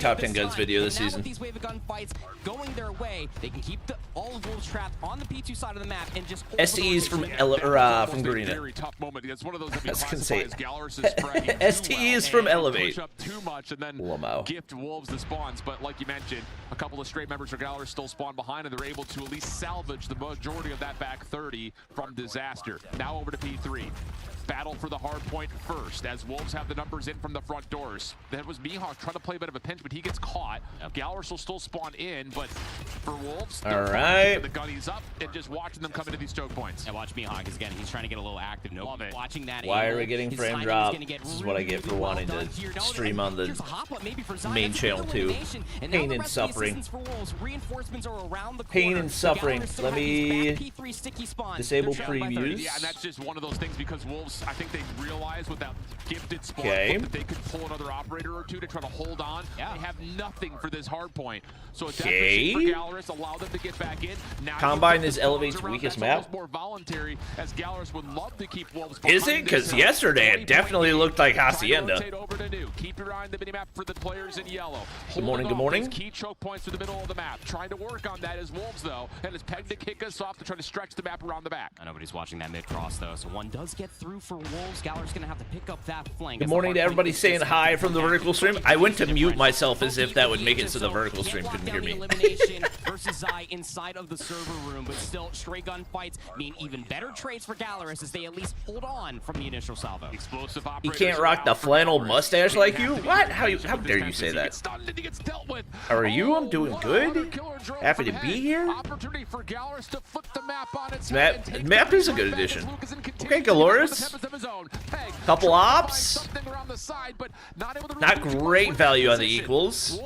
top 10 guns video this season. These wave of gun fights going their way, they can keep all of Wolves trapped on the P2 side of the map and just STEs from Garena. Very tough moment. It's one of those that we I was gonna classify say as Gallerus fragging STEs from Elevate. Push up too much and then Lamo. gift Wolves the spawns. But like you mentioned, a couple of straight members of Gallerus still spawn behind, and they're able to at least salvage the majority of that back 30 from disaster. Now over to P3. Battle for the hard point first, as Wolves have the numbers in from the front doors. That was Mihawk trying to play a bit of a pinch, but he gets caught. Gallerus will still spawn in, but for Wolves, all right, the gunnies up and just watching them come into these choke points. And watch Mihawk again. He's trying to get a little active. Love it. Watching that. Why are we getting frame drop? This is what I get for wanting to stream on the main channel too. Pain and suffering. Pain and suffering. Let me disable previews. Yeah, and that's just one of those things because Wolves, I think they realize with that gifted spawn that they could pull another operator or two to try to hold on. They have nothing for this hard point. So it's definitely for Gallerus, allow them to get back in. Now Combine is Elevate's weakest map. More voluntary, as Gallerus would love to keep Wolves. Is it? Because yesterday it definitely looked like Hacienda. Keep your eye on the minimap for the players in yellow. Good morning, good morning. Key choke points to the middle of the map. Trying to work on that as Wolves, though, and is pegged to kick us off to try to stretch the map around the back. Nobody's watching that mid-cross, though, so one does get through for Wolves. Galler's going to have to pick up that flank. Good morning to everybody saying hi from the vertical stream. I went to mute myself as if that would make it so the vertical stream couldn't hear me. Versus Zai inside of the server room, but still stray gun fights mean even better trades for Gallerus as they at least hold on from the initial salvo. Explosive He can't rock the flannel mustache like you? What? How dare you say that? How are you? I'm doing good. Happy to be here. Opportunity for Gallerus to flip the map on its map is a good addition. Okay, Gallerus. Couple ops. Not great value on the equals.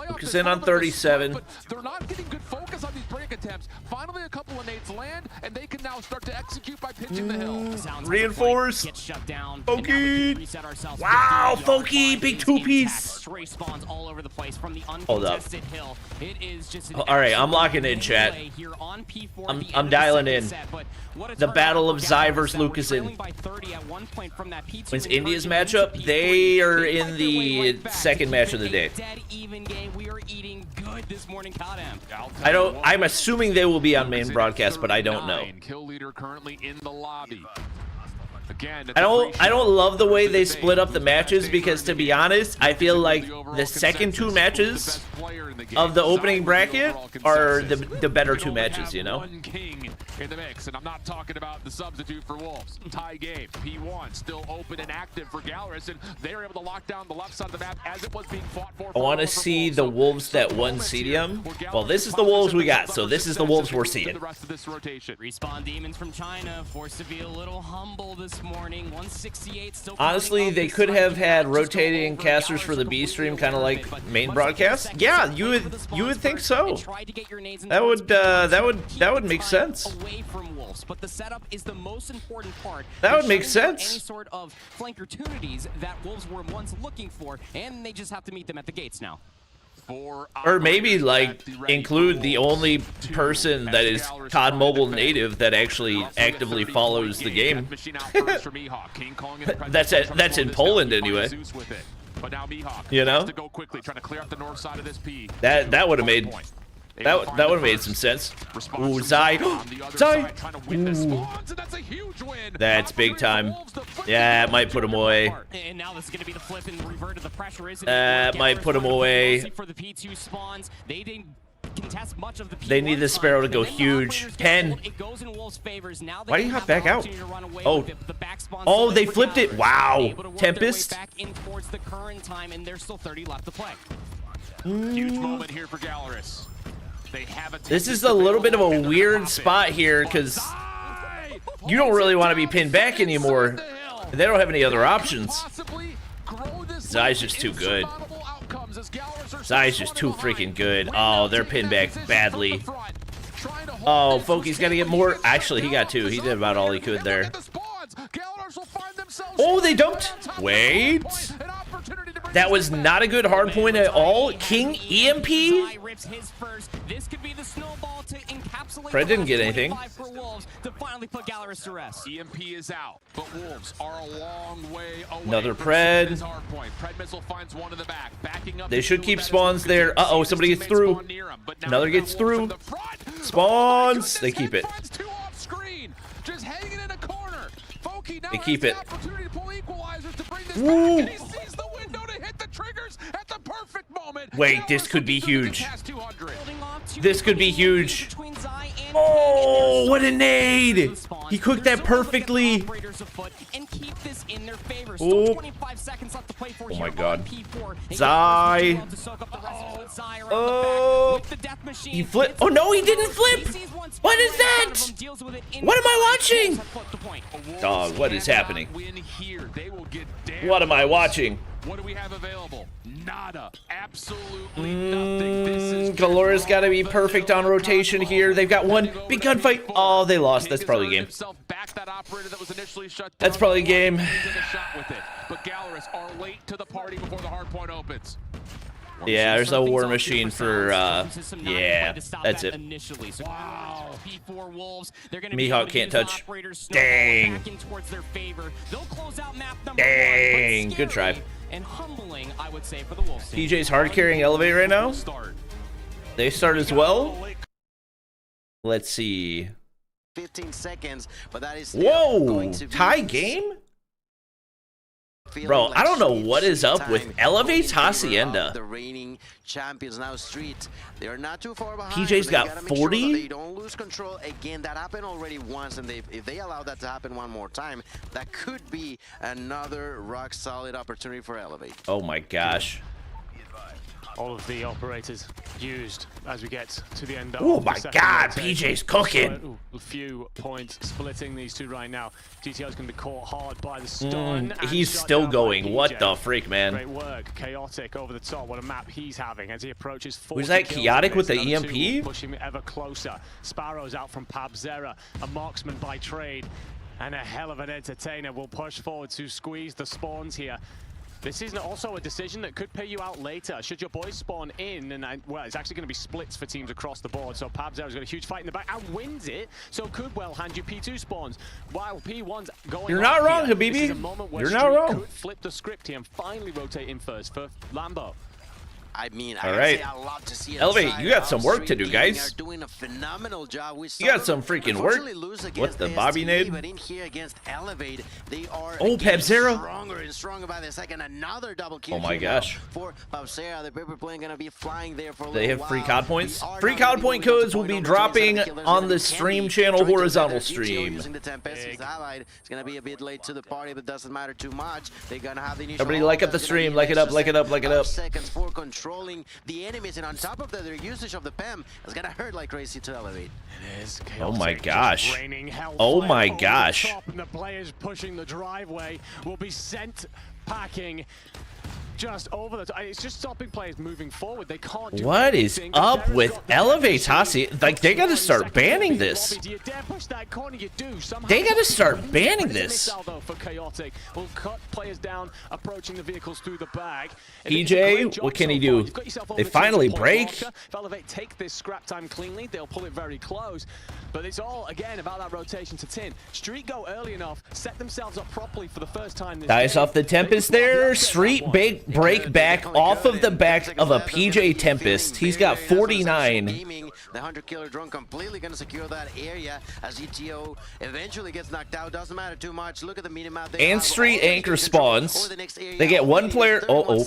Lucas in on 37. They're not getting good focus on these break attempts. Finally, a couple of nades land, and they can now start to execute by pinching the hill. Reinforce. Foki. Wow, Foki, big two-piece. Hold up. All right, I'm locking in, chat. I'm dialing in. The battle of Zai versus Lucasen. When's India's matchup? They are in the second match of the day. I'm assuming they will be on main broadcast, but I don't know. Kill leader currently in the lobby. Again, I don't love the way they split up the matches because, to be honest, I feel like the second two matches of the opening bracket are the better two matches, you know? In the mix, and I'm not talking about the substitute for Wolves. Tie game, P1 still open and active for Gallerus, and they're able to lock down the left side of the map as it was being fought for. I want to see the Wolves that won CDM. Well, this is the Wolves we got, so this is the Wolves we're seeing. Respawn Demons from China, forced to be a little humble this morning. 168 still. Honestly, they could have had rotating casters for the B stream, kind of like main broadcast. Yeah, you would think so. That would make sense. Away from Wolves, but the setup is the most important part. That would make sense. Any sort of flank opportunities that Wolves were once looking for, and they just have to meet them at the gates now. Or maybe like include the only person that is COD Mobile native that actually actively follows the game. That's in Poland anyway. You know? That would have made that would have made some sense. Ooh, Zai. Zai. Ooh. That's big time. Yeah, it might put him away. And now this is going to be the flip and revert of the pressure, isn't it? Might put him away. For the P2 spawns, they didn't contest much of the P1. They need the Sparrow to go huge. 10. Why do you hop back out? Oh, they flipped it. Wow. Tempest. Back in towards the current time, and there's still 30 left to play. Huge moment here for Gallerus. This is a little bit of a weird spot here because you don't really want to be pinned back anymore. They don't have any other options. Zai's just too good. Zai's just too freaking good. Oh, they're pinned back badly. Oh, Foki's got to get more. Actually, he got two. He did about all he could there. Oh, they dumped. Wait. That was not a good hard point at all. King EMP? encapsulate Fred didn't get anything. 25 for Wolves to finally put Gallerus to rest. EMP is out, but Wolves are a long way away. Another Pred. Hardpoint. Pred missile finds one in the back. Backing up. They should keep spawns there. Uh-oh, somebody gets through. Another gets through. Spawns. They keep it. Just hanging in a corner. They keep it. Woo. He sees the window to hit the triggers at the perfect moment. Wait, this could be huge. This could be huge. Oh, what a nade! He cooked that perfectly. Oh, oh my God. Zai. Oh, he flipped. Oh no, he didn't flip. What is that? What am I watching? Dog, what is happening? What am I watching? What do we have available? Nada. Absolutely nothing. This is Galor's got to be perfect on rotation here. They've got one big gunfight. Oh, they lost. That's probably game. That's probably game. But Gallerus are late to the party before the hardpoint opens. Yeah, there's a war machine for, yeah, that's it. Wow. Mihawk can't touch. Dang. Dang, good try. And humbling, I would say, for the Wolves. PJ's hard carrying Elevate right now. They start as well. Let's see. 15 seconds, but that is whoa, tie game? Bro, I don't know what is up with Elevate's Hacienda. The reigning champions now Street. They are not too far behind. PJ's got 40. Sure they don't lose control again. That happened already once, and if they allow that to happen one more time, that could be another rock solid opportunity for Elevate. Oh my gosh. All of the operators used as we get to the end of oh my God, PJ's cooking. A few points splitting these two right now. GTO's going to be caught hard by the stun. He's still going. What the freak, man? Great work. Chaotic over the top. What a map he's having as he approaches 40 was that Chaotic with the EMP? Pushing ever closer. Sparrow's out from Pabzera, a marksman by trade, and a hell of an entertainer will push forward to squeeze the spawns here. This is also a decision that could pay you out later. Should your boys spawn in, and well, it's actually going to be splits for teams across the board. So Pabzera's got a huge fight in the back and wins it. So could well hand you P2 spawns while P1's going. You're not wrong, here. Habibi. You're not wrong. Could flip the script here and finally rotate in first for Lambo. I mean, all right. Elevate, you got some work to do, guys. Doing a phenomenal job. You got some freaking work. What's the Bobby nade? But in here against Elevate, they are Pabzera. Stronger and stronger by the second. Another double kill. Oh my gosh. For Pabzera, the paper plane gonna be flying there for a they have while. free COD points. Free COD point codes will be dropping on the stream channel horizontal stream. Using the Tempest, his allied is gonna be a bit late to the party, but doesn't matter too much. They're gonna have the initial. Everybody like up the stream. Like it up. Like it up. Like it up. Seconds for controlling the enemies, and on top of that, their usage of the PEM is gonna hurt like crazy to Elevate. It is chaotic, oh my gosh. Oh my gosh. And the players pushing the driveway will be sent packing just over the top. It's just stopping players moving forward. They can't do what is up with Elevate Hacienda? Like, they gotta start banning this. They gotta start banning this. For Chaotic will cut players down, approaching the vehicles through the back. PJ, what can he do? They finally break. If Elevate take this scrap time cleanly, they'll pull it very close. But it's all, again, about that rotation to tin. Street go early enough, set themselves up properly for the first time this dice off the Tempest there. Street big break back off of the back of a PJ Tempest. He's got 49. The 100-killer drone completely going to secure that area as GTO eventually gets knocked out. Doesn't matter too much. Look at the minimap. And Street anchor spawns. They get one player. Oh.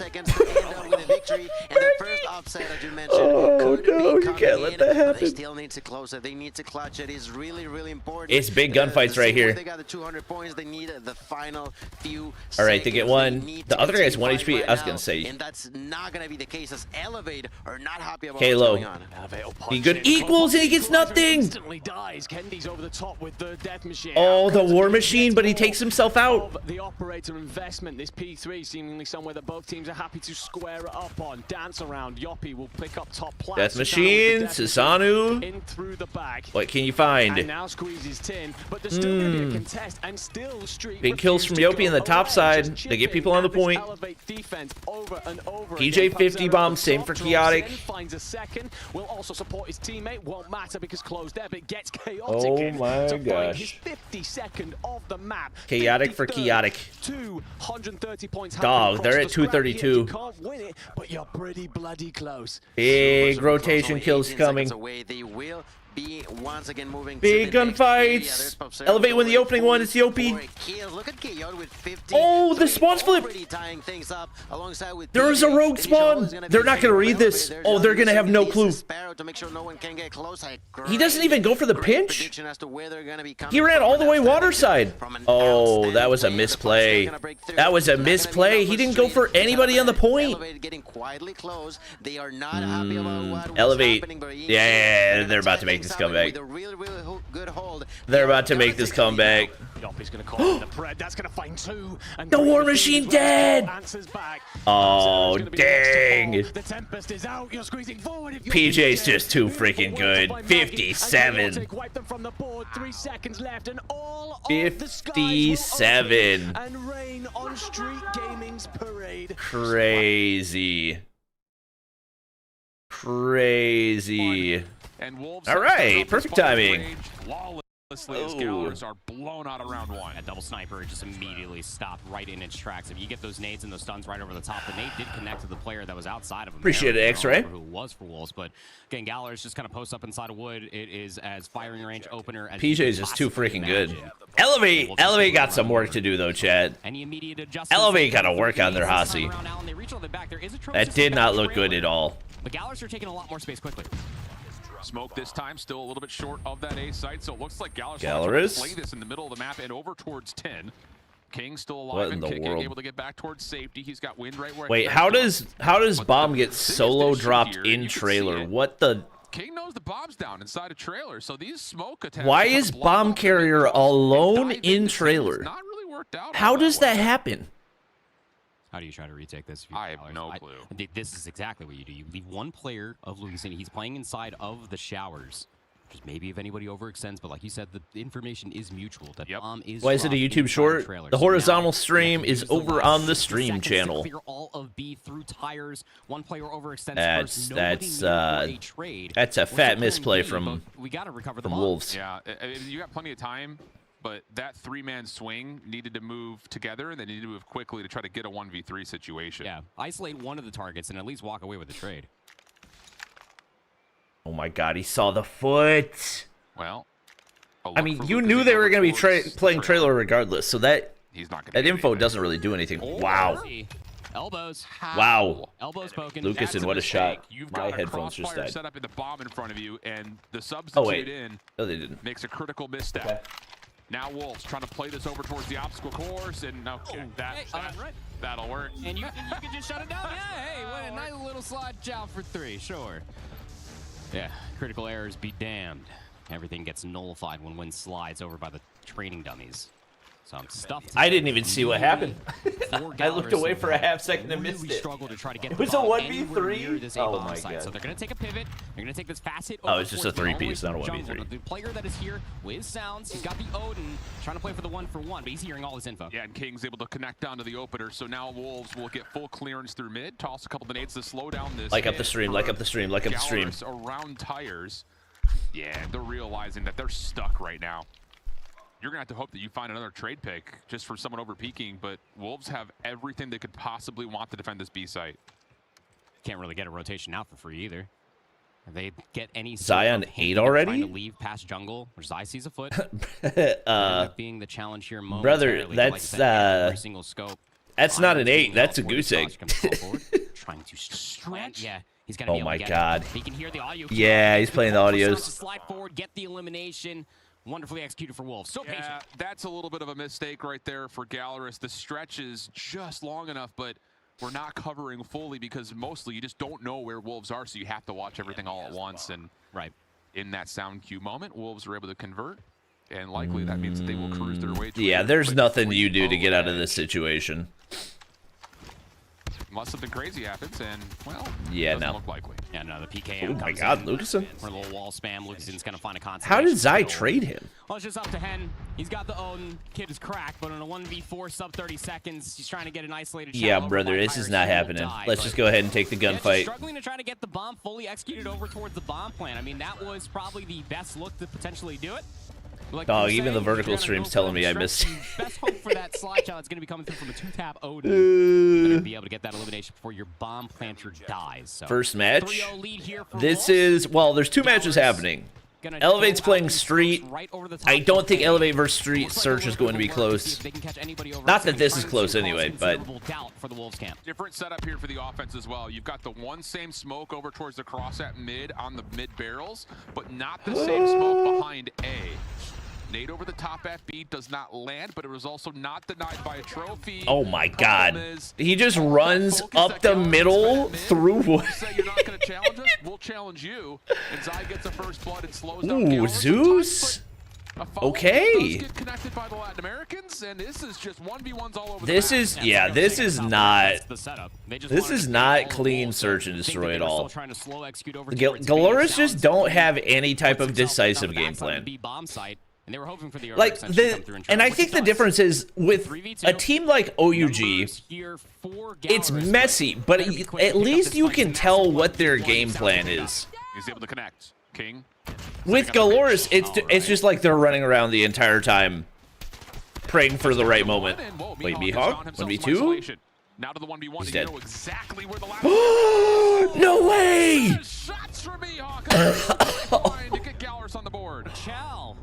Oh no, you can't let that happen. They still need to close it. They need to clutch it. It's really, really important. It's big gunfights right here. They got the 200 points. They need the final few. All right, they get one. The other guy's 1 HP. I was gonna say. And that's not gonna be the case as Elevate are not happy about Halo. what's going on. He good equals and he gets nothing. Instantly dies. Kendi's over the top with the death machine. Oh, the war machine, but he takes himself out. The operator investment. This P3 seemingly somewhere that both teams are happy to square it up on. Dance around. Yoppie will pick up top plat. Death machine, Susanu. In through the back. What can you find? And now squeezes tin, but there's still going to be a contest, and still Street. Big kills from Yoppie on the top side. They get people on the point. Defense over and over PJ 50 bombs, same for Chaotic. Finds a second. Will also support his teammate won't matter because closed there, but gets chaotic. Oh my to find his gosh. 52nd of the map. Chaotic for 53rd, chaotic. 230 points. Dog, they're at 232. You can't win it, but you're pretty bloody close. Big So rotation only kills 18 coming. seconds away. They will be once again moving Big to the next area. There's gunfights. Pop-Zero Elevate win the opening one. It's the OP. kills. Look at KO with 50. Oh, the spawns flip. Already tying things up alongside with There is a PJ. rogue Initial spawn. is gonna They're be not gonna read well, this. but there's Oh, they're gonna have no this clue. Sparrow to make sure no one can get close. He doesn't even go for the Great pinch. prediction as to where they're gonna be coming He ran from. all the way Outstanding water side. from an Oh, that was a outstanding misplay. play. The Pop-Zero's gonna break through. That was a Not gonna be misplay. enough He for didn't go for Street. anybody on the point. Elevate getting quietly close. They are not happy about what was Elevate. happening, but he- Yeah, gonna they're about to tie make things this up comeback. with a really good hold. They're about to make this comeback. Yop is going to call in the bread. That's going to find two. And The War Green Machine as well. dead. Answers back. Oh, Pop-Zero's gonna be the next to dang. fall. The Tempest is out. You're squeezing forward. If you're PJ's PJ. just too freaking good. 57. Wipe them from the board. 3 seconds left, and all of the skies will 57. open and rain on Street Gaming's parade. Crazy. Crazy. And Wolves All right, perfect timing. Flawlessly as Oh. Gallows are blown out of round one. That double sniper just immediately stopped right in its tracks. If you get those nades and those stuns right over the top, the nade did connect to the player that was outside of him. Appreciate it, X-Ray. Who was for Wolves, but again, Galler's just kind of posts up inside of wood. It is as firing range opener as PJ's you just too possibly freaking good. imagine. Elevate got some work to do though, Chad. Any immediate adjustments? Elevate gotta work on their Hasi. That did not look good at all. The Gallers are taking a lot more space quickly. Smoke this time, still a little bit short of that A site, so it looks like Galler's Gallerus? play this in the middle of the map and over towards 10. King still What alive in and the kicking, world? able to get back towards safety. He's got wind right where. Wait, how does Bomb get solo dropped in trailer? What the? King knows the bomb's down inside a trailer, so these smoke attacks. Why are gonna is blow Bomb up Carrier and alone dive in into trailer? things. Not really worked out. How all does well. that happen? How do you try to retake this? I have no clue. This is exactly what you do. You leave one player of Louisiana. He's playing inside of the showers. Just maybe if anybody overextends, but like you said, the information is mutual. That Bomb is. Why is it a dropped YouTube inside short? trailer. The So horizontal now stream you have to is use the over last on the 60 stream seconds to channel. clear all of B through tires. One player overextends That's- first. Nobody that's, near for a trade. that's a We're fat still misplay playing B, from- but we got to recover the From bomb. Wolves. Yeah, you got plenty of time, but that 3-man swing needed to move together, and they needed to move quickly to try to get a 1v3 situation. Yeah, isolate one of the targets and at least walk away with the trade. Oh my God, he saw the foot. Well, I mean, you knew they were going to be playing trailer regardless, so that He's not going to. info doesn't really do anything. Wow. Elbows. Wow. Elbows poking. Lucas, That's a what a shot. mistake. You've My got a headphones just crossfire died. set up in the bomb in front of you, and the Oh, substitute wait. in No, they didn't. makes a critical misstep. Okay. Now Wolves trying to play this over towards the obstacle course, and okay, that'll work. And you can just shut it down. Yeah, hey, what a nice little slide job for 3, sure. Yeah, critical errors be damned. Everything gets nullified when wind slides over by the training dummies. So I'm stuffed. I didn't even see what happened. Four I looked Gallerus away for a half second and really missed it. struggle to try to get It the was a ball 1v3? anywhere near this Oh A-bomb my site. So God. they're going to take a pivot. They're going to take this fast hit. Oh, over it's just a towards the three-piece, not a jungle. 1v3. The player that is here with sounds, he's got the Odin trying to play for the 1-for-1, but he's hearing all this info. Yeah, and King's able to connect down to the opener, so now Wolves will get full clearance through mid, toss a couple of nades to slow down this. Like up the hit stream, for like up the stream, like up the stream. Gallerus around tires. Yeah, they're realizing that they're stuck right now. You're going to have to hope that you find another trade pick just for someone over peaking, but Wolves have everything they could possibly want to defend this B site. Can't really get a rotation out for free either. If they get any Zion sort of 8 hint of already? trying to leave past jungle, where Zai sees a foot. Being the challenge here brother, momentarily, but like I that's, said, every single scope. That's not an 8, Being that's a out where goose the egg. Saj comes forward, trying to stretch. Yeah, he's got to Oh be able my to get God. it. He can hear the audio. Yeah, he's playing the audios. Slide forward, get the elimination. Wonderfully executed for Wolves. So patient. Yeah, that's a little bit of a mistake right there for Gallerus. The stretch is just long enough, but we're not covering fully because mostly you just don't know where Wolves are, so you have to watch everything all at once. And Right. in that sound cue moment, Wolves are able to convert, and likely that means that they will cruise their way to Yeah, a there's quick nothing you do to 3-0 get out of edge. this situation. Unless something crazy happens, and, well, yeah, doesn't no. look likely. Yeah, no, the PKM Oh my comes God, in Lucasen. for a little wall spam. Lucasen's going to find a concentration. How did Zai kill. trade him? Well, it's just up to Hen. He's got the own. Kid is cracked, but in a 1v4 sub 30 seconds, he's trying to get an isolated shot. Yeah, over brother, by this is Pirates. not He will happening. die, Let's but- just go ahead and take the Yeah, just gunfight. struggling to try to get the bomb fully executed over towards the bomb plant. I mean, that was probably the best look to potentially do it. Like Dog, we were even the saying, vertical if you're gonna stream's go for telling me that I missed. stretch, best hope for that slide shot is going to be coming through from a 2-tap Odin. You're going to be able to get that elimination before your bomb planter dies. So, First match. 3-0 lead here for This Wolves. is, well, there's two matches happening. Gonna Elevate's go playing out and Street. right over the top I don't think of Elevate versus Street Looks like Search a is going to be little bit of work to see close. if they can catch anybody over Not that extending. this is Trying to close cause anyway, but considerable doubt for the Wolves camp. Different setup here for the offense as well. You've got the one same smoke over towards the cross at mid on the mid barrels, but not the same smoke behind A. Nade over the top at B does not land, but it was also not denied by a trophy. Oh my Problem God. is, He just all that runs focus up that the Gallagher's middle spent mid, through wood. you say you're not going to challenge us, we'll challenge you. And Zai gets a first blood and slows down Ooh, Gallagher Zeus. sometimes, but a foul Okay. does get connected by the Latin Americans, and this is just 1v1s all over This the map. is, yeah, this is not, That's the setup. They just this wanted is to not get all the clean Wolves. search and I think destroy they at were still all. trying to slow execute over Gal towards Galorus B. just Sounds don't like have any type of puts himself on decisive the game backside of the plan. B bomb site, and they were hoping for the Like overextension to come through the, and and charge, I which think it the does. difference is with 3v2. a team like OUG, Numbers here for it's Galorus, messy, but better be quick to at pick up least this you fight. can Massive tell one what their v1 game sounds plan like is. He's able to connect. King. With Sitting on the Galorus, bench. it's just like they're running around the entire time, praying for the right moment. And, whoa, Wait, Mihawk has Mihawk? found himself 1v2? some isolation. Now to the 1v1, He's and dead. you know exactly where the last No way! shots for Mihawk. Trying to get Galorus on the board. Chow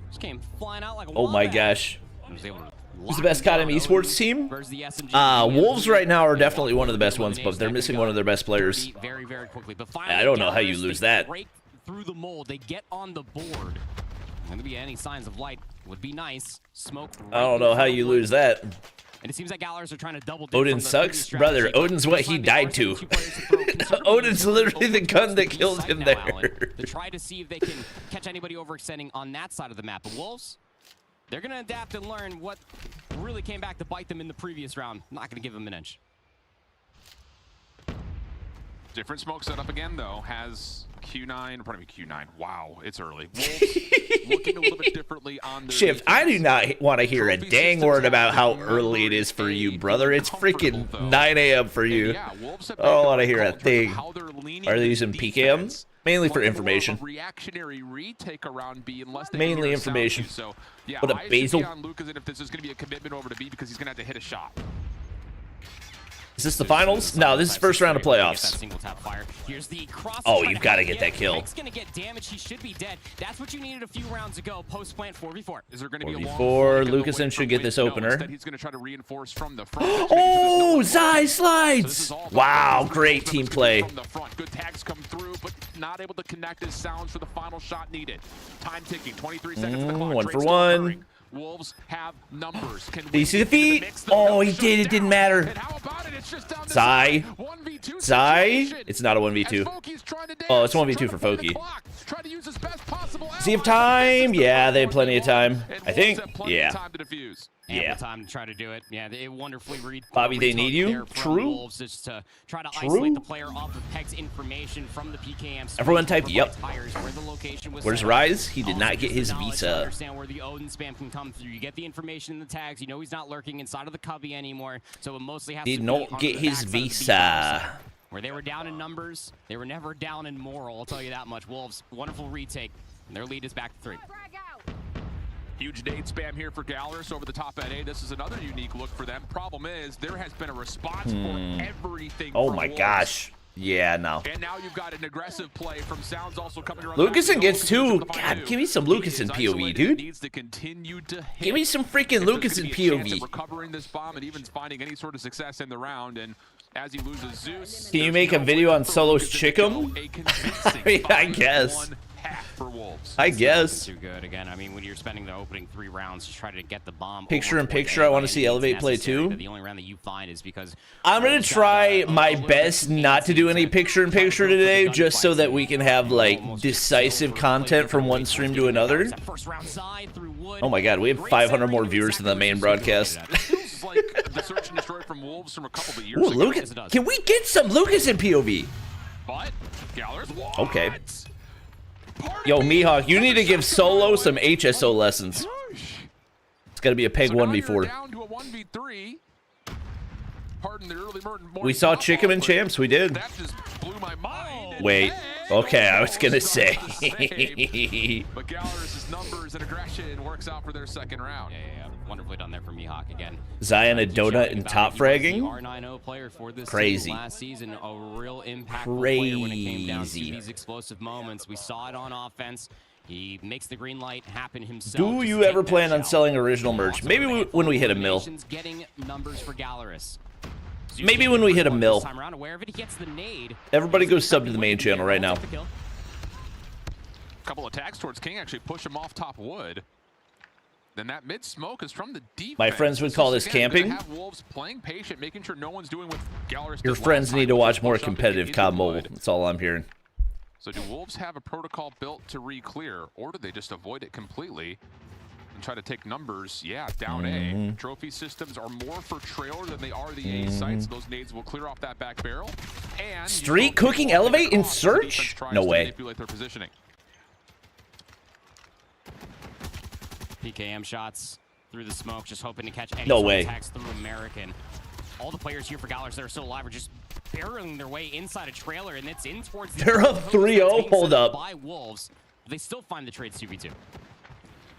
just came flying out like a Oh my wombat. gosh. Was able to Who's the lock best him down. Codm esports team? Versus the S&G. Wolves right now are definitely one of the best ones, but they're missing one of their best players. Very, very quickly. But finally, I don't know how you Galorus, lose they that. break through the mold. They get on the board. Going to be any signs of light would be nice. Smoke. I don't know how you lose that. And it seems like Galorus are trying to double. Odin sucks? Brother, Odin's what he died to. Odin's literally the gun that killed him there. To try to see if they can catch anybody overextending on that side of the map. The Wolves, they're going to adapt and learn what really came back to bite them in the previous round. Not going to give them an inch. Different smoke setup again, though. Has Q9, pardon me, Q9. Wow, it's early. Wolves looking a little bit differently on their Shift, I do not want to hear a Trophy dang systems word about how have early it is for you, brother. It's freaking comfortable, though. 9 a.m. for And you. yeah, Wolves have I don't made want to the hear call a in terms of thing. how they're leaning Are they into using defense. PKM? Mainly for Playing more of a information. reactionary retake around B unless they Mainly can information. So, yeah, What a I should basil. be on Lucas, and if this is going to be a commitment over to B because he's going to have to hit a shot. Is this the finals? No, this is first round of playoffs. Single tap fire. Here's the cross. Oh, you've got to get that kill. Mike's gonna get damage. He should be dead. That's what you needed a few rounds ago. Post plant 4v4. Is there going to be a long 4v4, flank away Lucasen from should get Win? this No, opener. instead he's going to try to reinforce from the front. Oh, Zai So this slides! is all Wow, about great those team members play. From the front. Good tags come through, but not able to connect his sounds for the final shot needed. Time ticking, 23 seconds on the clock. 1 Trade for still 1. occurring. Wolves have numbers. Can Did you see the feet? Oh, he did. It didn't matter. And how about it? It's just down to Zai. 1v2 Zai? situation. It's not a As 1v2. Foki's trying to Oh, it's dance, 1v2 trying for to play the Foki. clock, try to use his best possible Does he have allies. time? This is Yeah, the they have plenty of 1v1, time. and I Wolves think. have plenty Yeah. of time to defuse. Yeah. Ample time to try to do it. Yeah, they wonderfully read. Bobby, they need you? there from True. Wolves just to try to True. isolate the player off of Peg's information from the PKM. Everyone type, yep. Tires, where the location was Where's set. Rise? He did Also not get just his the knowledge to visa. Understand where the Odin spam can come through. You get the information in the tags. You know he's not lurking inside of the cubby anymore. So it mostly has Did to not be on get the his backside of the visa. B-bomb side. Where they were down in numbers, they were never down in moral. I'll tell you that much. Wolves, wonderful retake. And their lead is back to 3. Huge nade spam here for Galorus over the top at A. This is another unique look for them. Problem is, there has been a response for everything. Oh from my Wolves. gosh. Yeah, no. And now you've got an aggressive play from Sounds also coming around. Lucasen gets Back to two. the final God, two. give me some He Lucasen is POV, isolated, dude. needs to continue to hit. Give me some freaking If there's gonna Lucasen be a chance of POV. recovering this bomb and even finding any sort of success in the round. And as he loses Zeus, Can you there's make a no video way on for Solo's Lucasen to Chickum? go a convincing I mean, I guess. 5-1 half for Wolves. I guess. Too good again. I mean, when you're spending the opening 3 rounds, just try to get the bomb. Picture over in towards picture, I A wanna by see any Elevate means play necessary, too. but the only round that you find is because I'm gonna Wolves got try a my little bit best not to do any consistency picture in to try to picture go for the today, just so gunfights. that we can have like Almost decisive over content from play one different stream ways. to another. That first round side through wood. Oh my god, we have Great 500 centering more of viewers than exactly the main what you're broadcast. looking at. Feels like the search and destroy from Wolves from a couple of years Ooh, ago. Lucas, can we get some Lucas in POV? But Galler's what? Okay. Yo, Mihawk, you need to give Solo some HSO lessons. It's got to be a peg 1v4. Down to a 1v3. Pardon the early morning We saw Chicken and Champs. We did. That just blew my mind. Wait. Okay, I was gonna say. But Galler's numbers and aggression works out for their second round. Yeah. Wonderfully done there from Mihawk again. Zion a donut and top fragging. R9-0 player for this Crazy. last season, a real impactful player when it came down to Crazy. these explosive moments. We saw it on offense. He makes the green light happen himself. Do you ever plan on selling original merch? Maybe when we hit a mill. Getting numbers for Gallerus. Maybe when we hit a mill. Time around, wherever he gets the nade. Everybody go sub to the main channel right now. Couple attacks towards King actually push him off top wood. Then that mid smoke is from the defense. My friends would call this camping. Have Wolves playing patient, making sure no one's doing what Gallerus Your did friends last need time, to watch push more up to get competitive into COD the Mobile. wood. That's all I'm hearing. So do Wolves have a protocol built to re-clear, or do they just avoid it completely and try to take numbers? Yeah, down A. Trophy systems are more for trailer than they are the A sites. Those nades will clear off that back barrel. And Street cooking elevate in search? No way. Manipulate their positioning. PKM shots through the smoke, just hoping to catch any No sort of way. attacks through American. All the players here for Gallerus that are still alive are just barreling their way inside a trailer, and it's in towards the They're up 3-0. Hold up. by Wolves. They still find the trades 2v2.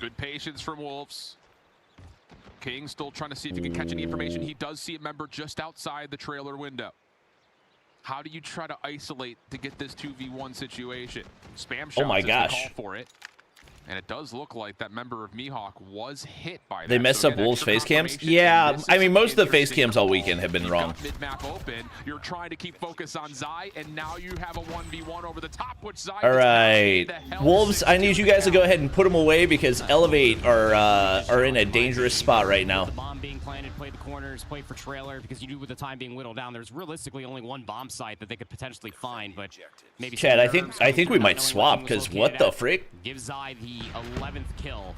Good patience from Wolves. King still trying to see if he can catch any information. He does see a member just outside the trailer window. How do you try to isolate to get this 2v1 situation? Spam shots Oh my as they gosh. call for it. And it does look like that member of Mihawk was hit by that. They messed So up again, Wolves' extra face cams? confirmation, Yeah, and this I mean, is most of the face interesting cams all call. weekend have been You've wrong. got mid-map open. You're trying to keep focus on Zai, and now you have a 1v1 over the top, which Zai All does not right, get the hell Wolves, I need you guys to go down. ahead and put them away because Elevate are in a dangerous spot right now. The bomb being planted, play the corners, play for trailer, because you do with the time being whittled down. There's realistically only one bomb site that they could potentially find, but maybe. Chad, I think we might swap because what the frick? Give Zai the 11th kill.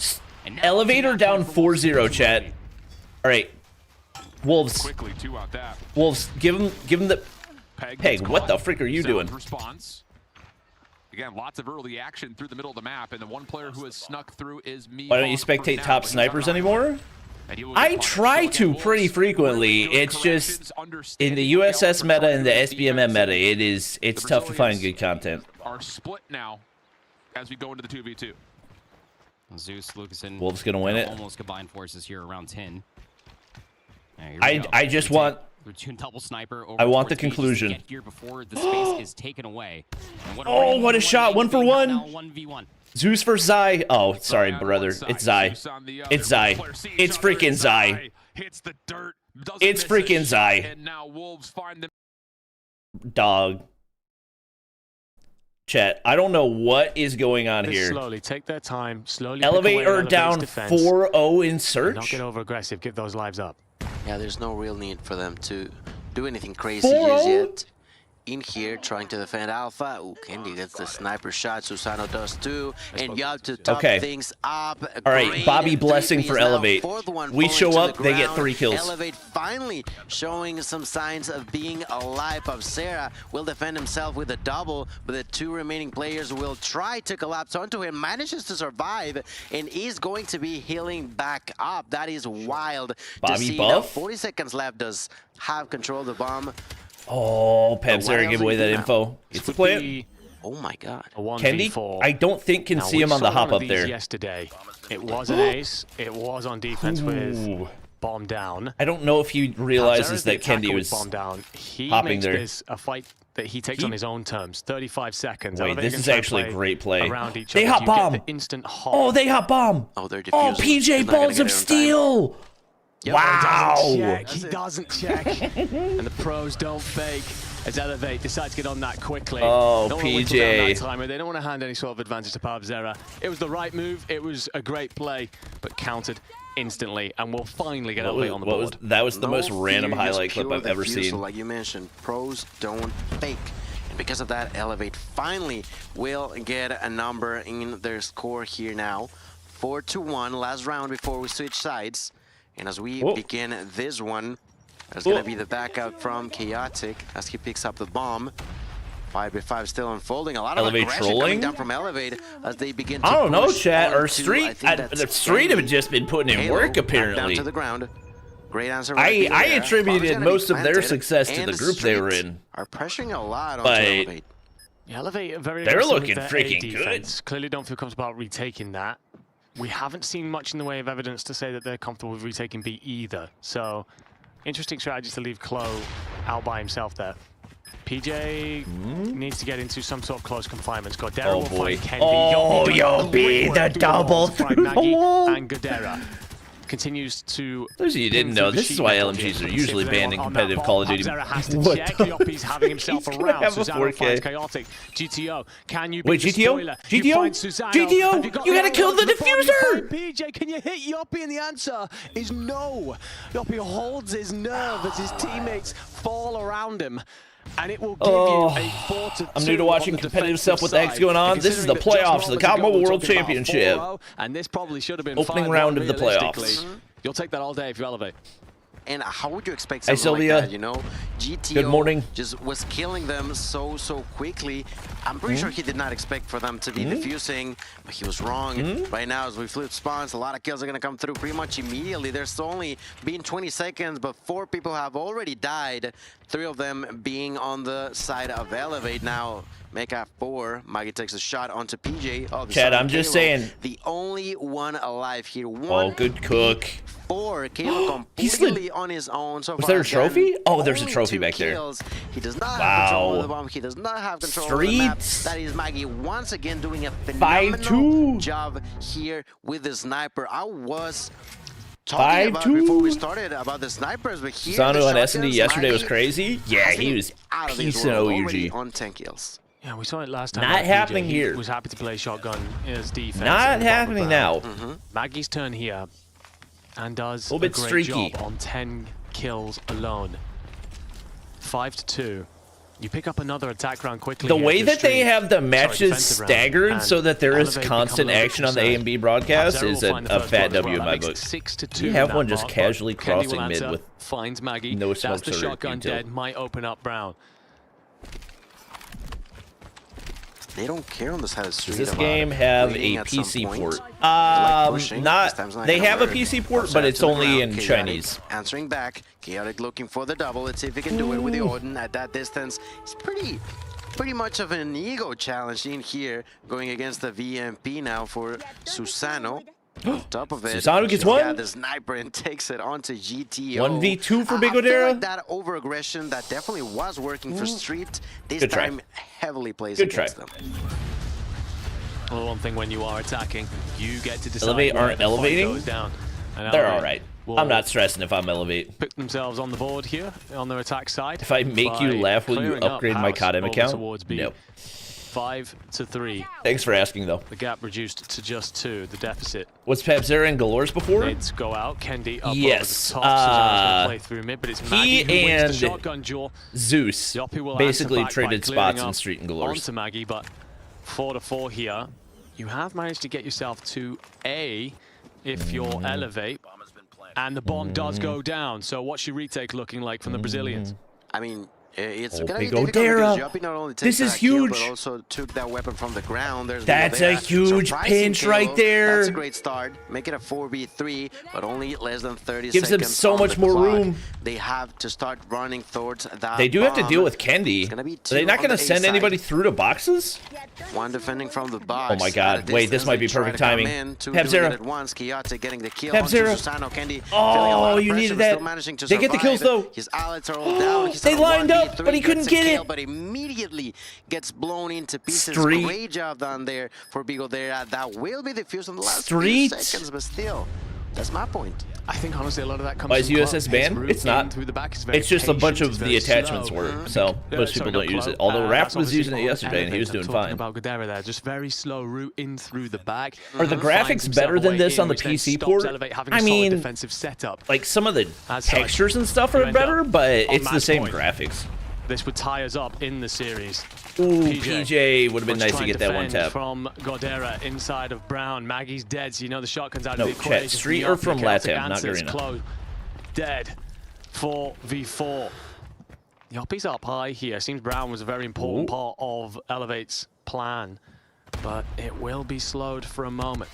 And now Elevator down 4-0, Wolves chat. All right, Wolves, Quickly, two out that. Wolves, give him the Peg, Peg. What the frick are you doing? Response. Again, lots of early action through the middle of the map, and the one player who has snuck through is me. Why don't you spectate top snipers anymore? I try to pretty frequently. It's just in the USS meta and the SBMM meta, it's tough to find good content. Are split now as we go into the 2v2. Zeus, Lucasen. Wolves gonna win it. Almost combined forces here around 10. I just want. Double sniper over I want the towards B just to conclusion. get here before the space is taken away. And Oh, what a shot! 1 for 1. Now 1v1. Zeus versus Zai. Oh, sorry, brother. It's Zai. It's Zai. It's freaking Zai. Hits the dirt. It's freaking Zai. And now Wolves find them. Dog. Chat, I don't know what is going on here. Slowly, take their time. Slowly. Elevate or down 4-0 in Not search. get over aggressive. Give those lives up. Yeah, there's no real need for them to do anything crazy just 4-0? yet. In here, trying to defend Alpha. Ooh, Kendi gets the sniper shot. Susano does too. And Yub to top things up. All right, Great Bobby and blessing 3P for is now Elevate. fourth one We falling show to up, the they get ground. 3 kills. Elevate finally showing some signs of being alive. Pabzera will defend himself with a double, but the 2 remaining players will try to collapse onto him. Manages to survive and is going to be healing back up. That is wild Bobby to see. buff? Now 40 seconds left. Does have control of the bomb. Oh, Why Pabzera else give are away you that doing info. It's the plan. Oh my god. A 1v4. Kendi, I don't think can Now, see we him on the saw hop one of up there. these Yesterday, it was an ace. It was on defense with Ooh. bomb down. I don't know if he realizes Pabzera's the that Kendi attacker was with bomb down. He hopping makes there. this a fight that he takes on his own terms. 35 seconds. Wait, Elevator this can is try and actually a play great play. around each They other. hop You get bomb. the instant hop. Oh, they hop bomb. Oh, they're Oh, defusing. He's PJ not gonna balls get of it on time. steel. Yep. Wow. He doesn't check. And the pros don't fake. As Elevate decides to get on that quickly. Oh, Don't wanna whittle PJ. down that timer. They don't want to hand any sort of advantage to Pabzera. It was the right move. It was a great play, but countered instantly, and we'll finally get Elevate on the board. That was the No most random fear, just highlight clip pure I've ever defusal, seen. Like you mentioned, pros don't fake. And because of that, Elevate finally will get a number in their score here now. 4-1, last round before we switch sides. And as we begin this one, There's going to be the back out from Chaotic as he picks up the bomb. 5v5 still unfolding. A lot of Elevate aggression trolling? coming down from Elevate as they begin to I don't know, push chat. Or onto, Street. The Street have just been putting in Halo work, back down apparently. to the ground. Great answer. I right attributed most of their success to the group they were Street in. Are pressuring a lot onto But Elevate. Elevate are very they're aggressive looking with their A freaking good. defense. Clearly don't feel comfortable about retaking that. We haven't seen much in the way of evidence to say that they're comfortable with retaking B either. So, interesting strategy to leave Clo out by himself there. PJ needs to get into some sort of close confinement. Godera will boy. find Kendi. Oh, Yopi Yopi, the double find through Maggie the wall. and Godera. Continues to. Those of you didn't know, this is why LMGs are usually banned in competitive Call of Duty. Has to What check. the- Yopi's having himself He's gonna around. have a Susano 4K. finds Chaotic. GTO, can you beat Wait, the GTO? spoiler? You GTO? find Susano. GTO? Have got You gotta the kill the bomb? You diffuser! find PJ, can you hit Yopi? And the answer is no. Yopi holds his nerve as his teammates fall around him. And it will give you a 4-2. I'm new to watching competitive stuff with X going on. This is the playoffs of the COD Mobile World Championship. And this probably should have been Opening round of the playoffs. realistically. You'll take that all day if you elevate. And how would you expect Hey, something like Sylvia. that, you know? GTO Good morning. just was killing them so quickly. I'm pretty sure he did not expect for them to be defusing, but he was wrong. Right now, as we flip spawns, a lot of kills are going to come through pretty much immediately. There's only been 20 seconds, but 4 people have already died, 3 of them being on the side of Elevate. Now, Mecha 4, Maggie takes a shot onto PJ. Oh, the Chad, son of I'm just Kalo, saying. the only one alive here. Oh, good cook. 4, Kalo He slid. completely on his own. So Was far there a has gotten trophy? Oh, there's a only trophy 2 back there. kills. He does not have Wow. control of the bomb. He does not have control of the map. Streets. That is Maggie once again doing a phenomenal 5-2. job here with the sniper. I was talking about 5-2. before we started about the snipers, but here Sano the on S&D shotguns, yesterday was Maggie crazy. Yeah, has he been was out of this piecing world, already OUG. on 10 kills. Yeah, we saw it last time. Not about PJ. happening He here. was happy to play shotgun as defense. Not happening now. Maggie's turn here, and does A little bit great streaky. job on 10 kills alone. 5-2. You pick up another attack round quickly. The here way to that they Street. have the matches defensive round. staggered And so that there is Elevate constant become a action on the little A&B broadcast concerned. is Zero will find the a first fat blood as W in well. my That book. makes it 6-2 You have in one that just mark, but casually Kendi crossing will mid answer, with finds Maggie. no That's smokes the or shotgun util. dead. Might open up Brown. They don't care on the side of the street. Does this about game have a bleeding at some PC point. port? They like pushing. This time's Not. They gonna have a work. PC port, Upside but it's to the only ground. in Chaotic Chinese. Answering back. Chaotic looking for the double. Let's see if he can do it with the Odin at that distance. It's pretty much of an ego challenge in here, going against the VMP now for Susano. On top of it, Susano gets she's one? got the sniper and takes it onto GTO. 1v2 for Big I feel Odera? like that over-aggression that definitely was working for Street, this Good try. time heavily plays Good try. against them. Well, one thing when you are attacking, you get to decide Elevate where aren't the fight elevating? goes down. And They're Elevate all right. will I'm not stressing if I'm Elevate. Pick themselves on the board here on their attack side. If I make you by laugh, will you clearing up upgrade my house Codm over account? towards B. No. 5-3. Thanks for asking, though. The gap reduced to just 2. The deficit. Was Pabzera and Galores before? Nades go out. Kendi up Yes, over the top. Susano's gonna play through mid, but it's Maggie who wins and the shotgun duel. Zeus Yopi will basically answer back by traded clearing spots in up Street and Galores. onto Maggie, but 4-4 here. You have managed to get yourself to A if you're Elevate, and the bomb does go down. So what's your retake looking like from the Brazilians? I mean, it's Oh, gonna be Big difficult Odera. because Yopi not only takes This is that kill, huge. but also took that weapon from the ground. There's That's Big a Odera. huge Surprising pinch right kill. there. That's a great start. Make it a 4v3, but only less than 30 Gives them seconds so on much the more clock. room. They have to start running towards that They do have to bomb. deal with Kendi. It's gonna be Are they two not on going to the A send side. anybody through to boxes? One defending from the box. Oh my At God. a Wait, this distance, might be they try perfect to come timing. in, two Pabzera. doing it at once. Chaotic getting the kill Pabzera. onto Susano. Kendi feeling a lot Oh, of you pressure, needed but still that. managing to They get the kills, survive. though. His allies are all down. He's They on a lined up, 1v3, but he couldn't gets a get kill, it. But immediately gets blown into pieces. Street. Great job done there for Big Odera. That will be defused in the last Street. few seconds, but still, that's my point. I think honestly a lot of that comes Why is from USS Clark. His banned? route It's not. in through the back is very It's just a bunch patient, of it's the very attachments slow. were, so most people don't use it. Although Raph That's was obviously using it on yesterday and he was Elevate. doing I'm talking fine. about Godera there, just very slow route in through the back. Are the Finds graphics himself better than away this in, on the which then PC stops port? Elevate having a I solid mean, defensive setup. like some of the As such, textures and stuff you are end better, up but on it's the match same point. graphics. This would tie us up in the series. Ooh, PJ would have been was nice to trying get that one defend tap. From Godera inside of Brown. Maggie's dead, so you know the shotgun's out No, of the chat, equation. Street or from Chaotic LATAM, not answers Garena. close. Dead. 4v4. The Oppie's up high here. Seems Brown was a very important part of Elevate's plan, but it will be slowed for a moment.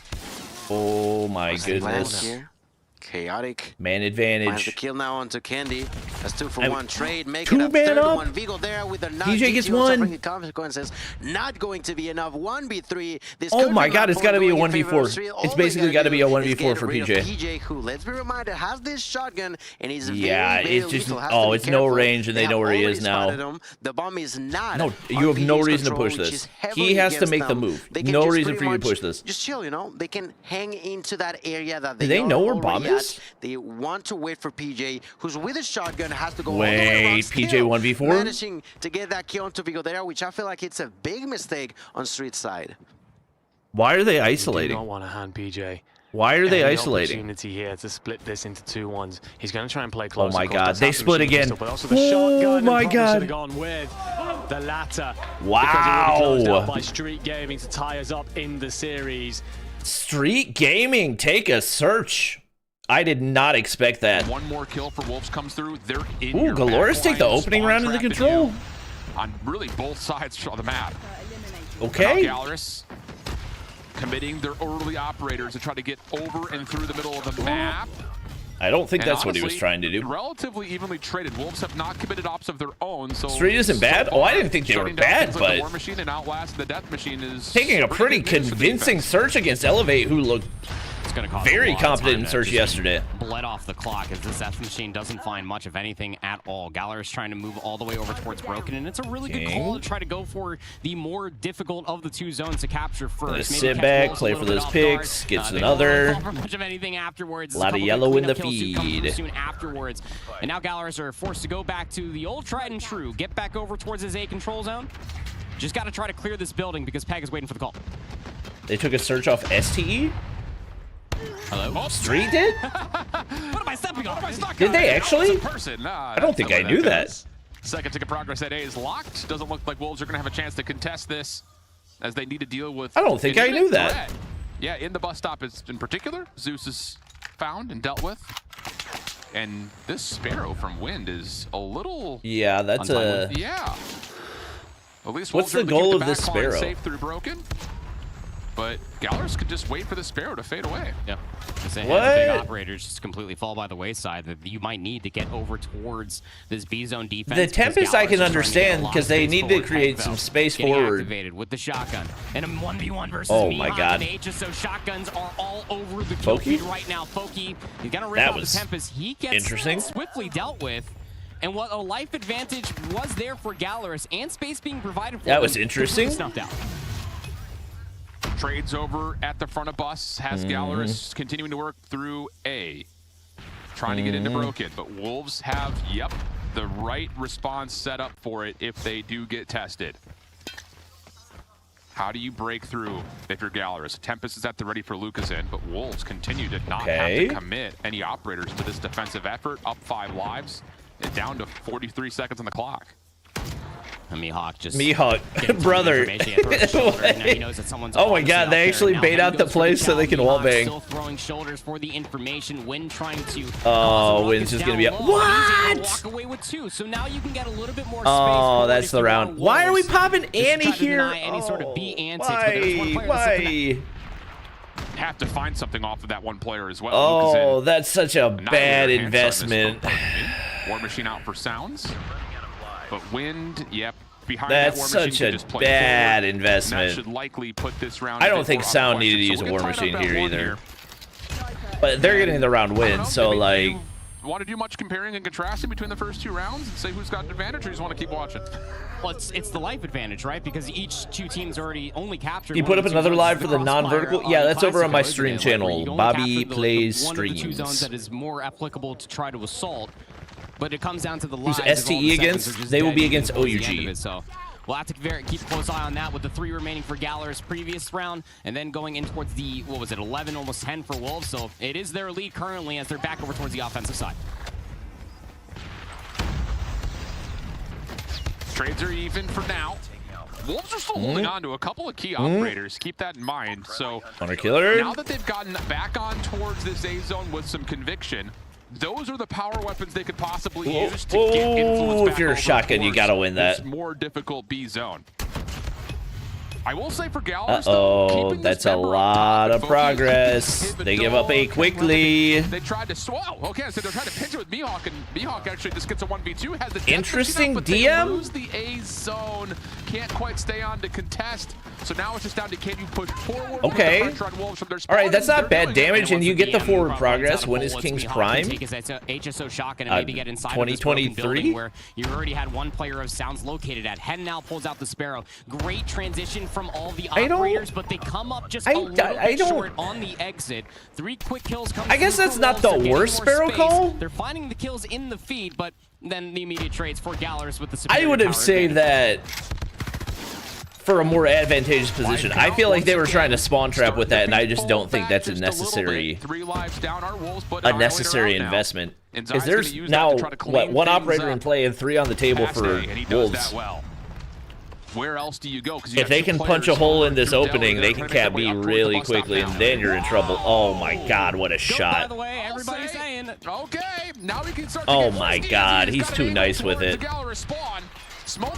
Oh my goodness. Here. Chaotic. Man Finds advantage. the kill now onto Candy. That's 2-for-1 trade. Make two it a man third up. one. Vigo there with a PJ gets one. Suffering consequences. Not going to be enough. 1v3. This Oh could my be God, it's got to be a going in favor of 1v4. Sri. It's All basically they got to be a do is 1v4 get for rid of PJ. PJ, who, let's be reminded, has this shotgun, and he's Yeah, very, it's very just, lethal. Has to be it's no careful. range and they know where he already is now. spotted him. The bomb is not. No, on you have no PJ's reason to control, push which this. is heavily He has to against make the them. move. They can No just reason pretty for you to much push this. Just chill, you know? They can hang into that area that they Do they know where already bomb at. is? They want to wait for PJ, who's with a shotgun, has to go all the way around. Wait, PJ Still 1v4? managing to get that kill onto Vigo there, which I feel like it's a big mistake on Street's side. Why are they You do isolating? not want to hand PJ. Why are they any isolating? Opportunity here to split this into 2-1s. He's going to try and play close. my of course, God, that's they happened split with again. Pistol, but also the Oh shotgun, my and probably God. should have gone with the latter. Wow. Because it would be closed out by Street Gaming to tie us up in the series. Street Gaming, take a search. I did not expect that. One more kill for Wolves comes through. They're in Ooh, your Galoris take the backline, opening spawn round of the trapping control. you on really both sides of the map. Okay. Now Galoris committing their early operators to try to get over and through the middle of the map. I don't think And that's what he was honestly, trying to do. Relatively evenly traded. Wolves have not committed ops of their own, so Street isn't bad? Oh, I didn't think they were shutting down bad, things like the but War Machine and Outlast, the Death Machine is taking a pretty good news for convincing defense. search against Elevate, who looked It's going to cost very a lot of competent time in to search just yesterday. Bled off the clock as this Death Machine doesn't find much of anything at all. Galler is trying to move all the way over towards Broken, and it's a really good call to try to go for the more difficult of the two zones to capture first. Gonna Maybe sit catch back, Wolves a play little for bit those off picks, guard. gets They another. don't fall for much of anything afterwards. Lot of Couple yellow good in the cleanup kills do come through feed. soon afterwards. And now Gallers are forced to go back to the old tried and true. Get back over towards his A control zone. Just got to try to clear this building because Peg is waiting for the call. They took a search off STE? Hello? Street did? What am I stepping on? Did they actually? I don't think I knew that. Second ticket progress at A is locked. Doesn't look like Wolves are going to have a chance to contest this as they need to deal with. I don't think I knew that. threat. Yeah, in the bus stop is in particular, Zeus is found and dealt with. And this Sparrow from Wind is a little. Yeah, that's a... Yeah. At least What's Wolves are the able to goal keep of this back line Sparrow? Safe through Broken. But Gallers could just wait for the Sparrow to fade away. Yep. Just the big What? operators just completely fall by the wayside that you might need to get over towards this B zone defense. The because Tempest I Gallers can is trying to get a understand lot of because they space need to forward. create Peg, some though, space getting forward. activated with the shotgun. And a 1v1 versus Oh me my on God. the H's, so shotguns are all over the kill Foki? feed right now. Foki, he's gonna rip That off was the Tempest. He gets interesting. swiftly dealt with. And what a life advantage was there for Gallus and space being provided for That was them, interesting. Snuffed out. Trades over at the front of bus, has Gallus continuing to work through A. Trying to get into Broken, but Wolves have, yep, the right response set up for it if they do get tested. How do you break through if you're Gallus? Tempest is at the ready for Lucas in, but Wolves continue to not have to commit any operators to this defensive effort. Up 5 lives and down to 43 seconds on the clock. And Mihawk just Mihawk, getting brother. information, throws his shoulder, and now he knows that someone's Oh my obviously God, out they there. actually Now bait Wind out the goes for place so kill. they can Mihawk wallbang. Still throwing shoulders for the information. Wind trying to. Oh, Wind's just gonna be down up. low. He's able to What? walk away with 2, so now you can get a little bit more space. Oh, forward that's if the you round. want Why are we Wolves. popping Just to Annie try to here? deny any sort of B antics, but there's one player that's looking at- Have to find something off of that one player as well. Lucas in. Oh, that's such a Not bad with their hands on this investment. front. War Machine out for sounds. But Wind, yep. Behind That's that War Machine such can a just play bad forward. investment. And that should likely put this round I a don't bit think more Sound out of needed to question. use So a we'll War get tied Machine up at here one either. But they're getting the round I don't win, know, so maybe like... you want to do much comparing and contrasting between the first 2 rounds and say who's got an advantage, or you just want to keep watching? Well, it's the life advantage, right? Because each 2 teams already only captured. You one put of up the 2 another zones. live The for the crossfire non-vertical? Yeah, that's over on my Classico, stream isn't it? Like, where channel. you only Bobby capture Plays one of the 2 Streams. zones that is more applicable to try to assault. But it comes down to the Who's lives. if all the STE seconds against? are just They will dead be even against towards the end OUG. of it, so we'll have to keep a close eye on that with the 3 remaining for Gallers previous round, and then going in towards the, what was it, 11, almost 10 for Wolves. So it is their lead currently as they're back over towards the offensive side. Trades are even for now. Wolves are still holding on to a couple of key operators. Keep that in mind. So Hunter Killer. now that they've gotten back on towards this A zone with some conviction, those are the power weapons they could possibly use to get influence back if you're a over shotgun, you towards gotta win that. this more difficult B zone. I will say for Galler's, that's a lot of progress. They give up A quickly. They tried to swallow. Okay, so they're trying to pinch it with Mihawk, and Mihawk actually just gets a 1v2. Has the interesting but DM. They lose the A zone. Can't quite stay on to contest. So now it's just down to can you push forward? Okay. With the pressure on Wolves from their All right, that's spawn, not bad damage, and you get the forward DM progress. When is King's Prime? Take his HSO shotgun and maybe get inside 2023, where you already had one player of Sounds located at. Hen now pulls out the Sparrow. Great transition from all the operators, but they come up just a little bit short on the exit. 3 quick kills come. I guess that's not the worst Sparrow call. They're finding the kills in the feed, but then the immediate trades for Gallers with the. I would have said that for a more advantageous position. I feel like they were trying to spawn trap with that, and I just don't think that's a necessary investment. Because there's now, what, 1 operator in play and 3 on the table for Wolves. Where else do you go? If they can punch a hole in this opening, they can cap B really quickly, and then you're in trouble. Oh my God, what a shot. By the way, everybody's saying. Okay, now we can start. Oh my God, he's too nice with it.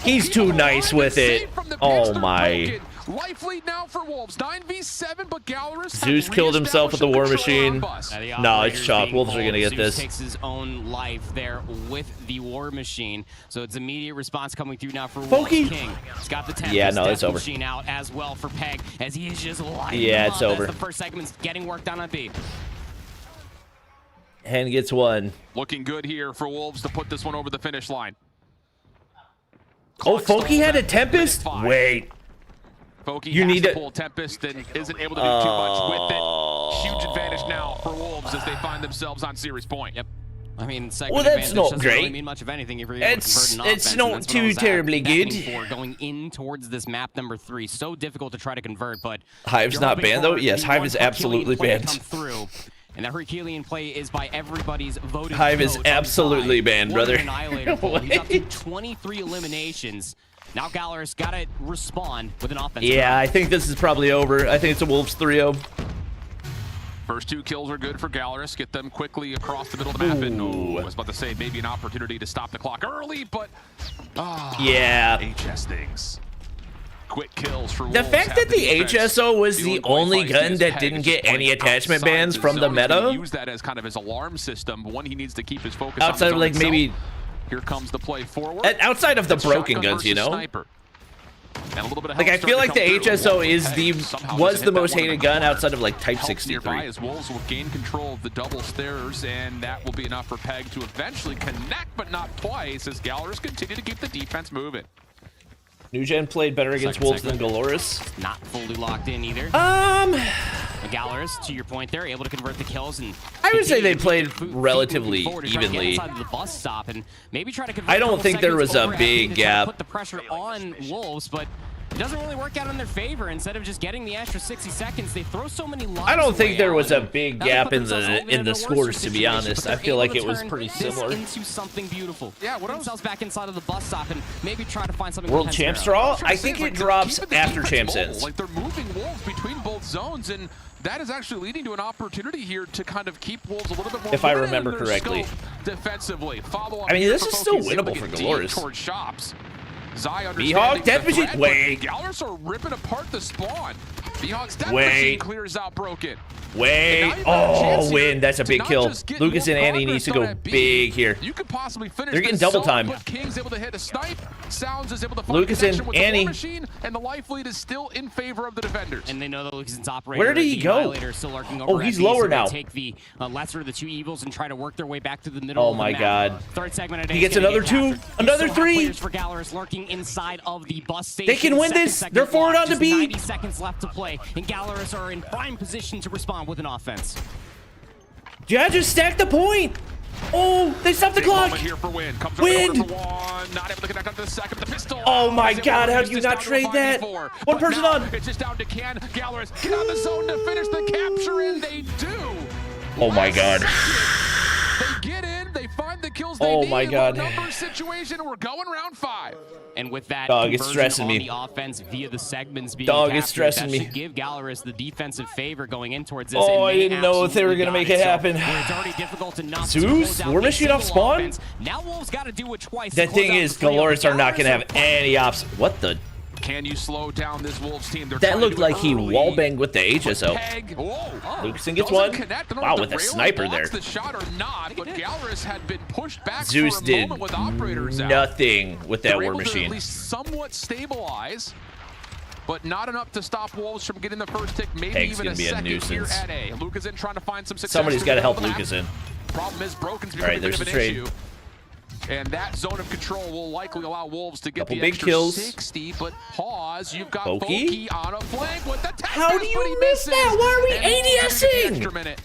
He's too nice with it. Oh my. Life lead now for Wolves. 9v7, but Gallerus Zeus killed himself with the War Machine. No, it's chalk. Wolves are gonna get Zeus this. Takes his own life there with the War Machine, so it's immediate response coming through now for Wolves. King. He's got the Tempest. Yeah, no, it's over. Machine out as well for Peg, as he is just lighting Yeah, them it's up over. as the first segment's getting work done on B. Hen gets 1. Looking good here for Wolves to put this one over the finish line. Oh, Foki had a Tempest? Wait. Foki You need to pull Tempest and isn't able to do too much with it. Huge advantage now for Wolves as they find themselves on series point. Yep. I mean, well, that's not doesn't great. Really mean much of anything if you're able to convert an It's offense, not too terribly good. For going in towards this map number 3, so difficult to try to convert, but Hive's not banned though. Yes, Hive is absolutely banned. And that Herculean play is by everybody's voted. Hive is absolutely banned, brother. He's up to 23 eliminations. Now Galler's got to respond with an offense. Yeah, I think this is probably over. I think it's a Wolves 3-0. First 2 kills are good for Gallerus. Get them quickly across the middle of the map. And I was about to say maybe an opportunity to stop the clock early, but yeah. HS things. Quick kills for the Wolves. fact that the HSO was the only gun that didn't get any attachment bans from the meta. Use that as kind of his alarm system. One he needs to keep his focus outside on of like himself. maybe here comes the play forward. Outside of the broken guns, you know. And a little bit of like I feel like the HSO was the most hated gun outside of like Type 63. As Wolves will gain control of the double stairs, and that will be enough for Peg to eventually connect, but not twice, as Gallerus continue to keep the defense moving. New Gen played better against Wolves than Gallerus. Not fully locked in either. Gallerus, to your point there, able to convert the kills, and I would say they played relatively evenly. The bus stop and maybe try to convert. I don't think there was a big gap. Put the pressure on Wolves, but it doesn't really work out in their favor. Instead of just getting the extra 60 seconds, they throw so many lives. I don't think there was a out, big gap in the scores, to be honest. I feel like it was pretty similar. Into something beautiful. Yeah, what themselves back inside of the bus stop and maybe try to find something. World Champs draw? I think it drops after Champs ends. Like they're moving Wolves between both zones, and that is actually leading to an opportunity here to kind of keep Wolves a little bit more. If I remember correctly. Defensively, I mean, this is still winnable for Galores. Towards shops. Mihawk, Death Machine, wait. Gallerus are ripping apart the spawn. Mihawk's Death Machine clears out broken. Wait. Oh, win. That's a big kill. Lucas and Annie needs to go big here. You could possibly finish. They're getting double time. King's able to hit a snipe. Sounds is able to find Lucas and Annie. Machine, and the life lead is still in favor of the defenders. And they know that Lucas's operator. Where did he go? Still lurking over he's lower now. Take the lesser of the 2 evils and try to work their way back to the middle. Oh my God. Third segment. He gets another 2, another 3. For Gallerus lurking inside of the bus station. They can win this. They're forward on to B. 90 seconds left to play, and Gallerus are in prime position to respond with an offense. Yeah, just stack the point. Oh, they stopped the clock. Here for win. Comes win. For one. Not able to connect onto the second. The pistol. Oh my God, how do you not trade that? One person on. It's just down to Can. Gallerus get on the zone to finish the capture, and they do. Oh my God. They get in. They find the kills they need. Oh my God. Number situation. We're going round 5. And with that Dog, it's conversion stressing on me. the offense via the segments being Dog, captured, it's stressing that me. should give Gallerus the defensive favor going in towards this. Oh, It I may didn't know if they were absolutely gonna make got it So, happen. where it's already difficult enough to Zeus? close out War a Machine off single spawn? offense. Now Wolves got to do it twice. The to close thing out is, the 3-0. Galores are not going to have Gallerus any ops. What the? Can you slow down this Wolves team? They're That trying looked to do it like he early. wallbanged with the HSO. Peg. Whoa. Lukeson gets Doesn't one. connect. I don't know Wow, if with the a railing sniper there. blocks the shot or not, but Gallerus had been pushed back Zeus for a did moment with operators out. nothing with that They're War able to Machine. at least somewhat stabilize, but not enough to stop Wolves from getting the first tick, maybe Peg's even gonna a be a second here nuisance. at A. Luca's in trying to find some success. Somebody's got to help through the Lucas in. Problem is, Broken's All right, becoming a there's bit the of an trade. issue. And that zone of control will likely allow Wolves to get Couple the big extra kills. 60, but pause, you've got Pokey? Pokey on a flank with the tech How do pass, you but he miss misses. that? Why are we And Wolves are gonna get the ADSing? extra minute.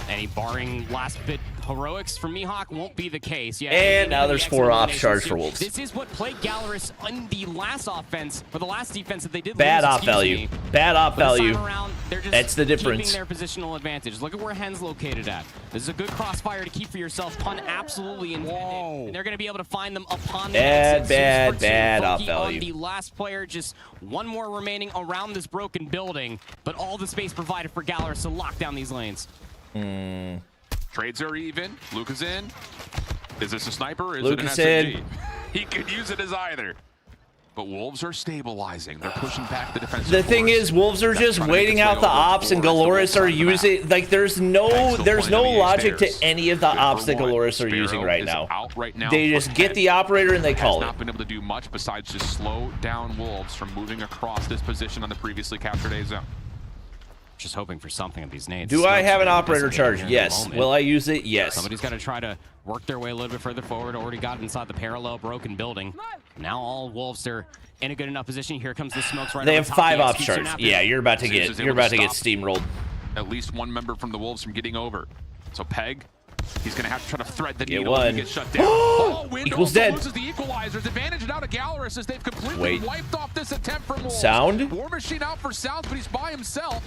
Any barring last bit heroics from Mihawk won't be the case. Yeah, And now even there's the 4 ops elimination charged suit. for Wolves. This is what plagued Gallerus on the last offense, or the last defense that they did Bad lose, op excuse value. me. Bad op But this value. time around, they're just That's the difference. keeping their positional advantage. Look at where Hen's located at. This is a good crossfire to keep for yourself. Pun absolutely intended. And they're going to be able to find them upon the exit. Bad op Funky value. on the last player, just one more remaining around this broken building, but all the space provided for Gallerus to lock down these lanes. Trades are even. Luca's in. Is this a sniper or is Lucas it an in. SMG? He could use it as either. But Wolves are stabilizing. They're pushing back the defensive The thing force. is, Wolves are That's just trying to make waiting its way out the over ops, and towards the Galores Wolves are side of the map. using like there's no Peg's still pointing logic to stairs. any of the Good ops for that one. Galores are using Sparrow right is now. out right now They for just get Peg. the operator and they call Has it. not been able to do much besides just slow down Wolves from moving across this position on the previously captured A zone. Just hoping for something of these nades. Do I have an Smokes operator disappear charge? here in a Yes. moment. Will I use it? Yes. Somebody's got to try to work their way a little bit further forward. Already got inside the parallel broken building. Now all Wolves are in a good enough position. Here comes the smokes right They over have top. 5 The ops execution charge. happens. Yeah, you're about to Zeus get is able to stop. steamrolled. At least one member from the Wolves from getting over. So Peg, he's going to have to try to thread the Get needle one. and get shut down. Oh, Wind Equals also dead. loses the equalizers. Advantage now to Gallerus as they've completely Wait. wiped off this attempt from Wolves. Sound? War Machine out for South, but he's by himself.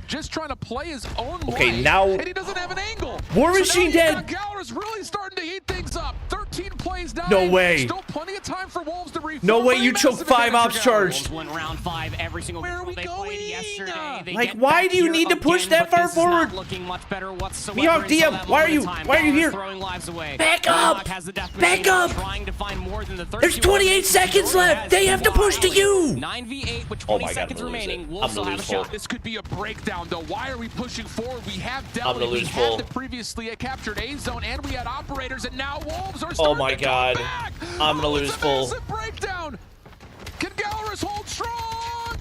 Just trying to play his own Okay, way, now- and he doesn't have an angle. War So Machine now you've dead. got Gallerus really starting to heat things up. 13 plays down. No way. Still plenty of time for Wolves to reform. No way, but a you choked massive 5 advantage ops for Gallerus. charge. Wolves win round 5 every single Where are game we they played going? yesterday. They Like, get why back do you here need to push again, that but far this is not forward? looking much better whatsoever Mihawk, until DM, that why are moment you- in time. why are you Gallerus here? throwing lives away. Back Mihawk up! has the death Back machine, up! trying to find more than the 32 There's 28 eliminations seconds he already left. has. They have to push to you. 9v8 with Oh 20 my God, seconds I'm gonna lose remaining. it. Wolves I'm still gonna have a lose full. shot. This could be a breakdown, though. Why are we pushing forward? We have Deli, gonna we lose had full. the previously captured A zone, and we had operators, and now Wolves are starting Oh my to come God. back. I'm gonna Oh, lose it's a full. massive breakdown. Can Gallerus hold strong?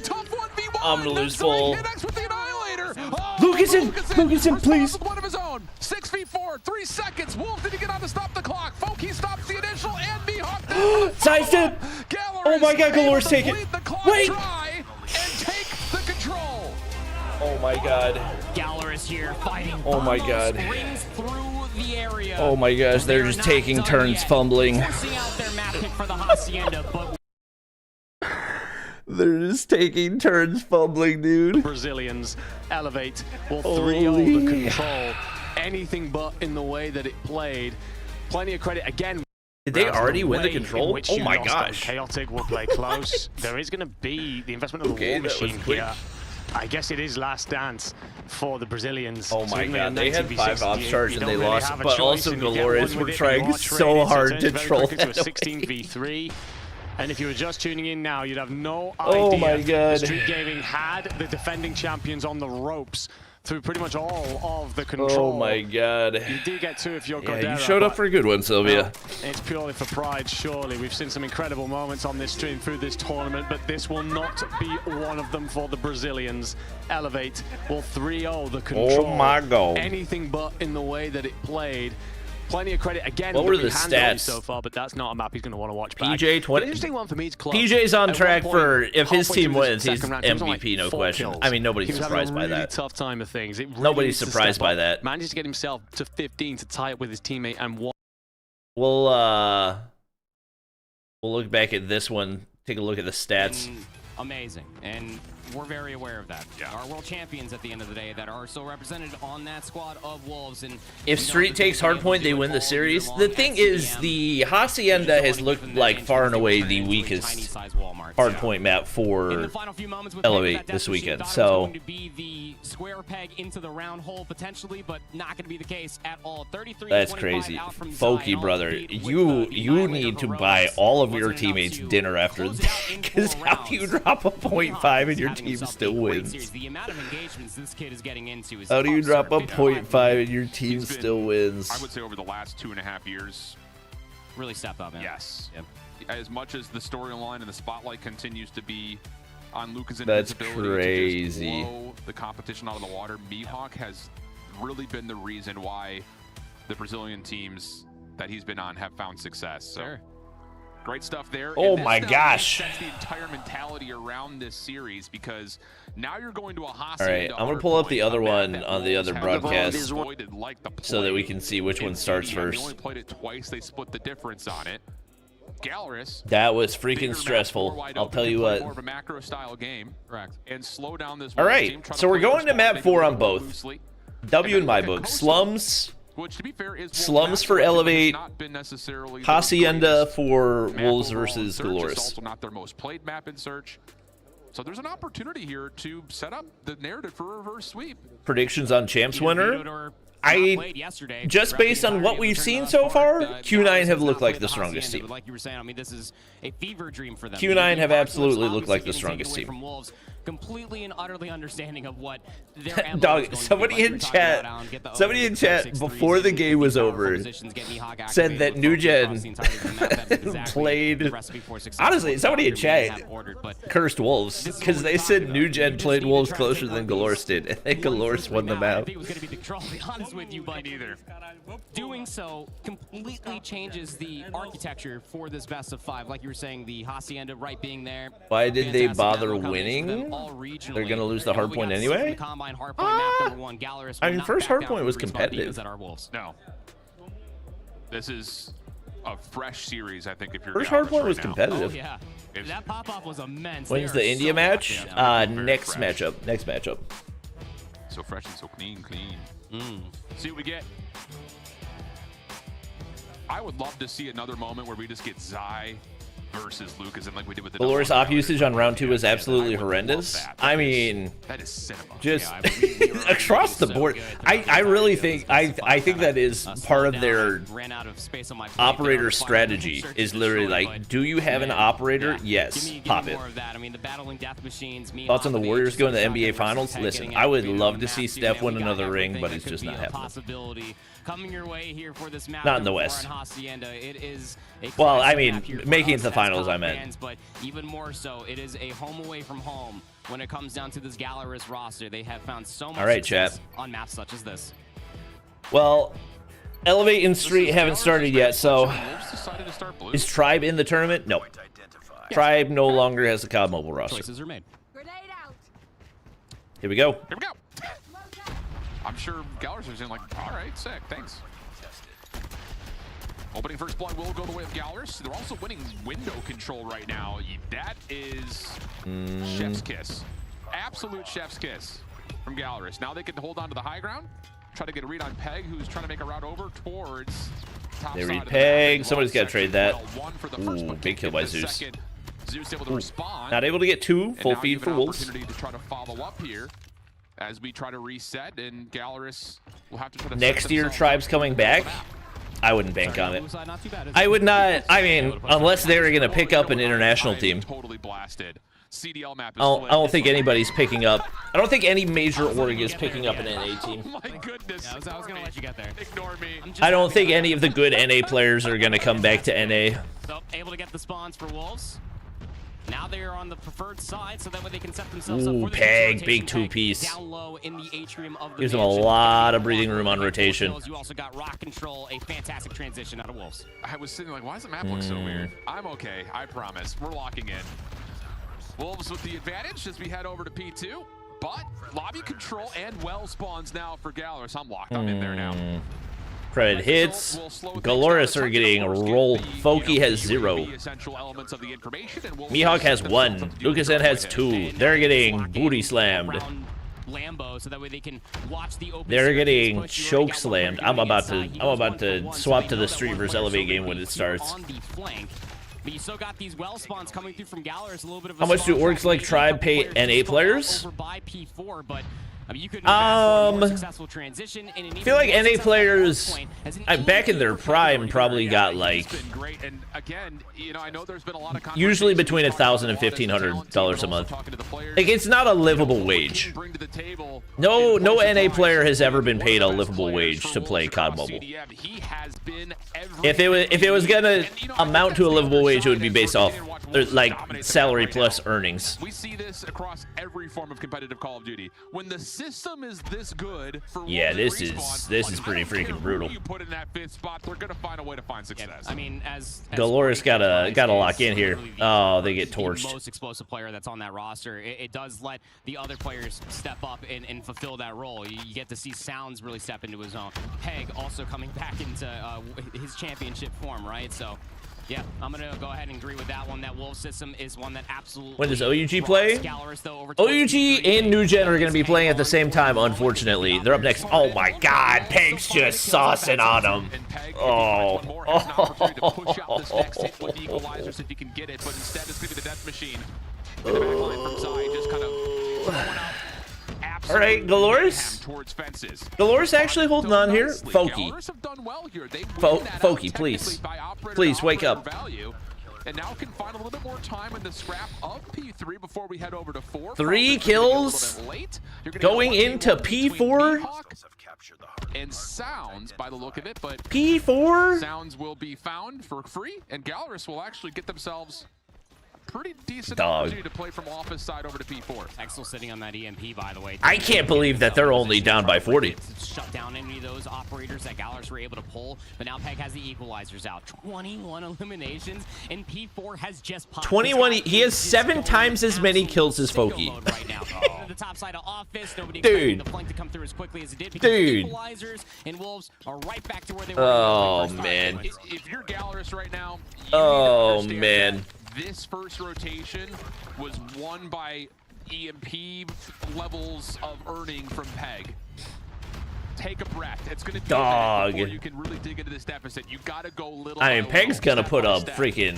Tough 1v1. I'm gonna lose That's right, full. hit X with the Annihilator. Oh, Lucason! Lucason, responds please. with one of his own. 6v4, 3 seconds. Wolves didn't get on to stop the clock. Foki stops the initial, and Mihawk. Sidestep! Gallerus Oh my God, able Galores, to take it. bleed the clock Wait. dry and take the control. Oh my God. Gallerus here fighting. Oh my Bombos God. rings through the area. Oh my gosh, they're just not taking done turns yet. fumbling. Forcing out their map pick for the Hacienda, but They're just taking turns fumbling, dude. Brazilians elevate will Holy. 3-0 the control. Anything but in the way that it played. Plenty of credit again. Did they Rounds already win the way in control? which Oh you my lost on gosh. Chaotic will play close. There is going to be the investment of the Okay, War that was Machine quick. here. I guess it is last dance for the Brazilians. Oh my Even God, though they had 19v6, 5 ops you charged and don't they really lost, have a but choice, also and you get Galores one were with it, trying you are so traded, hard it to turns very troll quickly to a that 16v3. And if you were just tuning in now, you'd have no Oh idea. my God. Street Gaming had the defending champions on the ropes through pretty much all of the control. Oh my God. You do get 2 if you're Yeah, Codm, you showed up but for a good one, Sylvia. no, it's purely for pride, surely. We've seen some incredible moments on this stream through this tournament, but this will not be one of them for the Brazilians. Elevate will 3-0 the control. Oh my God. Anything but in the way that it played. Plenty of credit again. What were that we the handled stats? so far, but that's not a map he's going to want to watch back. PJ 20 The interesting one for me is Club. PJ's on At track one for point, if his halfway team through this wins, he's second round, he was on, MVP, like, no 4 question. kills. I mean, nobody's He was surprised having a by really that. tough time of things. It really Nobody's needs to surprised step by up. that. Managed to get himself to 15 to tie it with his teammate and one. We'll look back at this one, take a look at the stats. amazing. And we're very aware of that. Yeah. Our world champions at the end of the day that are still represented on that squad of Wolves. And if Street takes Hardpoint, they win the series. The thing is, the Hacienda has looked like far and away the weakest Hardpoint map for Elevate this weekend. So going to be the square peg into the round hole potentially, but not going to be the case at all. 33. That's crazy. Folky, brother, you need to buy all of your teammates dinner after this, because how do you drop a 0.5 and your team still wins? The amount of engagements this kid is getting into is How do you drop a 0.5 and your team still wins? I would say over the last 2.5 years. Really stepped up, man. Yes. Yep. As much as the storyline and the spotlight continues to be on Luca's That's invincibility to just crazy. blow the competition out of the water, Mihawk has really been the reason why the Brazilian teams that he's been on have found success. So. Sure. Great stuff there. Oh and my gosh. That's the entire mentality around this series, because now you're going to a All right, I'm gonna pull up the other one on the other broadcast so that we can see which one starts They first. only played it twice. They split the difference on it. Gallerus, That was freaking stressful. I'll tell you what. more of a macro style game. Correct. And slow down this All right, team, try so to we're play going to their map spot, 4 maybe on a little both. loosely. W in my book. Slums. Which, to be fair, is Slums for Elevate, Hacienda for Wolves versus Search is Galores. also not their most played map in Search. So there's an opportunity here to set up the narrative for a reverse sweep. Predictions on Champs winner. Played yesterday. Just based on what we've seen so far, Q9 have looked like the strongest team. Like you were saying, I mean, this is a fever dream for them. Q9 have absolutely looked like the strongest team. From Wolves, completely and utterly understanding of what their Dog, somebody in chat before the game was over said that New Gen played. Honestly, somebody in chat cursed Wolves because they said New Gen played Wolves closer than Galores did, and then Galores won the map. With you, but doing so completely changes the architecture for this best of 5. Like you were saying, the Hacienda right being there. Why did they bother winning? They're gonna lose the Hardpoint anyway. I mean, first Hardpoint was competitive. No, this is a fresh series. I think if you're First Hardpoint was competitive. Oh, yeah. That pop-off was immense. When's the India match? Next matchup. Next matchup. So fresh and so clean. See what we get. I would love to see another moment where we just get Zai versus Lucas, and like we did with the Galores op usage on round 2 was absolutely horrendous. I mean, that is cinema. Just across the board. I really think I think that is part of their operator strategy. Is literally like, do you have an operator? Yes, pop it. Thoughts on the Warriors going to the NBA Finals? Listen, I would love to see Steph win another ring, but it's just not happening. Coming your way here for this map. Not in the West. It is well, I mean, making it to the finals, I meant. But even more so, it is a home away from home when it comes down to this Gallerus roster. They have found so much success on maps such as this. Well, Elevate and Street haven't started yet, so is Tribe in the tournament? No. Tribe no longer has the COD Mobile roster. Choices are made. Here we go. Here we go. I'm sure Gallerus is in like, all right, sick, thanks. Opening first blood will go the way of Gallerus. They're also winning window control right now. That is chef's kiss. Absolute chef's kiss from Gallerus. Now they can hold on to the high ground. Try to get a read on Peg, who's trying to make a route over towards top they side read of the Peg. map. Somebody's got to trade that. Ooh, big kill by Zeus. Zeus able to respond. Not able to get 2. Full feed for Wolves. Opportunity to try to follow up here as we try to reset, and Gallerus will have to try to next year Tribe's coming back. I wouldn't bank on it. I would not. I mean, unless they were going to pick up an international team. Totally blasted. CDL map is I don't think anybody's picking up. I don't think any major org is picking up an NA team. Oh my goodness. I was going to let you get there. Ignore me. I don't think any of the good NA players are going to come back to NA. So, able to get the spawns for Wolves. Now they are on the preferred side, so that way they can set themselves up for the Peg, big 2-piece. Down low in the atrium of the Gives them a lot of breathing room on rotation. You also got rock control, a fantastic transition out of Wolves. I was sitting like, why does the map look so weird? I'm okay, I promise. We're locking in. Wolves with the advantage as we head over to P2, but lobby control and well spawns now for Gallerus. I'm locked. I'm in there now. Credit hits. Galorus are getting rolled. Foki has 0. Mihawk has 1. Lucasen has 2. They're getting booty slammed. Lambo, so that way they can watch the open. They're getting choke slammed. I'm about to swap to the Street vs Elevate game when it starts. On the flank. But you still got these well spawns coming through from Galorus. A little bit of a How much do orcs like Tribe pay NA players? Over by P4, but I mean, you could successful transition and I feel like NA players back in their prime probably got like usually between $1,000 and $1,500 a month. Like, it's not a livable wage. No NA player has ever been paid a livable wage to play COD Mobile. If it was gonna amount to a livable wage, it would be based off like salary plus earnings. We see this across every form of competitive Call of Duty. When the system is this good for this is pretty freaking brutal. You put in that 5th spot, they're gonna find a way to find success. I mean, as Galorus gotta lock in here. Oh, they get torched. The most explosive player that's on that roster. It does let the other players step up and fulfill that role. You get to see Sounds really step into his own. Peg also coming back into his championship form, right? So. Yeah, I'm going to go ahead and agree with that one. That Wolf system is one that absolutely... When does OUG play? OUG and New Gen are going to be playing at the same time, unfortunately. They're up next. Oh my god, Peg's just saucing on them. Oh. All right, Galorus. Galorus actually holding on here. Foki. Foki, please. Please wake up. And now can find a little bit more time in the scrap of P3 before we head over to 4. 3 kills going into P4. And Sounds by the look of it, but P4 Sounds will be found for free, and Galorus will actually get themselves pretty decent opportunity to play from office side over to P4. Axel sitting on that EMP, by the way. I can't believe that they're only down by 40. Shut down any of those operators that Galorus were able to pull, but now Peg has the equalizers out. 21 eliminations, and P4 has just popped. 21. He has 7 times as many kills as Foki. Right now. The top side of office, nobody dude. The flank to come through as quickly as it did. Dude. Equalizers and Wolves are right back to where they were. Oh man. If you're Galorus right now, oh man. This first rotation was won by EMP levels of earning from Peg. Take a breath. It's going to be a minute before you can really dig into this deficit. You got to go little. I mean, Peg's going to put up freaking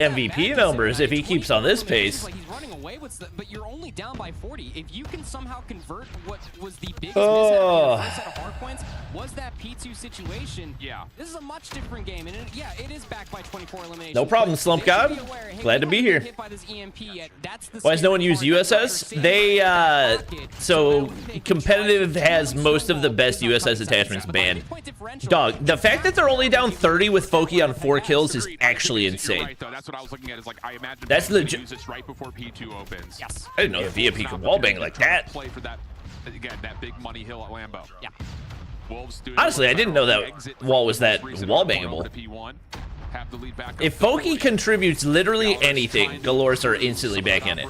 MVP numbers if he keeps on this pace. He's running away with the, but you're only down by 40. If you can somehow convert what was the biggest mishap in the first set of Hardpoints was that P2 situation. Yeah. This is a much different game, and it is backed by 24 eliminations. No problem, Slump God. Glad to be here. Why does no one use USS? They, so competitive has most of the best USS attachments banned. Dog, the fact that they're only down 30 with Foki on 4 kills is actually insane. That's what I was looking at. Is like I imagine that's legit. Use this right before P2 opens. Yes. I didn't know the VIP could wallbang like that. Play for that again. That big money hill at Lambo. Yeah. Wolves doing honestly, I didn't know that wall was that wallbangable. If Foki contributes literally anything, Galorus are instantly back in it.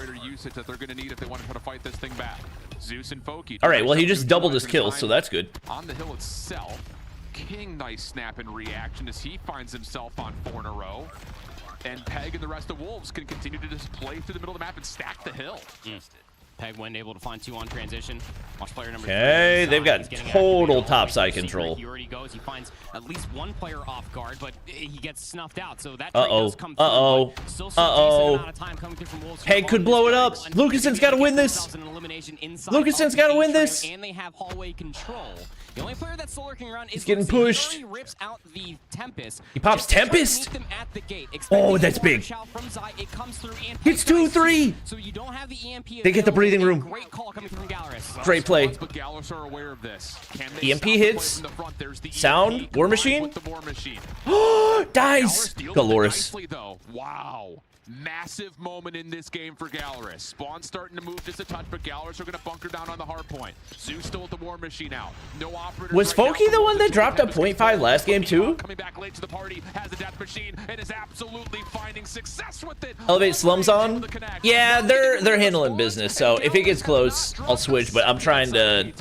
That they're going to need if they want to try to fight this thing back. Zeus and Foki. All right, well, he just doubled his kills, so that's good. On the hill itself, King, nice snap in reaction as he finds himself on 4 in a row. And Peg and the rest of Wolves can continue to just play through the middle of the map and stack the hill. Peg went able to find 2 on transition. Watch player number 3. Okay, they've got total topside control. He already goes. He finds at least 1 player off guard, but he gets snuffed out. So that does come through. Peg could blow it up. Lucasen's got to win this. Lucasen's got to win this. And they have hallway control. The only player that's still lurking around is getting pushed. He rips out the Tempest. He pops Tempest. Oh, that's big. Hits 2-3. So you don't have the EMP. They get the breathing room. Great call coming from Galorus. Great play. But Galorus are aware of this. EMP hits. Sound. War Machine. Dies. Galorus. Wow. Massive moment in this game for Galorus. Spawn starting to move just a touch, but Galorus are going to bunker down on the hard point. Zeus still with the War Machine out. No operator. Was Foki the one that dropped a .5 last game too? Coming back late to the party, has the Death Machine, and is absolutely finding success with it. Elevate Slums on? Yeah, they're handling business, so if it gets close, I'll switch, but I'm trying to...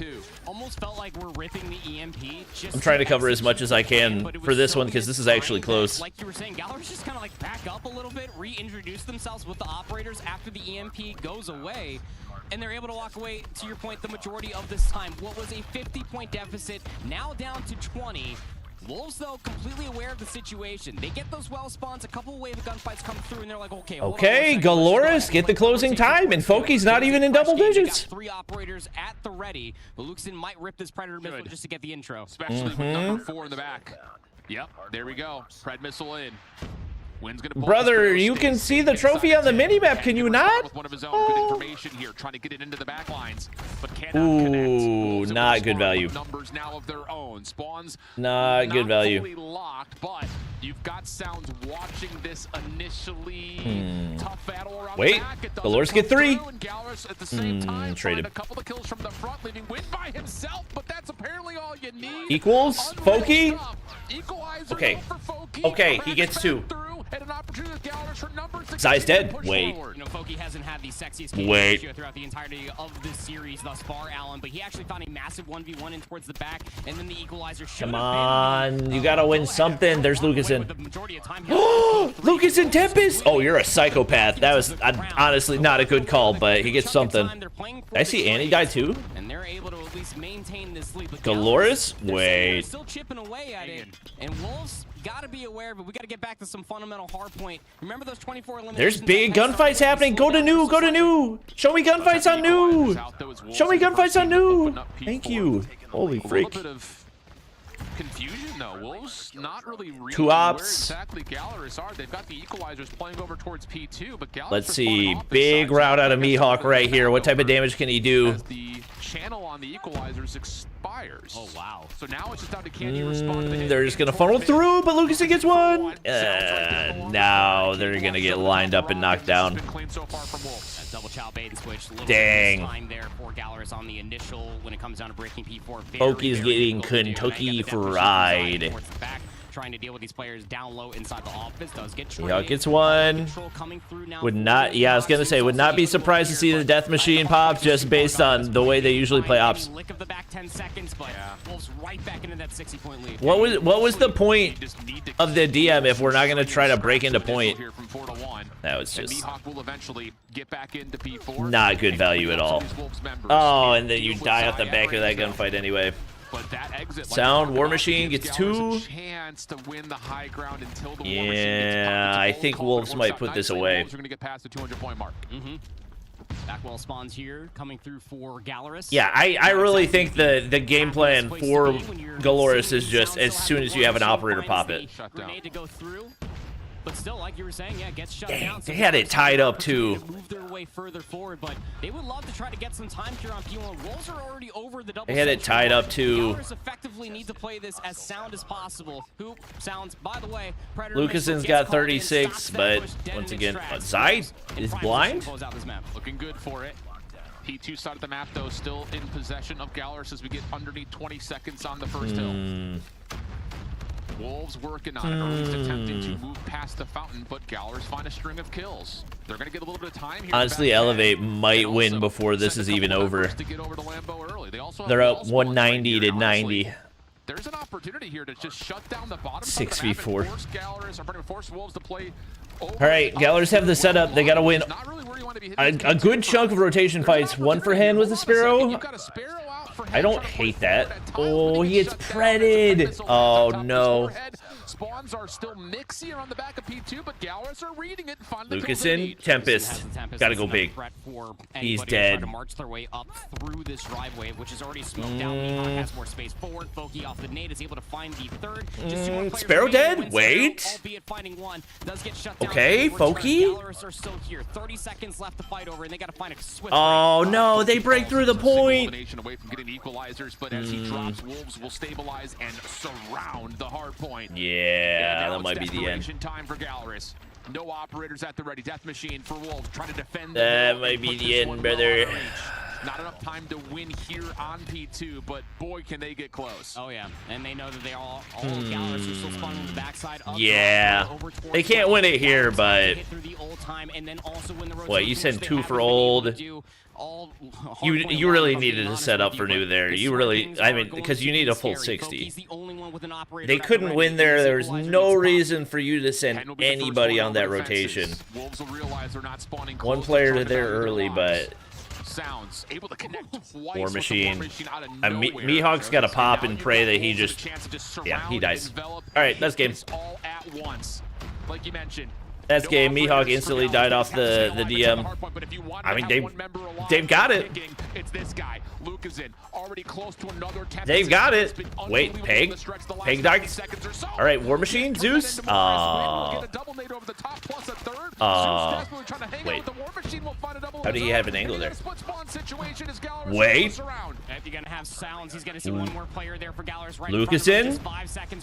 Almost felt like like we're ripping the EMP. I'm trying to cover as much as I can for this one because this is actually close. Like you were saying, Galler's just kind of like back up a little bit, reintroduce themselves with the operators after the EMP goes away, and they're able to walk away, to your point, the majority of this time. What was a 50-point deficit, now down to 20. Wolves, though, completely aware of the situation. They get those well spawns, a couple of wave of gunfights come through, and they're like, okay, Galores get the closing time, and Foki's not even in double digits. 3 operators at the ready, but Lukeson might rip this Predator missile just to get the intro. Especially with number 4 in the back. Yep, there we go. Pred missile in. Wynn's gonna Brother, you can see the trophy on the minimap, can you not? With one of his own good information here, trying to get it into the back lines, but cannot Ooh, connect. not good value. Numbers now of their own. Spawns not good value. Fully locked, but you've got Sounds watching this initially tough battle around the back. Galores get 3. And Galler's at the same time traded. a couple of kills from the front, leaving Wynn by himself, but that's apparently all you need. Equals Foki. Equalizer Okay. for Foki. Okay, he gets 2. And an opportunity with Galler's for numbers. Zai's dead. Wait. You know, Foki hasn't had the sexiest game ratio throughout the entirety of this series thus far, Alan, but he actually found a massive 1v1 in towards the back, and then the equalizer should Come on, you gotta win something. There's Lukeson. Lukeson Tempest! Oh, you're a psychopath. That was honestly not a good call, but he gets something. Did I see Annie die too? And they're able to at least maintain this lead. Galores? Wait. Still chipping away at it, and Wolves gotta be aware of it. We gotta get back to some fundamental hard point. Remember those 24 eliminations? There's big gunfights happening. Go to new. Go to new. Show me gunfights on new. Show me gunfights on new. Thank you. Holy freak. Confusion though. Wolves not really reading 2 ops. where exactly Galler's are. They've got the equalizers playing over towards P2, but Galler's Let's see. Big route out of Mihawk right here. What type of damage can he do? as the channel on the equalizers expires. Oh wow. So now it's just down to can you respond to the hit? They're just gonna funnel through, but Lukeson gets 1. No, they're gonna get lined up and knocked down. Clean so far from Wolves. Double chow bait and switch. Dang. Time there for Galler's on the initial when it comes down to breaking P4. Foki's getting Kentucky fried. Trying to deal with these players down low inside the office. Does get Yeah, gets 1. Would not, yeah, I was gonna say, would not be surprised to see the death machine pop just based on the way they usually play ops. Lick of the back 10 seconds, but Wolves right back into that 60-point lead. What was the point of the DM if we're not gonna try to break into point? That was just will eventually get back into P4. not good value at all. Oh, and then you die off the back of that gunfight anyway. But that exit, Sound War Machine gets 2. Chance to win the high ground until the Yeah, I think Wolves might put this away. Wolves are gonna get past the 200-point mark. Backwell spawns here, coming through for Gallerus. Yeah, I really think the game plan for Galores is just as soon as you have an operator pop it. Grenade to go through. But still, like you were saying, yeah, gets shut down. They had it tied up too. Move their way further forward, but they would love to try to get some time here on P1. Wolves are already over the double. They had it tied up too. Galler's effectively need to play this as sound as possible. Who sounds, by the way, Predator Lucason's got 36, but once again, Zai is blind. Looking good for it. P2 side of the map, though, still in possession of Galler's as we get underneath 20 seconds on the first hill. Wolves working on it, or at least attempting to move past the fountain, but Galler's find a string of kills. They're going to get a little bit of time here. Honestly, Elevate might win before this is even over. They're up 190 to 90. There's an opportunity here to just shut down the bottom. 6v4. Force Wolves to play. All right, Galler's have the setup. They got to win a good chunk of rotation fights. 1 for hand with the Sparrow. I don't hate that. Oh, he gets predded. Oh, no. Spawns are still mixing on the back of P2, but Galler's are reading it. Lukeson, Tempest. Gotta go big. He's dead. To march their way up through this drive wave, which is already smoked out. Mihawk has more space forward. Foki off the nade is able to find the third. Just 2 more players Sparrow dead? Wait. Albeit finding 1. Does get shut down. Okay, Foki. Galler's are still here. 30 seconds left to fight over, and they gotta find a swift. Oh no, they break through the point. Away from getting equalizers, but as he drops, Wolves will stabilize and surround the hard point. Yeah, that might be the end. Time for Galler's. No operators at the ready. Death machine for Wolves trying to defend. That might be the end, brother. Not enough time to win here on P2, but boy, can they get close. Oh yeah, and they know that they all Galler's are still spawning on the backside. Yeah, they can't win it here, but what, you send 2 for old? all You really needed to set up for new there. You really, I mean, because you need a full 60. They couldn't win there. There was no reason for you to send anybody on that rotation. One player there early, but Sounds able to connect twice. War Machine. Mihawk's got to pop and pray that he just, yeah, he dies. All right, that's game. All at once, like you mentioned. That's game. Mihawk instantly died off the DM. I mean, they've got it. They've got it. Wait, Peg died. All right, War Machine, Zeus. Wait. How do you have an angle there? Wait. You're gonna have sounds. He's gonna see one more player there for Galler's right. Lucasen.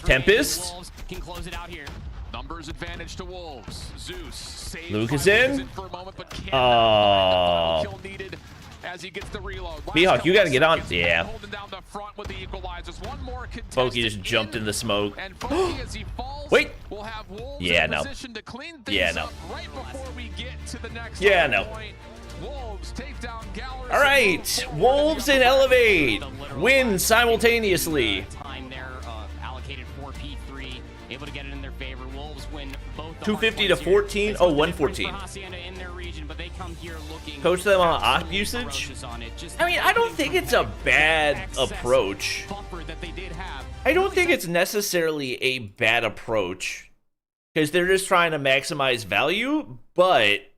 Tempest. Can close it out here. Numbers advantage to Wolves. Zeus Lucasen. for a moment, but kill needed as he gets the reload. Mihawk, you gotta get on. Yeah. Holding down the front with the equalizers. One more Foki just jumped in the smoke. And Foki, as he falls, wait. will have Wolves Yeah, in no. position to clean things Yeah, no. up right before we get to the next point. Wolves take down Gallers. All right, Wolves and Elevate win simultaneously. Time there allocated for P3, able to get it in their favor. Wolves win both. 250 to 14. Oh, 114. Coach them on op usage. I mean, I don't think it's a bad approach. I don't think it's necessarily a bad approach because they're just trying to maximize value. But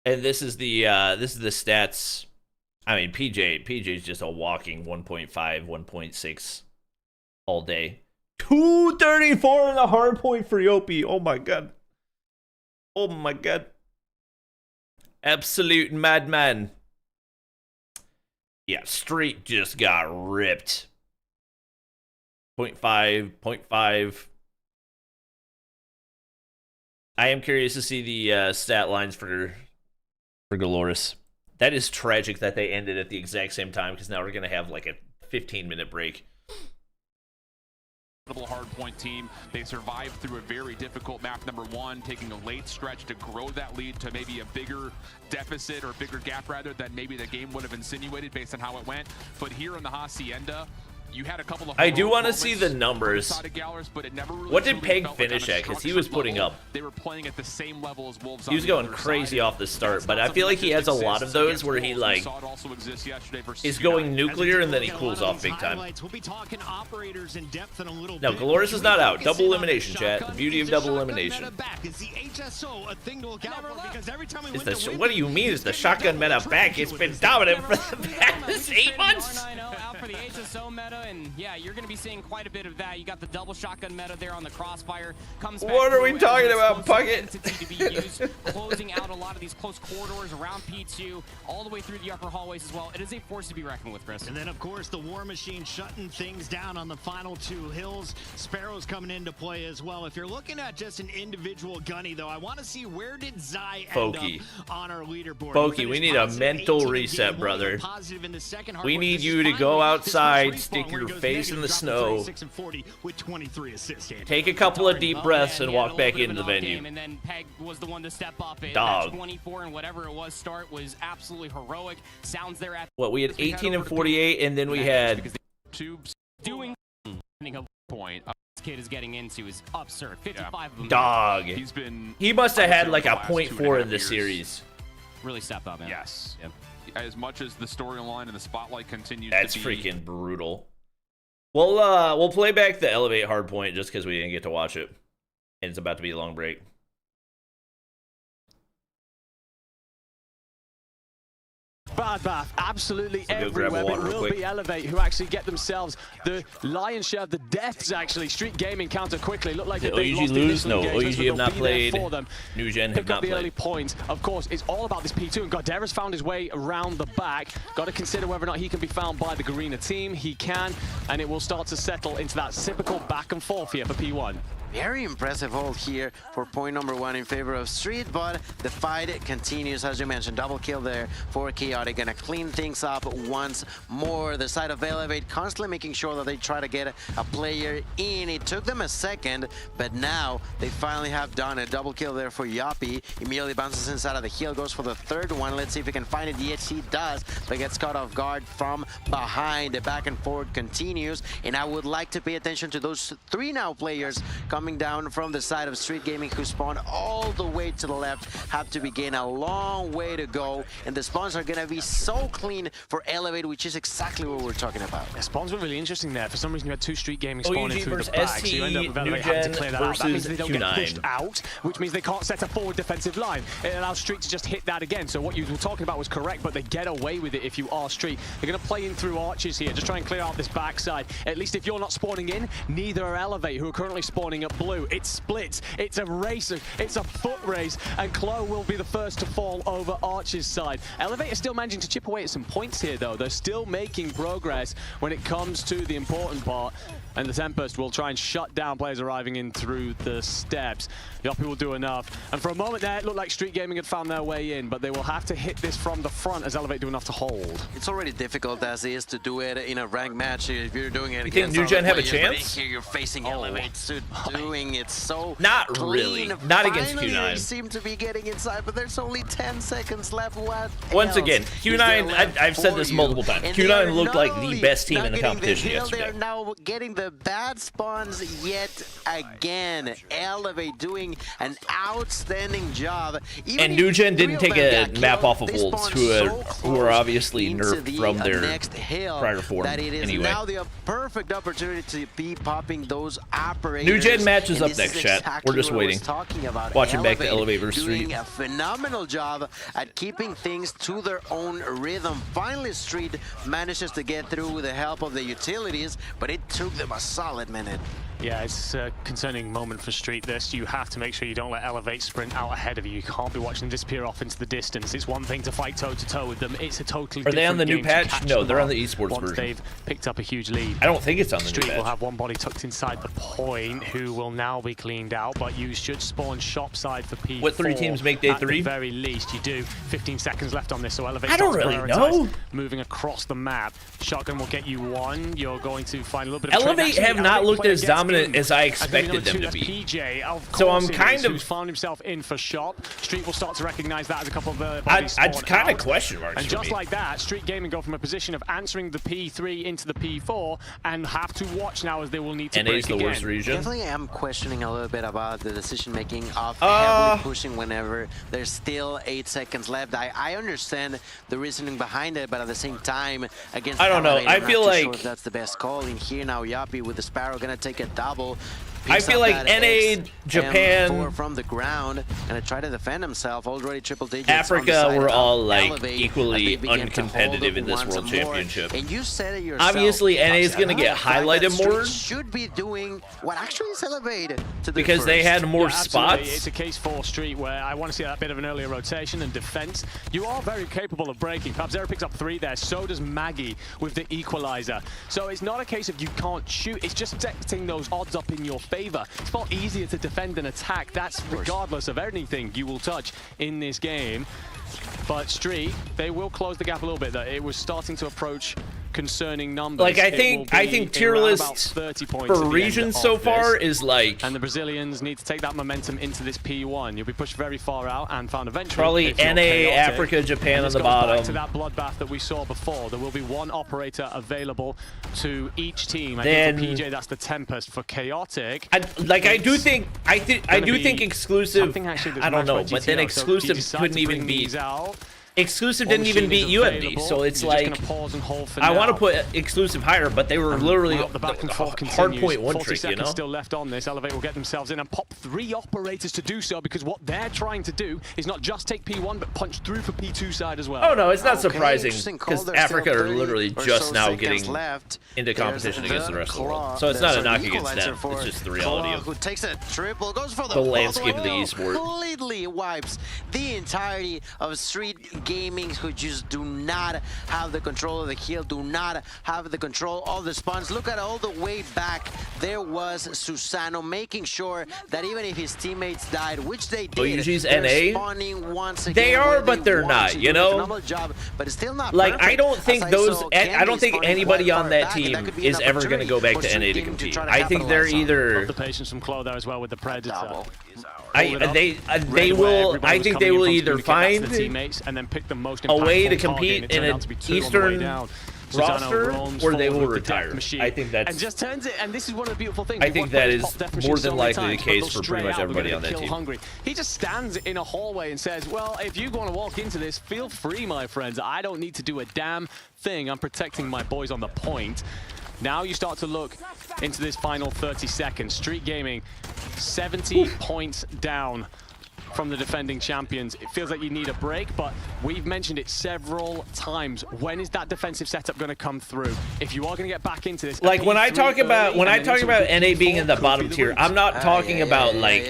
and this is the stats. I mean, PJ's just a walking 1.5, 1.6 all day. 234 in the hard point for Yopi. Oh my god. Oh my god. Absolute madman. Yeah, Street just got ripped. 0.5, 0.5. I am curious to see the stat lines for Galoris. That is tragic that they ended at the exact same time because now we're going to have like a 15-minute break. Hardpoint team. They survived through a very difficult map number 1, taking a late stretch to grow that lead to maybe a bigger deficit or bigger gap rather than maybe the game would have insinuated based on how it went. But here in the Hacienda, you had a couple of. I do want to see the numbers. But it never really what did Peg finish at? Because he was putting up. They were playing at the same level as Wolves. He was going crazy off the start, but I feel like he has a lot of those where he like is going nuclear and then he cools off big time. Now Galoris is not out. Double elimination, chat. The beauty of double elimination. What do you mean? Is the shotgun meta back? It's been dominant for the past 8 months. Out for the HSO meta. And yeah, you're going to be seeing quite a bit of that. You got the double shotgun meta there on the crossfire. What are we talking about, Puckett? Closing out a lot of these close corridors around P2, all the way through the upper hallways as well. It is a force to be reckoned with, Chris. And then, of course, the War Machine shutting things down on the final 2 hills. Sparrow's coming into play as well. If you're looking at just an individual gunny, though, I want to see where did Zai end up on our leaderboard. Foki, we need a mental reset, brother. We need you to go outside, stick your face in the snow, take a couple of deep breaths, and walk back into the venue. And then Peg was the one to step up. Dog. 24 and whatever it was start was absolutely heroic. Sounds there at what we had 18 and 48, and then we had tubes doing a point. This kid is getting into is absurd. 55 of them. Dog. He must have had like a 0.4 in this series. Really stepped up, man. Yes. Yep. As much as the storyline and the spotlight continues That's to be freaking brutal. We'll play back the Elevate Hardpoint just because we didn't get to watch it. And it's about to be a long break. Bad bath, absolutely So everywhere. It will be Elevate who actually get themselves the lion's share of the deaths, actually. Street Gaming counter quickly. Look like they lost lose? No, OUG have not played. New Gen have not the played. early points. Of course, it's all about this P2, and Godera's found his way around the back. Got to consider whether or not he can be found by the Garena team. He can, and it will start to settle into that typical back and forth here for P1. Very impressive hold here for point number 1 in favor of Street, but the fight continues. As you mentioned, double kill there for Chaotic. Gonna clean things up once more. The side of Elevate constantly making sure that they try to get a player in. It took them a second, but now they finally have done it. Double kill there for Yappy. Immediately bounces inside of the hill, goes for the third one. Let's see if he can find it. Yes, he does, but gets caught off guard from behind. The back and forth continues, and I would like to pay attention to those 3 now players coming down from the side of Street Gaming, who spawned all the way to the left. Have to begin a long way to go, and the spawns are gonna be so clean for Elevate, which is exactly what we're talking about. Yeah, spawns were really interesting there. For some reason, you had 2 Street Gaming spawning OUG through versus the back, so you end up with Elevate having to clear that out. That means they don't get pushed out, which means they can't set a forward defensive line. It allows Street to just hit that again. So what you were talking about was correct, but they get away with it if you are Street. They're going to play in through arches here, just try and clear out this backside. At least if you're not spawning in, neither are Elevate, who are currently spawning at blue. It's splits, it's a race, it's a foot race, and Chloe will be the first to fall over Archer's side. Elevate is still managing to chip away at some points here, though. They're still making progress when it comes to the important part, and the Tempest will try and shut down players arriving in through the steps. Yoppie will do enough, and for a moment there, it looked like Street Gaming had found their way in, but they will have to hit this from the front as Elevate do enough to hold. It's already difficult as is to do it in a ranked match if you're doing it. You think New Gen have a chance? Here you're facing Elevate, so doing it so not clean. Really, not against Finally, Q9. They seem to be getting inside, but there's only 10 seconds left. What Once else again, Q9, I've said this multiple times, Q9 looked like the best team in the competition yesterday. They are now getting the bad spawns yet again. Elevate doing an outstanding job. And New Gen didn't take a map off of Wolves, who are obviously nerfed from their prior form that it is anyway. Now the perfect opportunity to be popping those operators. New Gen matches up next, chat. Exactly We're just waiting. Watching back to Elevate versus Street. Doing a phenomenal job at keeping things to their own rhythm. Finally, Street manages to get through with the help of the utilities, but it took them a solid minute. Yeah, it's a concerning moment for Street this. You have to make sure you don't let Elevate sprint out ahead of you. You can't be watching them disappear off into the distance. It's one thing to fight toe-to-toe with them. It's a totally different game. Are they on the new patch? No, they're on the esports version. Once they've picked up a huge lead. I don't think it's on the new patch. Street will have one body tucked inside the point, who will now be cleaned out, but you should spawn shop side for P4. What 3 teams make day 3? At the very least, you do. 15 seconds left on this, so Elevate I don't really know. Moving across the map. Shotgun will get you 1. You're going to find a little bit of Elevate have not looked as dominant as I expected them to be. PJ, so I'm kind of who's found himself in for shop. Street will start to recognize that as a couple of I kind of question marks. And just like that, Street Gaming go from a position of answering the P3 into the P4 and have to watch now as they will need to break again. the worst region. Definitely am questioning a little bit about the decision making of heavily pushing whenever there's still 8 seconds left. I understand the reasoning behind it, but at the same time, against I don't know. I'm I feel like sure that's the best call in here now. Yappy with the Sparrow gonna take a double. I feel like NA, Japan, from the ground, gonna try to defend himself. Already triple digits. Africa were all like equally uncompetitive in this World Championship. And you said it yourself. Obviously, NA is gonna get highlighted more. Should be doing what actually is elevated to the because they had more spots. It's a case for Street where I want to see that bit of an earlier rotation and defense. You are very capable of breaking. Pabzera picks up 3 there. So does Maggie with the equalizer. So it's not a case of you can't shoot. It's just setting those odds up in your favor. It's far easier to defend and attack. That's regardless of anything you will touch in this game. But Street, they will close the gap a little bit. Though it was starting to approach concerning numbers. Like I think tier list for regions so far is like, and the Brazilians need to take that momentum into this P1. You'll be pushed very far out and found eventually. Probably NA, Africa, Japan on the bottom. Back to that bloodbath that we saw before. There will be 1 operator available to each team. I then think for PJ that's the Tempest. For Chaotic, I do think exclusive. I don't know, but then exclusive couldn't even beat. Exclusive didn't even beat UMD, so it's like I want to put exclusive higher, but they were literally the back and forth Hardpoint 1 trick, you know. Still left on this. Elevate will get themselves in and pop 3 operators to do so, because what they're trying to do is not just take P1 but punch through for P2 side as well. Oh no, it's not surprising because Africa are literally just now getting into competition against the rest of the world. So it's not a knock against them. It's just the reality of who takes a triple, goes for the landscape of the esport. Completely wipes the entirety of Street Street Gaming, who just do not have the control of the hill, do not have the control of the spawns. Look at all the way back. There was Susano making sure that even if his teammates died, which they did, OUG's they're NA? spawning once again. They are, but they're not, you know? Job, but it's still not like, perfect. I don't think those, I don't think anybody on that back, team is ever going to go back to NA to compete. I think they're either... The patience from Claw there as well with the Predator. They will. I think they will either find a way to compete in an Eastern roster, or they will retire. I think that's. And just turns it. And this is one of the beautiful things. I think that is more than likely the case for pretty much everybody on that team. Hungry. He just stands in a hallway and says, "Well, if you want to walk into this, feel free, my friends. I don't need to do a damn thing. I'm protecting my boys on the point." Now you start to look into this final 30 seconds. Street Gaming, 70 points down from the defending champions. It feels like you need a break, but we've mentioned it several times. When is that defensive setup going to come through? If you are going to get back into this, like when I talk about NA being in the bottom tier, I'm not talking about like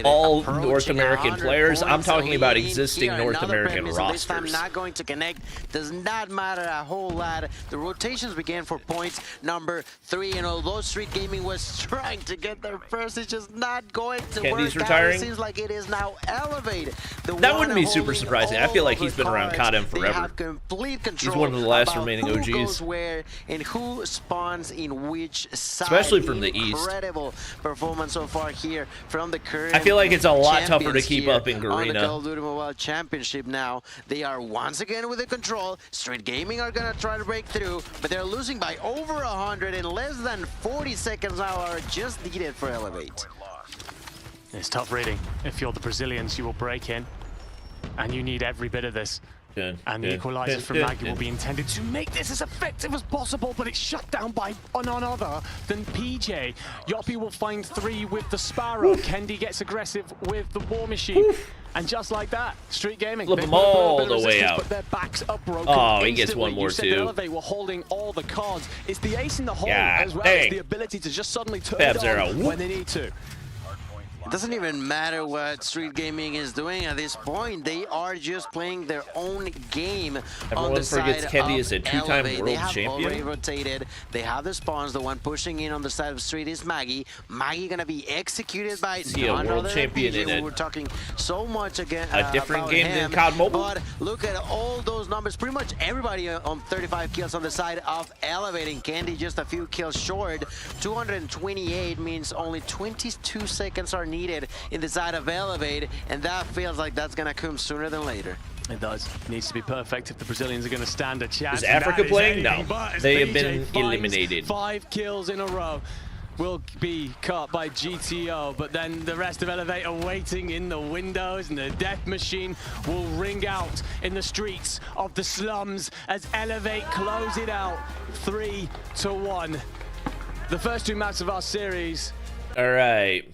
all North American players. I'm talking about existing North American rosters. This time not going to connect. Does not matter a whole lot. The rotations began for points number 3, and although Street Gaming was trying to get there first, it's just not going to Candy's work retiring. out. It seems like it is now elevated. That wouldn't be super surprising. I feel like he's been around Codm forever. He's one of the last remaining OGs. Goes where and who spawns in which side. Especially from the East. Incredible performance so far here from the current. I feel like it's a lot tougher to keep up in on the Garena. Call of Duty Mobile Championship now. They are once again with the control. Street Gaming are gonna try to break through, but they're losing by over 100 in less than 40 seconds now are just needed for Elevate. It's tough reading. If you're the Brazilians, you will break in, and you need every bit of this. And the equalizer from Maggie will be intended to make this as effective as possible, but it's shut down by none other than PJ. Yoppie will find 3 with the Sparrow. Kendi gets aggressive with the War Machine. And just like that, Street Gaming, flip them all the way out. But their backs are broken. Oh, he gets one more too. Elevate were holding all the cards. It's the ace in the hole Yeah, as well as the ability to just suddenly turn it on when they need to. It doesn't even matter what Street Gaming is doing at this point. They are just playing their own game. Everyone on the forgets side Kendi of is a 2-time Elevate. world They have champion. already rotated. They have the spawns. The one pushing in on the side of Street is Maggie. Maggie gonna be executed by a world champion in it. We're talking so much again. A different about game him, than COD Mobile. But look at all those numbers. Pretty much everybody on 35 kills on the side of Elevating. Kendi just a few kills short. 228 means only 22 seconds are needed in the side of Elevate, and that feels like that's gonna come sooner than later. It does. It needs to be perfect if the Brazilians are going to stand a chance. Is Africa playing? No. They have been eliminated. 5 kills in a row. Will be cut by GTO, but then the rest of Elevate are waiting in the windows, and the death machine will ring out in the streets of the slums as Elevate close it out 3-1. The first 2 maps of our series. All right.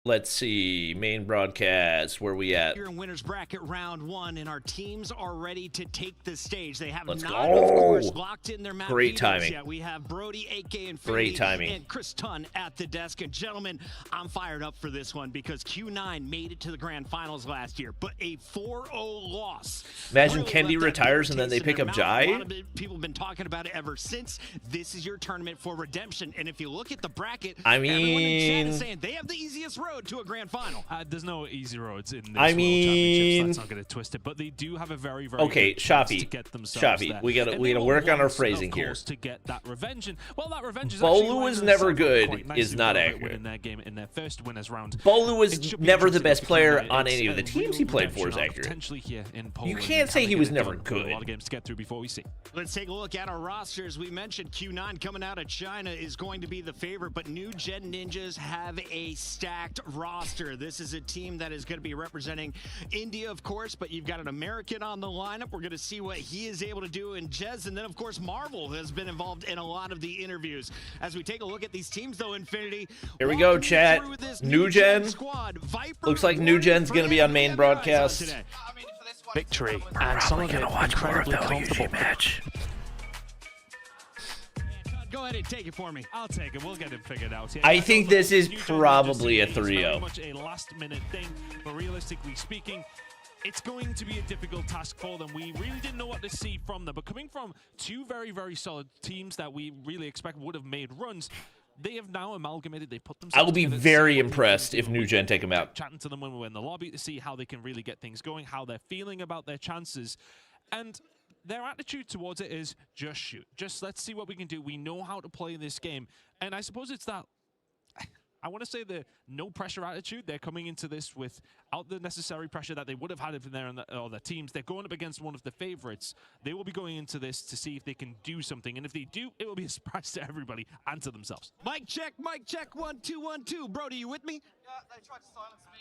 Let's see, main broadcast, where we at? Here in winners bracket round 1, and our teams are ready to take the stage. They have Let's not, go. of course, locked in their map. Great timing. Yet. We have Brody, AK Infinity, Great timing. and Chris Tunn at the desk. And gentlemen, I'm fired up for this one because Q9 made it to the grand finals last year, but a 4-0 loss. Imagine really Kendi retires and then they pick up Jai. A lot of people have been talking about it ever since. This is your tournament for redemption. And if you look at the bracket, everyone in chat is saying they have the easiest road to a grand final. There's no easy roads in this I mean, World Championships. That's not going to twist it, but they do have a very, very okay, good chance to Shafi. get themselves there. We gotta And work on our want, phrasing of here. course, to get that revenge. And, well, that revenge is Bolu is never good is not accurate. accurate. In their game, in their first winners round. Bolu was never the best player because on any of the teams he played for is accurate. Potentially here in Poland. You can't say he was never A good. lot of games to get through before we see. Let's take a look at our rosters. We mentioned Q9 coming out of China is going to be the favorite, but New Gen Ninjas have a stacked roster. This is a team that is going to be representing India, of course, but you've got an American on the lineup. We're going to see what he is able to do in Jez, and then, of course, Marvel has been involved in a lot of the interviews. As we take a look at these teams, though, Infinity. Here we go, chat. New Gen. Looks like New Gen's going to be on main broadcast. Victory, and some of it incredibly comfortable. Match. Go ahead and take it for me. I'll take it. We'll get it figured out. Yeah, I think this is New Gen probably a Ninjas is very 3-0. much a last-minute thing, but realistically speaking, it's going to be a difficult task for them. We really didn't know what to see from them, but coming from two very, very solid teams that we really expect would have made runs, they have now amalgamated. They put themselves. I will be very impressed if New Gen take them out. Chatting to them when we're in the lobby to see how they can really get things going, how they're feeling about their chances, and their attitude towards it is just shoot. Just let's see what we can do. We know how to play this game, and I suppose it's that. I want to say the no pressure attitude. They're coming into this without the necessary pressure that they would have had if they're in the teams. They're going up against one of the favorites. They will be going into this to see if they can do something. And if they do, it will be a surprise to everybody and to themselves. Mic check, 1 2 1 2. Brody, you with me? Yeah, they tried to silence me.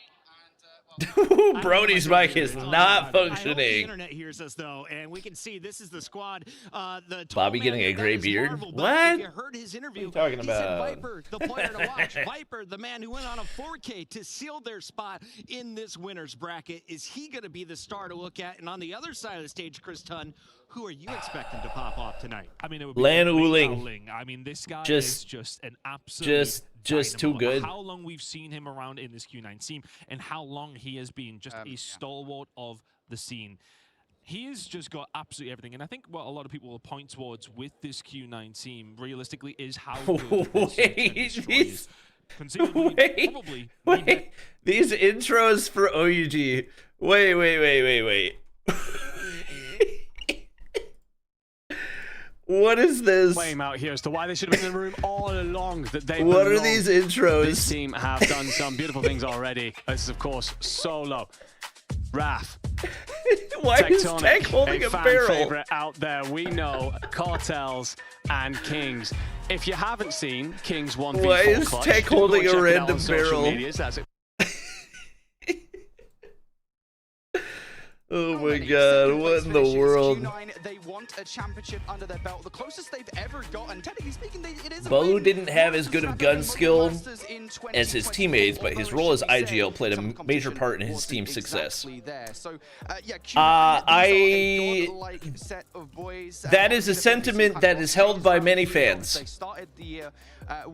Brody's mic is not the functioning. internet hears us though, and we can see this is the squad. The Bobby getting a gray beard? Marvel, what? If you heard his interview, what are you talking he said about? Viper, the player to watch. Viper, the man who went on a 4K to seal their spot in this winner's bracket. Is he going to be the star to look at? And on the other side of the stage, Chris Tunn, who are you expecting to pop off tonight? I mean, it would be Lan Uling. I mean, this guy is just an absolute just too good. How long we've seen him around in this Q9 team and how long he has been just a stalwart of the scene. He has just got absolutely everything. And I think what a lot of people will point towards with this Q9 team, realistically, is how good Wait, these intros for OUG. Wait. What is this? Blame out here as to why they should have been in the room all along. That they. What are these intros? This team have done some beautiful things already. This is, of course, Solo, Wrath. Why is Tech holding a barrel? Favorite out there, we know Cartels and Kings. If you haven't seen Kings 1v4 why is clutch, Tech holding a random barrel? Oh my god, what in the world? Q9, they want a championship under their belt. The closest they've ever gotten, technically speaking, it is a Bolu win. didn't have as good of gun skill as his teammates, but his role as IGL played a major part in his team's success. That is a sentiment that is held by many fans. They started the year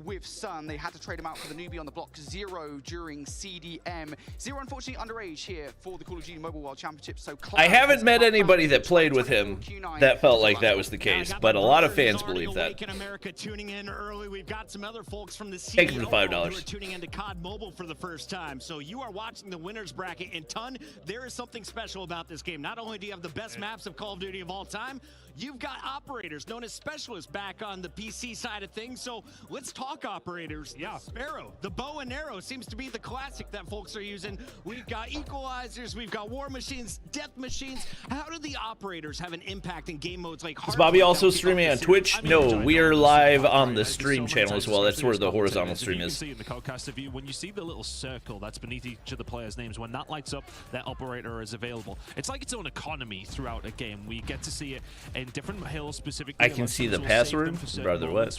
with Sun. They had to trade him out for the newbie on the block, Zero, during CDM. Zero, unfortunately, underage here for the Call of Duty Mobile World Championship. So I haven't met anybody that played with him that felt like that was the case, but a lot of fans believe that. America tuning in early. We've got some other folks from the Thank you for the $5. who are tuning into COD Mobile for the first time. So you are watching the winners bracket, and Ton, there is something special about this game. Not only do you have the best maps of Call of Duty of all time, you've got operators known as specialists back on the PC side of things. So let's talk operators. Yeah, Sparrow, the bow and arrow seems to be the classic that folks are using. We've got equalizers, we've got war machines, death machines. How do the operators have an impact in game modes like Hardpoint? Is Bobby also streaming on Twitch? No, we are live on the stream channel as well. That's where the horizontal stream is. You can see in the Codcaster view, when you see the little circle that's beneath each of the players' names, when that lights up, that operator is available. It's like its own economy throughout a game. We get to see it in different hills specifically. I can see the password. Brother, what?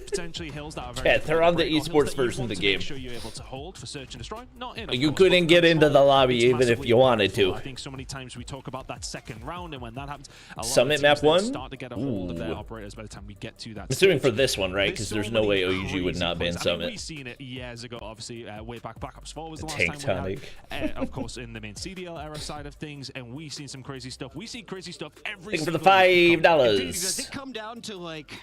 Potentially hills that are very yeah, they're on the esports version of the game. Make sure you're able to hold for search and destroy. Not in, you couldn't get into the lobby even if you wanted to. I think so many times we talk about that second round, and when that happens, a lot Summit of map 1? start to get a hold of their operators by the time we get to that. I'm assuming for this one, right? Because there's no way OUG would not ban Summit. I mean, we've seen it years ago, obviously, way back. Black Ops 4 was the last time we had, of course, in the main CDL era side of things, and we've seen some crazy stuff. We see crazy stuff every single single for the $5. Does it come down to, like,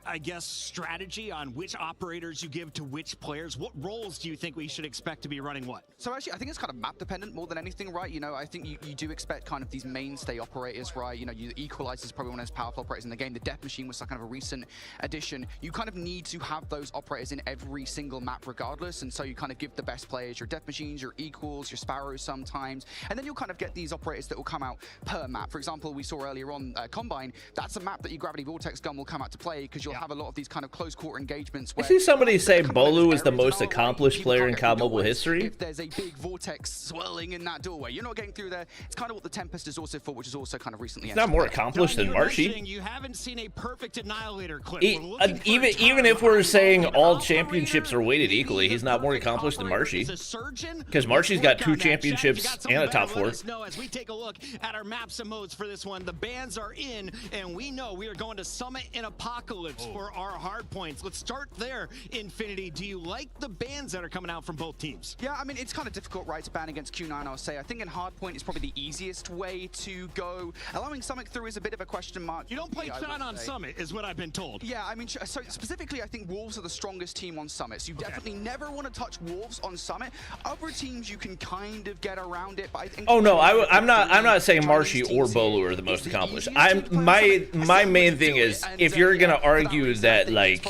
I guess, strategy on which operators you give to which players? What roles do you think we should expect to be running what? So actually, I think it's kind of map dependent more than anything, right? You know, I think you do expect kind of these mainstay operators, right? You know, Equalizer is probably one of those powerful operators in the game. The Death Machine was kind of a recent addition. You kind of need to have those operators in every single map regardless, and so you kind of give the best players your Death Machines, your Equals, your Sparrows sometimes, and then you'll kind of get these operators that will come out per map. For example, we saw earlier on Combine, that's a map that your Gravity Vortex gun will come out to play because you'll have a lot of these kind of close quarter engagements. I see somebody say Bolu is the most accomplished player in COD Mobile history. If there's a big vortex swirling in that doorway, you're not getting through there. It's kind of what the Tempest is also for, which is also kind of recently. He's not more accomplished than Marshy. You haven't seen a perfect Annihilator clip. Even if we're saying all championships are weighted equally, he's not more accomplished than Marshy. Because Marshy's got 2 championships and a top 4. As we take a look at our maps and modes for this one, the bans are in, and we know we are going to Summit in Apocalypse. picks for our hard points. Let's start there, Infinity. Do you like the bans that are coming out from both teams? Yeah, I mean, it's kind of difficult, right, to ban against Q9, I'll say. I think in Hardpoint it's probably the easiest way to go. Allowing Summit through is a bit of a question mark. You don't play Shine on Summit, is what I've been told. Yeah, I mean, so specifically, I think Wolves are the strongest team on Summit. So you definitely never want to touch Wolves on Summit. Other teams, you can kind of get around it, but I think... Oh, no, I'm not saying Marshy or Bolu are the most accomplished. My main thing is, if you're going to argue that, like,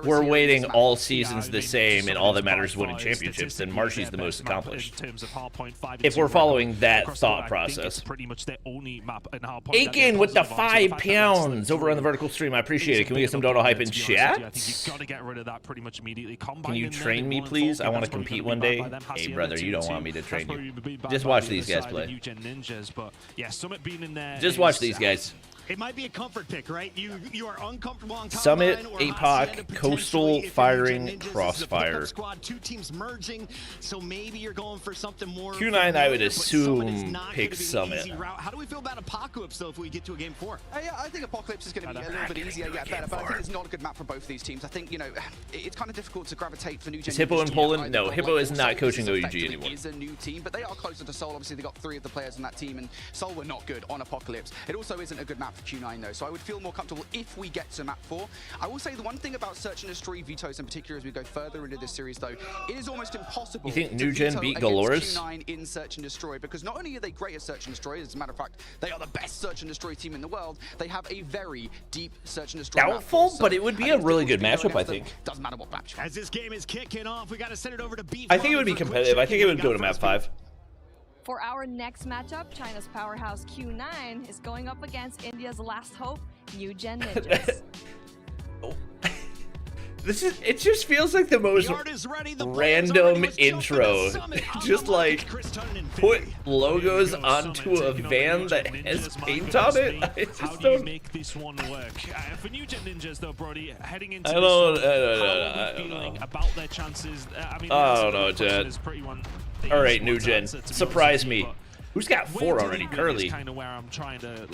we're waiting all seasons the same and all that matters is winning championships, then Marshy's the most accomplished. If we're following that thought process. 8gain with the 5 pounds over on the vertical stream. I appreciate it. Can we get some dodo hype in chat? Can you train me, please? I want to compete one day. Hey, brother, you don't want me to train you. Just watch these guys play. Just watch these guys. It might be a comfort pick, right? You are uncomfortable on top Summit, line, APOC, Coastal, Firing, Crossfire. Squad, 2 teams merging, so maybe you're going for something more. Q9, I would assume, pick Summit. How do we feel about Apocalypse, though, if we get to a game 4? Yeah, I think Apocalypse is going to be a little bit easier, better, but I think it's not a good map for both these teams. I think, you know, it's kind of difficult to gravitate for New Gen. Is Hippo in Poland? No, Hippo is not coaching OUG anymore. It is a new team, but they are closer to Seoul. Obviously, they got 3 of the players in that team, and Seoul were not good on Apocalypse. It also isn't a good map for Q9, though, so I would feel more comfortable if we get to map 4. I will say the one thing about Search and Destroy vetoes in particular as we go further into this series, though, it is almost impossible. You think New Gen beat Galores? Q9 in Search and Destroy, because not only are they great at Search and Destroy, as a matter of fact, they are the best Search and Destroy team in the world. They have a very deep Search and Destroy. Doubtful, so but it would be a really good matchup, I think. Doesn't matter what map. As this game is kicking off, we got to send it over to B. I think it would be competitive. I think it would go to map 5. For our next matchup, China's powerhouse Q9 is going up against India's last hope, New Gen Ninjas. It just feels like the most random intro. Just like put logos onto a van that has paint on it. I just don't make this one work. For New Gen Ninjas, though, Brody, heading into I don't know. About their chances. I don't know, Jed. All right, New Gen, surprise me. Who's got 4 already? Curly. Kind of where I'm trying to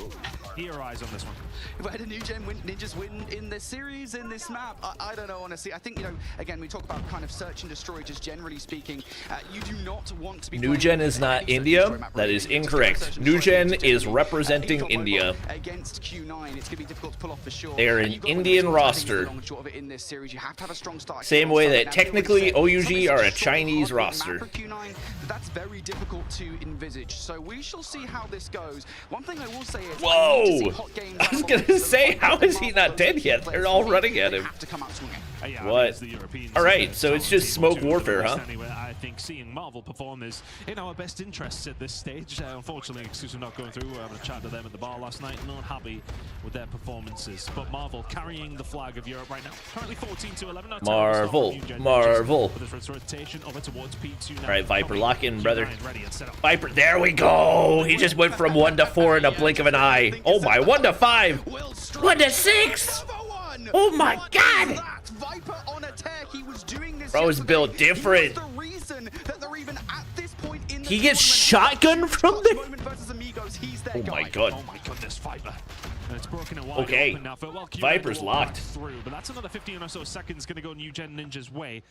theorize on this one. If I had a New Gen Ninjas win in this series, in this map, I don't know, honestly. I think, you know, again, we talk about kind of Search and Destroy, just generally speaking. You do not want to be New Gen is not India. That is incorrect. New Gen is representing India. Against Q9, it's going to be difficult to pull off for sure. They are an Indian roster. In this series, you have to have a strong start. Same way that technically OUG are a Chinese roster. That's very difficult to envisage. So we shall see how this goes. One thing I will say is, whoa! I was gonna say, how is he not dead yet? They're all running at him. What? All right, so it's just smoke warfare, huh? I think seeing Marvel perform is in our best interests at this stage. Unfortunately, Exclusive not going through. I had a chat to them at the bar last night. Not happy with their performances. But Marvel carrying the flag of Europe right now. Currently 14-11. Marvel. Rotation over towards P2 now. All right, Viper, lock in, brother. Viper, there we go. He just went from 1 to 4 in a blink of an eye. Oh my, 1 to 5. 1 to 6. Oh my God. Bro is built different. He gets shotgun from there. Oh my God. Oh my goodness, Viper. And it's broken wide okay, open now for, well, Viper's locked. Through, but that's another 15 or so seconds going to go New Gen Ninja's way.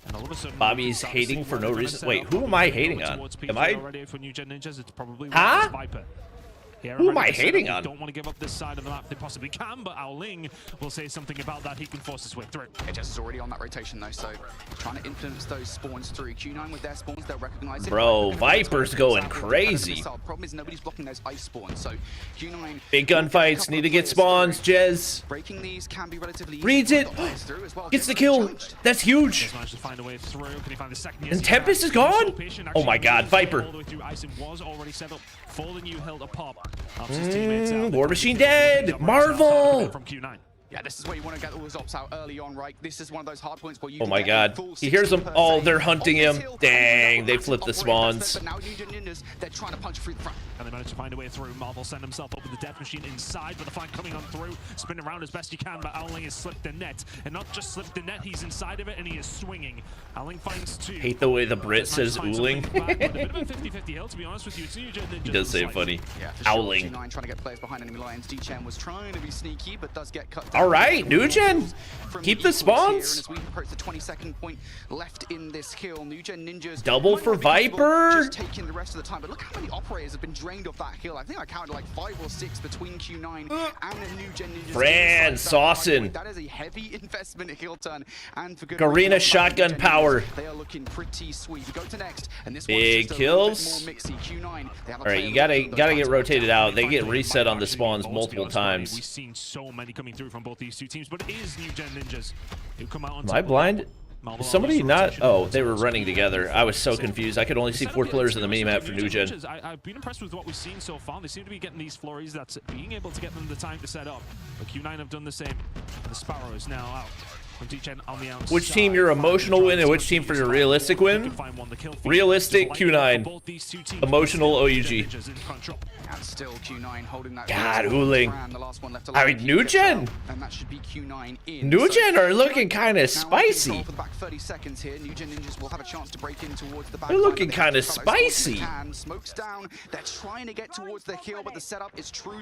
And all of a sudden, Bobby's hating for no reason. Wait, who am I hating on? Am I? For New Gen Ninjas, it's probably huh? Viper. Yeah, who am I hating on? Don't want to give up this side of the map. They possibly can, but Ao Ling will say something about that. He can force his way through. HS is already on that rotation though, so trying to influence those spawns through. Q9 with their spawns, they'll recognize it. Bro, Viper's going crazy. The problem is nobody's blocking those ice spawns, so Q9. Big gunfights, need to get spawns, Jez. Breaking these can be relatively easy. Reads it. Gets the kill. That's huge. And Tempest is gone? Oh my God, Viper. War Machine dead! Marvel! From Q9. Yeah, this is where you want to get all those ops out early on, right? This is one of those hard points where you oh my God. He hears them. Oh, they're hunting him. Dang, they flipped the spawns. But now New Gen Ninjas, they're trying to punch through the front. And they managed to find a way through. Marvel send himself up with the death machine inside, but the flank coming on through. Spin around as best he can, but Ao Ling has slipped the net. And not just slipped the net, he's inside of it and he is swinging. Ao Ling finds 2. Hate the way the Brit says ooling. He does say it funny. Yeah, Ao Ling. Trying to get players behind enemy lines. D-Chen was trying to be sneaky, but does get cut down. All right, Nugen. Keep the spawns. As we approach the 22nd point left in this kill, Nugen Ninjas double for Viper. Just taking the rest of the time, but look how many operators have been drained off that hill. I think I counted like 5 or 6 between Q9 and the Nugen Ninjas. Fran Saucin. That is a heavy investment hill turn, and for good Garena reason. shotgun power. They are looking pretty sweet. We go to next, and this big one's kills. more mixy. Q9. All right, you gotta get rotated out. They get reset on the spawns multiple times. We've seen so many coming through from both these two teams, but it is Nugen Ninjas who come out on Am I blind? Somebody not... Oh, they were running together. I was so confused. I could only see 4 players on the minimap for Nugen. I've been impressed with what we've seen so far. They seem to be getting these flurries. That's being able to get them the time to set up. But Q9 have done the same. The Sparrows now out. On the outside. Which team your emotional win and which team for your realistic win? Realistic Q9. Emotional OUG. And still Q9 holding that. God, Uling. I mean, Nugen. And that should be Q9 in. Nugen are looking kind of spicy. For the back 30 seconds here, Nugen Ninjas will have a chance to break in towards the back. They're looking kind of spicy. Smokes down. They're trying to get towards the hill, but the setup is too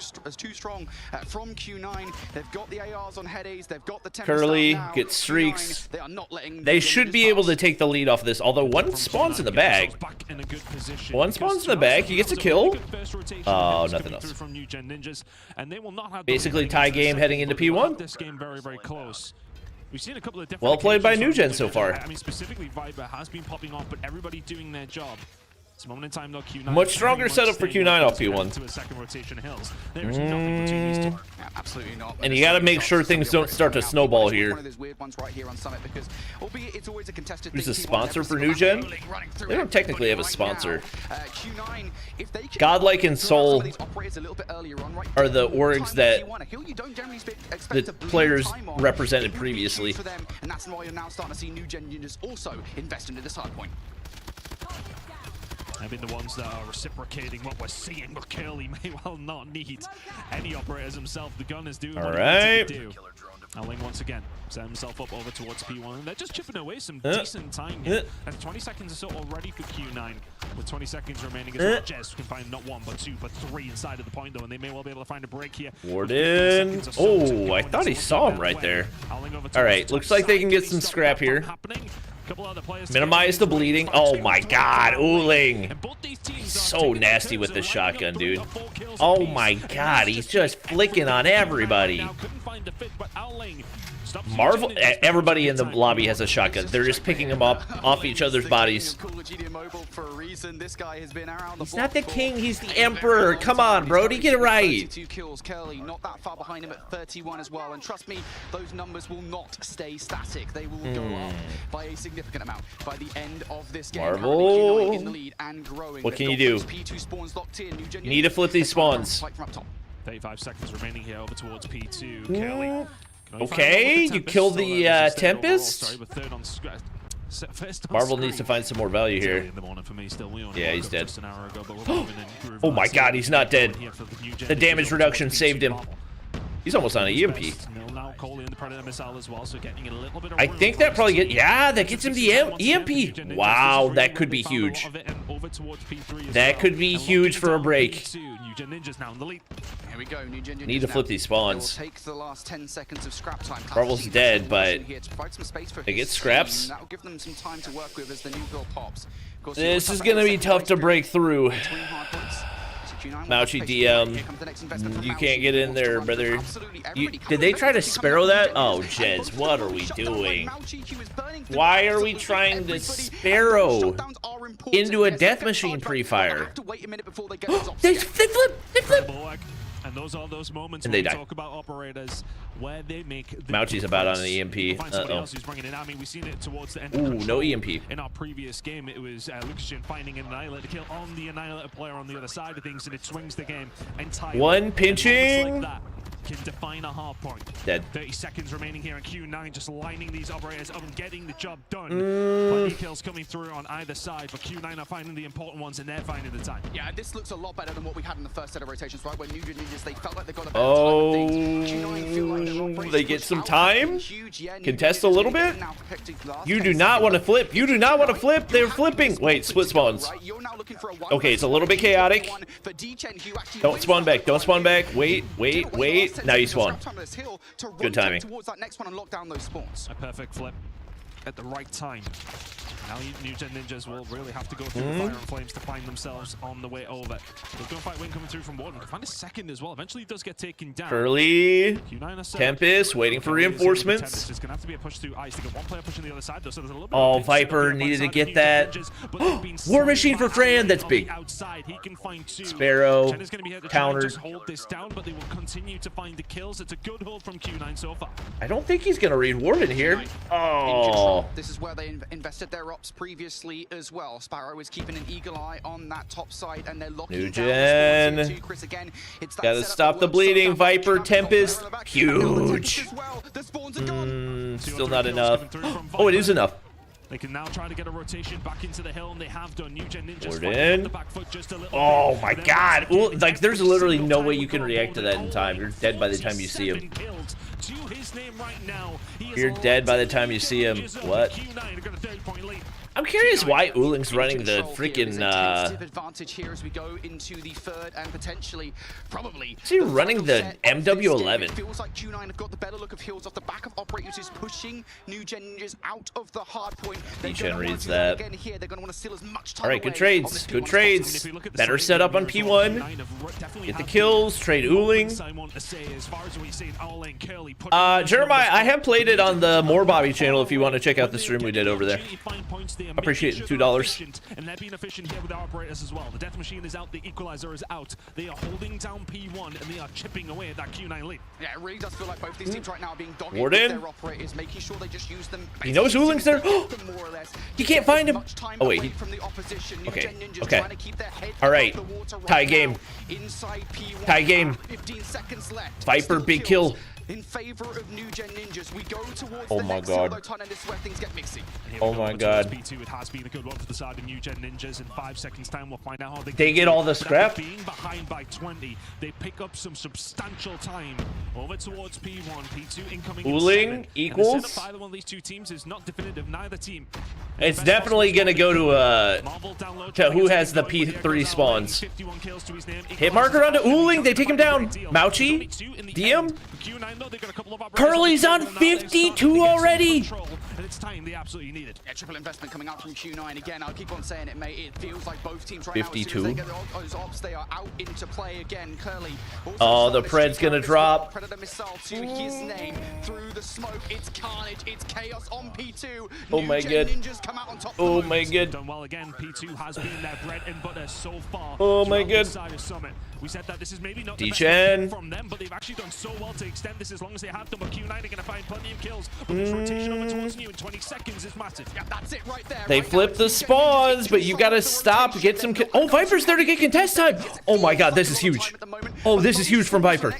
strong from Q9. They've got the ARs on head A's. They've got the Curly gets streaks. They should be able to take the lead off this. Although one spawns in the bag. One spawns in the bag. He gets a kill. Oh, nothing else. Basically tie game heading into P1. This game very close. We've seen a couple of different well played by Nugen so far. I mean, specifically Viper has been popping off, but everybody doing their job. It's a moment in time though. Q9 much stronger setup for Q9 off P1. To a second rotation hills. There is nothing between these two. Yeah, absolutely not. And you got to make sure things don't start to snowball here. One of those weird ones right here on Summit because, albeit it's always a contested. Who's a sponsor for Nugen? They don't technically have a sponsor. Godlike and Soul are the orgs that the players represented previously. And that's why you're now starting to see Nugen Ninjas also invest into this Hardpoint. I've been the ones that are reciprocating what we're seeing, but Curly may well not need any operators himself. The gun is doing what it needs to do. Aling once again set himself up over towards P1, and they're just chipping away some decent time here. That's 20 seconds or so already for Q9, with 20 seconds remaining as well. Jez can find not 1, but 2, but 3 inside of the point though, and they may well be able to find a break here. Warden. Oh, I thought he saw him right there. All right, looks like they can get some scrap here. Minimize the bleeding. Oh my god, Uling. So nasty with the shotgun, dude. Oh my god, he's just flicking on everybody. Marvel, everybody in the lobby has a shotgun. They're just picking them up off each other's bodies. He's not the king, he's the emperor. Come on, Brody, get it right. 2 kills, Curly not that far behind him at 31 as well. And trust me, those numbers will not stay static. They will go up by a significant amount by the end of this game. Marvel, in the lead and growing. What can you do? P2 spawns locked in. You need to flip these spawns. 35 seconds remaining here over towards P2. Curly. Okay, you killed the Tempest. Marvel needs to find some more value here. Yeah, he's dead. Oh my god, he's not dead. The damage reduction saved him. He's almost on an EMP. I think that probably gets... Yeah, that gets him the EMP. Wow, that could be huge. That could be huge for a break. Here we go. Nugen Need to flip these spawns. Take the last 10 seconds of scrap time. Marvel's dead, but they get scraps. That'll give them some time to work with as the new build pops. This is going to be tough to break through. Mouchy DM, you can't get in there, brother. Did they try to Sparrow that? Oh, Jez, what are we doing? Why are we trying to Sparrow into a death machine pre-fire? They flip! They flip! And those are those moments and when they we talk about operators where they make the Mouchy's about on an EMP. else who's bringing it. I mean, we've seen it towards the end. Ooh, no EMP. In our previous game, it was Lucashin finding an Annihilator kill on the Annihilator player on the other side of things, and it swings the game entirely. One pinching. Like that can define a hard point. Dead. 30 seconds remaining here, and Q9 just lining these operators up and getting the job done. Plenty kills coming through on either side, but Q9 are finding the important ones, and they're finding the time. Yeah, this looks a lot better than what we had in the first set of rotations, right? When Nugen Ninjas, they felt like they got a better time. They get some time. Contest a little bit. You do not want to flip. You do not want to flip. They're flipping. Wait, split spawns. Okay, it's a little bit chaotic. Don't spawn back. Don't spawn back. Wait, wait, wait. Wait, now you spawn. Good timing. Towards that next one and lock down those spawns. A perfect flip at the right time. Now New Gen Ninjas will really have to go through the fire and flames to find themselves on the way over. The gunfight win coming through from Warden. Can find a second as well. Eventually he does get taken down. Curly, Tempest waiting for reinforcements. There's gonna have to be a push through ice. They got one player pushing the other side though, so there's a little bit Oh, Viper needed to get that. War Machine for Fran, that's big. Outside, he can find two. Sparrow, Chen is gonna be here to countered. just hold this down, but they will continue to find the kills. It's a good hold from Q9 so far. I don't think he's gonna read Warden here. Oh. This is where they invested their ops previously as well. Sparrow is keeping an eagle eye on that top side, and they're locking New down the Gen. Chris again. It's that Gotta setup stop that the works bleeding. so well. Viper, Tempest, huge. The spawns are gone. Still not enough. Oh, it is enough. They can now try to get a rotation back into the hill, and they have done. New Gen Ninjas Warden. the back foot just a little Oh bit. my god. Ooh, like, there's literally no way you can react to that in time. You're dead by the time you see him. To his name right now. You're dead by the time you see him. What? I'm curious why Uling's running the freaking, advantage here as we go into the third and potentially, probably. Is he running the MW11? It feels like Q9 have got the better look of heals off the back of operators who's pushing New Gen Ninjas out of the hard point. Gen reads that. Again here, they're going to want to steal as much time. Alright, good trades. Good trades. Better setup on P1. Get the kills. Trade Uling. Jeremiah, I have played it on the More Bobby channel if you want to check out the stream we did over there. Appreciate the $2. And they're being efficient here with the operators as well. The death machine is out, the equalizer is out. They are holding down P1 and they are chipping away at that Q9 lead. Yeah, it really does feel like both these teams right now are being dogged Warden. with their operators, making sure they just use them. He knows Uling's there. More or less. He can't find him. Oh wait. From the opposition. Okay. New Gen Ninjas Okay. trying to keep their head All right. above the water right Tie now. game. Inside P1. Tie game. 15 seconds left. Viper, Still big kills kill. in favor of New Gen Ninjas. We go towards Oh the my next God. solo turn, and this is where things get mixy. Oh my god. P2, it has been a good one for the side of New Gen Ninjas. In 5 seconds time, we'll find out how They get all the scrap? Being behind by 20, they pick up some substantial time over towards P1. P2 incoming. Uling equals? And the setup by either one of these two teams is not definitive. Neither team. It's definitely gonna go to who has the P3 spawns. Hit marker onto Uling. They take him down. Mauchi, DM. Curly's on 52 already. And it's time they absolutely need it. Yeah, triple investment coming out from Q9 again. I'll keep on saying it, mate. It feels like both teams right 52. now, as soon as they get those ops, they are out into play again. Curly. Oh, the Pred's gonna drop. Predator missile to his name through the smoke. It's carnage. It's chaos on P2. Oh my god. Ninjas come out on top. Oh my god. Done well again. P2 has been their bread and butter so far. Oh my god. Summit. We said that this is maybe not the D-Chen. best from them, but they've actually done so well to extend this as long as they have done. But Q9 are going to find plenty of kills. But this rotation over towards New in 20 seconds is massive. Yeah, that's it right there. They flip the spawns, but you gotta stop, get some. Oh, Viper's there to get contest time. Oh my god, this is huge. Oh, this is huge from Viper.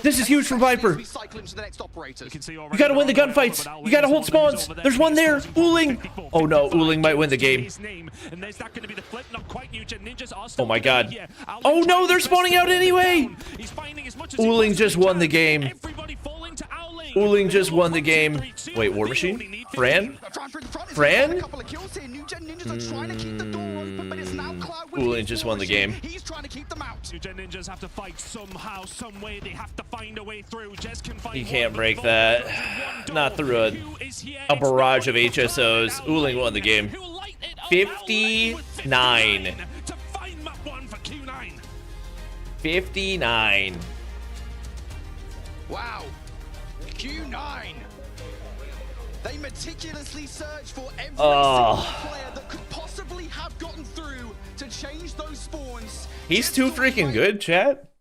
This is huge from Viper. You gotta win the gunfights. You gotta hold spawns. There's one there. Uling. Oh no, Uling might win the game. Oh my god. Oh no, they're spawning out anyway. Uling just won the game. Uling just won the game. Wait, War Machine? Fran? Fran? Uling just won the game. He's trying to keep them out. New Gen Ninjas have to fight somehow, some way. They have to find a way through. Jez can find You can't break that. Not through a barrage of HSOs. Uling won the game. 59. 59. Wow. Q9. They meticulously search for every single player that could possibly have gotten through to change those spawns. He's too freaking good, chat.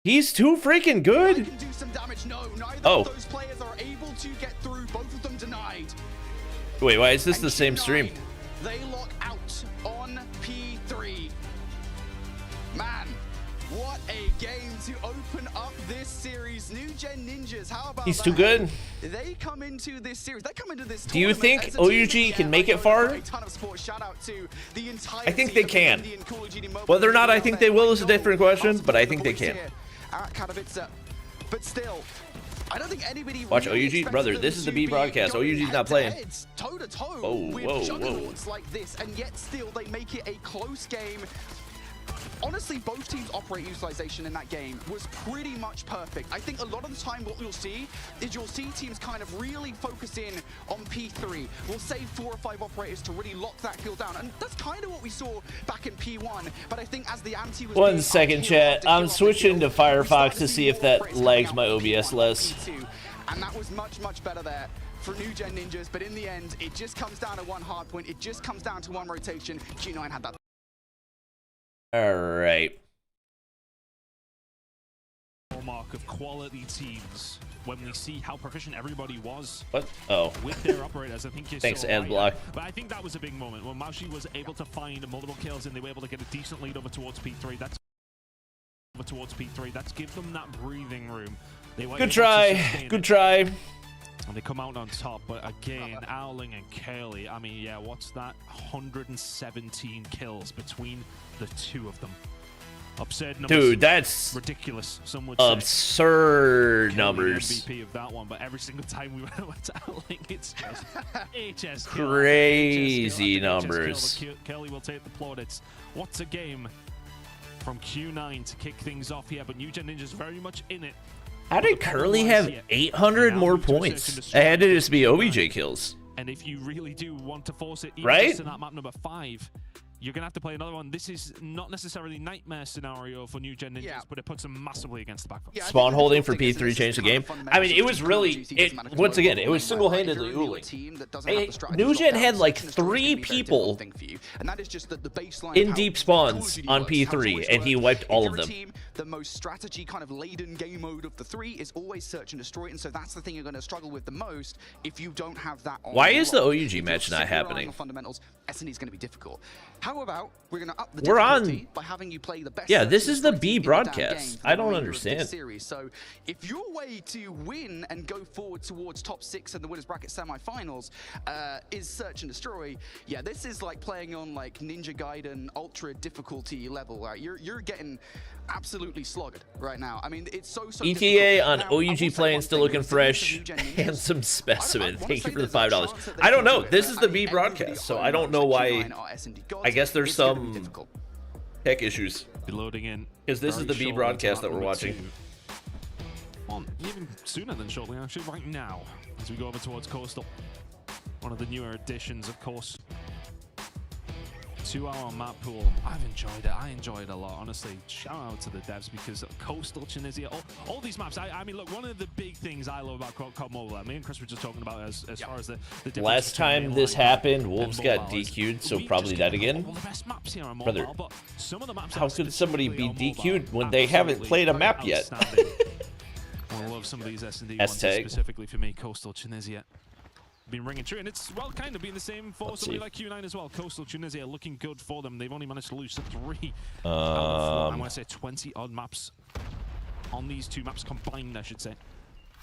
He's too freaking good. Can do some damage. No, neither Oh. of those players are able to get through. Both of them denied. Wait, why is this the same stream? They lock out on P3. Man, what a game to open up this series. New Gen Ninjas, how about He's that? too good. They come into this series. They come into this. Do you tournament think as a team OUG that, can make it far? A ton of support. Shout out to the entire I think team they of the can. Indian Call of Duty Mobile Whether or not team I think they will is a different question, but I think they can. At Katowice. But still, I don't think anybody Watch really OUG, expected brother. them This is the to B be broadcast. going OUG's not playing. head-to-head, toe-to-toe Whoa, with whoa, juggernauts like this, and yet still they make it a close game. honestly, both teams' operate utilization in that game was pretty much perfect. I think a lot of the time what you'll see is you'll see teams kind of really focus in on P3. We'll save 4 or 5 operators to really lock that kill down. And that's kind of what we saw back in P1. But I think as the ante was... 1 second, chat. I'm switching to Firefox to see if that lags my OBS less. And that was much, much better there for New Gen Ninjas. But in the end, it just comes down to one hard point. It just comes down to one rotation. Q9 had that. All right. Hallmark of quality teams when we see how proficient everybody was. What? Oh. With their operators, I think you Thanks, saw, Ed Block. But I think that was a big moment when Maushi was able to find multiple kills and they were able to get a decent lead over towards P3. That's give them that breathing room. They were Good try. Good try. And they come out on top, but again, Owling and Curly, I mean, yeah, what's that? 117 kills between the two of them. Absurd numbers. Dude, that's ridiculous. Some would absurd say. numbers. MVP of that one, but every single time we went to Owling, it's just HS crazy kill, numbers. Curly will take the plaudits. What's a game from Q9 to kick things off here, but New Gen Ninja's very much in it. How did Curly have 800 more points? It had to just be OBJ kills. And if you really do want to force it, even right? just in that map number 5, you're going to have to play another one. This is not necessarily nightmare scenario for New Gen Ninjas, but it puts them massively against the back foot. Spawn holding for P3 changed the game. I mean, it was really, once again, it was single-handedly Uling. New Gen had like 3 people in deep spawns on P3, and he wiped all of them. The most strategy kind of laden game mode of the 3 is always search and destroy, and so that's the thing you're going to struggle with the most if you don't have that on. Why is the OUG match not happening? Fundamentals, S&D is going to be difficult. How about we're going to up the difficulty by having you play the best? Yeah, this is the B broadcast. I don't understand. Series. So if your way to win and go forward towards top 6 and the winners bracket semifinals is search and destroy, yeah, this is like playing on like Ninja Gaiden ultra difficulty level. Right? You're getting absolutely slogged right now. I mean, it's so ETA difficult. on Now, OUG playing, still looking fresh. Handsome specimen. Thank you for the $5. I don't know. This is the B broadcast, so I don't know why. I guess there's some tech issues. Loading in. Because this is the B broadcast that we're watching. Well, even sooner than shortly, actually, right now, as we go over towards Coastal. One of the newer additions, of course. 2-hour map pool. I've enjoyed it. I enjoy it a lot, honestly. Shout out to the devs because Coastal, Tunisia, all these maps. I mean, look, one of the big things I love about COD Mobile, me and Chris were just talking about as far as the difference. Last time this happened, Wolves got DQ'd, so probably that again. All the best maps here on mobile, Brother, but some of the maps how could somebody be DQ'd when they haven't played a map yet? I love some of these S&D ones specifically for me. Coastal, Tunisia. Been ringing true, and it's well kind of been the same for somebody like Q9 as well. Coastal Tunisia looking good for them. They've only managed to lose 3 I want to say 20 odd maps on these 2 maps combined, I should say.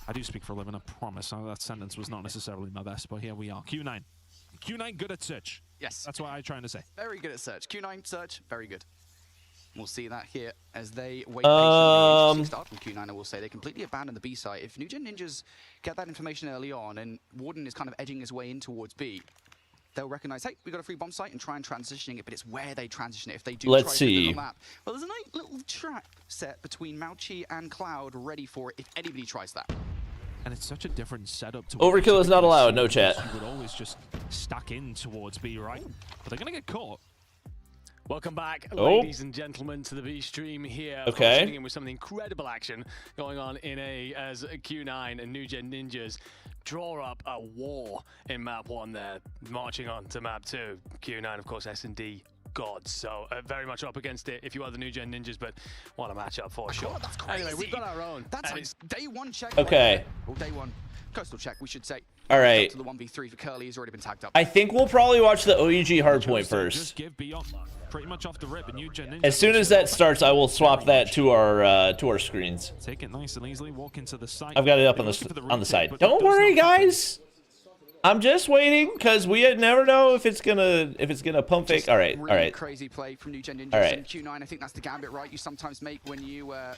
I do speak for a living, I promise. That sentence was not necessarily my best, but here we are. Q9 good at search. Yes, that's what I'm trying to say. Very good at search. Q9 search, very good. We'll see that here as they wait patiently. Start from Q9, I will say. They completely abandon the B site. If New Gen Ninjas get that information early on and Warden is kind of edging his way in towards B, they'll recognize, hey, we got a free bomb site and try and transitioning it, but it's where they transition it. If they do Let's try see. to the map. Well, there's a nice little trap set between Mauchi and Cloud ready for it if anybody tries that. And it's such a different setup to overkill is not allowed, no chat. You would always just stack in towards B, right? But they're going to get caught. Welcome back, ladies and gentlemen, to the V stream here. Okay. In with some incredible action going on in as Q9 and New Gen Ninjas draw up a war in map 1 there, marching on to map 2. Q9, of course, S&D gods, so very much up against it if you are the New Gen Ninjas, but what a matchup for sure. God, that's crazy. Anyway, we've got our own. That's like day 1 check. Okay. Well, day 1 coastal check, we should say. All right. To the 1v3 for Curly, he's already been tagged up. I think we'll probably watch the OUG Hardpoint first. Just give beyond pretty much off the rip. New Gen Ninja. As soon as that starts, I will swap that to our screens. Take it nice and easily. Walk into the site. I've got it up on the side. Don't worry, guys. I'm just waiting because we never know if it's gonna pump fake. All right, really all right. Crazy play from New Gen Ninjas. All right. And Q9. I think that's the gambit, right? You sometimes make when you. All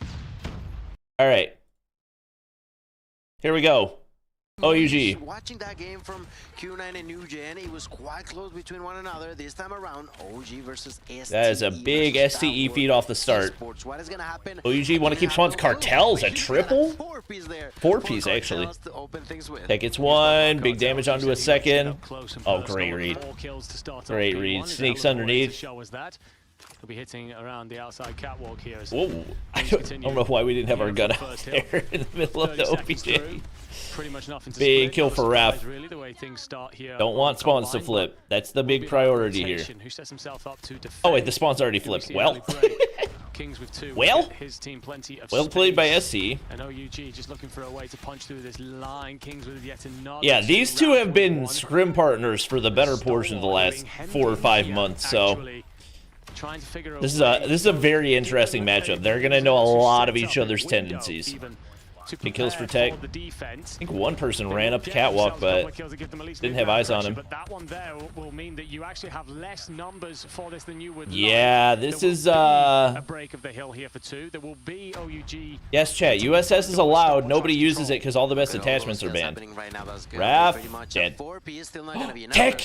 right. Here we go. OUG. Watching that game from Q9 and New Gen, it was quite close between one another. This time around, OG versus STE. That is a big STE feed off the start. What is gonna happen? OUG want to keep spawns. Cartels a triple? 4-piece there. 4-piece actually. Tech gets one. Big damage onto a second. Oh, great read. Great read. Sneaks underneath. He'll be hitting around the outside catwalk here. Whoa. I don't know why we didn't have our gun out there in the middle of the OPJ. Big kill for Raph. Don't want spawns to flip. That's the big priority here. Oh, wait, the spawn's already flipped. Well. Well played by SC. And OUG just looking for a way to punch through this line. Kings with yet another. Yeah, these two have been scrim partners for the better portion of the last 4 or 5 months, so this is a very interesting matchup. They're gonna know a lot of each other's tendencies. Big kills for Tech. I think one person ran up the catwalk, but didn't have eyes on him. But that one there will mean that you actually have less numbers for this than you would. Yeah, this is a break of the hill here for 2. There will be OUG. Yes, chat. USS is allowed. Nobody uses it because all the best attachments are banned. Raph, dead. Tech!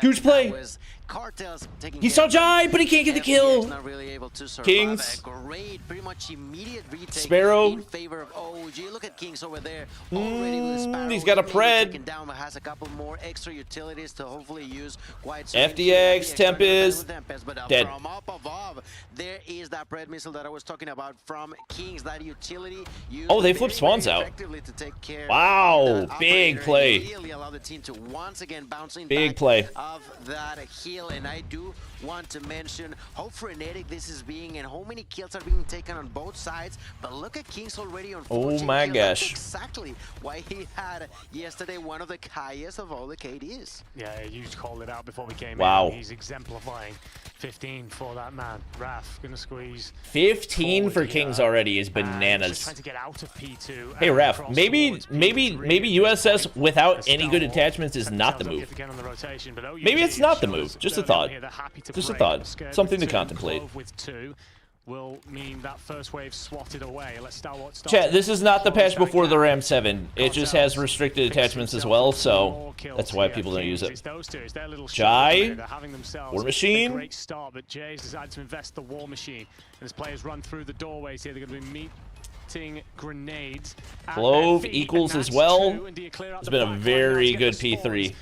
Huge play! He saw Jai, but he can't get the kill. Kings. Sparrow. Look at Kings over there. He's got a pred. Has a couple more extra utilities to hopefully use. FDX, Tempest, dead. From up above, there is that pred missile that I was talking about from Kings. That utility. Oh, they flipped spawns out. Wow, big play. Really allow the team to once again bouncing big play of that heal, and I do want to mention how frenetic this is being and how many kills are being taken on both sides. But look at Kings already on 14 oh my kills. gosh. That's exactly why he had yesterday one of the highest of all the KDs. Yeah, you called it out before we came in. He's exemplifying 15 for that man. Raph gonna squeeze 15 for Kings already is bananas. Trying to get out of P2. Hey Raph, maybe USS without any good attachments is not the move. Maybe it's not the move. Just a thought. Just a thought. Something to contemplate. Will mean that first wave swatted away. Chat, this is not the patch before the Ram 7. It just has restricted attachments as well, so that's why people don't use it. Jai, War Machine. Great start, but Jay's decided to invest the War Machine. And as players run through the doorways here, they're going to be grenades. Clove equals as well. It's been a very good P3.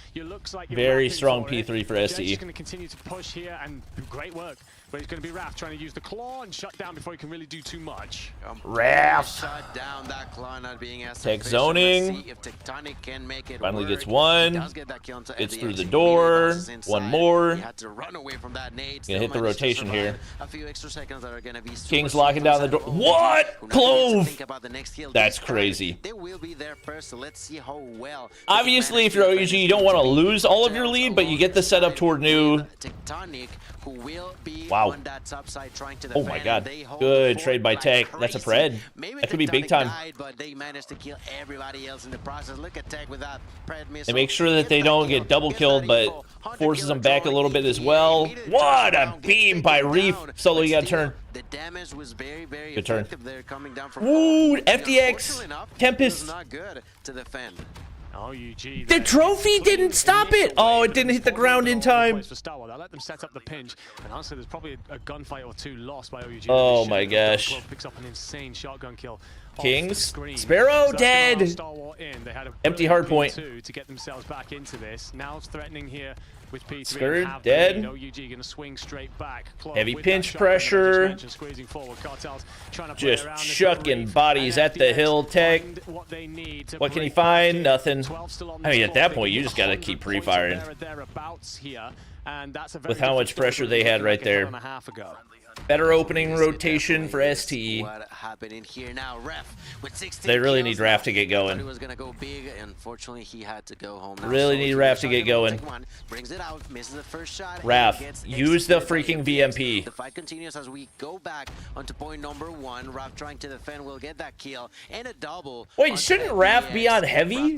Very strong P3 for SE. He's going to continue to push here and great work. But it's going to be Raph trying to use the claw and shut down before he can really do too much. Raph. Shut down that claw not being as Tech zoning. if Tectonic can make it Finally work. gets one. Gets through the door. One more. He had to run away from that nade. Gonna hit the rotation here. A few extra seconds that are going to be King's locking down the door. What? Clove. That's crazy. They will be there first, so let's see how well. Obviously, if you're OUG, you don't want to lose all of your lead, but you get the setup toward new. Tectonic, who will be wow. on that top side trying to oh my god. Good trade by Tech. That's a pred. That could be big time. But they managed to kill everybody else in the process. Look at Tech with that pred missile. They make sure that they don't get double killed, but forces them back a little bit as well. What a beam by Reef. Solo, you gotta turn. The damage was very good turn. There coming down from ooh, FDX. Tempest. Not good to defend. The trophy didn't stop it. Oh, it didn't hit the ground in time. Let them set up the pinch, and honestly, there's probably a gunfight or two lost by OUG. Oh my gosh. Picks up an insane shotgun kill. Kings, Sparrow dead. Empty hardpoint. To get themselves back into this. Now it's threatening here with P3. Skirt dead. OUG gonna swing straight back. Heavy pinch pressure. Just chucking bodies at the hill. Tech. What can he find? Nothing. I mean, at that point, you just gotta keep pre-firing. With how much pressure they had right there. Better opening rotation for STE. What happened in here now? Ref with 16 they really need Raph to get going. He was gonna go big. Unfortunately, he had to go home. Now. Really need Raph to get going. Brings it out, misses the first shot. Raph, use the freaking VMP. The fight continues as we go back onto point number 1. Raph trying to defend will get that kill and a double. Wait, shouldn't Raph be on heavy?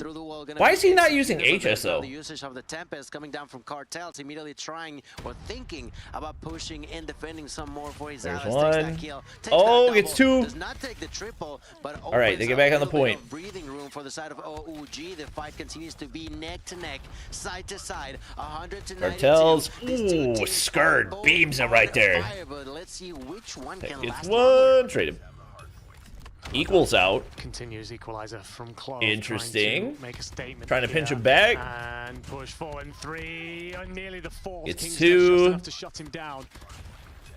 Why is he not using HSO? The usage of the Tempest coming down from Cartels, immediately trying or thinking about pushing and defending some more for his There's allies. one. Oh, gets two. not take the triple, but all right, they get back on the point. Breathing room for the side of OUG. The fight continues to be neck to neck, side to side. 100 to 92. Cartels. Ooh, skirt beams him right there. But let's see which one can It's last one. longer. Trade him. Equals out. Continues equalizer from Clove. Interesting. Trying to make a statement. Trying to pinch here. him back. And push forward in 3. Nearly the 4th. It's King's 2. just enough to shut him down.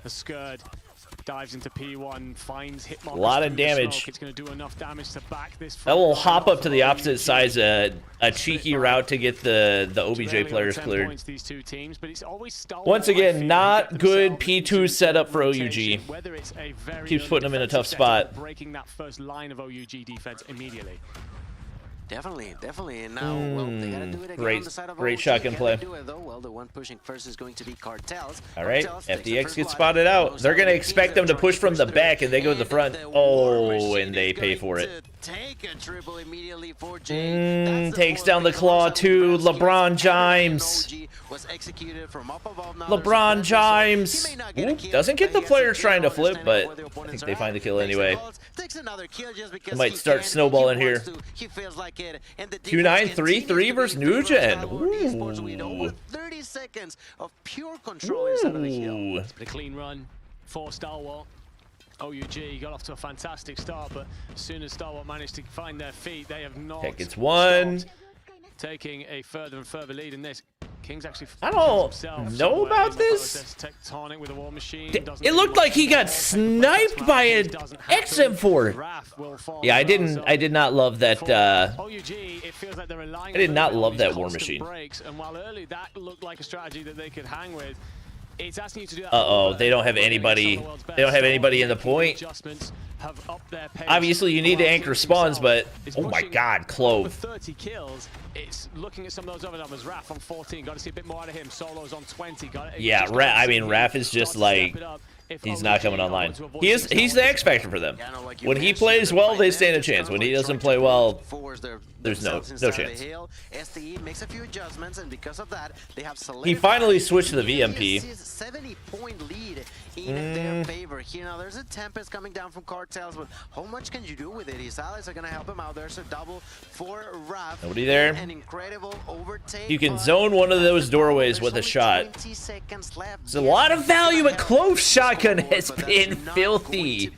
The Skurd dives into P1, finds hitmarkers. A lot of damage. It's going to do enough damage to back this. That will hop up to the opposite sides, a cheeky route to get the OBJ players cleared. These two teams, but it's always Once again, not good P2 setup for OUG. Keeps putting them in a tough spot. Breaking that first line of OUG defense immediately. Definitely. And now, well, they gotta do it again on the side of Great OG. shotgun play. Do it, though? Well, the one pushing first is going to be Cartels. All right, Cartels takes the FDX first gets blood. spotted out. Goes They're down going to the expect Kings them are to trying push from the through. back, and they go to the front. The War Oh, Machine and they is pay going for it. to take a triple immediately for Jay. That's Takes fourth down the big claw close-up too. rescue. LeBron And James. OG was executed from up above. Now LeBron there's a pressure, James. so he may not get a Ooh, kill, doesn't get but the he has players a trying to kill flip, understanding but where the I opponents think they are find the at. kill Makes anyway. calls, takes another kill just because Might he start can, snowballing he here. wants to, he feels like it. And the Q9 defense continues 3-3 to versus be New Gen. Stalwart Esports with over Ooh. 30 seconds of pure control inside of the hill. Ooh. But a clean run for Stalwart. OUG got off to a fantastic start, but as soon as Stalwart managed to find their feet, they have not Heck, it's one. stopped taking a further and further lead in this. Kings actually I don't know about this. Tectonic with a War Machine. It looked like he got sniped by an XM4. Yeah, I did not love that. I did not love that War Machine. And while early that looked like a strategy that they could hang with, it's asking you to do that. Uh-oh, they don't have anybody. They don't have anybody in the point. Obviously, you need to anchor spawns, but oh my God, Clove. 30 kills. It's looking at some of those other numbers. Raph on 14. Got to see a bit more out of him. Solo's on 20. Yeah, I mean, Raph is just like, he's not coming online. He's the X factor for them. When he plays well, they stand a chance. When he doesn't play well, there's no chance. STE makes a few adjustments, and because of that, they have He finally switched to the VMP. 70-point lead in their favor here. Now there's a Tempest coming down from Cartels, but how much can you do with it? His allies are gonna help him out. There's a double for Raph. Nobody there. An incredible overtake. You can zone one of those doorways with a shot. 20 seconds left. There's a lot of value, but Clove's shotgun has been filthy.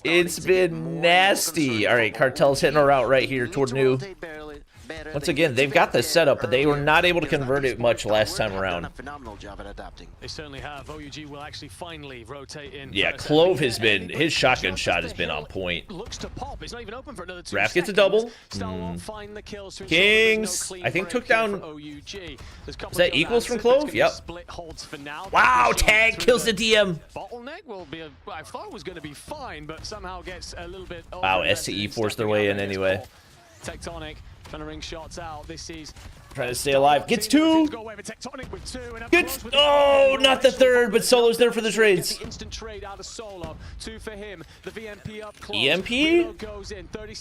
It's been nasty. All right, Cartel's hitting a route right here toward New. Once again, they've got the setup, but they were not able to convert it much last time around. They certainly have. OUG will actually finally rotate in. Yeah, Clove has been, his shotgun shot has been on point. Looks to pop. It's not even open for another 2 Raph gets a double. Kings, I think, took down. Is that equals from Clove? Yep. Wow, Tag kills the DM. Bottleneck will be I thought it was going to be fine, but somehow gets a little bit. Wow, STE forced their way in anyway. Tectonic trying to ring shots out. This is trying to stay alive. Gets 2. Gets, oh, not the 3rd, but Solo's there for the trades. Instant trade out of Solo. 2 for him. The VMP up close. EMP?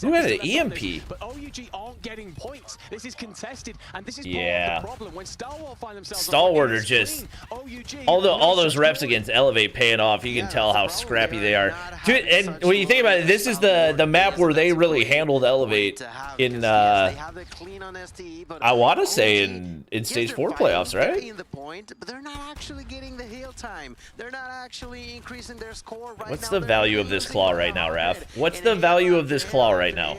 Who had an EMP? But OUG aren't getting points. This is contested, and this is part of the problem. When Stalwart find themselves Stalwart are just all those reps against Elevate paying off. You can tell how scrappy they are. Dude, and when you think about it, this is the map where they really handled Elevate in I want to say in stage 4 playoffs, right? But they're not actually getting the heal time. They're not actually increasing their score right now. What's the value of this claw right now, Raph? What's the value of this claw right now?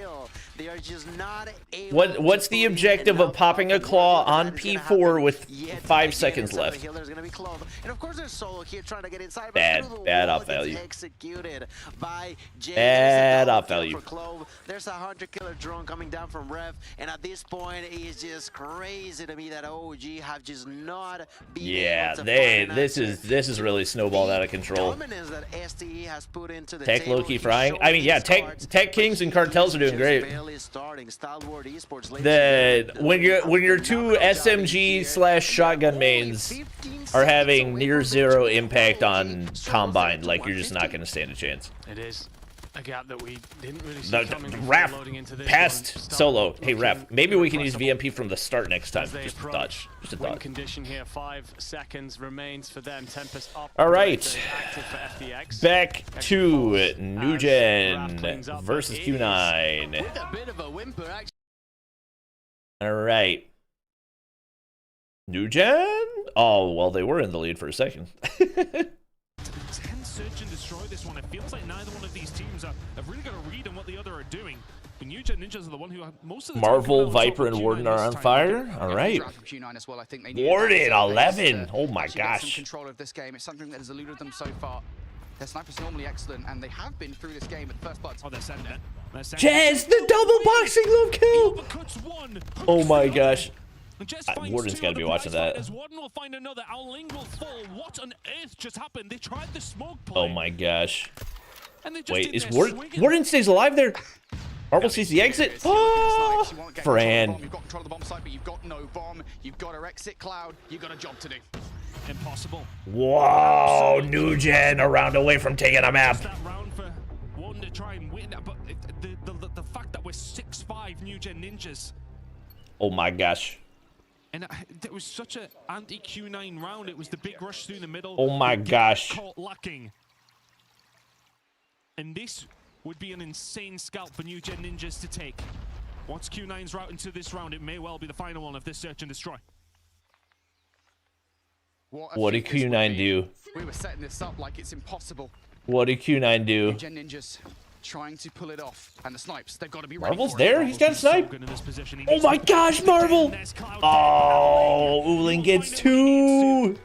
They are just not able What's the objective of popping a claw on P4 with 5 seconds left? Bad op value. Bad op value. There's a 100-killer drone coming down from Rev, and at this point, it's just crazy to me that OG have just not been able to find this is really snowballed out of control. Tech low-key frying. I mean, yeah, Tech Kings and Cartels are doing great. When your 2 SMG/shotgun mains are having near 0 impact on Combine, like, you're just not going to stand a chance. It is. A gap that we didn't really see The coming before Raf loading into this passed one. solo. Hey, Raf, maybe we can use impressive VMP from the start next time. as they Just a approach. thought. Just a Win thought. condition here, 5 seconds remains for them. Tempest up. All right. Active for FDX. Back to As New Raf Gen cleans up, versus but it is Q9. With a bit of a whimper, actually. All right. New Gen? Oh, well, they were in the lead for a second. 10 search and destroy this one. It feels like neither one of these teams have really got a read on what the other are doing. But New Gen Ninjas are the one who have most of the Marvel, time Viper, and Warden are on fire. All right. Warden, 11. Oh my gosh. Control of this game. It's something that has eluded them so far. Their snipers normally excellent, and they have been through this game at the first bloods. Oh, they're sending it. Jez, the double boxing glove kill. Oh my gosh. Warden's got to be watching that. Warden will find another. Our Ling will fall. What on earth just happened? They tried the smoke play. Oh my gosh. And they just Wait, in is there Warden? swinging. Warden stays alive there? Marvel sees the exit. Oh, Fran. You've got control of the bomb site, but you've got no bomb. You've got to exit Cloud. You've got a job to do. Impossible. Whoa, New Gen a round away from taking a map. Just that round for Warden to try and win. But the fact that we're 6-5 New Gen Ninjas. Oh my gosh. And it was such an anti-Q9 round. It was the big rush through the middle. Oh my gosh. Caught lacking. And this would be an insane scalp for New Gen Ninjas to take. Once Q9's route into this round, it may well be the final one of this search and destroy. What did Q9 do? We were setting this up like it's impossible. What did Q9 do? New Gen Ninjas trying to pull it off, and the snipes, they've got to be ready. Marvel's for there? it. He's got a snipe. Oh my gosh, Marvel! Oh, Uling gets 2.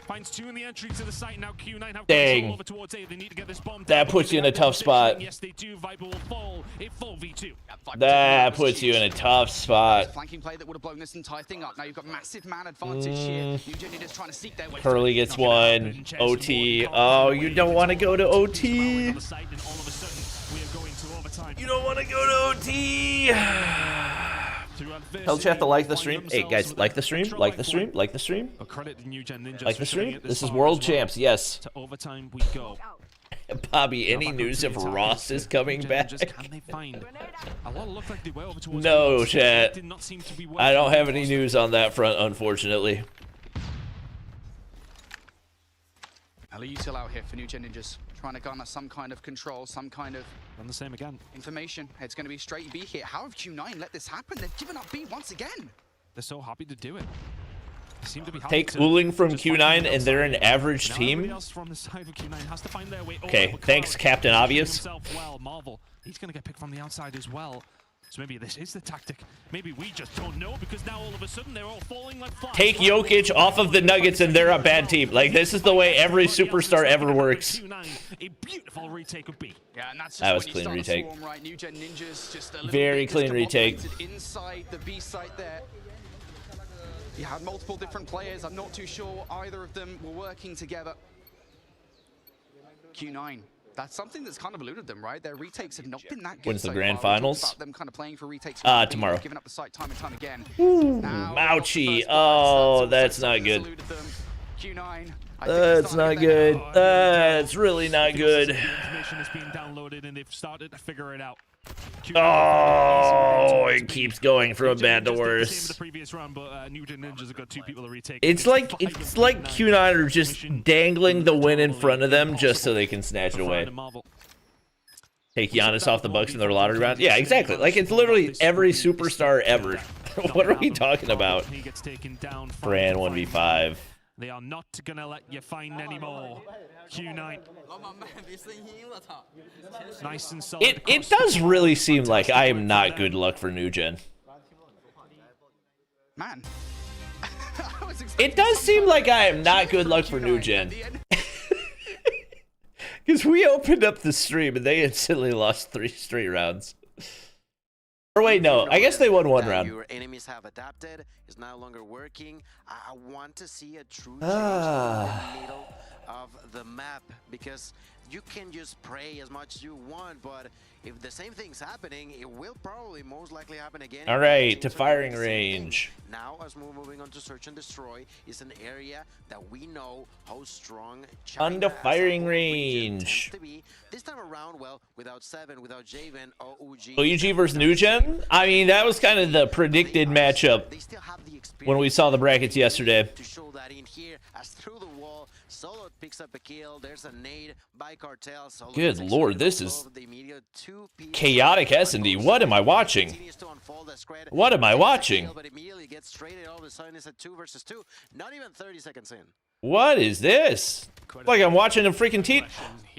Finds 2 in the entry to the site. Now Q9 have Dang. control over towards A. They need to get this bomb. That puts you in a tough spot. Yes, they do. Viper will fall. It 4v2. That puts you in a tough spot. Flanking play that would have blown this entire thing up. Now you've got massive man advantage here. New Gen Ninjas trying to seek their way. Curly gets 1. OT. Oh, you don't want to go to OT. You don't want to go to OT. Tell chat to like the stream. Hey guys, like the stream, like the stream, like the stream. Like the stream. This is World Champs, yes. To overtime we go. Bobby, any news if Ross is coming back? Can they find a lot look like they were over towards No, the chat. did not seem to be I don't have any news on that front, unfortunately. Util out here for New Gen Ninjas, trying to garner some kind of control, some kind of done the same again. information. It's going to be straight B here. How have Q9 let this happen? They've given up B once again. They're so happy to do it. They seem to be Take Uling from Q9 and they're an average team. Okay, thanks, Captain Obvious. Well, Marvel, he's going to get picked from the outside as well. So maybe this is the tactic. Maybe we just don't know because now all of a sudden they're all falling like flies. Take Jokic off of the Nuggets and they're a bad team. Like, this is the way every superstar ever works. A beautiful retake of B. Yeah, and that's just That was when you clean start retake. a swarm, right? New Gen Ninjas just a little Very bit clean retake. discombobulated inside the B site there. You had multiple different players. I'm not too sure either of them were working together. Q9. That's something that's kind of eluded them, right? Their retakes have not been that good. When's the so grand far. We talked finals? about them kind of playing for retakes. Tomorrow. Giving up the site time and time again. Ouchie. Oh, that's not good. Q9. That's not good. That's really not good. Information is being downloaded and they've started to figure it out. Oh, it keeps going from bad to worse. The previous round, but New Gen Ninjas have got 2 people to retake. It's like Q9 are just dangling the win in front of them just so they can snatch it away. Take Giannis off the Bucks in their lottery round. Yeah, exactly. Like, it's literally every superstar ever. What are we talking about? Fran 1v5. They are not gonna let you find any more. Q9. Nice and solid. It does really seem like I am not good luck for New Gen. Man. It does seem like I am not good luck for New Gen. Because we opened up the stream and they instantly lost 3 straight rounds. Or wait, no, I guess they won 1 round. Your enemies have adapted. It's no longer working. I want to see a true change in the middle of the map, because you can just pray as much as you want, but if the same thing's happening, it will probably most likely happen again. All right, to firing range. Now, as we're moving on to search and destroy, is an area that we know how strong China Under firing as a whole region range. tends to be. This time around, around, well, without Seven, without Javen, OUG versus New Gen? I mean, that was kind of the predicted matchup when we saw the brackets yesterday. To show that in here, as through the wall, Solo picks up a kill. There's a nade by Cartel. Solo Good lord, this is chaotic S&D. What am I watching? What am I watching? But immediately gets traded. All of a sudden, it's a 2 versus 2. Not even 30 seconds in. What is this? Like I'm watching a freaking team.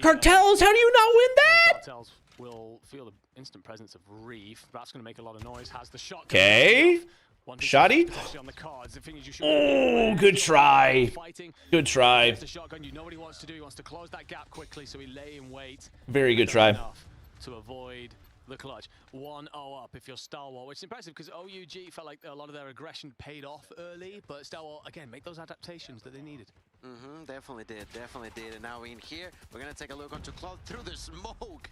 Cartels, how do you not win that? Cartels will feel the instant presence of Reef. That's going to make a lot of noise. Has the shot. Okay. Shoddy. Oh, good try. Good try. Very good try. To avoid the clutch. 1-0 up if you're Star Wars, which is impressive because OUG felt like a lot of their aggression paid off early, but Star Wars, again, make those adaptations that they needed. Definitely did. And now in here, we're going to take a look onto Cloud through the smoke.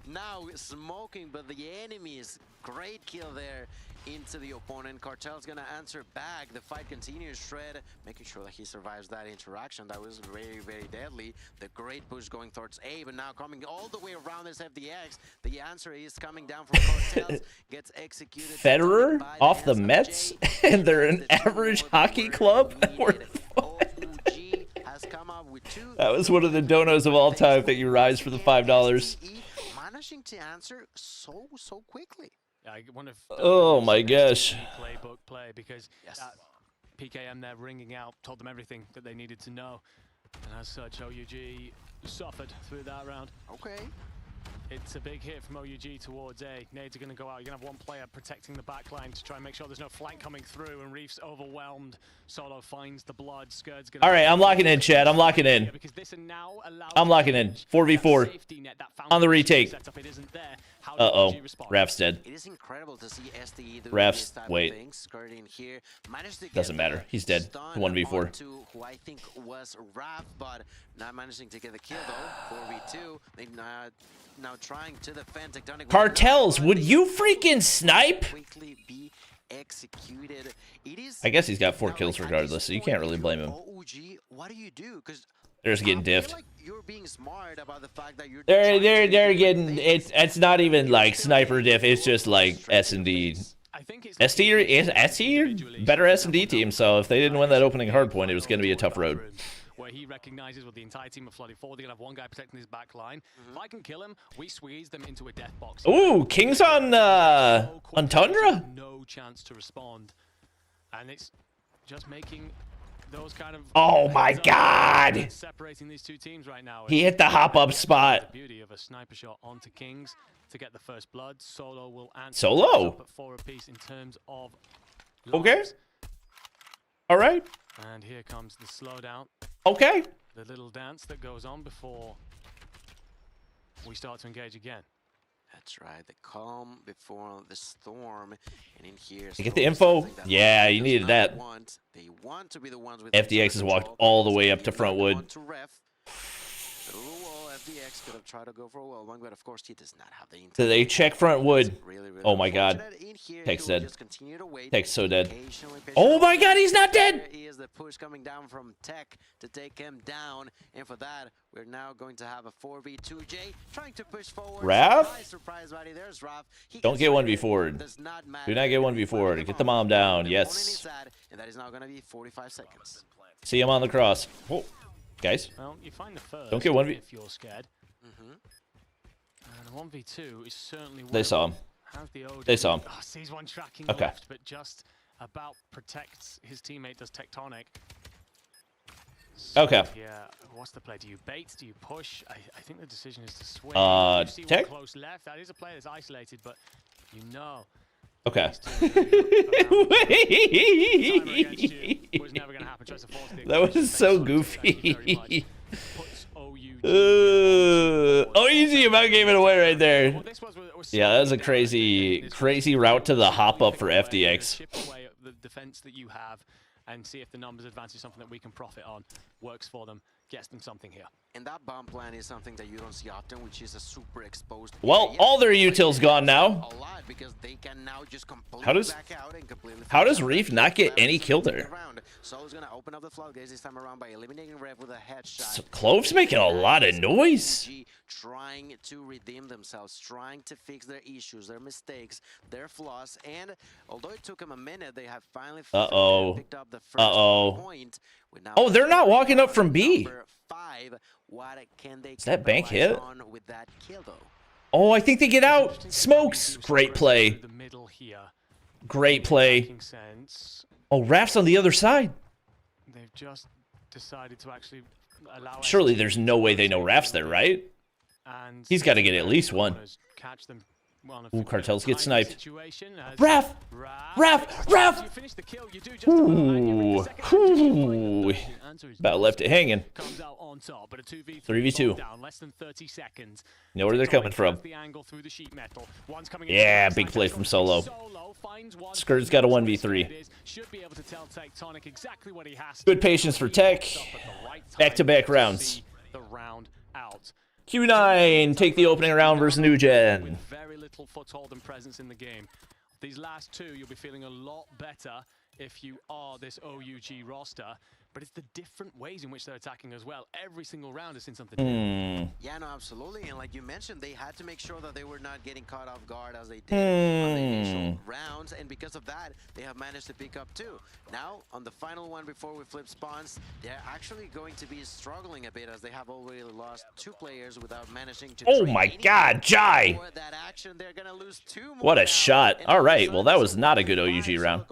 Now smoking, but the enemies, great kill there into the opponent. Cartel's going to answer back. The fight continues. Shred making sure that he survives that interaction. That was very, very deadly. The great push going towards A, but now coming all the way around this FDX. The answer is coming down from Cartels. Gets executed. Federer off the Mets, and they're an average hockey club. That was one of the donos of all time. Thank you, Rise, for the $5. Managing to answer so quickly. I wonder if oh my gosh. Playbook play because PKM there ringing out, told them everything that they needed to know, and as such, OUG suffered through that round. Okay. It's a big hit from OUG towards A. Nades are going to go out. You're going to have one player protecting the backline to try and make sure there's no flank coming through, and Reef's overwhelmed. Solo finds the blood. Skirt's going to... All right, I'm locking in, Chad. I'm locking in. I'm locking in. 4v4 on the retake. Uh-oh. Raf's dead. It is incredible to see SDE Raf's... Wait. Doesn't matter. He's dead. 1v4. Who I think was Raf, but not managing to get the kill, though. 4v2. They now trying to defend Tectonic. Cartels, would you freaking snipe? Quickly be executed. It is, I guess he's got 4 kills regardless, so you can't really blame him. What do you do? Because they're just getting diffed. like you're being smart about the fact that you're they're getting it's not even like sniper diff. It's just like S&D. ST better S&D team. So if they didn't win that opening hardpoint, it was going to be a tough road. Where he recognizes with the entire team of flooded forward, they're gonna have one guy protecting his back line. If I can kill him, we squeeze them into a death box. Ooh, King's on Tundra. No chance to respond, and it's just making those kind of. Oh my God! Separating these two teams right now. He hit the hop up spot. The beauty of a sniper shot onto Kings to get the first blood. Solo will answer. Solo. At 4 apiece in terms of. Okay. Lives. All right. And here comes the slowdown. Okay. The little dance that goes on before we start to engage again. That's right, the calm before the storm, and in here. You get the info? Yeah, you needed that. They want to be the ones with FDX has walked all the way up to Frontwood. FDX could have tried to go for a well one, but of course he does not have the intent. So they check Frontwood. Really Oh my God. Tech's dead. Tech's so dead. Patiently, Oh my God, he's not dead. There is the push coming down from Tech to take him down, and for that we're now going to have a 4v2. Jay trying to push forward. Raf? Surprise, buddy. There's Raf. Don't get 1v4'd. Do not get 1v4'd. Get the mom down. Yes. And that is now going to be 45 seconds. See him on the cross. Oh. Guys, well, you find the first don't get 1v. If you're scared. And 1v2 is certainly. They saw him. They saw him. Oh, sees one tracking okay. left, but just about protects his teammate. Does Tectonic. So, okay. Yeah. What's the play? Do you bait? Do you push? I think the decision is to swing. You see Tech. One close left. That is a player that's isolated, but you know. Okay. That was so goofy. Oh, easy about gave it away right there. Yeah, that was a crazy route to the hop up for FDX. Chip away at the defense that you have and see if the numbers advance is something that we can profit on. Works for them, gets them something here. And that bomb plan is something that you don't see often, which is a super exposed. Well, all their util's gone now. A lot because they can now just completely How does back out and completely. How does Reef not get any kill there? Solo's gonna open up the floodgates this time around by eliminating Rev with a headshot. So Clove's making a lot of noise. Trying to redeem themselves, trying to fix their issues, their mistakes, their flaws, and although it took them a minute, they have finally picked up the first point. Oh, they're not walking up from B. 5. What can they Is that bank hit? on with that kill, though? Oh, I think they get out. Smokes. Great play. Great play. Oh, Raph's on the other side. They've just decided to actually allow. Surely there's no way they know Raph's there, right? And He's got to get at least one. Catch them. Ooh, Cartels get sniped. Raph! Ooh. Ooh. About left it hanging. 3v2. Know where they're coming from. Yeah, big play from Solo. Skirt's got a 1v3. Good patience for Tech. Back-to-back rounds. Q9 take the opening round versus New Gen. Very little foothold and presence in the game. These last two, you'll be feeling a lot better if you are this OUG roster. But it's the different ways in which they're attacking as well. Every single round has seen something new. Yeah, no, absolutely. And like you mentioned, they had to make sure that they were not getting caught off guard as they did on the initial rounds. And because of that, they have managed to pick up 2. Now, on the final one before we flip spawns, they're actually going to be struggling a bit as they have already lost 2 players without managing to. Oh my God, Jai! That action, they're gonna lose 2 more. What a shot. All right, well, that was not a good OUG round.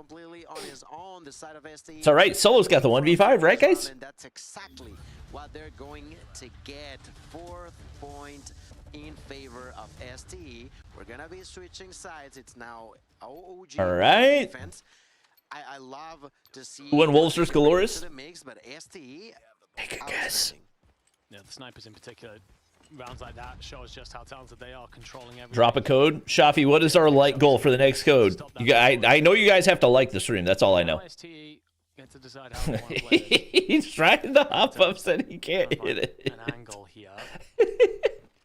It's all right. Solo's got the 1v5, right, guys? And that's exactly what they're going to get. 4th point in favor of STE. We're gonna be switching sides. It's now OOG. All right. Defense. I love to see When Wolves versus Galores. But STE. Take a guess. Yeah, the snipers in particular. Rounds like that shows just how talented they are, controlling everything. Drop a code. Shafi, what is our like goal for the next code? I know you guys have to like the stream. That's all I know. He's trying to hop up, said he can't hit it. An angle here.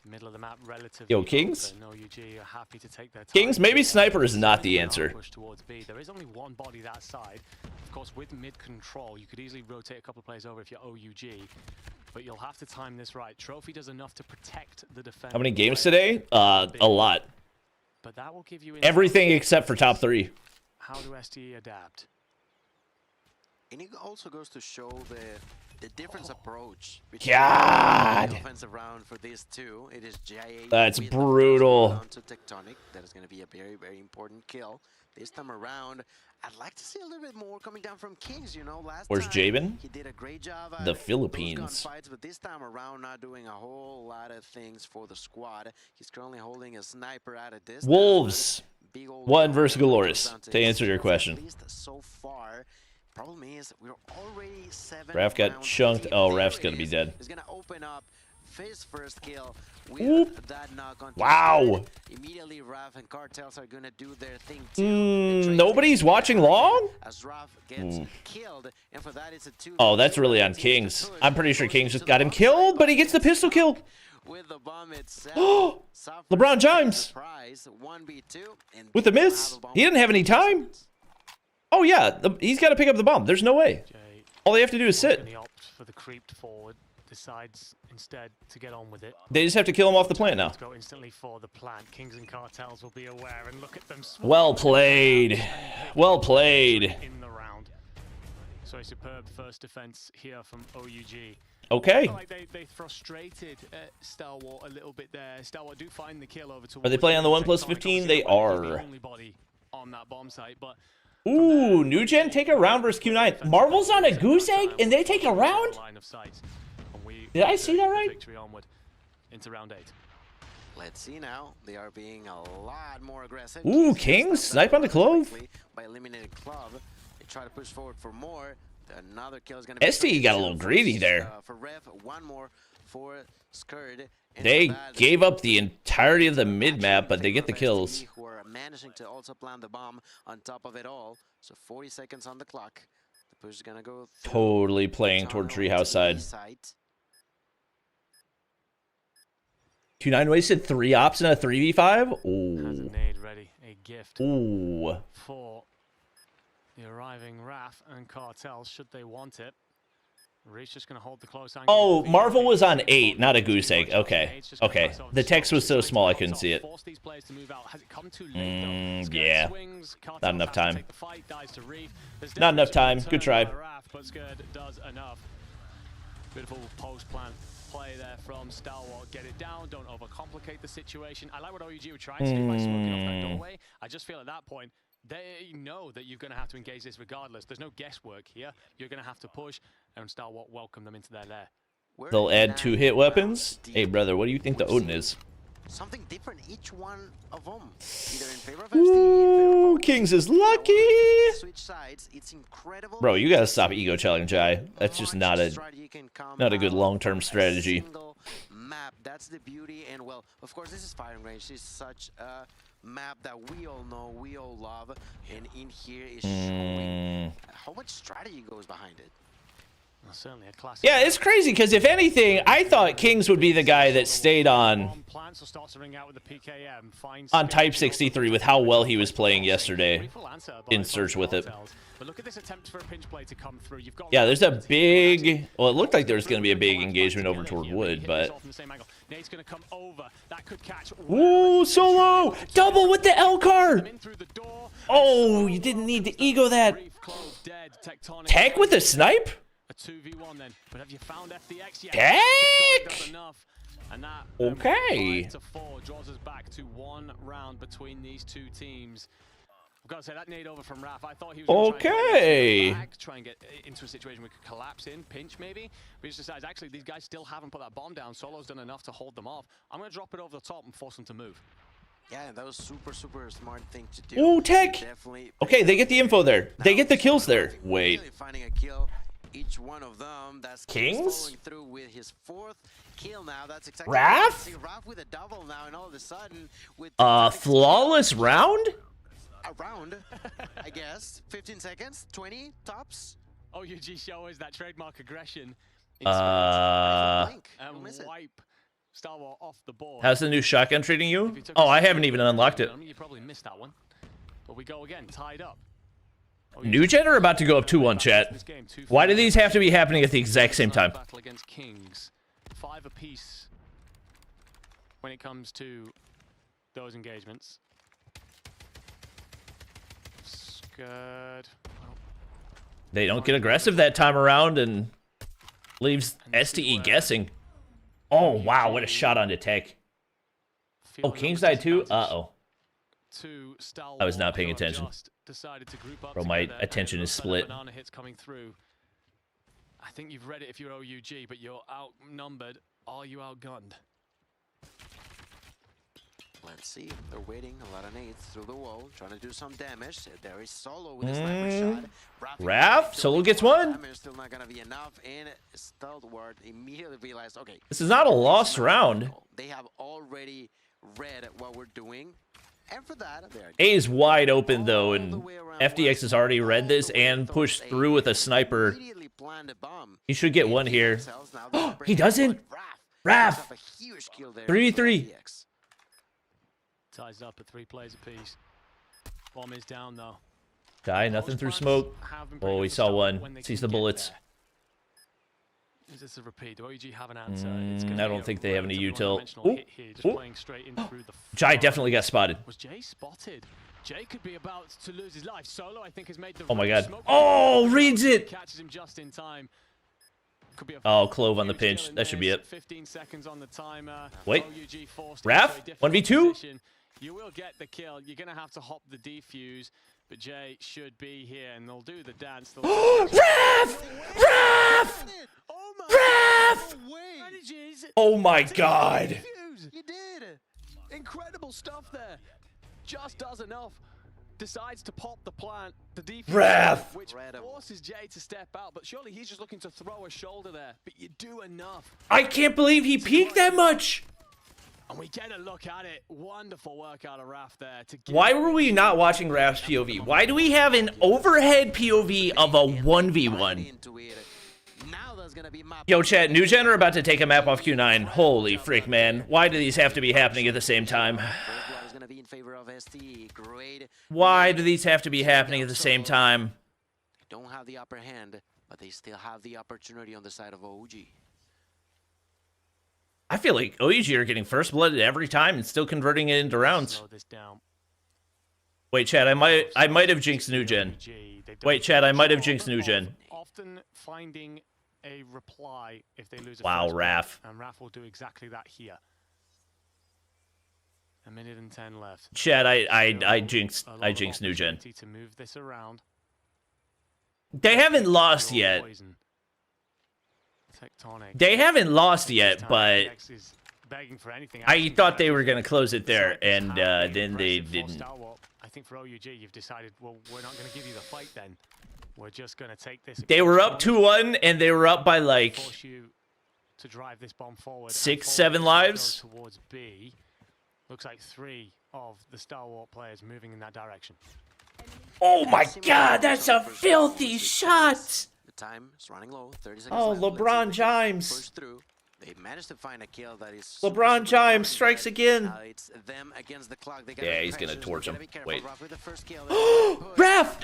Middle of the map, relatively. Yo, Kings? No UG are happy to take their time. Kings, maybe Sniper is not the answer. Push towards B. There is only one body that side. Of course, with mid control, you could easily rotate a couple of players over if you're OUG. But you'll have to time this right. Trophy does enough to protect the defense. How many games today? A lot. But that will give you everything except for top 3. How do STE adapt? And it also goes to show the different approach between the offensive round for these two. It is JA. That's brutal. To Tectonic. That is going to be a very, very important kill. This time around, I'd like to see a little bit more coming down from Kings, you know. Where's Jabin? He did a great job the Philippines. Fights, but this time around, not doing a whole lot of things for the squad. He's currently holding a sniper at a distance. Wolves. 1 versus Galores, to answer your question. At least so far. Problem is, we're already 7. Raph got chunked. Oh, Raph's going to be dead. He's going to open up his first kill with that knock on. Wow. Immediately, Raph and Cartels are going to do their thing too. Nobody's watching long? As Raph gets killed, and for that it's a 2. Oh, that's really on Kings. I'm pretty sure Kings just got him killed, but he gets the pistol kill. With the bomb itself. LeBron James. 1v2 and with the miss. He didn't have any time. Oh, yeah. He's got to pick up the bomb. There's no way. All they have to do is sit. For the creeped forward, decides instead to get on with it. They just have to kill him off the plant now. Go instantly for the plant. Kings and Cartels will be aware and look at them. Well played. Well played. In the round. So a superb first defense here from OUG. Okay. Like they frustrated Stalwart a little bit there. Stalwart do find the kill over to. Are they playing on the 1+15? They are. The only body on that bomb site, but. Ooh, New Gen take a round versus Q9. Marvel's on a goose egg and they take a round? Did I see that right? Into round 8. Let's see now. They are being a lot more aggressive. Ooh, Kings snipe on the Clove. By eliminating Clove, they try to push forward for more. Another kill is going to be. STE got a little greedy there. For Rev, one more for Skirt. They gave up the entirety of the mid-map, but they get the kills. Who are managing to also plant the bomb on top of it all. So 40 seconds on the clock. The push is going to go. Totally playing toward Treehouse side. Q9 wasted 3 ops in a 3v5? Has a Ooh. nade ready, a gift Ooh. for the arriving Raf and Cartel, should they want it. Reach just going to hold the close angle. Oh, Marvel was on 8, not a goose egg. Okay. Okay. The text was so small I couldn't see it. Yeah. Not enough time. Not enough time. Good try. Beautiful post plan play there from Stalwart. Get it down. Don't overcomplicate the situation. I like what OUG were trying to do by smoking off that doorway. I just feel at that point, they know that you're going to have to engage this regardless. There's no guesswork here. You're going to have to push, and Stalwart welcome them into their lair. They'll add 2 hit weapons. Hey, brother, what do you think the Odin is? Something different, each one of them. Either in favor of Ooh, Kings is lucky. switch sides. It's incredible. Bro, you gotta stop ego challenge, Jai. That's just not a good long-term strategy. Map, that's the beauty, and well, of course, this is firing range. This is such a map that we all know, we all love, and in here is showing how much strategy goes behind it. Well, certainly a classic. Yeah, it's crazy because if anything, I thought Kings would be the guy that stayed on Type 63 with how well he was playing yesterday in Search with it. But look at this attempt for a pinch play to come through. You've got Yeah, there's a big... Well, it looked like there was going to be a big engagement over toward Wood, but... Nate's going to come over. That could catch. Ooh, solo! Double with the L-car! Oh, you didn't need to ego that. Tech with a snipe? A 2v1 then. But have you found FDX yet? Tech! And that Okay. 5 to 4 draws us back to 1 round between these 2 teams. I've got to say, that nade over from Raf, I thought he was okay. try and get into a situation we could collapse in, pinch maybe. But he just decides, actually, these guys still haven't put that bomb down. Solo's done enough to hold them off. I'm going to drop it over the top and force them to move. Yeah, that was super smart thing to do. Ooh, Tech! Definitely. Okay, they get the info there. They get the kills there. Wait. Really finding a kill. Each one of them. That's Kings? following through with his 4th kill now. That's exactly Raf? Raf with a double now, and all of a sudden with Flawless round? Around, I guess. 15 seconds, 20 tops. OUG shows that trademark aggression. Blink. And wipe Stalwart off the board. How's the new shotgun treating you? Oh, I haven't even unlocked it. You probably missed that one. But we go again, tied up. New Gen are about to go up 2-1, chat. Why do these have to be happening at the exact same time? Battle against Kings. 5 apiece when it comes to those engagements. Good. They don't get aggressive that time around and leaves STE guessing. Oh, wow, what a shot onto Tech. Oh, Kings died too? Uh-oh. I was not paying attention. Bro, my attention is split. I think you've read it if you're OUG, but you're outnumbered. Are you outgunned? Let's see. They're waiting. A lot of nades through the wall, trying to do some damage. There is Solo with a sniper shot. Raf, Solo gets one. Still not gonna be enough, and Stalwart immediately realized, okay, this is not a lost round. They have already read what we're doing, and for that, A is wide open though, and FDX has already read this and pushed through with a sniper. He should get one here. He doesn't. Raf. 3v3. Ties up at 3 plays apiece. Bomb is down though. Die, nothing through smoke. Oh, he saw one. Sees the bullets. Is this a repeat? Do OUG have an answer? I don't think they have any util. Jai definitely got spotted. Was Jay spotted? Jay could be about to lose his life. Solo, I think, has made the. Oh my god. Oh, reads it. Catches him just in time. Oh, Clove on the pinch. That should be it. 15 seconds on the timer. Wait. Raf? 1v2? You will get the kill. You're going to have to hop the defuse, but Jay should be here, and they'll do the dance. Raf! Raf! Raf! Oh my god. He did. Incredible stuff there. Just does enough. Decides to pop the plant, the defuse, Raf! which forces Jay to step out, but surely he's just looking to throw a shoulder there, but you do enough. I can't believe he peaked that much. And we get a look at it. Wonderful work out of Raf there. Why were we not watching Raf's POV? Why do we have an overhead POV of a 1v1? Now there's gonna be map. Yo, chat, New Gen are about to take a map off Q9. Holy frick, man. Why do these have to be happening at the same time? Why do these have to be happening at the same time? Don't have the upper hand, but they still have the opportunity on the side of OG. I feel like OEG are getting first blooded every time and still converting it into rounds. Wait, chat, I might have jinxed New Gen. Wait, chat, I might have jinxed New Gen. Often finding a reply if they lose a Wow, first blood, Raph. and Raph will do exactly that here. 1 minute and 10 left. Chat, I jinxed New Gen. To move this around. They haven't lost yet. They haven't lost yet, but I thought they were going to close it there, and then they didn't. I think for OUG, you've decided, well, we're not going to give you the fight then. We're just going to take this. They were up 2-1, and they were up by like force you to drive this bomb forward. 6-7 lives. Towards B. Looks like 3 of the Stalwart players moving in that direction. Oh my God, that's a filthy shot! The time is running low. 30 seconds Oh, left. LeBron James. Push through. They managed to find a kill that is. LeBron James strikes again. It's them against the clock. Yeah, he's gonna torch him. Wait. Raph!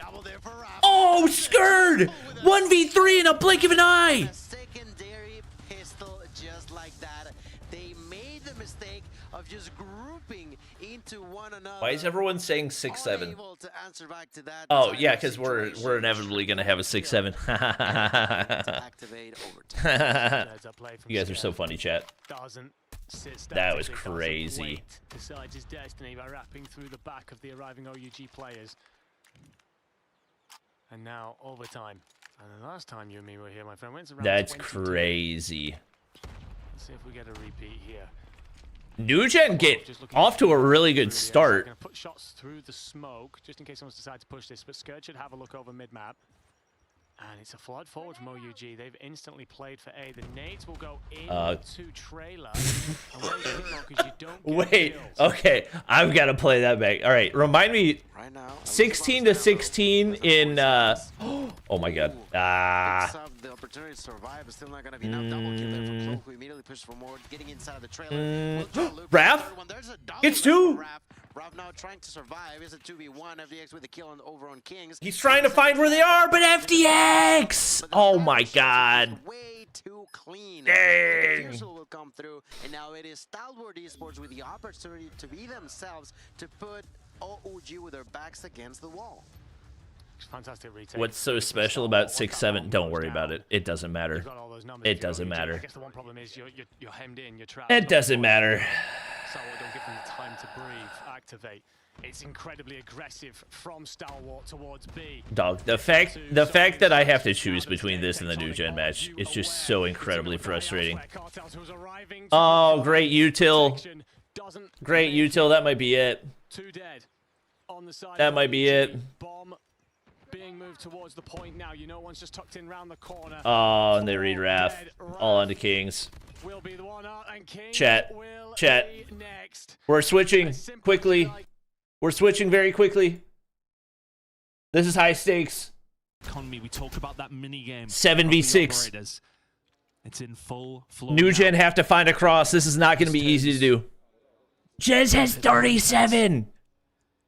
Oh, Skird! 1v3 in a blink of an eye! Secondary pistol just like that. They made the mistake of just grouping into one another. Why is everyone saying 6-7? Unable to answer back to that Oh yeah, because we're inevitably gonna have a 6-7. activate overtime. You guys are so funny, chat. That was crazy. Decides his destiny by wrapping through the back of the arriving OUG players. And now overtime. And the last time you and me were here, my friend, went around. That's 22. crazy. Let's see if we get a repeat here. New Gen get off to a really good start. Gonna put shots through the smoke just in case someone's decided to push this, but Skird should have a look over mid-map. And it's a flood forward from OUG. They've instantly played for A. The nades will go into trailer. Wait, okay, I've got to play that back. All right, remind me. 16-16 in. Oh my God. The opportunity to survive is still not going to be enough. Double kill there from Cloak, who immediately pushed for more, getting inside of the trailer. Raph? It's 2. Raph now trying to survive. It's a 2v1. FDX with the kill over on Kings. He's trying to find where they are, but FDX! Oh my God. Way too clean. Dang. The will come through, and now it is Stalwart Esports with the opportunity to be themselves to put OUG with their backs against the wall. Fantastic retake. What's so special about 6-7? Don't worry about it. It doesn't matter. It doesn't matter. I guess the one problem is you're hemmed in, you're trapped. It doesn't matter. Stalwart don't give them the time to breathe, activate. It's incredibly aggressive from Stalwart towards B. Dog, the fact that I have to choose between this and the New Gen match is just so incredibly frustrating. Oh, great util. Great util, that might be it. That might be it. Bomb being moved towards the point now. You know, one's just tucked in round the corner. Oh, and they read Raph. All onto Kings. Chat. We're switching quickly. We're switching very quickly. This is high stakes. Economy, we talked about that mini game. 7v6. It's in full flow. New Gen have to find a cross. This is not going to be easy to do. Jez has 37.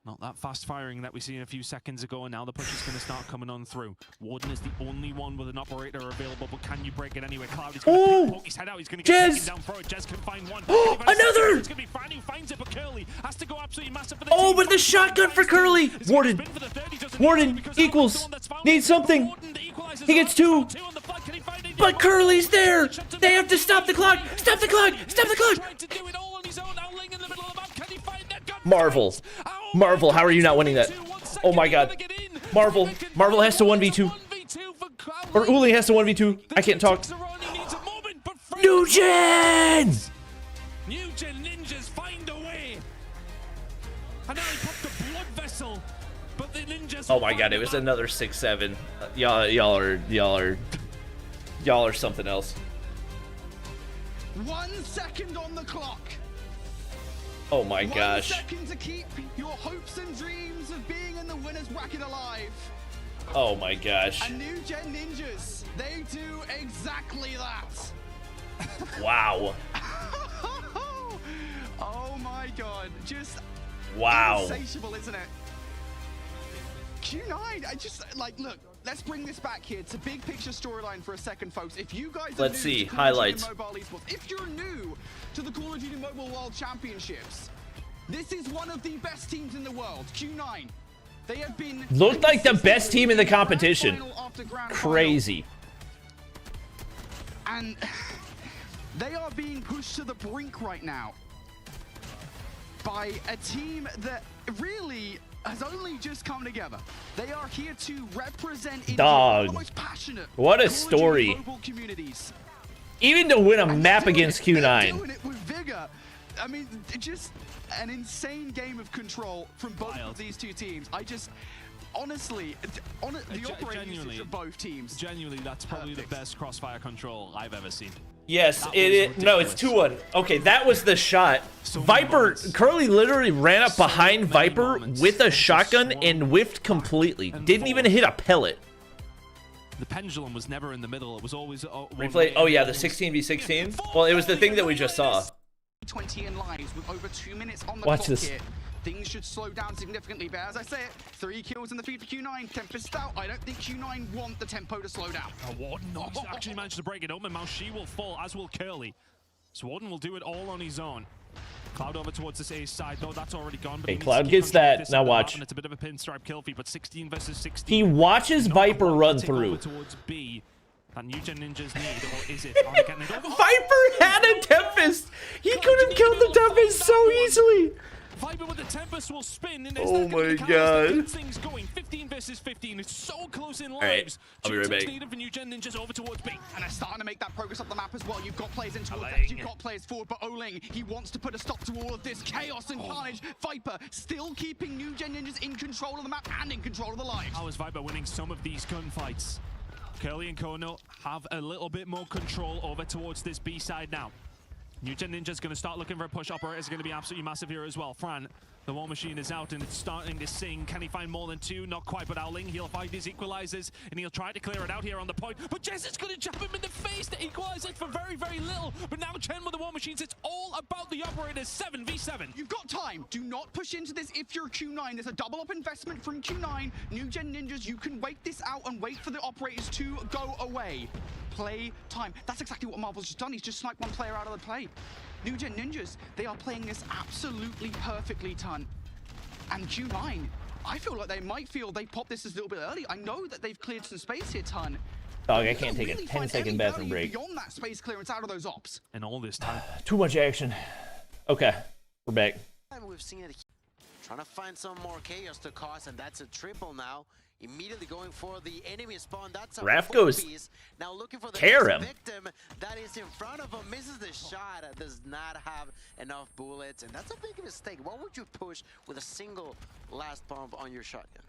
Not that fast firing that we seen a few seconds ago, and now the push is going to start coming on through. Warden is the only one with an operator available, but can you break it anyway? Cloud is going to poke his head out. He's going to get taken down for it. Jez can find one. Another! It's going to be Fran who finds it, but Curly has to go absolutely massive for the Oh, team. but the shotgun for Curly. Warden equals. Needs something. He gets 2. But Curly's there. They have to stop the clock. Stop the clock. Stop the clock. Marvel. Marvel, how are you not winning that? Oh my God. Marvel has to 1v2. Or Uli has to 1v2. I can't talk. New Gen! New Gen ninjas find a way. And now he popped the blood vessel. But the ninjas. Oh my God, it was another 6-7. Y'all are something else. 1 second on the clock. Oh my gosh. 1 second to keep your hopes and dreams of being in the winner's bracket alive. Oh my gosh. And New Gen Ninjas, they do exactly that. Wow. Oh my god, just wow. insatiable, isn't it? Q9, I just like look. Let's bring this back here to big picture storyline for a second, folks. If you guys let's see highlights. Mobile esports, if you're new to the Call of Duty Mobile World Championships, this is one of the best teams in the world. Q9. They have been looked like the best team in the competition. Crazy. And they are being pushed to the brink right now by a team that really has only just come together. They are here to represent Dog. the most passionate what a story. Communities. Even to win a map against Q9. Doing it with vigor. I mean, just an insane game of control from both of these two teams. I just, honestly, the operating usage of both teams. Genuinely, that's probably the best crossfire control I've ever seen. Yes, no, it's 2-1. Okay, that was the shot. Viper, Curly literally ran up behind Viper with a shotgun and whiffed completely. Didn't even hit a pellet. The pendulum was never in the middle. It was always replay. Oh yeah, the 16v16. Well, it was the thing that we just saw. 20 in lives with over 2 minutes on the Watch clock this. here. Things should slow down significantly, but as I say it, 3 kills in the feed for Q9. Tempest out. I don't think Q9 want the tempo to slow down. Warden actually managed to break it up, and Maushi will fall, as will Curly. So Warden will do it all on his own. Cloud over towards this A side, though that's already gone. But hey, Cloud gets that. Now watch. It's a bit of a pinstripe kill feed, but 16 versus 16. He watches Viper run through. Towards B. That New Gen Ninjas need, or is it? Are they getting it over? Viper had a Tempest. He could have killed the Tempest so easily. Viper with the Tempest will spin. And oh my god. Things going 15 versus 15. It's so close in lives. All right, I'll be right back. Needed for New Gen Ninjas over towards B. And they're starting to make that progress up the map as well. You've got players into left, you've got players forward, but Oling, he wants to put a stop to all of this chaos and carnage. Viper still keeping New Gen Ninjas in control of the map and in control of the lives. How is Viper winning some of these gunfights? Curly and Kono have a little bit more control over towards this B side now. New Gen Ninja's going to start looking for a push. Operator's going to be absolutely massive here as well. Fran, the War Machine is out and it's starting to sing. Can he find more than 2? Not quite, but Owling, he'll find his equalizers and he'll try to clear it out here on the point. But Jess is going to jump him in the face to equalize it for very, very little. But now Chen with the War Machines, it's all about the Operators. 7v7. You've got time. Do not push into this if you're Q9. There's a double up investment from Q9. New Gen Ninjas, you can wait this out and wait for the Operators to go away. Play time. That's exactly what Marvel's just done. He's just sniped one player out of the play. New Gen Ninjas, they are playing this absolutely perfectly, Ton. And Q9, I feel like they might feel they popped this a little bit early. I know that they've cleared some space here, Ton. Dog, I can't take a 10-second bathroom break. Beyond that space clearance out of those ops. And all this time. Too much action. Okay, we're back. We've seen it. Trying to find some more chaos to cause, and that's a triple now. Immediately going for the enemy spawn. That's a Raph goes piece. Now looking for the victim that is in front of him. Misses the shot. Does not have enough bullets, and that's a big mistake. What would you push with a single last pump on your shotgun?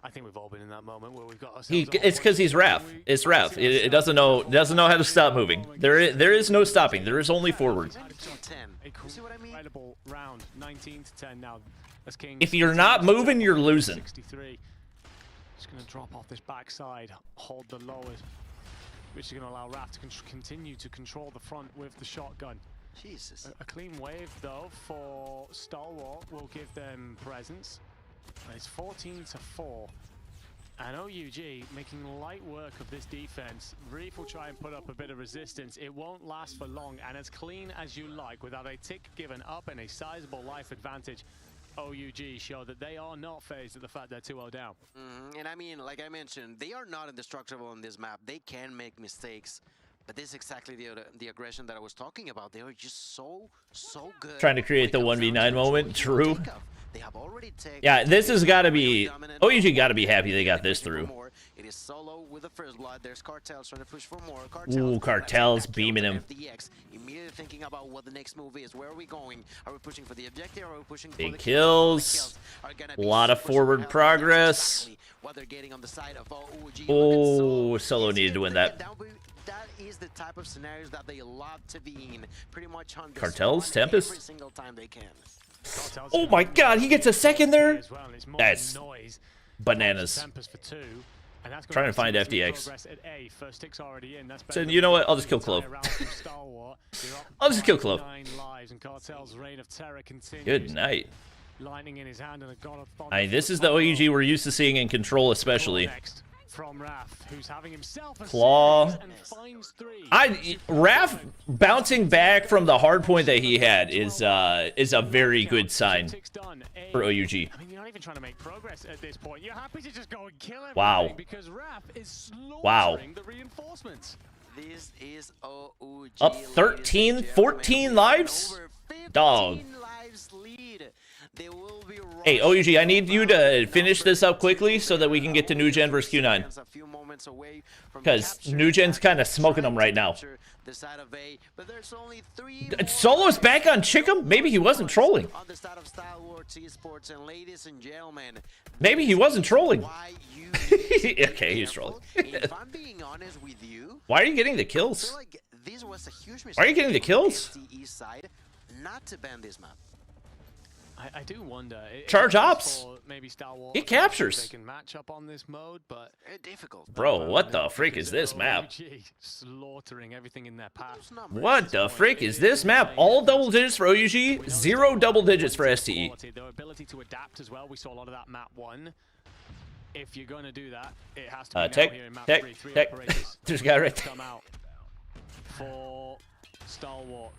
I think we've all been in that moment where we've got. It's because he's Raph. It's Raph. It doesn't know how to stop moving. There is no stopping. There is only forward. 10. You see what I mean? Incredible round. 19 to 10 now. As King. If you're not moving, you're losing. 63. Just going to drop off this backside, hold the lowers, which is going to allow Raph to continue to control the front with the shotgun. Jesus. A clean wave, though, for Stalwart will give them presence. It's 14 to 4. And OUG making light work of this defense. Reef will try and put up a bit of resistance. It won't last for long, and as clean as you like, without a tick given up and a sizable life advantage, OUG show that they are not phased at the fact they're 2-0 down. And I mean, like I mentioned, they are not indestructible on this map. They can make mistakes, but this is exactly the aggression that I was talking about. They are just so good. Trying to create the 1v9 moment. True. They have already taken. Yeah, this has got to be. OUG got to be happy they got this through. It is solo with the first blood. There's Cartels trying to push for more. Ooh, Cartels beaming him. Immediately thinking about what the next move is. Where are we going? Are we pushing for the objective? Or are we pushing for big the kills? A lot of forward progress. What they're getting on the side of OUG. Oh, Solo needed to win that. That is the type of scenarios that they love to be in. Pretty much on Cartels, Tempest. every single time they can. Oh my god, he gets a second there? That's bananas. Tempest for 2. Trying to find FDX. So you know what? I'll just kill Clove. I'll just kill Clove. Good night. This is the OEG we're used to seeing in Control, especially. Claw. Raph bouncing back from the hard point that he had is a very good sign for OUG. I mean, you're not even trying to make progress at this point. You're happy to just go and kill everything. Wow. Because Raph is Wow. the reinforcements. This is OUG. Up 13, 14 lives? Dog. Hey, OUG, I need you to finish this up quickly so that we can get to New Gen versus Q9. Because New Gen's kind of smoking them right now. Solo's back on Chickum? Maybe he wasn't trolling. Maybe he wasn't trolling. Okay, he's trolling. Why are you getting the kills? Why are you getting the kills? Not to ban this map. I do wonder. Charge ops. Maybe Star Wars. It captures. They can match up on this mode, but difficult. Bro, what the frick is this map? Slaughtering everything in their path. What the frick is this map? All double digits for OUG, 0 double digits for STE. Their ability to adapt as well. We saw a lot of that map 1. If you're going to do that, it has to be now here in map 3. Three operators There's a guy right there. come out for Stalwart.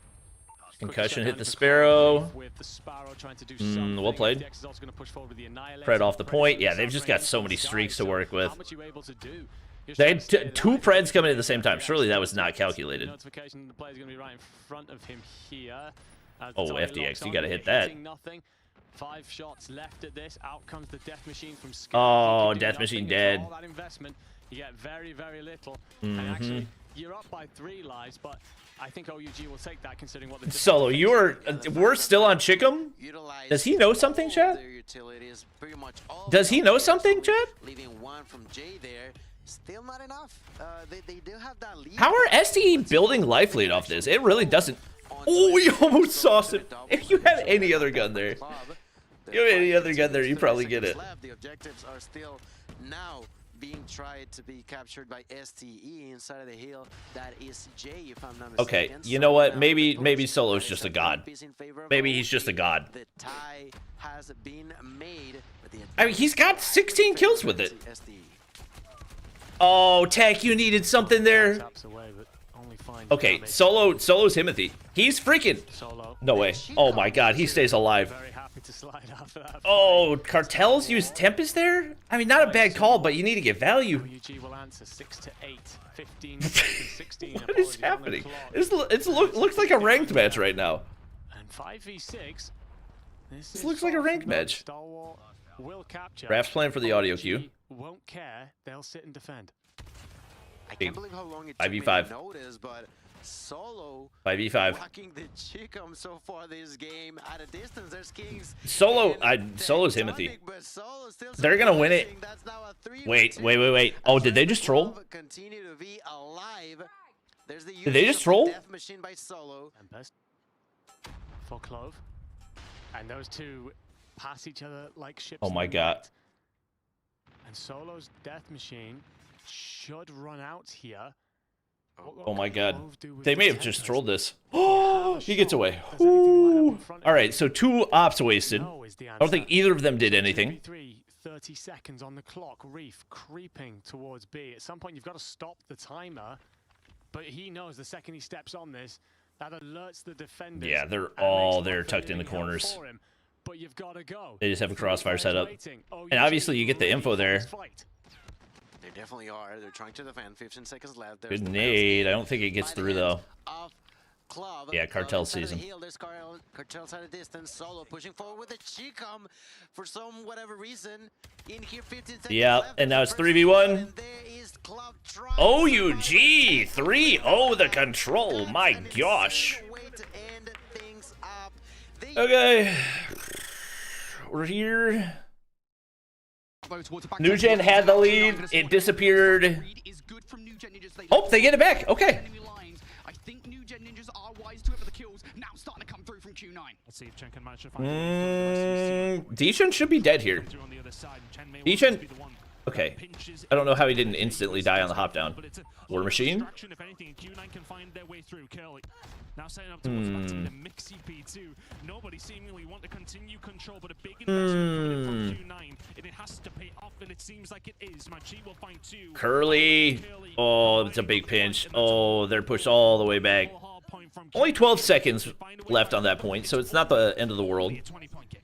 Concussion hit the Sparrow. With the Sparrow trying to do Well played. Dex is also going to push forward with the Annihilator. Pred off the point. Yeah, they've just got so many streaks to work with. How much are you able to do? They had 2 Preds coming at the same time. Surely that was not calculated. Notification the player's going to be right in front of him here. Oh, FDX, you got to hit that. Nothing. 5 shots left at this. Out comes the Death Machine from Skirmishes. Oh, Death Machine dead. All that investment, you get very, very little. And actually, you're up by 3 lives, but I think OUG will take that considering what the Solo, we're still on Chickum? Does he know something, Chad? Does he know something, Chad? Leaving 1 from Jay there. Still not enough. They do have that lead. How are STE building life lead off this? It really doesn't. Oh, he almost sauced it. If you had any other gun there, you probably get it. The objectives are still now being tried to be captured by STE inside of the hill. That is Jay, if I'm not mistaken. Okay, you know what? Maybe Solo's just a god. Maybe he's just a god. The tie has been made. I mean, he's got 16 kills with it. Oh, Tech, you needed something there. Okay, Solo's Himothy. He's freaking. No way. Oh my god, he stays alive. Oh, Cartels use Tempest there? I mean, not a bad call, but you need to get value. What is happening? It looks like a ranked match right now. And 5v6. This looks like a ranked match. Raph's playing for the audio cue. Won't care. They'll sit and defend. I can't believe how long it took me to notice, but Solo 5v5. rocking the Chickum so far this game. At a distance, there's Kings. Solo's Himothy. They're gonna win it. Wait. Oh, did they just troll? Continue to be alive. There's the Did they just troll? Death Machine by Solo. For Clove. And those two pass each other like ships. Oh my god. And Solo's Death Machine should run out here. Oh my god. They may have just trolled this. Oh, he gets away. Ooh. All right, so 2 ops wasted. I don't think either of them did anything. 30 seconds on the clock. Reef creeping towards B. At some point, you've got to stop the timer. But he knows the second he steps on this, that alerts the defenders. Yeah, they're all there tucked in the corners. But you've got to go. They just have a crossfire set up. And obviously you get the info there. They definitely are. They're trying to defend. 15 seconds left. There's Good nade. I don't think it gets through though. Yeah, Cartel sees him. Cartel's at a distance. Solo pushing forward with a Chickum for some whatever reason. In here, 15 seconds yeah, left. and now it's 3v1. OUG 3-0 the control. My gosh. Okay. We're here. New Gen had the lead. It disappeared. Oh, they get it back. Okay. I think New Gen Ninjas are wise to it, but the kills now starting to come through from Q9. Let's see if Chen can manage to find Deeshan should be dead here. Okay. I don't know how he didn't instantly die on the hop down. War Machine? Now setting up towards back to the mixy P2. Nobody seemingly want to continue control, but a big investment from Q9, and it has to pay off, and it seems like it is. Machi will find 2. Curly. Oh, it's a big pinch. Oh, they're pushed all the way back. Only 12 seconds left on that point, so it's not the end of the world.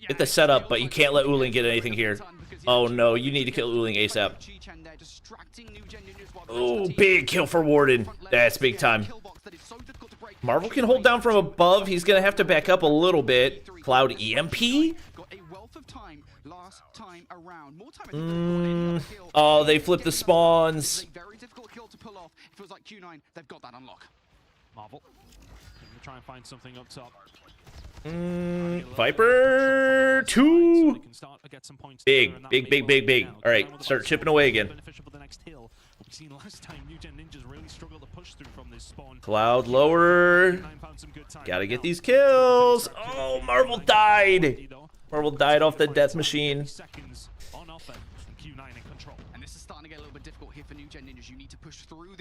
Get the setup, but you can't let Uling get anything here. Oh no, you need to kill Uling ASAP. Oh, big kill for Warden. That's big time. Marvel can hold down from above. He's going to have to back up a little bit. Cloud EMP? Oh, they flipped the spawns. Marvel. Try and find something up top. Viper 2. Big. All right, start chipping away again. Cloud lower. Gotta get these kills. Oh, Marvel died. Marvel died off the death machine.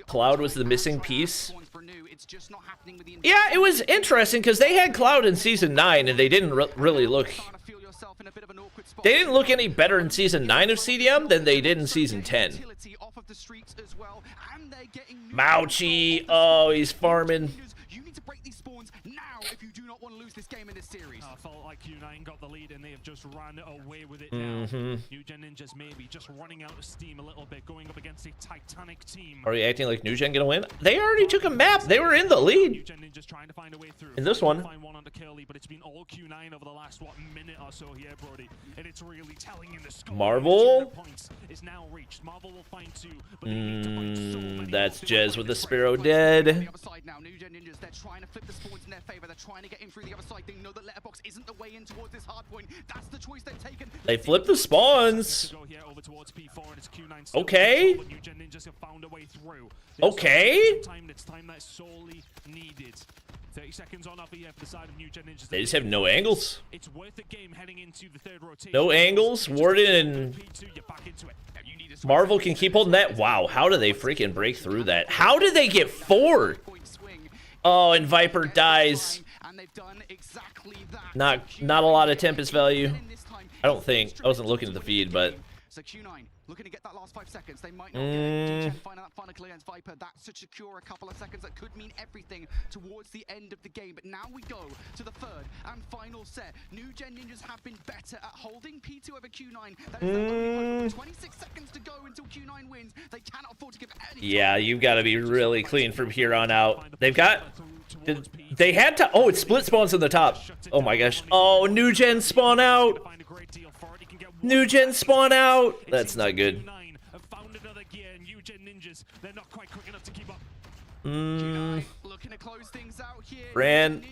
Cloud was the missing piece. Yeah, it was interesting because they had Cloud in Season 9 and they didn't really look... They didn't look any better in Season 9 of CDM than they did in Season 10. Mauchi, oh, he's farming. If you do not want to lose this game in this series. I felt like Q9 got the lead and they have just ran away with it now. New Gen Ninjas maybe just running out of steam a little bit, going up against a Titanic team. Are you acting like New Gen gonna win? They already took a map. They were in the lead. New Gen Ninjas trying to find a way through. In this one. Find one on the Curly, but it's been all Q9 over the last minute or so here, Brody. And it's really telling in the score. Marvel is now reached. Marvel will find 2, but they need to find so many. That's Jez with the Sparrow dead. The other side now, New Gen Ninjas, they're trying to flip the spawns in their favor. They're trying to get in through the other side. They know that Letterbox isn't the way in towards this hard point. That's the choice they've taken. They flipped the spawns. Okay. Okay. It's time that's sorely needed. 30 seconds on offer here for the side of New Gen Ninjas. They just have no angles. It's worth the game heading into the third rotation. No angles. Warden and Marvel can keep holding that. Wow, how do they freaking break through that? How did they get 4? Oh, and Viper dies. Not a lot of Tempest value. I don't think. I wasn't looking at the feed, but... So Q9 looking to get that last 5 seconds. They might not get it. Find that final kill against Viper. That should secure a couple of seconds. That could mean everything towards the end of the game. But now we go to the third and final set. New Gen Ninjas have been better at holding P2 over Q9. That is their only hope. 26 seconds to go until Q9 wins. They cannot afford to give any. Yeah, you've got to be really clean from here on out. They've got... They had to... Oh, it's split spawns in the top. Oh my gosh. Oh, New Gen spawn out. New Gen spawn out. That's not good. Ran.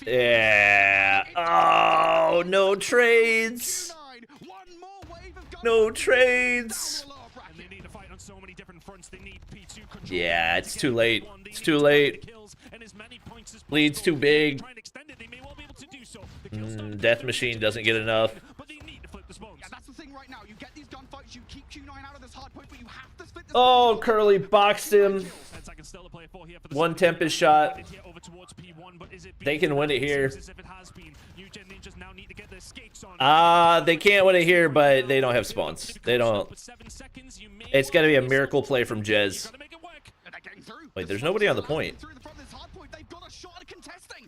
Yeah. Oh, no trades. No trades. Yeah, it's too late. It's too late. Lead's too big. Death Machine doesn't get enough. Oh, Curly boxed him. One Tempest shot. They can win it here. They can't win it here, but they don't have spawns. They don't. It's got to be a miracle play from Jez. Wait, there's nobody on the point.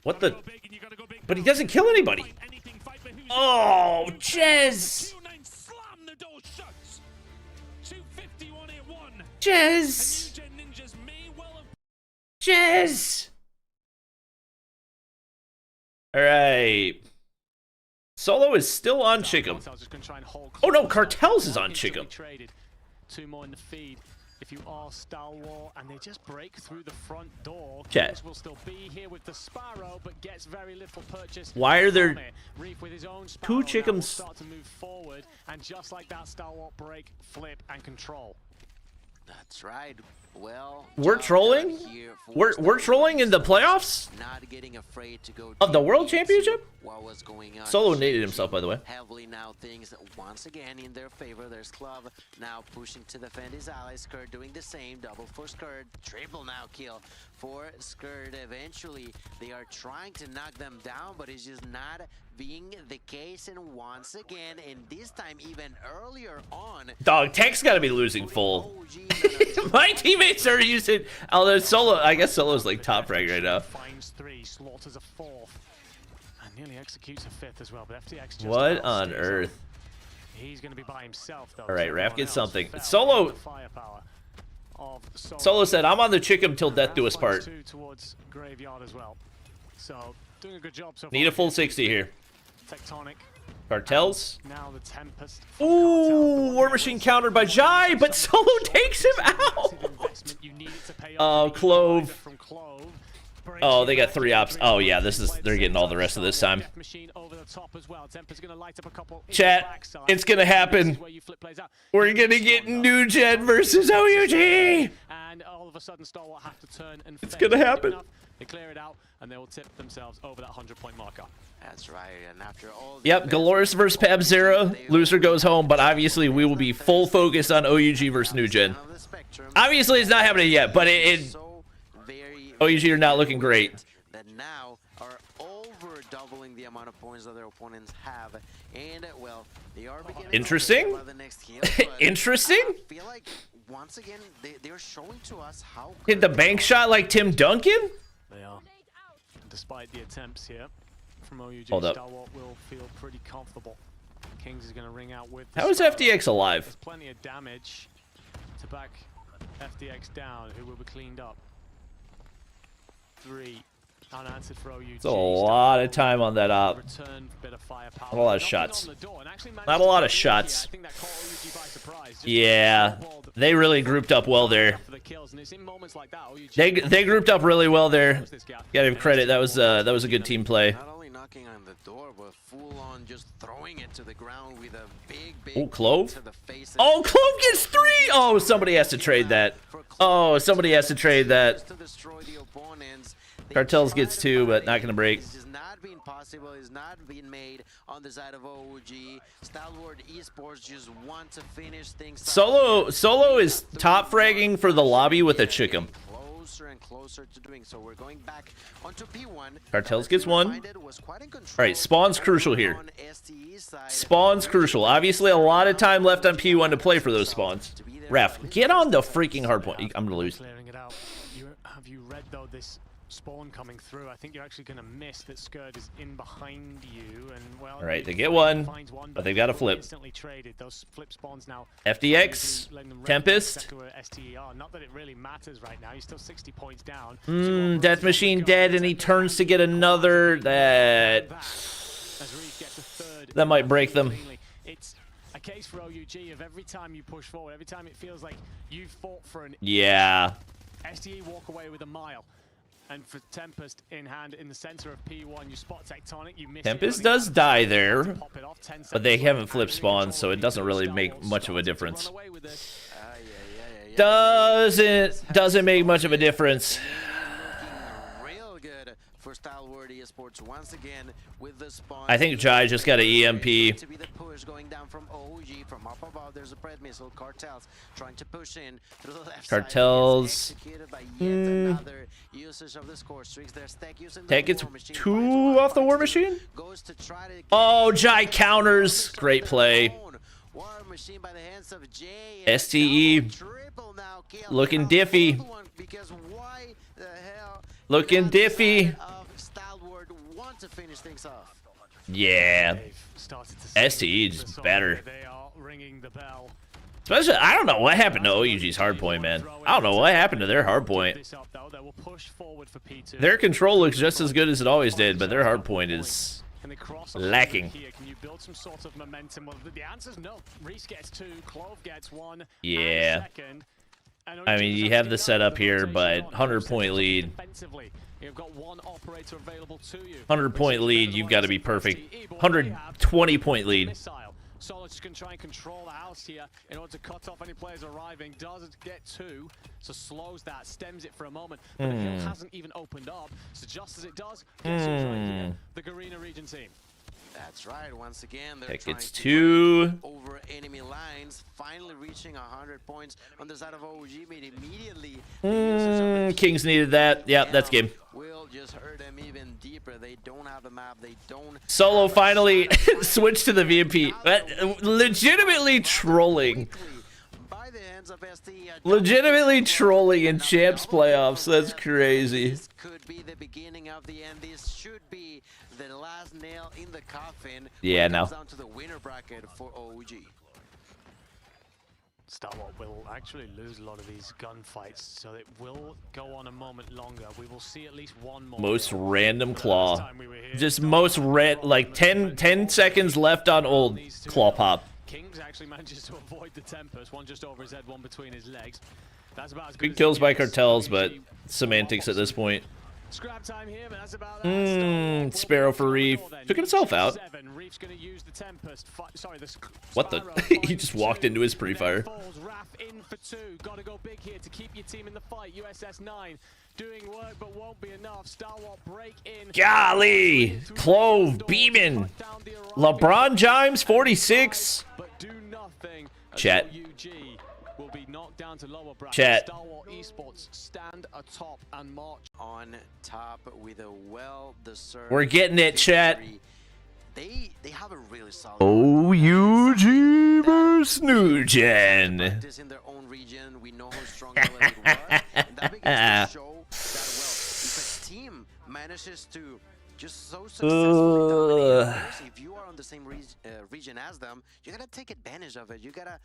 What the? But he doesn't kill anybody. Oh, Jez. Jez. Jez. All right. Solo is still on Chickum. Oh no, Cartels is on Chickum. 2 more in the feed. If you are Stalwart and they just break through the front door, Chat. will still be here with the Sparrow, but gets very little purchase. Why are there Reef with his own 2 Chickums? Start to move forward, and just like that, Stalwart break, flip, and control. That's right. Well, We're trolling? We're trolling in the playoffs? Not getting afraid to go of the World Championship? What was going on? Solo naded himself, by the way. Heavily now things once again in their favor. There's Club now pushing to defend his ally. Skirt doing the same. Double for Skirt. Triple now kill for Skirt. Eventually, they are trying to knock them down, but it's just not being the case. And once again, and this time even earlier on, Dog, Tech's gotta be losing full. My teammates are using. Although Solo, I guess Solo's like top frag right now. Finds 3, slaughters a 4th, and nearly executes a 5th as well. But FTX just What on earth? He's going to be by himself though. All right, Raph gets something. Solo. Solo said, "I'm on the chick 'em till death do us part." Towards Graveyard as well. So doing a good job so far. Need a full 60 here. Tectonic. Cartels. Now the Tempest. Ooh, War Machine countered by Jai, but Solo takes him out. Oh, Clove. Oh, they got 3 ops. Oh yeah, they're getting all the rest of this time. Chat, it's gonna happen. We're gonna get New Gen versus OUG. And all of a sudden, Star will have to turn and it's gonna happen. They clear it out, and they will tip themselves over that 100-point marker. That's right, and after all... Yep, Galores versus Pab Zero. Loser goes home, but obviously we will be full focus on OUG versus New Gen. Obviously it's not happening yet, but OUG are not looking great. That now are over doubling the amount of points that their opponents have, and well, they are beginning interesting. the next heal, Interesting. I feel like once again they're showing to us how hit the bank shot like Tim Duncan. They are. Despite the attempts here from OUG, hold up. Stalwart will feel pretty comfortable. Kings is going to ring out with. How is FTX alive? There's plenty of damage to back FTX down, who will be cleaned up. 3 unanswered for OUG. It's a lot of time on that op. Not a lot of shots. Not a lot of shots. Yeah, they really grouped up well there. They grouped up really well there. Gotta give credit. That was a good team play. not only knocking on the door, but full on just throwing it to the ground with a big Oh, Clove. to the face. Oh, Clove gets 3. Oh, somebody has to trade that. Oh, somebody has to trade that. To destroy the opponents. Cartels gets 2, but not gonna break. This is not being possible. It's not being made on the side of OG. Stalwart Esports just want to finish things. Solo is top fragging for the lobby with a chickum. Closer and closer to doing so. We're going back onto P1. Cartels gets 1. All right, spawn's crucial here. Spawn's crucial. Obviously, a lot of time left on P1 to play for those spawns. Ref, get on the freaking hardpoint. I'm gonna lose. Clearing it out. Have you read though this spawn coming through? I think you're actually going to miss that Skirt is in behind you, and well. All right, they get 1, but they've got to flip. Instantly traded those flip spawns now. FTX, Tempest. Not that it really matters right now. He's still 60 points down. Death Machine dead, and he turns to get another. That might break them. It's a case for OUG of every time you push forward, every time it feels like you've fought for an. Yeah. STE walk away with a mile. And for Tempest in hand in the center of P1, you spot Tectonic, you miss Tempest does die there, but they haven't flipped spawns, so it doesn't really make much of a difference. Doesn't make much of a difference. Real good for Stalwart Esports once again with the spawn. I think Jai just got an EMP. To be the push going down from OG from up above. There's a bread missile. Cartels trying to push in through the left Cartels. side. Executed by yet another usage of the score streaks. There's Tech using Tech the gets War Machine. 2 off the War Machine. Goes to try to Oh, Jai counters. Great play. War Machine by the hands of Jay. STE. Triple now kill. Looking diffy. Because why the hell? Looking diffy. Stalwart want to finish things off. Yeah. STE just better. They are ringing the bell. Especially, I don't know what happened to OUG's hardpoint, man. I don't know what happened to their hardpoint. Their control looks just as good as it always did, but their hardpoint is lacking. Can you build some sort of momentum? Well, the answer's no. Reese gets 2, Clove gets 1. Yeah. I mean, you have the setup here, but 100-point lead. You've got 1 operator available to you. 100-point lead, you've got to be perfect. 120-point lead. Solo just going to try and control the house here in order to cut off any players arriving. Doesn't get two, so slows that, stems it for a moment. But the hill hasn't even opened up, so just as it does, guess who's right here? The Garena region team. That's right. Once again, they're Heck, trying it's to two. break over enemy lines, finally reaching 100 points on the side of OG. Made immediately. Kings needed that. Yep, that's game. Will just hurt them even deeper. They don't have the map. They don't. Solo finally switched to the VMP. But legitimately trolling. By the hands of ST, Legitimately trolling in champs playoffs. That's crazy. This could be the beginning of the end. This should be the last nail in the coffin. Yeah, no. Down to the winner bracket for OG. StarWatt will actually lose a lot of these gunfights, so it will go on a moment longer. We will see at least one more. Most random claw. Just most like 10 seconds left on old claw pop. Kings actually manages to avoid the Tempest, one just over his head, one between his legs. That's about as good Good as kills it by gets. cartels, but semantics at this point. Scrap time here, but that's about that. Sparrow for Reef. Took himself out. Reef's gonna use the Tempest. Sorry, the What the? He just walked into his pre-fire. Raph in for two. Gotta go big here to keep your team in the fight. USS 9 doing work, but won't be enough. StarWatt break in. Golly! Clove beaming. LeBron James 46. But do nothing. Chat. Will be knocked down to lower bracket. Chat. StarWatt Esports stand atop and march on top with a well-deserved. We're getting it, chat. They have a really solid. OUG versus New Gen. Practice in their own region. We know how strong they was, and that begins to show that if a team manages to just so successfully dominate, if you are on the same region as them, you gotta take advantage of it. You gotta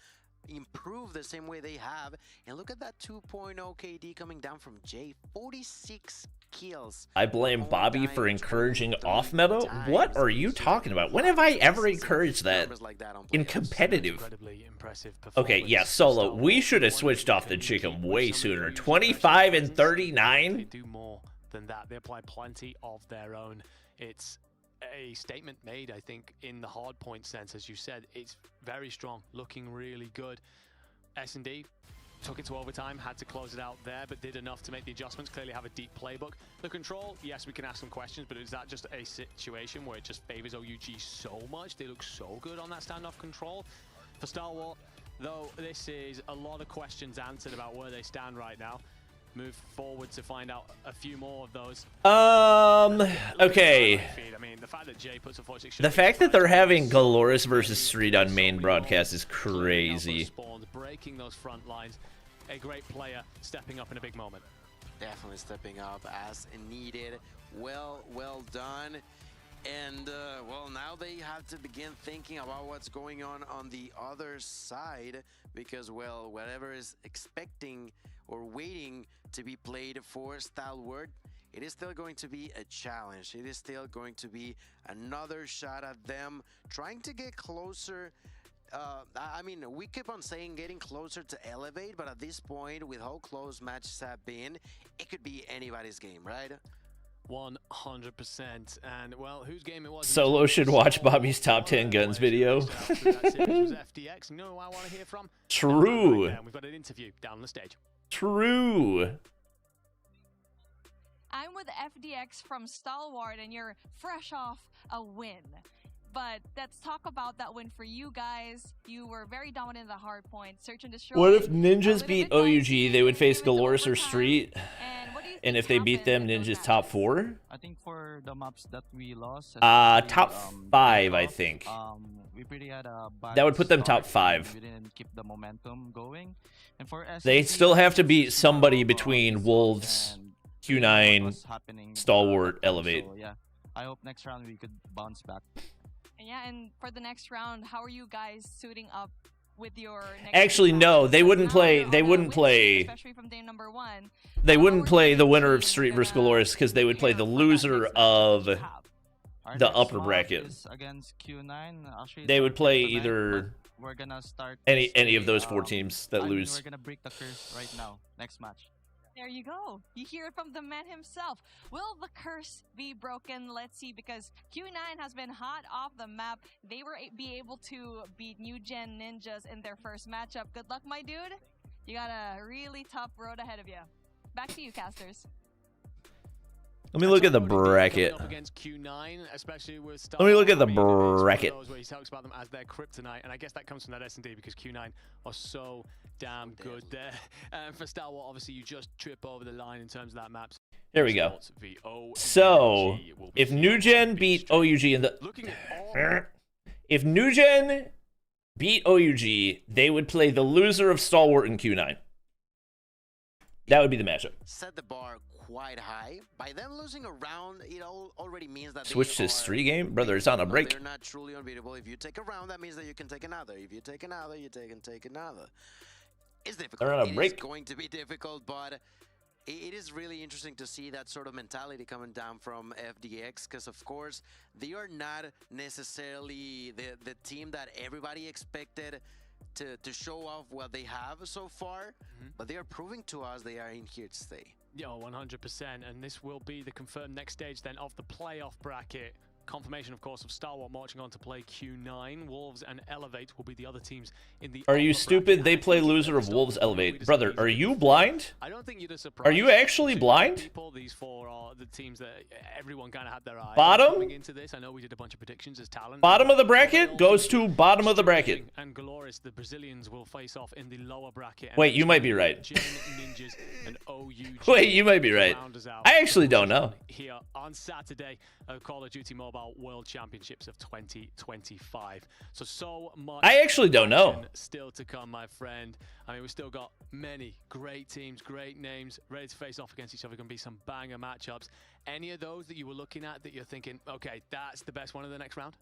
improve the same way they have. And look at that 2.0 KD coming down from Jay. 46 kills. I blame Bobby for encouraging off meta. What are you talking about? When have I ever encouraged that in competitive? Okay, yeah, Solo. We should have switched off the chicken way sooner. 25 and 39. They do more than that. They apply plenty of their own. It's a statement made, I think, in the hardpoint sense. As you said, it's very strong, looking really good. S&D took it to overtime, had to close it out there, but did enough to make the adjustments. Clearly have a deep playbook. The control, yes, we can ask some questions, but is that just a situation where it just favors OUG so much? They look so good on that standoff control. For StarWatt, though, this is a lot of questions answered about where they stand right now. Move forward to find out a few more of those. Okay. I mean, the fact that Jay puts a 46 The fact that they're having Galoris versus Street on main broadcast is crazy. Breaking those front lines. A great player stepping up in a big moment. Definitely stepping up as needed. Well done. And well, now they have to begin thinking about what's going on the other side, because well, whatever is expecting or waiting to be played for StarWatt, it is still going to be a challenge. It is still going to be another shot at them trying to get closer. I mean, we keep on saying getting closer to elevate, but at this point, with how close matches have been, it could be anybody's game, right? 100%. And well, whose game it was? Solo should watch Bobby's top 10 guns video. FDX. No, I want to hear from. True. We've got an interview down the stage. True. I'm with FDX from StarWatt, and you're fresh off a win. But let's talk about that win for you guys. You were very dominant in the hard point. Search and destroy. What if Ninjas beat OUG? They would face Galoris or Street. And if they beat them, Ninjas top 4? I think for the maps that we lost, top 5, I think. We pretty had a bad that would put them top start. 5. We didn't keep the momentum going. And for they still have to beat somebody between Wolves, Q9, StarWatt, Elevate. So, yeah, I hope next round we could bounce back. Yeah, and for the next round, how are you guys suiting up with your next Actually, no, they wouldn't play. They wouldn't play. Especially from day number 1. They wouldn't play the winner of Street versus Galoris because they would play the loser of the upper bracket. Against Q9. Actually, they would play either we're gonna start any of those 4 teams that lose. We're gonna break the curse right now. Next match. There you go. You hear it from the man himself. Will the curse be broken? Let's see, because Q9 has been hot off the map. They were be able to beat New Gen Ninjas in their first matchup. Good luck, my dude. You got a really tough road ahead of you. Back to you, casters. Let me look at the bracket. Let me look at the bracket. Where he talks about them as their kryptonite, and I guess that comes from that S&D because Q9 are so damn good there. For Star Wars, obviously, you just trip over the line in terms of that map. There we go. So, if New Gen beat OUG in the... If New Gen beat OUG, they would play the loser of Stalwart and Q9. That would be the matchup. Set the bar quite high. By them losing a round, it already means that switch to 3 game? Brother, it's on a break. They're not truly unbeatable. If you take a round, that means that you can take another. If you take another, you take another. It's difficult. They're on a break. It's going to be difficult, but it is really interesting to see that sort of mentality coming down from FDX, because of course they are not necessarily the team that everybody expected to show off what they have so far, but they are proving to us they are in here to stay. Yeah, 100%, and this will be the confirmed next stage then of the playoff bracket. Confirmation, of course, of Star Wars marching on to play Q9. Wolves and Elevate will be the other teams in the... Are you stupid? They play loser of Wolves Elevate. Brother, are you blind? I don't think you'd have surprised. Are you actually blind? These 4 are the teams that everyone kind of had their eye bottom? Coming into this. I know we did a bunch of predictions as talent. Bottom of the bracket goes to bottom of the bracket. And Glorious, the Brazilians, will face off in the lower bracket. Wait, you might be right. Ninjas and OUG. Wait, you might be right. I actually don't know. Here on Saturday, Call of Duty Mobile World Championships of 2025. So much. I actually don't know. Still to come, my friend. I mean, we've still got many great teams, great names, ready to face off against each other. Going to be some banger matchups. Any of those that you were looking at that you're thinking, okay, that's the best one of the next round?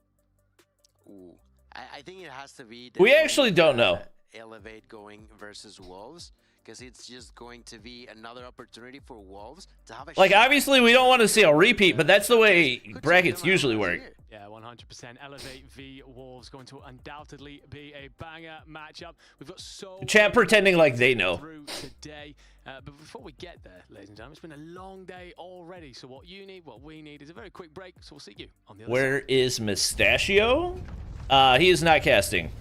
Ooh, I think it has to be. We actually don't know. Elevate going versus Wolves, because it's just going to be another opportunity for Wolves to have a like, obviously we don't want to see a repeat, but that's the way brackets usually work. Yeah, 100%. Elevate v Wolves going to undoubtedly be a banger matchup. We've got so chat pretending like they know. Through today, but before we get there, ladies and gentlemen, it's been a long day already. So what you need, what we need, is a very quick break. So we'll see you on the other Where side. is Mustachio? He is not casting.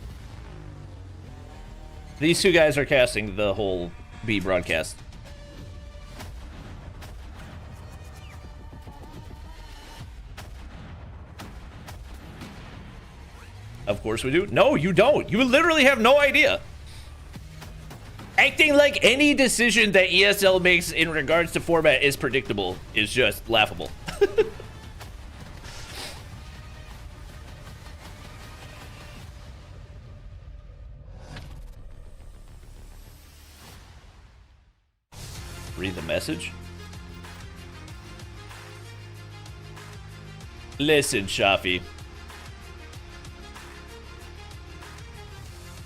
These 2 guys are casting the whole B broadcast. Of course we do. No, you don't. You literally have no idea. Acting like any decision that ESL makes in regards to format is predictable is just laughable. Read the message. Listen, Shafi.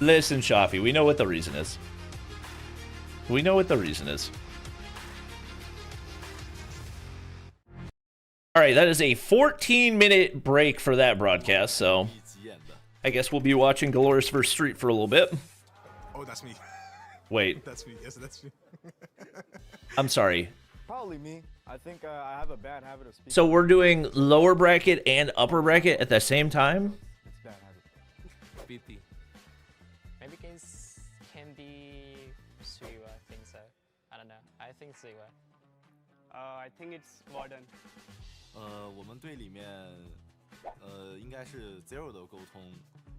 Listen, Shafi. We know what the reason is. We know what the reason is. Alright, that is a 14-minute break for that broadcast, so I guess we'll be watching Glorious vs. Street for a little bit. Oh, that's me. Wait. That's me. Yes, that's me. I'm sorry. Probably me. I think I have a bad habit of speaking. So we're doing lower bracket and upper bracket at the same time? It's bad habit. PT. Maybe can be Suiwa, I think so. I don't know. I think Suiwa. I think it's modern. 我们队里面应该是 Zero 的沟通，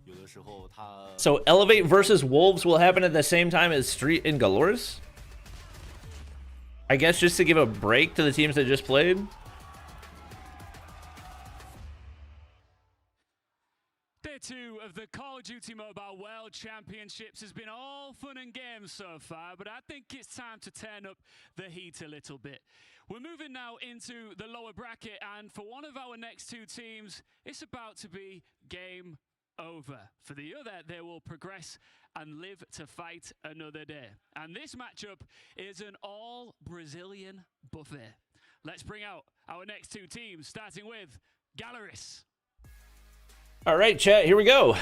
有的时候他 So Elevate versus Wolves will happen at the same time as Street and Galores? I guess just to give a break to the teams that just played. Day 2 of the Call of Duty Mobile World Championships has been all fun and games so far, but I think it's time to turn up the heat a little bit. We're moving now into the lower bracket, and for one of our next 2 teams, it's about to be game over. For the other, they will progress and live to fight another day. And this matchup is an all-Brazilian buffet. Let's bring out our next 2 teams, starting with Galeris. All right, chat, here we go.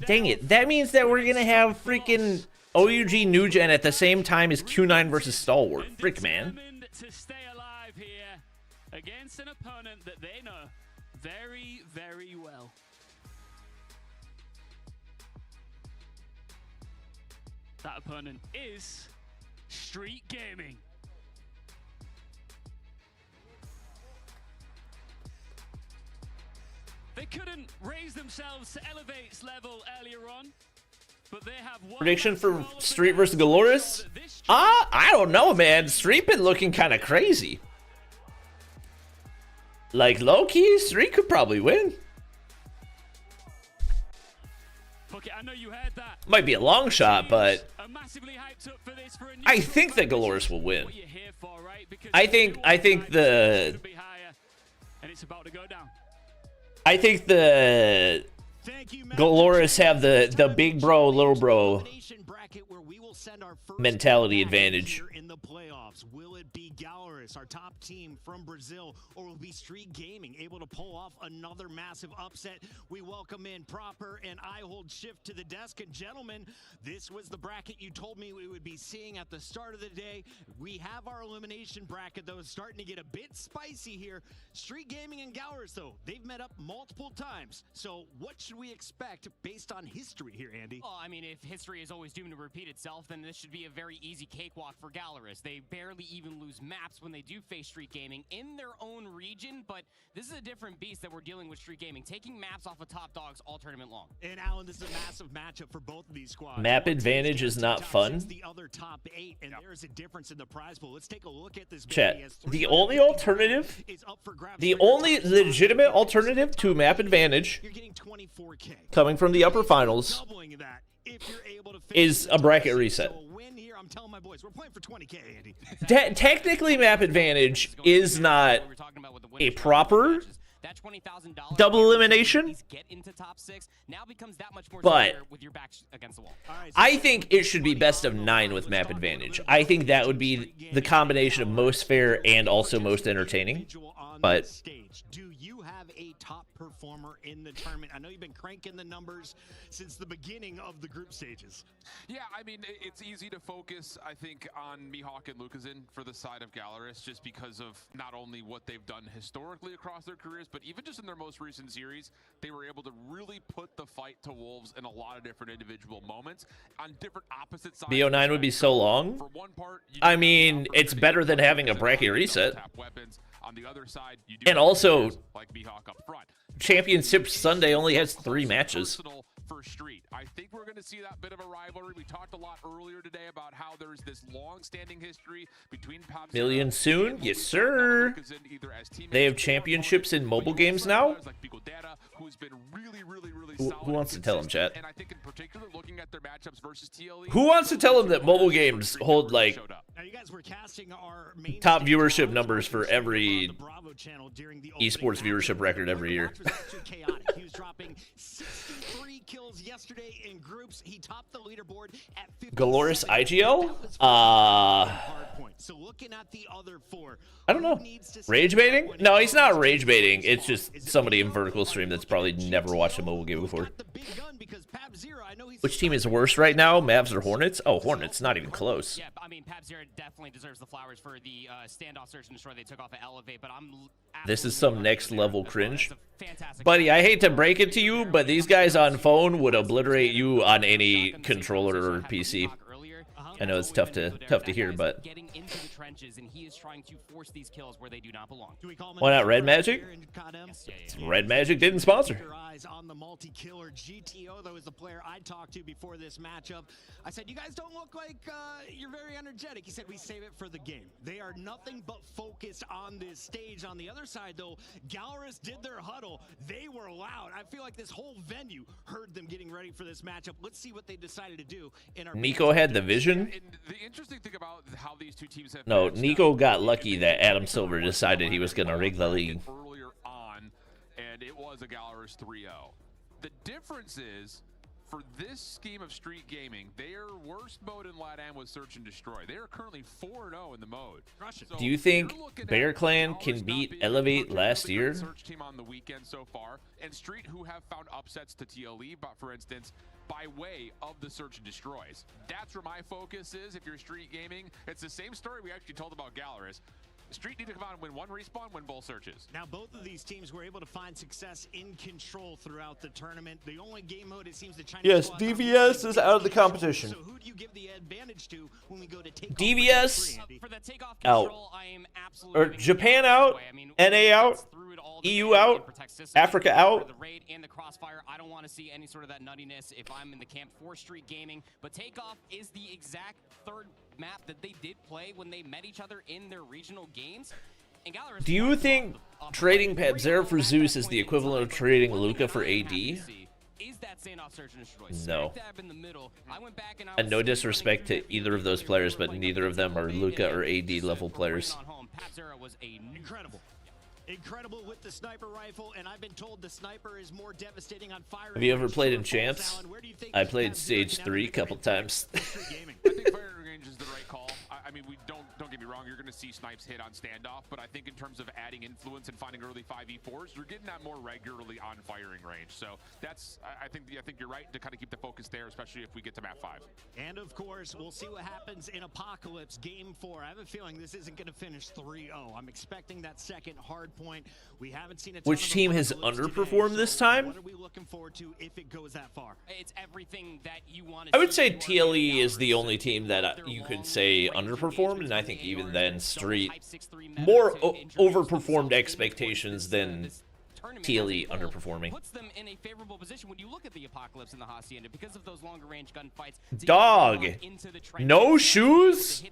Dang it. That means that we're going to have freaking OUG New Gen at the same time as Q9 versus Stalwart. Frick, man. To stay alive here against an opponent that they know very, very well. That opponent is Street Gaming. They couldn't raise themselves to Elevate's level earlier on, but they have one Prediction for Street versus Galoris? I don't know, man. Street been looking kind of crazy. Like, low-key, Street could probably win. Okay, I know you heard that. Might be a long shot, but I think that Galoris will win. I think the Galoris have the big bro, little bro mentality advantage. In the playoffs, will it be Galoris, our top team from Brazil, or will it be Street Gaming able to pull off another massive upset? We welcome in Proper and I hold shift to the desk. And gentlemen, this was the bracket you told me we would be seeing at the start of the day. We have our elimination bracket, though, it's starting to get a bit spicy here. Street Gaming and Galoris, though, they've met up multiple times. So what should we expect based on history here, Andy? Well, I mean, if history is always doomed to repeat itself, then this should be a very easy cakewalk for Galoris. They barely even lose maps when they do face Street Gaming in their own region, but this is a different beast that we're dealing with Street Gaming, taking maps off of top dogs all tournament long. And Alan, this is a massive matchup for both of these squads. Map advantage is not fun. The other top 8, and there's a difference in the prize pool. Let's take a look at this. Chat, the only alternative, the only legitimate alternative to map advantage coming from the upper finals is a bracket reset. I'm telling my boys, we're playing for 20K, Andy. Technically, map advantage is not a proper double elimination, but I think it should be best of 9 with map advantage. I think that would be the combination of most fair and also most entertaining. But do you have a top performer in the tournament? I know you've been cranking the numbers since the beginning of the group stages. Yeah, I mean, it's easy to focus, I think, on Mihawk and Lukaszyn for the side of Galoris, just because of not only what they've done historically across their careers, but even just in their most recent series, they were able to really put the fight to Wolves in a lot of different individual moments on different opposite sides. BO9 would be so long. I mean, it's better than having a bracket reset. On the other side, you do and also, like Mihawk up front. Championship Sunday only has 3 matches. For Street, I think we're going to see that bit of a rivalry. We talked a lot earlier today about how there's this long-standing history between Pabs. Million soon, yes sir. They have championships in mobile games now. Who wants to tell him, chat? And I think in particular, looking at their matchups versus TLE. Who wants to tell him that mobile games hold like now you guys were casting our main top viewership numbers for every esports viewership record every year? He was dropping 63 kills yesterday in groups. He topped the leaderboard at 50. Galoris IGL? So looking at the other 4. I don't know. Rage baiting? No, he's not rage baiting. It's just somebody in vertical stream that's probably never watched a mobile game before. Which team is worse right now? Mavs or Hornets? Oh, Hornets, not even close. Yeah, I mean, Pabzero definitely deserves the flowers for the standoff search and destroy they took off at Elevate, but this is some next level cringe. Buddy, I hate to break it to you, but these guys on phone would obliterate you on any controller or PC. I know it's tough to hear, but getting into the trenches, and he is trying to force these kills where they do not belong. Why not Red Magic? Red Magic didn't sponsor. On the multi-killer. GTO, though, is the player I talked to before this matchup. I said, you guys don't look like you're very energetic. He said, we save it for the game. They are nothing but focused on this stage. On the other side, though, Galoris did their huddle. They were loud. I feel like this whole venue heard them getting ready for this matchup. Let's see what they decided to do. In our Nico had the vision. And the interesting thing about how these two teams have no, Nico got lucky that Adam Silver decided he was going to rig the league. Earlier on, and it was a Galoris 3-0. The difference is for this scheme of Street Gaming, their worst mode in LATAM was Search and Destroy. They are currently 4-0 in the mode. So Do you think Bear Clan can beat Elevate last year? Search team on the weekend so far, and Street, who have found upsets to TLE, but for instance, by way of the Search and Destroys. That's where my focus is. If you're Street Gaming, it's the same story we actually told about Gallerus. Street need to come out and win one respawn, win both searches. Now, both of these teams were able to find success in control throughout the tournament. The only game mode it seems the Chinese Yes, DVS is out of the competition. So who do you give the advantage to when we go to take DVS For the takeoff out. control, I am absolutely Or Japan out, NA out, EU out, Africa out. The raid and the crossfire, I don't want to see any sort of that nuttiness if I'm in the camp for Street Gaming. But takeoff is the exact third map that they did play when they met each other in their regional games. And Gallerus, Do you think trading Pabzera for Zeus is the equivalent of trading Luca for AD? is that standoff Search and Destroy. No. Smack dab in the middle. I went back and I And no disrespect to either of those players, but neither of them are Luca or AD level players. Pabzera was a incredible. Incredible with the sniper rifle, and I've been told the sniper is more devastating on fire. Have you ever played in Champs? I played Stage 3 a couple times. I think fire range is the right call. I mean, we don't get me wrong, you're going to see snipes hit on standoff, but I think in terms of adding influence and finding early 5v4s, you're getting that more regularly on firing range. So that's, I think you're right to kind of keep the focus there, especially if we get to map 5. And of course, we'll see what happens in Apocalypse Game 4. I have a feeling this isn't going to finish 3-0. I'm expecting that second hard point. We haven't seen a ton Which of team has Apocalypse underperformed today, this so time? What are we looking forward to if it goes that far? It's everything that you want. I would say TLE is the only team that you could say underperformed, and I think even then Street more overperformed expectations than TLE underperforming. Puts them in a favorable position when you look at the Apocalypse and the Hacienda because of those longer range gunfights. Dog, no shoes?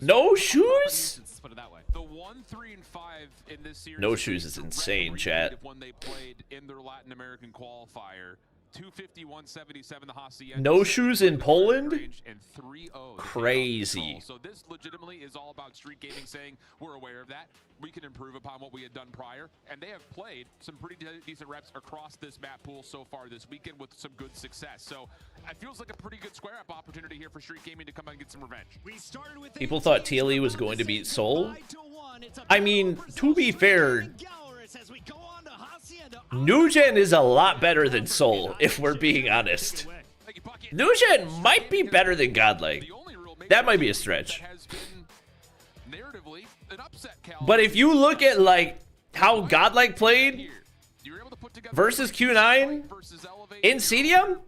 No shoes? Put it that way. The 1, 3, and 5 in this series. No shoes is insane, chat. When they played in their Latin American qualifier. 250, 177, the Hacienda. No shoes in Poland? And 3-0. Crazy. So this legitimately is all about Street Gaming saying we're aware of that. We can improve upon what we had done prior. And they have played some pretty decent reps across this map pool so far this weekend with some good success. So it feels like a pretty good square up opportunity here for Street Gaming to come out and get some revenge. People thought TLE was going to beat Seoul. I mean, to be fair, Nugen is a lot better than Seoul, if we're being honest. Nugen might be better than Godlike. That might be a stretch. But if you look at like how Godlike played versus Q9 in CDM,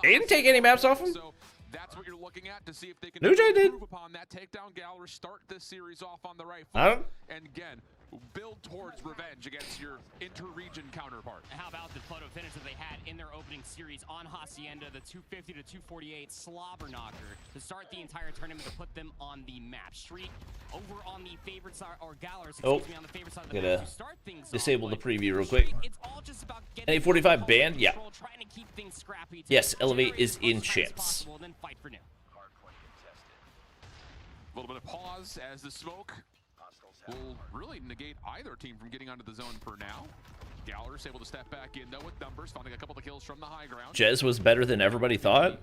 they didn't take any maps off him. That's what you're looking at to see if they can Nugen did. improve upon that takedown. Gallery start this series off on the right I foot. don't- And again, build towards revenge against your inter-region counterpart. How about the photo finish that they had in their opening series on Hacienda, the 250 to 248 slobber knocker to start the entire tournament to put them on the map. Street over on the favorite side, or Gallerus, excuse me, on the favorite side of the map to start things off. Disable the preview real quick. It's all just about getting NA45 banned? Yeah. trying to keep things scrappy. Yes, Elevate is in Champs. Then fight for new. A little bit of pause as the smoke will really negate either team from getting onto the zone for now. Gallerus able to step back in though with numbers, finding a couple of kills from the high ground. Jez was better than everybody thought.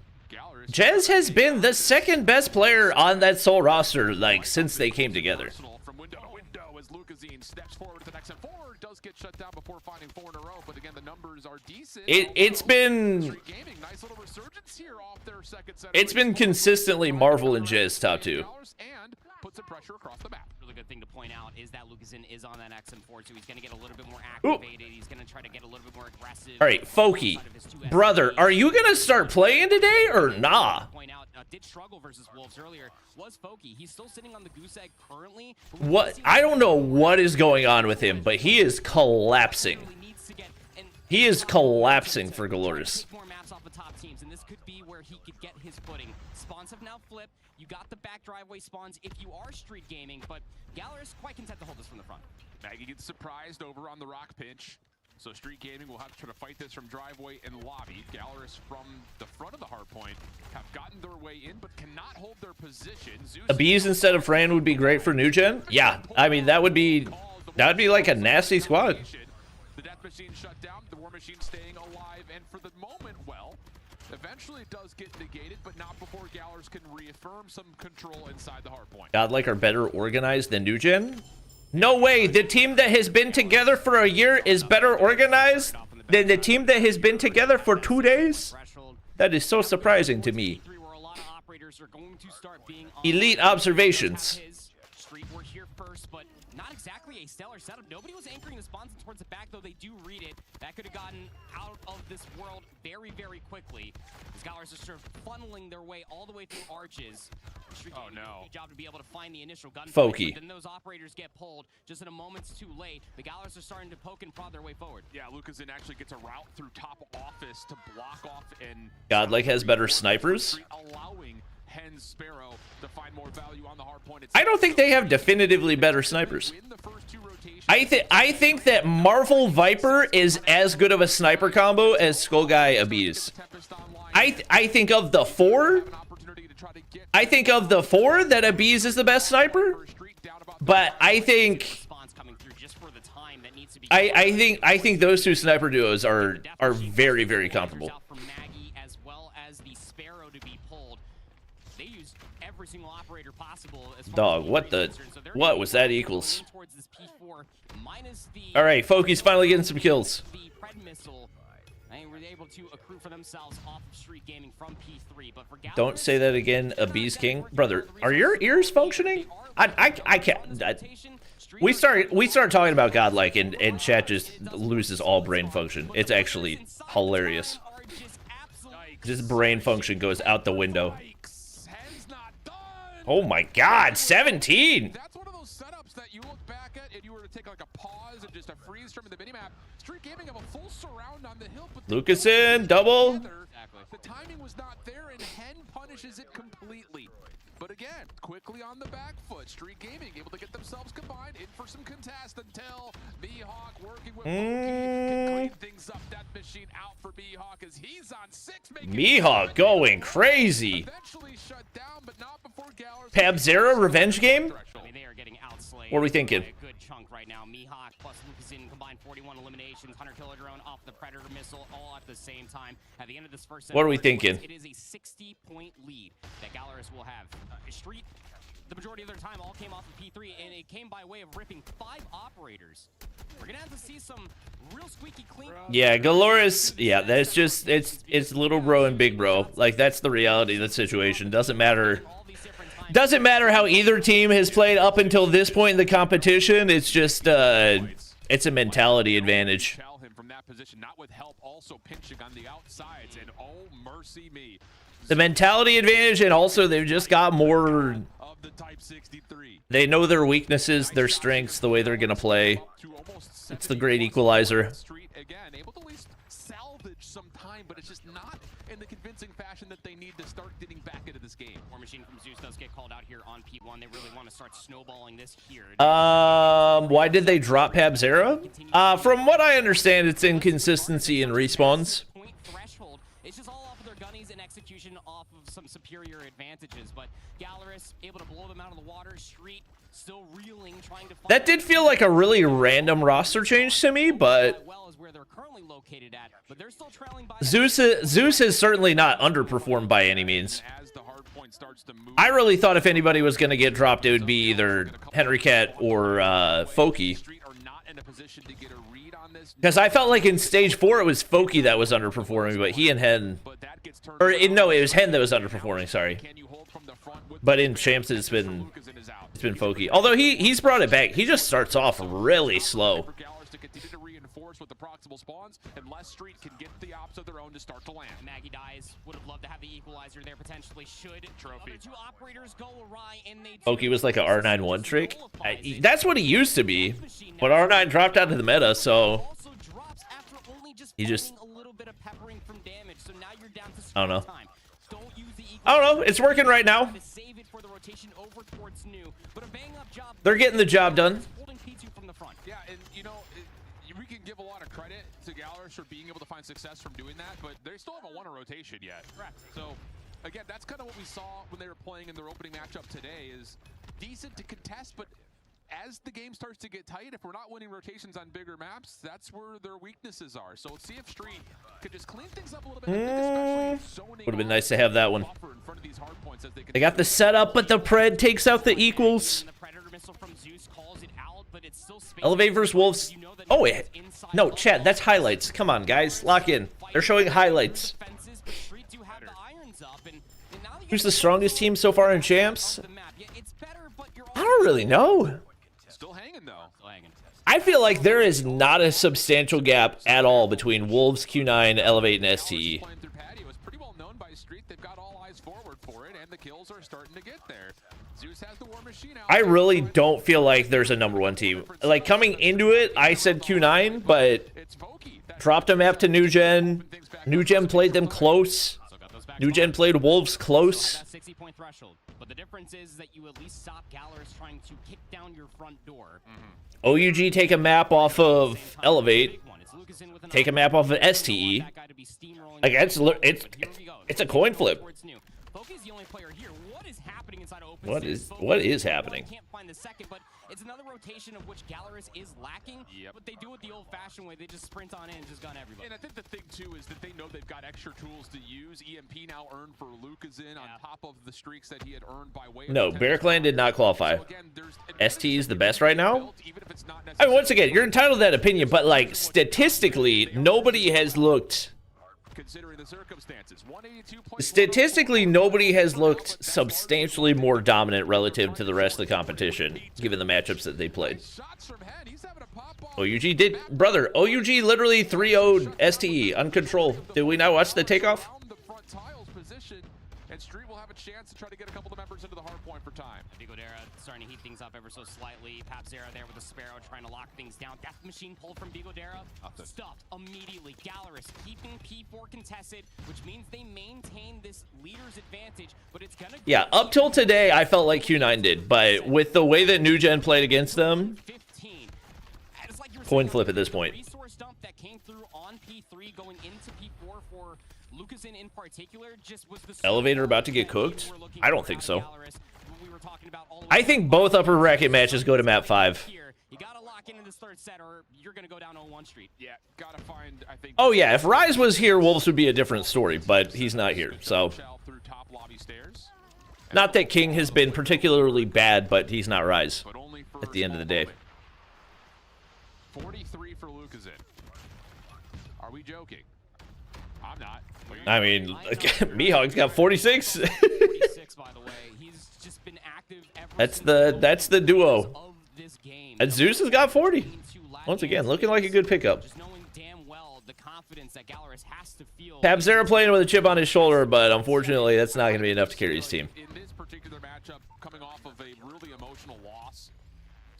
Jez has been the second best player on that Seoul roster, like, since they came together. From window to window as Lucazine steps forward to the next and forward does get shut down before finding 4 in a row, but again the numbers are decent. It's been Nice little resurgence here off their second set. It's been consistently Marvel and Jez top 2. And puts some pressure across the map. Really good thing to point out is that Lucazine is on that XM4, so he's going to get a little bit more activated. He's going to try to get a little bit more aggressive. All right, Foki, brother, are you gonna start playing today or nah? Point out, did struggle versus Wolves earlier. Was Foki? He's still sitting on the goose egg currently. What? I don't know what is going on with him, but he is collapsing. He is collapsing for Galores. More maps off the top teams, and this could be where he could get his footing. Spawns have now flipped. You got the back driveway spawns if you are Street Gaming, but Gallerus quite content to hold this from the front. Maggie gets surprised over on the rock pinch. So Street Gaming will have to try to fight this from driveway and lobby. Gallerus from the front of the hardpoint have gotten their way in, but cannot hold their position. A bees instead of Fran would be great for New Gen. Yeah, I mean that would be like a nasty squad. The death machine shut down. The War Machine staying alive, and for the moment, well, eventually it does get negated, but not before Gallers can reaffirm some control inside the hardpoint. Godlike are better organized than New Gen? No way. The team that has been together for a year is better organized than the team that has been together for 2 days? That is so surprising to me. Elite observations. Street were here first, but not exactly a stellar setup. Nobody was anchoring the spawns towards the back, though they do read it. That could have gotten out of this world very, very quickly. The Scholars are sort of funneling their way all the way through arches. Oh no! Good job to be able to find the initial gun. Folky. Then those operators get pulled just in a moment's too late. The Gallers are starting to poke and prod their way forward. Yeah, Lucasson actually gets a route through top office to block off and Godlike has better snipers. allowing Hen's Sparrow to find more value on the hard point. I don't think they have definitively better snipers. I think that Marvel Viper is as good of a sniper combo as Skullguy Abiz. I think of the four. I think of the four that Abiz is the best sniper. But I think I think those two sniper duos are very, very comparable. Dog, what was that equals? All right, Folky's finally getting some kills. Don't say that again, Abiz King. Brother, are your ears functioning? I can't. We start talking about Godlike and chat just loses all brain function. It's actually hilarious. Just brain function goes out the window. Oh my God, 17! That's one of those setups that you look back at and you were to take like a pause and just a freeze from the minimap. Street Gaming have a full surround on the hill, but Lucasson, double. The timing was not there, and Hen punishes it completely. But again, quickly on the back foot, Street Gaming able to get themselves combined in for some contest until Mihawk working with can clean things up. That machine out for Mihawk as he's on 6. Mihawk going crazy. Eventually shut down, but not before Gallers. Pabzera revenge game? I mean, they are getting outslayed. What are we thinking? A good chunk right now. Mihawk plus Lucasson combined 41 eliminations, 100 killer drone off the Predator missile, all at the same time. At the end of this first set, what are we thinking? It is a 60-point lead that Gallers will have. Street, the majority of their time all came off of P3, and it came by way of ripping 5 operators. We're gonna have to see some real squeaky clean. Yeah, Galoris. Yeah, that's just it's little bro and big bro. Like that's the reality of the situation. Doesn't matter. Doesn't matter how either team has played up until this point in the competition. It's just it's a mentality advantage. From that position, not with help, also pinching on the outsides, and oh mercy me. The mentality advantage, and also they've just got more. Of the Type 63. They know their weaknesses, their strengths, the way they're gonna play. It's the great equalizer. Street again, able to at least salvage some time, but it's just not in the convincing fashion that they need to start getting back into this game. War Machine from Zeus does get called out here on P1. They really want to start snowballing this here. Why did they drop Pabzera? From what I understand, it's inconsistency in respawns. Threshold. It's just all off of their gunnies and execution off of some superior advantages, but Gallus able to blow them out of the water. Street still reeling, trying to find. That did feel like a really random roster change to me, but Zeus has certainly not underperformed by any means. I really thought if anybody was going to get dropped, it would be either Henry Cat or Folky. Because I felt like in stage 4 it was Folky that was underperforming, but he and Hen, or no, it was Hen that was underperforming. Sorry, but in champs it's been Folky. Although he's brought it back. He just starts off really slow. With the proximal spawns, unless Street can get the ops of their own to start to land. Maggie dies. Would have loved to have the equalizer there. Potentially should. Trophy. Other 2 operators go awry, and they. Folky was like a R9 trick. That's what he used to be, but R9 dropped out of the meta, so he just. I don't know. I don't know. It's working right now. They're getting the job done. Yeah, and you know, we can give a lot of credit to Gallers for being able to find success from doing that, but they still haven't won a rotation yet. Correct. So, again, that's kind of what we saw when they were playing in their opening matchup today, is decent to contest, but as the game starts to get tight, if we're not winning rotations on bigger maps, that's where their weaknesses are. So let's see if Street could just clean things up a little bit. Would have been nice to have that one. They got the setup, but the Pred takes out the equals. Elevate versus Wolves. Oh, wait. No, chat, that's highlights. Come on, guys. Lock in. They're showing highlights. Who's the strongest team so far in champs? I don't really know. Still hanging, though. I feel like there is not a substantial gap at all between Wolves, Q9, Elevate, and STE. Pretty well known by Street. They've got all eyes forward for it, and the kills are starting to get there. Zeus has the war machine out. I really don't feel like there's a #1 team. Like, coming into it, I said Q9, but dropped a map to New Gen. New Gen played them close. New Gen played Wolves close. 60-point threshold. But the difference is that you at least stop Galler's trying to kick down your front door. OUG take a map off of Elevate. Take a map off of STE. Like, it's a coin flip. What is happening? Can't find the second, but it's another rotation of which Gallerus is lacking. But they do it the old-fashioned way. They just sprint on in and just gun everybody. And I think the thing too is that they know they've got extra tools to use. EMP now earned for Lucazin on top of the streaks that he had earned by way of No, Barrackland did not qualify. ST is the best right now. I mean, once again, you're entitled to that opinion, but like statistically, nobody has looked. Considering the circumstances, Statistically, nobody has looked substantially more dominant relative to the rest of the competition, given the matchups that they played. OUG did, brother. OUG literally 3-0'd STE uncontrolled. Did we not watch the takeoff? And Street will have a chance to try to get a couple of members into the hard point for time. Bigodera starting to heat things up ever so slightly. Papzera there with the Sparrow trying to lock things down. Death Machine pull from Bigodera. Stuffed immediately. Gallerus keeping P4 contested, which means they maintain this leader's advantage, but it's gonna... Yeah, up till today, I felt like Q9 did, but with the way that New Gen played against them, coin flip at this point. Resource dump that came through on P3 going into P4 for Lucazin in particular just was the Elevator about to get cooked? I don't think so. I think both upper bracket matches go to map 5. You gotta lock in this third set or you're gonna go down 0-1 Street. Yeah, gotta find, I think. Oh yeah, if Rise was here, Wolves would be a different story, but he's not here, so. Not that King has been particularly bad, but he's not Rise at the end of the day. 43 for Lucazin. Are we joking? I'm not. I mean, Mihawk's got 46. 46, by the way. He's just been active That's the duo. And Zeus has got 40. Once again, looking like a good pickup. Just knowing damn well the confidence that Gallerus has to feel. Papzera playing with a chip on his shoulder, but unfortunately, that's not going to be enough to carry his team. In this particular matchup, coming off of a really emotional loss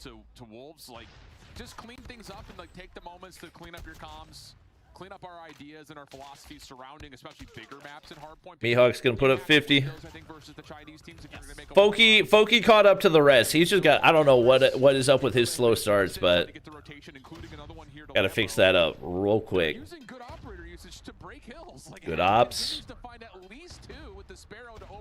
to Wolves, like, just clean things up and like take the moments to clean up your comms, clean up our ideas and our philosophies surrounding especially bigger maps in Hardpoint. Mihawk's gonna put up 50. Foki caught up to the rest. He's just got, I don't know what is up with his slow starts, but gotta fix that up real quick. Good ops.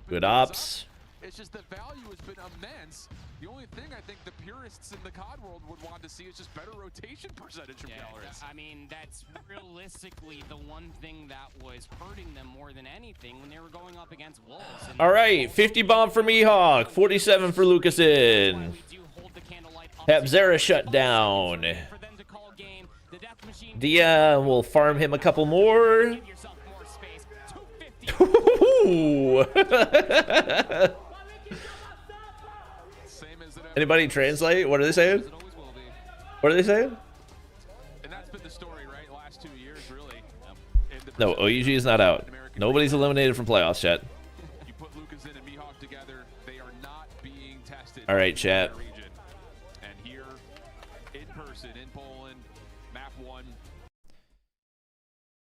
Good ops. It's just the value has been immense. The only thing I think the purists in the COD world would want to see is just better rotation percentage from Gallerus. I mean, that's realistically the one thing that was hurting them more than anything when they were going up against Wolves. All right, 50 bomb for Mihawk, 47 for Lucazin. Papzera shut down. Dia will farm him a couple more. Anybody translate? What are they saying? What are they saying? And that's been the story, right? Last 2 years, really. No, OUG is not out. Nobody's eliminated from playoffs, chat. You put Lucazin and Mihawk together, they are not being tested. All right, chat. And here, in person, in Poland, map 1.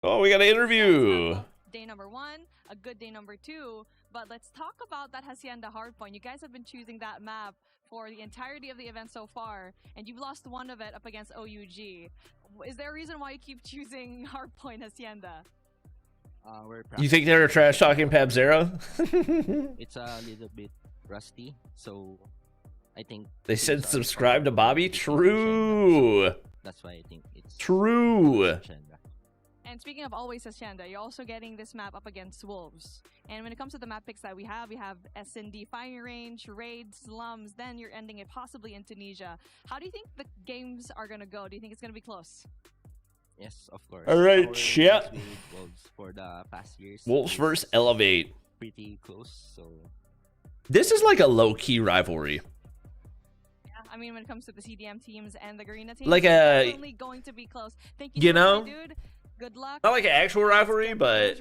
Oh, we got an interview. Day number 1, a good day number 2, but let's talk about that Hacienda Hardpoint. You guys have been choosing that map for the entirety of the event so far, and you've lost one of it up against OUG. Is there a reason why you keep choosing Hardpoint Hacienda? You think they're trash talking Papzera? It's a little bit rusty, so I think they said subscribe to Bobby. True. That's why I think it's true. And speaking of always Hacienda, you're also getting this map up against Wolves. And when it comes to the map picks that we have S&D firing range, raids, slums, then you're ending it possibly in Tunisia. How do you think the games are going to go? Do you think it's going to be close? Yes, of course. All right, chat. Wolves for the past years. Wolves versus Elevate. Pretty close, so... This is like a low-key rivalry. Yeah, I mean, when it comes to the CDM teams and the Garena teams, like it's definitely going to be close. Thank you so much, my dude. Good luck. Not like an actual rivalry, but...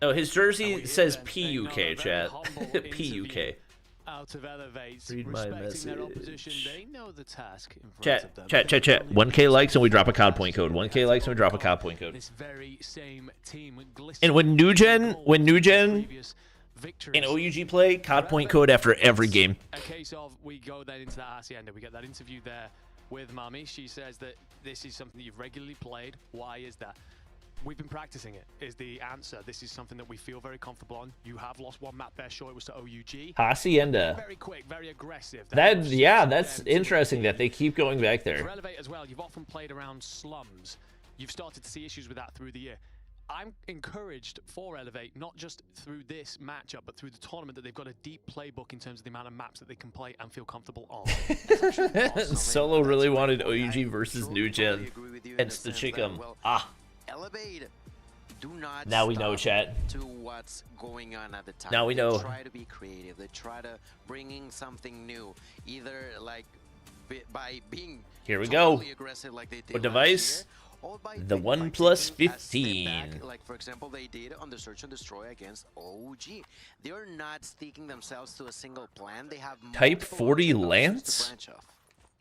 No, his jersey says PUK, chat. PUK. Out of Elevate, read my message. Their opposition, they know the task in front of them. Chat. 1K likes and we drop a Codpoint code. 1K likes and we drop a Codpoint code. This very same team and when New Gen in OUG play, Codpoint code after every game. A case of we go then into that Hacienda. We get that interview there with Mami. She says that this is something that you've regularly played. Why is that? We've been practicing it, is the answer. This is something that we feel very comfortable on. You have lost one map there, sure, it was to OUG. Hacienda. Very quick, very aggressive. That's interesting that they keep going back there. For Elevate as well, you've often played around slums. You've started to see issues with that through the year. I'm encouraged for Elevate, not just through this matchup, but through the tournament, that they've got a deep playbook in terms of the amount of maps that they can play and feel comfortable on. Solo really wanted OUG versus New Gen. Hence the Chickum. Elevate, do not now we know, chat. To what's going on at the time. Now we know. They try to be creative. They try to bring in something new, either like by being here we go. Aggressive like they did what device? The OnePlus 15. Like for example, they did on the Search and Destroy against OG. They are not sticking themselves to a single plan. They have Type 40 Lance.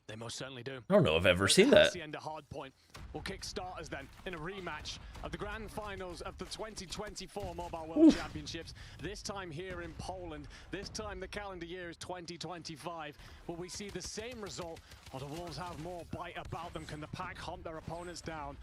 They most certainly do. I don't know if I've ever seen that. Hardpoint will kick starters then in a rematch of the grand finals of the 2024 Mobile World Championships. This time here in Poland. This time the calendar year is 2025. Will we see the same result, or do Wolves have more bite about them? Can the pack hunt their opponents down?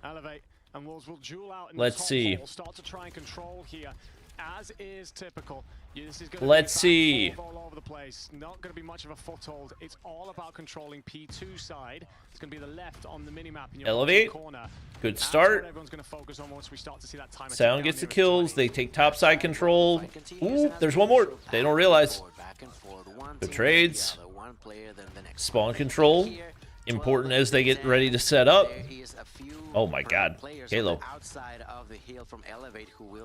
Elevate and Wolves will duel out in Let's the top see. Four. Start to try and control here, as is typical. This is Let's see. All over the place. Not going to be much of a foothold. It's all about controlling P2 side. It's going to be the left on the minimap in your Elevate. corner. Good start. Everyone's going to focus on once we start to see that time. Sound gets the kills. They take top side control. Ooh, there's one more. They don't realize. Good trades. Spawn control. Important as they get ready to set up. Oh my god. Halo.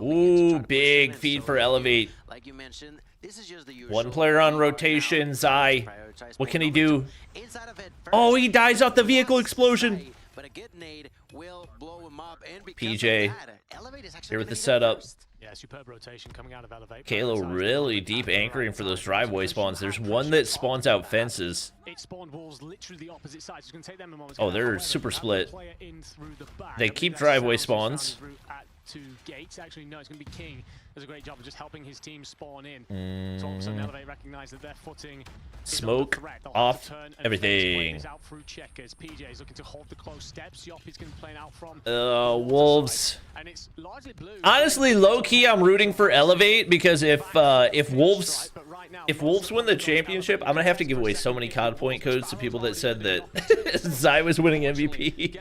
Ooh, big feed for Elevate. Like you mentioned, this is just the usual. One player on rotation, Zai. What can he do? Oh, he dies off the vehicle explosion. But a get nade will blow him up, and PJ here with the setup. Yeah, superb rotation coming out of Elevate. Kalo really deep anchoring for those driveway spawns. There's one that spawns out fences. It spawned walls literally the opposite side. It's going to take them a moment. Oh, they're super split. They keep driveway spawns. To Gates. Actually, no, it's going to be King. Does a great job of just helping his team spawn in. So all of a sudden, Elevate recognize that their footing smoke off everything. Out through checkers. PJ is looking to hold the close steps. Yop is going to be playing out from Wolves. And it's largely blue. Honestly, low key, I'm rooting for Elevate because if Wolves win the championship, I'm gonna have to give away so many Codpoint codes to people that said that Zai was winning MVP.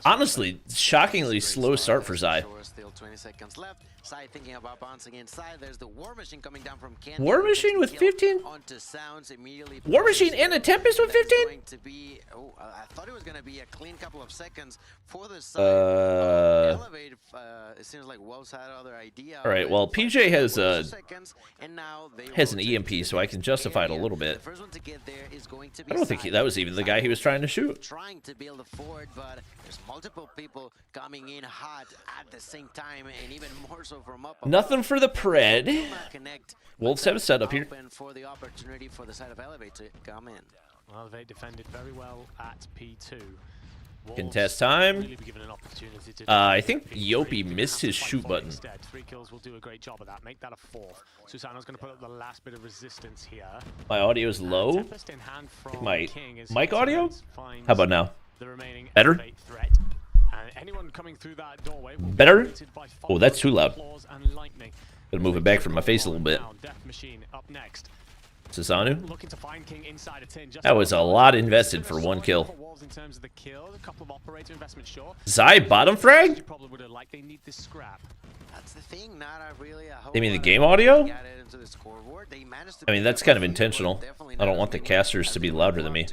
Honestly, shockingly slow start for Zai. Still 20 seconds left. Zai thinking about bouncing inside. There's the War Machine coming down from Ken. War Machine with 15? Onto Sounds immediately. War Machine and a Tempest with 15? Going to be, I thought it was going to be a clean couple of seconds for the side. Elevate, it seems like Wolves had other idea. All right, well, PJ has an EMP, so I can justify it a little bit. I don't think that was even the guy he was trying to shoot. Trying to build a fort, but there's multiple people coming in hot at the same time, and even more so from up. Nothing for the pred. Wolves have a setup here. For the opportunity for the side of Elevate to come in. Elevate defended very well at P2. Contest time. I think Yopi missed his shoot button. 3 kills will do a great job of that. Make that a 4th. Susano's going to put up the last bit of resistance here. My audio is low. My mic audio? How about now? Better? Anyone coming through that doorway Better? Oh, that's too loud. Gotta move it back from my face a little bit. Death Machine up next. Susanoo? Looking to find King inside a tin. That was a lot invested for one kill. In terms of the kill, a couple of operator investment, sure. Zai bottom frag? You probably would have liked. They need this scrap. That's the thing, not really a whole They mean the game audio? They managed to I mean, that's kind of intentional. I don't want the casters to be louder than me.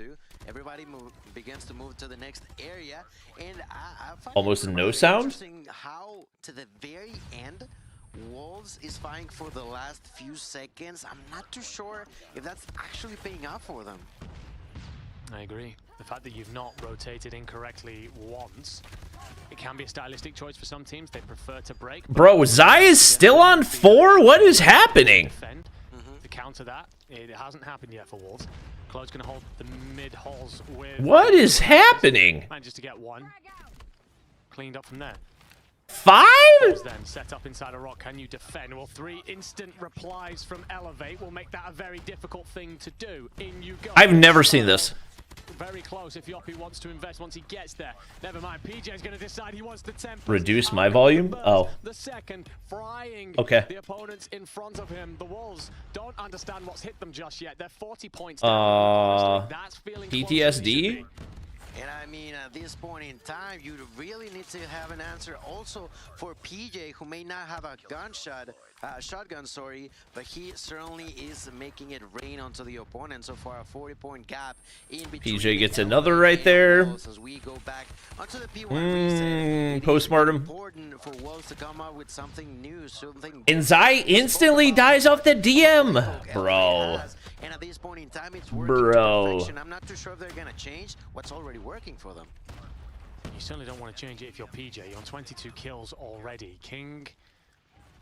Everybody begins to move to the next area, and I find Almost it no really sound? interesting how to the very end Wolves is fighting for the last few seconds. I'm not too sure if that's actually paying off for them. I agree. The fact that you've not rotated incorrectly once, it can be a stylistic choice for some teams. They prefer to break. Bro, Zai is still on 4? What is happening? To counter that, it hasn't happened yet for Wolves. Claude's going to hold the mid holes with... What is happening? Manages to get one. Cleaned up from there. 5? Then set up inside a rock. Can you defend? Well, 3 instant replies from Elevate will make that a very difficult thing to do. In you go. I've never seen this. Very close if Yoppie wants to invest once he gets there. Never mind, PJ's going to decide he wants to temper. Reduce my volume? Oh. The second, frying okay. the opponents in front of him. The Wolves don't understand what's hit them just yet. They're 40 points down. That's feeling PTSD? And I mean, at this point in time, you really need to have an answer also for PJ, who may not have a shotgun, but he certainly is making it rain onto the opponent. So far, a 40-point gap in between. PJ gets another right there. As we go back onto the P1 postmortem. Important for Wolves to come up with something new, something. And Zai instantly dies off the DM, bro. And at this point in time, it's working bro. to perfection. I'm not too sure if they're gonna change what's already working for them. You certainly don't want to change it if you're PJ. You're on 22 kills already. King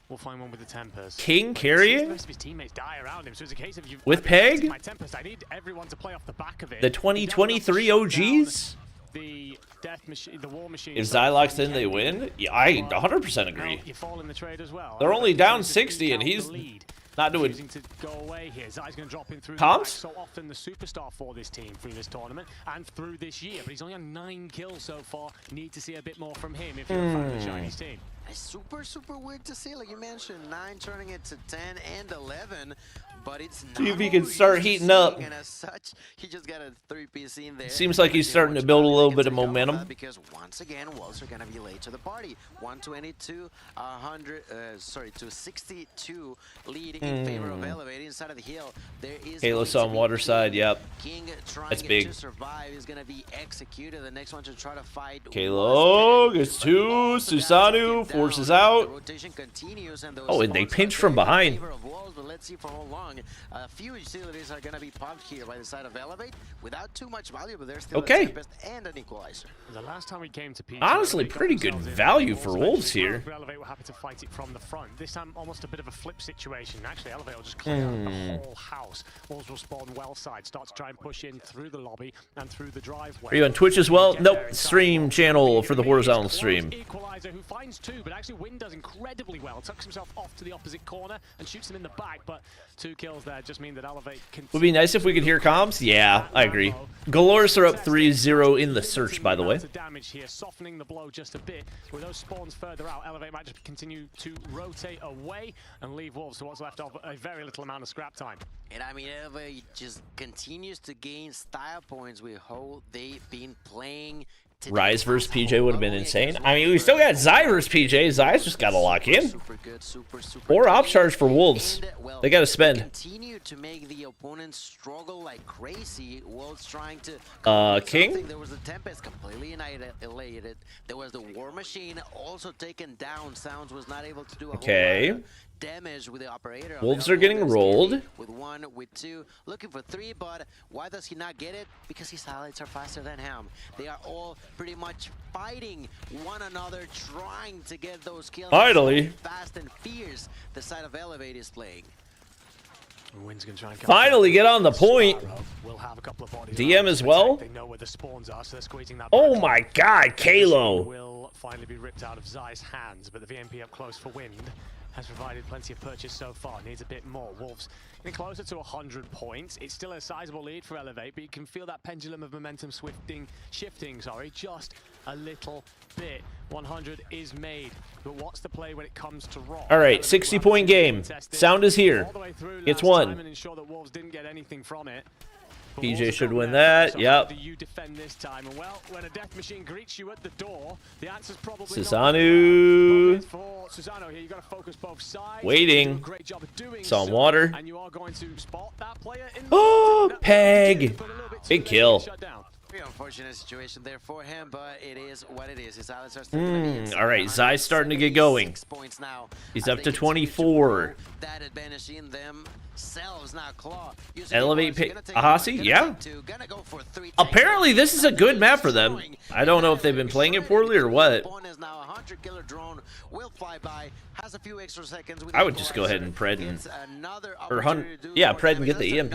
will find one with the Tempest. King carrying? Most of his teammates die around him, so it's a case of you. With Peg? My Tempest. I need everyone to play off the back of it. The 2023 OGs? The death machine, the war machine. If Zai locks in, they win? Yeah, I 100% agree. You fall in the trade as well. They're only down 60, and he's not doing. To go away here. Zai's going to drop in through comps? So often the superstar for this team through this tournament and through this year, but he's only on 9 kills so far. Need to see a bit more from him if you're a fan of the Chinese team. It's super weird to see, like you mentioned, 9 turning it to 10 and 11, but it's not. See if he can start heating up. And as such, he just got a 3-piece in there. Seems like he's starting to build a little bit of momentum. Because once again, Wolves are gonna be late to the party. 122, 62 lead in favor of Elevate inside of the hill. There is Kalos on water side. Yep. King That's big. to survive is gonna be executed. The next one to try to fight. Kalo gets 2. Susanoo forces out. Oh, and they pinch from behind. Let's see for how long. A few utilities are going to be pumped here by the side of Elevate without too much value, but there's still a Tempest and an Equalizer. The last time we came to PG, honestly, pretty good value for Wolves here. Elevate were happy to fight it from the front. This time, almost a bit of a flip situation. Actually, Elevate will just clear out the whole house. Wolves will spawn well side, start to try and push in through the lobby and through the driveway. Are you on Twitch as well? Nope. Stream channel for the horizontal stream. Equalizer who finds 2, but actually Win does incredibly well. Tucks himself off to the opposite corner and shoots him in the back, but 2 kills there just mean that Elevate can... Would be nice if we could hear comms. Yeah, I agree. Galores are up 3-0 in the search, by the way. Damage here, softening the blow just a bit. With those spawns further out, Elevate might just continue to rotate away and leave Wolves to what's left of a very little amount of scrap time. And I mean, Elevate just continues to gain style points with how they've been playing. Rise versus PJ would have been insane. I mean, we still got Zai versus PJ. Zai's just got to lock in. Or ops charge for Wolves. They got to spend. Continue to make the opponents struggle like crazy. Wolves trying to. King? There was the Tempest completely annihilated. There was the War Machine also taken down. Sounds was not able to do a whole lot of damage with the operator. Wolves are getting rolled. With 1, with 2, looking for 3, but why does he not get it? Because his highlights are faster than him. They are all pretty much fighting one another, trying to get those kills. Finally. Fast and fierce, the side of Elevate is playing. Win's gonna try and finally get on the point. We'll have a couple of bodies DM as well. They know where the spawns are, so they're squeezing that. Oh my god, Kalo. Will finally be ripped out of Zai's hands, but the VMP up close for Wind has provided plenty of purchase so far. Needs a bit more. Wolves getting closer to 100 points. It's still a sizable lead for Elevate, but you can feel that pendulum of momentum shifting, just a little bit. 100 is made, but what's the play when it comes to rock? All right, 60-point game. Sound is here. Gets one. And ensure that Wolves didn't get anything from it. PJ should win that. Yep. Do you defend this time? And well, when a death machine greets you at the door, the answer's probably Susanoo. for Susanoo here. You got to focus both sides. Waiting. Great job of doing It's on so, water. and you are going to spot that player in Oh, Peg. Big kill. Very unfortunate situation there for him, but it is what it is. His All right, Zai's starting to get going. He's up to 24. That advantage in themselves now. Claw. Elevate Ahasi? Yeah. Apparently, this is a good map for them. I don't know if they've been playing it poorly or what. I would just go ahead and pred and pred and get the EMP.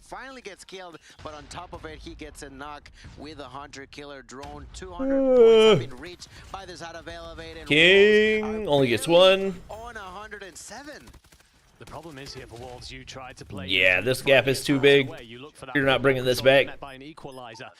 Finally gets killed, but on top of it, he gets a knock with a hunter-killer drone. 200 points have been reached by this out of Elevate. King only gets one. On 107. The problem is here for Wolves, you tried to play. Yeah, this gap is too big. You're not bringing this back.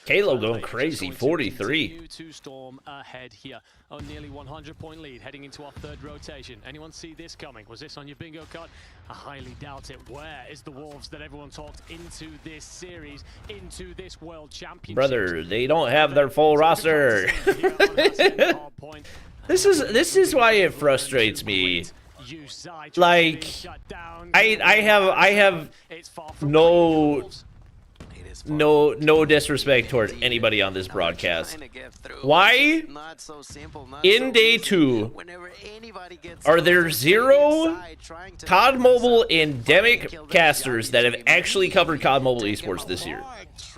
Kalo going crazy, 43. To Storm ahead here. Oh, nearly 100-point lead heading into our third rotation. Anyone see this coming? Was this on your bingo card? I highly doubt it. Where is the Wolves that everyone talked into this series, into this World Championship? Brother, they don't have their full roster. This is why it frustrates me. Like, I have no disrespect toward anybody on this broadcast. Why in day 2 are there 0 COD Mobile endemic casters that have actually covered COD Mobile esports this year?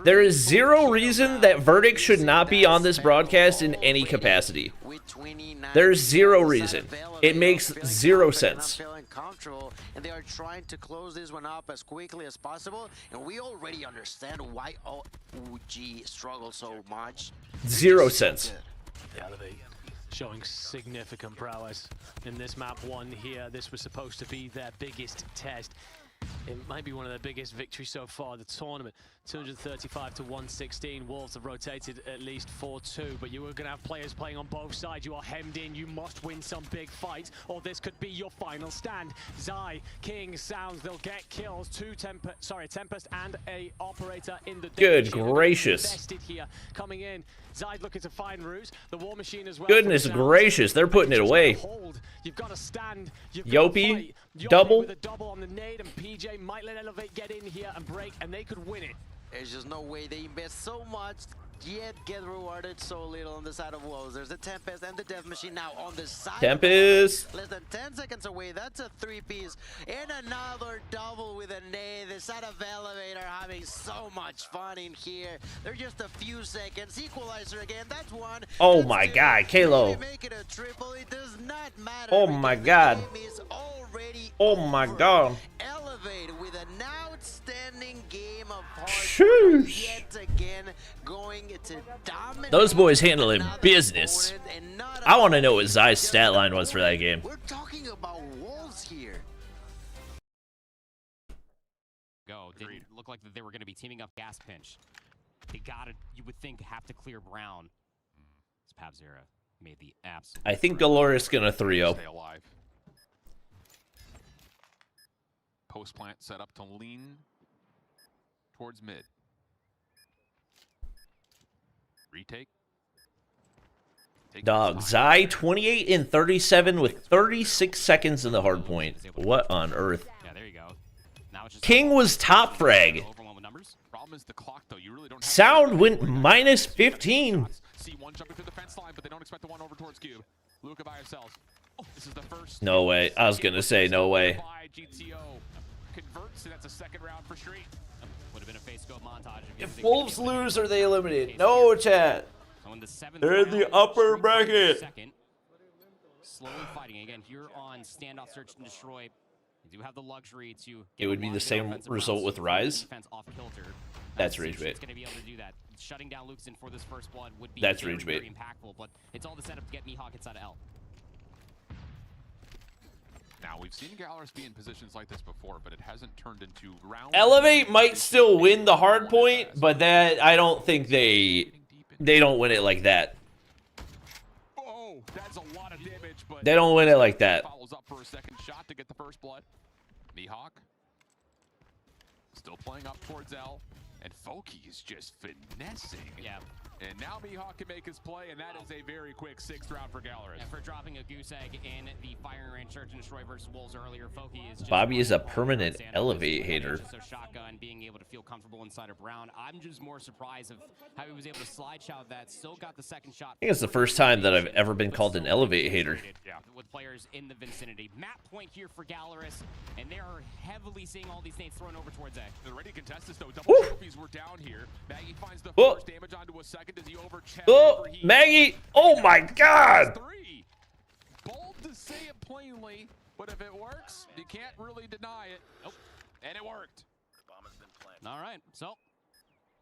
There is 0 reason that Verdict should not be on this broadcast in any capacity. There's 0 reason. It makes 0 sense. And they are trying to close this one up as quickly as possible, and we already understand why OG struggles so much. 0 sense. Showing significant prowess in this map 1 here. This was supposed to be their biggest test. It might be one of their biggest victories so far in the tournament. 235 to 116. Wolves have rotated at least 4-2, but you are going to have players playing on both sides. You are hemmed in. You must win some big fights, or this could be your final stand. Zai, King, Sounds, they'll get kills. Tempest and a operator in the good gracious. Here. Coming in, Zai looking to find routes. The War Machine as well. Goodness gracious, they're putting it away. You've got to stand. Yopi, double. With a double on the nade, and PJ might let Elevate get in here and break, and they could win it. There's just no way they invest so much, yet get rewarded so little on the side of Wolves. There's the Tempest and the Death Machine now on the side. Tempest. Less than 10 seconds away. That's a 3-piece. And another double with a nade. The side of Elevate are having so much fun in here. They're just a few seconds. Equalizer again. That's one. Oh my God, Kalo. Make it a triple. It does not matter. Oh my God. Oh my God. Elevate with an outstanding game of Hardpoint yet again, going to dominate. Those boys handling business. I want to know what Zai's stat line was for that game. We're talking about Wolves here. Didn't look like that they were going to be teaming up gas pinch. They gotta, you would think, have to clear Brown. This Pabzera made the absolute. I think Galore gonna 3-0. Stay alive. Post plant set up to lean towards mid. Retake. Dog, Zai 28 and 37 with 36 seconds in the hard point. What on earth? Yeah, there you go. Now it's just King was top frag. Problem is the clock, though. You really don't have Sound went minus 15. See one jumping through the fence line, but they don't expect the one over towards Cube. Luca by ourselves. Oh, this is the first. No way. I was gonna say no way. GTO converts, and that's a second round for Street. Would have been a face scope montage. If Wolves lose, are they eliminated? No, chat. They're in the upper bracket. Slowly fighting again here on standoff search and destroy. You do have the luxury to. It would be the same result with Rise. That's rage bait. It's going to be able to do that. Shutting down Luxon for this first blood would be That's very, rage bait. very impactful, but it's all the setup to get Mihawk inside of L. Now, we've seen Gallerus be in positions like this before, but it hasn't turned into round. Elevate might still win the hard point, but that I don't think they don't win it like that. Oh, that's a lot of damage, but they don't win it like that. Follows up for a second shot to get the first blood. Mihawk still playing up towards L, and Foki is just finessing. Yeah. And now Mihawk can make his play, and that is a very quick 6th round for Gallerus. And for dropping a goose egg in the firing range search and destroy versus Wolves earlier, Foki is just Bobby is a permanent elevate hater. So shotgun being able to feel comfortable inside of round. I'm just more surprised of how he was able to slide shot that. Still got the second shot. I think it's the first time that I've ever been called an elevate hater. Yeah. With players in the vicinity. Map point here for Gallerus, and they are heavily seeing all these nades thrown over towards A. They're ready to contest this though. Double trophies were down here. Maggie finds the first damage onto a second. Does he overcheck? Oh, Maggie! Oh my God! Bold to say it plainly, but if it works, you can't really deny it. Nope. And it worked. All right, so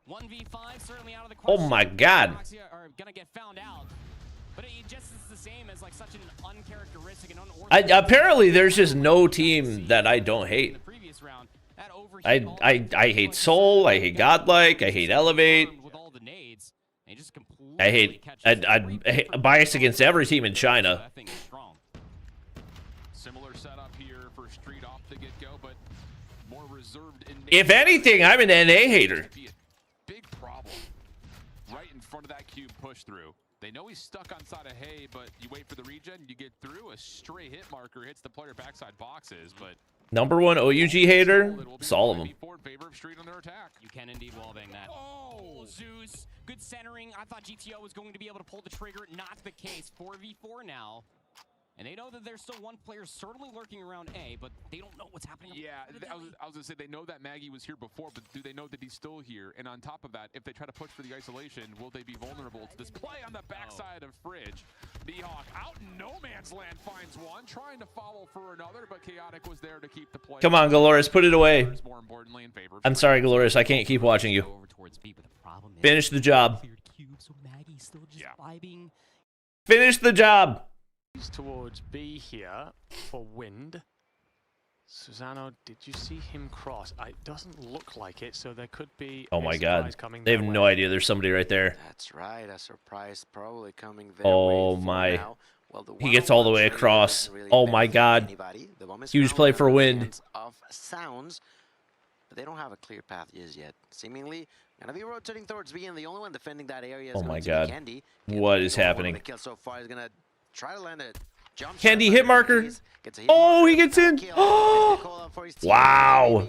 1v5 certainly out of the Oh question. my God! Are gonna get found out, but it just is the same as like such an uncharacteristic and unorthodox. Apparently, there's just no team that I don't hate. I hate Soul. I hate Godlike. I hate Elevate. I hate. I bias against every team in China. Similar setup here for Street off the get-go, but more reserved in. If anything, I'm an NA hater. Big problem. Right in front of that cube push through. They know he's stuck on side of hay, but you wait for the regen, you get through. A stray hit marker hits the player backside boxes, but #1 OUG hater. It's all of them. Favor of Street on their attack. You can indeed wallbang that. Oh, Zeus. Good centering. I thought GTO was going to be able to pull the trigger. Not the case. 4v4 now. And they know that there's still one player certainly lurking around A, but they don't know what's happening. Yeah, I was going to say, they know that Maggie was here before, but do they know that he's still here? And on top of that, if they try to push for the isolation, will they be vulnerable to this play on the backside of Fridge? Mihawk out in no man's land finds one, trying to follow for another, but Chaotic was there to keep the play. Come on, Galores, put it away. More importantly, in favor of I'm sorry, Galores, I can't keep watching you. Finish the job. Finish the job. Towards B here for Wind. Susano, did you see him cross? It doesn't look like it, so there could be. Oh my God, they have no idea there's somebody right there. That's right, a surprise probably coming there. Oh my. He gets all the way across. Oh my God. Huge play for Wind. Of sounds, but they don't have a clear path just yet. Seemingly gonna be rotating towards B, and the only one defending that area is oh my going to God. be Candy. What is happening? The kill so far is gonna try to land a jump Candy shot, hit marker. Oh, he gets in. Wow.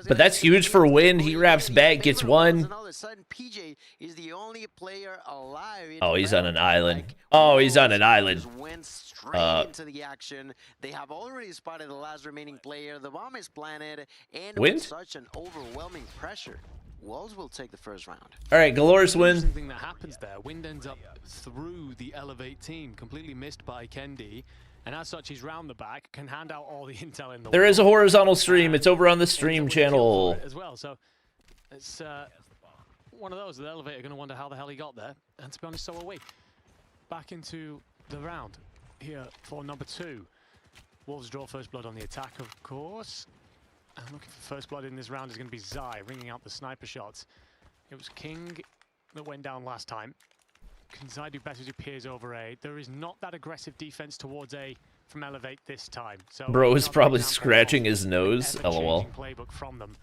But that's huge for Wind. He wraps back, gets one. All of a sudden, PJ is the only player alive. Oh, he's on an island. Oh, he's on an island. Went straight into the action. They have already spotted the last remaining player. The bomb is planted, and Wind? with such an overwhelming pressure, Wolves will take the first round. All right, Galores win. The thing that happens there, Wind ends up through the Elevate team, completely missed by Kendi, and as such, he's round the back, can hand out all the intel in the There is a horizontal stream. It's over on the stream channel. as well. So it's one of those. The Elevate are going to wonder how the hell he got there, and to be honest, so are we. Back into the round here for #2. Wolves draw first blood on the attack, of course. And looking for first blood in this round is going to be Zai, ringing out the sniper shots. It was King that went down last time. Can Zai do better as he peers over A? There is not that aggressive defense towards A from Elevate this time. So Bro is probably scratching his nose. LOL. Playbook from them.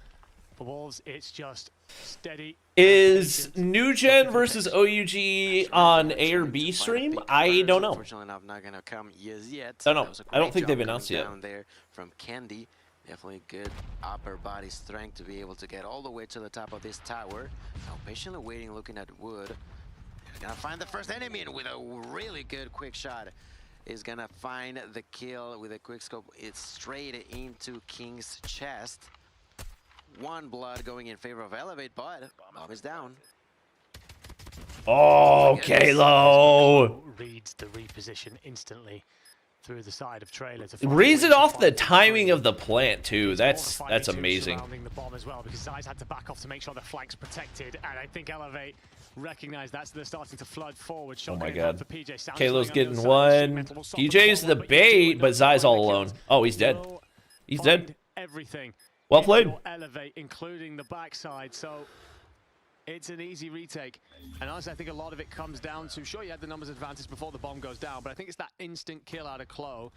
For Wolves, it's just steady. Is New Gen versus OUG on A or B stream? I don't know. Unfortunately enough, not going to come yet. I don't know. I don't think they've announced yet. Down there from Candy. Definitely good upper body strength to be able to get all the way to the top of this tower. Now patiently waiting, looking at wood. Gonna find the first enemy, and with a really good quick shot is gonna find the kill with a quick scope. It's straight into King's chest. One blood going in favor of Elevate, but bomb is down. Oh, Kalo! Reads the reposition instantly. through the side of trailer to Reads it off the timing of the plant too. That's amazing. Surrounding the bomb as well, because Zai's had to back off to make sure the flank's protected, and I think Elevate recognize that, so they're starting to flood forward. Oh my god. Kalo's getting one. PJ's the bait, but Zai's all alone. Oh, he's dead. He's dead. Everything. Well played. Elevate, including the backside, so it's an easy retake. And honestly, I think a lot of it comes down to, sure, you had the numbers advantage before the bomb goes down, but I think it's that instant kill out of Klo.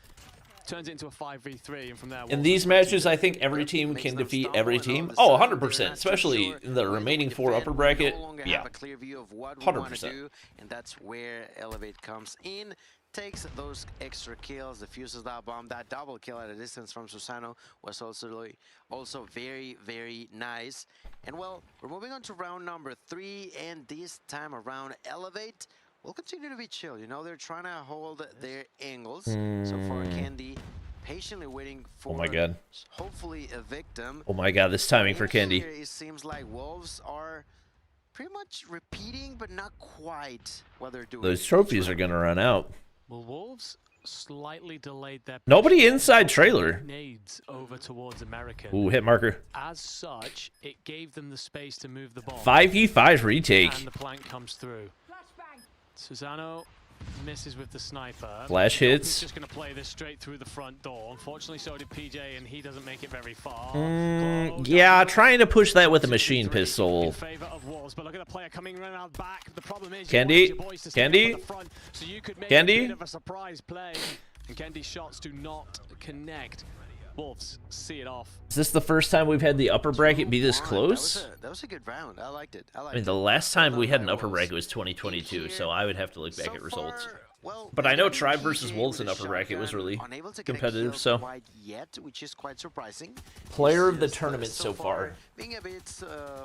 Turns it into a 5v3, and from there... In these matches, I think every team can defeat every team. Oh, 100%, especially in the remaining 4 upper bracket. Yeah, 100%. And that's where Elevate comes in, takes those extra kills, defuses that bomb. That double kill at a distance from Susano was also very, very nice. And well, we're moving on to round number 3, and this time around, Elevate will continue to be chill. You know, they're trying to hold their angles. So far, Candy patiently waiting for, oh my god, hopefully a victim. Oh my god, this timing for Candy. It seems like Wolves are pretty much repeating, but not quite what they're doing. Those trophies are gonna run out. Well, Wolves slightly delayed their... Nobody inside trailer. Nades over towards American. Ooh, hit marker. As such, it gave them the space to move the ball. 5v5 retake. And the plank comes through. Susano misses with the sniper. Flash hits. He's just going to play this straight through the front door. Unfortunately, so did PJ, and he doesn't make it very far. Yeah, trying to push that with a machine pistol. In favor of Wolves, but look at the player coming around back. The problem is Candy, Candy, so you could make Candy. a bit of a surprise play, and Candy's shots do not connect. Wolves see it off. Is this the first time we've had the upper bracket be this close? That was a good round. I liked it. I mean, the last time we had an upper bracket was 2022, so I would have to look back at results. But I know Tribe versus Wolves in upper bracket was really competitive, so. Which is quite surprising. Player of the tournament so far. Being a bit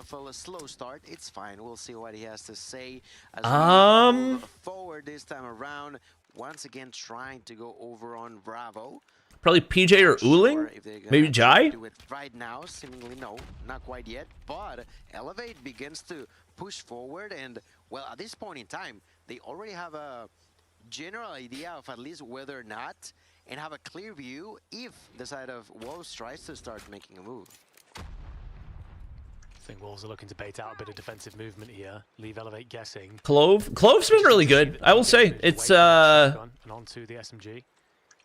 for a slow start, it's fine. We'll see what he has to say as we move forward this time around. Once again, trying to go over on Bravo. Probably PJ or Uling? Maybe Jai? Do it right now, seemingly no, not quite yet. But Elevate begins to push forward, and well, at this point in time, they already have a general idea of at least whether or not, and have a clear view if the side of Wolves tries to start making a move. I think Wolves are looking to bait out a bit of defensive movement here. Leave Elevate guessing. Clove's been really good. I will say it's and onto the SMG.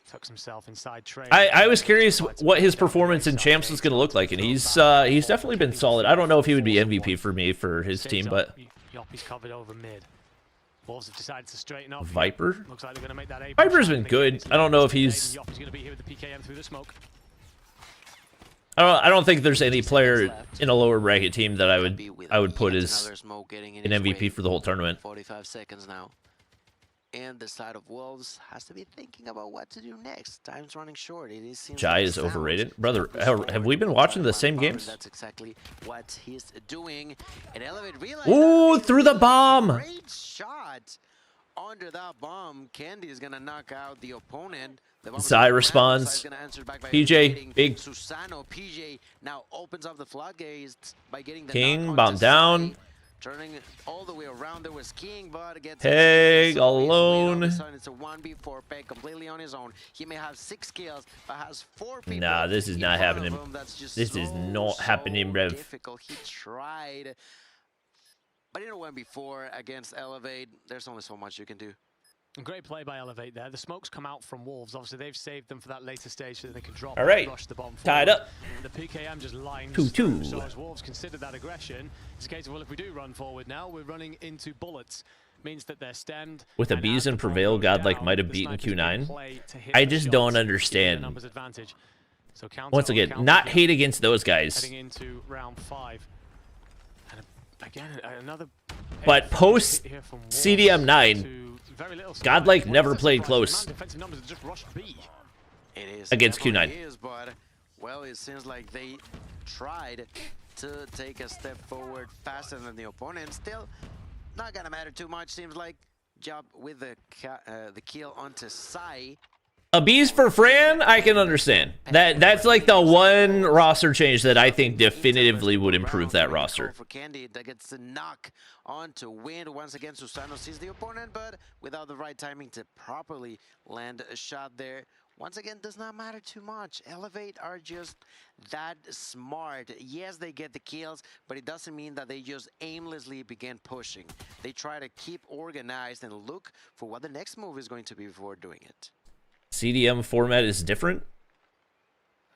Tucks himself inside trade. I was curious what his performance in Champs was going to look like, and he's definitely been solid. I don't know if he would be MVP for me for his team, but Yoppie's covered over mid. Wolves have decided to straighten up. Viper? Looks like they're going to make that A. Viper's been good. I don't know if he's. Yoppie's going to be here with the PKM through the smoke. I don't think there's any player in a lower bracket team that I would put as an MVP for the whole tournament. 45 seconds now. And the side of Wolves has to be thinking about what to do next. Time's running short. Jai is overrated. Brother, have we been watching the same games? That's exactly what he's doing. And Elevate realized. Ooh, through the bomb! Great shot under that bomb. Candy is going to knock out the opponent. Zai responds. PJ, big. Susano, PJ now opens up the floodgates by getting the King, bomb down. Turning it all the way around, there was King, but gets Peg alone. It's a 1v4 Peg completely on his own. He may have 6 kills, but has 4 people. Nah, this is not happening. This is not happening, bruv. Difficult. He tried, but in a 1v4 against Elevate, there's only so much you can do. Great play by Elevate there. The smokes come out from Wolves. Obviously, they've saved them for that later stage so that they can drop all right. and rush the bomb forward. Tied up. The PKM just lines 2-2. So as Wolves consider that aggression, it's a case of, well, if we do run forward now, we're running into bullets. Means that they're stemmed. With a Bees and Prevail, Godlike might have beaten Q9. I just don't understand. So once again, not hate against those guys. Heading into round 5. And again, another. But post CDM9. Godlike never played close against Q9. But, well, it seems like they tried to take a step forward faster than the opponent. Still, not gonna matter too much. Seems like job with the kill onto Sai. A B's for Fran, I can understand. That's like the one roster change that I think definitively would improve that roster. For Candy, that gets a knock on to win. Once again, Susano sees the opponent, but without the right timing to properly land a shot there. Once again, does not matter too much. Elevate are just that smart. Yes, they get the kills, but it doesn't mean that they just aimlessly begin pushing. They try to keep organized and look for what the next move is going to be before doing it. CDM format is different?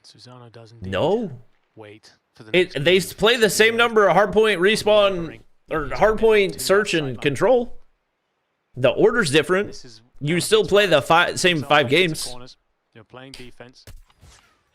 Susano doesn't. No. Wait for the next They play the same number of hardpoint respawn or hardpoint search and control. The order's different. You still play the same 5 games. You're playing defense.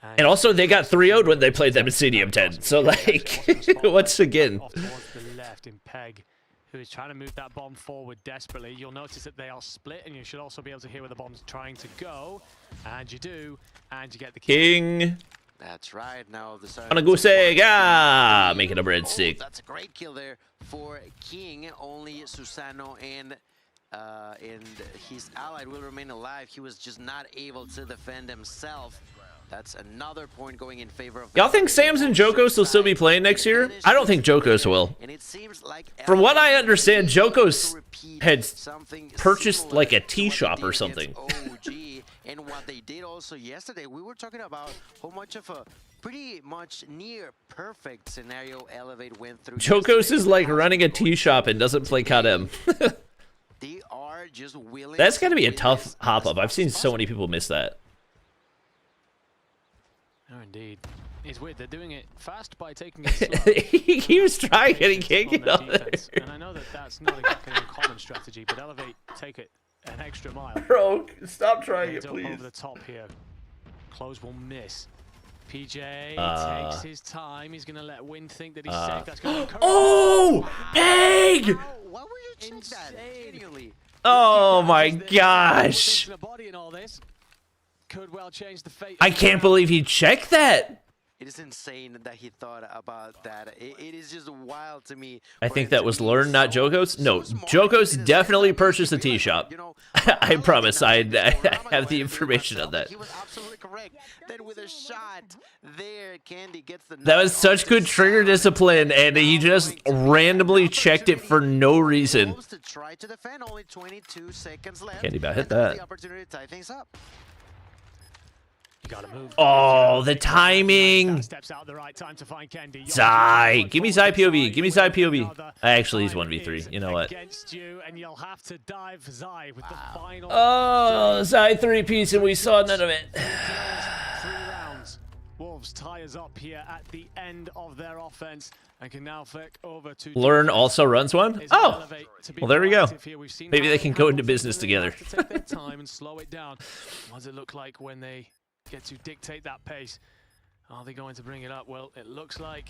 And also, they got 3-0'd when they played them in CDM 10. So, like, once again. Off towards the left in Peg, who is trying to move that bomb forward desperately. You'll notice that they are split, and you should also be able to hear where the bomb's trying to go. And you do, and you get the kill. King. That's right. Now the Anagusega making a breadstick. That's a great kill there for King. Only Susano and his ally will remain alive. He was just not able to defend himself. That's another point going in favor of. Y'all think Sams and Jokos will still be playing next year? I don't think Jokos will. From what I understand, Jokos had purchased like a tea shop or something. And what they did also yesterday, we were talking about how much of a pretty much near perfect scenario Elevate went through. Jokos is like running a tea shop and doesn't play Codm. They are just willing. That's got to be a tough hop up. I've seen so many people miss that. Oh, indeed. It's weird. They're doing it fast by taking it slow. He was trying and he can't get on there. And I know that that's not exactly a common strategy, but Elevate take it an extra mile. Bro, stop trying it, please. Over the top here. Close will miss. PJ takes his time. He's going to let Wind think that he's safe. That's going to oh! Peg! Why were you checking that? Oh my gosh. Could well change the fate. I can't believe he checked that. It is insane that he thought about that. It is just wild to me. I think that was learned, not Jokos. No, Jokos definitely purchased a tea shop. I promise I have the information on that. He was absolutely correct. Then with a shot there, Candy gets the. That was such good trigger discipline, and he just randomly checked it for no reason. To try to defend, only 22 seconds left. Candy about hit that. The opportunity to tie things up. You gotta move. Oh, the timing. Steps out the right time to find Candy. Zai. Give me Zai POV. Give me Zai POV. Actually, he's 1v3. You know what? Against you, and you'll have to dive Zai with the final. Oh, Zai 3-piece, and we saw none of it. 3 rounds. Wolves tie us up here at the end of their offense and can now flick over to. Learn also runs one? Oh, well, there we go. Maybe they can go into business together. Take their time and slow it down. What does it look like when they get to dictate that pace? Are they going to bring it up? Well, it looks like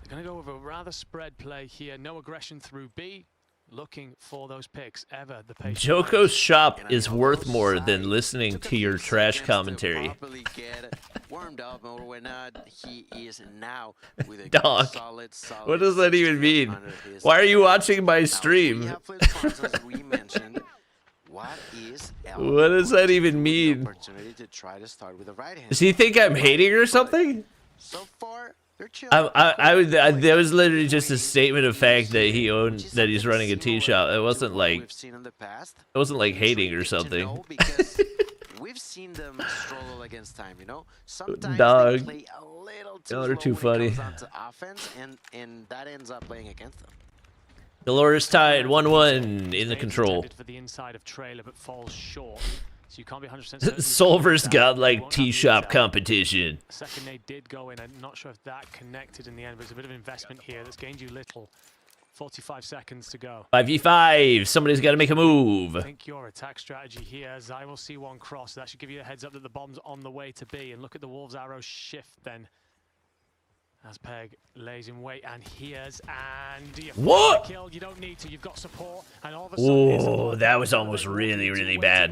they're going to go with a rather spread play here. No aggression through B. Looking for those picks. Ever the pace. Joko's shop is worth more than listening to your trash commentary. Warmed up or not, he is now with a Dog. solid What does that even mean? Why are you watching my stream? What does that even mean? Does he think I'm hating or something? So far, that was literally just a statement of fact that he's running a tea shop. It wasn't like hating or something. We've seen them struggle against time, you know. Sometimes Dog. they play a little too Y'all are slow too when funny. it comes down to offense, and that ends up playing against them. Dolores tied 1-1 in the control. For the inside of trailer, but falls short. So you can't be 100% certain. Solver's got like tea shop competition. Second nade did go in. I'm not sure if that connected in the end, but it's a bit of investment here that's gained you little. 45 seconds to go. 5v5. Somebody's got to make a move. I think your attack strategy here, Zai will see one cross. That should give you a heads up that the bomb's on the way to B. And look at the Wolves' arrow shift then. As Peg lays in wait and hears, and you what? Killed. You don't need to. You've got support, and all of a sudden. Oh, that was almost really, really bad.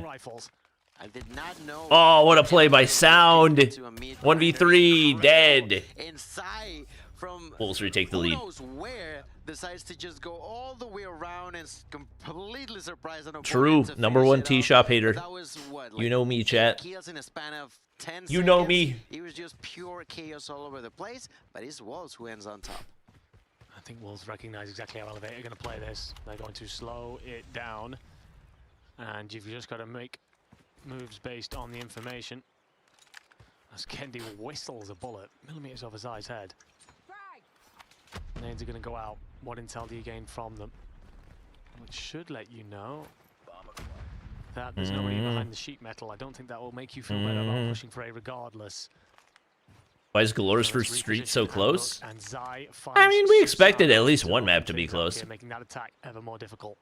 I did not know. Oh, what a play by Sound. 1v3, dead. And Sai from Wolves retake the who lead. knows where, decides to just go all the way around and completely surprise an True. opponent to Number finish one it tee off. shop hater. That was what, You like know me, 8 chat. kills in a span of 10 You know seconds. me. It was just pure chaos all over the place, but it's Wolves who ends on top. I think Wolves recognize exactly how Elevate are going to play this. They're going to slow it down, and you've just got to make moves based on the information. As Kendi whistles a bullet millimeters off his eye's head. Names are going to go out. What intel do you gain from them? Which should let you know that there's nobody behind the sheet metal. I don't think that will make you feel better about pushing for A regardless. Why is Galor's first street so close? And Zai I mean, we expected at least one map to be close. Making that attack ever more difficult.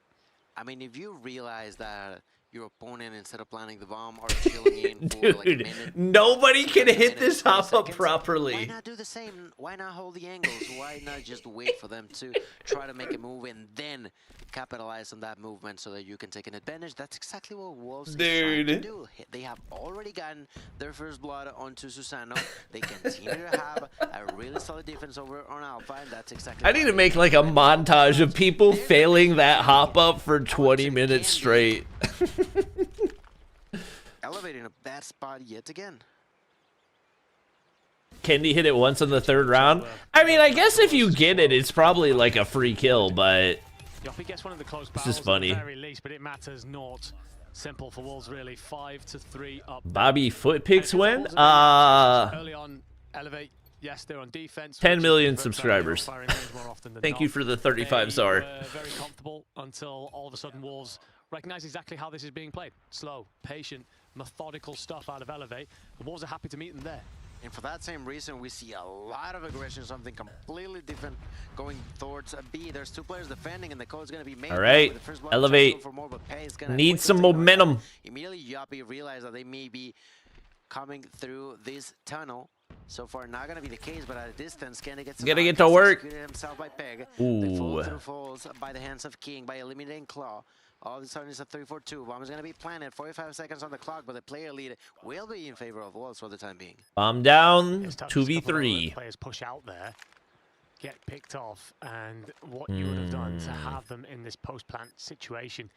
I mean, if you realize that your opponent, instead of planting the bomb, are chilling in for like a Dude, minute, nobody can hit minute, this 20 hop up seconds, properly. Why not do the same? Why not hold the angles? Why not just wait for them to try to make a move and then capitalize on that movement so that you can take an advantage? That's exactly what Wolves is trying to do. They have already gotten their first blood onto Susano. They continue to have a really solid defense over on Alpha, and that's exactly I need to make like a montage of people failing that hop up for 20 minutes straight. elevating a bad spot yet again. Kendi hit it once in the third round. I mean, I guess if you get it, it's probably like a free kill, but this is funny. At the very least, but it matters not. Simple for Wolves, really. 5-3 up. Bobby foot picks win? Early on, Elevate. Yes, they're on defense. 10 million subscribers. Thank you for the 35 czar. Very comfortable until all of a sudden Wolves recognize exactly how this is being played. Slow, patient, methodical stuff out of Elevate. The Wolves are happy to meet them there. And for that same reason, we see a lot of aggression, something completely different going towards a B. There's two players defending, and the call is going to be made. All right, Elevate. Need some momentum. Immediately, Yoppy realized that they may be coming through this tunnel. So far, not going to be the case, but at a distance, Kendi gets Gotta get to work. Himself by Peg. Ooh. The falls by the hands of King by eliminating Claw. All of a sudden, it's a 3-4-2. Bomb is going to be planted. 45 seconds on the clock, but the player lead will be in favor of Wolves for the time being. Bomb down, 2v3. Players push out there, get picked off, and what you would have done to have them in this post-plant situation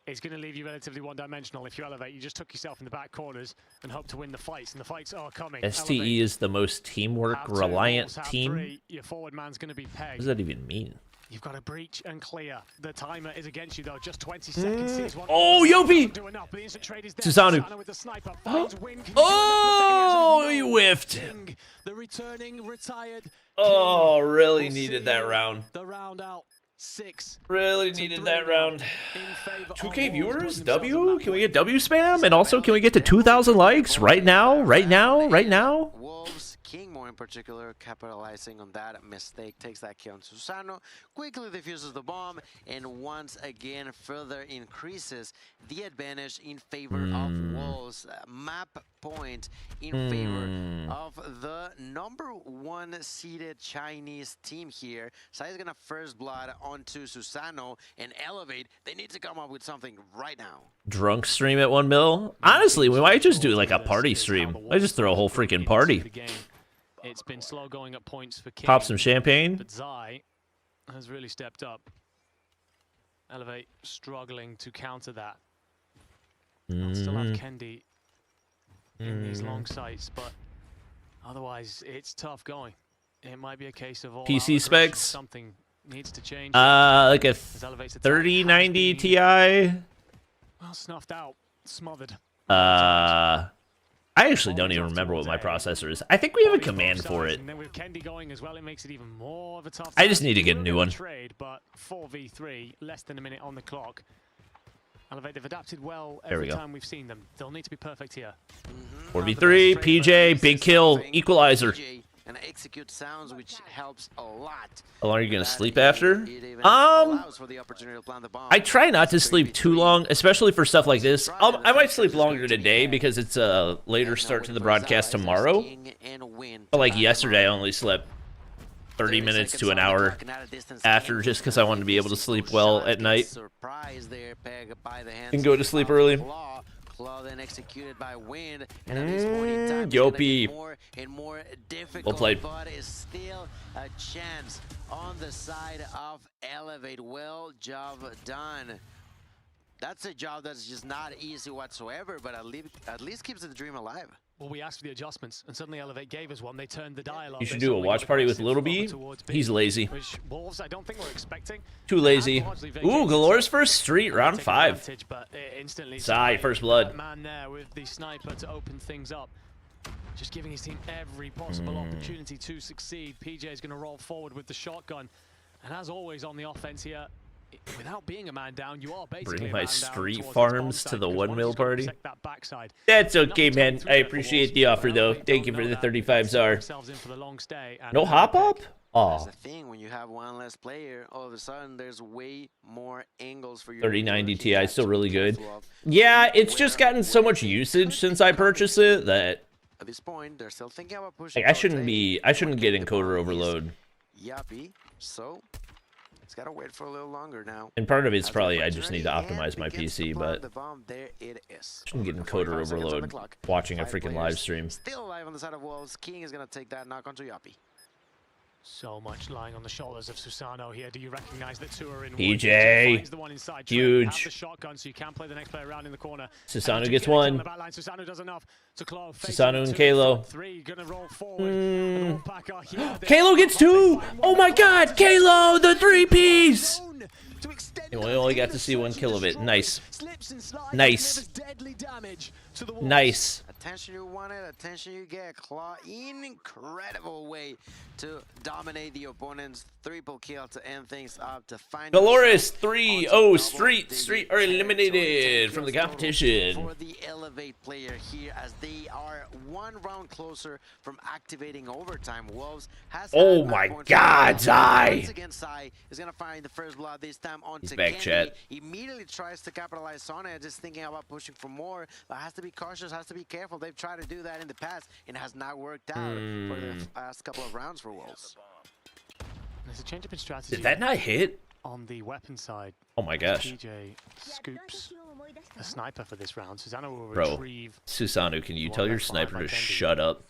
is going to leave you relatively one-dimensional. If you Elevate, you just took yourself in the back corners and hope to win the fights, and the fights are coming. STE is the most teamwork-reliant team. Your forward man's going to be pegged. What does that even mean? You've got to breach and clear. The timer is against you, though. Just 20 seconds. Oh, Yopi! Susanoo. Oh, you whiffed. The returning retired. Oh, really needed that round. The round out. 6. Really needed that round. 2K viewers, W? Can we get W spam? And also, can we get to 2,000 likes right now? Right now? Right now? Wolves, King more in particular, capitalizing on that mistake, takes that kill on Susano, quickly defuses the bomb, and once again further increases the advantage in favor of Wolves. Map point in favor of the #1 seeded Chinese team here. Sai is gonna first blood onto Susano and Elevate. They need to come up with something right now. Drunk stream at 1 mil? Honestly, we might just do like a party stream. I just throw a whole freaking party. It's been slow going up points for King. Pop some champagne. But Zai has really stepped up. Elevate struggling to counter that. Still have Kendi in these long sights, but otherwise it's tough going. It might be a case of all PC specs. Something needs to change. Like a 3090 Ti. Well, snuffed out, smothered. I actually don't even remember what my processor is. I think we have a command for it. And then with Kendi going as well, it makes it even more of a tough. I just need to get a new one. Trade, but 4v3, less than a minute on the clock. Elevate, they've adapted well There we every go. time we've seen them. They'll need to be perfect here. 4v3, PJ, big kill, equalizer. And execute sounds, which helps a lot. How long are you gonna sleep after? I try not to sleep too long, especially for stuff like this. I might sleep longer today because it's a later start to the broadcast tomorrow. But like yesterday, I only slept 30 minutes to an hour after, just because I wanted to be able to sleep well at night and go to sleep early. Claw then executed by Wind. And at this point in time, Yopi. more and more difficult, Well played. but is still a chance on the side of Elevate. Well, job done. That's a job that's just not easy whatsoever, but at least keeps the dream alive. Well, we asked for the adjustments, and suddenly Elevate gave us one. They turned the dialogue. You should do a watch party with Little B. He's lazy. Which Wolves, I don't think we're expecting. Too lazy. Ooh, Galore's first street, round 5. Sai, first blood. Man there with the sniper to open things up. Just giving his team every possible opportunity to succeed. PJ is going to roll forward with the shotgun. And as always on the offense here, without being a man down, you are basically Bring a my man street down towards farms the to the bomb site, 1 mil party. that backside. That's okay, man. I appreciate the offer, though. Thank you for the 35 czar. No hop up? That's Oh, the thing, when you have one less player, all of a sudden there's way more angles for your 3090 Ti, still really good. Yeah, it's just gotten so much usage since I purchased it that at this point they're still thinking about pushing. like, I shouldn't get encoder overload. Yappy, so it's gotta wait for a little longer now. And part of it's probably I just need to optimize my PC, but The bomb, there it is. I shouldn't get encoder overload watching a freaking live stream. Still alive on the side of Wolves. King is gonna take that knock onto Yappy. So much lying on the shoulders of Susano here. Do you recognize that two are in PJ, finds the one inside. huge. Have the shotgun, so you can play the next player around in the corner. Susano gets one. Susano does enough to claw. Susano and Kalo. Three gonna roll forward. Kalo gets 2! Oh my god, Kalo, the 3-piece! And we only got to see 1 kill of it. Nice. Nice. Nice. Attention you wanted, attention you get. Claw, incredible way to dominate the opponent's triple kill to end things up to find. Dolores 3-0 Street are eliminated from the competition. For the Elevate player here, as they are 1 round closer from activating overtime. Wolves has. Oh my god, Zai! Once again, Sai is gonna find the first blood this time on He's back, chat. Immediately tries to capitalize on it, just thinking about pushing for more, but has to be cautious, has to be careful. They've tried to do that in the past and it has not worked out for the last couple of rounds for Wolves. There's a change up in strategy. Did that not hit? On the weapon side. Oh my gosh. PJ scoops a sniper for this round. Susano will Bro, retrieve. Susano, can you tell your sniper to shut up?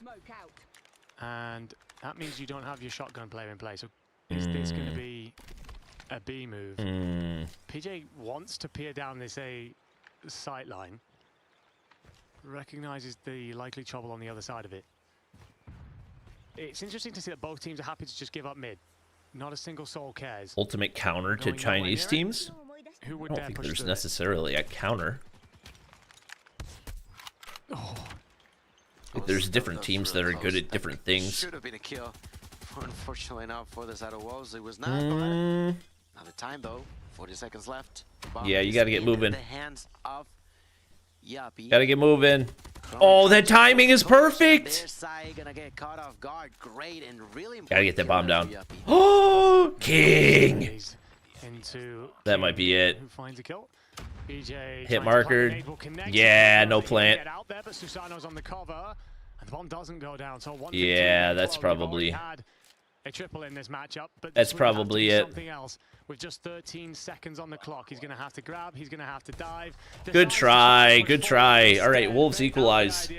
And that means you don't have your shotgun player in play. So is this going to be a B move? PJ wants to peer down this A sight line. Recognizes the likely trouble on the other side of it. It's interesting to see that both teams are happy to just give up mid. Not a single soul cares. Ultimate counter to Chinese teams? Who would I don't think there's necessarily a counter. Like, there's different teams that are good at different things. Should have been a kill. Unfortunately enough for the side of Wolves, it was not. Another time though. 40 seconds left. Yeah, you gotta get moving. The hands of Yappy. Gotta get moving. Oh, that timing is perfect! Gonna get caught off guard. Great and really Gotta get that bomb down. Oh, King! That might be it. Who finds a kill? PJ Hit marker. Yeah, no plant. Out there, but Susano's on the cover, and the bomb doesn't go down. So yeah, that's probably. A triple in this matchup, but that's probably it. Something else. With just 13 seconds on the clock, he's going to have to grab. He's going to have to dive. Good try. Good try. All right, Wolves equalize.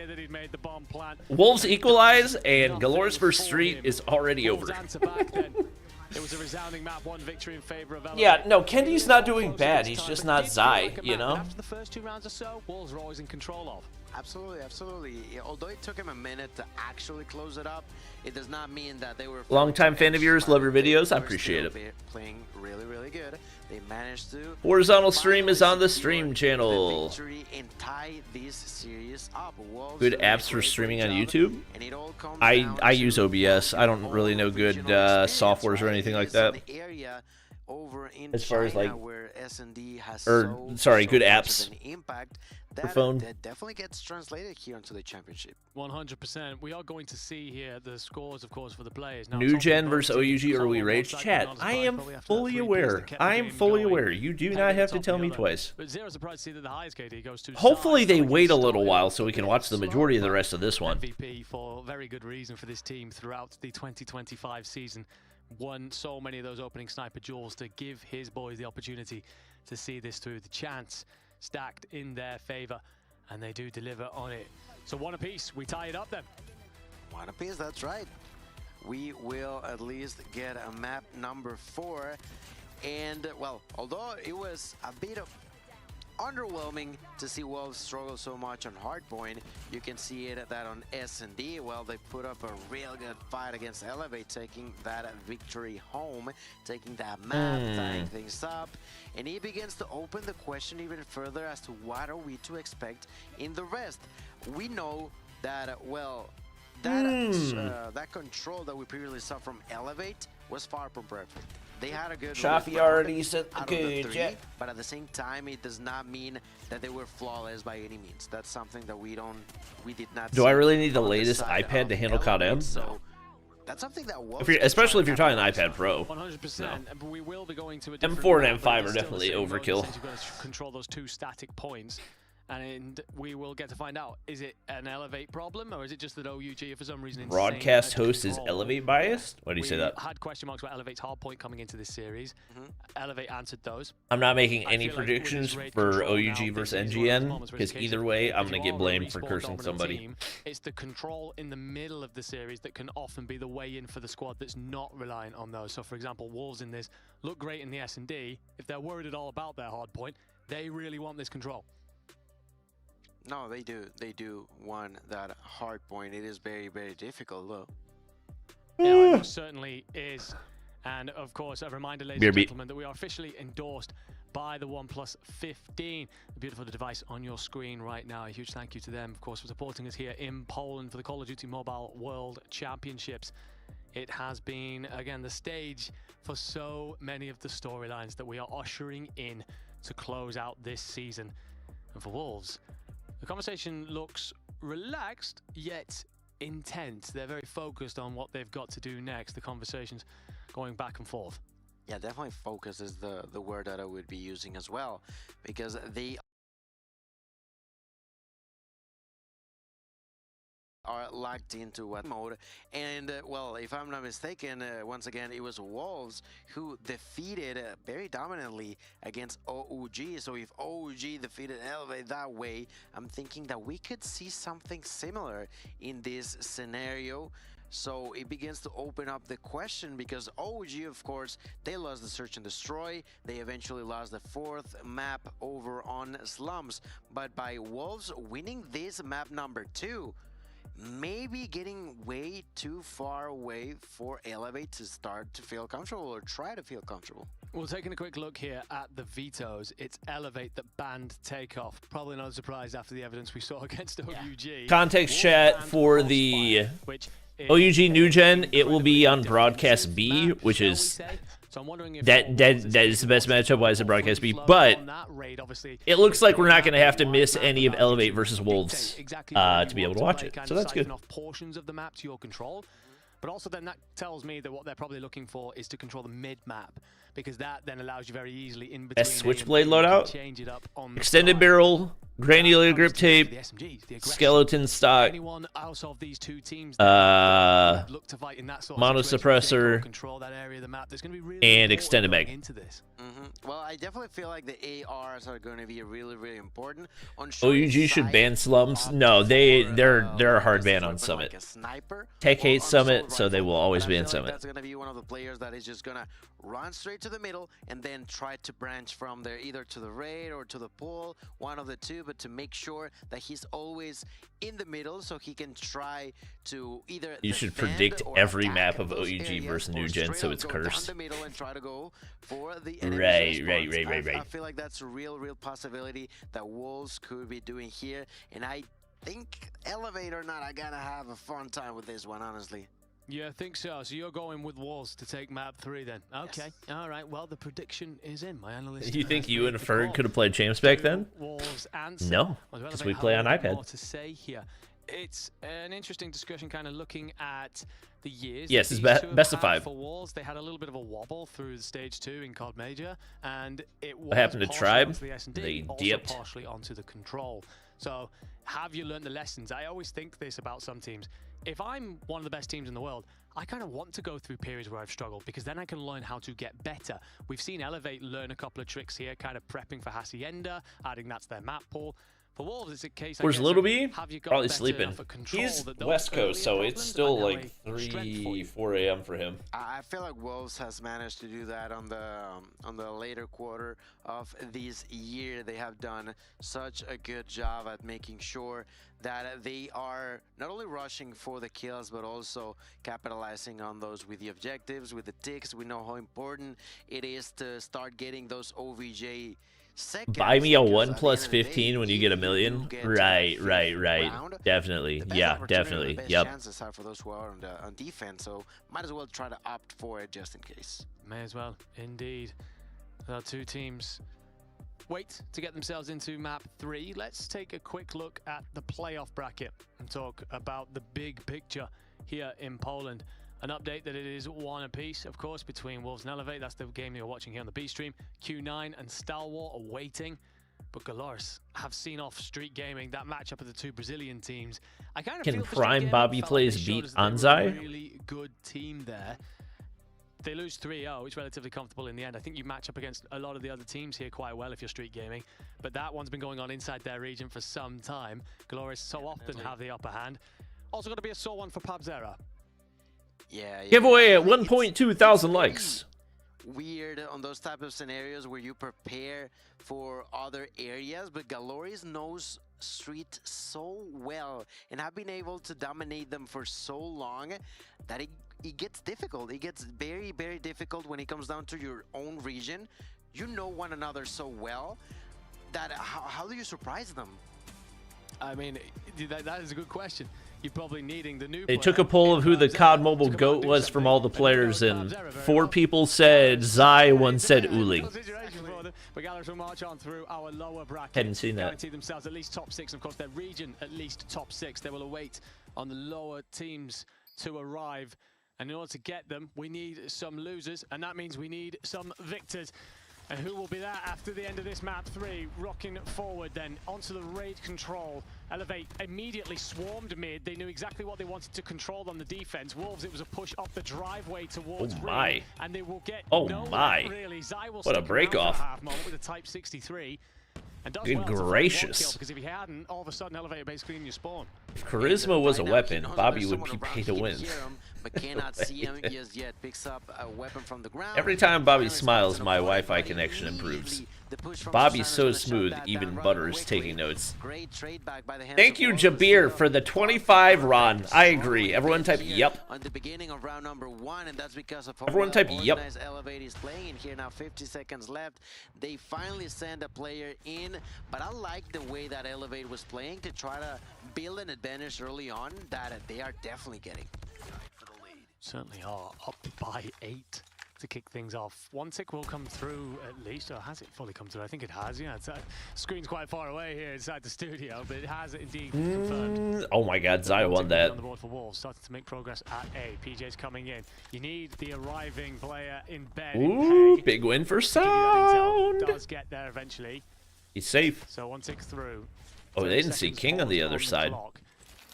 Wolves equalize, and Galore's first street is already over. It was a resounding map 1 victory in favor of Elevate. Yeah, no, Kendi's not doing bad. He's just not Zai, you know? After the first 2 rounds or so, Wolves are always in control of. Absolutely, absolutely. Although it took him a minute to actually close it up, it does not mean that they were. Long-time fan of yours, love your videos. I appreciate it. Playing really, really good. They managed to. Horizontal stream is on the stream channel. And tie this series up. Good apps for streaming on YouTube. I use OBS. I don't really know good softwares or anything like that. As far as like, sorry, good apps for phone. That definitely gets translated here into the championship. 100%. We are going to see here the scores, of course, for the players. Now, New Gen versus OUG early rage. Chat, I am fully aware. I am fully aware. You do not have to tell me twice. Hopefully they wait a little while so we can watch the majority of the rest of this one. MVP for very good reason for this team throughout the 2025 season. Won so many of those opening sniper duels to give his boys the opportunity to see this through. The chance stacked in their favor, And they do deliver on it. So one apiece, we tie it up then. One apiece, that's right. We will at least get a map number 4. And, well, although it was a bit of underwhelming to see Wolves struggle so much on Hardpoint, you can see it that on S&D, well, they put up a real good fight against Elevate, taking that victory home, taking that map, tying things up, and he begins to open the question even further as to what are we to expect in the rest. We know that, well, that control that we previously saw from Elevate was far from perfect. They had a good Chaffee already set the good, yeah. But at the same time, it does not mean that they were flawless by any means. That's something that we did not. Do I really need the latest iPad to handle Codm? So that's something that especially if you're talking iPad Pro. 100%. But we will be going to a M4 and M5 are definitely overkill. You've got to control those 2 static points. And we will get to find out, is it an Elevate problem, or is it just that OUG, for some reason, Broadcast host is Elevate biased? Why do you say that? We had question marks about Elevate's Hardpoint coming into this series. Elevate answered those. I'm not making any predictions for OUG versus NGN, because either way, I'm going to get blamed for cursing somebody. It's the control in the middle of the series that can often be the way in for the squad that's not reliant on those. So, for example, Wolves in this look great in the S&D. If they're worried at all about their Hardpoint, they really want this control. No, they do. They do want that hard point. It is very, very difficult, though. Yeah, it certainly is. And of course, a reminder, ladies and gentlemen, that we are officially endorsed by the OnePlus 15. The beautiful device on your screen right now. A huge thank you to them, of course, for supporting us here in Poland for the Call of Duty Mobile World Championships. It has been, again, the stage for so many of the storylines that we are ushering in to close out this season. And for Wolves, the conversation looks relaxed, yet intense. They're very focused on what they've got to do next. The conversation's going back and forth. Yeah, definitely focus is the word that I would be using as well, because they are locked into what mode. And well, if I'm not mistaken, once again, it was Wolves who defeated very dominantly against OUG. So if OUG defeated Elevate that way, I'm thinking that we could see something similar in this scenario. So it begins to open up the question, because OG, of course, they lost the Search and Destroy. They eventually lost the 4th map over on Slums. But by Wolves winning this map number 2, maybe getting way too far away for Elevate to start to feel comfortable, or try to feel comfortable. Well, taking a quick look here at the vetoes, it's Elevate that banned Takeoff. Probably not a surprise after the evidence we saw against OUG. Context chat for the OUG New Gen, it will be on Broadcast B, which is that is the best matchup. Why is it Broadcast B? But it looks like we're not going to have to miss any of Elevate versus Wolves to be able to watch it. So that's good. Portions of the map to your control. But also then that tells me that what they're probably looking for is to control the mid-map, because that then allows you very easily in between. Switchblade loadout, extended barrel, granular grip tape, skeleton stock, mono suppressor, and extended mag. Well, I definitely feel like the ARs are going to be really, really important. On OUG should ban Slums. No, they're a hard ban on Summit. Tech hates Summit, so they will always ban Summit. That's going to be one of the players that is just going to run straight to the middle and then try to branch from there, either to the raid or to the pool, one of the two, but to make sure that he's always in the middle so he can try to either you should predict every map of OUG versus New Gen, so it's cursed. Down the middle and try to go for the right. I feel like that's a real possibility that Wolves could be doing here, and I think Elevate or not, I gotta have a fun time with this one, honestly. Yeah, I think so. So you're going with Wolves to take map 3 then? Okay. Yes. All right. Well, the prediction is in. My analyst. You think you and Ferg could have played champs back then? Wolves no, because we play on iPad. More to say here. It's an interesting discussion, kind of looking at the years. Yes, it's best of 5. For Wolves, they had a little bit of a wobble through the stage 2 in COD Major, and it was what happened to Tribe? They dipped partially onto the control. So, have you learned the lessons? I always think this about some teams. If I'm one of the best teams in the world, I kind of want to go through periods where I've struggled, because then I can learn how to get better. We've seen Elevate learn a couple of tricks here, kind of prepping for Hacienda, adding that to their map pool. For Wolves, it's a case. Where's Little B? Have you got Probably better sleeping. enough at control He's that those West Coast, so earlier it's problems still are now like a strength for 3, you? 4 a.m. for him. I feel like Wolves has managed to do that on the later quarter of this year. They have done such a good job at making sure that they are not only rushing for the kills, but also capitalizing on those with the objectives, with the ticks. We know how important it is to start getting those OVJ seconds. Buy me a 1 plus 15 when you get a million. Right. Definitely. Yeah, definitely. The best Yep. chances are for those who are on defense, so might as well try to opt for it just in case. May as well, indeed. There are two teams wait to get themselves into map 3. Let's take a quick look at the playoff bracket and talk about the big picture here in Poland. An update that it is 1 apiece, of course, between Wolves and Elevate. That's the game you're watching here on the B stream. Q9 and Stalwart are waiting, but Galores have seen off Street Gaming, that matchup of the two Brazilian teams. I kind of Can feel for Prime Street Bobby Gaming, Plays felt like beat they showed us that they were Anzai? a really good team there. They lose 3-0, it's relatively comfortable in the end. I think you match up against a lot of the other teams here quite well if you're Street Gaming, but that one's been going on inside their region for some time. Galores so often have the upper hand. Also going to be a sore one for Pabzera. Yeah. Giveaway at 1.2 thousand likes. Weird on those type of scenarios where you prepare for other areas, but Galores knows Street so well and have been able to dominate them for so long that it gets difficult. It gets very, very difficult when it comes down to your own region. You know one another so well that how do you surprise them? I mean, that is a good question. You're probably needing the new They took a poll of who the COD Mobile GOAT was from all the players, and 4 people said Zai, 1 said Uling. But Galores will march on through our lower bracket. Hadn't seen that. Guarantee themselves at least top 6. Of course, their region at least top 6. They will await on the lower teams to arrive. And in order to get them, we need some losers, and that means we need some victors. And who will be that after the end of this map 3? Rocking forward then onto the raid control. Elevate immediately swarmed mid. They knew exactly what they wanted to control on the defense. Wolves, it was a push up the driveway towards my. and they will get really. Zai will What a break off. half moment with a type 63. And does Good well to find one gracious. kill, because if he hadn't, all of a sudden Elevate basically in your spawn. If charisma was a weapon, Bobby would be paid to win. But cannot see him just yet. Picks up a weapon from the ground. Every time Bobby smiles, my Wi-Fi connection improves. Bobby's so smooth, even Butter's taking notes. Great trade back by the hands Thank of you, Wolves. Jabir, for the 25 Ron. I agree. Everyone type yep. On the beginning of round number 1, and that's because of how Everyone type yep. organized Elevate is playing. And here now, 50 seconds left. They finally send a player in, but I like the way that Elevate was playing to try to build an advantage early on that they are definitely getting. Certainly are up by 8 to kick things off. 1 tick will come through at least, or has it fully come through? I think it has, yeah. It's, screen's quite far away here inside the studio, but it has indeed confirmed. Oh my god, Zai won that. On the board for Wolves, starting to make progress at A. PJ's coming in. You need the arriving player in bed. Ooh, big win for Sound. Does get there eventually. He's safe. So 1 tick through. Oh, they didn't see King on the other side.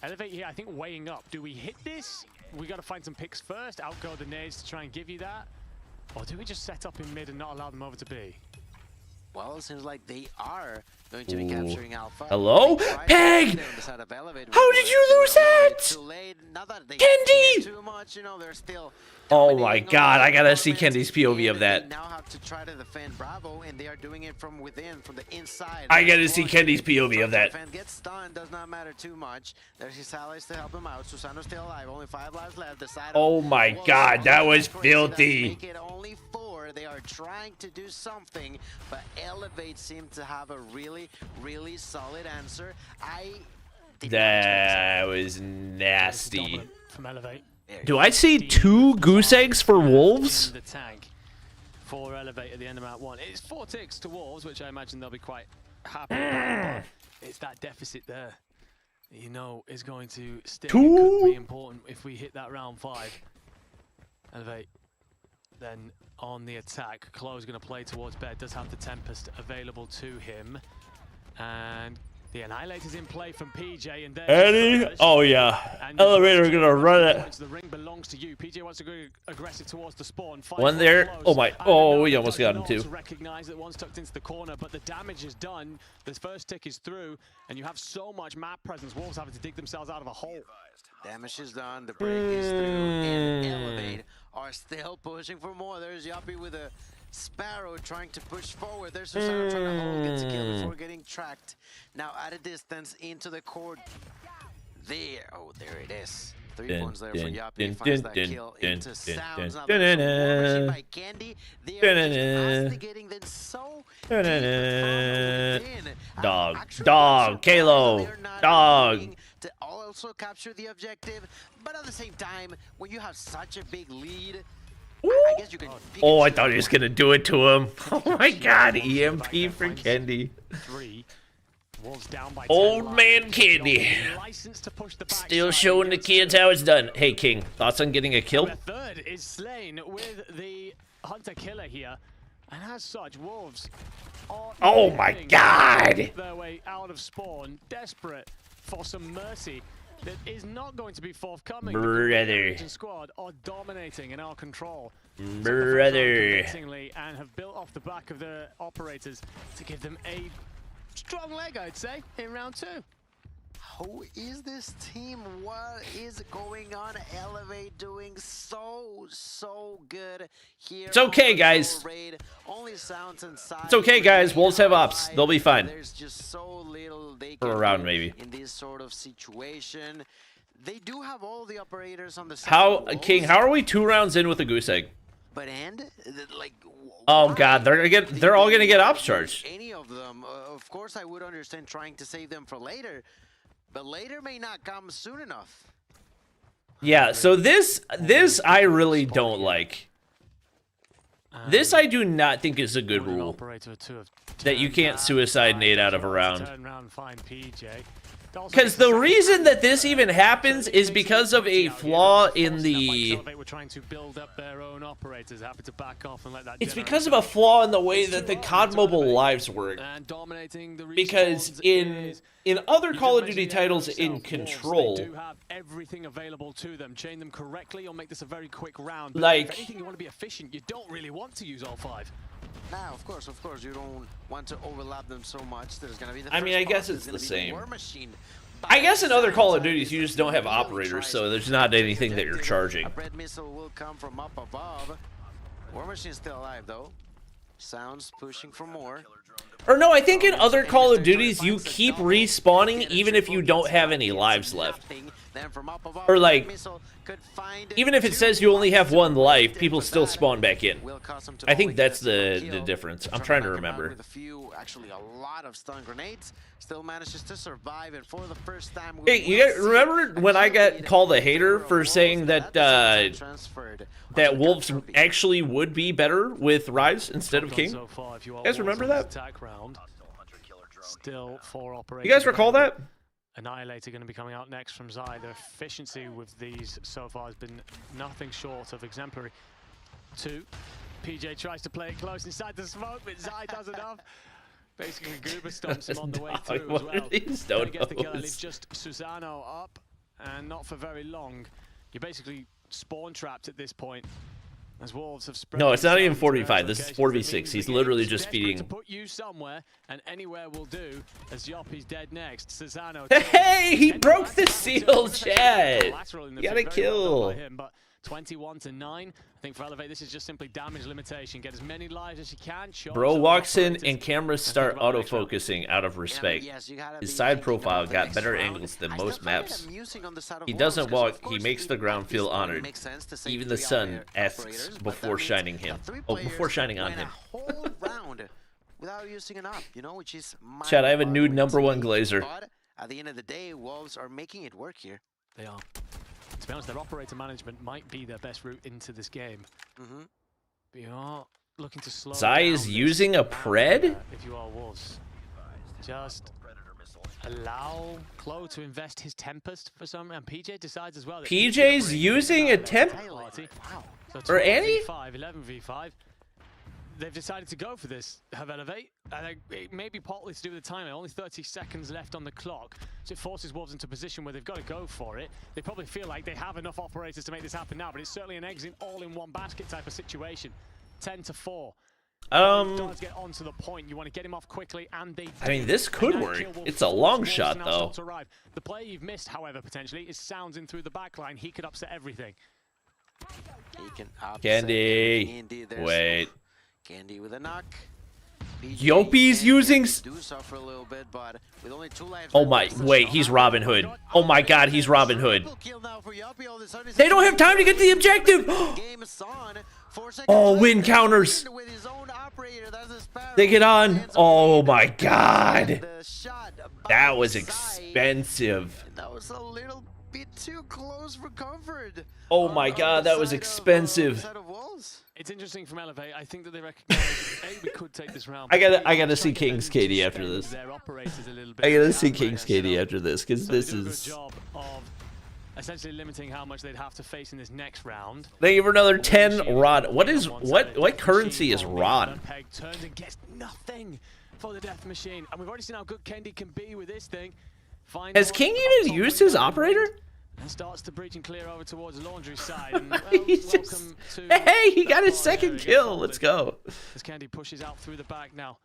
Elevate here, I think weighing up. Do we hit this? We got to find some picks first. Outgo the nades to try and give you that. Or do we just set up in mid and not allow them over to B? Well, it seems like they are going to be capturing Alpha. Hello? Peg! How did you lose that? Kendi! Too much, you know, they're still Oh my god, I gotta see Kendi's POV of that. now have to try to defend Bravo, and they are doing it from within, from the inside. I gotta see Kendi's POV of that. Defend gets stunned, does not matter too much. There's his allies to help him out. Susano's still alive, only 5 lives left. The side Oh my god, that was filthy. Make it only 4. They are trying to do something, but Elevate seem to have a really, really solid answer. That was nasty. From Elevate. Do I see 2 goose eggs for Wolves? The tank for Elevate at the end of map 1. It's 4 ticks to Wolves, which I imagine they'll be quite happy about. It's that deficit there, you know, is going to stick. It could be important if we hit that round 5. Elevate then on the attack. Chloe's going to play towards bed. Does have the Tempest available to him. And The Annihilator's in play from PJ, and there Eddie? Oh, yeah. Elevator gonna run it. The ring belongs to you. PJ wants to go aggressive towards the spawn. One there. Oh, my. Oh, we almost got him, too. Recognize that one's tucked into the corner, but the damage is done. The first tick is through, and you have so much map presence. Wolves having to dig themselves out of a hole. Damage is done. The break is through. And Elevate are still pushing for more. There's Yappy with a Sparrow trying to push forward. There's Susano trying to hold, gets a kill before getting tracked. Now at a distance into the court. There, oh, there it is. 3 points there for Yappy. Finds that kill into Sounds. Now there's a war machine by Candy. They are instigating then so Dog, Kalo, dog. To also capture the objective, but at the same time, when you have such a big lead, I guess you can. Oh, I thought he was gonna do it to him. Oh my God, EMP for Candy. Old man Candy. Still showing the kids how it's done. Hey, King, thoughts on getting a kill? The third is slain with the Hunter Killer here, and as such, Wolves are oh my God! Their way out of spawn, desperate for some mercy that is not going to be forthcoming. Brother. The squad are dominating in our control. Brother. And have built off the back of the operators to give them a strong leg, I'd say, in round 2. Who is this team? What is going on? Elevate doing so good here. It's okay, guys. Only Sounds inside. It's okay, guys. Wolves have ops. They'll be fine. There's just so little they for can a round, do maybe. in this sort of situation. They do have all the operators on the side. How, King? How are we 2 rounds in with a goose egg? But like. Oh God, they're all gonna get ops charged. Any of them, of course, I would understand trying to save them for later. But later may not come soon enough. Yeah, so this I really don't like. This I do not think is a good rule. That you can't suicide nade out of a round. Because the reason that this even happens is because of a flaw in the... It's because of a flaw in the way that the COD Mobile lives work. Because in other Call of Duty titles in Control, they do have everything available to them. Chain them correctly, you'll make this a very quick round. But like, if anything, you want to be efficient. You don't really want to use all 5. Nah, of course, you don't want to overlap them so much. There's gonna be the I mean, I guess it's the same. I guess in other Call of Duties, you just don't have operators, so there's not anything that you're charging. A red missile will come from up above. War Machine's still alive, though. Sounds pushing for more. Or no, I think in other Call of Duties, you keep respawning even if you don't have any lives left. Or like, even if it says you only have 1 life, people still spawn back in. I think that's the difference. I'm trying to remember. With a few, actually a lot of stun grenades, still manages to survive, and for the first time. Hey, you guys remember when I got called a hater for saying that that Wolves actually would be better with Rise instead of King? You guys remember that? Still 4 You operators. guys recall that? Annihilator going to be coming out next from Zai. Their efficiency with these so far has been nothing short of exemplary. 2. PJ tries to play it close inside the smoke, but Zai does enough. Basically, Goober stomps him on the way through as well. These Get the kill, leaves just Susano up, and not for very long. You're basically spawn trapped at this point. As Wolves have spread. No, it's not even 45. This is 4v6. He's literally just feeding. To put you somewhere, and anywhere will do. As Yoppy's dead next. Susano. Hey, he broke the seal, Chad. You got a kill. 21-9. I think for Elevate, this is just simply damage limitation. Get as many lives as you can. Bro walks in and cameras start autofocusing out of respect. His side profile got better angles than most maps. He doesn't walk, he makes the ground feel honored. Even the sun asks before shining him. Oh, before shining on him. Without using an up, you know, which is Chad, I have a new #1 Glazer. But at the end of the day, Wolves are making it work here. They are. To be honest, their operator management might be their best route into this game. But you are looking to slow Zai is using a pred? If you are Wolves. Just allow Clo to invest his Tempest for some, and PJ decides as well. That PJ's using a temp? So or Annie? 11v5. They've decided to go for this. Have Elevate. I think it may be partly to do with the time. Only 30 seconds left on the clock, so it forces Wolves into a position where they've got to go for it. They probably feel like they have enough operators to make this happen now, but it's certainly an exit all-in-one basket type of situation. 10-4. Does get onto the point. You want to get him off quickly, and they. I mean, this could work. It's a long shot, though. The player you've missed, however, potentially, is Sounds in through the back line. He could upset everything. He can upset Candy. Indeed, Wait. Candy with a knock. Yopi's using. Do suffer a little bit, but with only 2 lives. Oh my! Wait, he's Robin Hood. Oh my God, he's Robin Hood. They don't have time to get to the objective. Oh, win counters. They get on. Oh my God. That was expensive. That was a little bit too close for comfort. Oh my God, that was expensive. It's interesting from Elevate. I think that they recognize we could take this round. I gotta see King's KD after this. I gotta see King's KD after this because this is. Job of essentially limiting how much they'd have to face in this next round. Thank you for another 10 rod. What currency is rod? Turns and gets nothing for the Death Machine, and we've already seen how good Kendi can be with this thing. Has King even used his operator? And starts to breach and clear over towards Laundry's side. And, well, hey, he got his second kill. Let's go. As Candy pushes out through the back now,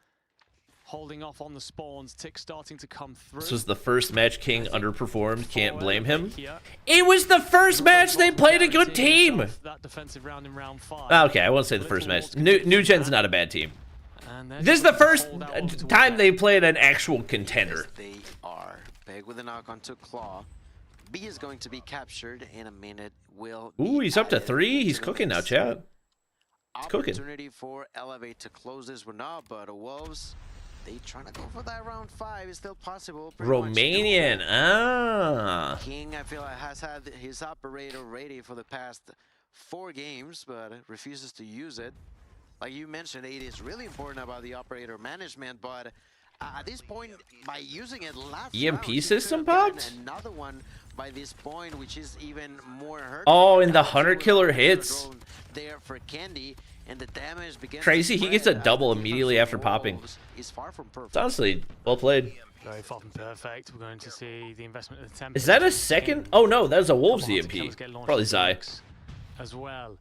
holding off on the spawns. Tick starting to come through. This was the first match King underperformed. Can't blame him. It was the first match they played a good team. That defensive round in round 5. Okay, I won't say the first match. New Gen's not a bad team. This is the first time they played an actual contender. They are. Big with a knock onto Claw. B is going to be captured in a minute. Ooh, he's up to 3. He's cooking now, chat. He's cooking. Opportunity for Elevate to close this one up, but Wolves, they trying to go for that round 5. Is still possible. Romanian. King, I feel, has had his operator ready for the past 4 games, but refuses to use it. Like you mentioned, it is really important about the operator management, but at this point, by using it last EMP round, system popped? Another one by this point, which is even more hurt. Oh, and the Hunter Killer hits. There for Candy, and the damage begins. Crazy, he gets a double immediately after popping. Is far from perfect. It's honestly well played. Very far from perfect. We're going to see the investment of the tempo. Is that a second? Oh no, that was a Wolves EMP. Probably Zai. As well.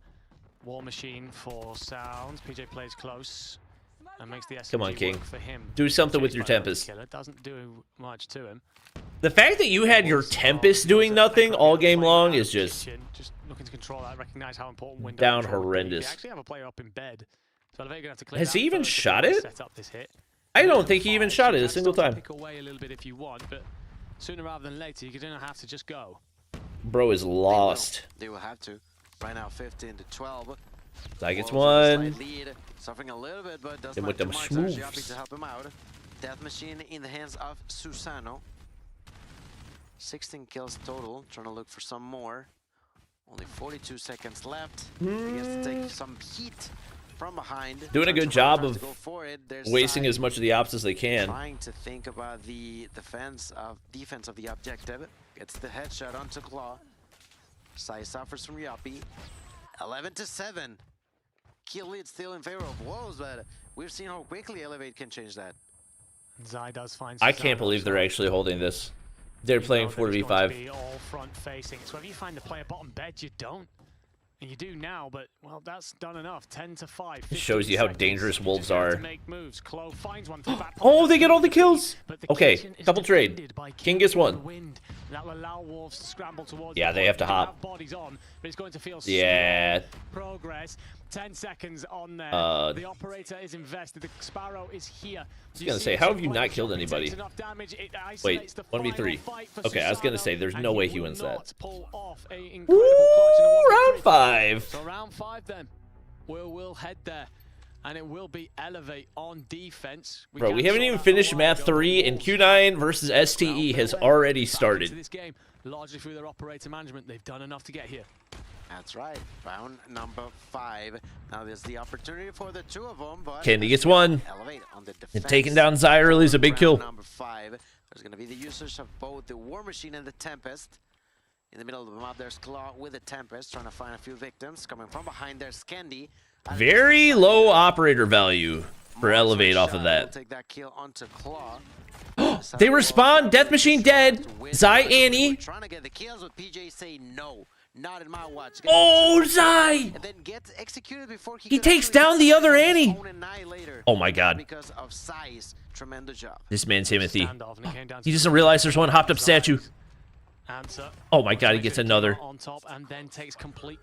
War Machine for Sounds. PJ plays close. And makes the Come on, King. for him. Do something with your Tempest. Doesn't do much to him. The fact that you had your Tempest doing nothing all game long is just looking to control that, recognize how important window down control horrendous. They actually have a player up in bed. So they're going to have to clear Has he even shot it? Set up this hit. I don't think he even shot it a single time. Pick away a little bit if you want, but sooner rather than later, you're going to have to just go. Bro is lost. They will have to. Right now, 15-12. Zai gets one. Lead, suffering a little bit, but doesn't And with them to help him out. Death Machine in the hands of Susano. 16 kills total. Trying to look for some more. Only 42 seconds left. He gets to take some heat from behind. Doing a good job of wasting Sai as much of the ops as they can. Trying to think about the defense of the objective. Gets the headshot onto Claw. Sai suffers from Yoppy. 11-7. Kill lead still in favor of Wolves, but we've seen how quickly Elevate can change that. Zai does find. I can't believe they're actually holding this. They're playing 4v5. All front facing. So if you find the player bottom bed, you don't. And you do now, but well, that's done enough. 10-5. It shows you how dangerous Wolves are. Make moves. Chloe finds one through back Oh, they get all the kills. Okay, double trade. King gets one. That'll allow Wolves to scramble towards. Yeah, they have to hop. Bodies on, but it's going to feel yeah. Progress. 10 seconds on there. The operator is invested. The Sparrow is here. I was gonna say, how have you not killed anybody? Wait, 1v3. Okay, I was gonna say, there's no way he wins that. Ooh, round 5. So round 5 then. We'll head there. And it will be Elevate on defense. Bro, we haven't even finished map 3, and Q9 versus STE has already started. This game, largely through their operator management, they've done enough to get here. That's right. Round number 5. Now there's the opportunity for the 2 of them, but Candy gets one. Elevate on the defense. And taking down Zai early is a big kill. Number 5. There's going to be the usage of both the War Machine and the Tempest. In the middle of the map, there's Claw with the Tempest, trying to find a few victims. Coming from behind, there's Candy. Very low operator value. for Elevate off of that. Take that kill onto Claw. They respawn. Death Machine dead. Zai Annie. Trying to get the kills, but PJ say no. Not in my watch. Oh, Zai! And then gets executed before He takes down the other Annie. Oh my god. Because of size. Tremendous job. This man Timothy. He doesn't realize there's one hopped up statue. Oh my god, he gets another.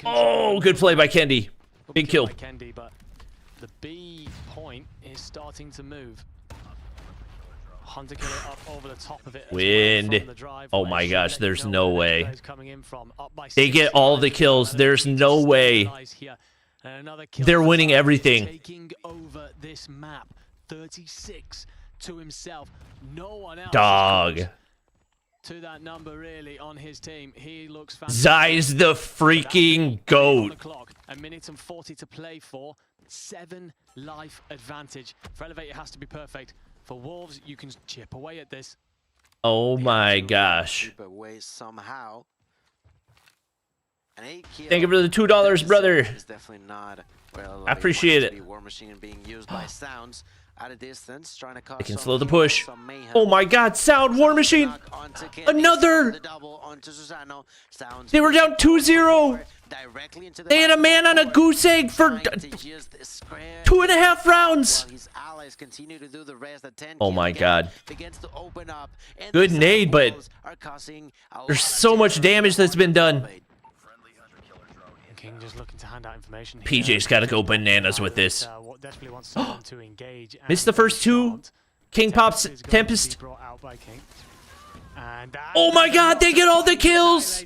Oh, good play by Kendi. Big kill. But the B point is starting to move. Hunter killer up over the top of it. Wind. Oh my gosh, there's no way. They get all the kills. There's no way. They're winning everything. Taking over this map. 36 to himself. No one else. Dog. To that number really on his team. He looks fantastic. Zai's the freaking GOAT. A minute and 40 to play for. 7 life advantage. For Elevate, it has to be perfect. For Wolves, you can chip away at this. Oh my gosh. Chip away somehow. Thank you for the $2, brother. It's definitely not. Well, I appreciate it. War Machine being used by Sounds at a distance, trying to cause I can slow the push. Oh my god, Sound War Machine. Another. They were down 2-0. They had a man on a goose egg for 2.5 rounds. Oh my god. Good nade, but there's so much damage that's been done. King just looking to hand out information. PJ's got to go bananas with this. Desperately wants someone to engage. Missed the first two. King pops Tempest. Oh my god, they get all the kills.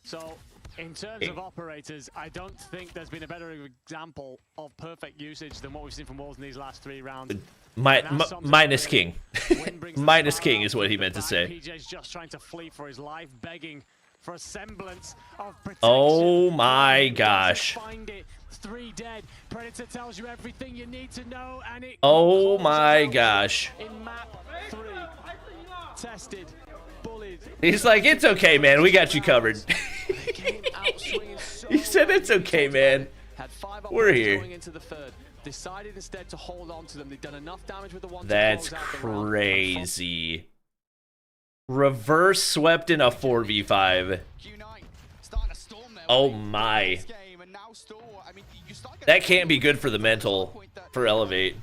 So, in terms of operators, I don't think there's been a better example of perfect usage than what we've seen from Wolves in these last 3 rounds. Minus King. Minus King is what he meant to say. PJ's just trying to flee for his life, begging for a semblance of protection. Oh my gosh. Find it. 3 dead. Predator tells you everything you need to know, and it oh my gosh. In map 3. Tested. Bullied. He's like, it's okay, man. We got you covered. He said it's okay, man. We're here. Decided instead to hold on to them. They've done enough damage with the one. That's crazy. Reverse swept in a 4v5. Oh my. That can't be good for the mental for Elevate.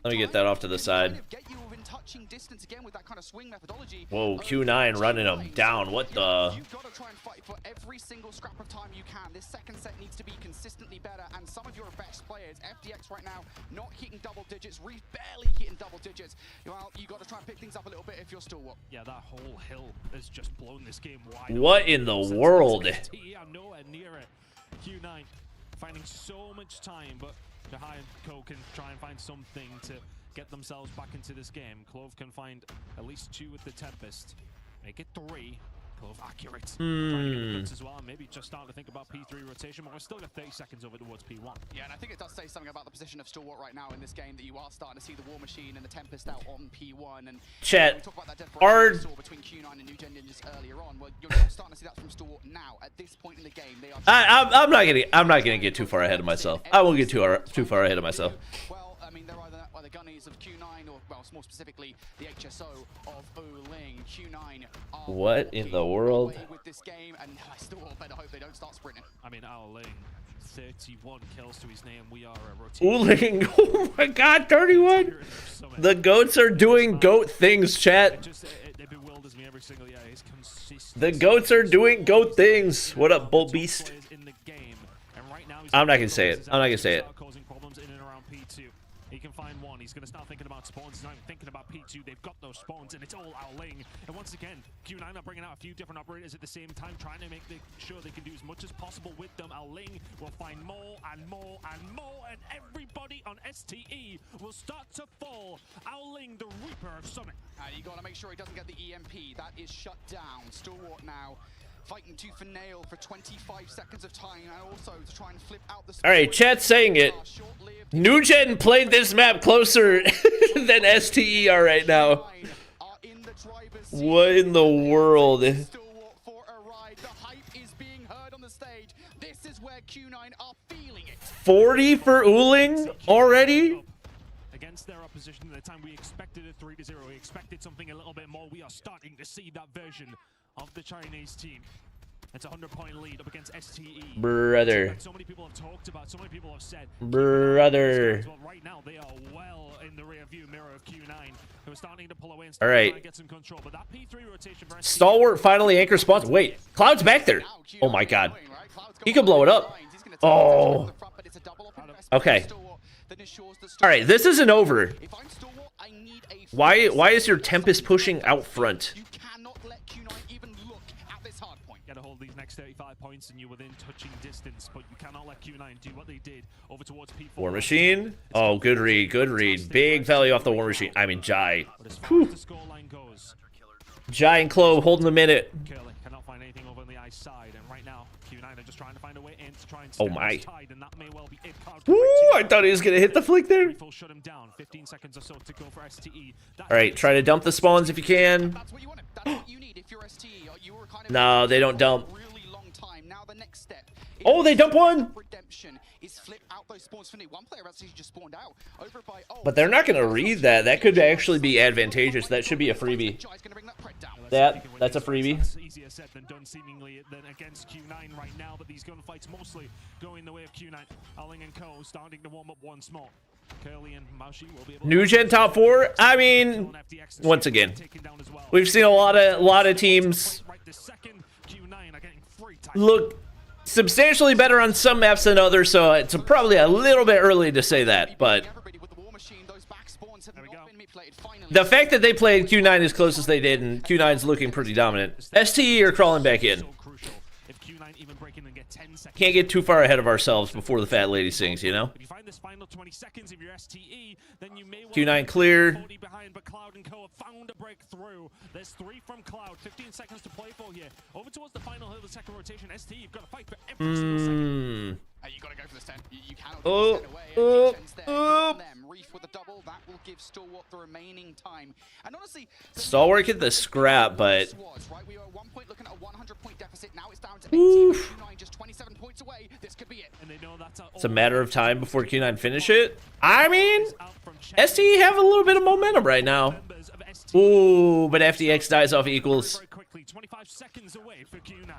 Let me get that off to the side. Whoa, Q9 running him down. What the? You've got to try and fight for every single scrap of time you can. This second set needs to be consistently better, and some of your best players, FDX right now, not hitting double digits, Reef barely hitting double digits. Well, you got to try and pick things up a little bit if you're Stalwart. Yeah, that whole hill has just blown this game wide. What in the world? Nowhere near it. Q9 finding so much time, but Jahai and Co can try and find something to get themselves back into this game. Clove can find at least 2 with the Tempest. Make it 3. Clove accurate. Trying to get the guns as well, and maybe just starting to think about P3 rotation, but we're still got 30 seconds over towards P1. Yeah, and I think it does say something about the position of Stalwart right now in this game, that you are starting to see the War Machine and the Tempest out on P1. And chat, talk about that between Q9 and New Gen Ninjas earlier on. Well, you're not starting to see that from Stalwart now. At this point in the game, they are. I'm not gonna get too far ahead of myself. I won't get too far ahead of myself. Well, I mean, they're either the gunnies of Q9 or, well, more specifically, the HSO of Ling. Q9 are what in the world? With this game, and I still better hope they don't start sprinting. I mean, Ling, 31 kills to his name. We are a rotation. Oh my god, 31! The goats are doing goat things, chat. It bewilders me every single year. His consistency. The goats are doing goat things. What up, Bull Beast? I'm not gonna say it. I'm not gonna say it. He can find one. He's going to start thinking about spawns. He's not even thinking about P2. They've got those spawns, and it's all Ling. And once again, Q9 are bringing out a few different operators at the same time, trying to make sure they can do as much as possible with them. Ling will find more and more and more, and everybody on STE will start to fall. Ling, the Reaper of Summit. You got to make sure he doesn't get the EMP. That is shut down. Stalwart now fighting tooth and nail for 25 seconds of time, and also to try and flip out the. All right, chat's saying it. New Gen played this map closer than STE are right now. What in the world? For a ride. The hype is being heard on the stage. This is where Q9 are feeling it. 40 for Uling already? Against their opposition at the time, we expected a 3-0. We expected something a little bit more. We are starting to see that version of the Chinese team. It's a 100-point lead up against STE. Brother. So many people have talked about, so many people have said. Brother. Well, right now, they are well in the rear view mirror of Q9, who are starting to pull away and all right. get some control. But that P3 rotation for Stalwart finally anchor spawns. Wait, Cloud's back there. Oh my god. He could blow it up. Oh. Okay. All right, this isn't over. Why is your Tempest pushing out front? Get a hold of these next 35 points and you're within touching distance, but you cannot let Q9 do what they did over towards P4. War Machine. Oh, good read, good read. Big value off the War Machine. I mean, Jai. Jai and Clove holding a minute. Curly cannot find anything over on the ice side, and right now Q9 are just trying to find a way in to try and oh my. tide, and that may well be it. Ooh, I thought he was gonna hit the flick there. Shut him down. 15 seconds or so to go for STE. All right, try to dump the spawns if you can. That's what you wanted. That's what you need if you're STE. You were kind of no, they don't dump. Really long time. Now the next step. Oh, they dump one. Redemption is flip out those spawns for me. One player actually just spawned out over by. But they're not gonna read that. That could actually be advantageous. That should be a freebie. That's a freebie. Easier said than done, seemingly, than against Q9 right now. But these gunfights mostly going the way of Q9. Aling and Co starting to warm up once more. Curly and Maushi will be able New Gen top 4. I mean, once again, we've seen a lot of teams look substantially better on some maps than others. So it's probably a little bit early to say that, but the fact that they played Q9 as close as they did, and Q9's looking pretty dominant. STE are crawling back in. Can't get too far ahead of ourselves before the fat lady sings, you know? Q9 clear. There's 3 from Cloud. 15 seconds to play for here. Over towards the final hill of the second rotation. STE, you've got to fight for every single second. You got to go for the 10. You cannot give the 10 away. Reef with a double. That will give Stalwart the remaining time. And honestly, Stalwart get the scrap, but we were at 1 point looking at a 100-point deficit. Now it's down to 18. Q9 just 27 points away. This could be it. And they know that's it's a matter of time before Q9 finish it. I mean, STE have a little bit of momentum right now. Ooh, but FDX dies off equals. 25 seconds away for Q9.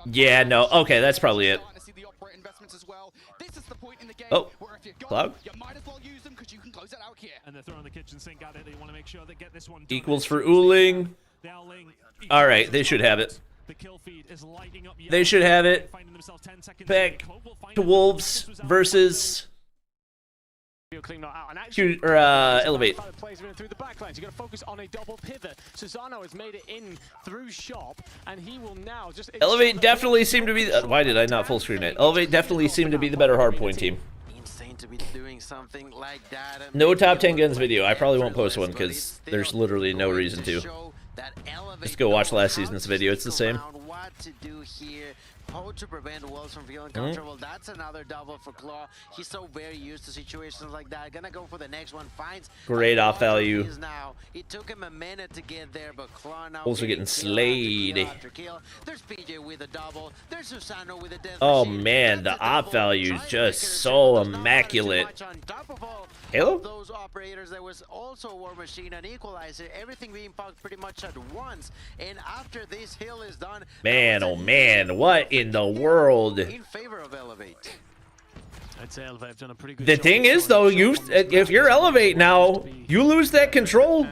Yeah, no. Okay, that's probably it. Oh, Cloud. And they're throwing the kitchen sink at it. They want to make sure they get this one done. Equals for Uling. All right, they should have it. They should have it. Back to Wolves versus Elevate. Through the back lines. You got to focus on a double pivot. Susano has made it in through shop, and he will now just. Elevate definitely seemed to be. Why did I not full screen it? Elevate definitely seemed to be the better hardpoint team. Insane to be doing something like that. No top 10 guns video. I probably won't post one because there's literally no reason to. Just go watch last season's video. It's the same. What to do here? How to prevent Wolves from feeling comfortable. That's another double for Claw. He's so very used to situations like that. Gonna go for the next one. Finds great off value. Now. It took him a minute to get there, but Claw now also getting slayed. after kill. There's PJ with a double. There's Susano with a death oh machine. man, the op value is just so immaculate. On top of all Halo? those operators, there was also War Machine and Equalizer. Everything being popped pretty much at once. And after this hill is done, man, oh man, what in the world? In favor of Elevate. I'd say Elevate have done a pretty good The job thing is, though, if you're Elevate now, you lose that control.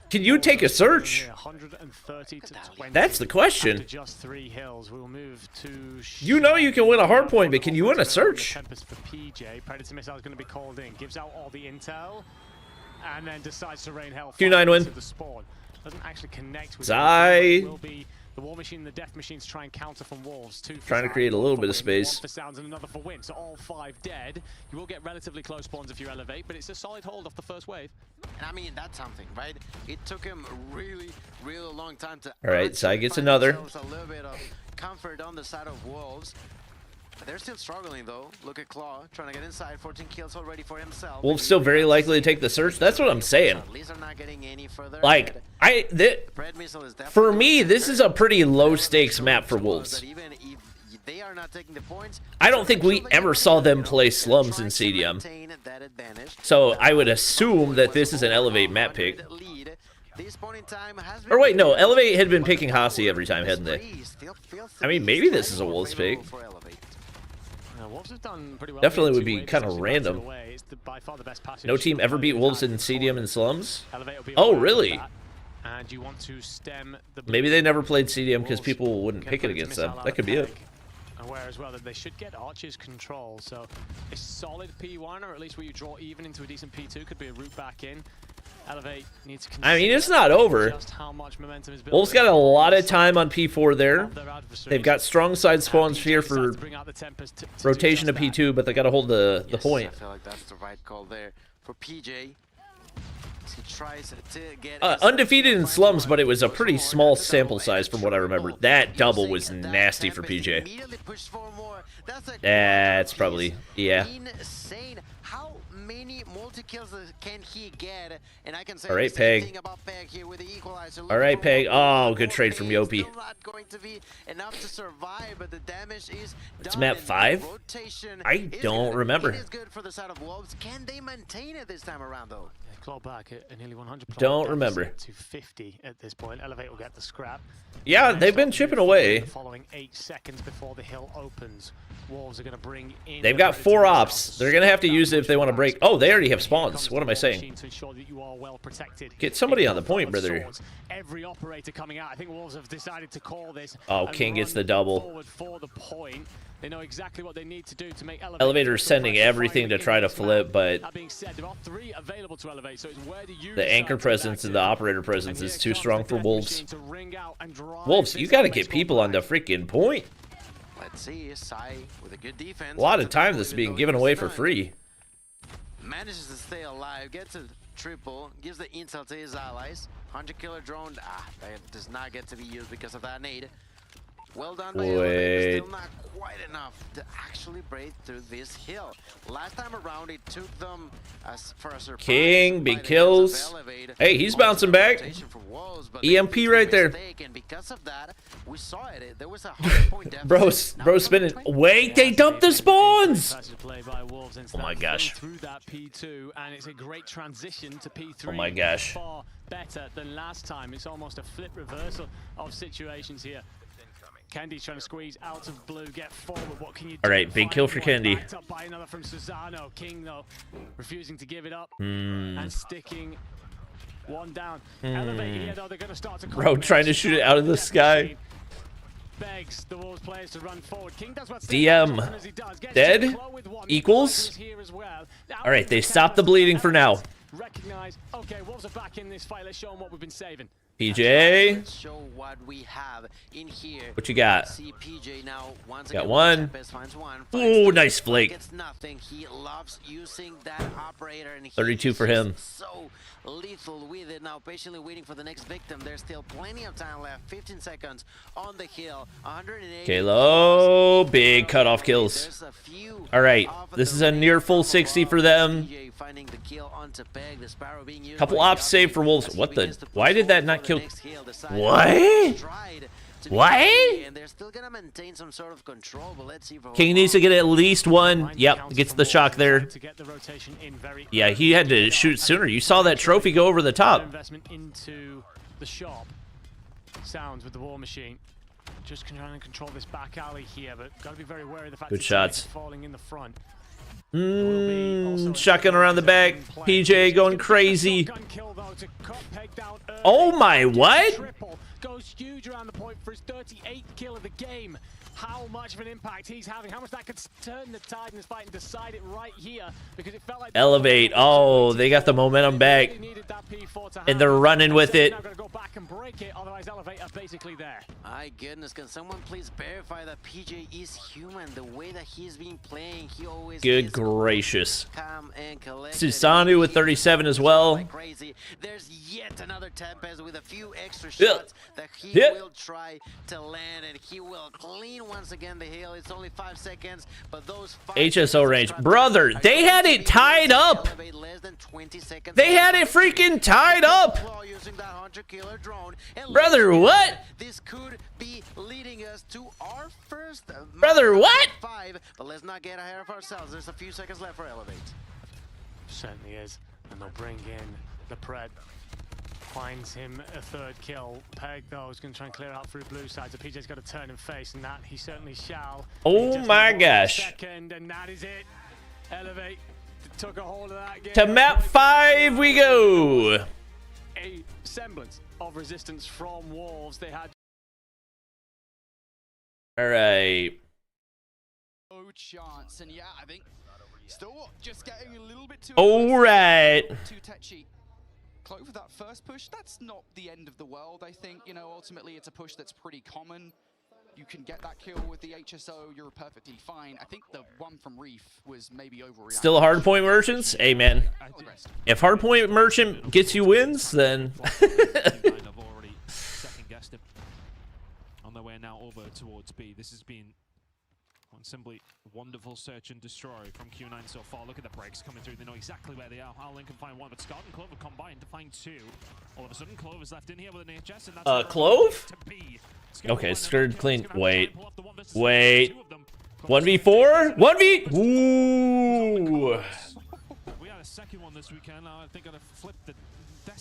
Can you take a search? 130 to 20. That's the question. After just 3 hills, we'll move to. You know you can win a hard point, but can you win a search? Tempest for PJ. Predator missile is going to be called in. Gives out all the intel, and then decides to rain hell. Q9 win. The spawn doesn't actually connect with. Zai. Will be the War Machine and the Death Machines try and counter from Wolves. 2 for trying to create a little bit of space. 1 for Sounds and another for Win. So all 5 dead. You will get relatively close spawns if you elevate, but it's a solid hold off the first wave. And I mean, that's something, right? It took him really long time to. All right, Zai gets another. A little bit of comfort on the side of Wolves. But they're still struggling though. Look at Claw trying to get inside. 14 kills already for himself. Wolves still very likely to take the search. That's what I'm saying. At least they're not getting any further. Like for me, this is a pretty low stakes map for Wolves. Even if They are not taking the points. I don't think we ever saw them play Slums in CDM. So I would assume that this is an Elevate map pick. Or wait, no, Elevate had been picking Hasi every time, hadn't they? I mean, maybe this is a Wolves pick. Definitely would be kind of random. No team ever beat Wolves in CDM and Slums? Oh, really? And you want to stem the maybe they never played CDM because people wouldn't pick it against them. That could be it. Aware as well that they should get Archer's control, so a solid P1, or at least where you draw even into a decent P2, could be a route back in. Elevate needs to I mean, it's not over. Wolves got a lot of time on P4 there. They've got strong side spawns here for rotation to P2, but they got to hold the point. I feel like that's the right call there for PJ. He tries to get undefeated in Slums, but it was a pretty small sample size from what I remember. That double was nasty for PJ. That's probably, yeah. Insane. How many multi-kills can he get? And I can say all right, Peg. Here with the equalizer. All right, Peg. Oh, good trade from Yopi. Still not going to be enough to survive, but the damage is it's map 5? I don't remember. It is good for the side of Wolves. Can they maintain it this time around, though? Claw back at nearly 100%. Don't remember. To 50 at this point. Elevate will get the scrap. Yeah, they've been chipping away. The following 8 seconds before the hill opens, Wolves are going to bring in. They've got 4 ops. They're going to have to use it if they want to break. Oh, they already have spawns. What am I saying? Get somebody on the point, brother. Every operator coming out. I think Wolves have decided to call this. Oh, King gets the double. For the point. They know exactly what they need to do to make Elevator's sending everything to try to flip, but that being said, there are 3 available to Elevate, so it's where do you the anchor presence and the operator presence is too strong for Wolves. Wolves, you got to get people on the freaking point. Let's see, Sai with a good defense. A lot of time this is being given away for free. Manages to stay alive, gets a triple, gives the intel to his allies. 100-killer drone, that does not get to be used because of that nade. Well done by Elevate, still not quite enough to actually break through this hill. Last time around, it took them for a surprise. King, big kills. Hey, he's bouncing back. EMP right there. And because of that, we saw it. There was a Hardpoint bro spinning. Wait, they dumped the spawns. Oh my gosh. Through that P2, and it's a great transition to P3. Oh my gosh. Far better than last time. It's almost a flip reversal of situations here. Candy's trying to squeeze out of blue, get forward. What can you do? All right, big kill for Candy. Up by another from Susano. King, though, refusing to give it up and sticking one down. Elevate here, though, they're going to start to bro, trying to shoot it out of the sky. Begs the Wolves players to run forward. King does what DM. Dead? Equals? All right, they stopped the bleeding for now. Recognize, okay, Wolves are back in this fight. Let's show them what we've been saving. PJ, let's show what we have in here. What you got? See PJ now. Once got one. Ooh, nice flake. Gets nothing. He loves using that operator, and 32 for him. So lethal with it. Now patiently waiting for the next victim. There's still plenty of time left. 15 seconds on the hill. 180. Kalo, big cutoff kills. All right, this is a near full 60 for them. Couple ops saved for Wolves. What the? Why did that not kill? What? What? King needs to get at least one. Yep, gets the shock there. Yeah, he had to shoot sooner. You saw that trophy go over the top. Investment into the shop. Sounds with the war machine. Just trying to control this back alley here, but got to be very wary of the fact good shots. Falling in the front. Shotgun around the back. PJ going crazy. Oh my, what? Goes huge around the point for his 38th kill of the game. How much of an impact he's having, how much that could turn the tide in this fight and decide it right here, because it felt like Elevate. Oh, they got the momentum back, and they're running with it. Now gonna go back and break it, otherwise Elevate are basically there. My goodness, can someone please verify that PJ is human? The way that he's been playing, he always good gracious. Calm and collected. Susanu with 37 as well. Crazy. There's yet another Tempest with a few extra shots that he will try to land, and he will clean once again the hill. It's only 5 seconds, but those HSO range. Brother, they had it tied up. They had it freaking tied up. Brother, what? This could be leading us to our first Brother, what? 5, but let's not get ahead of ourselves. There's a few seconds left for Elevate. Certainly is, and they'll bring in the Pred. Finds him a 3rd kill. Peg, though, is going to try and clear out through blue side, so PJ's got to turn and face, and that he certainly shall. Oh my gosh. Second, and that is it. Elevate took a hold of that game. To map 5 we go. A semblance of resistance from Wolves. They had. All right. No chance, and yeah, I think still just getting a little bit too. All right. Too touchy. Clove, that first push, that's not the end of the world, I think. You know, ultimately it's a push that's pretty common. You can get that kill with the HSO, you're perfectly fine. I think the one from Reef was maybe overreacted. Still Hardpoint merchants? Hey, man. If Hardpoint merchant gets you wins, then... I've already second-guessed him. On their way now over towards B. This has been simply wonderful search and destroy from Q9 so far. Look at the breaks coming through. They know exactly where they are. Howling can find one, but Scott and Clover combined to find 2. All of a sudden, Clover's left in here with an HS, and that's Clove? Okay, skirred clean. Wait. 1v4? 1v? Ooh. We had a second one this weekend. Now I think I'd have flipped the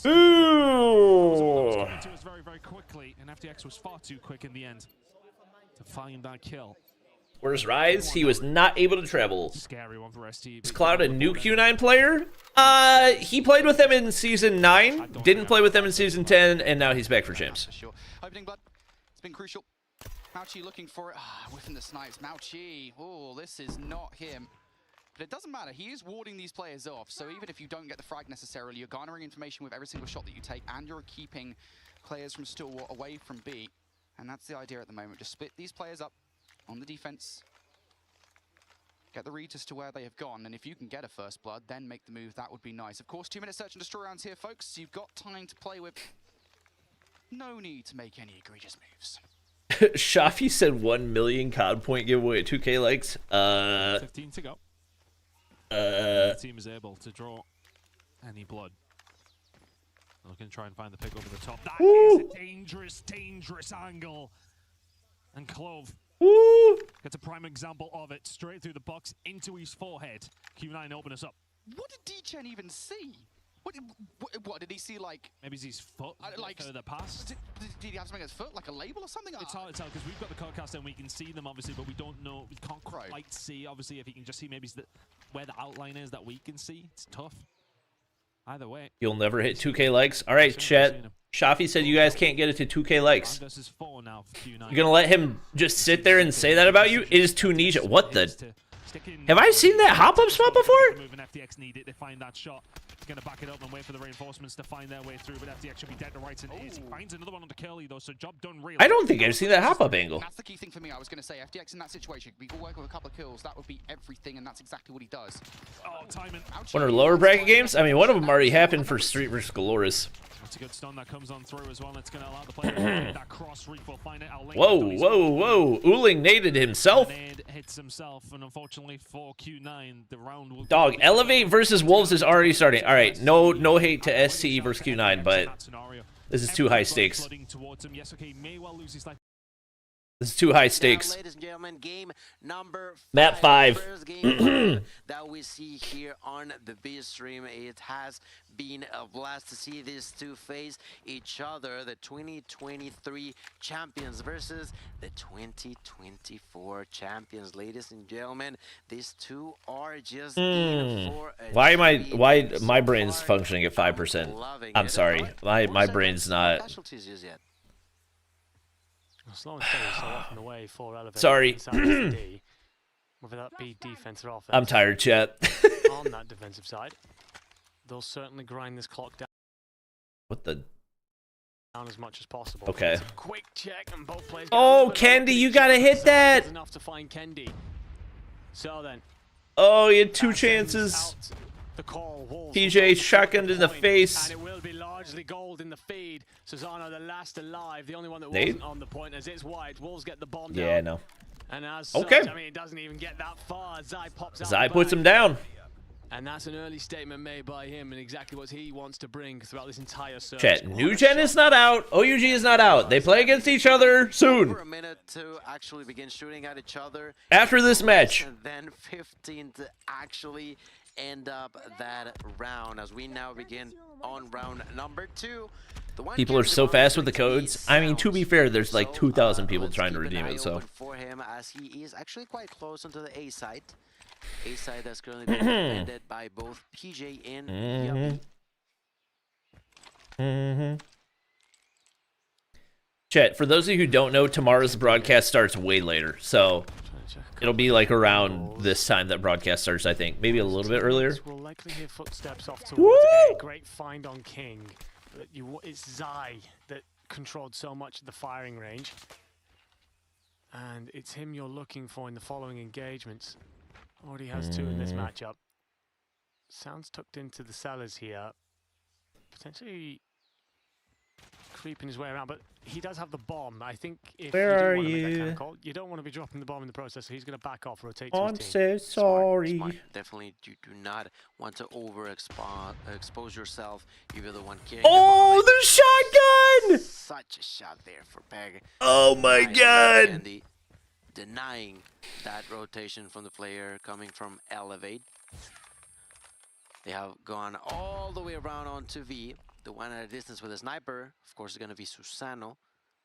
Ooh. coming to us very, very quickly, and FTX was far too quick in the end to find that kill. Where's Rise? He was not able to travel. Scary one for ST. Is Cloud a new Q9 player? He played with them in Season 9, didn't play with them in Season 10, and now he's back for champs. Sure. Opening blood, it's been crucial. Mauchi looking for it. Whiffing the snipes. Mauchi, oh, this is not him. But it doesn't matter, he is warding these players off, so even if you don't get the frag necessarily, you're garnering information with every single shot that you take, and you're keeping players from Stillwater away from B. And that's the idea at the moment. Just split these players up on the defense, get the read as to where they have gone, and if you can get a first blood, then make the move. That would be nice. Of course, 2-minute search and destroy rounds here, folks. You've got time to play with. No need to make any egregious moves. Shafi said 1 million COD point giveaway at 2K likes. 15 to go. The team is able to draw any blood. Looking to try and find the pick over the top. That is a dangerous, dangerous angle. And Clove gets a prime example of it. Straight through the box into his forehead. Q9 open us up. What did D-Chen even see? What did he see, like... Maybe it's his foot, like further past. Did he have something on his foot, like a label or something? It's hard to tell, because we've got the codcast and we can see them, obviously, but we don't know, we can't quite see, obviously, if you can just see maybe where the outline is that we can see. It's tough. Either way. You'll never hit 2K likes. All right, chat. Shafi said you guys can't get it to 2K likes. You're going to let him just sit there and say that about you? It is too niche. What the... Have I seen that hop-up spot before? FTX need it. They find that shot. Going to back it up and wait for the reinforcements to find their way through, but FTX should be dead to rights, and he finds another one on the curly though, so job done really. I don't think I've seen that hop-up angle. That's the key thing for me. I was going to say, FTX in that situation, we could work with a couple of kills. That would be everything, and that's exactly what he does. Oh, timing. One of the lower bracket games? I mean, one of them already happened for Street vs. Galores. That's a good stun that comes on through as well. It's going to allow the player to find that cross reef. Will find it. Whoa, whoa, whoa. Uling naded himself. Hits himself, and unfortunately for Q9, the round will... Dog, Elevate versus Wolves is already starting. All right, no hate to ST versus Q9, but this is too high stakes. This is too high stakes. Now, ladies and gentlemen, game number 5. Map 5. First game that we see here on the B stream. It has been a blast to see these two face each other. The 2023 champions versus the 2024 champions. Ladies and gentlemen, these two are just in for a why my brain's functioning at 5%? I'm sorry. My brain's not. Casualties used yet. Slow and steady so often away for Elevate. Sorry. Whether that be defense or offense. I'm tired, chat. On that defensive side, they'll certainly grind this clock down. What the? Down as much as possible. Okay. It's a quick check and both players. Oh, Kendi, you gotta hit that. Enough to find Kendi. So then. Oh, you had 2 chances. The call, Wolves PJ shotgunned in the face. And it will be largely gold in the feed. Susano, the last alive, the only one that Nate? wasn't on the point as it's white. Wolves get the bomb down. Yeah, no. And as Okay. such, I mean, it doesn't even get that far. Zai pops out. Zai puts him down. And that's an early statement made by him and exactly what he wants to bring throughout this entire surge. Chat, New Gen is not out. OUG is not out. They play against each other soon. For a minute to actually begin shooting at each other. After this match. And then 15 to actually end up that round as we now begin on round number 2. People are so fast with the codes. I mean, to be fair, there's like 2,000 people trying to redeem it, so. For him as he is actually quite close onto the A site. A side that's currently being defended by both PJ and Yuppie. Chat, for those of you who don't know, tomorrow's broadcast starts way later, so it'll be like around this time that broadcast starts, I think. Maybe a little bit earlier. We'll likely hear footsteps off towards A. Great find on King. But it's Zai that controlled so much of the firing range. And it's him you're looking for in the following engagements. Already has 2 in this matchup. Sounds tucked into the cellars here. Potentially creeping his way around, but he does have the bomb. I think if Where are you do want to make that kind you? of call, you don't want to be dropping the bomb in the process, so he's going to back off, rotate Oh, to I'm his team. so sorry. Smart. Definitely, you do not want to expose yourself if you're the one carrying Oh, the shotgun! Such a shot there for Peg. Oh my god! Andy denying that rotation from the player coming from Elevate. They have gone all the way around onto V. The one at a distance with a sniper, of course, is going to be Susano,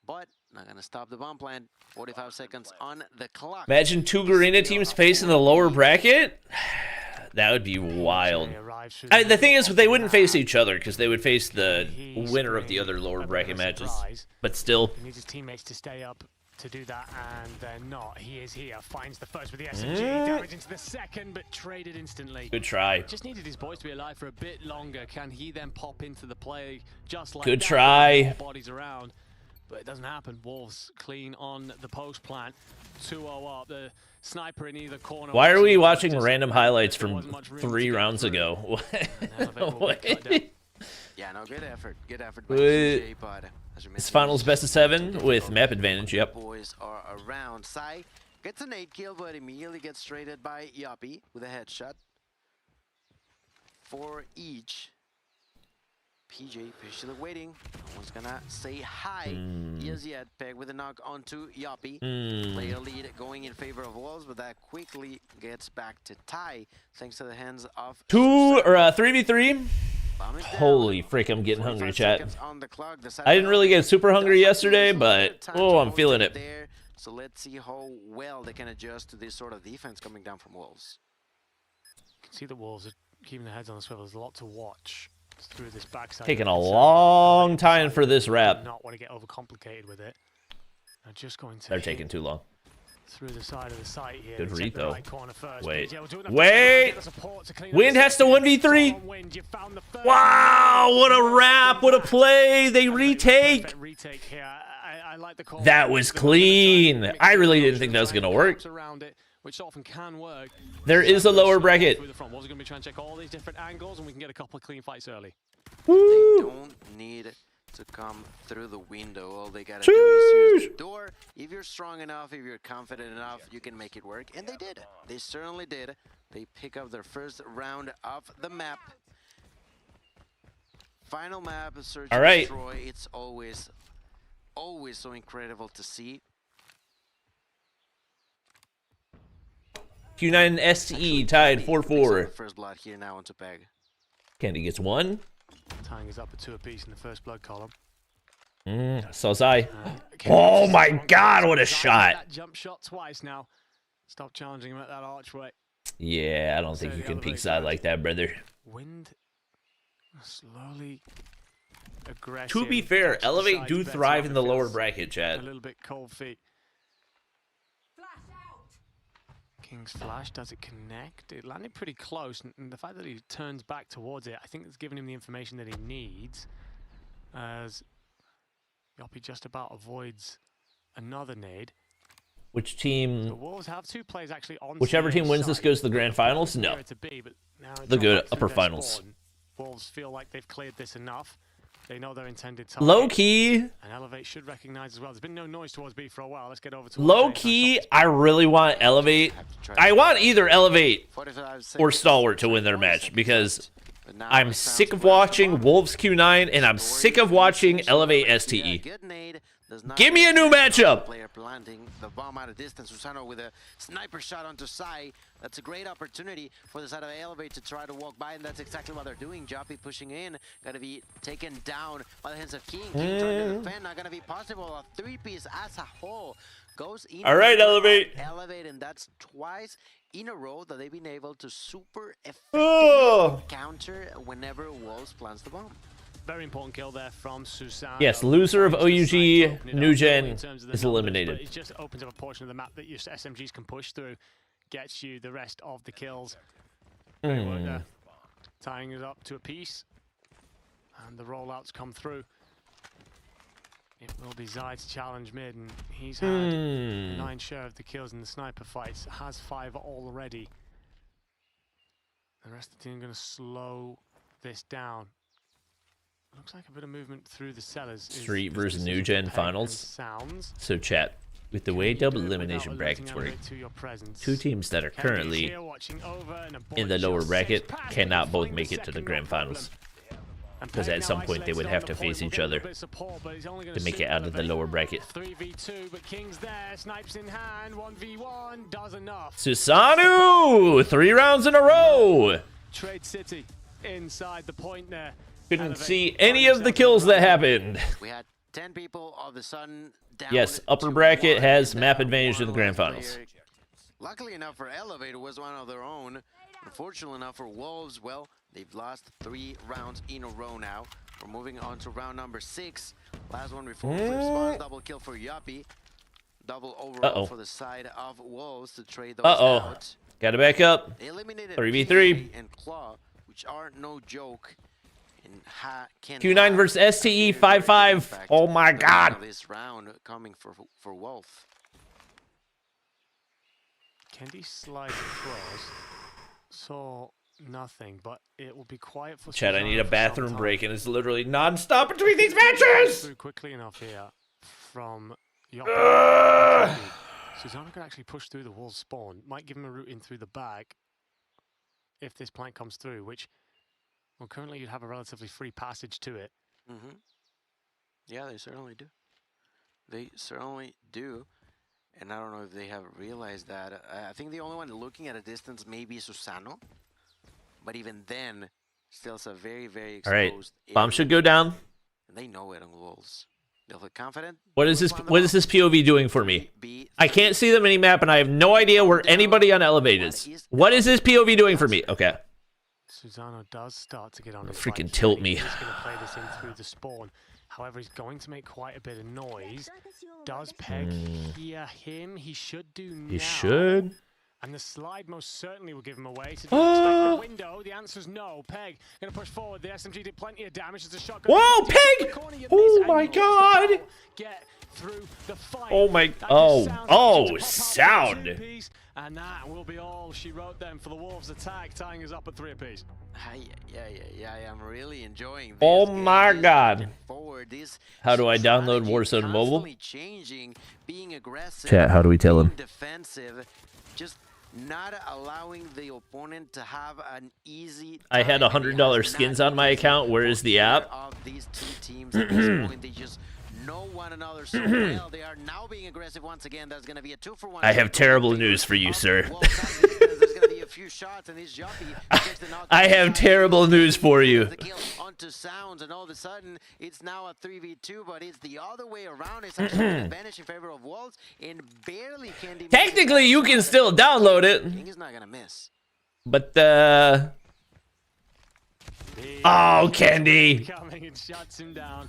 but not going to stop the bomb plant. 45 seconds on the clock. Imagine 2 Garena teams facing the lower bracket. That would be wild. The thing is, they wouldn't face each other because they would face the winner of the other lower bracket matches. But still. He needs his teammates to stay up to do that, and they're not. He is here, finds the first with the SMG, damage into the second, but traded instantly. Good try. Just needed his boys to be alive for a bit longer. Can he then pop into the play just like Good that? try. More bodies around, but it doesn't happen. Wolves clean on the post plant. 2-0 up. The sniper in either corner. Why are we watching random highlights from 3 rounds ago? Yeah, no, good effort. Good effort by CJ, but as you It's finals best of 7 with map advantage, yep. Boys are around. Sai gets an 8 kill, but immediately gets traded by Yuppie with a headshot. 4 each. PJ patiently waiting. No one's gonna say hi. Yes, yet. Peg with a knock onto Yuppie. Player lead going in favor of Wolves, but that quickly gets back to tie thanks to the hands of 3v3. Holy frick, I'm getting hungry, chat. I didn't really get super hungry yesterday, but oh, I'm feeling it. So let's see how well they can adjust to this sort of defense coming down from Wolves. You can see the Wolves are keeping their heads on the swivel. There's a lot to watch through this backside. Taking a long time for this wrap. Not want to get overcomplicated with it. They're just going to. They're taking too long. Through the side of the site here. Good read though. Right Wait. Wind has to 1v3. Wow, what a wrap, what a play. They retake. That was clean. I really didn't think that was going to work. Which often can work. There is a lower bracket. Wolves are going to be trying to check all these different angles, and we can get a couple of clean fights early. They don't need to come through the window. All they gotta do is use the door. If you're strong enough, if you're confident enough, you can make it work. And they did. They certainly did. They pick up their first round of the map. Final map, Search and Destroy. It's always so incredible to see. Q9 SE tied 4-4. First blood here now onto Peg. Candy gets 1. Tying us up at 2 apiece in the first blood column. So Zai. Oh my god, what a shot. That jump shot twice now. Stop challenging him at that archway. Yeah, I don't think you can peek Zai like that, brother. Wind slowly aggressive. To be fair, Elevate do thrive in the lower bracket, chat. A little bit cold feet. King's flash, does it connect? It landed pretty close, and the fact that he turns back towards it, I think it's given him the information that he needs, as Yuppie just about avoids another nade. Which team? The Wolves have 2 plays actually on. Whichever team wins this goes to the grand finals? No. The good upper finals. Wolves feel like they've cleared this enough. They know their intended target. Low key. And Elevate should recognize as well. There's been no noise towards B for a while. Let's get over to Low key, I really want Elevate. I want either Elevate or Stalwart to win their match because I'm sick of watching Wolves Q9 and I'm sick of watching Elevate STE. Give me a new matchup. Player planting the bomb out of distance. Susano with a sniper shot onto Sai. That's a great opportunity for the side of Elevate to try to walk by, and that's exactly what they're doing. Joppy pushing in, gonna be taken down by the hands of King. King trying to defend, not gonna be possible. A three-piece as a whole goes in. All right, Elevate. Elevate, and that's twice in a row that they've been able to super effectively counter whenever Wolves plants the bomb. Very important kill there from Susano. Yes, loser of OUG New Gen is eliminated. But it just opens up a portion of the map that your SMGs can push through, gets you the rest of the kills. Great work there. Tying it up to a piece, and the rollouts come through. It will be Zai's challenge mid, and he's had 9 share of the kills in the sniper fights, has 5 already. The rest of the team going to slow this down. Looks like a bit of movement through the cellars. Street versus New Gen finals. So chat, with the way double elimination brackets work, 2 teams that are currently in the lower bracket cannot both make it to the grand finals. Because at some point they would have to face each other to make it out of the lower bracket. 3v2, but King's there, snipes in hand, 1v1, does enough. Susano! 3 rounds in a row! Trade City inside the point there. Couldn't see any of the kills that happened. We had 10 people all of a sudden down. Yes, upper bracket has map advantage in the grand finals. Luckily enough for Elevate, it was one of their own. Unfortunately enough for Wolves, well, they've lost 3 rounds in a row now. We're moving on to round number 6. Last one before flip spawns, double kill for Yuppie. Double overall for the side of Wolves to trade those out. Gotta back up. 3v3. And Claw, which are no joke. Q9 versus STE 5-5. Oh my god. This round coming for Wolf. Kendi slides across. Saw nothing, but it will be quiet for Chad, I need a bathroom break, and it's literally non-stop between these matches. Through quickly enough here from Susano can actually push through the wall spawn. Might give him a route in through the back if this plank comes through, which, well, currently you'd have a relatively free passage to it. Yeah, they certainly do. They certainly do. And I don't know if they have realized that. I think the only one looking at a distance may be Susano. But even then, still it's a very, very exposed area. Bomb should go down. And they know it on Wolves. They'll feel confident. What is this POV doing for me? I can't see the mini-map, and I have no idea where anybody on Elevate is. What is this POV doing for me? Okay. Susano does start to get on his freaking tilt me. He's going to play this in through the spawn. However, he's going to make quite a bit of noise. Does Peg hear him? He should do now. He should. And the slide most certainly will give him away. So do you expect the window? The answer's no. Peg going to push forward. The SMG did plenty of damage. It's a shotgun. Whoa, Peg! Oh my god! Get through the fight. Oh my. Oh, sound. And that will be all she wrote then for the Wolves attack, tying us up at 3 apiece. Yeah, I'm really enjoying this. Oh my god. How do I This download strategy Warzone Mobile? constantly changing, being aggressive, Chat, how do we tell him? being defensive, just not allowing the opponent to have an easy I had $100 skins on my account. Where is the app? of these 2 teams at this point. They just know one another so well. They are now being aggressive once again. There's going to be a 2-for-1. I have terrible news for you, sir. There's going to be a few shots, and this Joppy gets the knock. I have terrible news for you. The kill onto Sounds, and all of a sudden it's now a 3v2, but it's the other way around. It's actually an advantage in favor of Wolves, and barely can. Technically, you can still download it. King is not gonna miss. But oh, Candy. Coming and shuts him down.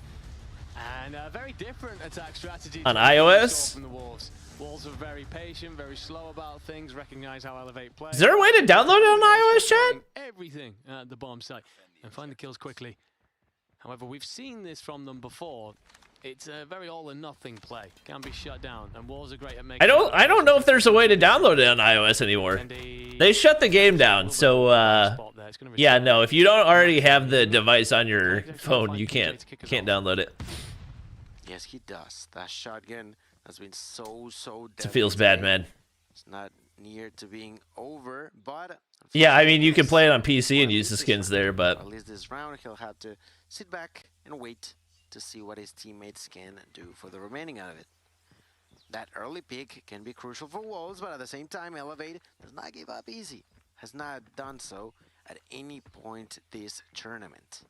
And a very different attack strategy On iOS? from the Wolves. Wolves are very patient, very slow about things, recognize how Elevate plays. Is there a way to download it on iOS, chat? Everything at the bomb site and find the kills quickly. However, we've seen this from them before. It's a very all or nothing play. Can be shut down, and Wolves are great at making. I don't know if there's a way to download it on iOS anymore. They shut the game down, so It's gonna Yeah, no. If you don't already have the device on your phone, you can't download it. Yes, he does. That shotgun has been so It feels bad, man. It's not near to being over, but Yeah, I mean, you can play it on PC and use the skins there, but at least this round he'll have to sit back and wait to see what his teammates can do for the remaining of it. That early pick can be crucial for Wolves, but at the same time, Elevate does not give up easy. Has not done so at any point this tournament.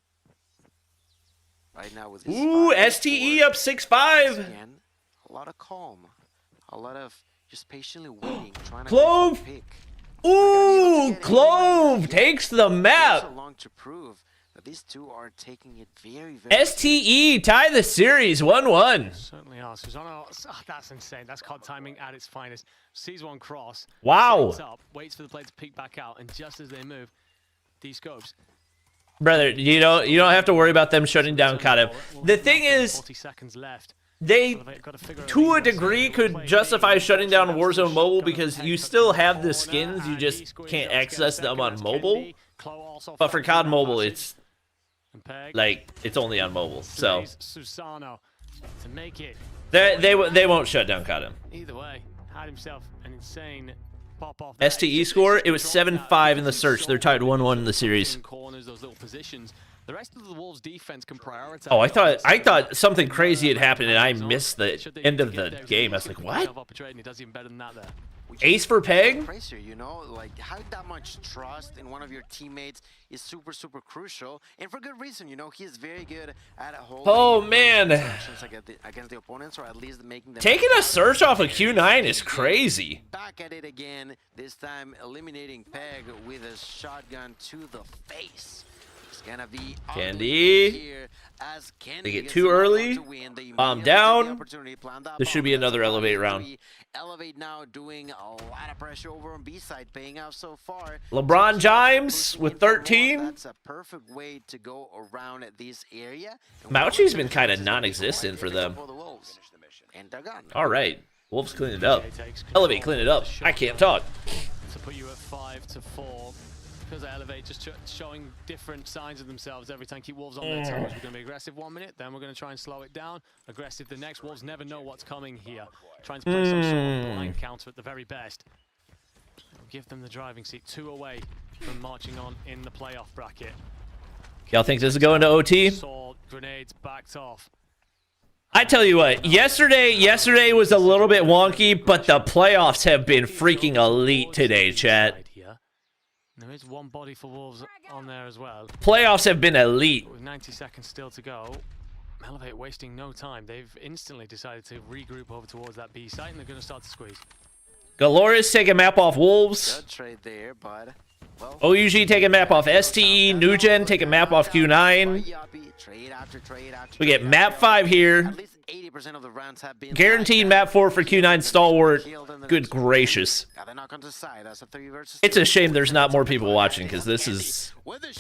Right now with his STE up 6-5. Again, a lot of calm, a lot of just patiently waiting, trying to Clove. pick. Ooh, Clove takes the map. So long to prove that these two are taking it very, very STE tie the series 1-1. Certainly are. Susano, that's insane. That's COD timing at its finest. Sees one cross. Wow. Up, waits for the play to peek back out, and just as they move, descopes. Brother, you don't have to worry about them shutting down Codm. The thing is, 40 seconds left. they, to a degree, could justify shutting down Warzone Mobile because you still have the skins, you just can't access them on mobile. But for COD Mobile, it's like it's only on mobile, so Susano to make it. they won't shut down Codm. Either way, had himself an insane pop off. STE score, it was 7-5 in the search. They're tied 1-1 in the series. Corners, those little positions. The rest of the Wolves defense can prioritize. Oh, I thought something crazy had happened and I missed the end of the game. I was like, what? Ace for Peg? Pressure, you know, like having that much trust in one of your teammates is super, super crucial, and for good reason. You know, he is very good at holding. Oh man, against the opponents, or at least making them. Taking a search off of Q9 is crazy. Back at it again. This time eliminating Peg with a shotgun to the face. It's gonna be Candy. They get too early. Bomb down. This should be another Elevate round. Elevate now doing a lot of pressure over on B side, paying off so far. LeBron James with 13. That's a perfect way to go around this area. Mauchi's been kind of non-existent for them. All right, Wolves clean it up. Elevate clean it up. I can't talk. To put you at 5-4. Because Elevate just showing different signs of themselves every time. Keep Wolves on their toes. We're going to be aggressive 1 minute, then we're going to try and slow it down. Aggressive the next. Wolves never know what's coming here. Trying to play some sort of blind counter at the very best. It'll give them the driving seat. 2 away from marching on in the playoff bracket. Y'all think this is going to OT? Saw grenades backed off. I tell you what, yesterday was a little bit wonky, but the playoffs have been freaking elite today, chat. There is one body for Wolves on there as well. Playoffs have been elite. With 90 seconds still to go, Elevate wasting no time. They've instantly decided to regroup over towards that B site, and they're going to start to squeeze. Galorius take a map off Wolves. Good trade there, bud. Well, OUG take a map off STE. Nugen take a map off Q9. We get map 5 here. 80% of the rounds have been Guaranteed map 4 for Q9 Stalwart. Good gracious. It's a shame there's not more people watching because this is elite.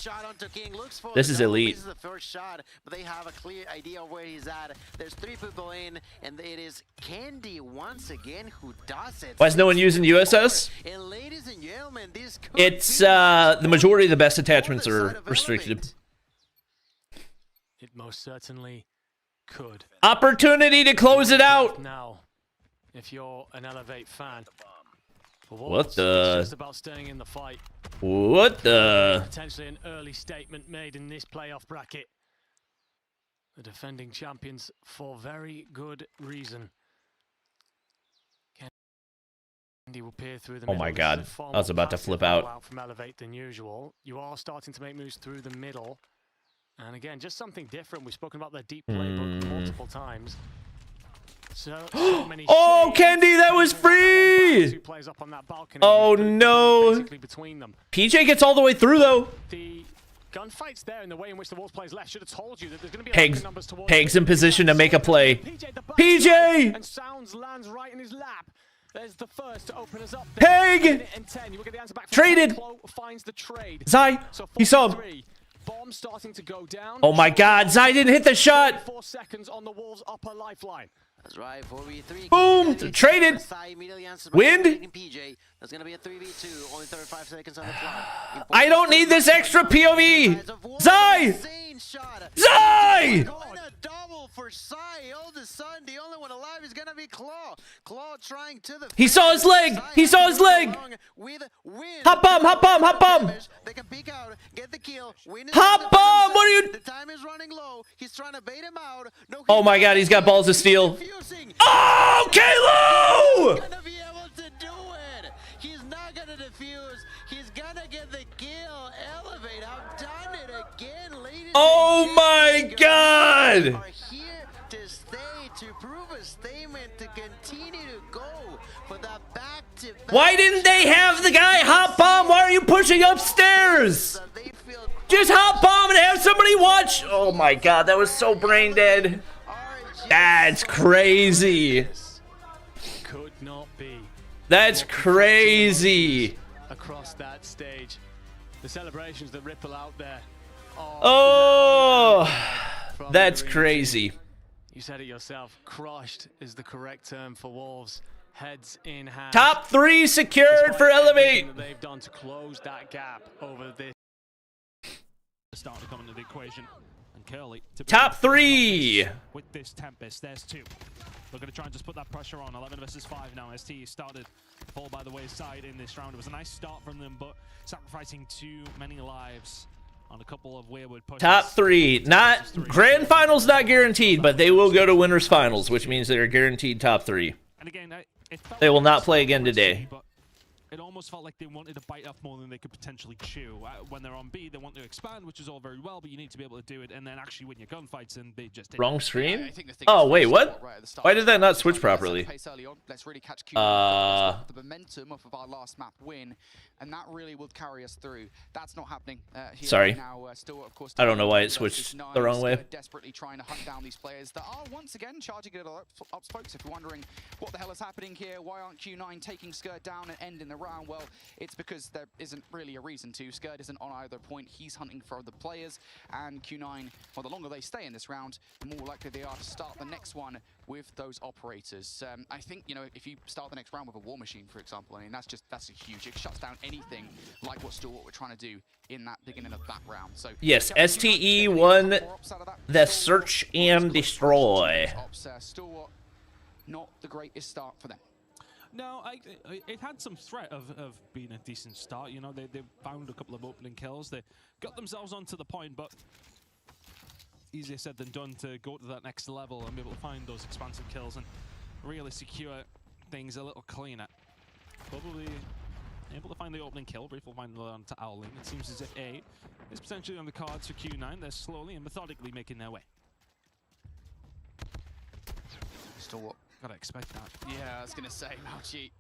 This is the first shot, but they have a clear idea of where he's at. There's 3 people in, and it is Candy once again who does it. Why is no one using USS? And ladies and gentlemen, this it's the majority of the best attachments are restricted. It most certainly could. Opportunity to close it out. Now, if you're an Elevate fan, what the? It's just about staying in the fight. What the? Potentially an early statement made in this playoff bracket. The defending champions for very good reason. Candy will peer through the oh middle. my God! I was about to flip out. From Elevate than usual. You are starting to make moves through the middle. And again, just something different. We've spoken about their deep playbook multiple times. So many oh, Candy, that was free! Oh no! PJ gets all the way through though. The gunfights there and the way in which the Wolves plays left should have told you that there's going to be Peg's in position to make a play. PJ! And Sounds lands right in his lap. There's the first to open us up. Peg! Traded! Finds the trade. Zai, he saw him. Bomb starting to go down. Oh my God, Zai didn't hit the shot. 4 seconds on the Wolves' upper lifeline. That's right, 4v3. Boom! Traded! Wind? PJ. That's gonna be a 3v2. Only 35 seconds on the clock. I don't need this extra POV! Zai! Zai! Double for Sai, oldest son. The only one alive is gonna be Claw. Claw trying to the. He saw his leg! He saw his leg! Hop bomb! Hop bomb! Hop bomb! They can peek out, get the kill. Hop bomb! What are you? The time is running low. He's trying to bait him out. No, Oh my god, he's got balls of steel. Oh, Kalo! He's gonna be able to do it. He's not gonna defuse. He's gonna get the kill. Elevate. I've done it again, ladies. Oh my god! Are here to stay, to prove a statement, to continue to go for the back-to-back. Why didn't they have the guy hop bomb? Why are you pushing upstairs? Just hop bomb and have somebody watch. Oh my god, that was so brain dead. That's crazy. Could not be. That's crazy. Across that stage, the celebrations that ripple out there. Oh, that's crazy. You said it yourself. Crushed is the correct term for Wolves. Heads in hand. Top 3 secured for Elevate. They've done to close that gap over this. Starting to come into the equation. And Curly. Top 3. With this Tempest, there's 2. We're going to try and just put that pressure on. 11 versus 5 now. ST started fall by the wayside in this round. It was a nice start from them, but sacrificing too many lives on a couple of wayward pushes. Top 3. Not grand finals, not guaranteed, but they will go to winners finals, which means they're guaranteed top 3. And again, They will not play again today. But it almost felt like they wanted to bite off more than they could potentially chew. When they're on B, they want to expand, which is all very well, but you need to be able to do it and then actually win your gunfights, and they just didn't. Wrong screen? Oh, wait, what? Why did that not switch properly? Let's really catch the momentum off of our last map win, and that really will carry us through. That's not happening here Sorry. now. Still, of course, I don't know why it switched the wrong way. Desperately trying to hunt down these players that are once again charging it up, folks. If you're wondering what the hell is happening here, why aren't Q9 taking Skirt down and ending the round? Well, it's because there isn't really a reason to. Skirt isn't on either point. He's hunting for other players, and Q9, well, the longer they stay in this round, the more likely they are to start the next one with those operators. I think, you know, if you start the next round with a war machine, for example, I mean, that's a huge. It shuts down anything like what we're trying to do in that beginning of that round. So yes, STE won the search and destroy. Still not the greatest start for them. No, it had some threat of being a decent start. You know, they found a couple of opening kills. They got themselves onto the point, but easier said than done to go to that next level and be able to find those expansive kills and really secure things a little cleaner. Probably able to find the opening kill. Brief will find the on to Owling. It seems as if A is potentially on the cards for Q9. They're slowly and methodically making their way. Still Gotta expect that. Yeah, I was gonna say, Mauchi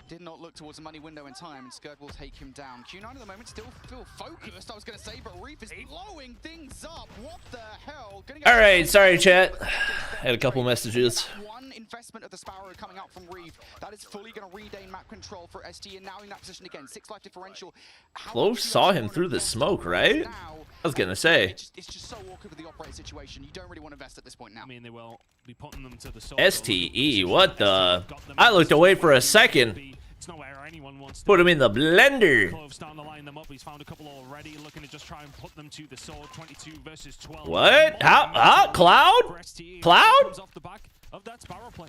did not look towards the money window in time, and Skirt will take him down. Q9 at the moment still feel focused, I was gonna say, but Reef is blowing things up. What the hell? All right, sorry, chat. Had a couple messages. One investment of the Sparrow coming out from Reef. That is fully gonna regain map control for ST, and now in that position again. 6 life differential. Clove saw him through the smoke, right? I was gonna say. It's just so awkward with the operator situation. You don't really want to invest at this point now. I mean, they will be putting them to the sword. STE, what the? I looked away for a second. It's not where anyone wants to put him in the blender. Clove starting to line them up. He's found a couple already, looking to just try and put them to the sword. 22 versus 12. What? How? Cloud? Cloud? Comes off the back of that Sparrow play.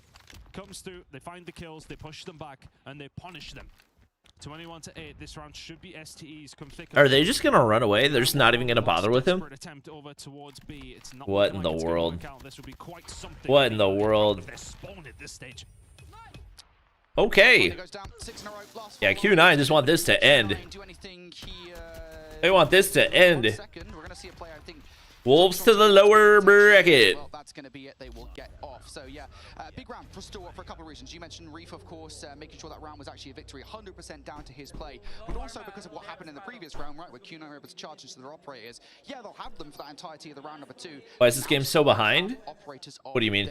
Comes through. They find the kills. They push them back and they punish them. 21 to 8. This round should be STE's. Are they just gonna run away? They're just not even gonna bother with him? What in the world? What in the world? Okay. Yeah, Q9 just want this to end. They want this to end. Wolves to the lower bracket. Well, that's going to be it. They will get off. So, yeah, big round for Stewart for a couple of reasons. You mentioned Reef, of course, making sure that round was actually a victory, 100% down to his play, but also because of what happened in the previous round, right, where Q9 were able to charge into their operators. Yeah, they'll have them for that entirety of the round number 2. Why is this game so behind? What do you mean?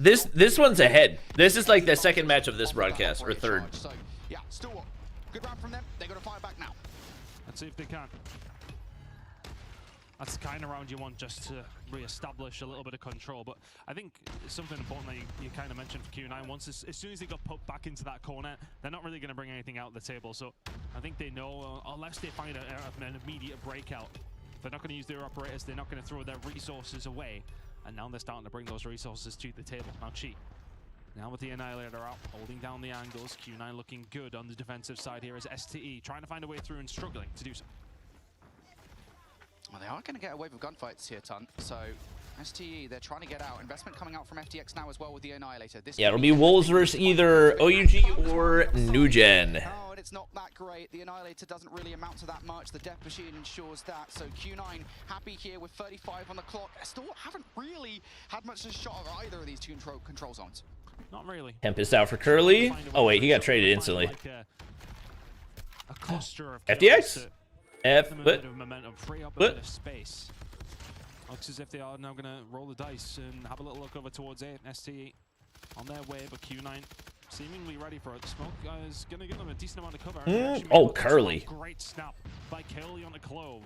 This one's ahead. This is like the second match of this broadcast, or third. So, yeah, Stewart, good round from them. They're going to fire back now. Let's see if they can. That's the kind of round you want, just to re-establish a little bit of control. But I think something important that you kind of mentioned for Q9, once as soon as they got put back into that corner, they're not really going to bring anything out of the table. So I think they know, unless they find an immediate breakout, they're not going to use their operators, they're not going to throw their resources away. And now they're starting to bring those resources to the table. Now Chi, now with the Annihilator out, holding down the angles. Q9 looking good on the defensive side here as STE trying to find a way through and struggling to do so. Well, they are going to get a wave of gunfights here, Tunt. So STE, they're trying to get out. Investment coming out from FTX now as well with the Annihilator. This it'll be Wolves versus either OUG or New Gen. Oh, and it's not that great. The Annihilator doesn't really amount to that much. The Death Machine ensures that. So Q9 happy here with 35 on the clock. Still haven't really had much of a shot at either of these two control zones. Not really. Tempest out for Curly. Oh wait, he got traded instantly. Like a cluster of FTX? But momentum, free up a bit of space. Looks as if they are now going to roll the dice and have a little look over towards A. STE on their way, but Q9 seemingly ready for it. Smoke is going to give them a decent amount of cover. Oh, Curly. Great snap by Curly on the Clove.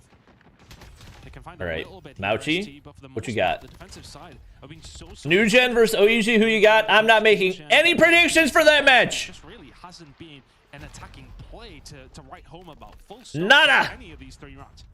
They can find all right, a little bit Mauchi, what you got? The defensive side are being so New Gen versus OUG, who you got? I'm not making any predictions for that match. Just really hasn't been an attacking play to write home about. Full Nada. Any of these 3 rounds.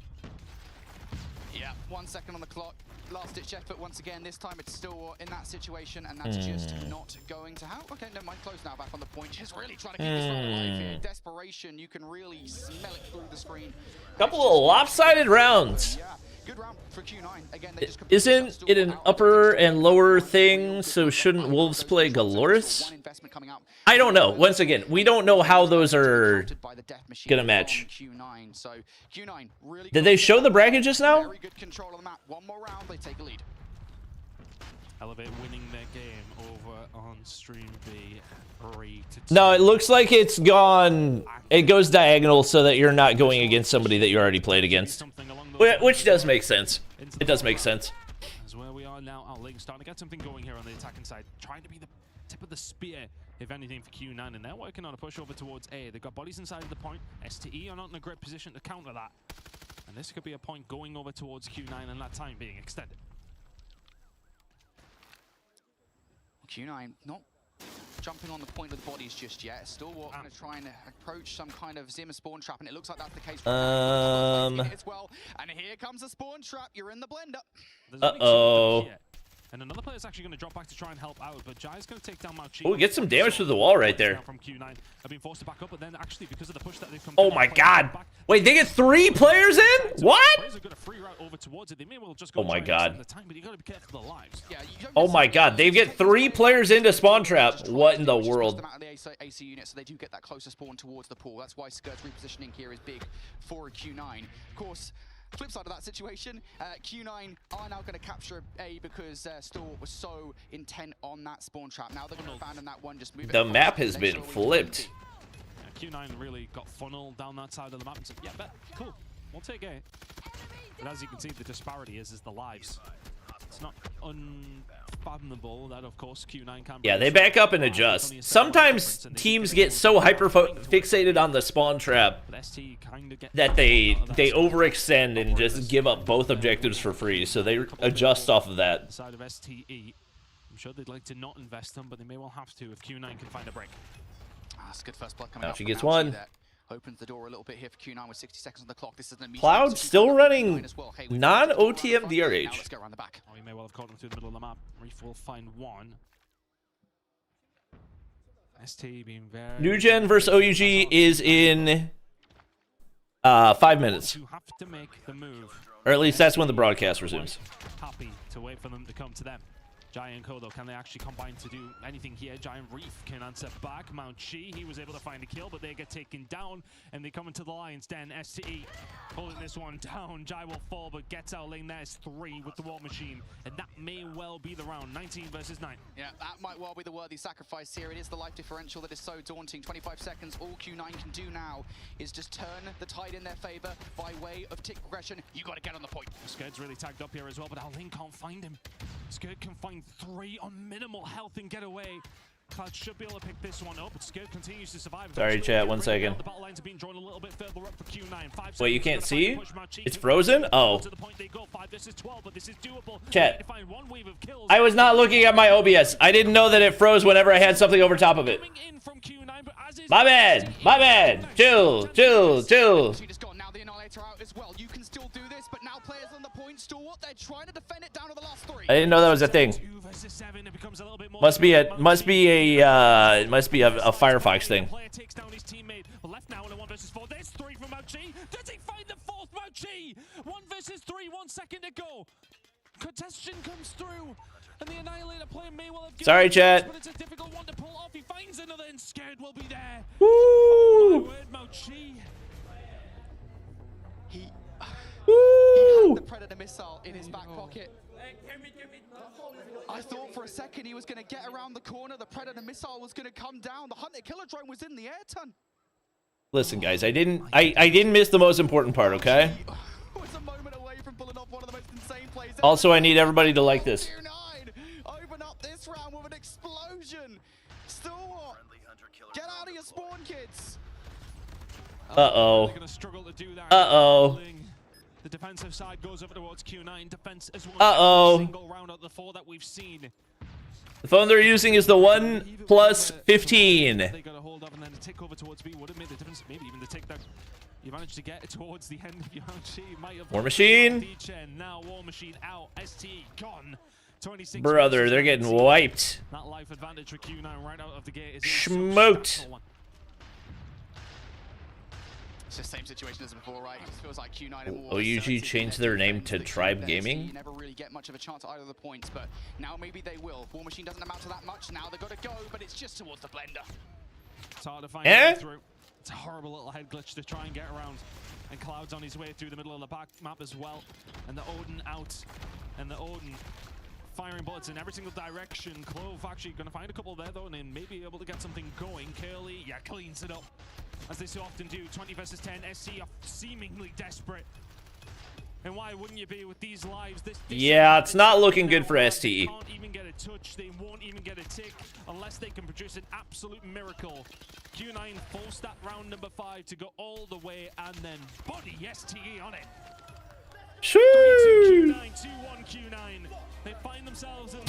Yeah, 1 second on the clock. Last-ditch effort once again. This time it's still in that situation, and that's just not going to help. Okay, no mind. Close now back on the point. Just really trying to keep this one alive here. Desperation. You can really smell it through the screen. Couple of lopsided rounds. Yeah, good round for Q9. Again, they just Isn't it an upper and lower thing? So shouldn't Wolves play Galoris? I don't know. Once again, we don't know how those are gonna match. So Q9 really Did they show the bracket just now? very good control of the map. One more round, they take a lead. Elevate winning their game over on stream B 3-2. No, it looks like it's gone. It goes diagonal so that you're not going against somebody that you already played against. Which does make sense. It does make sense. That's where we are now. Our Link starting to get something going here on the attacking side. Trying to be the tip of the spear, if anything, for Q9. And they're working on a push over towards A. They've got bodies inside of the point. STE are not in a great position to counter that. And this could be a point going over towards Q9 and that time being extended. Q9 not jumping on the point of the bodies just yet. Still going to try and approach some kind of Zimmer spawn trap, and it looks like that's the case. As well. And here comes a spawn trap. You're in the blender. Uh-oh. And another player is actually going to drop back to try and help out, but Jai's going to take down Mauchi. Oh, get some damage to the wall right there. From Q9 have been forced to back up, but then actually because of the push that they've come. Oh my God! Wait, they get 3 players in? What? Oh my God! Oh my God! They get 3 players into spawn trap. What in the world? AC unit, so they do get that closer spawn towards the pool. That's why Skirt's repositioning here is big for a Q9. Of course. Flip side of that situation, Q9 are now going to capture A because Stalwart was so intent on that spawn trap. Now they're going to abandon that one, just move it. The map has been flipped. Q9 really got funneled down that side of the map and said, yeah, bet, cool, we'll take A. But as you can see, the disparity is the lives. It's not unfathomable that, of course, Q9 can. Yeah, they back up and adjust. Sometimes teams get so hyper-fixated on the spawn trap that they overextend and just give up both objectives for free. So they adjust off of that. Side of STE, I'm sure they'd like to not invest them, but they may well have to if Q9 can find a break. That's good first blood coming now up. she gets one. Opens the door a little bit here for Q9 with 60 seconds on the clock. This is an Cloud still running non-OTM DRH. Let's go around the back. Oh, we may well have caught them through the middle of the map. Reef will find one. ST being very... New Gen versus OUG is in 5 minutes. You have to make the move. Or at least that's when the broadcast resumes. Happy to wait for them to come to them. Jai and Kodo, can they actually combine to do anything here? Giant Reef can answer back. Mount Chi, he was able to find a kill, but they get taken down, and they come into the Lion's Den. STE pulling this one down. Jai will fall, but gets out lane. There's 3 with the War Machine, and that may well be the round. 19 versus 9. Yeah, that might well be the worthy sacrifice here. It is the life differential that is so daunting. 25 seconds. All Q9 can do now is just turn the tide in their favor by way of tick progression. You got to get on the point. Skirt's really tagged up here as well, but our lane can't find him. Skirt can find 3 on minimal health and get away. Cloud should be able to pick this one up, but Skird continues to survive. Sorry, chat, 1 second. The battle lines are being drawn a little bit further up for Q9. Wait, you can't see? It's frozen? Oh. Chat. I was not looking at my OBS. I didn't know that it froze whenever I had something over top of it. My bad. My bad. Chill. Chill. Chill. I didn't know that was a thing. Must be a Firefox thing. Left now in a 1 versus 4. There's 3 from Mochi. Does he find the 4th Mochi? 1 versus 3, 1 second to go. Contention comes through, and the Annihilator player may well have given Sorry, chat. but it's a difficult one to pull off. He finds another, and Scared will be there. Woo! Oh my word, Mochi. He had the Predator missile in his back pocket. I thought for a second he was going to get around the corner. The Predator missile was going to come down. The Hunter Killer drone was in the air ton. Listen, guys, I didn't miss the most important part, okay? Was a moment away from pulling off one of the most insane plays. Also, I need everybody to like this. Open up this round with an explosion. Still, get out of your spawn, kids. Uh-oh. They're going to struggle to do that. Uh-oh. The defensive side goes over towards Q9. Defense as well. Uh-oh. Single round of the 4 that we've seen. The phone they're using is the 1+15. They got a hold of, and then a tick over towards B would have made the difference. Maybe even the tick that you managed to get towards the end of your might have. War Machine. Now War Machine out. ST gone. 26. Brother, they're getting wiped. That life advantage for Q9 right out of the gate is Smoked. It's the same situation as before, right? It just feels like Q9 and OUG changed their name to Tribe Gaming. You never really get much of a chance at either of the points, but now maybe they will. War Machine doesn't amount to that much. Now they've got to go, but it's just towards the blender. It's hard to find a way through. It's a horrible little head glitch to try and get around. And Cloud's on his way through the middle of the back map as well. And the Odin out. And the Odin firing bullets in every single direction. Clove actually going to find a couple there though, and then maybe able to get something going. Curly, yeah, cleans it up. As they so often do. 20 versus 10. SC are seemingly desperate. And why wouldn't you be with these lives? Yeah, it's not looking good for STE. They can't even get a touch. They won't even get a tick unless they can produce an absolute miracle. Q9 forced that round number 5 to go all the way and then body STE on it. 3-2 Q9, 2-1 Q9. They find themselves in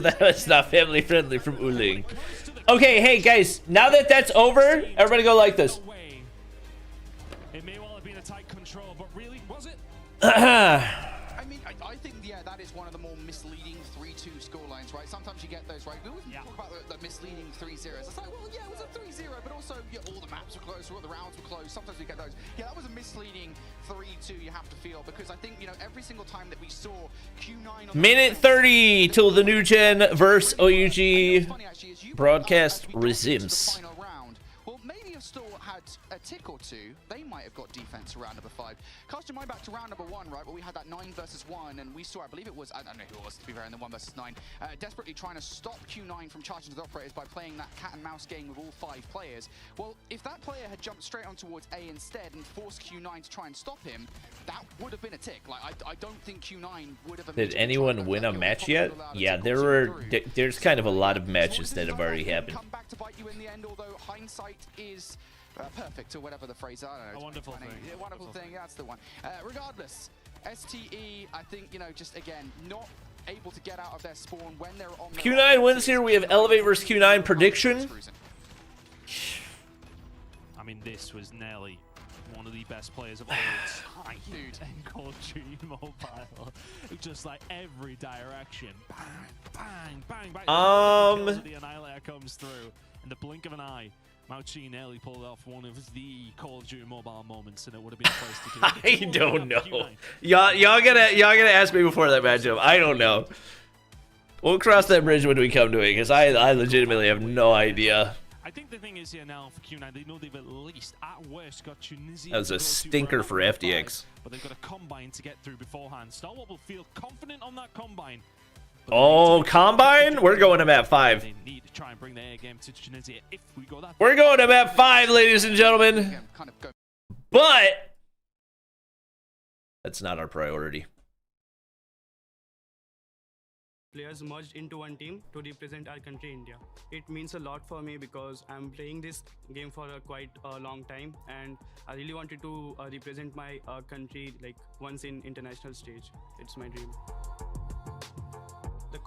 that was not family friendly from Uling. Okay, hey guys, now that that's over, everybody go like this. It may well have been a tight control, but really, was it? I mean, I think, yeah, that is one of the more misleading 3-2 scorelines, right? Sometimes you get those, right? We always talk about the misleading 3-0s. It's like, well, yeah, it was a 3-0, but also all the maps were close, all the rounds were close. Sometimes we get those. Yeah, that was a misleading 3-2, you have to feel, because I think, you know, every single time that we saw Q9 on Minute 30 till the new gen versus OUG broadcast resumes. Well, maybe if still had a tick or two, they might have got defense around number 5. Cast your mind back to round number 1, right, where we had that 9 versus 1, and we saw, I believe it was, I don't know who it was to be fair, in the 1 versus 9, desperately trying to stop Q9 from charging to the operators by playing that cat and mouse game with all 5 players. Well, if that player had jumped straight on towards A instead and forced Q9 to try and stop him, that would have been a tick. Like, I don't think Q9 would have. Did anyone win a match yet? Yeah, there's kind of a lot of matches that have already happened. Come back to bite you in the end, although hindsight is perfect, or whatever the phrase. I don't know. A wonderful thing. Yeah, wonderful thing. That's the one. Regardless, STE, I think, you know, just again not able to get out of their spawn when they're on. Q9 wins here. We have Elevate versus Q9 prediction. I mean, this was nearly one of the best players of all time in Call of Duty Mobile. Just like every direction, bang, bang, bang, bang. The Annihilator comes through in the blink of an eye. Mauchi nearly pulled off one of the Call of Duty Mobile moments, and it would have been a place to do it. I don't know. Y'all gotta ask me before that matchup. I don't know. We'll cross that bridge when we come to it, because I legitimately have no idea. I think the thing is here now for Q9, they know they've at least, at worst, got Tunisia. That was a stinker for FDX. But they've got a combine to get through beforehand. Starwall will feel confident on that combine. Oh, combine? We're going to map 5. They need to try and bring the air game to Tunisia if we go that. We're going to map 5, ladies and gentlemen. But that's not our priority. players merged into one team to represent our country, India. It means a lot for me because I'm playing this game for quite a long time, and I really wanted to represent my country like once in international stage. It's my dream.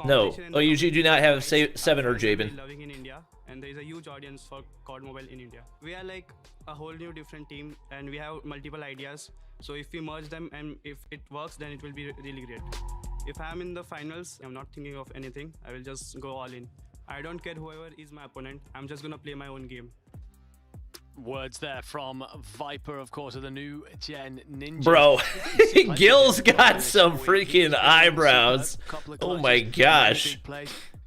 No, OUG do not have 7 or Jabin. Loving in India, and there is a huge audience for COD Mobile in India. We are like a whole new different team, and we have multiple ideas. So if we merge them and if it works, then it will be really great. If I'm in the finals, I'm not thinking of anything. I will just go all in. I don't care whoever is my opponent. I'm just gonna play my own game. Words there from Viper, of course, of the new gen ninja. Bro, Gil's got some freaking eyebrows. Oh my gosh.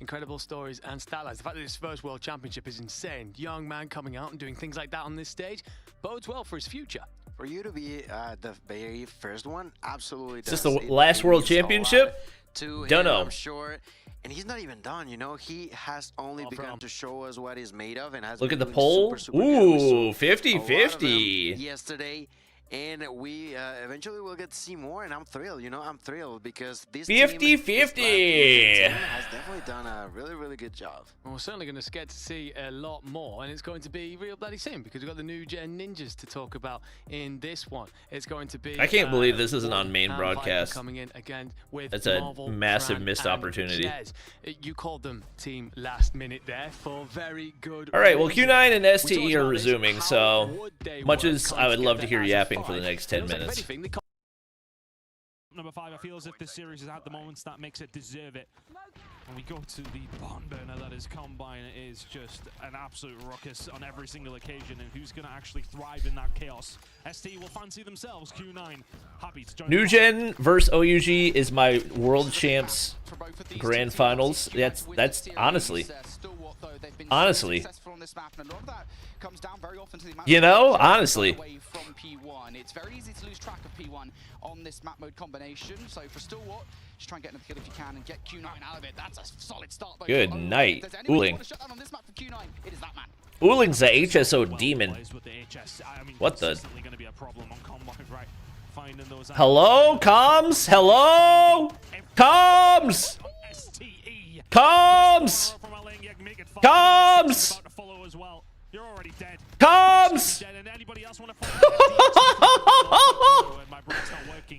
Incredible stories and stat lines. The fact that his first World Championship is insane. Young man coming out and doing things like that on this stage bodes well for his future. For you to be the very first one, absolutely does. Is this the last World Championship? Don't know. I'm sure. And he's not even done, you know. He has only begun to show us what he's made of, and has look been at the doing poll. super good. Ooh, 50-50. Yesterday, and we eventually will get to see more, and I'm thrilled. You know, I'm thrilled because this 50-50 team has definitely done a really good job. Well, we're certainly going to get to see a lot more, and it's going to be real bloody soon because we've got the new gen ninjas to talk about in this one. It's going to be. I can't believe this isn't on main broadcast. Coming in again with that's a Marvel, massive Fran, missed and opportunity. Jez. You called them team last minute there for very good. All right, well, Q9 and STE are resuming, so much as I would love to hear yapping for the next 10 minutes. Number 5, I feel as if this series is at the moments that makes it deserve it. When we go to the barn burner that is Combine, it is just an absolute ruckus on every single occasion, and who's going to actually thrive in that chaos? ST will fancy themselves. Q9 happy to join. New Gen versus OUG is my World Champs Grand Finals. That's honestly, you know, honestly. It's very easy to lose track of P1 on this map mode combination. So for Stalwart, just try and get another kill if you can and get Q9 out of it. That's a solid start. Good night, Ooling. It is that man. Ooling's the HSO demon. What the? Hello, comms? Hello? Comms? Comms? Comms? You're already dead. Comms!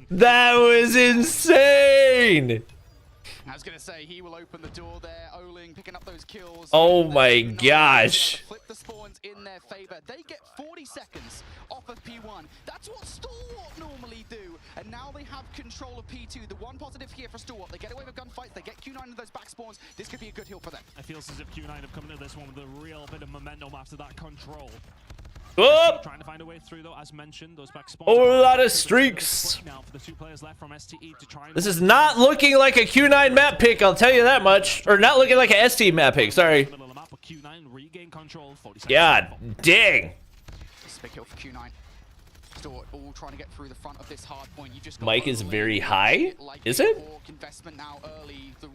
That was insane! I was gonna say he will open the door there. Oling picking up those kills. Oh my gosh. Flip the spawns in their favor. They get 40 seconds off of P1. That's what Stalwart normally do. And now they have control of P2. The one positive here for Stalwart, they get away with gunfights, they get Q9 in those back spawns. This could be a good heal for them. I feel as if Q9 have come into this one with a real bit of momentum after that control. Oh! Trying to find a way through though, as mentioned, those back spawns. Oh, a lot of streaks. Now for the 2 players left from STE to try and this is not looking like a Q9 map pick, I'll tell you that much. Or not looking like a ST map pick, sorry. Q9 regain control. God dang. This is a big kill for Q9. Stalwart all trying to get through the front of this hard point. You've just got Mike is very high. Is it? Investment now early. The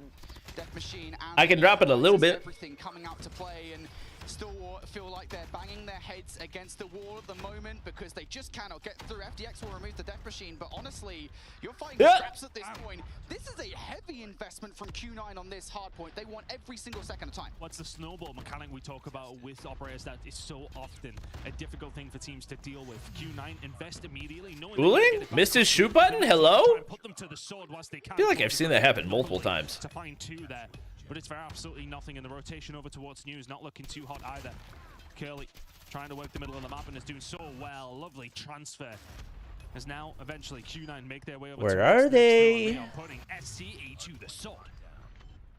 Death Machine and I can drop it a little bit. Everything coming out to play, and Stalwart feel like they're banging their heads against the wall at the moment because they just cannot get through. FDX will remove the Death Machine, but honestly, you're fighting scraps at this point. This is a heavy investment from Q9 on this hard point. They want every single second of time. What's the snowball mechanic we talk about with operators that is so often a difficult thing for teams to deal with? Q9 invest immediately. Ooling? Missed his shoot button? Hello? Put them to the sword whilst they can. I feel like I've seen that happen multiple times. To find 2 there. But it's for absolutely nothing, and the rotation over towards News not looking too hot either. Curly trying to work the middle of the map and is doing so well. Lovely transfer. As now eventually Q9 make their way over. Where are they? Putting SCE to the sword.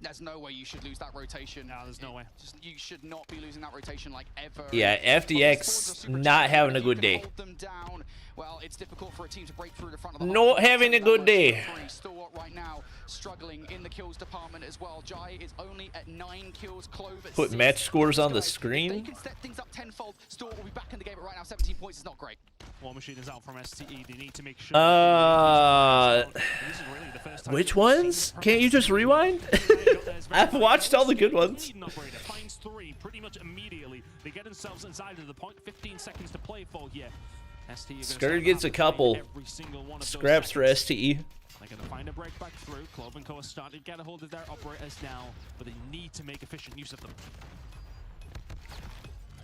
There's no way you should lose that rotation. No, there's no way. You should not be losing that rotation like ever. Yeah, FDX not having a good day. Hold them down. Well, it's difficult for a team to break through the front of the not having a good day. Stalwart right now struggling in the kills department as well. Jai is only at 9 kills. Clove at Put 6. match scores on the They screen. can step things up tenfold. Stalwart will be back in the game, but right now 17 points is not great. War Machine is out from STE. They need to make sure. Which ones? Can't you just rewind? I've watched all the good ones. Finds 3 pretty much immediately. They get themselves inside of the point. 15 seconds to play for here. Skurd gets a couple scraps for STE. They're going to find a break back through. Clove and Co are starting to get a hold of their operators now, but they need to make efficient use of them.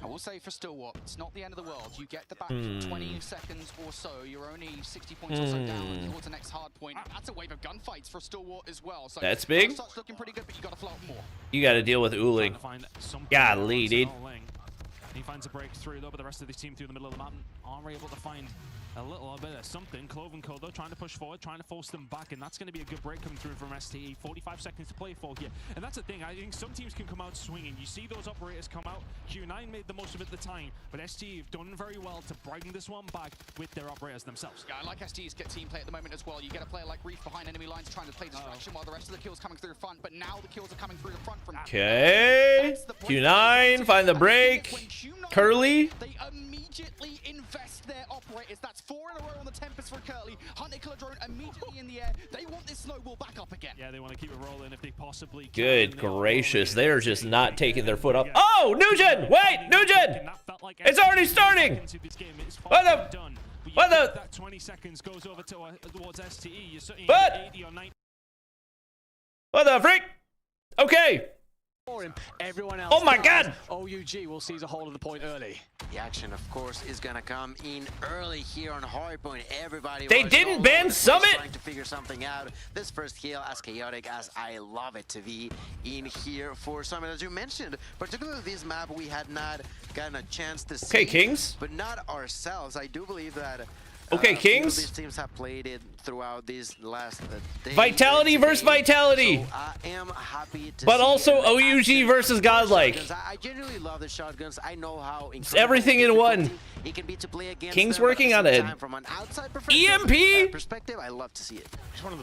I will say for Stillwater, it's not the end of the world. You get the back 20 seconds or so. You're only 60 points or so down towards the next hard point. That's a wave of gunfights for Stillwater as well. So that's big. Starts looking pretty good, but you got to float more. You got to deal with Uling. Golly, dude. He finds a breakthrough though, but the rest of his team through the middle of the mountain are able to find a little bit of something. Clove and Co though trying to push forward, trying to force them back, and that's going to be a good break coming through from STE. 45 seconds to play for here, and that's the thing. I think some teams can come out swinging. You see those operators come out. Q9 made the most of it at the time, but STE have done very well to bring this one back with their operators themselves. Yeah, I like STE's get team play at the moment as well. You get a player like Reef behind enemy lines trying to play distraction while the rest of the kills coming through the front, but now the kills are coming through the front from Okay. Q9 find the break. Curly. They immediately invest their operators. That's 4 in a row on the Tempest for Curly. Hunter Killer Drone immediately in the air. They want this snowball back up again. Yeah, they want to keep it rolling if they possibly can. Good gracious, they're just not taking their foot off. Oh, Nugent! Wait, Nugent! It's already starting! What the? What the? That 20 seconds goes over towards STE. You're sitting What? 80 or 90. What the freak? Okay. Everyone else. Oh my God! OUG will seize a hold of the point early. The action, of course, is gonna come in early here on Hardpoint. Everybody. They didn't ban Summit. Trying to figure something out. This first kill, as chaotic as I love it to be, in here for Summit, as you mentioned. Particularly this map, we had not gotten a chance to see. Okay, Kings. But not ourselves. I do believe that. Okay, Kings. These teams have played it throughout these last days. Vitality versus Vitality. So I am happy to but see also OUG versus Godlike. I genuinely love the shotguns. I know how it's everything in one. It can be to play against King's them, working on it. From an outside EMP perspective, I love to see it.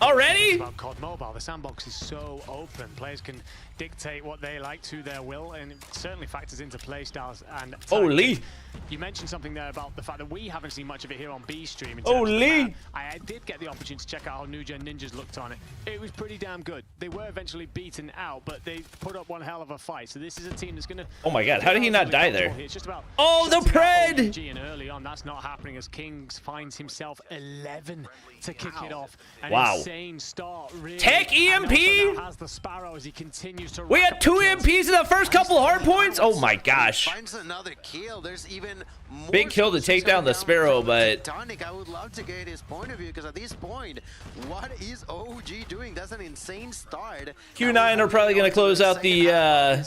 Already? About COD Mobile, the sandbox is so open. Players can dictate what they like to their will, and it certainly factors into play styles and tactics. Holy. You mentioned something there about the fact that we haven't seen much of it here on B Stream. Holy. I did get the opportunity to check out how New Gen Ninjas looked on it. It was pretty damn good. They were eventually beaten out, but they put up one hell of a fight. So this is a team that's going to... Oh my God, how did he not die there? It's just about the pred! And early on, that's not happening as Kings finds himself 11 to kick it off. An insane start, really. Tech EMP? Has the Sparrow as he continues to we had 2 EMPs in the first couple hard points? Oh my gosh. Finds another kill. There's even more big kill to take down the Sparrow, but... Tonic, I would love to get his point of view, because at this point, what is OG doing? That's an insane start. Q9 are probably going to close out the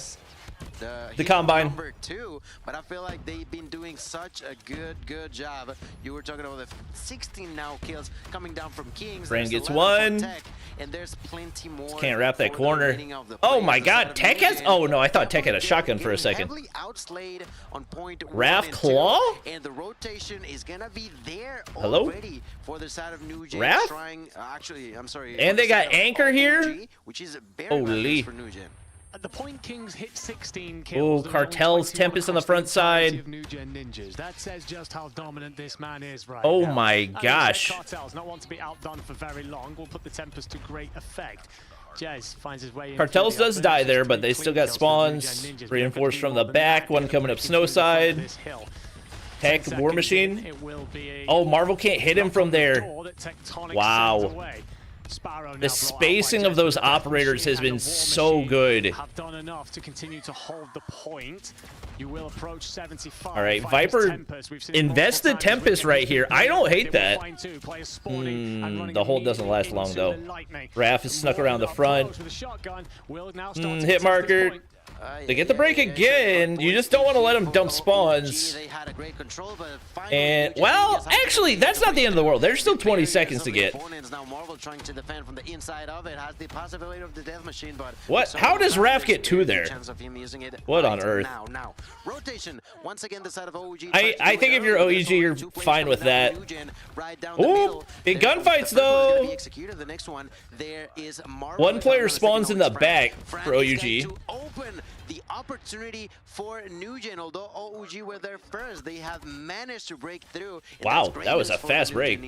combine. Number 2, but I feel like they've been doing such a good job. You were talking about the 16 now kills coming down from Kings. Brand gets 1. Tech, and there's plenty more. Can't wrap that corner. Oh my God, Tech has... Oh no, I thought Tech had a shotgun for a second. Outslayed on point Raph Claw? And the rotation is gonna be there already for the side of New Gen. Raph? Trying, actually, I'm sorry. And they got Anchor here? Which is very for New Gen. At the point, Kings hit 16 kills. Oh, Cartel's Tempest on the front side. Of New Gen Ninjas. That says just how dominant this man is right now. now. My gosh. Cartel's not want to be outdone for very long. We'll put the Tempest to great effect. Jez finds his way in. Cartels does die there, but they still got spawns. Reinforced from the back. One coming up snow side. Tech War Machine. Oh, Marvel can't hit him from there. Wow. The spacing of those operators has been so good. Have done enough to continue to hold the point. You will approach 75. All right, Viper, invest the Tempest right here. I don't hate that. The hold doesn't last long though. Raph is snuck around the front. Hit marker. They get the break again. You just don't want to let them dump spawns. And, well, actually, that's not the end of the world. There's still 20 seconds to get. What? How does Raph get 2 there? What on earth? I think if you're OEG, you're fine with that. Ooh, big gunfights, though. One player spawns in the back for OUG. opportunity for NewGen. Although OUG were there first, they have managed to break through. Wow, that was a fast break.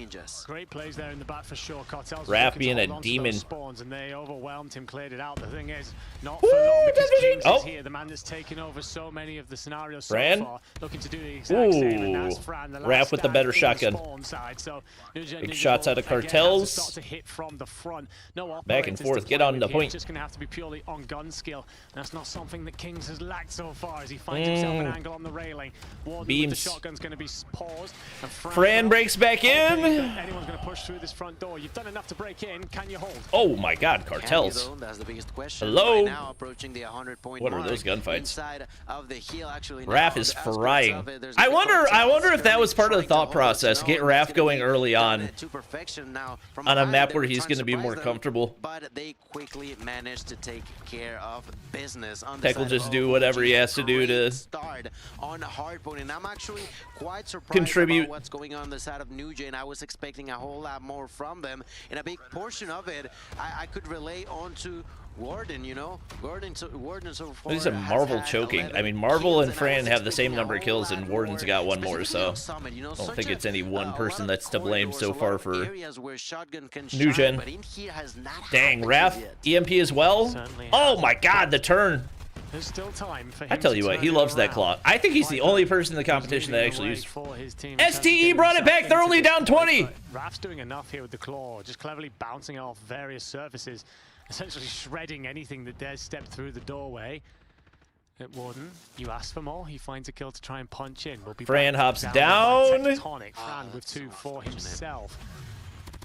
Great plays there in the back for sure. Cartels Raph being a demon. Spawns, and they overwhelmed him, cleared it out. The thing is, not for long, because Kings is here, the man that's taken over so many of the scenarios so far, looking to do the exact same. And that's Fran, the Raph with the better shotgun. So big shots out of Cartels. Start to hit from the front. No back and forth, get on the point. It's just going to have to be purely on gun skill. That's not something that Kings has lacked so far as he finds himself an angle on the railing. Warden Beams. with the shotgun's going to be paused. And Fran breaks back in. Anyone's going to push through this front door. You've done enough to break in. Can you hold? Oh my God, Cartels. That's the biggest question. Hello. Right now, approaching the 100-point what are those gunfights? Inside of the hill, actually. Raph is frying. I wonder if that was part of the thought process. Get Raph going early on a map where he's going to be more comfortable. But they quickly managed to take care of business. Tech will just do whatever he has to do to start on Hardpoint, and I'm actually quite surprised contribute. About what's going on the side of NewGen. I was expecting a whole lot more from them, and a big portion of it I could relay onto Warden, you know? Warden so far. This is a Marvel choking. I mean, Marvel and Fran have the same number of kills, and Warden's got one more, so I don't think it's any one person that's to blame so far for NewGen. Dang, Raph, EMP as well? Oh my God, the turn. There's still time for him. I tell you what, he loves that claw. I think he's the only person in the competition that actually used. STE brought it back. They're only down 20. Raph's doing enough here with the claw, just cleverly bouncing off various surfaces, essentially shredding anything that dares step through the doorway. At Warden, you ask for more. He finds a kill to try and punch in. Fran hops down. Fran with 2 for himself.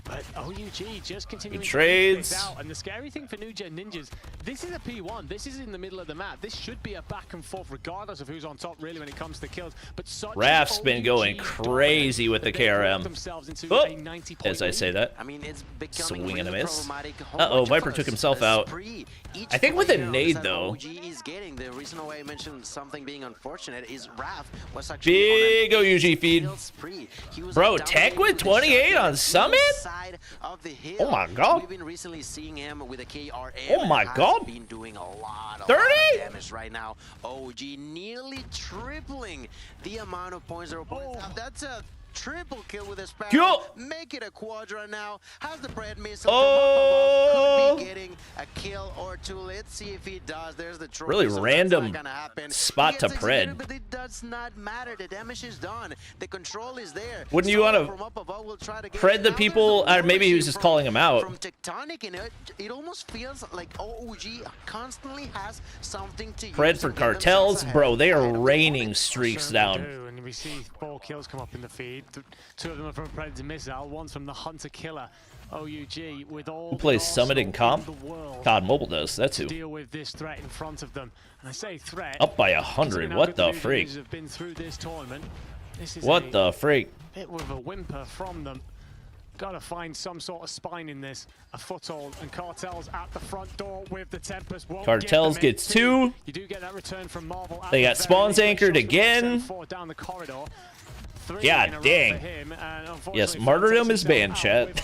But OUG just continuing trades. to out. And the scary thing for NewGen Ninjas, this is a P1. This is in the middle of the map. This should be a back and forth regardless of who's on top really when it comes to kills. But Raph's been going crazy with the KRM. Oh, as I say that. I mean, it's swing and a miss. Uh-oh, Viper took himself out. I think with a nade, though. The reason why I mentioned something being unfortunate is Raph was actually big OUG feed. Bro, Tech with 28 on Summit? Of the hill. Oh my God! We've been recently seeing him with a KRM. Oh my God! Been doing a lot of 30 damage right now. OG nearly tripling the amount of points they're putting. That's a triple kill with a Sparrow. Make it a quadra now. Has the bread missile. Could be getting a kill or two. Let's see if he does. There's the trophy. Really random spot to Pred. But it does not matter. The damage is done. The control is there. Wouldn't you want to Pred the people? Or maybe he was just calling him out. From Tectonic, and it almost feels like OUG constantly has something to Pred for Cartels, bro. They are raining streaks down. And we see 4 kills come up in the feed. 2 of them are from Predator Missile, one's from the Hunter Killer. OUG with all who plays Summit in comp? COD Mobile does, that's who. Deal with this threat in front of them. And I say threat. Up by 100, what the freak? Have been through this tournament. This is what the freak? Bit with a whimper from them. Gotta find some sort of spine in this. A foothold, and Cartels at the front door with the Tempest. Cartels gets 2. You do get that return from Marvel. They got spawns anchored again. Down the corridor. God dang. Yes, martyrdom is banned, chat.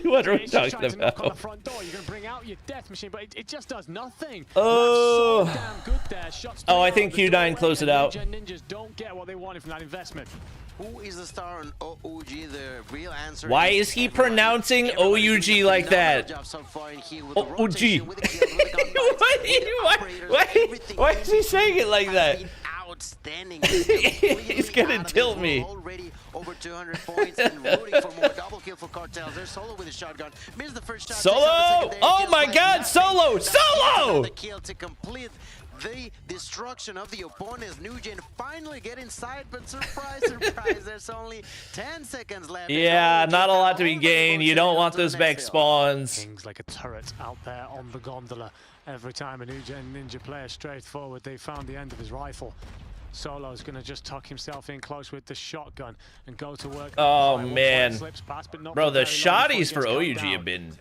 What are we talking about? On the front door. You're gonna bring out your death machine, but it just does nothing. Oh. So damn good there. Shots I think Q9 closed it out. Ninjas don't get what they wanted from that investment. Who is the star on OUG? The real answer. Why is he pronouncing OUG like that? OUG. Why is he saying it like that? Outstanding. He's gonna tilt me. Already over 200 points and rooting for more. Double kill for Cartels. There's Solo with a shotgun. Missed the first shot. Solo! Oh my God! Solo! Solo! The kill to complete the destruction of the opponents. NewGen finally get inside, but surprise, surprise, there's only 10 seconds left. Yeah, not a lot to be gained. You don't want those back spawns. Kings like a turret out there on the gondola. Every time a NewGen Ninja player strays forward, they found the end of his rifle. Solo's gonna just tuck himself in close with the shotgun and go to work. Oh man, bro, the shotties for OUG have been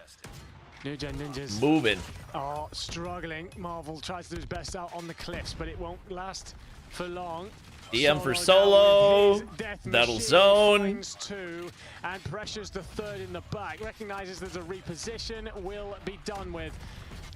NewGen Ninjas moving. Oh, struggling. Marvel tries to do his best out on the cliffs, but it won't last for long. DM for Solo. That'll zone. 2 and pressures the 3rd in the back. Recognizes there's a reposition. Will be done with.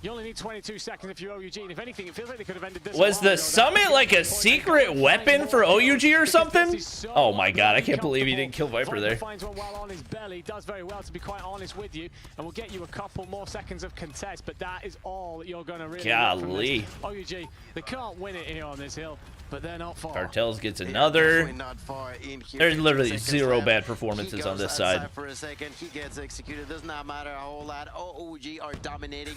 You only need 22 seconds if you're OUG, and if anything, it feels like they could have ended this. Was the summit like a secret weapon for OUG or something? Oh my god, I can't believe he didn't kill Viper there. Finds one well on his belly, does very well, to be quite honest with you, and will get you a couple more seconds of contest, but that is all you're going to really get from this. OUG, they can't win it here on this hill, but they're not far. Cartels gets another. There's literally zero bad performances on this side. For a second, he gets executed. Does not matter a whole lot. OUG are dominating.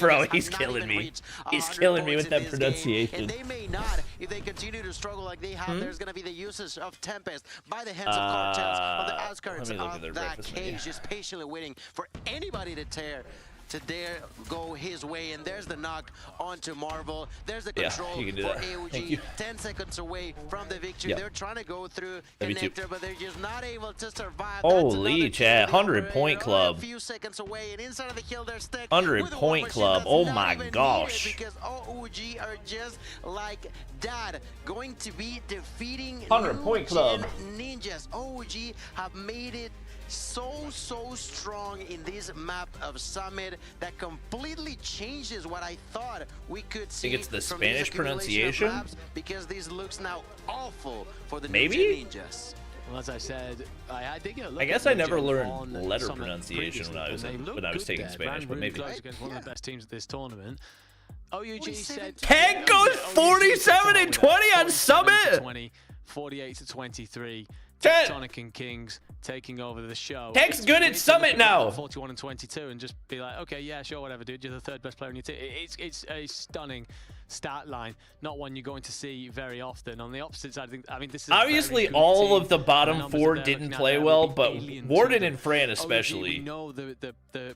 Bro, he's killing me. He's killing me with that pronunciation. And they may not, if they continue to struggle like they have. There's going to be the usage of Tempest by the hands of Cartels on the outskirts of that cage, just patiently waiting for anybody to dare go his way. And there's the knock onto Marvel. There's the control for AOG. 10 seconds away from the victory. They're trying to go through connector, but they're just not able to survive. Holy chat, 100-point club. A few seconds away, and inside of the kill, they're stuck. 100-point club. Oh my gosh. Because OUG are just like that, going to be defeating 100-point club ninjas. OUG have made it so strong in this map of Summit that completely changes what I thought we could see. I think it's the Spanish pronunciation, because this looks now awful for the ninjas. Well, as I said, I did get a look. I guess I never learned letter pronunciation when I was taking Spanish, but maybe. Against one of the best teams at this tournament. OUG said Tank goes 47-20 on Summit. 48-23. Tectonic and Kings taking over the show. Tank's good at Summit now. 41-22, and just be like, okay, yeah, sure, whatever, dude. You're the third best player in your team. It's a stunning stat line, not one you're going to see very often. On the opposite side, I mean, this is obviously all of the bottom four didn't play well, but Warden and Fran especially. Know the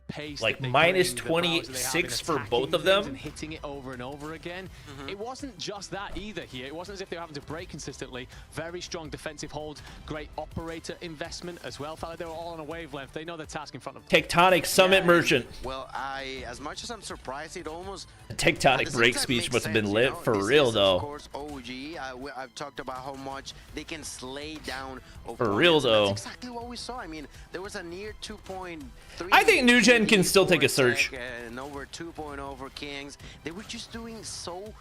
pace, like minus 26 for both of them, and hitting it over and over again. It wasn't just that either here. It wasn't as if they were having to break consistently. Very strong defensive holds, great operator investment as well. Felt like they were all on a wavelength. They know the task in front of them. Tectonic Summit Merchant. Well, as much as I'm surprised, it almost Tectonic break speech must have been lit for real though. Of course, OG. I've talked about how much they can slay down. For real though. That's exactly what we saw. I mean, there was a near 2.3. I think New Gen can still take a search. And over 2.0 for Kings. They were just doing so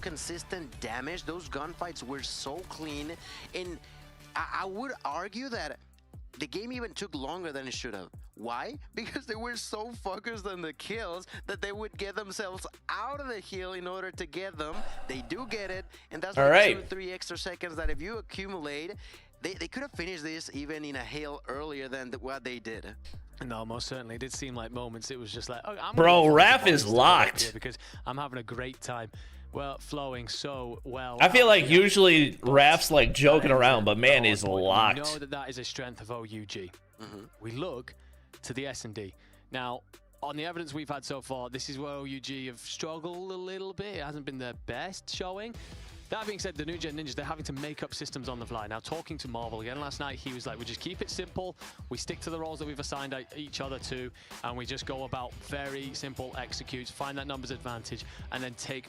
consistent damage. Those gunfights were so clean, and I would argue that the game even took longer than it should have. Why? Because they were so focused on the kills that they would get themselves out of the hill in order to get them. They do get it, and that's like 2 or 3 extra seconds that if you accumulate, they could have finished this even in a hill earlier than what they did. No, most certainly. It did seem like moments. It was just like, oh, bro, Raph is locked because I'm having a great time. Well, flowing so well. I feel like usually Raph's like joking around, but man, he's locked. We know that is a strength of OUG. We look to the S&D. Now, on the evidence we've had so far, this is where OUG have struggled a little bit. It hasn't been their best showing. That being said, the New Gen Ninjas, they're having to make up systems on the fly. Now, talking to Marvel again last night, he was like, we just keep it simple. We stick to the roles that we've assigned each other to, and we just go about very simple executes, find that numbers advantage, and then take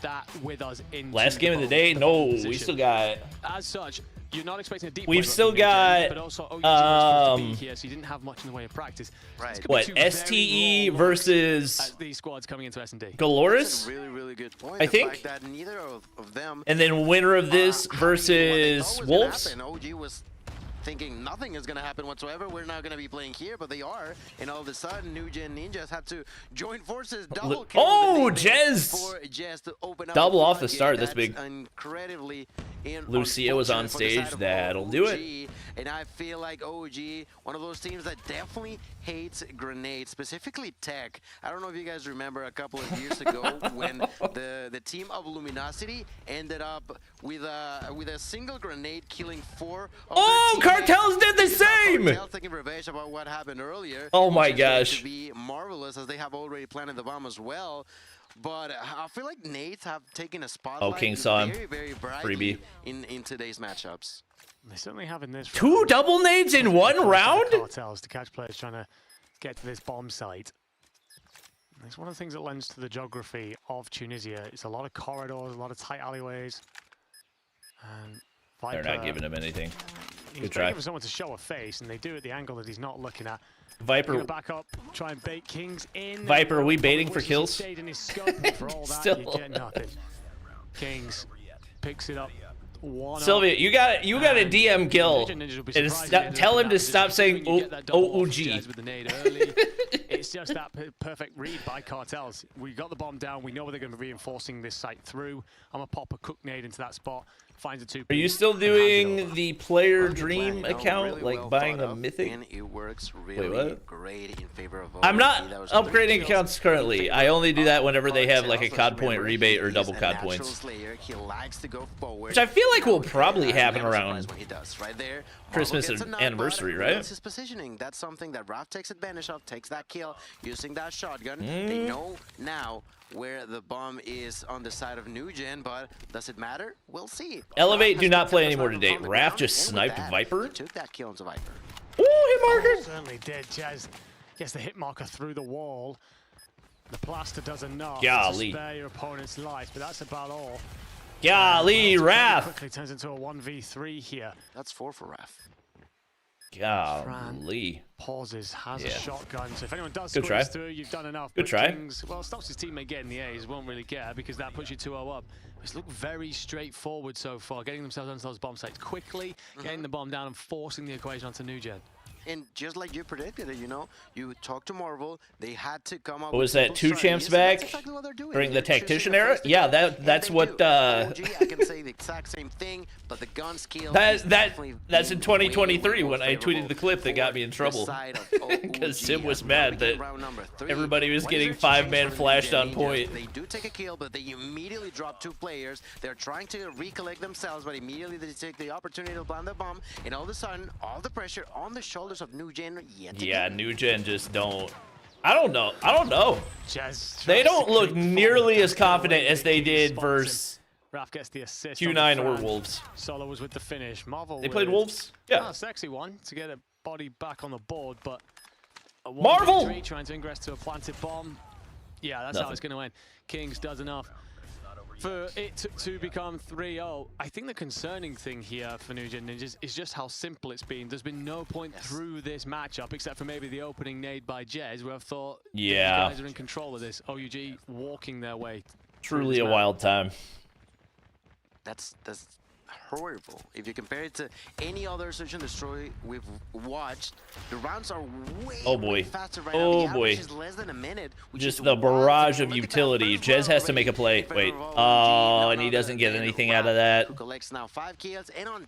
that with us in last game of the day. No, we still got as such. You're not expecting a deep. We've still got but also OUG was to be here, so you didn't have much in the way of practice. Right. What, STE versus these squads coming into S&D? Galoris? Really good point. I think that neither of them. And then winner of this versus Wolves. OG was thinking nothing is going to happen whatsoever. We're not going to be playing here, but they are. And all of a sudden, New Gen Ninjas had to join forces. Double kill. Oh, Jez! For Jez to open up double off the start. That's big. Incredibly. Lucia was on stage. That'll do it. And I feel like OG, one of those teams that definitely hates grenades, specifically Tech. I don't know if you guys remember a couple of years ago when the team of Luminosity ended up with a single grenade killing 4 of Cartels did the same! Cartels taking revenge about what happened earlier. Oh my gosh. To be marvelous, as they have already planted the bomb as well. But I feel like Nades have taken a spotlight. King saw him. Very brightly in today's matchups. They certainly have in this. 2 double nades in 1 round? Cartels to catch players trying to get to this bomb site. And it's one of the things that lends to the geography of Tunisia. It's a lot of corridors, a lot of tight alleyways. And Viper, they're not giving him anything. He's waiting for someone to show a face, and they do at the angle that he's not looking at. Viper. Back up, try and bait Kings in. Viper, are we baiting for kills? For all that, Still. you get nothing. Kings picks it up. Sylvia, you got a DM Gil, and tell him to stop saying OOG. It's just that perfect read by Cartels. We got the bomb down. We know where they're going to be reinforcing this site through. I'm gonna pop a cook nade into that spot. Finds a 2. Are you still doing the player dream account, like buying a mythic? And it works really great in favor of I'm not upgrading accounts currently. I only do that whenever they have like a COD point rebate or double COD points. Which I feel like will probably happen around Christmas and anniversary, right? His positioning. That's something that Raph takes advantage of, takes that kill using that shotgun. They know now where the bomb is on the side of New Gen, but does it matter? We'll see. Elevate do not play anymore today. Raph just sniped Viper. Took that kill into Viper. Ooh, hit marker. Certainly did. Jazz gets the hit marker through the wall. The plaster does enough to spare your opponent's life, but that's about all. Golly, Raph. Quickly turns into a 1v3 here. That's 4 for Raph. Golly. Pauses, has a shotgun. So if anyone does Good try. through, you've done enough. Good try. Kings, well, stops his teammate getting the A's. Won't really care because that puts you 2-0 up. It's looked very straightforward so far, getting themselves onto those bomb sites quickly, getting the bomb down and forcing the equation onto New Gen. And just like you predicted it, you know, you talked to Marvel, they had to come up What was with that, 2 champs back during the tactician era? Yeah, that's what I can say the exact same thing, but the gun skill that's in 2023 when I tweeted the clip that got me in trouble because Sim was mad that everybody was getting 5-man flashed on point. They do take a kill, but they immediately drop 2 players. They're trying to recollect themselves, but immediately they take the opportunity to plant the bomb, and all of a sudden, all the pressure on the shoulders of New Gen yet again. New Gen just don't. I don't know. They don't look nearly as confident as they did versus Raph gets the assist. Q9 or Wolves. Solo was with the finish. Marvel. They played Wolves. Yeah. Sexy one to get a body back on the board, but a Marvel trying to ingress to a planted bomb. Yeah, that's how it's going to end. Kings does enough for it to become 3-0. I think the concerning thing here for New Gen Ninjas is just how simple it's been. There's been no point through this matchup except for maybe the opening nade by Jez, where I've thought you guys are in control of this. OUG walking their way. Truly a wild time. That's horrible. If you compare it to any other search and destroy we've watched, the rounds are way faster right now. The average is less than a minute. Just the barrage of utility. Jez has to make a play. Wait. Oh, and he doesn't get anything out of that.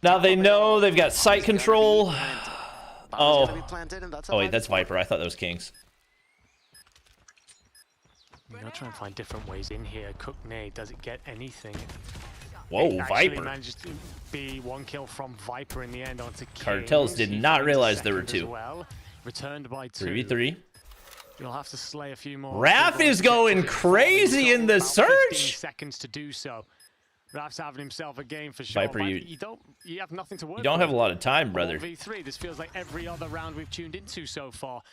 Now they know they've got sight control. Oh wait, that's Viper. I thought that was Kings. I'll try and find different ways in here. Cook nade, does it get anything? Whoa, Viper. Managed to be 1 kill from Viper in the end onto Kings. Cartels did not realize there were 2. Well. Returned by 2. 3v3. You'll have to slay a few more. Raph is going crazy in the search. 15 seconds to do so. Raph's having himself a game for sure. Viper, you have nothing to work with. You don't have a lot of time, brother. 1v3. This feels like every other round we've tuned into so far.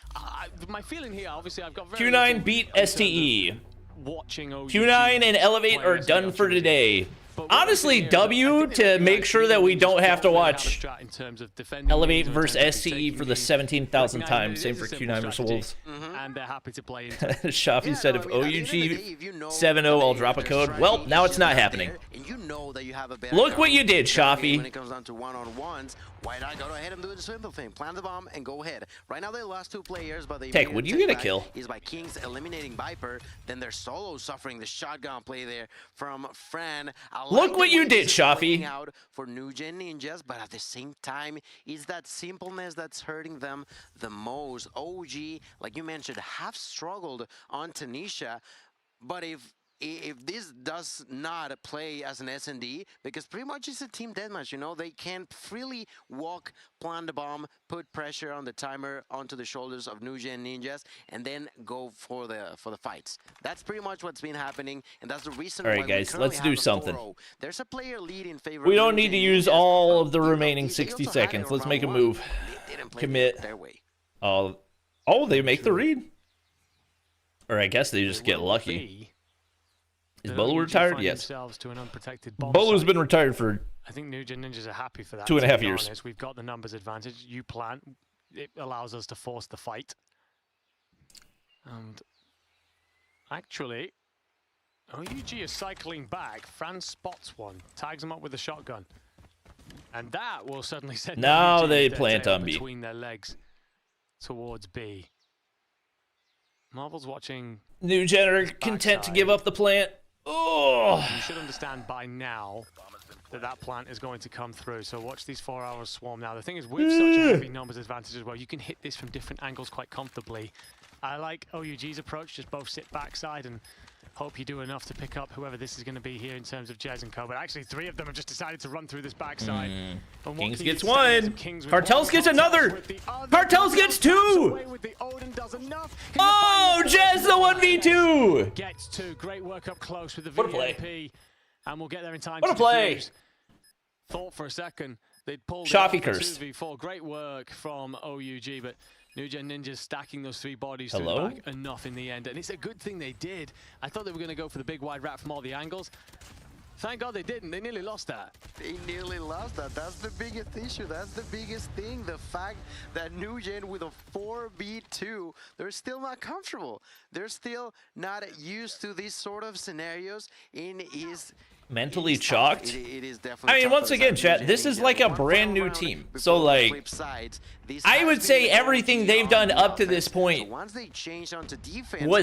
My feeling here, obviously, I've got very Q9 beat STE. Watching Q9 and Elevate are done for today. Honestly, W to make sure that we don't have to watch Elevate versus SCE for the 17,000th time. Same for Q9 versus Wolves. And they're happy to play into Shafi said if OUG 7-0, I'll drop a code. Well, now it's not happening. Look what you did, Shafi. When it comes down to one-on-ones, why not go ahead and do the simple thing? Plant the bomb and go ahead. Right now they lost 2 players, but they Tech, would you get a kill? Is by Kings eliminating Viper, then they're solo suffering the shotgun play there from Fran. Look what you did, Shafi. Out for New Gen Ninjas, but at the same time, it's that simpleness that's hurting them the most. OG, like you mentioned, have struggled on Tanisha, but if this does not play as an S&D, because pretty much it's a team deathmatch, you know, they can freely walk, plant the bomb, put pressure on the timer onto the shoulders of New Gen Ninjas, and then go for the fights. That's pretty much what's been happening, and that's the reason. All right, guys, let's do something. There's a player lead in favor. We don't need to use all of the remaining 60 seconds. Let's make a move. Commit. Oh, they make the read. Or I guess they just get lucky. Is Bolo retired? Yes. To an unprotected bomb Bolo's site. been retired for I think New Gen Ninjas are happy for that. 2.5 to be years. honest. We've got the numbers advantage. You plant. It allows us to force the fight. And actually, OUG is cycling back. Franz spots one, tags him up with a shotgun. And that will suddenly send now OUG they their plant tail on B. between their legs towards B. Marvel's watching. New Gen are content to give up the plant. Oh! You should understand by now that that plant is going to come through. So watch these 4 hours swarm now. The thing is, with such a heavy numbers advantage as well, you can hit this from different angles quite comfortably. I like OUG's approach, just both sit backside and hope you do enough to pick up whoever this is going to be here in terms of Jez and Co. But actually, 3 of them have just decided to run through this backside. Kings gets 1. Cartels gets another. Cartels gets 2. Oh, Jez the 1v2. Gets 2. Great work up close with the What a play. VMP. And we'll get there in time. What a play. Thought for a second they'd pulled Shoffy it off curse. 2v4. Great work from OUG, but New Gen Ninjas stacking those 3 bodies Hello? through the back enough in the end. And it's a good thing they did. I thought they were going to go for the big wide wrap from all the angles. Thank God they didn't. They nearly lost that. They nearly lost that. That's the biggest issue. That's the biggest thing. The fact that New Gen with a 4v2, they're still not comfortable. They're still not used to these sort of scenarios in his... Mentally chalked? It is definitely I mean, once again, chat, this is like a brand new team. So, like, I would say everything they've done up to this point was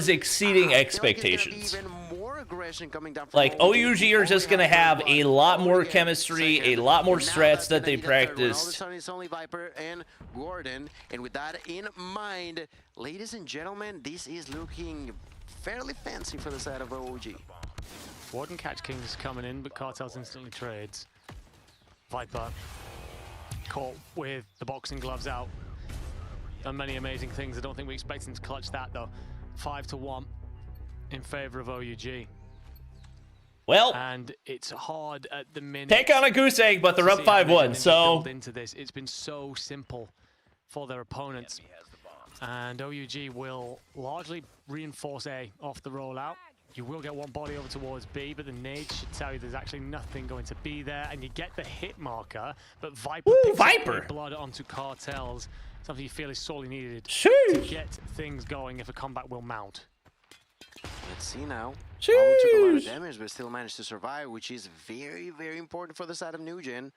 exceeding expectations. Like, OUG are just going to have a lot more chemistry, a lot more strats that they practiced. It's only Viper and Gordon. And with that in mind, ladies and gentlemen, this is looking fairly fancy for the side of OUG. Warden Catch Kings coming in, but Cartels instantly trades. Viper caught with the boxing gloves out. Done many amazing things. I don't think we expect him to clutch that though. 5-1 in favor of OUG. Well, and it's hard at the minute. Take on a goose egg, but they're up 5-1. So into this, it's been so simple for their opponents, and OUG will largely reinforce A off the rollout. You will get one body over towards B, but the nades should tell you there's actually nothing going to be there, and you get the hit marker, but Viper picks blood onto Cartels, something you feel is sorely needed to get things going if a combat will mount. Let's see now. Pavel took a lot of damage, but still managed to survive, which is very, very important for the side of New Gen.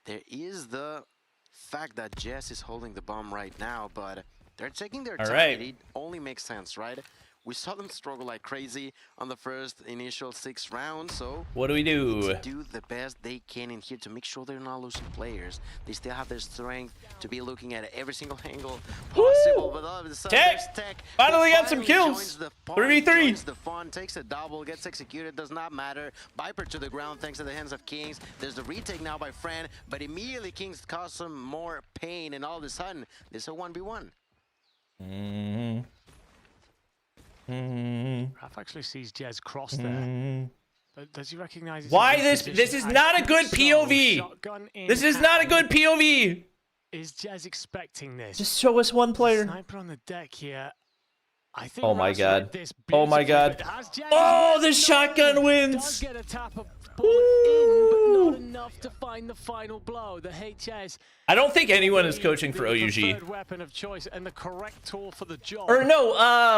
There is the fact that Jess is holding the bomb right now, but they're taking their time. It only makes sense, right? We saw them struggle like crazy on the first initial 6 rounds, so what do we do? Do the best they can in here to make sure they're not losing players. They still have their strength to be looking at every single angle possible. But all of a sudden, Tech finally got some kills. 3v3. The fun, takes a double, gets executed, does not matter. Viper to the ground thanks to the hands of Kings. There's the retake now by Fran, but immediately Kings cause some more pain, and all of a sudden, there's a 1v1. Raph actually sees Jez cross there. But does he recognize why this is not a good POV? This is not a good POV. Is Jez expecting this? Just show us one player. Sniper on the deck here. I think oh my god. Oh my god. Oh, the shotgun wins. Does get a tap of in, but not enough to find the final blow. The HS. I don't think anyone is coaching for OUG. Weapon of choice and the correct tool for the job. Or no,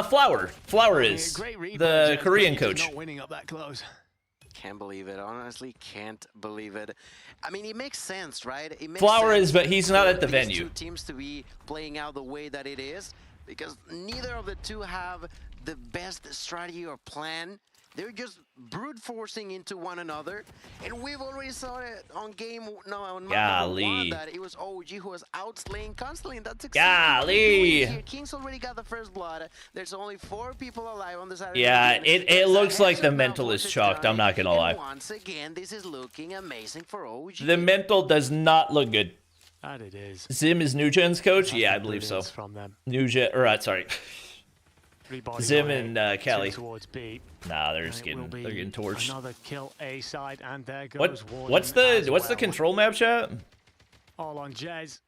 Flower. Flower is the Korean coach. Not winning up that close. Can't believe it. Honestly, can't believe it. I mean, it makes sense, right? It makes Flower sense is, but he's not at the these venue. Two teams to be playing out the way that it is, because neither of the two have the best strategy or plan. They're just brute forcing into one another, and we've already saw it on on map one that it was OG who was outslaying constantly, and that's exactly what Kings already got the first blood. There's only 4 people alive on the side. Yeah, it looks like the mental is chalked. I'm not gonna lie. Once again, this is looking amazing for OG. The mental does not look good. That it is. Zim is New Gen's coach. Yeah, I believe so. From them. New Gen, or sorry. Zim and Cali. Towards B. Nah, they're just getting torched. Another kill A side, and there goes what's the control map, chat? All on Jez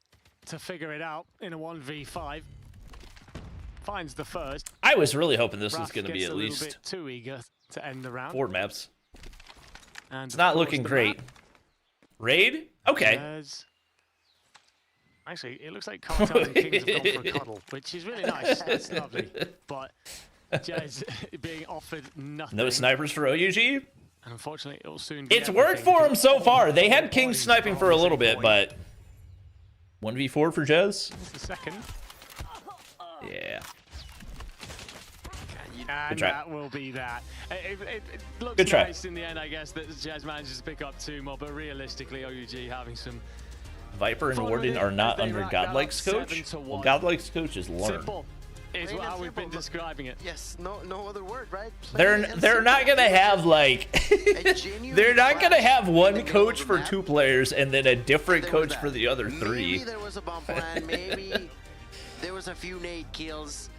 to figure it out in a 1v5. finds the first. I was really hoping this was Raph going to be gets at a little least bit too eager to end the round. 4 maps. And It's not looking great. Raid? Okay. Actually, it looks like Cartel and Kings have gone for a cuddle, which is really nice. It's lovely. But Jez being offered nothing. No snipers for OUG? And unfortunately, it'll soon be It's worked for him so far. They had Kings sniping for a little bit, but 1v4 for Jez? That's the second. Yeah. And that will be that. It looks Good try. nice in the end, I guess, that Jez manages to pick up 2 more, but realistically, OUG having some... Viper and Warden are not under Godlike's coach. Well, Godlike's coach is Learn. Simple is how we've been describing it. Yes, no other word, right? They're not gonna have like they're not gonna have one coach for 2 players and then a different coach for the other 3. Maybe there was a bomb plan, maybe there was a few nade kills,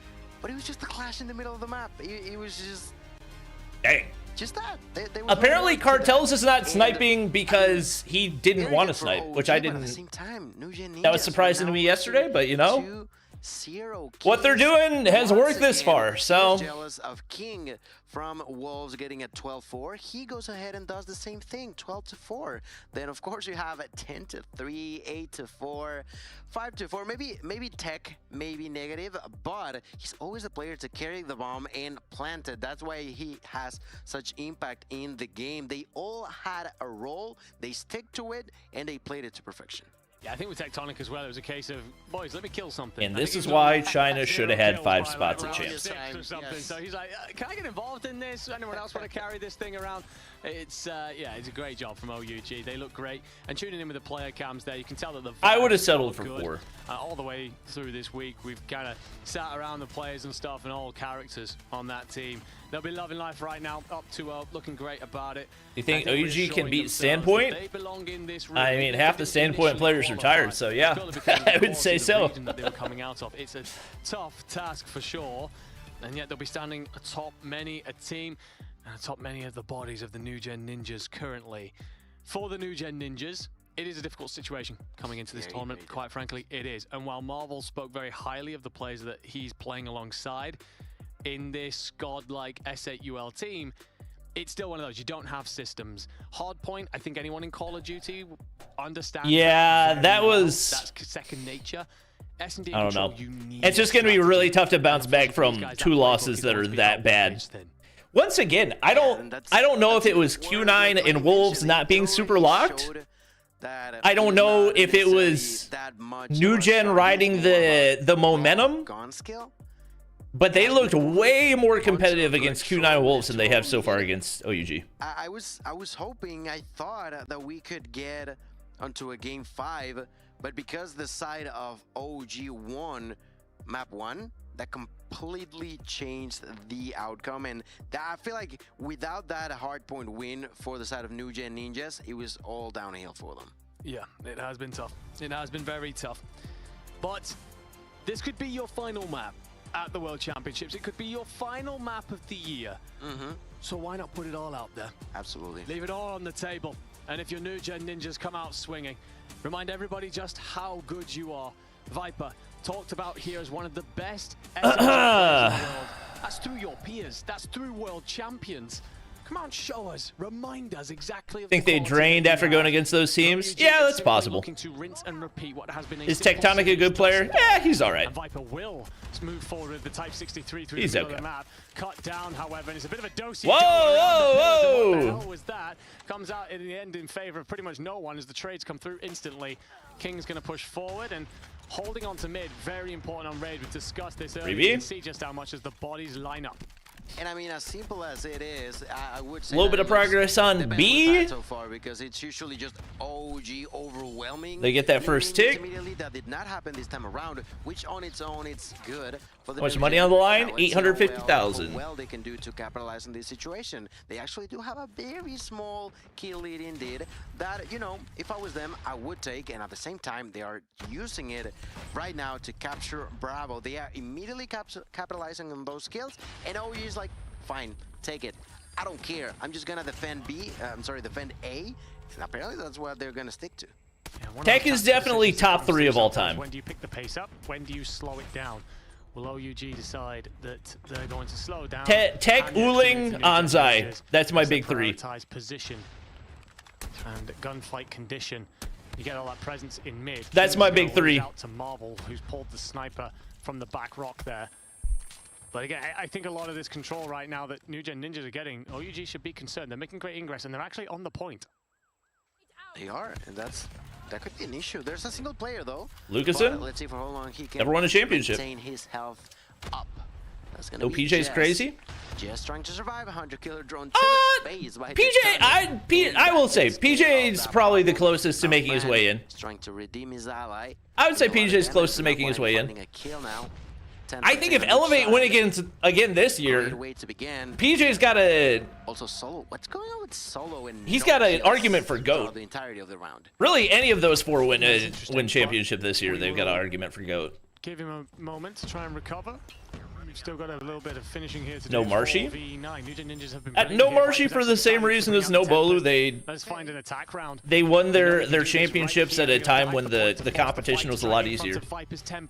but it was just a clash in the middle of the map. It was just... Dang. Just that. Apparently, Cartels is not sniping because he didn't want to snipe, which I didn't. That was surprising to me yesterday, but you know, what they're doing has worked this far. So jealous of King from Wolves getting a 12-4. He goes ahead and does the same thing, 12-4. Then of course you have a 10-3, 8-4, 5-4. Maybe tech, maybe negative, but he's always a player to carry the bomb and plant it. That's why he has such impact in the game. They all had a role, they stick to it, and they played it to perfection. Yeah, I think with Tectonic as well, it was a case of, boys, let me kill something. And this is why China should have had 5 spots of chance. Or something. So he's like, can I get involved in this? Anyone else want to carry this thing around? It's yeah, it's a great job from OUG. They look great. And tuning in with the player cams there, you can tell that the I would have settled for 4. All the way through this week, we've kind of sat around the players and stuff and all characters on that team. They'll be loving life right now, up to looking great about it. You think OUG can beat Standpoint? I mean, half the Standpoint players are tired, so yeah, I would say so. That they were coming out of. It's a tough task for sure, and yet they'll be standing atop many a team and atop many of the bodies of the New Gen Ninjas currently. For the New Gen Ninjas, it is a difficult situation coming into this tournament, quite frankly, it is. And while Marvel spoke very highly of the players that he's playing alongside, in this godlike S8UL team, it's still one of those. You don't have systems. Hardpoint, I think anyone in Call of Duty understands. Yeah, that was... That's second nature. S&D I don't know. It's just going to be really tough to bounce back from 2 losses that are that bad. Once again, I don't know if it was Q9 and Wolves not being super locked. I don't know if it was New Gen riding the momentum. But they looked way more competitive against Q9 Wolves than they have so far against OUG. I was hoping, I thought that we could get onto a game 5, but because the side of OG won map 1, that completely changed the outcome. And I feel like without that hardpoint win for the side of New Gen Ninjas, it was all downhill for them. Yeah, it has been tough. It has been very tough. But this could be your final map at the World Championships. It could be your final map of the year. So why not put it all out there? Absolutely. Leave it all on the table. And if your New Gen Ninjas come out swinging, remind everybody just how good you are. Viper, talked about here as one of the best players in the world. That's through your peers. That's through world champions. Come on, show us. Remind us exactly. Think they drained after going against those teams? Yeah, that's possible. Is Tectonic a good player? Yeah, he's all right. Viper will move forward with the Type 63 through he's the middle okay. of the map. Cut down, however, and it's a bit of a dosey. Whoa, whoa, What the whoa! hell was that? Comes out in the end in favor of pretty much no one as the trades come through instantly. King's going to push forward and holding on to mid. Very important on raid. We've discussed this earlier. You can see just how much as the bodies line up. And I mean, as simple as it is, I would say a little bit of progress on B. So far, because it's usually just OG overwhelming. They get that first tick. Immediately, that did not happen this time around, which on its own, it's good. For the How much money on the line? 850,000. Well, they can do to capitalize on this situation. They actually do have a very small kill lead indeed. That, you know, if I was them, I would take. And at the same time, they are using it right now to capture Bravo. They are immediately capitalizing on those kills. And OG is like, fine, take it. I don't care. I'm just gonna defend defend A. And apparently that's what they're gonna stick to. Tech is definitely top 3 of all time. When do you pick the pace up? When do you slow it down? Will OUG decide that they're going to slow down? Tech, Uling, Anzai. That's my big three. Position and gunfight condition. You get all that presence in mid. That's my big three. Out to Marvel, who's pulled the sniper from the back rock there. But again, I think a lot of this control right now that New Gen Ninjas are getting, OUG should be concerned. They're making great ingress, and they're actually on the point. They are, and that could be an issue. There's a single player though. Lucasen? Let's see for how long he can never won a championship. maintain his health up. That's gonna No, be PJ's crazy. Just trying to survive a 100-killer drone. PJ, I will say PJ's probably the closest to making his way in. Trying to redeem his ally. I would say PJ's close to making his way in. A kill now. I think if Elevate win again this year, PJ's got a. Also solo. What's going on with solo? And he's got an argument for GOAT. The entirety of the round. Really, any of those four win championship this year, they've got an argument for GOAT. Give him a moment to try and recover. We've still got a little bit of finishing here to no do. Marshy? Have been no Marshy for the same reason as no Bolu. Let's find an attack round. They won their championships at a time when the competition was a lot easier.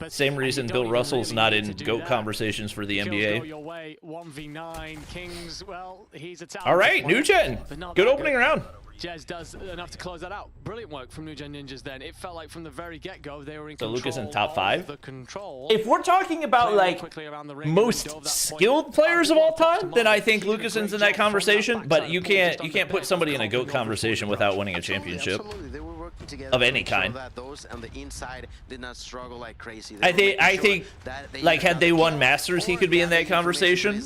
Same reason Bill Russell's not in GOAT conversations for the NBA. 1v9 Kings. Well, he's a all right, New Gen. Good opening round. Jez does enough to close that out. Brilliant work from New Gen Ninjas then. It felt like from the very get-go they were in control. So Lucas in top 5? The control. If we're talking about like most skilled players of all time, then I think Lucason's in that conversation, but you can't put somebody in a GOAT conversation without winning a championship. Of any kind. And the inside did not struggle like crazy. I think like had they won Masters, he could be in that conversation.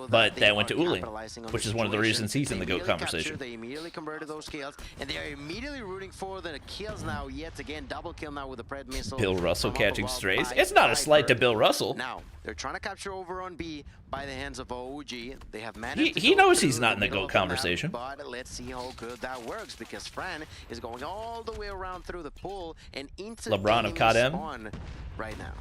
But that went to Uling, which is one of the reasons he's in the GOAT conversation. They immediately converted those kills, and they are immediately rooting for the kills now. Yet again, double kill now with the Pred missile. Bill Russell catching strays. It's not a slight to Bill Russell. Now they're trying to capture over on B by the hands of OG. They have managed. He knows he's not in the GOAT conversation. But let's see how good that works, because Fran is going all the way around through the pool and into LeBron of Codm right now.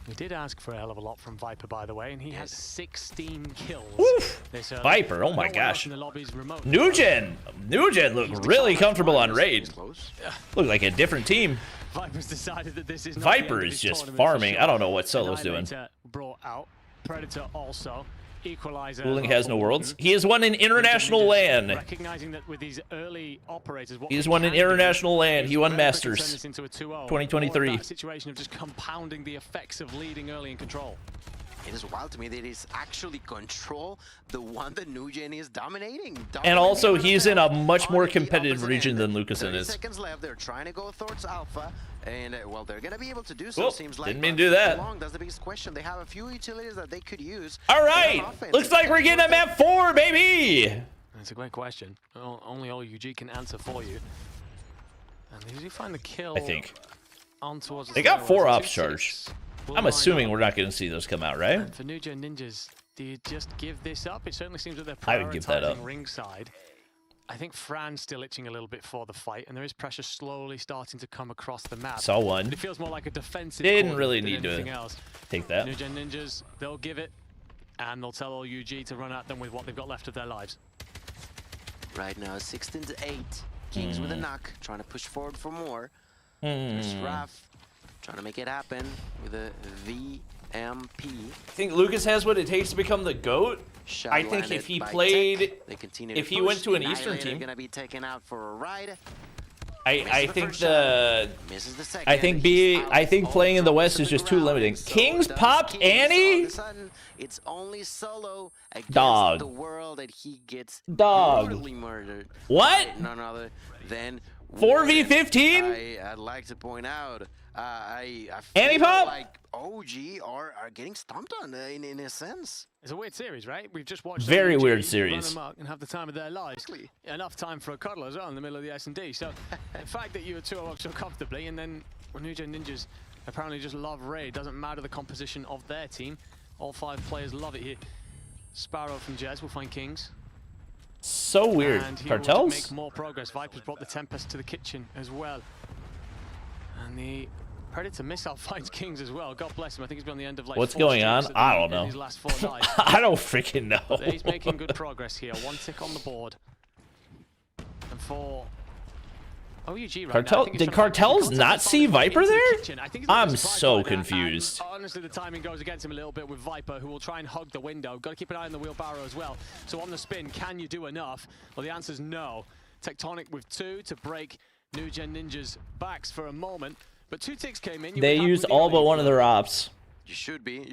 He did ask for a hell of a lot from Viper, by the way, and he has 16 kills. Oof. Viper, oh my gosh. New Gen look really comfortable on raid. Look like a different team. Viper's decided that this is not Viper is just farming. I don't know what Solo's doing. Brought out. Predator also. Equalizer. Uling has no worlds. He has won an international LAN. Recognizing that with these early operators, he has won an international LAN. He won Masters 2023. Situation of just compounding the effects of leading early in control. It is wild to me that it is actually control, the one that New Gen is dominating. And also, he's in a much more competitive region than Lucasen is. Seconds left. They're trying to go towards Alpha, and well, they're gonna be able to do so. Seems like didn't mean to do that. That's the biggest question. They have a few utilities that they could use. All right, looks like we're getting a map 4, baby. That's a great question. Only OUG can answer for you. And did you find the kill? I think. On towards they got 4 ops charged. I'm assuming we're not going to see those come out, right? And for New Gen Ninjas, do you just give this up? It certainly seems that they're I would give that up. prioritizing ringside. I think Fran's still itching a little bit for the fight, and there is pressure slowly starting to come across the map. Saw one. But it feels more like a defensive. Didn't really need to take that. New Gen Ninjas, they'll give it, and they'll tell OUG to run at them with what they've got left of their lives. Right now, 16-8. Kings with a knock, trying to push forward for more. There's Raf. Trying to make it happen with a VMP. I think Lucas has what it takes to become the GOAT. I think if he played, if he went to an Eastern team, gonna be taken out for a ride. I think playing in the West is just too limiting. Kings popped Annie. It's only Solo against Dog. the world that he gets brutally murdered. What? None other than 4v15. I'd like to point out. I Annie feel pop? like OG are getting stomped on in a sense. It's a weird series, right? We've just watched very OG weird series run amok and have the time of their lives. Enough time for a cuddle as well in the middle of the S&D. So the fact that you were 2-0 up so comfortably, and then when New Gen Ninjas apparently just love raid, doesn't matter the composition of their team. All 5 players love it here. Sparrow from Jez will find Kings. So weird. And he Cartels? make more progress. Viper's brought the Tempest to the kitchen as well. And the Predator missile finds Kings as well. God bless him. I think he's been on the end of like what's going on? I don't know. His last 4 lives. I don't freaking know. But he's making good progress here. 1 tick on the board. And for Cartel? Did Cartels not see Viper there? I'm so confused. Honestly, the timing goes against him a little bit with Viper, who will try and hug the window. Got to keep an eye on the wheelbarrow as well. So on the spin, can you do enough? Well, the answer is no. Tectonic with 2 to break New Gen Ninja's backs for a moment. But 2 ticks came in. They used all but one of their ops. You should be.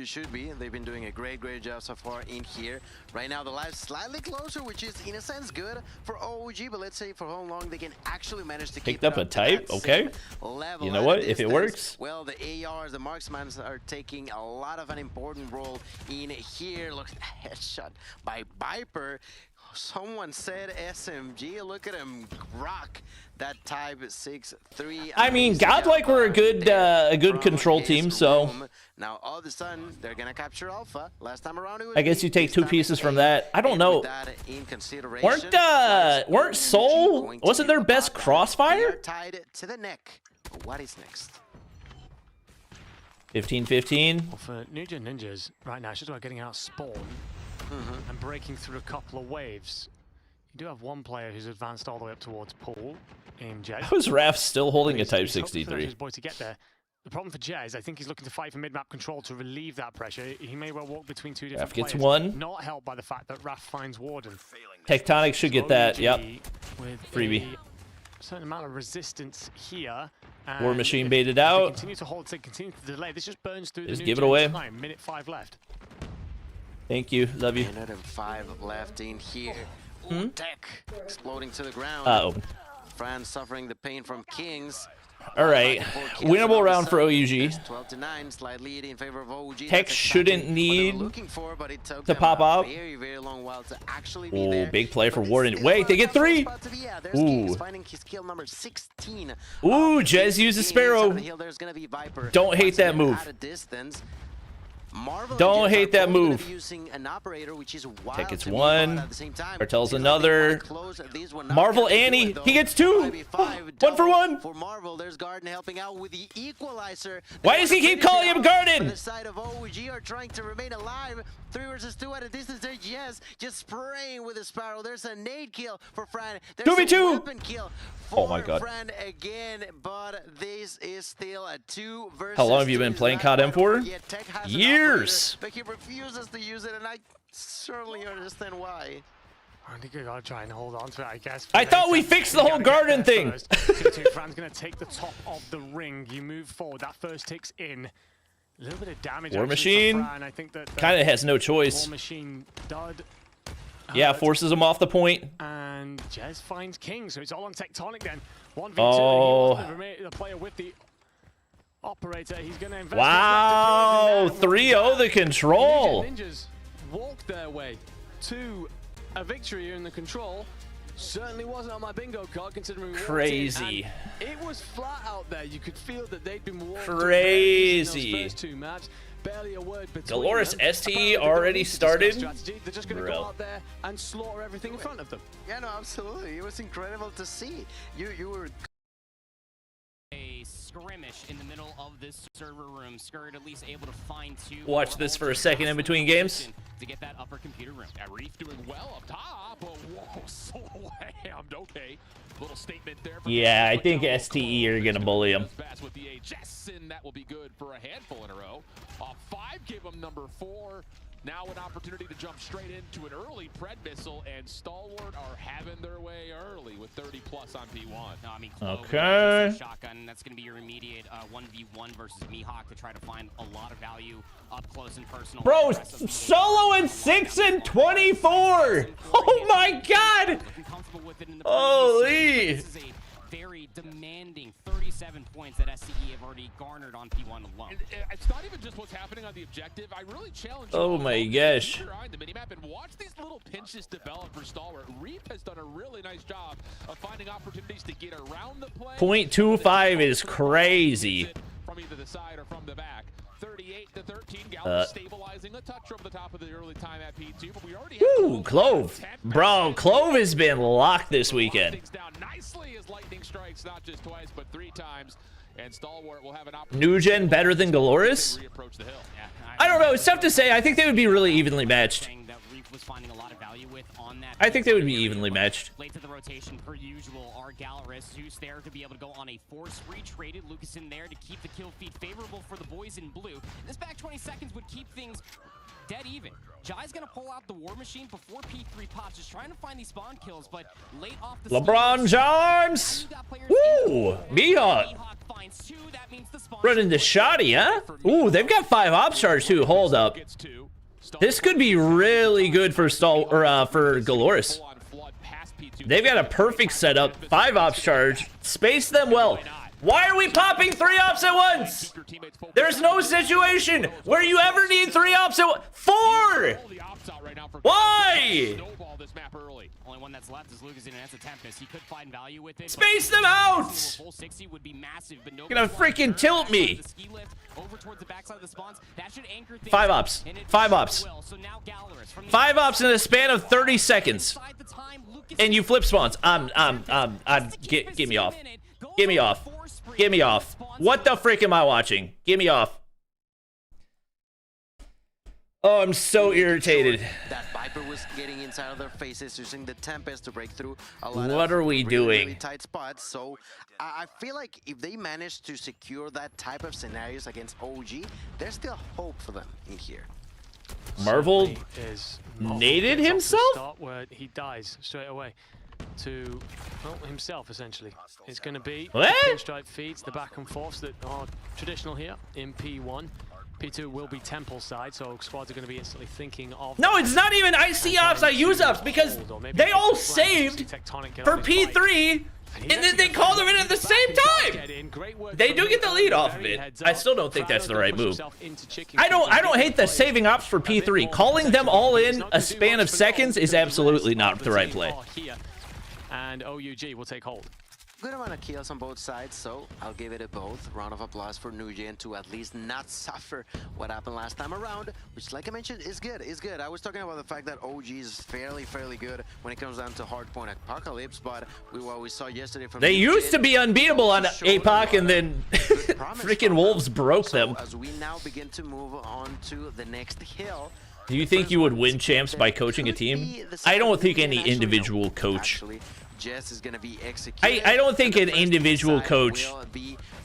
They've been doing a great job so far in here. Right now, the live's slightly closer, which is, in a sense, good for OG, but let's say for how long they can actually manage to keep Picked up a type, okay. You know what, if it works. Well, the ARs, the marksmen are taking a lot of an important role in here. Look at the headshot by Viper. Someone said SMG. Look at him rock that type 6-3. I mean, Godlike were a good control team, so now all of a sudden they're gonna capture Alpha. Last time around it was I guess you take 2 pieces from that. I don't know. Weren't Soul, wasn't their best Crossfire? Tied to the neck. What is next? 15-15. Well, for New Gen Ninjas right now, it's just about getting out spawn and breaking through a couple of waves. You do have one player who's advanced all the way up towards Pool in Jez. How is Raph still holding a Type 63? His boy to get there. The problem for Jez, I think he's looking to fight for mid-map control to relieve that pressure. He may well walk between 2 different Raph gets players, one. Not helped by the fact that Raph finds Warden. Tectonic should get that, yep. With Freebie. A certain amount of resistance here. War Machine baited out. Continue to hold, continue to delay. This just burns through Just the give it away. time. Minute 5 left. Thank you, love you. Minute and 5 left in here. Tech exploding to the ground. Uh-oh. France suffering the pain from Kings. All right, winnable round for OUG. 12-9, slight lead in favor of OUG. Tech shouldn't need to pop out. Very long while to actually be Ooh, there. big play for Warden. Wait, they get 3. Ooh. Finding his kill number 16. Ooh, Jez uses Sparrow. Don't hate that move. Don't hate that move. Tech gets 1. Cartel's another. Marvel Annie. He gets 2. 1 for 1. For Marvel, there's Garden helping out with the equalizer. Why does he keep calling him Garden? The side of OG are trying to remain alive. 3 versus 2 at a distance. There's Jez just spraying with a Sparrow. There's a nade kill for Fran. There's 2v2. a weapon kill for Oh my God. Fran again, but this is still a 2 versus 2. How long have you been playing Codm for? Yeah, Tech has Years. but he refuses to use it, and I certainly understand why. I think you gotta try and hold on to it, I guess. I thought we fixed the whole Garden thing. 2-2, Fran's gonna take the top of the ring. You move forward. That first tick's in. A little bit of damage. War Machine I think that kind of has no choice. War Machine dud. Yeah, forces him off the point. And Jez finds King, so it's all on Tectonic then. 1v2. Oh. The player with the operator. He's gonna invest. Wow, 3-0 the control. Ninjas walked their way to a victory in the control. Certainly wasn't on my bingo card considering we Crazy. it was flat out there. You could feel that they'd been walked Crazy. in those first 2 maps. Barely a word between Dolores them. STE already started. Strategy. They're just going to go out there and slaughter everything in front of them. Yeah, no, absolutely. It was incredible to see. You were a skirmish in the middle of this server room. Skirt at least able to find 2. Watch this for a second in between games. To get that upper computer room. Reef doing well up top, but whoa, so hammed. Okay, little statement there. Yeah, I think STE are gonna bully him. With the HS, and that will be good for a handful in a row. 5 give him number 4. Now an opportunity to jump straight into an early Pred missile, and Stalwart are having their way early with 30 plus on P1. No, I mean, okay. Shotgun. That's going to be your immediate 1v1 versus Mihawk to try to find a lot of value up close and personal. Bro, solo and 6 and 24. Oh my God. Holy. This is a very demanding 37 points that SCE have already garnered on P1 alone. It's not even just what's happening on the objective. I really challenge you. Oh my gosh. The minimap and watch these little pinches develop for Stalwart. Reef has done a really nice job of finding opportunities to get around the play. 0.25 is crazy. From either the side or from the back. 38-13. Gallo stabilizing a touch over the top of the early time at P2, but we already Ooh, Clove. Bro, Clove has been locked this weekend. Down nicely as lightning strikes not just twice but 3 times, and Stalwart will have an New Gen better than Dolores? I don't know. It's tough to say. I think they would be really evenly matched. was finding a lot of value with on that. I think they would be evenly matched. Late to the rotation, per usual, are Gallerus. Zeus there to be able to go on a force retraded. Lucas in there to keep the kill feed favorable for the boys in blue. This back 20 seconds would keep things dead even. Jai's gonna pull out the War Machine before P3 pops, just trying to find these spawn kills, but late off the LeBron James! Woo! Mihawk! Running the shoddy, huh? Ooh, they've got 5 ops charge too. Hold up. This could be really good for for Galores. They've got a perfect setup. 5 ops charge. Space them well. Why are we popping 3 ops at once? There's no situation where you ever need 3 ops at once. 4! Why? Only one that's left is Lucas, and that's a Tempest. He could find value with it. Space them out! Full 60 would be massive, but no. Gonna freaking tilt me. Over towards the backside of the spawns. That should anchor things. 5 ops. 5 ops. 5 ops in a span of 30 seconds. And you flip spawns. Get me off. Get me off. Get me off. What the frick am I watching? Get me off. Oh, I'm so irritated. That Viper was getting inside of their faces, using the Tempest to break through a lot What are we doing? really tight spots. So I feel like if they manage to secure that type of scenarios against OG, there's still hope for them in here. Marvel is naded himself? Where he dies straight away to himself, essentially. It's going to be what? pinstripe feeds, the back and forths that are traditional here in P1. P2 will be Temple side, so squads are going to be instantly thinking of... No, it's not even I see ops, I use ops, because they all saved for P3, and then they called them in at the same time. They do get the lead off of it. I still don't think that's the right move. I don't hate the saving ops for P3. Calling them all in a span of seconds is absolutely not the right play. And OUG will take hold. Good amount of kills on both sides, so I'll give it a both. Round of applause for Nujen to at least not suffer what happened last time around, which, like I mentioned, is good. I was talking about the fact that OG is fairly good when it comes down to Hardpoint Apocalypse, but what we saw yesterday from they used to be unbeatable on APOC, and then freaking Wolves broke them. As we now begin to move on to the next hill. Do you think you would win champs by coaching a team? I don't think any individual coach. Jess is gonna be executed. I don't think an individual coach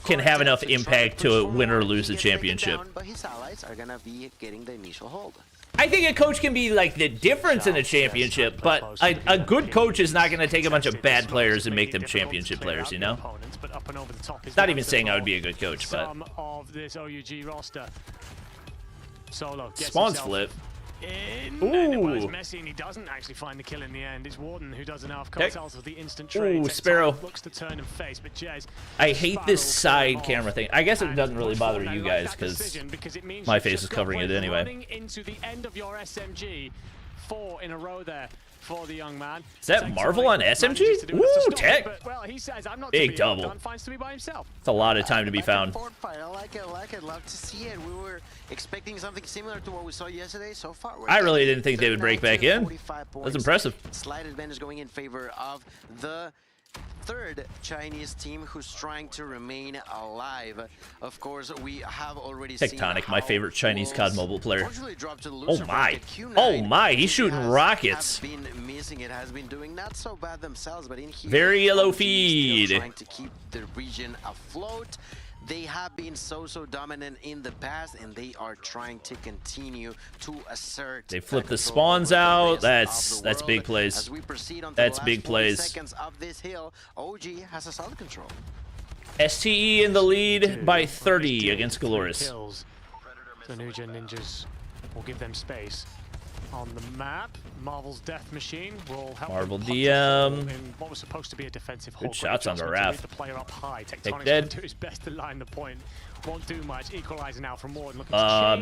can have enough impact to win or lose a championship. But his allies are gonna be getting the initial hold. I think a coach can be like the difference in a championship, but a good coach is not going to take a bunch of bad players and make them championship players, you know? Not even saying I would be a good coach, but... Some of this OUG roster. Solo Spawns flip. Well, it's messy, and he doesn't actually find the kill in the end. It's Warden who does enough. Cartels with the instant trade. Ooh, Sparrow. Looks to turn and face, but Jez, I hate this side camera thing. I guess it doesn't really bother you guys because my face is covering it anyway. Into the end of your SMG, 4 in a row there for the young man. Is that Marvel on SMG? Ooh, tech. Well, he says, I'm not big double. Finds to be by himself. It's a lot of time to be found. I like it. Love to see it. We were expecting something similar to what we saw yesterday. So far, I really didn't think they would break back in. That's impressive. Slight advantage going in favor of the third Chinese team who's trying to remain alive. Of course, we have already Tectonic, my favorite Chinese COD mobile player. Oh my, he's shooting rockets. It has been doing not so bad themselves, but in here, very yellow feed. Trying to keep the region afloat. They have been so dominant in the past, and they are trying to continue to assert. They flip the spawns out. That's big plays. As we proceed on that's the big plays. Seconds of this hill, OG has a solid control. STE in the lead by 30 against Galores. The New Gen Ninjas will give them space on the map. Marvel's Death Machine will help. Marvel DM. In what was supposed to be a defensive good shots on the Wrath. The player up high. Tectonic's dead. do his best to line the point. Won't do much. Equalizer now from Warden.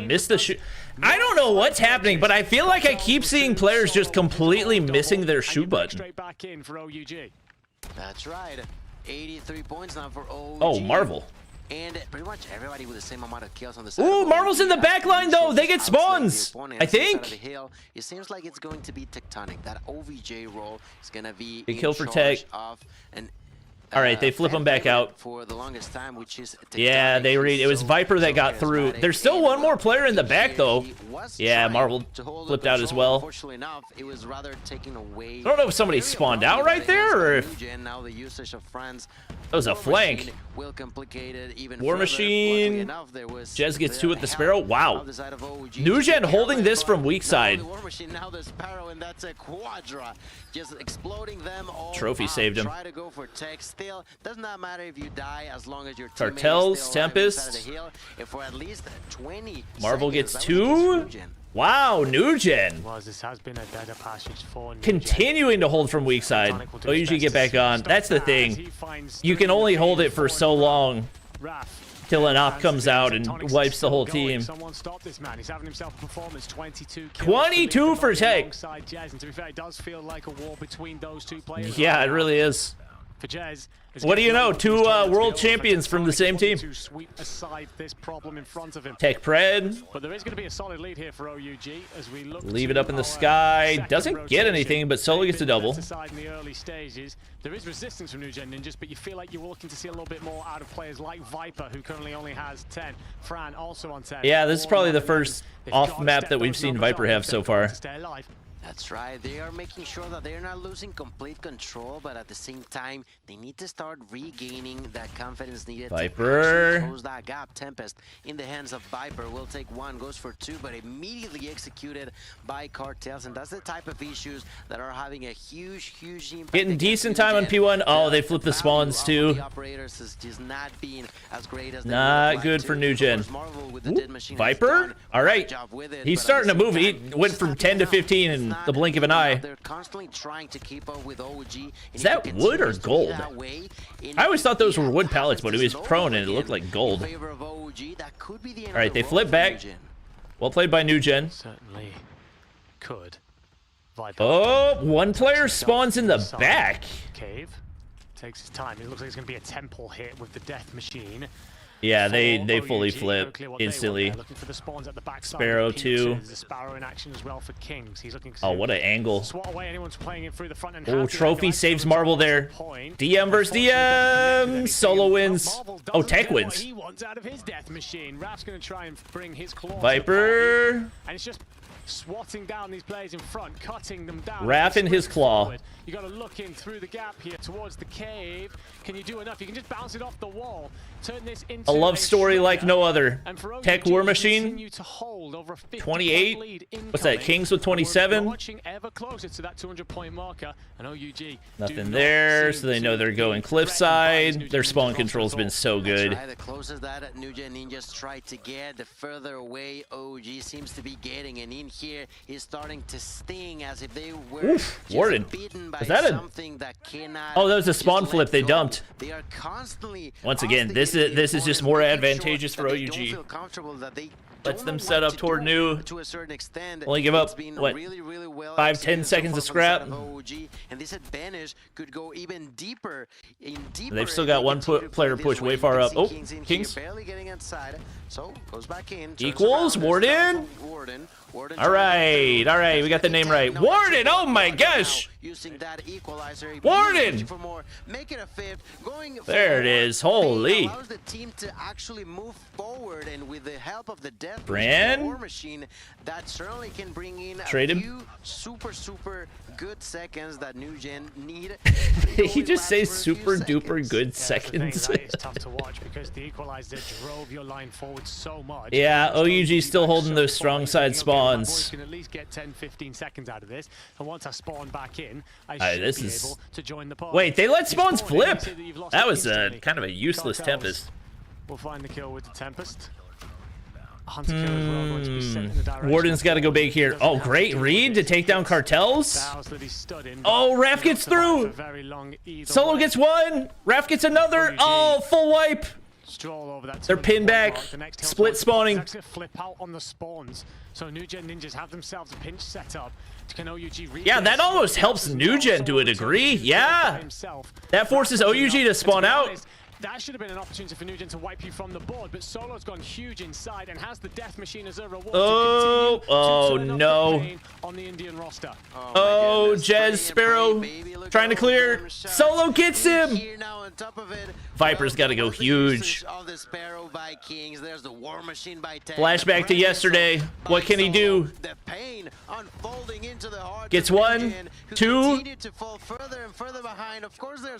Missed the shoot. I don't know what's happening, but I feel like I keep seeing players just completely missing their shoot button. Straight back in for OUG. That's right. 83 points now for OUG. Oh, Marvel. And pretty much everybody with the same amount of kills on the side. Ooh, Marvel's in the back line though. They get spawns. I think. It seems like it's going to be Tectonic. That OVJ role is going to be big kill for Tech. All right, they flip them back out. For the longest time, which is yeah, they read. It was Viper that got through. There's still one more player in the back though. Yeah, Marvel flipped out as well. Unfortunately enough, it was rather taken away. I don't know if somebody spawned out right there or if now the usage of friends. That was a flank. Will complicate it even War further. Machine. Jez gets 2 with the Sparrow. Wow. Nugen holding this from weak side. War Machine, now the Sparrow, and that's a Quadra. Just exploding them all. Trophy saved him. Try to go for tech still. Does not matter if you die as long as your Cartels, Tempest. For at least 20 Marvel seconds, gets 2. Wow, Nugen. This has been a better passage for Nugen. Continuing to hold from weak side. They'll usually get back on. That's the thing. You can only hold it for so long till an op comes out and wipes the whole team. Someone stop this man. He's having himself a performance. 22 for Tech. Alongside Jez, and to be fair, it does feel like a war between those two players. Yeah, it really is. For Jez, what do you know? 2 world champions from the same team. To sweep aside this problem in front of him. Tech Pred. But there is going to be a solid lead here for OUG as we look. Leave it up in the sky. Doesn't get anything, but Solo gets a double. In the early stages, there is resistance from New Gen Ninjas, but you feel like you're looking to see a little bit more out of players like Viper, who currently only has 10. Fran also on 10. Yeah, this is probably the first off map that we've seen Viper have so far. That's right. They are making sure that they're not losing complete control, but at the same time, they need to start regaining that confidence needed Viper. to close that gap. Tempest in the hands of Viper will take 1, goes for 2, but immediately executed by Cartels, and that's the type of issues that are having a huge impact. Getting decent time on P1. Oh, they flipped the spawns too. The operators is just not being as great as not good for Nugen. Viper? All right. He's starting to move. He went from 10 to 15 in the blink of an eye. They're constantly trying to keep up with OG. Is that wood or gold? I always thought those were wood pallets, but it was prone and it looked like gold. All right, they flip back. Well played by Nugen. Certainly could. Oh, 1 player spawns in the back. Cave takes his time. It looks like it's going to be a temple hit with the death machine. Yeah, they fully flip instantly. Sparrow 2. Sparrow in action as well for Kings. He's looking. Oh, what an angle. Swat away anyone's playing it through the front and oh, Trophy saves Marvel there. DM versus DM. Solo wins. Oh, Tech wins. He wants out of his death machine. Raf's going to try and bring his claws. Viper. And it's just swatting down these players in front, cutting them down. Raph in his claw. Forward. You got to look in through the gap here towards the cave. Can you do enough? You can just bounce it off the wall. Turn this into a love story like no other. Tech War Machine. To hold over a 28. What's that? Kings with 27. Watching ever closer to that 200-point marker. And OUG nothing there, so they know they're going cliffside. Their spawn control's been so good. The closer that New Gen Ninjas try to get, the further away OG seems to be getting. And in here, he's starting to sting as if they were Warden. beaten by something that cannot. Oh, that was a spawn flip they dumped. They are constantly. Once again, this is just more advantageous for OUG. Lets them set up toward new. To a certain extent, only give up what, really well 5-10 seconds of scrap. And this advantage could go even deeper. They've still got 1 player push way far up. Oh, Kings. Barely getting inside, so goes back in. Equals Warden. All right, we got the name right. Warden. Oh my gosh. Using that equalizer. Warden. Make it a 5th. Going there it is. Holy. Allows the team to actually move forward, and with the help of the death War Machine, that certainly can bring in Trade a him. few super good seconds that New Gen need. He just says super duper good seconds. It's tough to watch because the equalizer drove your line forward so much. Yeah, OUG still holding those strong side spawns. Can at least get 10-15 seconds out of this, and once I spawn back in, I should be able to join the party. Wait, they let spawns flip. That was kind of a useless Tempest. We'll find the kill with the Tempest. Hunter kill as well, going to be sent in the direction. Warden's got to go big here. Oh, great read to take down Cartels. Oh, Raph gets through. Solo gets 1. Raph gets another. Oh, full wipe. They're pinned back. Split spawning. Flip out on the spawns. So New Gen Ninjas have themselves a pinch set up. Yeah, that almost helps New Gen to a degree. Yeah. That forces OUG to spawn out. That should have been an opportunity for Nugent to wipe you from the board, but Solo's gone huge inside and has the Death Machine as a reward to continue to turn up the pain on the Indian roster. Oh, Jez, Sparrow trying to clear. Solo gets him. Viper's got to go huge. Flashback to yesterday. What can he do? Gets 1, 2.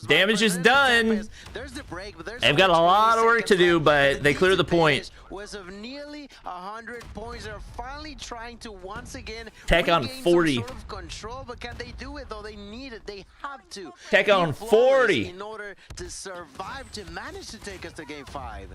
Damage is done. They've got a lot of work to do, but they clear the point. Was of nearly 100 points. They're finally trying to once again Tech on 40. some sort of control, but can they do it though? They need it. They have to. Tech on 40 in order to survive, to manage to take us to game 5.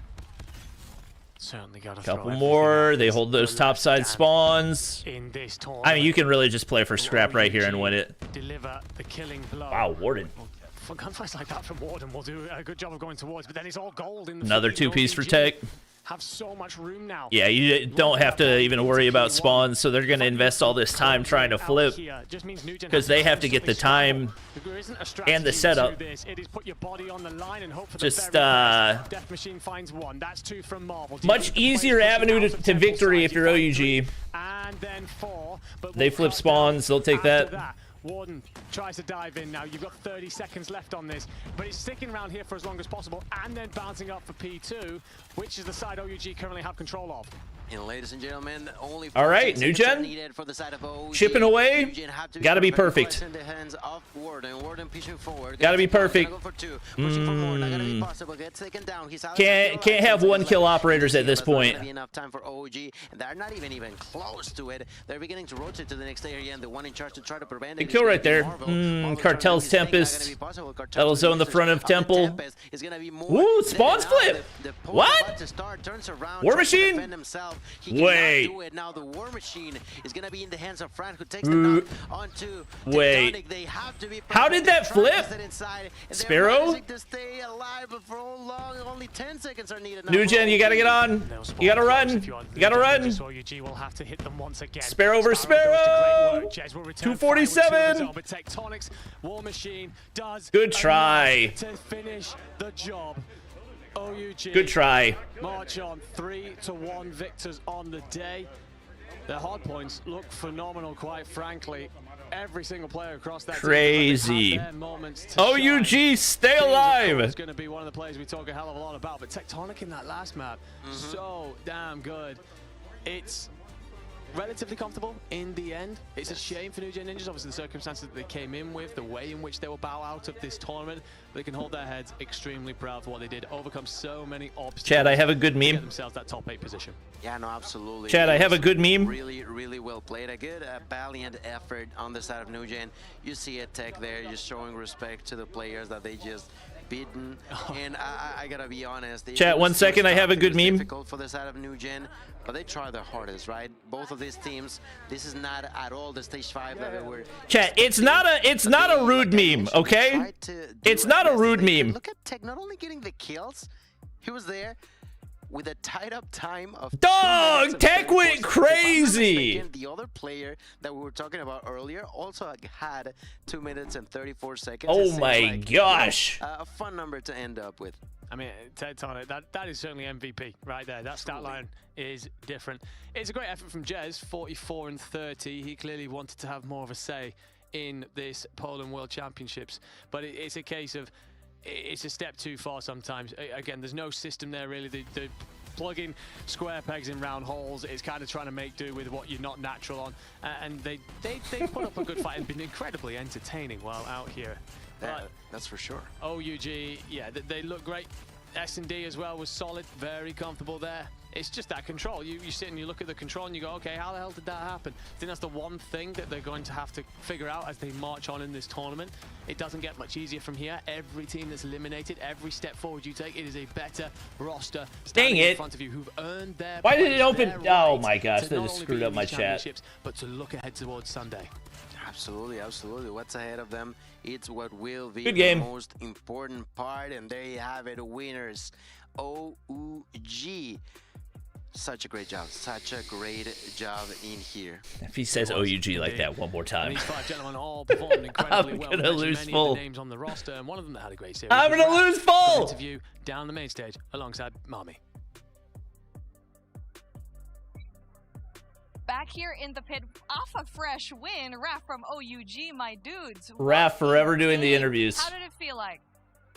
Certainly got a couple more. They hold those topside spawns. In this I mean, you can really just play for scrap right here and win it. Deliver the killing blow. Wow, Warden. For gunfights like that from Warden, will do a good job of going towards, but then it's all gold in the Another 2-piece for Tech. Have so much room now. Yeah, you don't have to even worry about spawns, so they're going to invest all this time trying to flip because they have to get the time and the setup. Just Death Machine finds 1. That's 2 from Marvel. Much easier avenue to victory if you're OUG. And then 4. They flip spawns, they'll take that. Warden tries to dive in now. You've got 30 seconds left on this, but he's sticking around here for as long as possible and then bouncing up for P2, which is the side OUG currently have control of. And ladies and gentlemen, only all right, new gen chipping away. Gotta be perfect. Gotta be perfect. Can't have 1-kill operators at this point. Enough time for OG, and they're not even close to it. They're beginning to rotate to the next area, and the one in charge to try to prevent it. Good kill right there. Cartel's Tempest. That'll zone the front of Temple. Ooh, spawns flip. What? War Machine? Wait. Now the War Machine is going to be in the hands of Fran, who takes the knock onto wait. They have to be how did that flip? Sparrow? To stay alive, but for how long? Only 10 seconds are needed. New gen, you gotta get on. You gotta run. You gotta run. Sparrow versus Sparrow. 247. War Machine does good try. To finish the job. OUG good try. March on 3-1 victors on the day. Their hard points look phenomenal, quite frankly. Every single player across that crazy. OUG, stay alive. It's going to be one of the players we talk a hell of a lot about, but Tectonic in that last map, so damn good. It's relatively comfortable in the end. It's a shame for New Gen Ninjas, obviously the circumstances that they came in with, the way in which they will bow out of this tournament. They can hold their heads extremely proud for what they did, overcome so many obstacles. Chad, I have a good meme. Get themselves that top 8 position. Yeah, no, absolutely. Chad, I have a good meme. Really well played. A good valiant effort on the side of New Gen. You see a Tech there just showing respect to the players that they just beaten. And I gotta be honest. Chat, 1 second, I have a good meme. Difficult for the side of New Gen, but they try their hardest, right? Both of these teams. This is not at all the stage 5 that they were. Chat, it's not a rude meme, okay? It's not a rude meme. Look at Tech not only getting the kills, he was there with a tied-up time of dog. Tech went crazy. The other player that we were talking about earlier also had 2 minutes and 34 seconds. Oh my gosh! A fun number to end up with. I mean, Tectonic, that is certainly MVP right there. That stat line is different. It's a great effort from Jez, 44 and 30. He clearly wanted to have more of a say in this Poland World Championships, but it's a case of it's a step too far sometimes. Again, there's no system there really. The plugging square pegs in round holes is kind of trying to make do with what you're not natural on, and they put up a good fight and been incredibly entertaining while out here. That's for sure. OUG, yeah, they look great. S&D as well was solid, very comfortable there. It's just that control. You sit and you look at the control and you go, okay, how the hell did that happen? I think that's the one thing that they're going to have to figure out as they march on in this tournament. It doesn't get much easier from here. Every team that's eliminated, every step forward you take, it is a better roster standing in front of you who've earned their Why did it open? Oh my gosh, they just screwed up my chat. But to look ahead towards Sunday. Absolutely, absolutely. What's ahead of them? It's what will be the most important part, and there you have it, winners. OUG. Such a great job. Such a great job in here. If he says OUG like that one more time, These 5 gentlemen all performed incredibly well. I'm gonna lose many full. of the names on the roster, and one of them that had a great series. I'm gonna lose full. Interview down the main stage alongside Marmy. Back here in the pit, off a fresh win, Raph from OUG, my dudes. Raph forever doing the interviews. How did it feel like?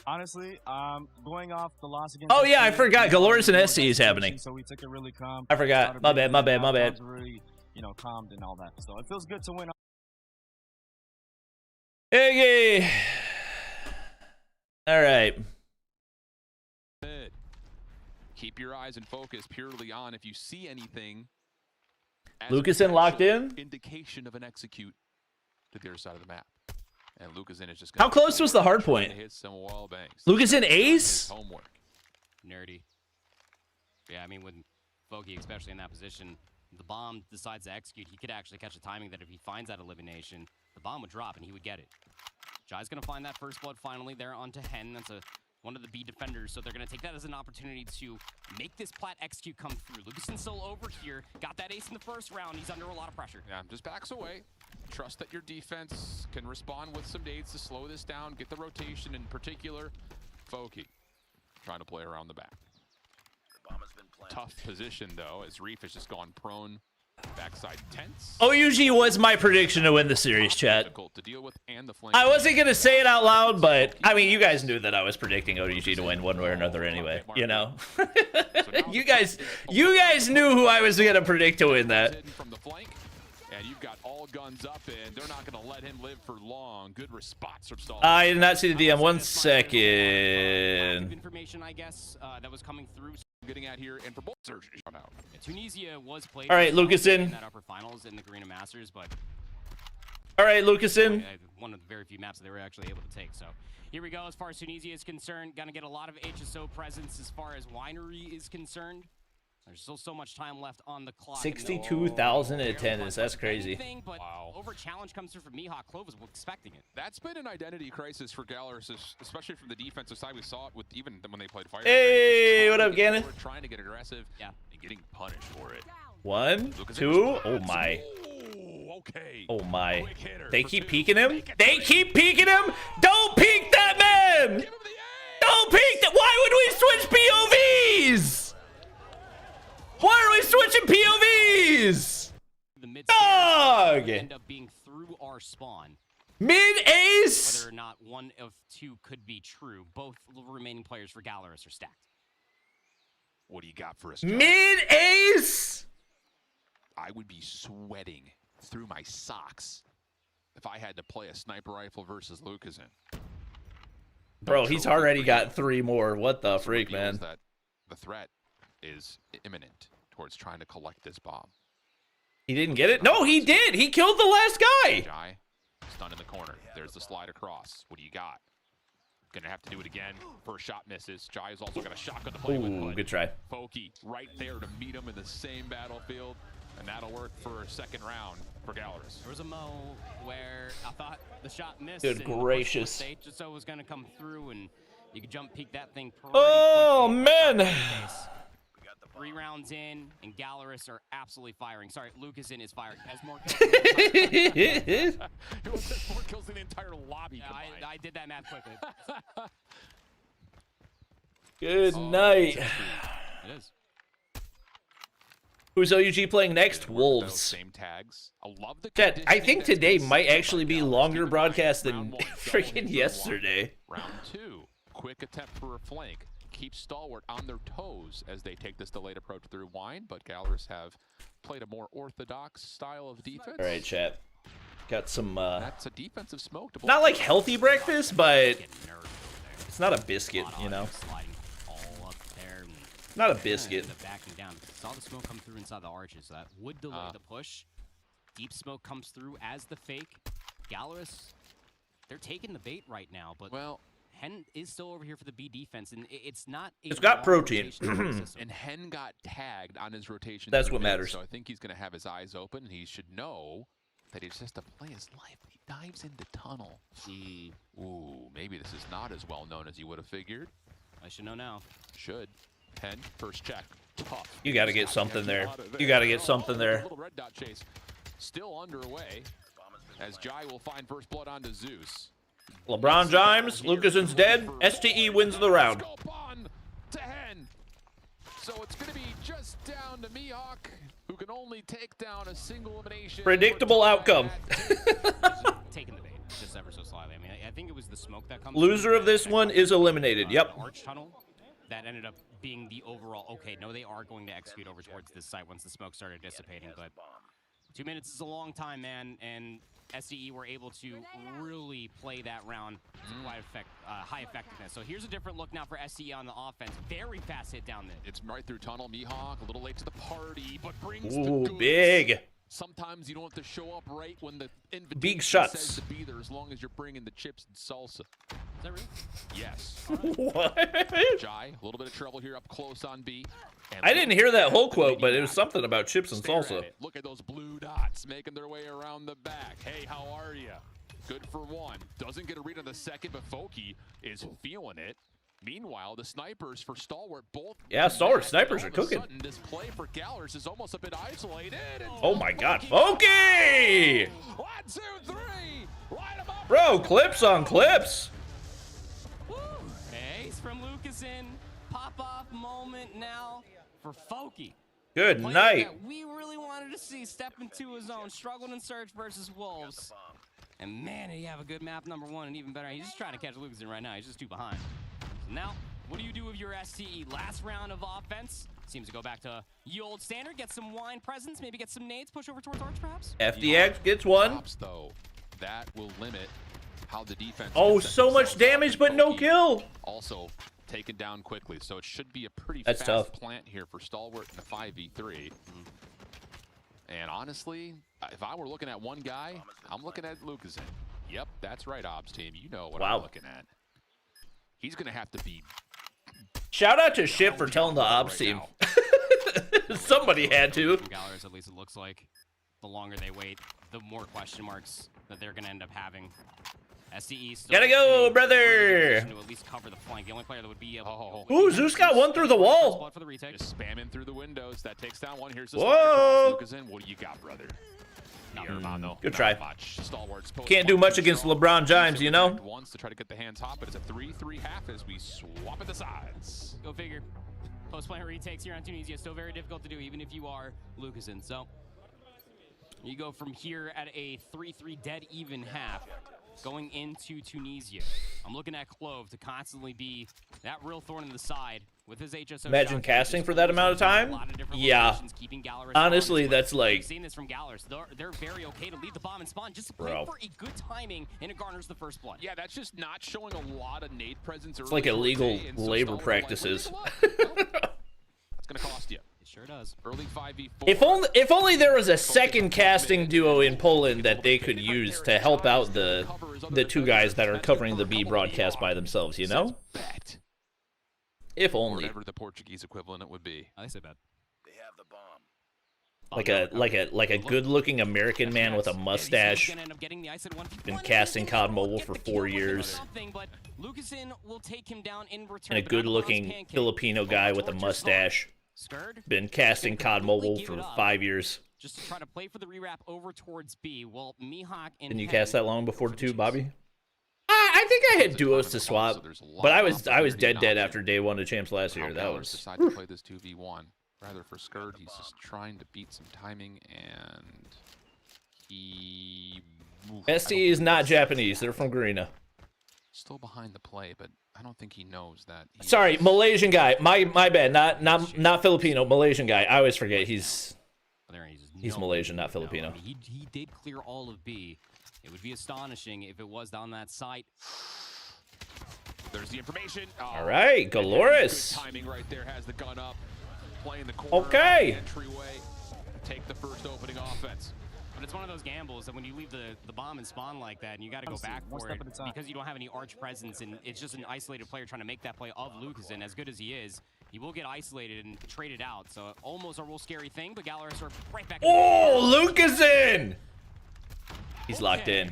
Honestly, going off the loss against. Oh yeah, I SC, forgot. Galores and SC is happening. So we took it really calm. I forgot. My bad. My bad. My bad. Really, calmed and all that. So it feels good to win. Iggy. All right. Keep your eyes and focus purely on if you see anything. Lucasen locked in. Indication of an execute to the other side of the map. And Lucasen is just How close was the hard point? hit some wall bangs. Lucasen ace? Homework. Nerdy. Yeah, I mean, with Foggy, especially in that position, the bomb decides to execute. He could actually catch a timing that if he finds that elimination, the bomb would drop and he would get it. Jai's going to find that first blood finally there onto Hen. That's one of the B defenders, so they're going to take that as an opportunity to make this plat execute come through. Lucasen's still over here. Got that ace in the first round. He's under a lot of pressure. Yeah, just backs away. Trust that your defense can respond with some nades to slow this down, get the rotation in particular. Foki trying to play around the back. Tough position though, as Reef has just gone prone. Backside tense. OUG was my prediction to win the series, chat. Difficult to deal with, and the I wasn't gonna say it out loud, but I mean, you guys knew that I was predicting OUG to win one way or another anyway. You know, you guys knew who I was gonna predict to win that. From the flank, and you've got all guns up, and they're not gonna let him live for long. Good response from Stall. I did not see the DM. 1 second. Information, I guess, that was coming through. Getting out here, and for both surgeries come out. Tunisia was played. All right, Lucasen. In that upper finals in the Garena Masters, but all right, Lucasen. One of the very few maps that they were actually able to take. So here we go. As far as Tunisia is concerned, gonna get a lot of HSO presence. As far as Winery is concerned, there's still so much time left on the clock. 62,000 attendance. That's crazy. Wow. Over challenge comes through from Mihawk. Clove was expecting it. That's been an identity crisis for Gallerus, especially from the defensive side. We saw it with even when they played Fire. Hey, what up, Gannon? Trying to get aggressive, and getting punished for it. 1, 2. Oh my. Okay. Oh my. They keep peeking him. They keep peeking him. Don't peek that man. Don't peek that. Why would we switch POVs? Why are we switching POVs? The Dog! End up being through our spawn. Mid-ace? Whether or not one of two could be true, both remaining players for Gallerus are stacked. What do you got for us? Mid-ace? I would be sweating through my socks if I had to play a sniper rifle versus Lucasen. Bro, he's already got 3 more. What the freak, man? That the threat is imminent towards trying to collect this bomb. He didn't get it? No, he did. He killed the last guy. Jai, stunned in the corner. There's the slide across. What do you got? Gonna have to do it again. First shot misses. Jai has also got a shotgun to play with. Ooh, good try. Foki right there to meet him in the same battlefield, and that'll work for a second round for Gallerus. There was a mo where I thought the shot missed. Good gracious. HSO was gonna come through, and you could jump peek that thing pretty Oh, quickly. man. 3 rounds in, and Gallerus are absolutely firing. Sorry, Lucasen is firing. Has more kills. More kills than the entire lobby. Yeah, I did that math quickly. Good night. It is. Who's OUG playing next? Wolves. Same tags. I love the Chat, I think today might actually be longer broadcast than freaking yesterday. Round 2. Quick attempt for a flank. Keep Stalwart on their toes as they take this delayed approach through Wine, but Gallerus have played a more orthodox style of defense. All right, chat. Got some, That's a defensive smoke. To not like healthy breakfast, but it's not a biscuit, you know? Not a biscuit. Backing down. Saw the smoke come through inside the arches, so that would delay the push. Deep smoke comes through as the fake. Gallerus, they're taking the bait right now, but well, Hen is still over here for the B defense, and it's not. It's got protein. And Hen got tagged on his rotation. That's what matters. So I think he's going to have his eyes open, and he should know that he's just to play his life. He dives into tunnel. Ooh, maybe this is not as well known as you would have figured. I should know now. Should. Hen, first check. Tough. You got to get something there. You got to get something there. Little red dot chase still underway as Jai will find first blood onto Zeus. LeBron James, Lucason's dead. STE wins the round. To Hen. So it's going to be just down to Mihawk, who can only take down a single elimination. Predictable outcome. Taking the bait just ever so slightly. I mean, I think it was the smoke that comes. Loser of this one is eliminated. Yep. Arch tunnel that ended up being the overall. Okay, no, they are going to execute over towards this site once the smoke started dissipating, but 2 minutes is a long time, man, and SDE were able to really play that round to quite high effectiveness. So here's a different look now for SDE on the offense. Very fast hit down there. It's right through tunnel. Mihawk a little late to the party, but brings Ooh, the goods. big. Sometimes you don't have to show up right when the invitation Big shots. says to be there, as long as you're bringing the chips and salsa. Is that real? Yes. What? Jai, a little bit of trouble here up close on B. And I didn't hear that whole quote, but it was something about chips and salsa. Look at those blue dots making their way around the back. Hey, how are you? Good for one. Doesn't get a read on the second, but Foki is feeling it. Meanwhile, the snipers for Stalwart both. Yeah, Stalwart snipers are cooking. This play for Gallers is almost a bit isolated. Oh my God, Foki! 1, 2, 3. Light him up. Bro, clips on clips. Ace from Lucason. Pop-off moment now for Foki. Good Player night. that we really wanted to see step into his own. Struggled in Surge versus Wolves. And man, did he have a good map number one, and even better, he's just trying to catch Lucason right now. He's just too behind. So now, what do you do with your STE? Last round of offense. Seems to go back to the old standard. Get some wine presents, maybe get some nades, push over towards Arch perhaps? FDX gets one. Though, that will limit how the defense. Oh, so much damage, but no kill. Also taken down quickly, so it should be a pretty That's fast tough. plant here for Stalwart in a 5v3. And honestly, if I were looking at one guy, I'm looking at Lucason. Yep, that's right, Obs team. You know what I'm looking at. He's going to have to be. Shout out to Ship for telling the ops team. Somebody had to. Gallers, at least it looks like. The longer they wait, the more question marks that they're going to end up having. SCE still Gotta go, brother. to at least cover the flank. The only player that would be able Ooh, Zeus got one through the wall. for the retake. Just spamming through the windows. That takes down one. Here's the Whoa. Lucason. What do you got, brother? Good try. Stalwart's Can't do much against LeBron James, you know? Wants to try to get the hands hot, but it's a 3-3 half as we swap at the sides. Go figure. Post-player retakes here on Tunisia. Still very difficult to do, even if you are Lucason. So you go from here at a 3-3 dead even half. Going into Tunisia. I'm looking at Clove to constantly be that real thorn in the side with his HSO. Imagine casting for that amount of time. Yeah. Honestly, that's like. We've seen this from Gallers. They're very okay to leave the bomb and spawn just to play for a good timing, and it garners the first blood. Yeah, that's just not showing a lot of nade presence. It's like illegal labor practices. That's gonna cost you. It sure does. Early 5v4. If only there was a second casting duo in Poland that they could use to help out the two guys that are covering the B broadcast by themselves, you know? If only. Whatever the Portuguese equivalent it would be. I say bad. Like a good-looking American man with a mustache. Been casting COD Mobile for 4 years. But Lucason will take him down in return. And a good-looking Filipino guy with a mustache. Been casting COD Mobile for 5 years. Just to try to play for the rewrap over towards B. Well, Mihawk and Didn't you cast that long before too, Bobby? I think I had duos to swap, but I was dead after day one of champs last year. That was. Decide to play this 2v1. Rather for Skirt, he's just trying to beat some timing, and he. STE is not Japanese. They're from Garena. Still behind the play, but I don't think he knows that. Sorry, Malaysian guy. My bad. Not Filipino. Malaysian guy. I always forget he's Malaysian, not Filipino. He did clear all of B. It would be astonishing if it was down that site. There's the information. All right, Galoris. Good timing right there. Has the gun up, playing the corner. Okay. The entryway. Take the first opening offense. But it's one of those gambles that when you leave the bomb and spawn like that, and you got to go back for it because you don't have any arch presence, and it's just an isolated player trying to make that play of Lucason. As good as he is, he will get isolated and traded out. So almost a real scary thing, but Gallers are right back. Oh, Lucason! He's locked in.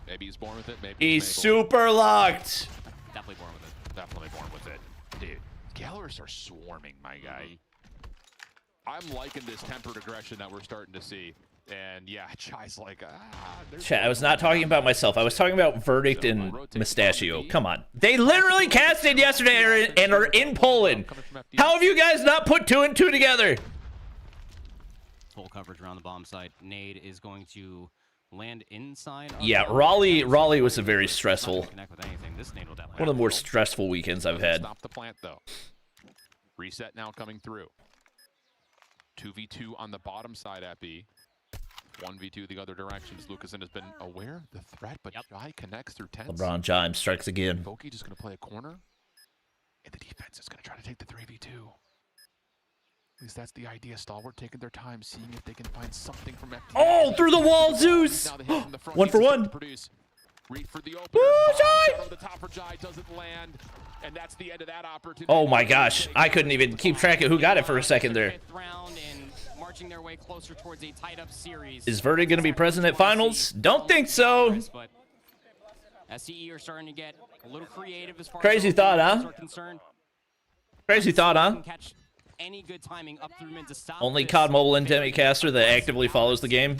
Maybe he's born with it. Maybe he's super locked. Definitely born with it. Definitely born with it, dude. Gallerus are swarming, my guy. I'm liking this tempered aggression that we're starting to see. And yeah, Chai's like, Chat, I was not talking about myself. I was talking about Verdict and Mustachio. Come on. They literally casted yesterday and are in Poland. How have you guys not put 2 and 2 together? Full coverage around the bomb site. Nade is going to land inside. Yeah, Raleigh was a very stressful. One of the more stressful weekends I've had. Stop the plant though. Reset now coming through. 2v2 on the bottom side at B. 1v2 the other directions. Lucasen has been aware of the threat, but Jai connects through tents. LeBron James strikes again. Voki just going to play a corner, and the defense is going to try to take the 3v2. At least that's the idea. Stalwart taking their time, seeing if they can find something from FT. Oh, through the wall, Zeus! 1 for 1. Read for the opener. Woo, Over the top for Jai doesn't land, and that's the end of that opportunity. Oh my gosh, I couldn't even keep track of who got it for a second there. Marching their way closer towards a tied-up series. Is Verdict going to be present at finals? Don't think so. But SCE are starting to get a little creative as far Crazy as thought, huh? Crazy thought, huh? Catch any good timing up through mid to stop. Only COD Mobile Endemic caster that actively follows the game.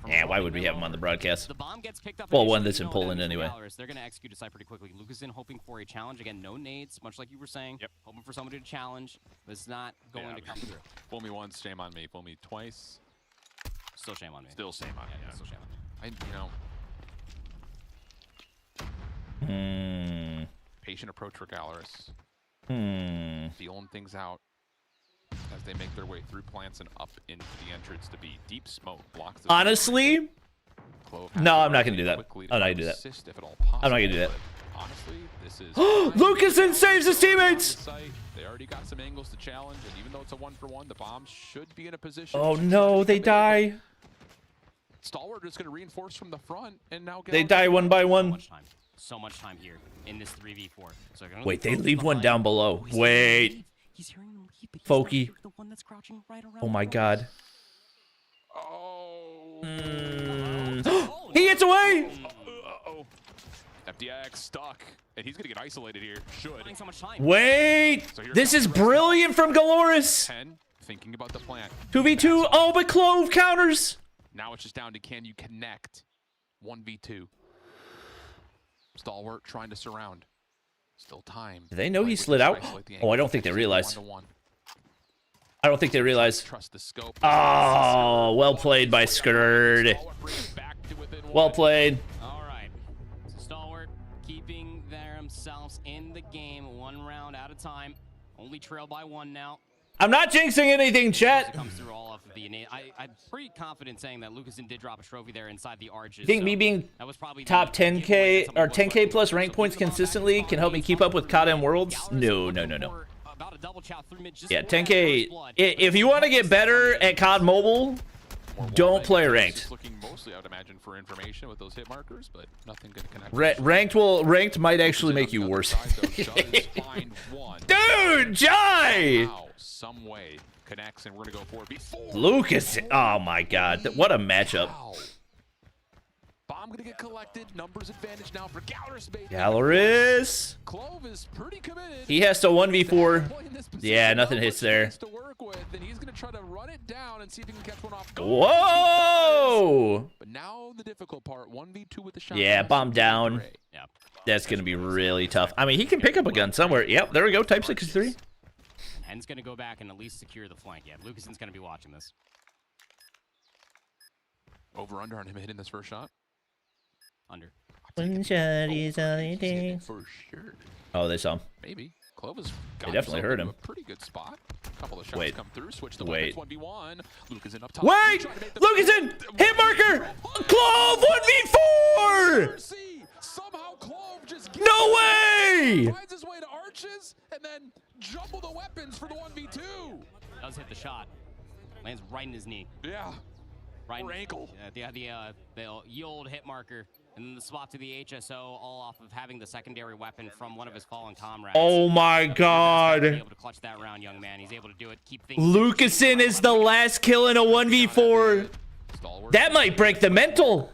Yeah, why would we have him on the broadcast? Well, one that's in Poland anyway. They're going to execute a site pretty quickly. Lucasen hoping for a challenge. Again, no nades, much like you were saying. Yep. Hoping for somebody to challenge, but it's not going to come through. Fool me once, shame on me. Fool me twice. Still shame on me. Still shame on me. Yeah, still shame on me. Patient approach for Gallerus. Feeling things out as they make their way through plants and up into the entrance to be deep smoke blocks. Honestly, no, I'm not gonna do that. I'm not gonna do that. I'm not gonna do that. Honestly, this is Lucasen saves his teammates. They already got some angles to challenge, and even though it's a 1-for-1, the bomb should be in a position. Oh no, they die. Stalwart is going to reinforce from the front, and now they die 1 by 1. So much time here in this 3v4. So wait, they leave one down below. Wait. He's hearing them leave, but Foki. the one that's crouching right around. Oh my god. Oh. He gets away. FDX stuck, and he's going to get isolated here. Should. Wait. This is brilliant from Gallerus. 10, thinking about the plant. 2v2. Oh, but Clove counters. Now it's just down to can you connect 1v2. Stalwart trying to surround. Still time. Do they know he slid out? Oh, I don't think they realize. I don't think they realize. Trust the scope. Oh, well played by Skird. Well played. All right. So Stalwart keeping themselves in the game 1 round at a time. Only trail by 1 now. I'm not jinxing anything, chat. Comes through all off of the innate. I'm pretty confident saying that Lucasen did drop a trophy there inside the arches. You think me being top 10K or 10K plus rank points consistently can help me keep up with Codm Worlds? No. Yeah, 10K. If you want to get better at COD Mobile, don't play ranked. Looking mostly, I would imagine, for information with those hit markers, but nothing going to connect. Ranked might actually make you worse. Dude, Jai! Some way connects, and we're gonna go for it before Lucas. Oh my god, what a matchup. Bomb gonna get collected. Numbers advantage now for Gallerus. Gallerus. Clove is pretty committed. He has to 1v4. Yeah, nothing hits there. To work with, and he's gonna try to run it down and see if he can catch one off. Whoa! But now the difficult part, 1v2 with the shot. Yeah, bomb down. Yeah, that's gonna be really tough. I mean, he can pick up a gun somewhere. Yep, there we go. Type 63. Hen's going to go back and at least secure the flank. Yeah, Lucasen's going to be watching this. Over under on him hitting this first shot. Under. One shot is all it takes. For sure. Oh, they saw him. Maybe. Clovis got definitely heard him. A pretty good spot. A couple of shots come through. Switch the wait. 1v1. Lucasen up top. Wait! Lucasen! Hit marker! Clove 1v4! Somehow Clove just no way! Finds his way to arches and then jumble the weapons for the 1v2. Does hit the shot. Lands right in his knee. Yeah. Right or ankle. The old hit marker. And then the swap to the HSO, all off of having the secondary weapon from one of his fallen comrades. Oh my god. Able to clutch that round, young man. He's able to do it. Keep things. Lucasen is the last kill in a 1v4. That might break the mental.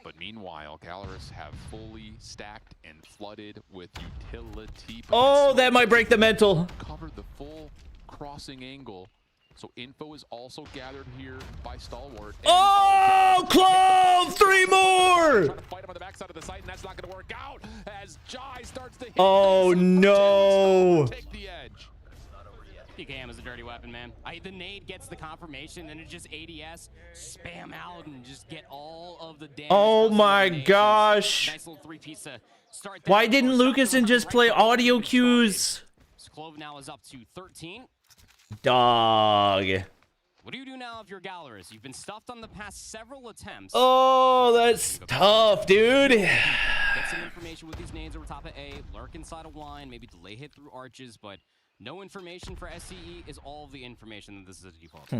But Meanwhile, Gallerus have fully stacked and flooded with utility. Oh, that might break the mental. Covered the full crossing angle. So info is also gathered here by Stalwart. Oh, Clove! 3 more! Trying to fight him on the backside of the site, and that's not going to work out as Jai starts to hit. Oh, no. Take the edge. Metagame is a dirty weapon, man. The nade gets the confirmation, and it just ADS, spam out, and just get all of the damage. Oh my gosh. Nice little 3-piece to start. Why didn't Lucasen just play audio cues? Clove now is up to 13. Dog. What do you do now if you're Gallerus? You've been stuffed on the past several attempts. Oh, that's tough, dude. Get some information with these nades over top of A, lurk inside of line, maybe delay hit through arches, but no information for SCE is all of the information that this is a default.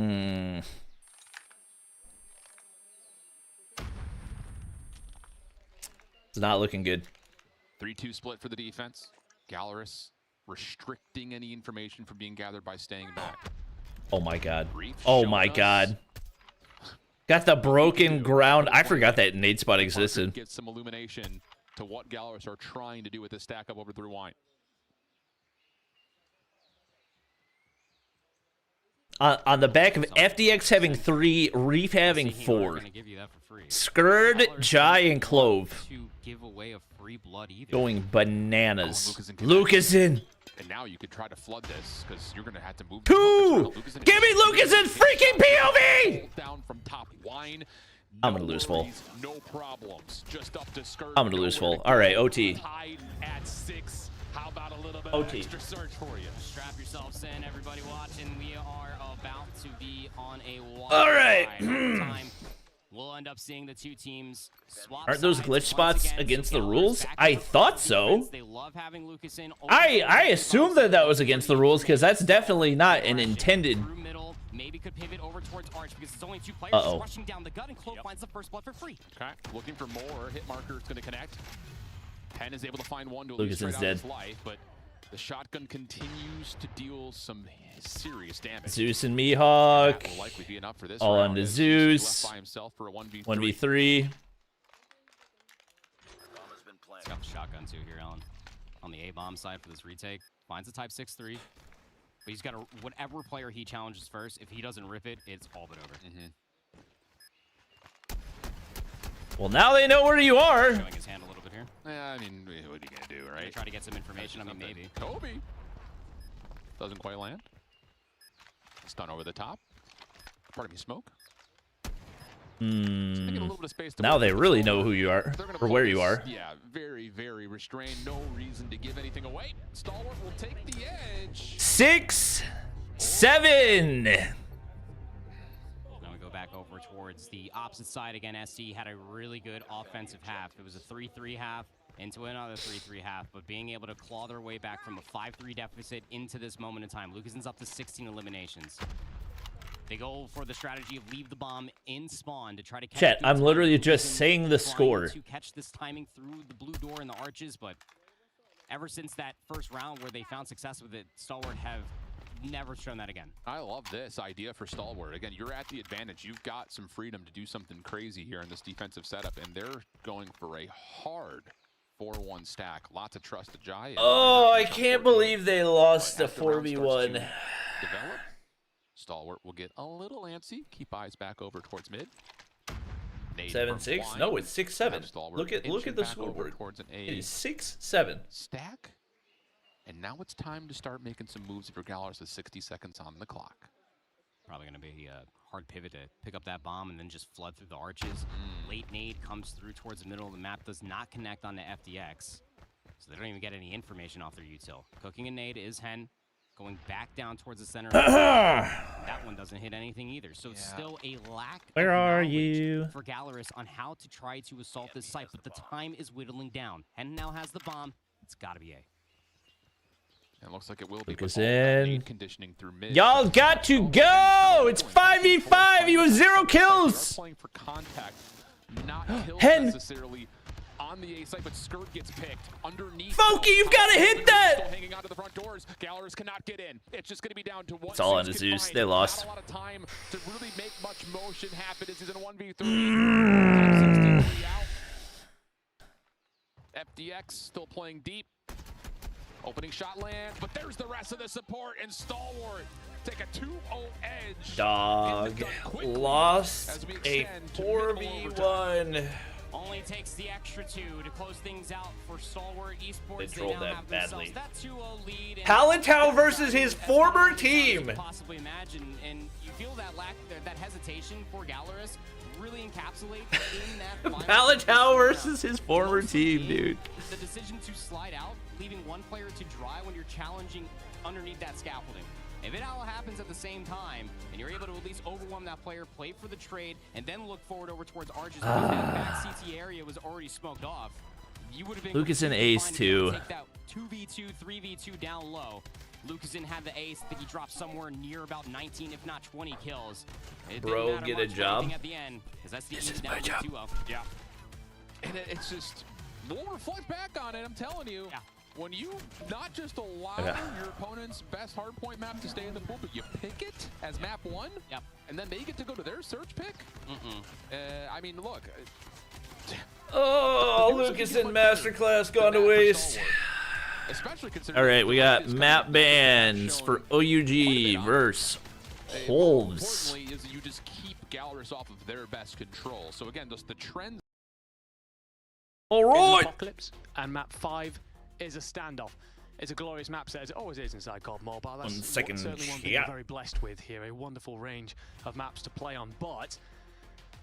It's not looking good. 3-2 split for the defense. Gallerus restricting any information from being gathered by staying back. Oh my god. Oh my god. Got the broken ground. I forgot that nade spot existed. Get some illumination to what Gallerus are trying to do with this stack up over through wine. On the back of FDX having 3, Reef having 4. Skurd, Jai, and Clove. Give away a free blood either. Going bananas. Lucasen. And now you could try to flood this because you're going to have to move. 2! Give me Lucasen freaking POV! Down from top wine. I'm going to lose full. No problems. Just up to Skurd. I'm going to lose full. All right, OT. Tied at 6. How about a little bit OT. of extra surge for you? Strap yourselves in, everybody watching. We are about to be on a wild All right. time. We'll end up seeing the two teams swap. Aren't those glitch spots against the rules? I thought so. They love having Lucasen. I assumed that was against the rules because that's definitely not an intended. Maybe could pivot over towards Arch because it's only 2 players Uh-oh. rushing down the gut, and Clove finds the first blood for free. Okay, looking for more. Hit marker is going to connect. Penn is able to find one to Lucasen's out dead. his life, but the shotgun continues to deal some serious damage. Zeus and Mihawk. That will likely be enough for this All round onto as Zeus. left by himself for a 1v3. 1v3. He's got the shotgun too here, Alan. On the A-bomb side for this retake. Finds a type 6-3. But he's got to, whatever player he challenges first, if he doesn't rip it, it's all but over. Well, now they know where you are. Showing his hand a little bit here. Yeah, I mean, what are you going to do, right? Try to get some information. I mean, maybe. Kobe doesn't quite land. Stun over the top. Pardon me, smoke. Now they really know who you are or where you are. Yeah, very, very restrained. No reason to give anything away. Stalwart will take the edge. 6, 7. Now we go back over towards the opposite side again. SC had a really good offensive half. It was a 3-3 half into another 3-3 half, but being able to claw their way back from a 5-3 deficit into this moment in time. Lucasen's up to 16 eliminations. They go for the strategy of leave the bomb in spawn to try to catch. Chat, I'm literally just saying the trying score. to catch this timing through the blue door and the arches, but ever since that first round where they found success with it, Stalwart have never shown that again. I love this idea for Stalwart. Again, you're at the advantage. You've got some freedom to do something crazy here in this defensive setup, and they're going for a hard 4-1 stack. Lots of trust to Jai. Oh, I can't believe they lost the 4v1. Develop. Stalwart will get a little antsy. Keep eyes back over towards mid. 7-6? No, it's 6-7. Look at the scoreboard. It is 6-7. Stack. And now it's time to start making some moves for Gallerus with 60 seconds on the clock. Probably going to be a hard pivot to pick up that bomb and then just flood through the arches. Late nade comes through towards the middle of the map, does not connect on the FDX. So they don't even get any information off their util. Cooking a nade is Hen. Going back down towards the center. That one doesn't hit anything either. So it's still a lack Where of are knowledge you? for Gallerus on how to try to assault this site, but the time is whittling down. Hen now has the bomb. It's got to be A. It looks like it will be. In. Conditioning through mid. Y'all got to go! It's 5v5! You have 0 kills! Playing for contact, not kills Hen. necessarily on the A site, but Skirt gets picked underneath. Foki, you've got to hit that! Still hanging onto the front doors. Gallerus cannot get in. It's just going to be down to one. It's all on Zeus. They lost. Not a lot of time to really make much motion happen. This is in a 1v3. FDX still playing deep. Opening shot lands, but there's the rest of the support, and Stalwart take a 2-0 edge. Dog lost a 4v1. Only takes the extra 2 to close things out for Stalwart Esports. They trolled now that have badly. That 2-0 lead. Palatine versus his former team. Possibly imagine, and you feel that that hesitation for Gallerus really encapsulates in that. Palatine versus his former team, dude. The decision to slide out, leaving one player to dry when you're challenging underneath that scaffolding. If it all happens at the same time, and you're able to at least overwhelm that player, play for the trade, and then look forward over towards Arches, that back CT area was already smoked off, you would have been Lucasen ace too. Take that 2v2, 3v2 down low. Lucasen had the ace. I think he dropped somewhere near about 19, if not 20 kills. Bro, get a job. At the end, that's the this is my job. Yeah. And it's just, we'll reflect back on it, I'm telling you. Yeah. When you not just allow your opponent's best hardpoint map to stay in the pool, but you pick it as map 1, and then they get to go to their search pick. I mean, look. Oh, Lucasen Masterclass gone to waste. All right, we got map bans for OUG versus Wolves. Importantly, is you just keep Gallerus off of their best control. So again, just the trend. All right. Apocalypse and map 5 is a standoff. It's a glorious map set, as it always is inside COD Mobile. That's certainly one thing we're very blessed with here, a wonderful range of maps to play on. But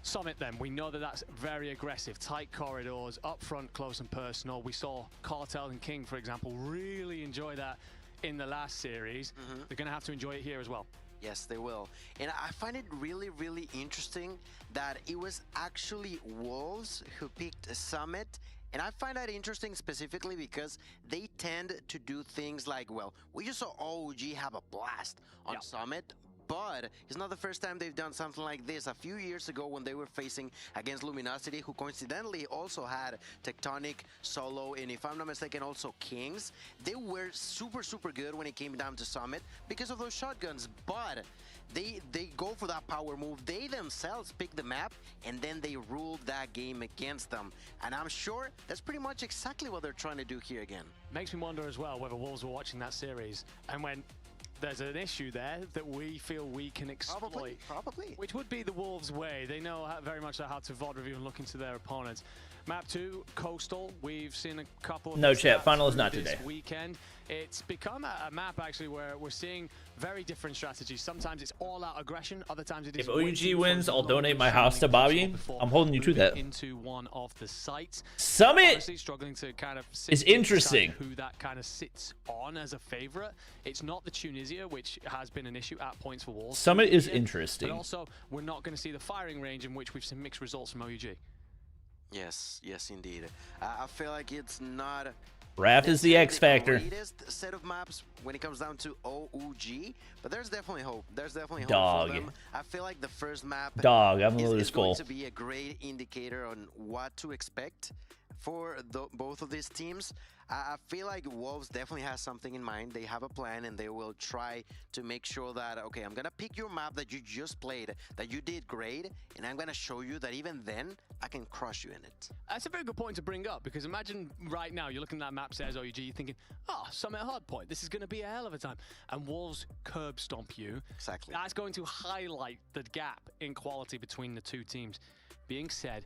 Summit then, we know that that's very aggressive, tight corridors, up front, close and personal. We saw Cartel and King, for example, really enjoy that in the last series. They're going to have to enjoy it here as well. Yes, they will. And I find it really, really interesting that it was actually Wolves who picked Summit. And I find that interesting specifically because they tend to do things like, well, we just saw OG have a blast on Summit, but it's not the first time they've done something like this. A few years ago when they were facing against Luminosity, who coincidentally also had Tectonic, Solo, and if I'm not mistaken, also Kings, they were super, super good when it came down to Summit because of those shotguns, but they go for that power move. They themselves pick the map, and then they ruled that game against them. And I'm sure that's pretty much exactly what they're trying to do here again. Makes me wonder as well whether Wolves were watching that series and when there's an issue there that we feel we can exploit. Probably. Which would be the Wolves' way. They know very much how to VOD review and look into their opponents. Map 2, Coastal. We've seen a couple of... No chat, final is not today. This weekend. It's become a map, actually, where we're seeing very different strategies. Sometimes it's all-out aggression. Other times it is... If OUG wins, I'll donate my house to Bobby. I'm holding you to that. Into one of the sites. Summit Honestly, struggling to kind of is interesting. Who that kind of sits on as a favorite. It's not the Tunisia, which has been an issue at points for Wolves. Summit is interesting. But also, we're not going to see the firing range in which we've seen mixed results from OUG. Yes, yes, indeed. I feel like it's not... Raph is the X factor. Greatest set of maps when it comes down to OUG, but there's definitely hope. There's definitely hope Dog. for them. I feel like the first map I'm a is loose going goal. to be a great indicator on what to expect for both of these teams. I feel like Wolves definitely has something in mind. They have a plan, and they will try to make sure that, okay, I'm going to pick your map that you just played, that you did great, and I'm going to show you that even then, I can crush you in it. That's a very good point to bring up, because imagine right now, you're looking at that map, says OUG, you're thinking, oh, Summit Hardpoint, this is going to be a hell of a time. And Wolves curb stomp you. Exactly. That's going to highlight the gap in quality between the two teams. Being said,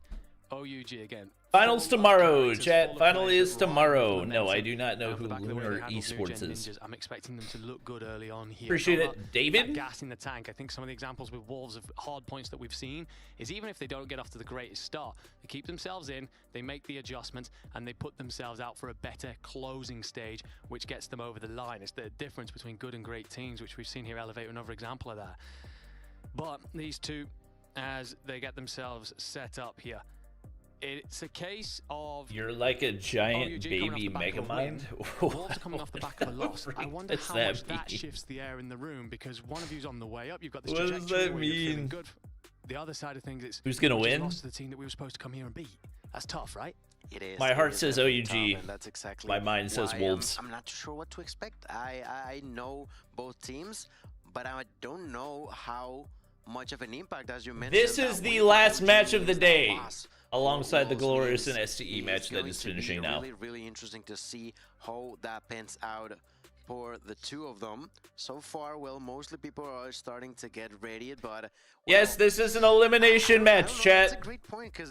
OUG again. Finals tomorrow, chat. Final is tomorrow. No, I do not know who Lunar Esports is. I'm expecting them to look good early on here. Appreciate it, David. Gas in the tank. I think some of the examples with Wolves of hard points that we've seen is even if they don't get off to the greatest start, they keep themselves in, they make the adjustments, and they put themselves out for a better closing stage, which gets them over the line. It's the difference between good and great teams, which we've seen here elevate another example of that. But these two, as they get themselves set up here, it's a case of... You're like a giant baby Megamind? Wolves are coming off the back of a loss. I wonder how much that shifts the air in the room, because one of you's on the way up. You've got this what does that mean? Good. The other side of things, it's... Who's going to win? Lost to the team that we were supposed to come here and beat. That's tough, right? It is. My heart says OUG. That's exactly my mind says Wolves. I'm not sure what to expect. I know both teams, but I don't know how much of an impact as you mentioned. This is the last match of the day, alongside the glorious and STE match that is finishing now. Really interesting to see how that pans out for the two of them. So far, well, mostly people are starting to get ready, but well, yes, this is an elimination match, chat.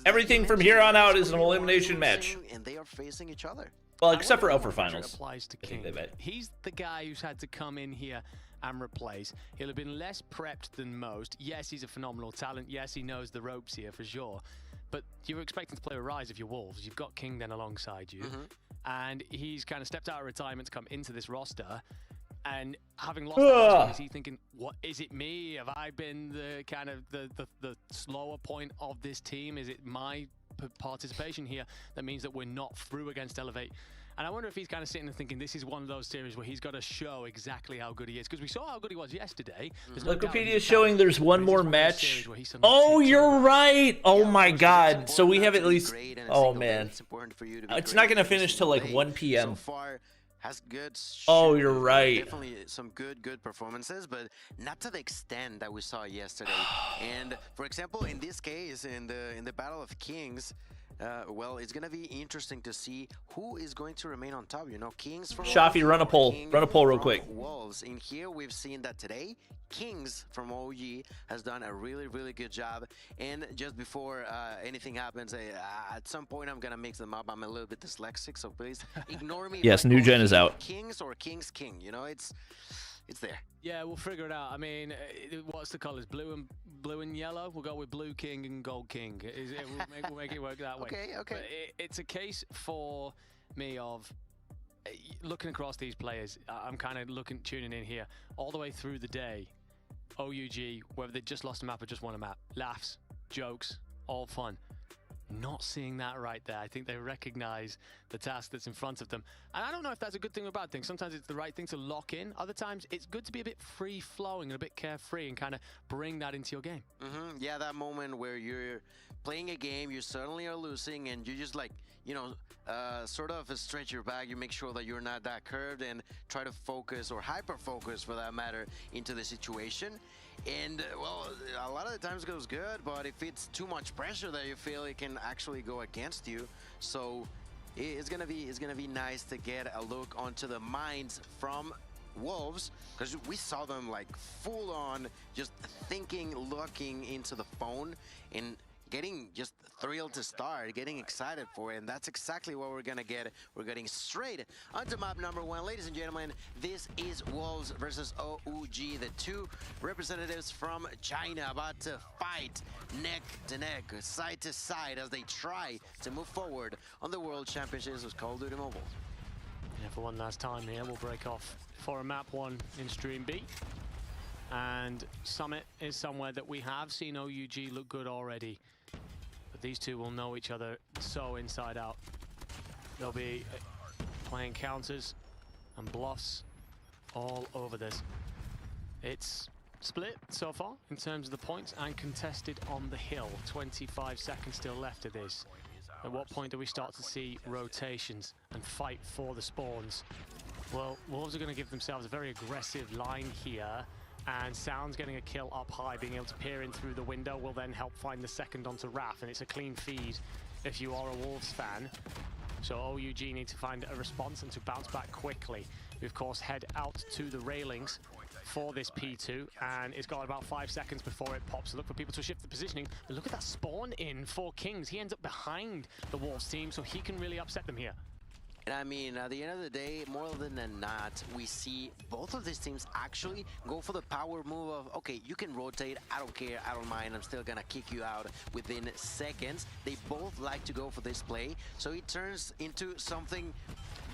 Everything from here on out is an elimination match. And they are facing each other. Well, except for Alpha Finals. Applies to King. He's the guy who's had to come in here and replace. He'll have been less prepped than most. Yes, he's a phenomenal talent. Yes, he knows the ropes here for sure. But you're expecting to play a Rise if you're Wolves. You've got King then alongside you. And he's kind of stepped out of retirement to come into this roster. And having lost that, is he thinking, what is it me? Have I been the kind of the slower point of this team? Is it my participation here that means that we're not through against Elevate? And I wonder if he's kind of sitting and thinking this is one of those series where he's got to show exactly how good he is, because we saw how good he was yesterday. Wikipedia is showing there's one more match. Oh, you're right. Oh my God. So we have at least. Oh man, it's not gonna finish till like 1 p.m. Has good. Oh, you're right. Definitely some good performances, but not to the extent that we saw yesterday. And for example, in this case, in the Battle of Kings, well, it's gonna be interesting to see who is going to remain on top. You know, Kings from Shafi, run a poll real quick. Wolves. In here, we've seen that today, Kings from OG has done a really good job. And just before anything happens, at some point I'm gonna mix them up. I'm a little bit dyslexic, so please ignore me. Yes, new gen is out. Kings or King's King, you know, it's there. Yeah, we'll figure it out. I mean, what's the colors? Blue and yellow. We'll go with Blue King and Gold King. We'll make it work that way. Okay. But it's a case for me of looking across these players. I'm kind of tuning in here all the way through the day. OUG, whether they just lost a map or just won a map, laughs, jokes, all fun. Not seeing that right there. I think they recognize the task that's in front of them. And I don't know if that's a good thing or a bad thing. Sometimes it's the right thing to lock in. Other times it's good to be a bit free-flowing and a bit carefree and kind of bring that into your game. Yeah, that moment where you're playing a game, you suddenly are losing, and you just like, you know, sort of stretch your back. You make sure that you're not that curved and try to focus, or hyper-focus for that matter, into the situation. And well, a lot of the times goes good, but if it's too much pressure that you feel, it can actually go against you. So it's gonna be nice to get a look onto the minds from Wolves, because we saw them like full on just thinking, looking into the phone and getting just thrilled to start, getting excited for it, and that's exactly what we're gonna get. We're getting straight onto map number 1. Ladies and gentlemen, this is Wolves versus OUG, the two representatives from China about to fight neck to neck, side to side, as they try to move forward on the World Championships with Call of Duty Mobile. Yeah, for one last time here, we'll break off for a map 1 in Stream B. And Summit is somewhere that we have seen OUG look good already. But these two will know each other so inside out. They'll be playing counters and bluffs all over this. It's split so far in terms of the points and contested on the hill. 25 seconds still left of this. At what point do we start to see rotations and fight for the spawns? Well, Wolves are going to give themselves a very aggressive line here. And Sound's getting a kill up high, being able to peer in through the window will then help find the second onto Raph, and it's a clean feed if you are a Wolves fan. So OUG need to find a response and to bounce back quickly. We of course head out to the railings for this P2, and it's got about 5 seconds before it pops. So look for people to shift the positioning. But look at that spawn in for Kings. He ends up behind the Wolves team, so he can really upset them here. And I mean, at the end of the day, more than not, we see both of these teams actually go for the power move of, okay, you can rotate, I don't care, I don't mind, I'm still gonna kick you out within seconds. They both like to go for this play, so it turns into something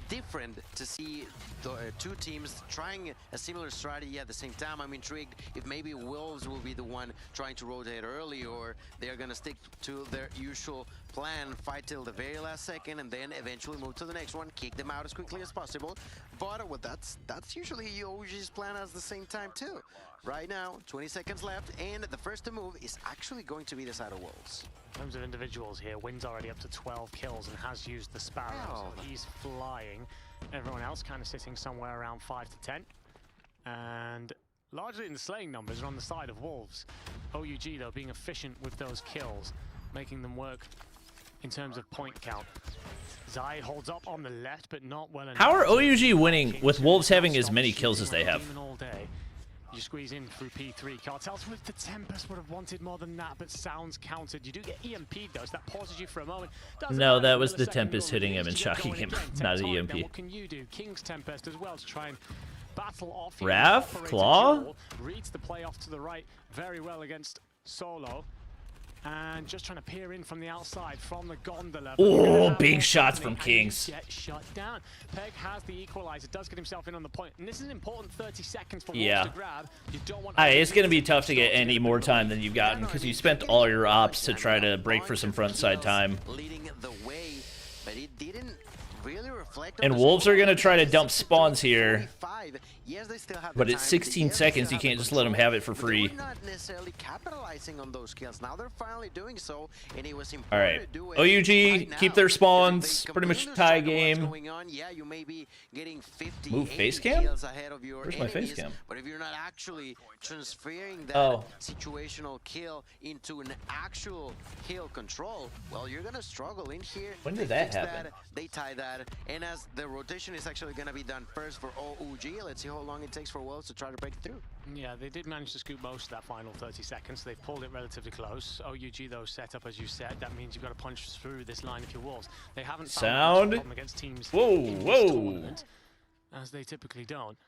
different to see the two teams trying a similar strategy at the same time. I'm intrigued if maybe Wolves will be the one trying to rotate early, or they're gonna stick to their usual plan, fight till the very last second, and then eventually move to the next one, kick them out as quickly as possible. But well, that's usually OG's plan at the same time too. Right now, 20 seconds left, and the first to move is actually going to be the side of Wolves. In terms of individuals here, Wynn's already up to 12 kills and has used the Sparrow, so he's flying. Everyone else kind of sitting somewhere around 5 to 10. And largely in the slaying numbers are on the side of Wolves. OUG, though, being efficient with those kills, making them work in terms of point count. Zai holds up on the left, but not well enough. How are OUG winning with Wolves having as many kills as they have? All day. You squeeze in through P3. Cartels with the Tempest would have wanted more than that, but sounds countered. You do get EMP'd though, so that pauses you for a moment. No, that was the Tempest hitting him and shocking him, not an EMP. What can you do? King's Tempest as well to try and battle off. Raph? Claw? Reads the play off to the right very well against Solo. And just trying to peer in from the outside from the gondola. Oh, big shots from Kings. Get shut down. Peg has the equalizer, does get himself in on the point. And this is an important 30 seconds for Wolves to grab. You don't want it's going to be tough to get any more time than you've gotten because you spent all your ops to try to break for some front side time. Leading the way, but it didn't really reflect. And Wolves are going to try to dump spawns here. Yes, they still have But it's 16 seconds. You can't just let them have it for free. They're not necessarily capitalizing on those kills. Now they're finally doing so, and it was important All right. to do it OUG, right keep now. their spawns. Pretty much tie game. Yeah, you may be getting 50, Move 80 face cam? kills ahead of your Where's my face enemies, cam? But if you're not actually transferring that situational kill into an actual kill control, well, you're gonna struggle in here. When did that happen? They tie that, and as the rotation is actually gonna be done first for OUG, let's see how long it takes for Wolves to try to break through. Yeah, they did manage to scoop most of that final 30 seconds. They've pulled it relatively close. OUG, though, set up as you said. That means you've got to punch through this line if you're Wolves. They haven't found a problem against teams in this tournament, as they typically don't.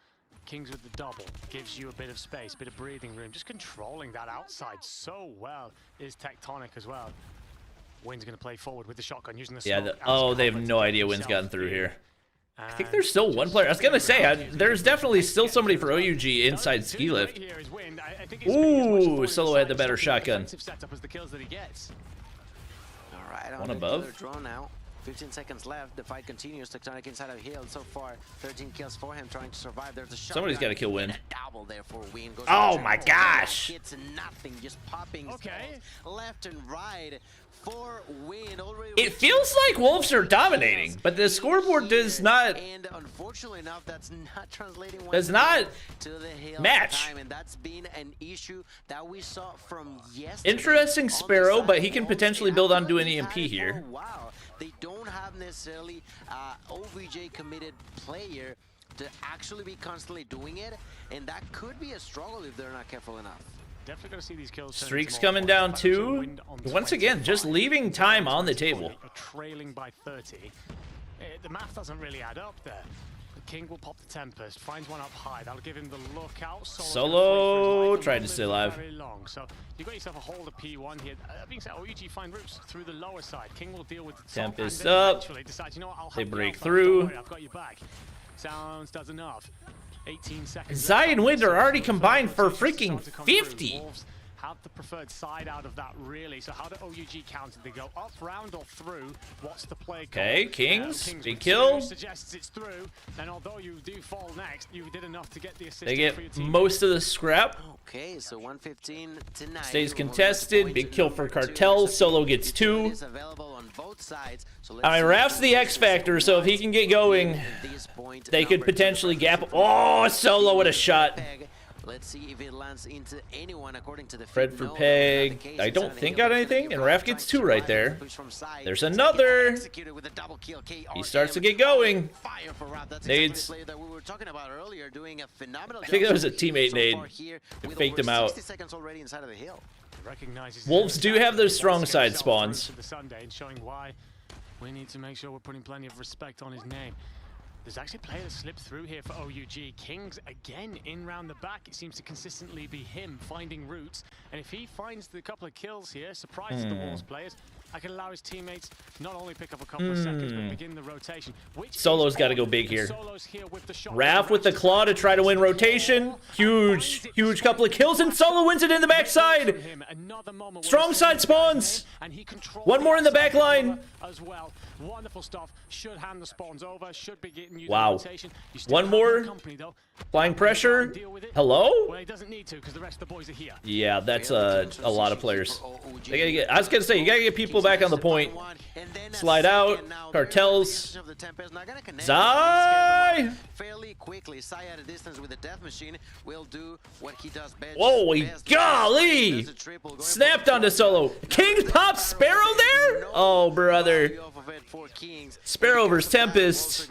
Kings with the double gives you a bit of space, a bit of breathing room. Just controlling that outside so well is Tectonic as well. Wynn's going to play forward with the shotgun using the smoke. They have no idea Wynn's gotten through here. I think there's still one player. I was going to say, there's definitely still somebody for OUG inside ski lift. Ooh, Solo had the better shotgun. All right, one above. Drone now. 15 seconds left. The fight continues. Tectonic inside of Hill so far. 13 kills for him, trying to survive. There's a shot. Somebody's got to kill Wynn. Double there for Wynn. Oh my gosh! It's nothing. Just popping left and right for Wynn. It feels like Wolves are dominating, but the scoreboard does not. And unfortunately enough, that's not translating. Does not to the Hill match. Time, and that's been an issue that we saw from yesterday. Interesting Sparrow, but he can potentially build on doing EMP here. Wow, they don't have necessarily OVJ committed player to actually be constantly doing it, and that could be a struggle if they're not careful enough. Definitely going to see these kills. Streaks coming down too. Once again, just leaving time on the table. Trailing by 30. The math doesn't really add up there. The King will pop the Tempest, finds one up high. That'll give him the lookout. Solo tried to stay alive. Very long. So you got yourself a hold of P1 here. That being said, OUG find routes through the lower side. King will deal with the top. Tempest up. Decide, you know what, They break through. I've got you back. Sounds does enough. 18 seconds. Zai and Wind are already combined for freaking 50. Have the preferred side out of that, really. So how do OUG counter? They go up, round, or through? What's the play call? Okay, Kings, big kill. Suggests it's through. And although you do fall next, you did enough to get the assist. They get most of the scrap. Okay, so 115 to 9. Stays contested. Big kill for Cartel. Solo gets 2. I mean, Raph's the X factor, so if he can get going, they could potentially gap. Oh, Solo with a shot. Let's see if it lands into anyone according to the Fred for Peg. I don't think got anything, and Raph gets 2 right there. There's another. He starts to get going. Nades. I think that was a teammate nade. It faked him out. Wolves do have those strong side spawns. Showing why we need to make sure we're putting plenty of respect on his name. There's actually a player that slipped through here for OUG. Kings again in round the back. It seems to consistently be him finding routes. And if he finds the couple of kills here, surprises the Wolves players, I can allow his teammates not only pick up a couple of seconds, but begin the rotation. Solo's got to go big here. Raph with the claw to try to win rotation. Huge, huge couple of kills, and Solo wins it in the backside. Strong side spawns. One more in the back line. As well. Wonderful stuff. Should hand the spawns over. Should be getting you wow. One more. Flying pressure. Hello? Well, he doesn't need to because the rest of the boys are here. Yeah, that's a lot of players. They gotta get, I was gonna say, you gotta get people back on the point. Slide out. Cartels. Zai! Fairly quickly. Sai at a distance with the death machine will do what he does best. Holy golly! Snapped onto Solo. Kings pop Sparrow there? Oh, brother. Sparrow versus Tempest.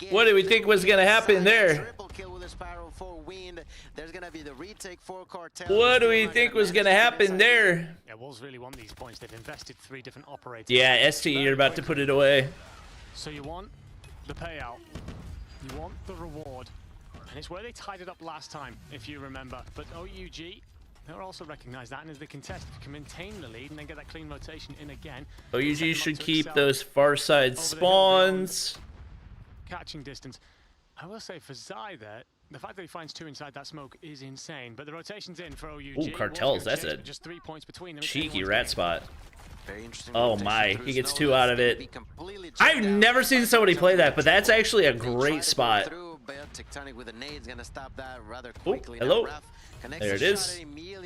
What do we think was going to happen there? What do we think was going to happen there? Yeah, Wolves really want these points. They've invested 3 different operators. Yeah, ST, you're about to put it away. So you want the payout. You want the reward. And it's where they tied it up last time, if you remember. But OUG, they'll also recognize that, and as they contest, if you can maintain the lead and then get that clean rotation in again. OUG should keep those far side spawns. Catching distance. I will say for Zai there, the fact that he finds 2 inside that smoke is insane, but the rotation's in for OUG. Ooh, Cartels, that's a just 3 points between them. cheeky rat spot. Oh my, he gets 2 out of it. I've never seen somebody play that, but that's actually a great spot. Oh, hello. There it is.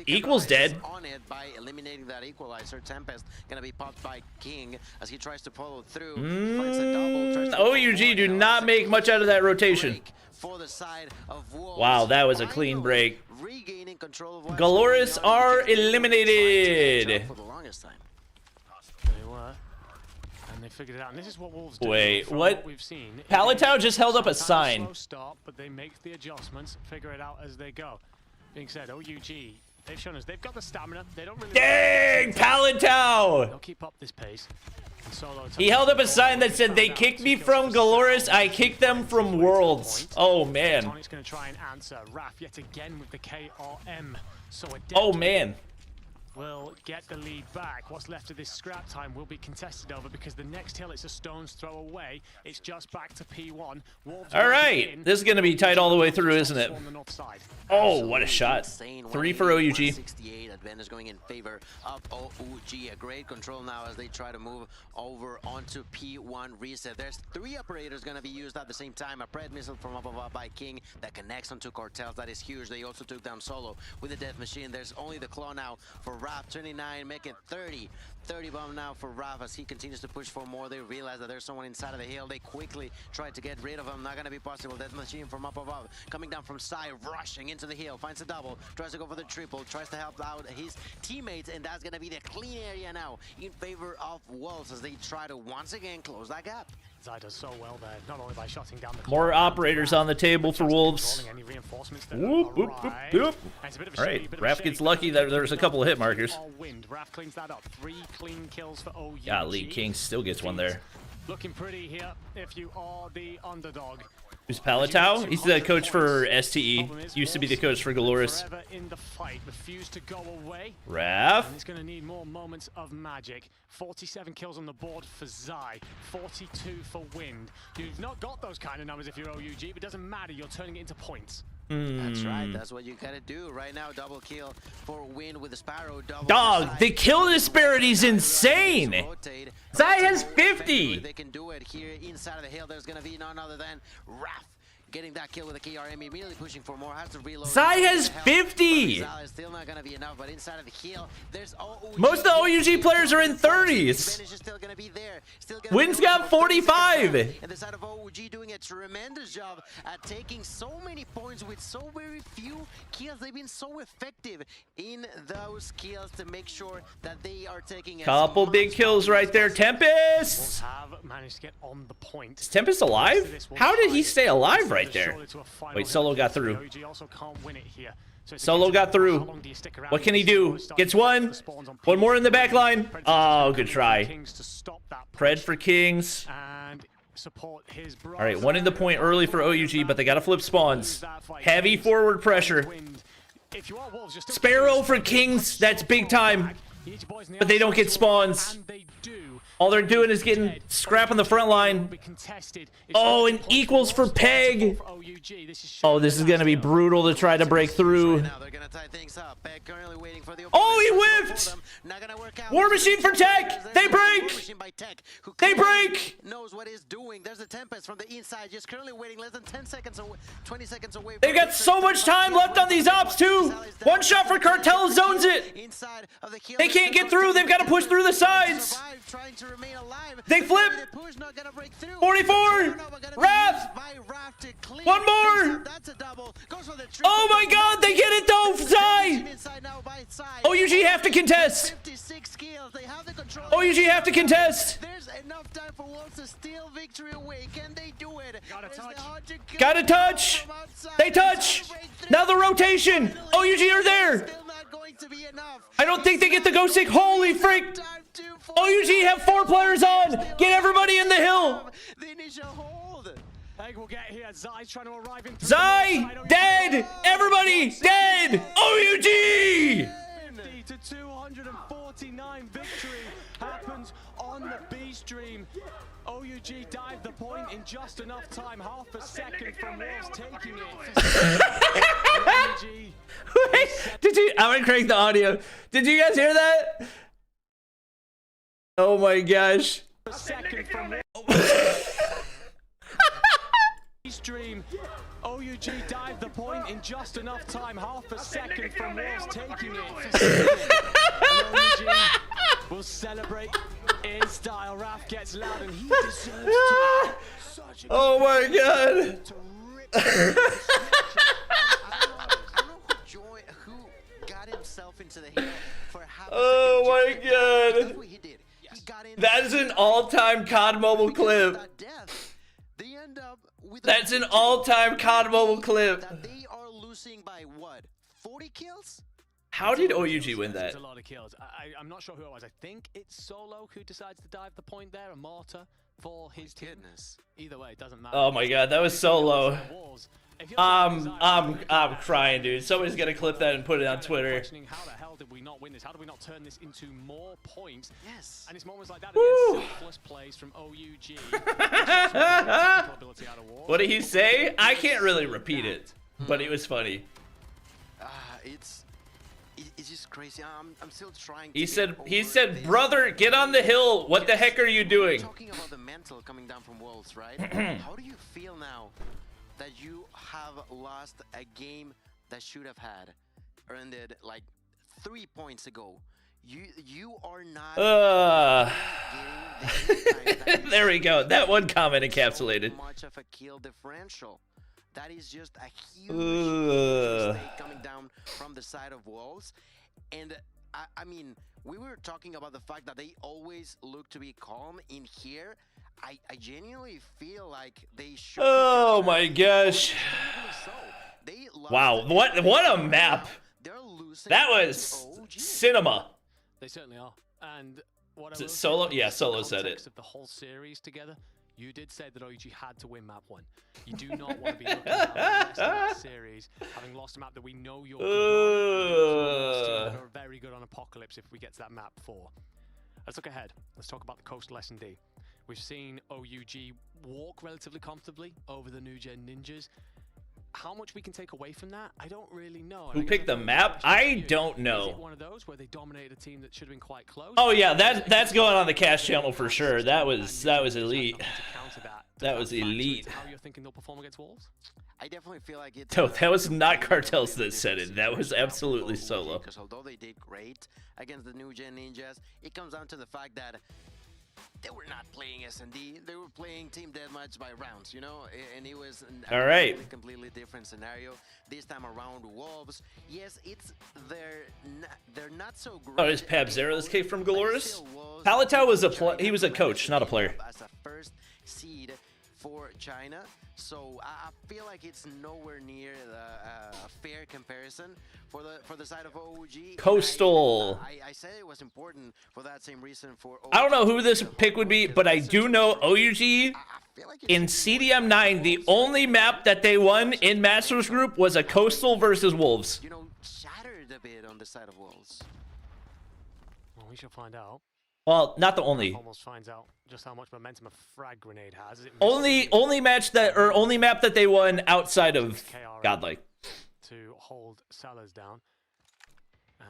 Equals dead. On it by eliminating that equalizer. Tempest gonna be popped by King as he tries to follow through. OUG do not make much out of that rotation. Wow, that was a clean break. Galoris are eliminated. They were. And they figured it out. And this is what Wolves do. Wait, what? We've seen. Palatao just held up a sign. Slow start, but they make the adjustments, figure it out as they go. Being said, OUG, they've shown us they've got the stamina. They don't really. Dang, Palatao! They'll keep up this pace. He held up a sign that said, "They kicked me from Galoris, I kicked them from Worlds." Oh man. Tonic's going to try and answer. Raph yet again with the KRM. So oh man. Will get the lead back. What's left of this scrap time will be contested over because the next hill it's a stone's throw away. It's just back to P1. All right, this is going to be tight all the way through, isn't it? Oh, what a shot. 3 for OUG. 68 advantage going in favor of OUG. A great control now as they try to move over onto P1 reset. There's 3 operators going to be used at the same time. A Pred missile from up above by King that connects onto Cartels. That is huge. They also took down Solo with the death machine. There's only the claw now for Raph. 29 making 30 bomb now for Raph as he continues to push for more. They realize that there's someone inside of the hill. They quickly try to get rid of him. Not gonna be possible. Death machine from up above coming down from Sai, rushing into the hill, finds a double, tries to go for the triple, tries to help out his teammates, and that's gonna be the clean area now in favor of Wolves as they try to once again close that gap. Zai does so well there, not only by shutting down the more operators on the table for Wolves. Whoop, whoop, whoop, whoop. All right, Raph gets lucky that there's a couple of hit markers. Raph cleans that up. 3 clean kills for OUG. Golly, King still gets one there. Looking pretty here if you are the underdog. Who's Palatao? He's the coach for STE. Used to be the coach for Galoris. In the fight, refused to go away. Raph. It's going to need more moments of magic. 47 kills on the board for Zai, 42 for Wind. You've not got those kind of numbers if you're OUG, but it doesn't matter. You're turning it into points. That's right. That's what you gotta do right now. Double kill for Wind with the Sparrow. Dog, the kill disparity is insane. Zai has 50. They can do it here inside of the hill. There's gonna be none other than Raph getting that kill with the KRM, immediately pushing for more. Has to reload. Zai has 50. Is still not gonna be enough, but inside of the hill, there's most of the OUG players are in 30s. Wind's got 45. And the side of OUG doing a tremendous job at taking so many points with so very few kills. They've been so effective in those kills to make sure that they are taking a couple big kills right there. Tempest have managed to get on the point. Is Tempest alive? How did he stay alive right there? Wait, Solo got through. Solo got through. What can he do? Gets one. One more in the back line. Oh, good try. Pred for Kings. All right, one in the point early for OUG, but they got to flip spawns. Heavy forward pressure. Sparrow for Kings. That's big time. But they don't get spawns. All they're doing is getting scrap on the front line. Oh, and equals for Peg. Oh, this is going to be brutal to try to break through. Oh, he whiffed. War Machine for Tech. They break. They break. Knows what he's doing. There's a Tempest from the inside, just currently waiting less than 10 seconds away, 20 seconds away. They got so much time left on these ops too. One shot for Cartel zones it. They can't get through. They've got to push through the sides. They flip. 44. Wrath. One more. Oh my God, they get it though. Zai. OUG have to contest. OUG have to contest. There's enough time for Wolves to steal victory away. Can they do it? Got to touch. They touch. Now the rotation. OUG are there. I don't think they get the go stick. Holy frick. OUG have 4 players on. Get everybody in the hill. Zai dead. Everybody dead. OUG. 50 to 249 victory happens on the B stream. OUG dived the point in just enough time, half a second from Wolves taking it. Wait, did you? I'm gonna crank the audio. Did you guys hear that? Oh my gosh. Stream. OUG dived the point in just enough time, half a second from Wolves taking it. OUG will celebrate in style. Raph gets loud and he deserves to. Oh my God. I don't know who got himself into the hill for half a Oh second. my God. That's what he did. He got in. That is an all-time COD Mobile clip. They end up with That's an all-time COD Mobile clip. They are losing by what? 40 kills? How did OUG win that? A lot of kills. I'm not sure who it was. I think it's Solo who decides to dive the point there, a mortar for his team. Either way, it doesn't matter. Oh my God, that was so low. I'm crying, dude. Somebody's gonna clip that and put it on Twitter. How the hell did we not win this? How do we not turn this into more points? Yes. And it's moments like that against selfless plays from OUG. What did he say? I can't really repeat it, but it was funny. It's just crazy. I'm still trying. He said, brother, get on the hill. What the heck are you doing? Talking about the mental coming down from Wolves, right? How do you feel now that you have lost a game that should have earned it like 3 points ago? You are not. There we go. That one comment encapsulated. So much of a kill differential. That is just a huge mistake coming down from the side of Wolves. And I mean, we were talking about the fact that they always look to be calm in here. I genuinely feel like they should. Oh my gosh. Wow, what a map. That was cinema. They certainly are. And what Is it Solo? Yeah, Solo said it. Of the whole series together, you did say that OUG had to win map 1. You do not want to be looking at the rest of that series, having lost a map that we know you're good on. Are very good on Apocalypse if we get to that map 4. Let's look ahead. Let's talk about the Coastal S&D. We've seen OUG walk relatively comfortably over the New Gen Ninjas. How much we can take away from that, I don't really know. Who picked the map? I don't know. Is it one of those where they dominated a team that should have been quite close? Oh yeah, that's going on the Cash channel for sure. That was elite. That was elite. How you're thinking they'll perform against Wolves? I definitely feel like it's. No, that was not Cartels that said it. That was absolutely Solo. Because although they did great against the New Gen Ninjas, it comes down to the fact that they were not playing S&D. They were playing Team Deathmatch by rounds, you know, and it was a completely different scenario. This time around, Wolves, yes, they're not so great. Oh, is Pab Zero this kid from Galoris? Palatao was he was a coach, not a player. As a first seed for China, so I feel like it's nowhere near a fair comparison for the side of OUG. Coastal. I said it was important for that same reason for OUG. I don't know who this pick would be, but I do know OUG in CDM9, the only map that they won in Masters Group was a Coastal versus Wolves. You know, shattered a bit on the side of Wolves. Well, we shall find out. Well, not the only. Almost finds out just how much momentum a frag grenade has. Only map that they won outside of Godlike. To hold Sellers down.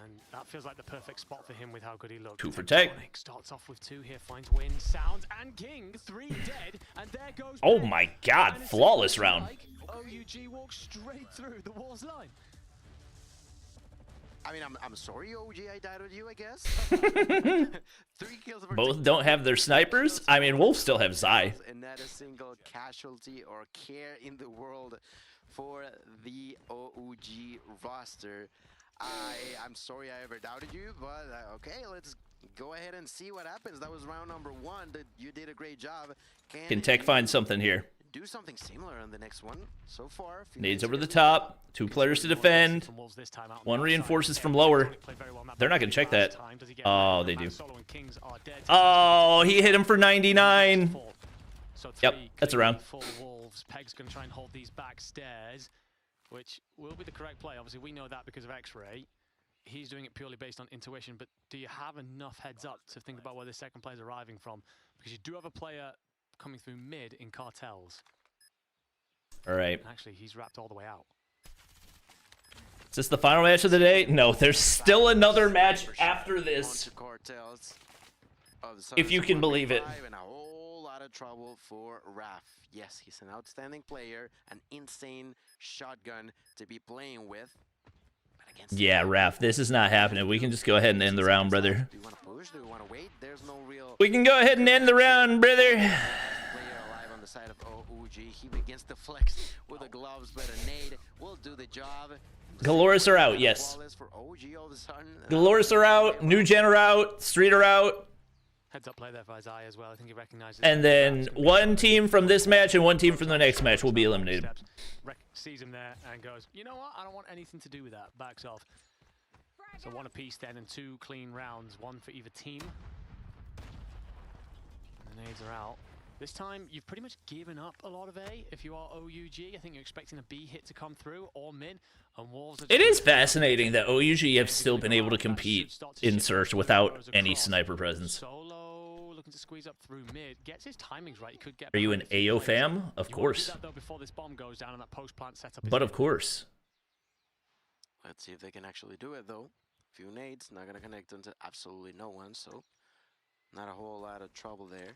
And that feels like the perfect spot for him with how good he looks. 2 for tech. Starts off with 2 here, finds Win, Sounds, and King. 3 dead, and there goes. Oh my God, flawless round. OUG walks straight through the Wolves line. I mean, I'm sorry, OG, I died with you, I guess. 3 kills for Both don't have their snipers. I mean, Wolves still have Zai. And not a single casualty or care in the world for the OG roster. I'm sorry I ever doubted you, but okay, let's go ahead and see what happens. That was round number 1. You did a great job. Can Tech find something here? Do something similar on the next one. So far, Nades over the top. 2 players to defend. 1 reinforces from lower. They're not going to check that. Oh, they do. Oh, he hit him for 99. Yep, that's around. Peg's going to try and hold these back stairs, which will be the correct play. Obviously, we know that because of X-Ray. He's doing it purely based on intuition, but do you have enough heads up to think about where the second player is arriving from? Because you do have a player coming through mid in cartels. All right. And actually, he's wrapped all the way out. Is this the final match of the day? No, there's still another match after this. If you can believe it. And a whole lot of trouble for Raf. Yes, he's an outstanding player, an insane shotgun to be playing with. Yeah, Raf, this is not happening. We can just go ahead and end the round, brother. Do you want to push? Do you want to wait? There's no real... We can go ahead and end the round, brother. Player alive on the side of OG. He begins to flex with the gloves, but a nade will do the job. Galoris are out, yes. Galoris are out. New Gen are out. Street are out. Heads up play there for Isaiah as well. I think he recognizes. And then 1 team from this match and 1 team from the next match will be eliminated. Sees him there and goes, you know what? I don't want anything to do with that. Backs off. So 1 apiece then and 2 clean rounds. 1 for either team. And the nades are out. This time, you've pretty much given up a lot of A. If you are OUG, I think you're expecting a B hit to come through or mid. And Wolves are... It is fascinating that OUG have still been able to compete in Search without any sniper presence. Solo looking to squeeze up through mid. Gets his timings right. He could get... Are you an AO fam? Of course. Before this bomb goes down and that post plant setup. But of course. Let's see if they can actually do it though. Few nades, not gonna connect into absolutely no one, so not a whole lot of trouble there.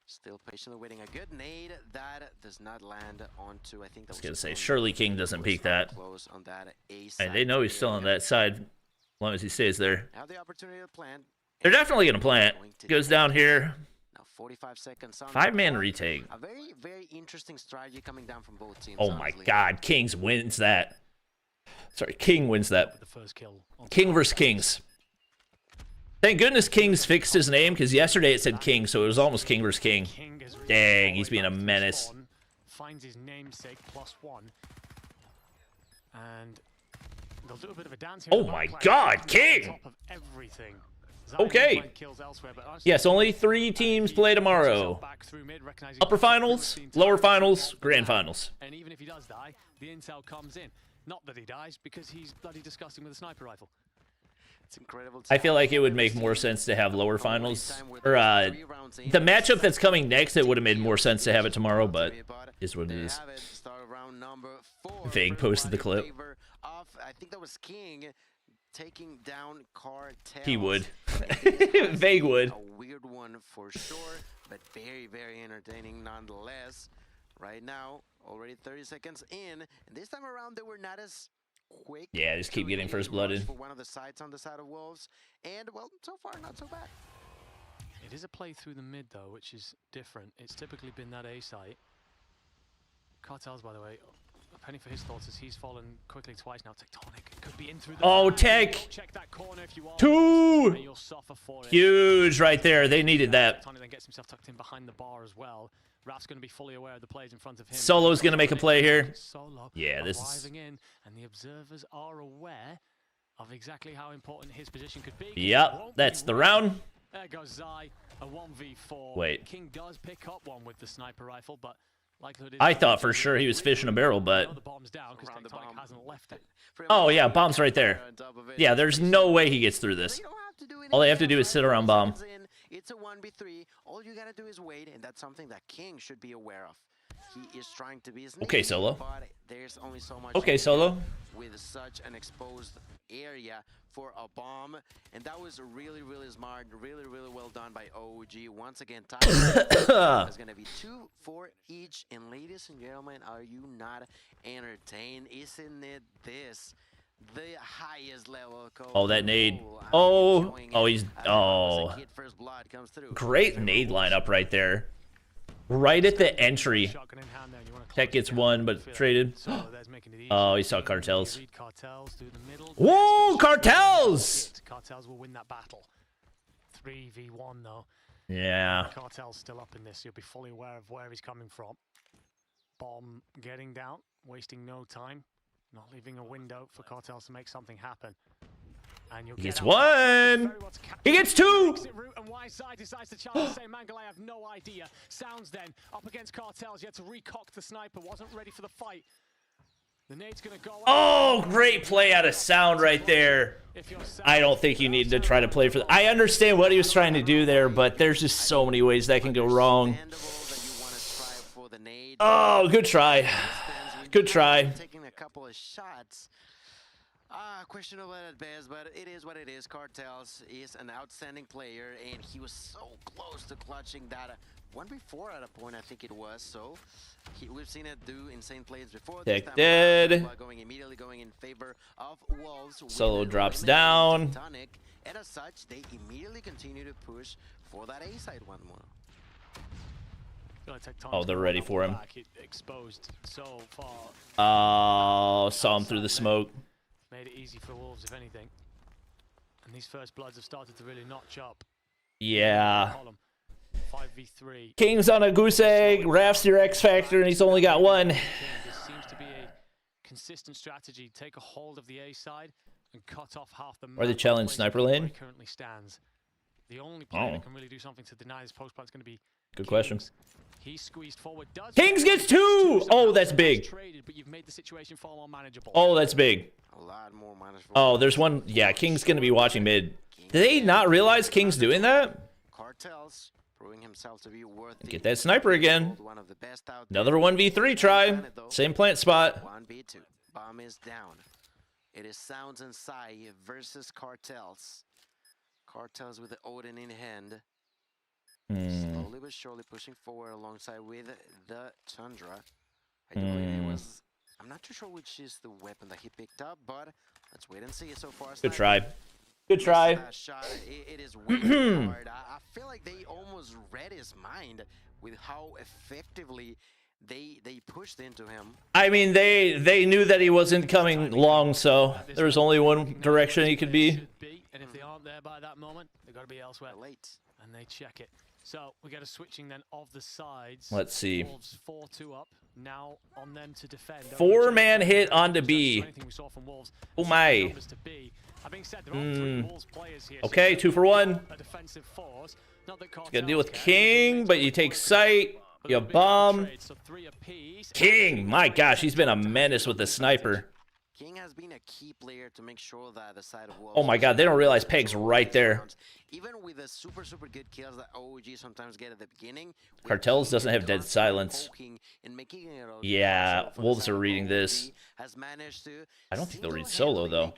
Still patiently waiting. A good nade that does not land onto, I think that was... I was gonna say, surely King doesn't peek that. Close on that A and they know he's still on that side, as long as he stays there. Have the opportunity to plant. They're definitely gonna plant. Goes down here. Now 45 seconds on 5-man retake. A very, very interesting strategy coming down from both teams. Oh my god, Kings wins that. Sorry, King wins that. The first kill. King versus Kings. Thank goodness Kings fixed his name, because yesterday it said King, so it was almost King versus King. Dang, he's being a menace. Finds his namesake +1. And they'll do a bit of a dance here. Oh my god, King! Okay. Yes, only 3 teams play tomorrow. Upper finals, lower finals, grand finals. And even if he does die, the intel comes in. Not that he dies, because he's bloody disgusting with a sniper rifle. It's incredible. I feel like it would make more sense to have lower finals. Or, the matchup that's coming next, it would have made more sense to have it tomorrow, but is what it is. Vague posted the clip. I think that was King taking down Cartel. He would. Vague would. A weird one for sure, but very, very entertaining nonetheless. Right now, already 30 seconds in, and this time around they were not as quick. Yeah, just keep getting first blooded. For one of the sides on the side of Wolves, and well, so far not so bad. It is a play through the mid though, which is different. It's typically been that A site. Cartels, by the way, a penny for his thoughts as he's fallen quickly twice now. Tectonic could be in through the... Oh, Tech! Check that corner if you are. 2! And you'll suffer for it. Huge right there. They needed that. Tectonic then gets himself tucked in behind the bar as well. Raf's going to be fully aware of the plays in front of him. Solo's going to make a play here. Solo yeah, this is... in, and the observers are aware of exactly how important his position could be. Yep, that's the round. There goes Zai, a 1v4. Wait. King does pick up one with the sniper rifle, but likelihood is... I thought for sure he was fishing a barrel, but... The bomb's down because Tectonic hasn't left it. Oh, yeah, bomb's right there. Yeah, there's no way he gets through this. All they have to do is sit around bomb. It's a 1v3. All you gotta do is wait, and that's something that King should be aware of. He is trying to be sneaky, okay, Solo. But there's only so much. Okay, Solo. With such an exposed area for a bomb, and that was really, really smart, really, really well done by OG. Once again, time is gonna be 2 for each. And ladies and gentlemen, are you not entertained? Isn't it this? the highest level. Oh, that nade. Oh, he's great nade lineup right there. Right at the entry. Tech gets one, but traded. Oh, he saw cartels. Whoa, cartels! Cartels will win that battle. 3v1 though. Yeah. Cartel's still up in this. You'll be fully aware of where he's coming from. Bomb getting down, wasting no time, not leaving a window for Cartels to make something happen. And He gets one. He gets two. And Y-side decides to challenge the same angle. I have no idea. Sounds then up against Cartels. He had to recock the sniper. Wasn't ready for the fight. The nade's gonna go. Oh, great play out of Sound right there. I don't think you need to try to play for. I understand what he was trying to do there, but there's just so many ways that can go wrong. Oh, good try. Good try. Taking a couple of shots. Questionable at best, but it is what it is. Cartels is an outstanding player, and he was so close to clutching that one before at a point, I think it was. So we've seen it do insane plays before. Tech dead. Immediately going in favor of Wolves. Solo drops down. And as such, they immediately continue to push for that A side one more. Oh, they're ready for him. Exposed so far. Oh, saw him through the smoke. Made it easy for Wolves, if anything. And these first bloods have started to really notch up. Yeah. 5v3. King's on a goose egg. Raph's your X factor, and he's only got one. This seems to be a consistent strategy. Take a hold of the A side and cut off half the map. Or the challenge sniper lane. Currently stands. The only player that can really do something to deny this post plant is going to be Good question. He squeezed forward. Kings gets two. Oh, that's big. Oh, that's big. Oh, there's one. Yeah, King's gonna be watching mid. Did they not realize King's doing that? Cartels proving himself to be worthy. Get that sniper again. Another 1v3 try. Same plant spot. 1v2. Bomb is down. It is Sounds and Sai versus Cartels. Cartels with the Odin in hand. Slowly but surely pushing forward alongside with the Tundra. I do believe it was. I'm not too sure which is the weapon that he picked up, but let's wait and see. So far, good try. Good try. Shot, it is way hard. I feel like they almost read his mind with how effectively they pushed into him. I mean, they knew that he wasn't coming long, so there was only one direction he could be. And if they aren't there by that moment, they've got to be elsewhere. Late. And they check it. So we get a switching then of the sides. Let's see. Wolves 4-2 up. Now on them to defend. 4-man hit onto B. Oh my. Okay, 2 for 1. Gotta deal with King, but you take sight. You bomb. King, my gosh, he's been a menace with the sniper. King has been a key player to make sure that the side of Wolves. Oh my god, they don't realize Peg's right there. Even with the super good kills that OG sometimes get at the beginning. Cartels doesn't have dead silence. Yeah, Wolves are reading this. I don't think they'll read solo though.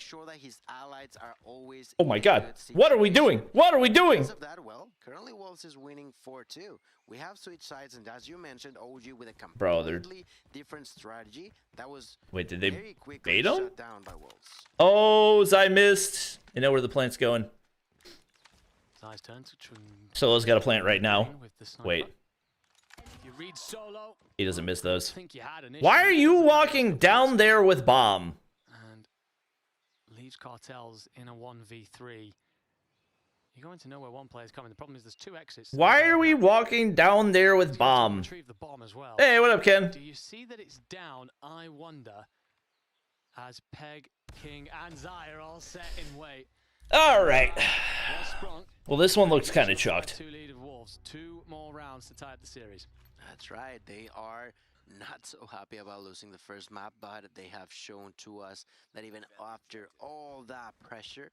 Oh my god, what are we doing? What are we doing? Well, currently Wolves is winning 4-2. We have switched sides, and as you mentioned, OG with a completely different strategy. That was wait, did they bait him? Oh, Zai missed. You know where the plant's going. Solo's got a plant right now. Wait. He doesn't miss those. Why are you walking down there with bomb? And leaves Cartels in a 1v3. You're going to know where one player's coming. The problem is there's 2 exits. Why are we walking down there with bomb? Hey, what up, Ken? Do you see that it's down? I wonder. As Peg, King, and Zai are all set in wait. All right. Well, this one looks kind of chucked. 2 lead of Wolves. 2 more rounds to tie up the series. That's right. They are not so happy about losing the first map, but they have shown to us that even after all that pressure,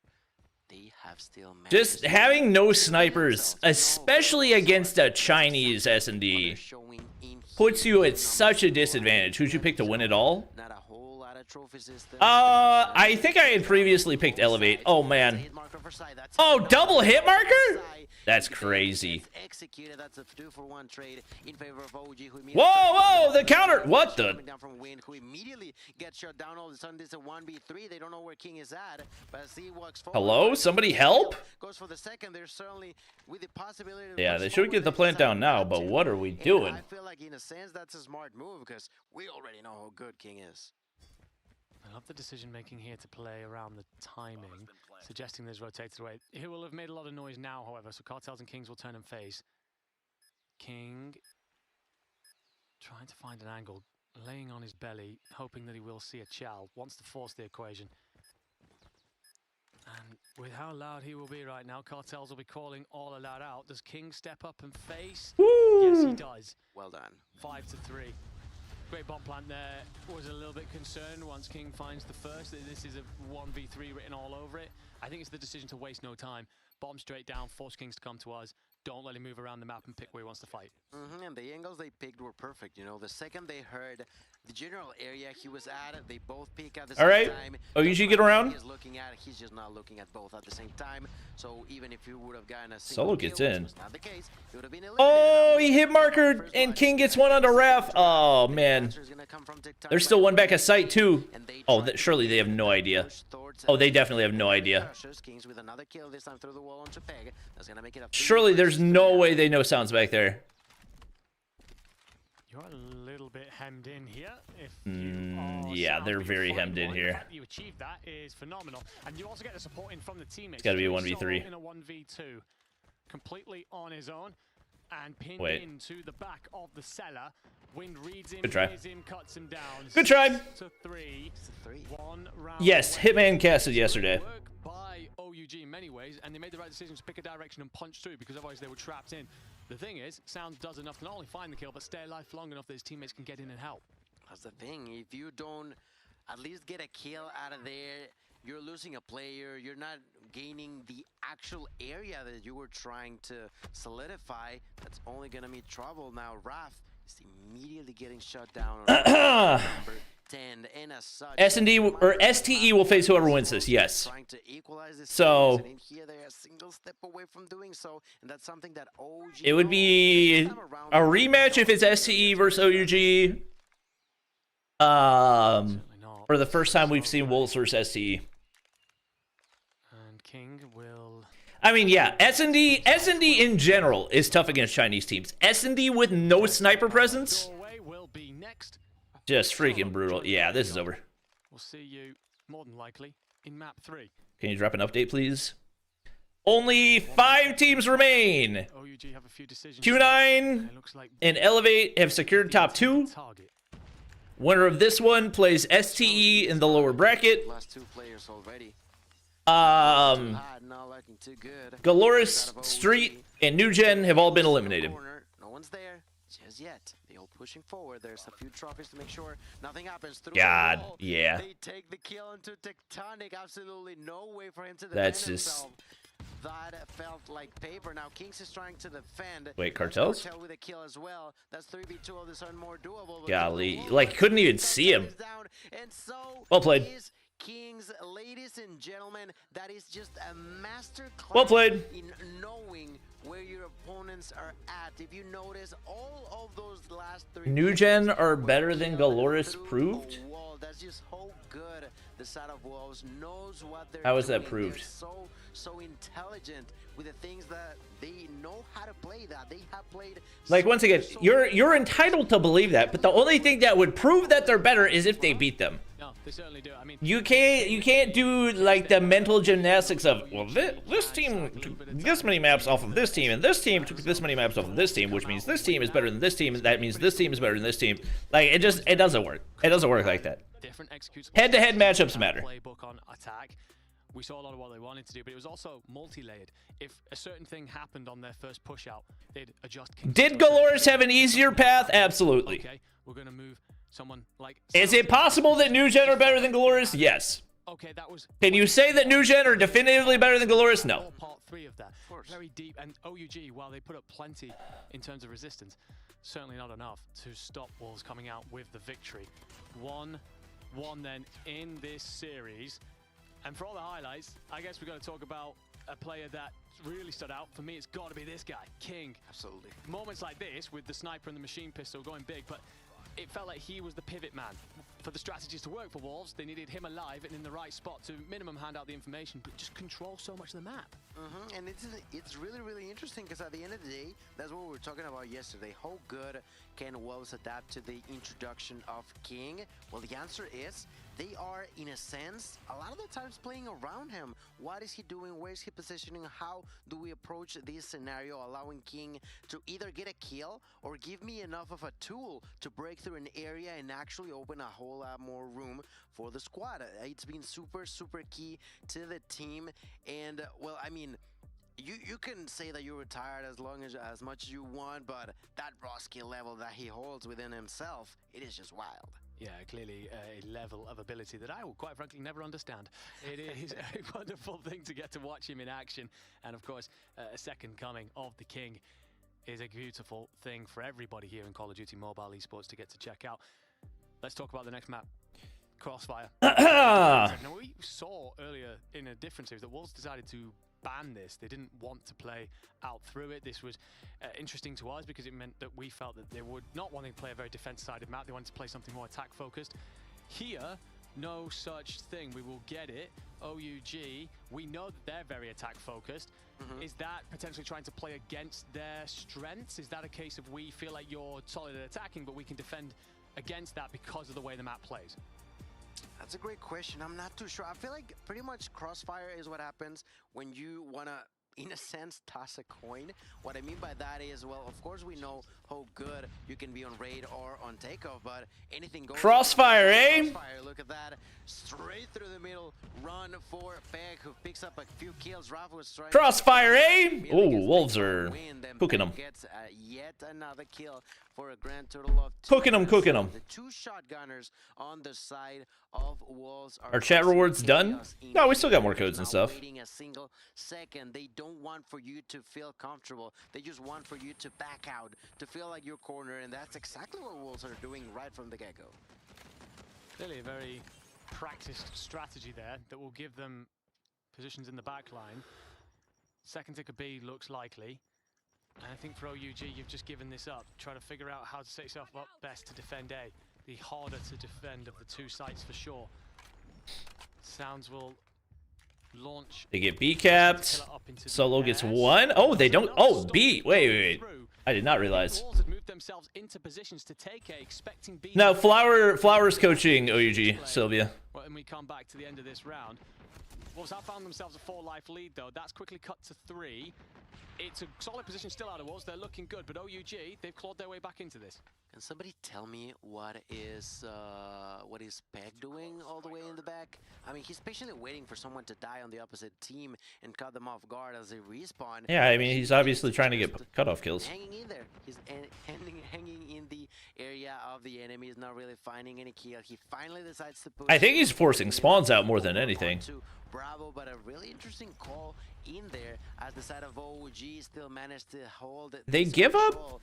they have still managed. Just having no snipers, especially against a Chinese S&D, puts you at such a disadvantage. Who'd you pick to win it all? Not a whole lot of trophy systems. I think I had previously picked Elevate. Oh, man. Oh, double hit marker? That's crazy. Executed. That's a 2-for-1 trade in favor of OG. Whoa, the counter. What the? Coming down from Wind, who immediately gets shut down. All of a sudden, this is a 1v3. They don't know where King is at, but as he walks forward. Hello? Somebody help? Goes for the second. There's certainly with the possibility. Yeah, they should get the plant down now, but what are we doing? I feel like in a sense that's a smart move because we already know how good King is. I love the decision making here to play around the timing, suggesting there's rotated away. He will have made a lot of noise now, however, so Cartels and Kings will turn and face. King trying to find an angle, laying on his belly, hoping that he will see a Chow, wants to force the equation. And with how loud he will be right now, Cartels will be calling all of that out. Does King step up and face? Woo! Yes, he does. Well done. 5-3. Great bomb plant there. Was a little bit concerned once King finds the first. This is a 1v3 written all over it. I think it's the decision to waste no time. Bomb straight down, force Kings to come to us. Don't let him move around the map and pick where he wants to fight. And the angles they picked were perfect. You know, the second they heard the general area he was at, they both peek at the same time. Oh, you should get around. He's looking at, he's just not looking at both at the same time. So even if you would have gotten a Solo gets in. not the case, it would have been Oh, he hit marker and King gets one onto Ref. Oh man, there's still one back at sight too. Oh, surely they have no idea. Oh, they definitely have no idea. Surely there's no way they know sounds back there. You're a little bit hemmed in here. If you Yeah, they're very hemmed in here. The fact that you achieved that is phenomenal, and you also get the support in from the teammates. It's got to be a 1v3. In a 1v2, completely on his own, and pinned into the back of the cellar. Wind reads him, Good try. hears him, cuts him down. Good try. To 3. One round Yes, Hitman casted yesterday. work by OUG in many ways, and they made the right decision to pick a direction and punch through because otherwise they were trapped in. The thing is, Sounds does enough to not only find the kill, but stay alive for long enough that his teammates can get in and help. That's the thing. If you don't at least get a kill out of there, you're losing a player. You're not gaining the actual area that you were trying to solidify. That's only going to mean trouble. Now, Raph is immediately getting shut down. Number 10, and as such, S&D or STE will face whoever wins this. Yes. trying to equalize this So series, and in here they're a single step away from doing so, and that's something that OG it would be a rematch if it's STE versus OUG. For the first time we've seen Wolves versus STE. And King will. I mean, yeah, S&D in general is tough against Chinese teams. S&D with no sniper presence, Will be next. just freaking brutal. Yeah, this is over. We'll see you more than likely in map 3. Can you drop an update, please? Only 5 teams remain. OUG have a few decisions. Q9 and Elevate have secured top 2. Winner of this one plays STE in the lower bracket. Last 2 players already. Galoris, Street, and New Gen have all been eliminated. No one's there just yet. They all pushing forward. There's a few trophies to make sure nothing happens. God, yeah. They take the kill into Tectonic. Absolutely no way for him to defend That's himself. That felt like paper. Now Kings is trying to defend. Wait, Cartels? Cartel with a kill as well. That's 3v2 all of a sudden more doable. Golly, like couldn't even see him. And so Well played. Kings, ladies and gentlemen, that is just a master class Well played. in knowing where your opponents are at. If you notice, all of those last 3 New Gen are better than Galoris proved? That's just how good the side of Wolves knows what they're How is doing. that proved? They're so intelligent with the things that they know how to play, that they have played. Like once again, you're entitled to believe that, but the only thing that would prove that they're better is if they beat them. No, they certainly do. I mean, You can't do like the mental gymnastics of, well, this team took this many maps off of this team, and this team took this many maps off of this team, which means this team is better than this team, and that means this team is better than this team. Like it doesn't work. It doesn't work like that. different executes. Head-to-head matchups matter. Playbook on attack. We saw a lot of what they wanted to do, but it was also multi-layered. If a certain thing happened on their first push out, they'd adjust. Did Galoris have an easier path? Absolutely. Okay, we're gonna move someone like. Is it possible that New Gen are better than Galoris? Yes. Okay, that was. Can you say that New Gen are definitively better than Galoris? No. Part 3 of that. Very deep, and OUG, while they put up plenty in terms of resistance, certainly not enough to stop Wolves coming out with the victory. 1-1 then in this series. And for all the highlights, I guess we've got to talk about a player that really stood out. For me, it's got to be this guy, King. Absolutely. Moments like this, with the sniper and the machine pistol going big, but it felt like he was the pivot man. For the strategies to work for Wolves, they needed him alive and in the right spot to minimum hand out the information, but just control so much of the map. And it's really, really interesting because at the end of the day, that's what we were talking about yesterday. How good can Wolves adapt to the introduction of King? Well, the answer is they are, in a sense, a lot of the times playing around him. What is he doing? Where is he positioning? How do we approach this scenario, allowing King to either get a kill or give me enough of a tool to break through an area and actually open a whole lot more room for the squad? It's been super, super key to the team. And, well, I mean, you can say that you're retired as much as you want, but that raw skill level that he holds within himself, it is just wild. Yeah, clearly a level of ability that I will quite frankly never understand. It is a wonderful thing to get to watch him in action. And of course, a second coming of the King is a beautiful thing for everybody here in Call of Duty Mobile Esports to get to check out. Let's talk about the next map. Crossfire. Now, we saw earlier in a different series that Wolves decided to ban this. They didn't want to play out through it. This was interesting to us because it meant that we felt that they would not want to play a very defense-sided map. They wanted to play something more attack-focused. Here, no such thing. We will get it. OUG, we know that they're very attack-focused. Is that potentially trying to play against their strengths? Is that a case of we feel like you're solid at attacking, but we can defend against that because of the way the map plays? That's a great question. I'm not too sure. I feel like pretty much Crossfire is what happens when you want to, in a sense, toss a coin. What I mean by that is, well, of course we know how good you can be on raid or on takeoff, but anything goes. Crossfire, eh? Crossfire, look at that. Straight through the middle, run for Peg, who picks up a few kills. Rafa was trying Crossfire, eh? Ooh, Wolves are cooking them. Gets yet another kill for a grand total of 2. Cooking them. The 2 shotgunners on the side of Wolves Are chat rewards done? No, we still got more codes and stuff. Waiting a single second. They don't want for you to feel comfortable. They just want for you to back out, to feel like you're cornered, and that's exactly what Wolves are doing right from the get-go. Clearly a very practiced strategy there that will give them positions in the back line. Second ticker B looks likely. And I think for OUG, you've just given this up. Try to figure out how to set yourself up best to defend A. The harder to defend of the 2 sites for sure. Sounds will launch. They get B capped. Solo gets 1. Oh, they don't. Oh, B. Wait. I did not realize. No, Flower's coaching OUG, Sylvia. Well, and we come back to the end of this round. Wolves have found themselves a 4-life lead, though. That's quickly cut to 3. It's a solid position still out of Wolves. They're looking good, but OUG, they've clawed their way back into this. Can somebody tell me what is Peg doing all the way in the back? I mean, he's patiently waiting for someone to die on the opposite team and cut them off guard as they respawn. Yeah, I mean, he's obviously trying to get cutoff kills. Hanging in there. He's hanging in the area of the enemy. He's not really finding any kill. He finally decides to push. I think he's forcing spawns out more than anything. Bravo, but a really interesting call in there as the side of OG still managed to hold it. They give up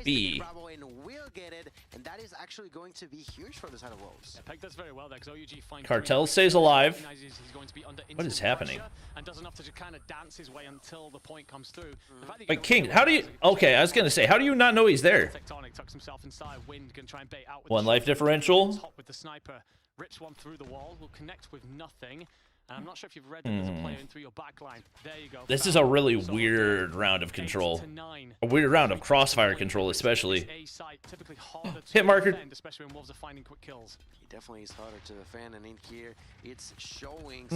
B. Bravo and will get it, and that is actually going to be huge for the side of Wolves. Yeah, Peg does very well there because OUG finds Cartel stays alive. He's going to be under What is happening? And does enough to just kind of dance his way until the point comes through. Wait, King, how do you? Okay, I was gonna say, how do you not know he's there? Tectonic tucks himself inside. Wind can try and bait out with 1 life differential. Top with the sniper, rips one through the wall. Will connect with nothing. And I'm not sure if you've read that there's a player in through your back line. There you go. This is a really weird round of control. A weird round of crossfire control, especially. Hit marker. Especially when Wolves are finding quick kills. He definitely is harder to defend, and in here, it's showing.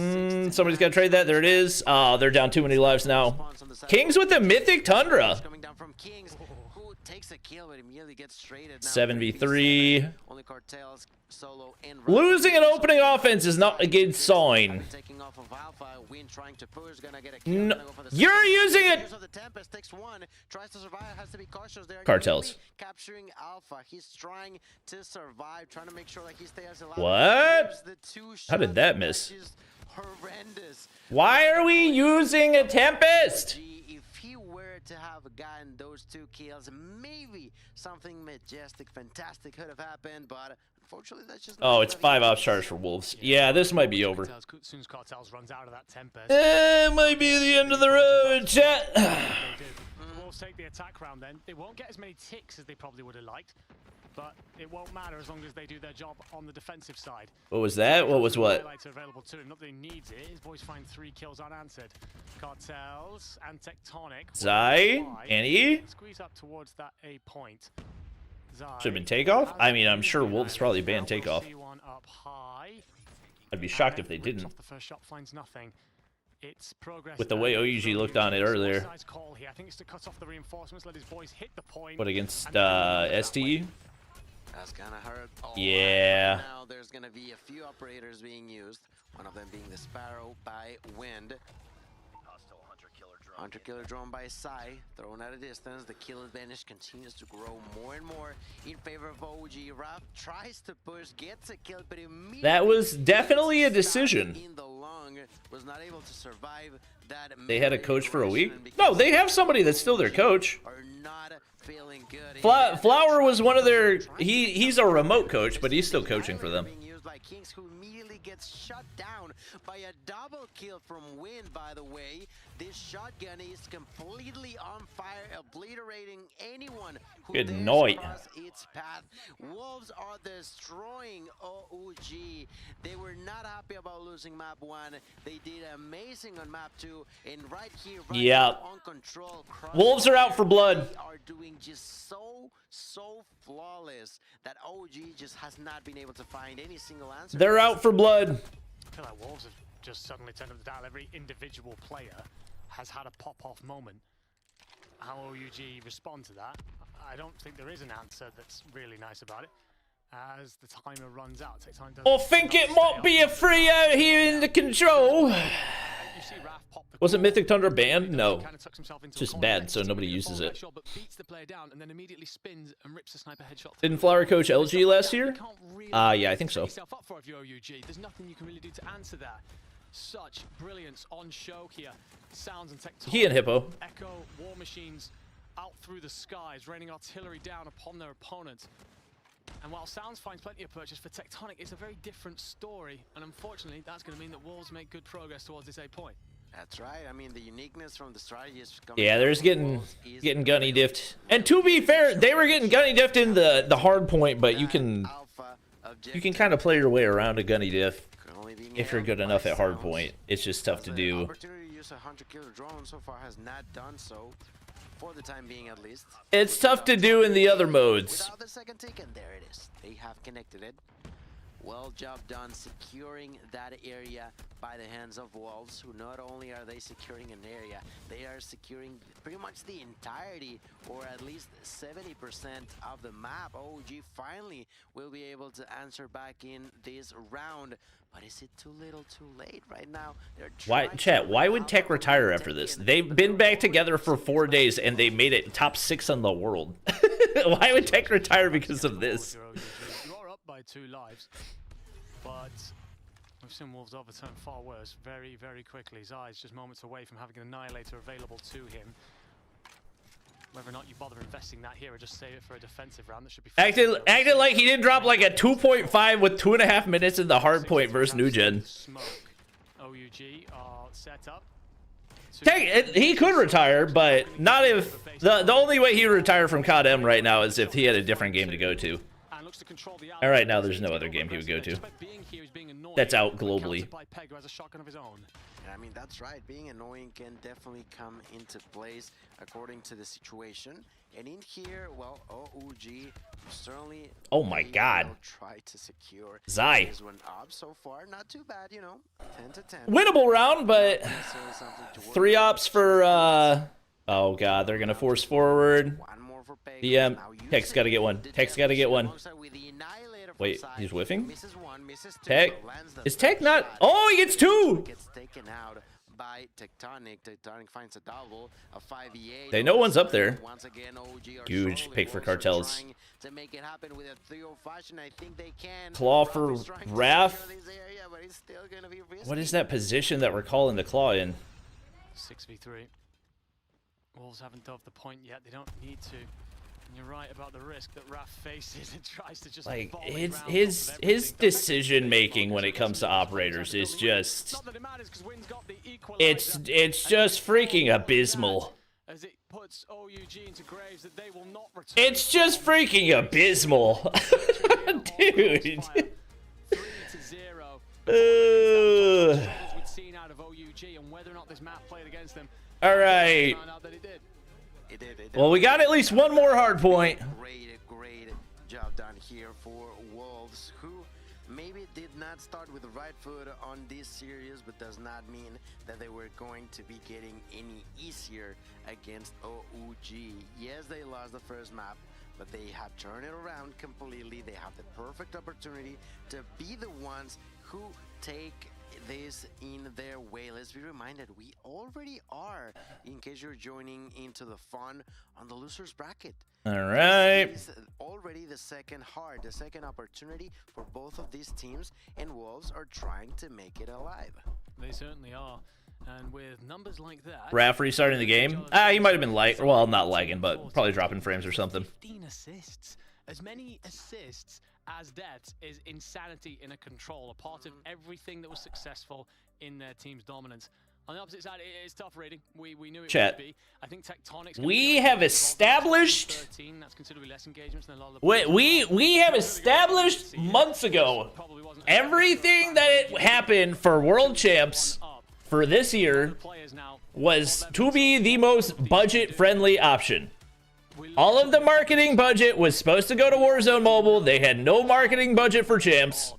Somebody's got to trade that. There it is. They're down too many lives now. Kings with the Mythic Tundra. Coming down from Kings, who takes a kill, but immediately gets traded. 7v3. Only Cartels, Solo, and Losing an opening offense is not a good sign. Taking off of Alpha, Win trying to push, gonna get a kill. No, you're using it. The Tempest takes 1, tries to survive, has to be cautious there. Cartels. Capturing Alpha, he's trying to survive, trying to make sure that he stays alive. What? How did that miss? Horrendous. Why are we using a Tempest? If he were to have gotten those 2 kills, maybe something majestic, fantastic could have happened, but unfortunately, that's just Oh, it's 5 ops charge for Wolves. Yeah, this might be over. As soon as Cartels runs out of that temper. It might be the end of the road, chat. Wolves take the attack round then. They won't get as many ticks as they probably would have liked, but it won't matter as long as they do their job on the defensive side. What was that? What was what? Highlights are available to him. Not that he needs it. His boys find 3 kills unanswered. Cartels and Tectonic. Zai? Annie? Squeeze up towards that A point. Should have been takeoff? I mean, I'm sure Wolves probably banned takeoff. I'd be shocked if they didn't. The first shot finds nothing. It's progress With the way OUG looked on it earlier. I think it's to cut off the reinforcements, let his boys hit the point. What, against ST? That's gonna hurt. Yeah. Right now there's gonna be a few operators being used. One of them being the Sparrow by Wind. Hunter killer drone by Sai, thrown at a distance. The kill advantage continues to grow more and more in favor of OG. Raph tries to push, gets a kill, but immediately That was definitely a decision. in the lung, was not able to survive that. They had a coach for a week? No, they have somebody that's still their coach. Are not feeling good. Flower was one of their... He's a remote coach, but he's still coaching for them. By Kings, who immediately gets shut down by a double kill from Wind, by the way. This shotgun is completely on fire, obliterating anyone who Good dares night. cross its path. Wolves are destroying OUG. They were not happy about losing map 1. They did amazing on map 2, and right here, right Yep. now, on control. Wolves are out for blood. They are doing just so flawless that OG just has not been able to find any single answer. They're out for blood. I feel like Wolves have just suddenly turned up the dial. Every individual player has had a pop-off moment. How OUG respond to that? I don't think there is an answer that's really nice about it. As the timer runs out, time does. I think it might be a free out here in the control. Was it Mythic Tundra banned? No. It's just bad, so nobody uses it. But beats the player down and then immediately spins and rips a sniper headshot. Didn't Flower coach LG last year? Yeah, I think so. There's nothing you can really do to answer that. Such brilliance on show here. Sounds and Tectonic. He and Hippo. Echo war machines out through the skies, raining artillery down upon their opponents. And while Sounds finds plenty of purchase for Tectonic, it's a very different story. And unfortunately, that's going to mean that Wolves make good progress towards this A point. That's right. I mean, the uniqueness from the strategy is coming. Yeah, there's getting gunny diffed. And to be fair, they were getting gunny diffed in the hard point, but you can kind of play your way around a gunny diff if you're good enough at hard point. It's just tough to do. Opportunity to use a hunter killer drone so far has not done so, for the time being at least. It's tough to do in the other modes. Without the second tick, and there it is. They have connected it. Well, job done securing that area by the hands of Wolves, who not only are they securing an area, they are securing pretty much the entirety, or at least 70% of the map. OG finally will be able to answer back in this round. But is it too little too late right now? Why would Tech retire after this? They've been back together for 4 days and they made it top 6 on the world. Why would Tech retire because of this? You are up by 2 lives, but we've seen Wolves overturn far worse very, very quickly. Zai's just moments away from having an Annihilator available to him. Whether or not you bother investing that here or just save it for a defensive round, that should be acted like he didn't drop like a 2.5 with 2.5 minutes in the hard point versus New Gen. OUG are set up. He could retire, but not if the only way he would retire from Codm right now is if he had a different game to go to. And right now there's no other game he would go to that's out globally. I mean, that's right. Being annoying can definitely come into place according to the situation. And in here, well, OUG certainly. Oh my God! Try to secure Zai. this one up so far. Not too bad, you know. 10 to 10. Winnable round, but 3 ops for. Oh God, they're gonna force forward. DM. Tech's got to get one. Tech's got to get one. Wait, he's whiffing? Tech? Is Tech not? Oh, he gets 2! Gets taken out by Tectonic. Tectonic finds a double, a 5v8. They know one's up there. Once again, OG are Huge pick for Cartels. to make it happen with a 3-0 fashion. I think they can. Claw for Wrath. What is that position that we're calling the claw in? 6v3. Wolves haven't dove the point yet. They don't need to. You're right about the risk that Raph faces and tries to just like his decision making when it comes to operators is just it's just freaking abysmal. As it puts OUG into graves that they will not return. It's just freaking abysmal. Dude. 3-0. We'd seen out of OUG and whether or not this map played against them. All right. Well, we got at least one more hard point. Great job done here for Wolves, who maybe did not start with the right foot on this series, but does not mean that they were going to be getting any easier against OUG. Yes, they lost the first map, but they have turned it around completely. They have the perfect opportunity to be the ones who take this in their way. Let's be reminded, we already are, in case you're joining into the fun, on the losers bracket. All right. This is already the second opportunity for both of these teams, and Wolves are trying to make it alive. They certainly are. And with numbers like that, Raph restarting the game. He might have been not lagging, but probably dropping frames or something. 15 assists. As many assists as deaths is insanity in a control, a part of everything that was successful in their team's dominance. On the opposite side, it is tough rating. We knew it would be. I think Tectonic's we have established 13. That's considerably less engagements than a lot of the we have established months ago everything that happened for World Champs for this year was to be the most budget-friendly option. All of the marketing budget was supposed to go to Warzone Mobile. They had no marketing budget for Champs.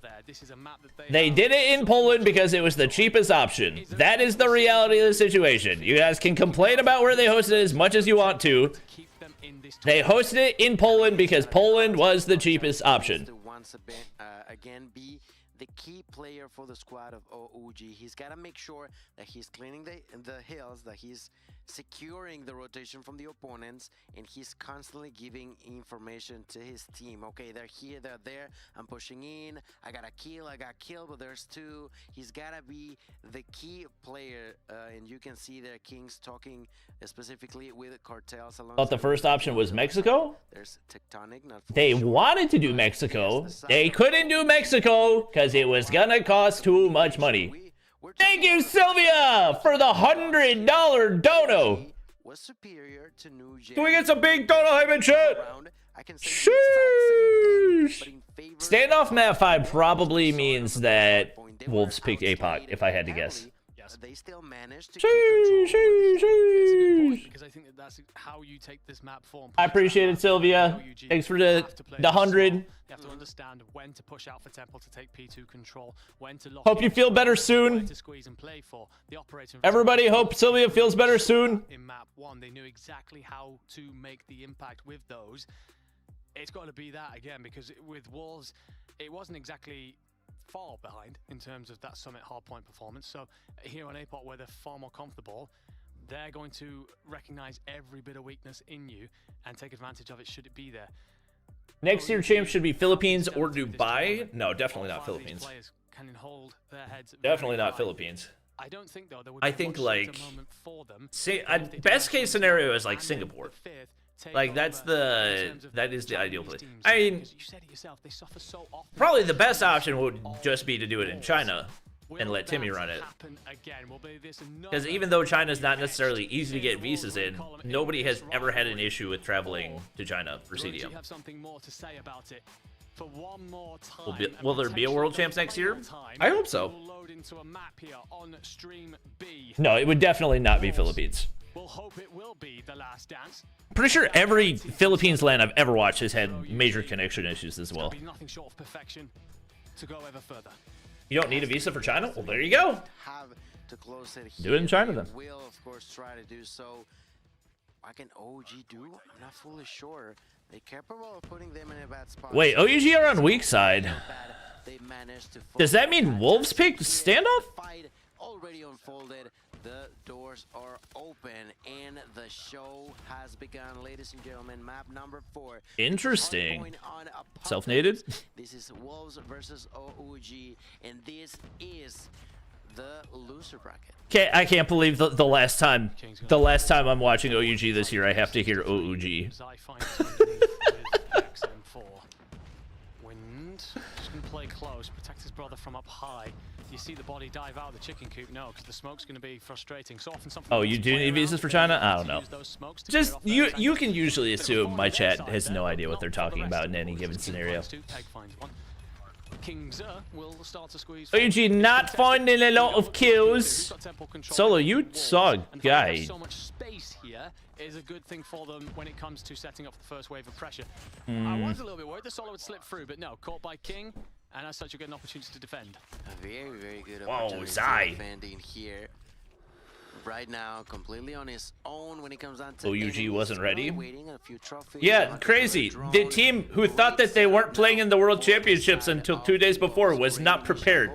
They did it in Poland because it was the cheapest option. That is the reality of the situation. You guys can complain about where they hosted it as much as you want to. They hosted it in Poland because Poland was the cheapest option. Once again, be the key player for the squad of OUG. He's got to make sure that he's cleaning the hills, that he's securing the rotation from the opponents, and he's constantly giving information to his team. Okay, they're here, they're there, I'm pushing in, I got killed, but there's two. He's got to be the key player, and you can see their Kings talking specifically with cartels. Thought the first option was Mexico? There's Tectonic, not they wanted to do Mexico. They couldn't do Mexico because it was gonna cost too much money. Thank you, Sylvia, for the $100 dono. Was superior to New Can we get some big dono hype in chat? Sheesh. Standoff map 5 probably means that Wolves picked A-Pot, if I had to guess. They still managed to keep control. Because I think that's how you take this map form. I appreciate it, Sylvia. Thanks for the 100. You have to understand when to push out for Temple to take P2 control, when to lock. Hope you feel better soon. To squeeze and play for the operator. Everybody hope Sylvia feels better soon. In map 1, they knew exactly how to make the impact with those. It's got to be that again, because with Wolves, it wasn't exactly far behind in terms of that Summit Hardpoint performance. So here on A-Pot, where they're far more comfortable, they're going to recognize every bit of weakness in you and take advantage of it should it be there. Next year, champs should be Philippines or Dubai. No, definitely not Philippines. Definitely not Philippines. I don't think though. I think like, best case scenario is like Singapore. Like that is the ideal place. I mean, probably the best option would just be to do it in China and let Timmy run it. Because even though China's not necessarily easy to get visas in, nobody has ever had an issue with traveling to China for CDM. Will there be a World Champs next year? I hope so. No, it would definitely not be Philippines. We'll hope it will be the last dance. Pretty sure every Philippines land I've ever watched has had major connection issues as well. Nothing short of perfection to go ever further. You don't need a visa for China? Well, there you go. Have to close it do it in China then. Will of course try to do so. What can OG do? I'm not fully sure. They're capable of putting them in a bad spot. Wait, OUG are on weak side. Does that mean Wolves picked standoff? Fight already unfolded. The doors are open and the show has begun, ladies and gentlemen. Map number 4. Interesting. Self-nated. This is Wolves versus OUG, and this is the loser bracket. I can't believe the last time I'm watching OUG this year, I have to hear OUG. Wind just gonna play close, protect his brother from up high. You see the body dive out of the chicken coop? No, because the smoke's gonna be frustrating. So often something. Oh, you do need visas for China? I don't know. Just you can usually assume my chat has no idea what they're talking about in any given scenario. Will start to squeeze. OUG not finding a lot of kills. Solo, you saw a guy. So much space here is a good thing for them when it comes to setting up the first wave of pressure. I was a little bit worried the Solo would slip through, but no, caught by King, and as such you get an opportunity to defend. A very, very good opportunity to defend in here. Right now, completely on his own when it comes down to OUG wasn't ready. Trophies, Yeah, crazy. The team who thought that they weren't playing in the World Championships until 2 days before was not prepared.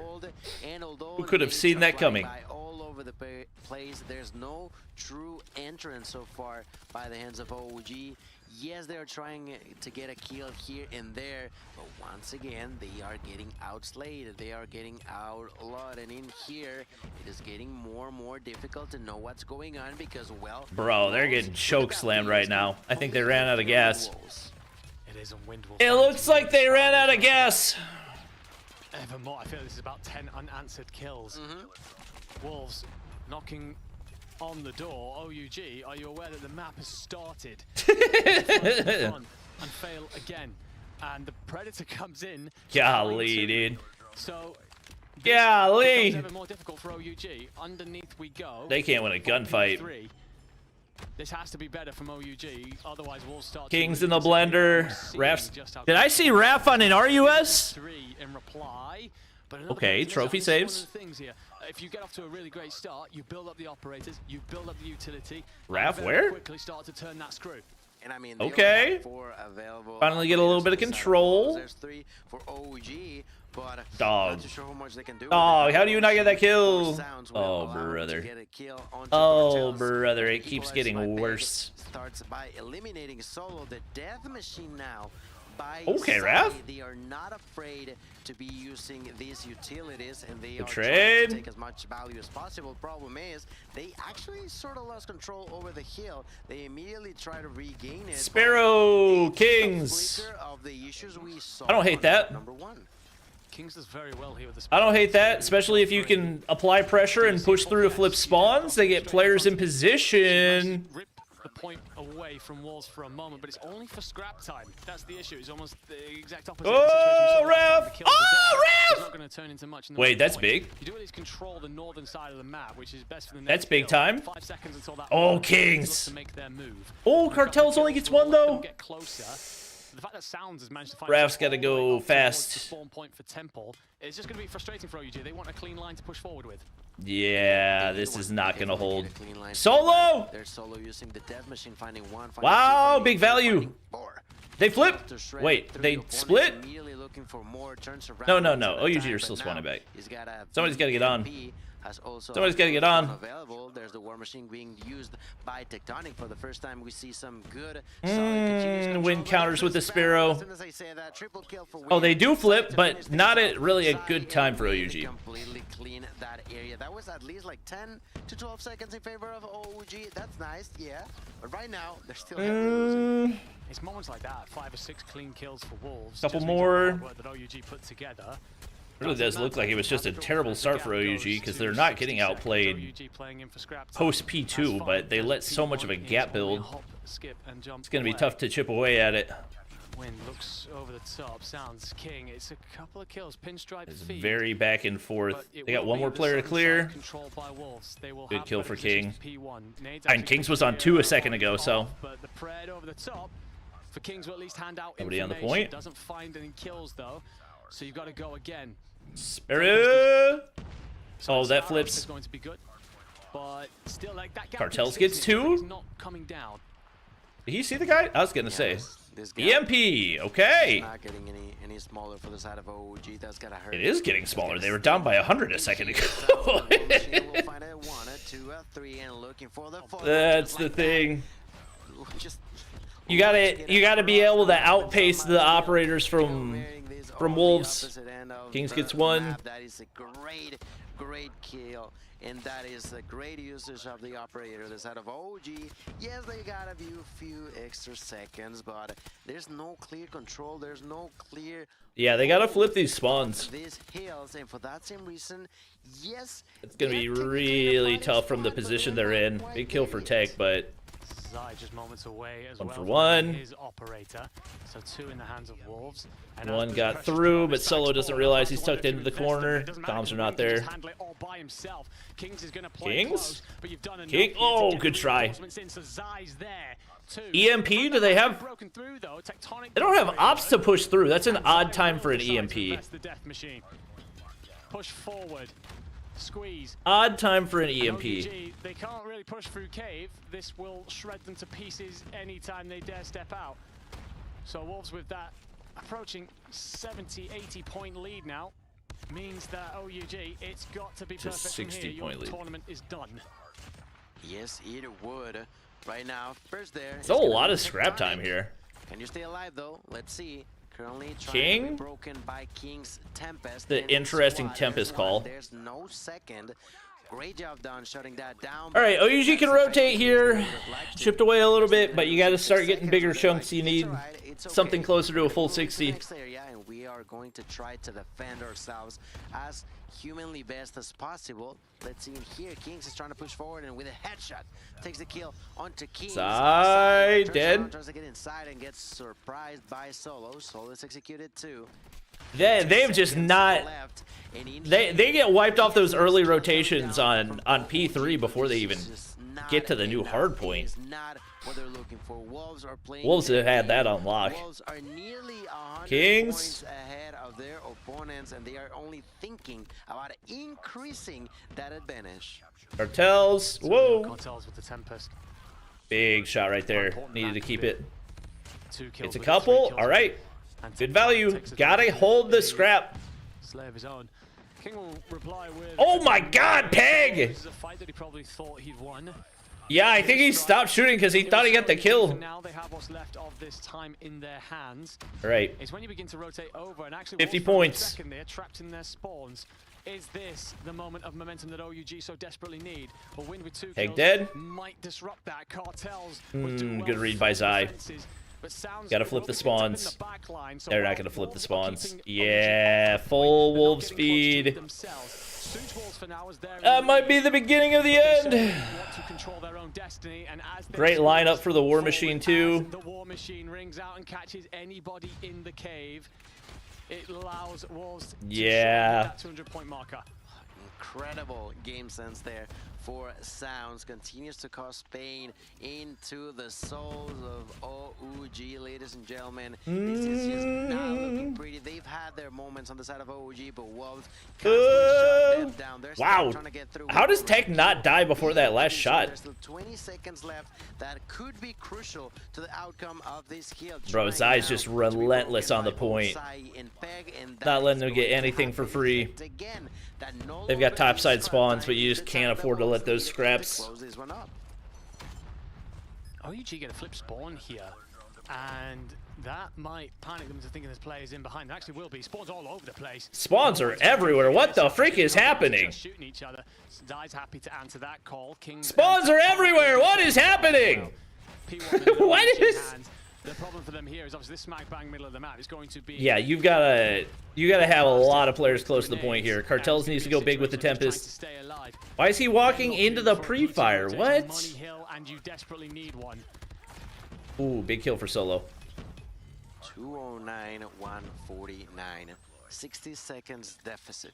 Who could have seen that coming? All over the place, there's no true entrance so far by the hands of OUG. Yes, they are trying to get a kill here and there, but once again, they are getting outslayed. They are getting outlawed, and in here, it is getting more and more difficult to know what's going on because, well... Bro, they're getting choke slammed right now. I think they ran out of gas. It looks like they ran out of gas. Even more, I feel this is about 10 unanswered kills. Wolves knocking on the door. OUG, are you aware that the map has started? And fail again, and the Predator comes in. Golly, dude. So golly, even more difficult for OUG. Underneath we go. They can't win a gunfight. This has to be better from OUG, otherwise Wolves start. Kings in the blender. Raf's. Did I see Raf on an RUS? In reply. Okay, trophy saves. If you get off to a really great start, you build up the operators, you build up the utility. Raf, where? Quickly start to turn that screw. And I mean, okay. Finally get a little bit of control. There's 3 for OUG, but dog. Not too sure how much they can do. Oh, how do you not get that kill? Oh, brother. Oh, brother. It keeps getting worse. Starts by eliminating Solo, the death machine now. Okay, Raph. They are not afraid to be using these utilities, and they are trying to take as much value as possible. Problem is, they actually sort of lost control over the hill. They immediately try to regain it. Sparrow Kings. I don't hate that. Kings does very well here with the I don't hate that, especially if you can apply pressure and push through to flip spawns. They get players in position. The point away from Wolves for a moment, but it's only for scrap time. That's the issue. It's almost the exact opposite. Oh, Ref! Oh, Ref! Not going to turn into much in the wait, that's big. You do at least control the northern side of the map, which is best for the next that's big time. 5 seconds until that. Oh, Kings! To make their move. Oh, Cartels only gets 1 though. Get closer. The fact that Sounds has managed to find Raf's got to go fast. Spawn point for Temple. It's just going to be frustrating for OUG. They want a clean line to push forward with. Yeah, this is not going to hold. Solo! They're solo using the death machine, finding 1. Wow, big value. They flip. Wait, they split? No. OUG are still spawning back. Somebody's got to get on. Somebody's got to get on. There's the war machine being used by Tectonic for the first time. We see some good win counters with the Sparrow. Oh, they do flip, but not at really a good time for OUG. Completely clean that area. That was at least like 10 to 12 seconds in favor of OUG. That's nice, yeah. But right now, they're still losing. It's moments like that, 5 or 6 clean kills for Wolves. Couple more. That OUG put together. It really does look like it was just a terrible start for OUG because they're not getting outplayed post P2, but they let so much of a gap build. It's going to be tough to chip away at it. Wind looks over the top, Sounds King. It's a couple of kills, pinstripe it's very back and forth. They got 1 more player to clear. Good kill for King. And Kings was on 2 a second ago, so. But the Pred over the top for Kings will at least hand out nobody on the point. Doesn't find any kills though, so you've got to go again. Sparrow. Oh, that flips. Is going to be good, but still, like that Cartels gets 2. Not coming down. Did he see the guy? I was gonna say. EMP. Okay. Not getting any smaller for the side of OUG. That's gotta hurt. It is getting smaller. They were down by 100 a second ago. That's the thing. You gotta be able to outpace the operators from from Wolves. Kings gets one. That is a great kill. And that is a great usage of the operator. The side of OG, yes, they got a few extra seconds, but there's no clear control. There's no clear. Yeah, they gotta flip these spawns. These hills, and for that same reason, yes, it's gonna be really tough from the position they're in. Big kill for Tech, but Zai just moments away as one well for one. His operator. So 2 in the hands of Wolves. And one got through, but Solo doesn't realize he's tucked into the corner. Comms are not there. Kings is going to play close, but you've done King, oh, good try. EMP, do they have? They don't have ops to push through. That's an odd time for an EMP. Push forward. Squeeze. Odd time for an EMP. They can't really push through cave. This will shred them to pieces anytime they dare step out. So Wolves with that approaching 70-80 point lead now means that OUG, it's got to be perfect from here. Your tournament is done. Yes, it would. Right now, first there. There's a lot of scrap time here. Can you stay alive though? Let's see. Currently King? To be broken by King's Tempest. The interesting Tempest call. There's no second. Great job done shutting that down. All right, OUG can rotate here. Chipped away a little bit, but you got to start getting bigger chunks. You need something closer to a full 60. And we are going to try to defend ourselves as humanly best as possible. Let's see in here. Kings is trying to push forward, and with a headshot, takes the kill onto Kings. Side dead. Tries to get inside and gets surprised by Solo. Solo is executed too. They've just not. They get wiped off those early rotations on P3 before they even get to the new hardpoint. Wolves have had that on lock. Kings ahead of their opponents, and they are only thinking about increasing that advantage. Cartels. Whoa. Cartels with the Tempest. Big shot right there. Needed to keep it. It's a couple. All right. Good value. Gotta hold the scrap. Slay of his own. King will reply with, oh my God, Peg! This is a fight that he probably thought he'd won. Yeah, I think he stopped shooting because he thought he got the kill. Now they have what's left of this time in their hands. All right. It's when you begin to rotate over and actually 50 points. Second there, trapped in their spawns. Is this the moment of momentum that OUG so desperately need? A win with 2 kills dead. might disrupt that. Cartels would do well. Good read by Zai. Gotta flip the spawns. They're not gonna flip the spawns. Yeah, full wolf speed. That might be the beginning of the end. Great lineup for the War Machine too. The War Machine rings out and catches anybody in the cave. It allows Wolves to that 200-point marker. Incredible game sense there for Sounds. Continues to cause pain into the souls of OUG, ladies and gentlemen. This is just not looking pretty. They've had their moments on the side of OUG, but Wolves shut them down. They're trying to get through. How does Tech not die before that last shot? There's still 20 seconds left. That could be crucial to the outcome of this kill. Bro, Zai's just relentless on the point. Not letting them get anything for free. They've got topside spawns, but you just can't afford to let those scraps. OUG get a flip spawn here, and that might panic them into thinking there's players in behind. There actually will be. Spawns all over the place. Spawns are everywhere. What the freak is happening? Shooting each other. Zai's happy to answer that call. Spawns are everywhere. What is happening? What is? The problem for them here is obviously this smack bang middle of the map is going to be. Yeah, you gotta have a lot of players close to the point here. Cartels needs to go big with the Tempest. Why is he walking into the pre-fire? What? And you desperately need one. Ooh, big kill for Solo. 209, 149. 60 seconds deficit.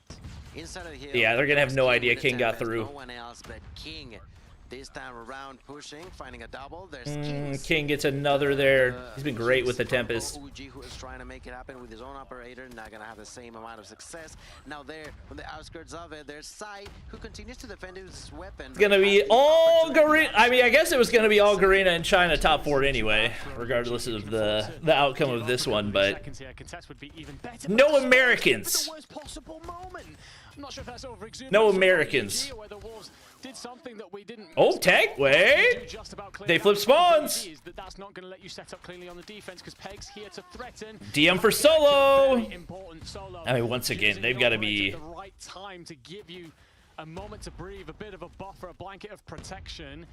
Inside of the hill. Yeah, they're gonna have no idea King got through. No one else but King. This time around pushing, finding a double. There's King gets another there. He's been great with the Tempest. OUG, who is trying to make it happen with his own operator, not gonna have the same amount of success. Now there, on the outskirts of it, there's Sai, who continues to defend his weapon. It's gonna be all Garena. I mean, I guess it was gonna be all Garena and China top 4 anyway, regardless of the outcome of this one. But no Americans. I'm not sure if that's over-exuberant. No Americans. Where the Wolves did something that we didn't. Oh, tag. Wait. They flip spawns. That's not going to let you set up cleanly on the defense because Peg's here to threaten. DM for solo. Important solo. I mean, once again, they've got to be. The right time to give you a moment to breathe, a bit of a buffer, a blanket of protection,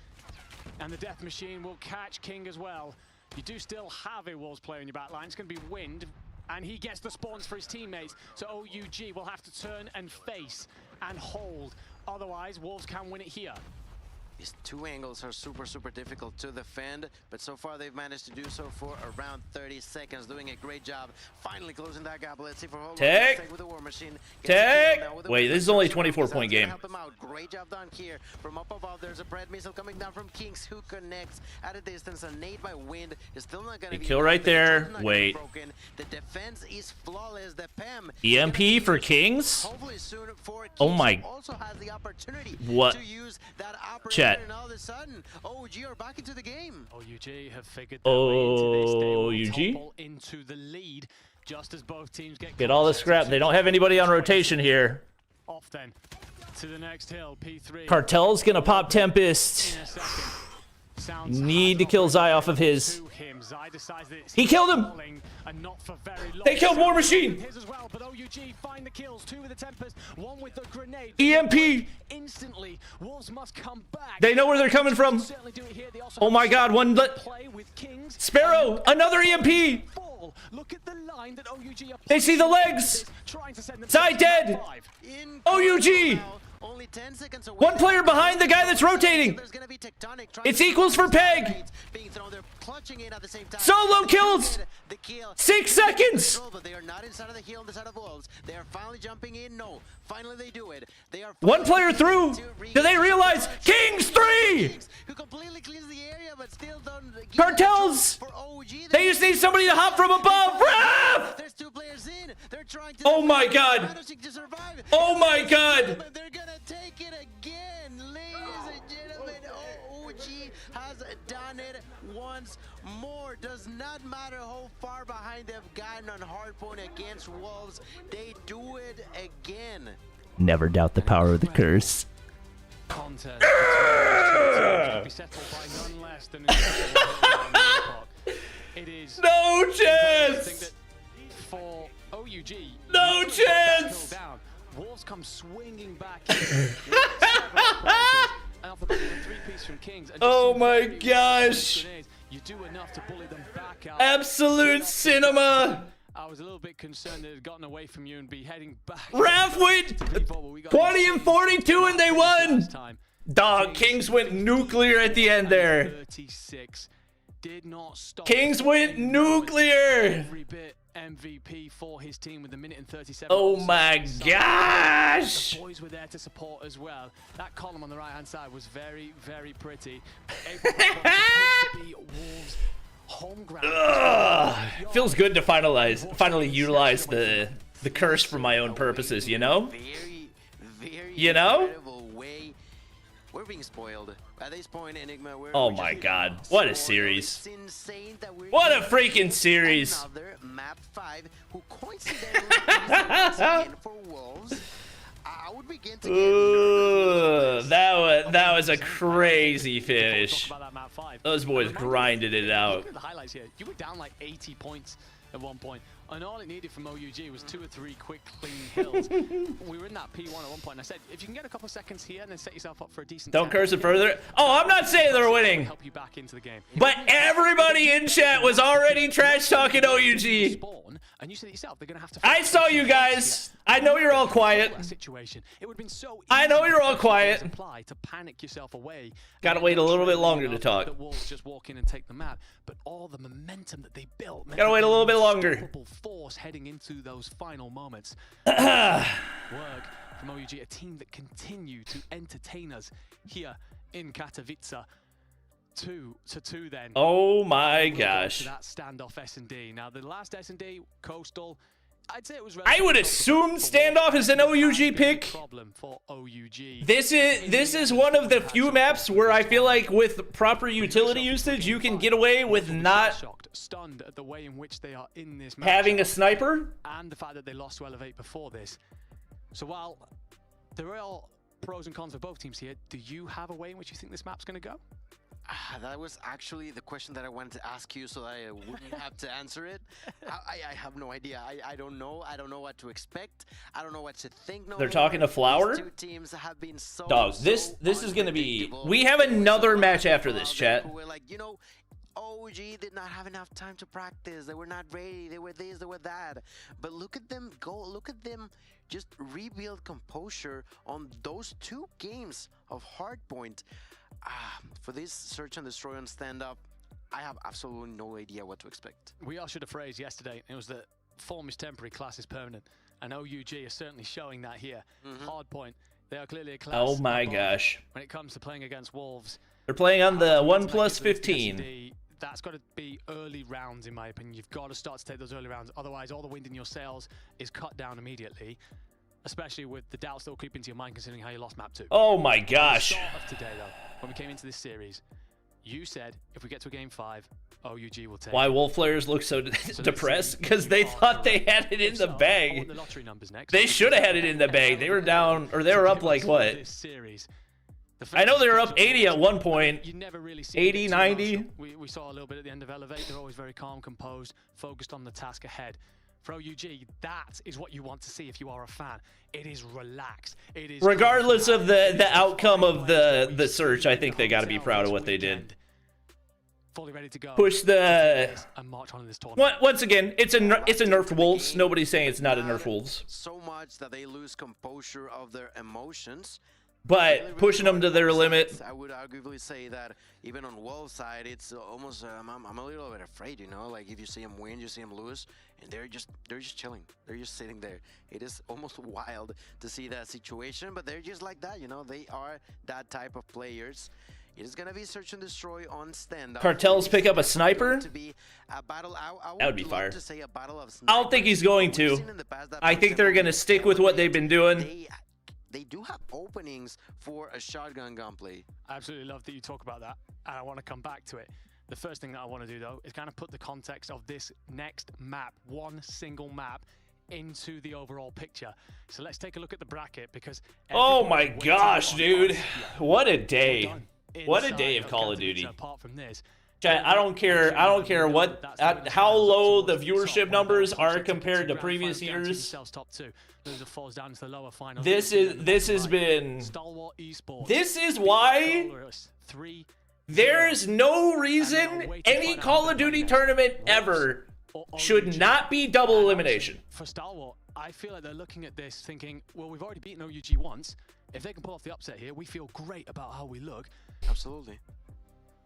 and the Death Machine will catch King as well. You do still have a Wolves player in your back line. It's going to be Wind, and he gets the spawns for his teammates. So OUG will have to turn and face and hold. Otherwise, Wolves can win it here. These two angles are super difficult to defend, but so far they've managed to do so for around 30 seconds, doing a great job. Finally closing that gap. Let's see for Hold Tag. with the War Machine. Tag. Wait, this is only a 24-point game. Help them out. Great job done here. From up above, there's a Bread Missile coming down from Kings, who connects at a distance. A nade by Wind is still not going to be kill right there. Wait. Broken. The defense is flawless. The PEM EMP for Kings? hopefully soon for Kings, Oh my. also has the opportunity What? to use that opportunity. And all of a sudden, OUG are back into the game. OUG have figured their way into this. They will OUG? topple into the lead just as both teams Get all the scrap. They don't have anybody on rotation here. off then to the next hill. P3 Cartel's gonna pop Tempest. in a second. Sounds Need to kill Zai off of his. to him. Zai decides that it's He killed him. falling and not for very long. They killed War Machine. His as well, but OUG find the kills. Two with the Tempest, one with the grenade. EMP. Instantly, Wolves must come back. They know where they're coming from. Certainly do it here. They also Oh my God! One play with Kings. Sparrow. Another EMP. Look at the line that OUG are They see the legs. trying to send them Zai dead. OUG. Only 10 seconds away. One player behind the guy that's rotating. It's equals for Peg. Being thrown, they're clutching in at the same time. Solo kills. The kill. 6 seconds. But they are not inside of the hill on the side of Wolves. They are finally jumping in. No, finally they do it. They are One player through. Do they realize Kings 3? who completely cleans the area, but still don't give Cartels. for OG. They just need somebody to hop from above. Raph! There's two players in. They're trying to. Oh my God. Managing to survive. Oh my God. But they're gonna take it again, ladies and gentlemen. OG has done it once more. Does not matter how far behind they've gotten on Hardpoint against Wolves. They do it again. Never doubt the power of the curse. Contest to be settled by none less than it is No I chance. think that for OUG, No chance. down. Wolves come swinging back. And off the back of a three-piece from Kings. And Oh just my some gosh. grenades, you do enough to bully them back out. Absolute cinema. I was a little bit concerned that it had gotten away from you and be heading back. Raph went 20 and 42 and they won. Dog, Kings went nuclear at the end there. 36 did not stop. Kings went nuclear. Every bit MVP for his team with a minute and 37. Oh my gosh. The boys were there to support as well. That column on the right-hand side was very, very pretty. Supposed to be Wolves' home ground. Ugh. Feels good to finally utilize the curse for my own purposes, you know? Very You know? incredible way. We're being spoiled. At this point, Enigma, Oh my God. What a series. It's insane that we're What a freaking series. Another map 5 who coincidentally is again for Wolves. I would begin to Ooh, that was a crazy finish. Those boys grinded it out. Look at the highlights here. You were down like 80 points at one point, and all it needed from OUG was 2 or 3 quick, clean hills. We were in that P1 at one point, and I said, if you can get a couple seconds here and then set yourself up for a decent Don't curse it further. Oh, I'm not saying they're winning. help you back into the game. But everybody in chat was already trash talking OUG. Spawn, and you said it yourself, they're gonna have to. I saw you guys. I know you're all quiet. Situation. It would have been so. I know you're all quiet. Apply to panic yourself away. Gotta wait a little bit longer to talk. The Wolves just walk in and take the map, but all the momentum that they built. Gotta wait a little bit longer. Unstoppable force heading into those final moments. Work from OUG, a team that continue to entertain us here in Katowice. 2-2 then. Oh my We'll go gosh. to that standoff S&D. Now the last S&D, Coastal, I'd say it was I would assume standoff is an OUG pick. problem for OUG. This is one of the few maps where I feel like with proper utility usage you can get away with not Shocked, stunned at the way in which they are in this match. having a sniper. And the fact that they lost to Elevate before this. So while there are all pros and cons for both teams here, do you have a way in which you think this map's going to go? That was actually the question that I wanted to ask you so that I wouldn't have to answer it. I have no idea. I don't know. I don't know what to expect. I don't know what to think. They're talking to Flower? These two teams have been so, Dog, this is going to be... We have another match after this, chat. We're like, you know, OG did not have enough time to practice. They were not ready. They were this, they were that. But look at them go. Look at them just rebuild composure on those 2 games of Hardpoint. For this search and destroy on stand-up, I have absolutely no idea what to expect. We ushered a phrase yesterday. It was that form is temporary, class is permanent. And OUG is certainly showing that here. Hardpoint, they are clearly a class. Oh my gosh. When it comes to playing against Wolves. They're playing on the 1+15. That's got to be early rounds, in my opinion. You've got to start to take those early rounds. Otherwise, all the wind in your sails is cut down immediately. Especially with the doubts that will creep into your mind considering how you lost map 2. Oh my gosh. At the start of today, though, when we came into this series, you said if we get to a game 5, OUG will take. Why Wolf players look so depressed? Because they thought they had it in the bag. They should have had it in the bag. They were down, or they were up like what? I know they were up 80 at one point. 80, 90. We saw a little bit at the end of Elevate. They're always very calm, composed, focused on the task ahead. For OUG, that is what you want to see if you are a fan. It is relaxed. It is regardless of the outcome of the search, I think they got to be proud of what they did. Fully ready to go. Push the. And march on in this tournament. Once again, it's a nerfed Wolves. Nobody's saying it's not a nerfed Wolves. So much that they lose composure of their emotions. But pushing them to their limit. I would arguably say that even on Wolves' side, it's almost I'm a little bit afraid, you know, like if you see them win, you see them lose, and they're just chilling. They're just sitting there. It is almost wild to see that situation, but they're just like that, you know. They are that type of players. It is gonna be search and destroy on stand-up. Cartels pick up a sniper. That would be fire. I don't think he's going to. I think they're gonna stick with what they've been doing. They do have openings for a shotgun gunplay. I absolutely love that you talk about that, and I want to come back to it. The first thing that I want to do, though, is kind of put the context of this next map, one single map, into the overall picture. So let's take a look at the bracket, because... Oh my gosh, dude. What a day. What a day of Call of Duty. Apart from this, I don't care what how low the viewership numbers are compared to previous years. This has been. This is why there's no reason any Call of Duty tournament ever should not be double elimination. For Stalwart, I feel like they're looking at this thinking, well, we've already beaten OUG once. If they can pull off the upset here, we feel great about how we look. Absolutely.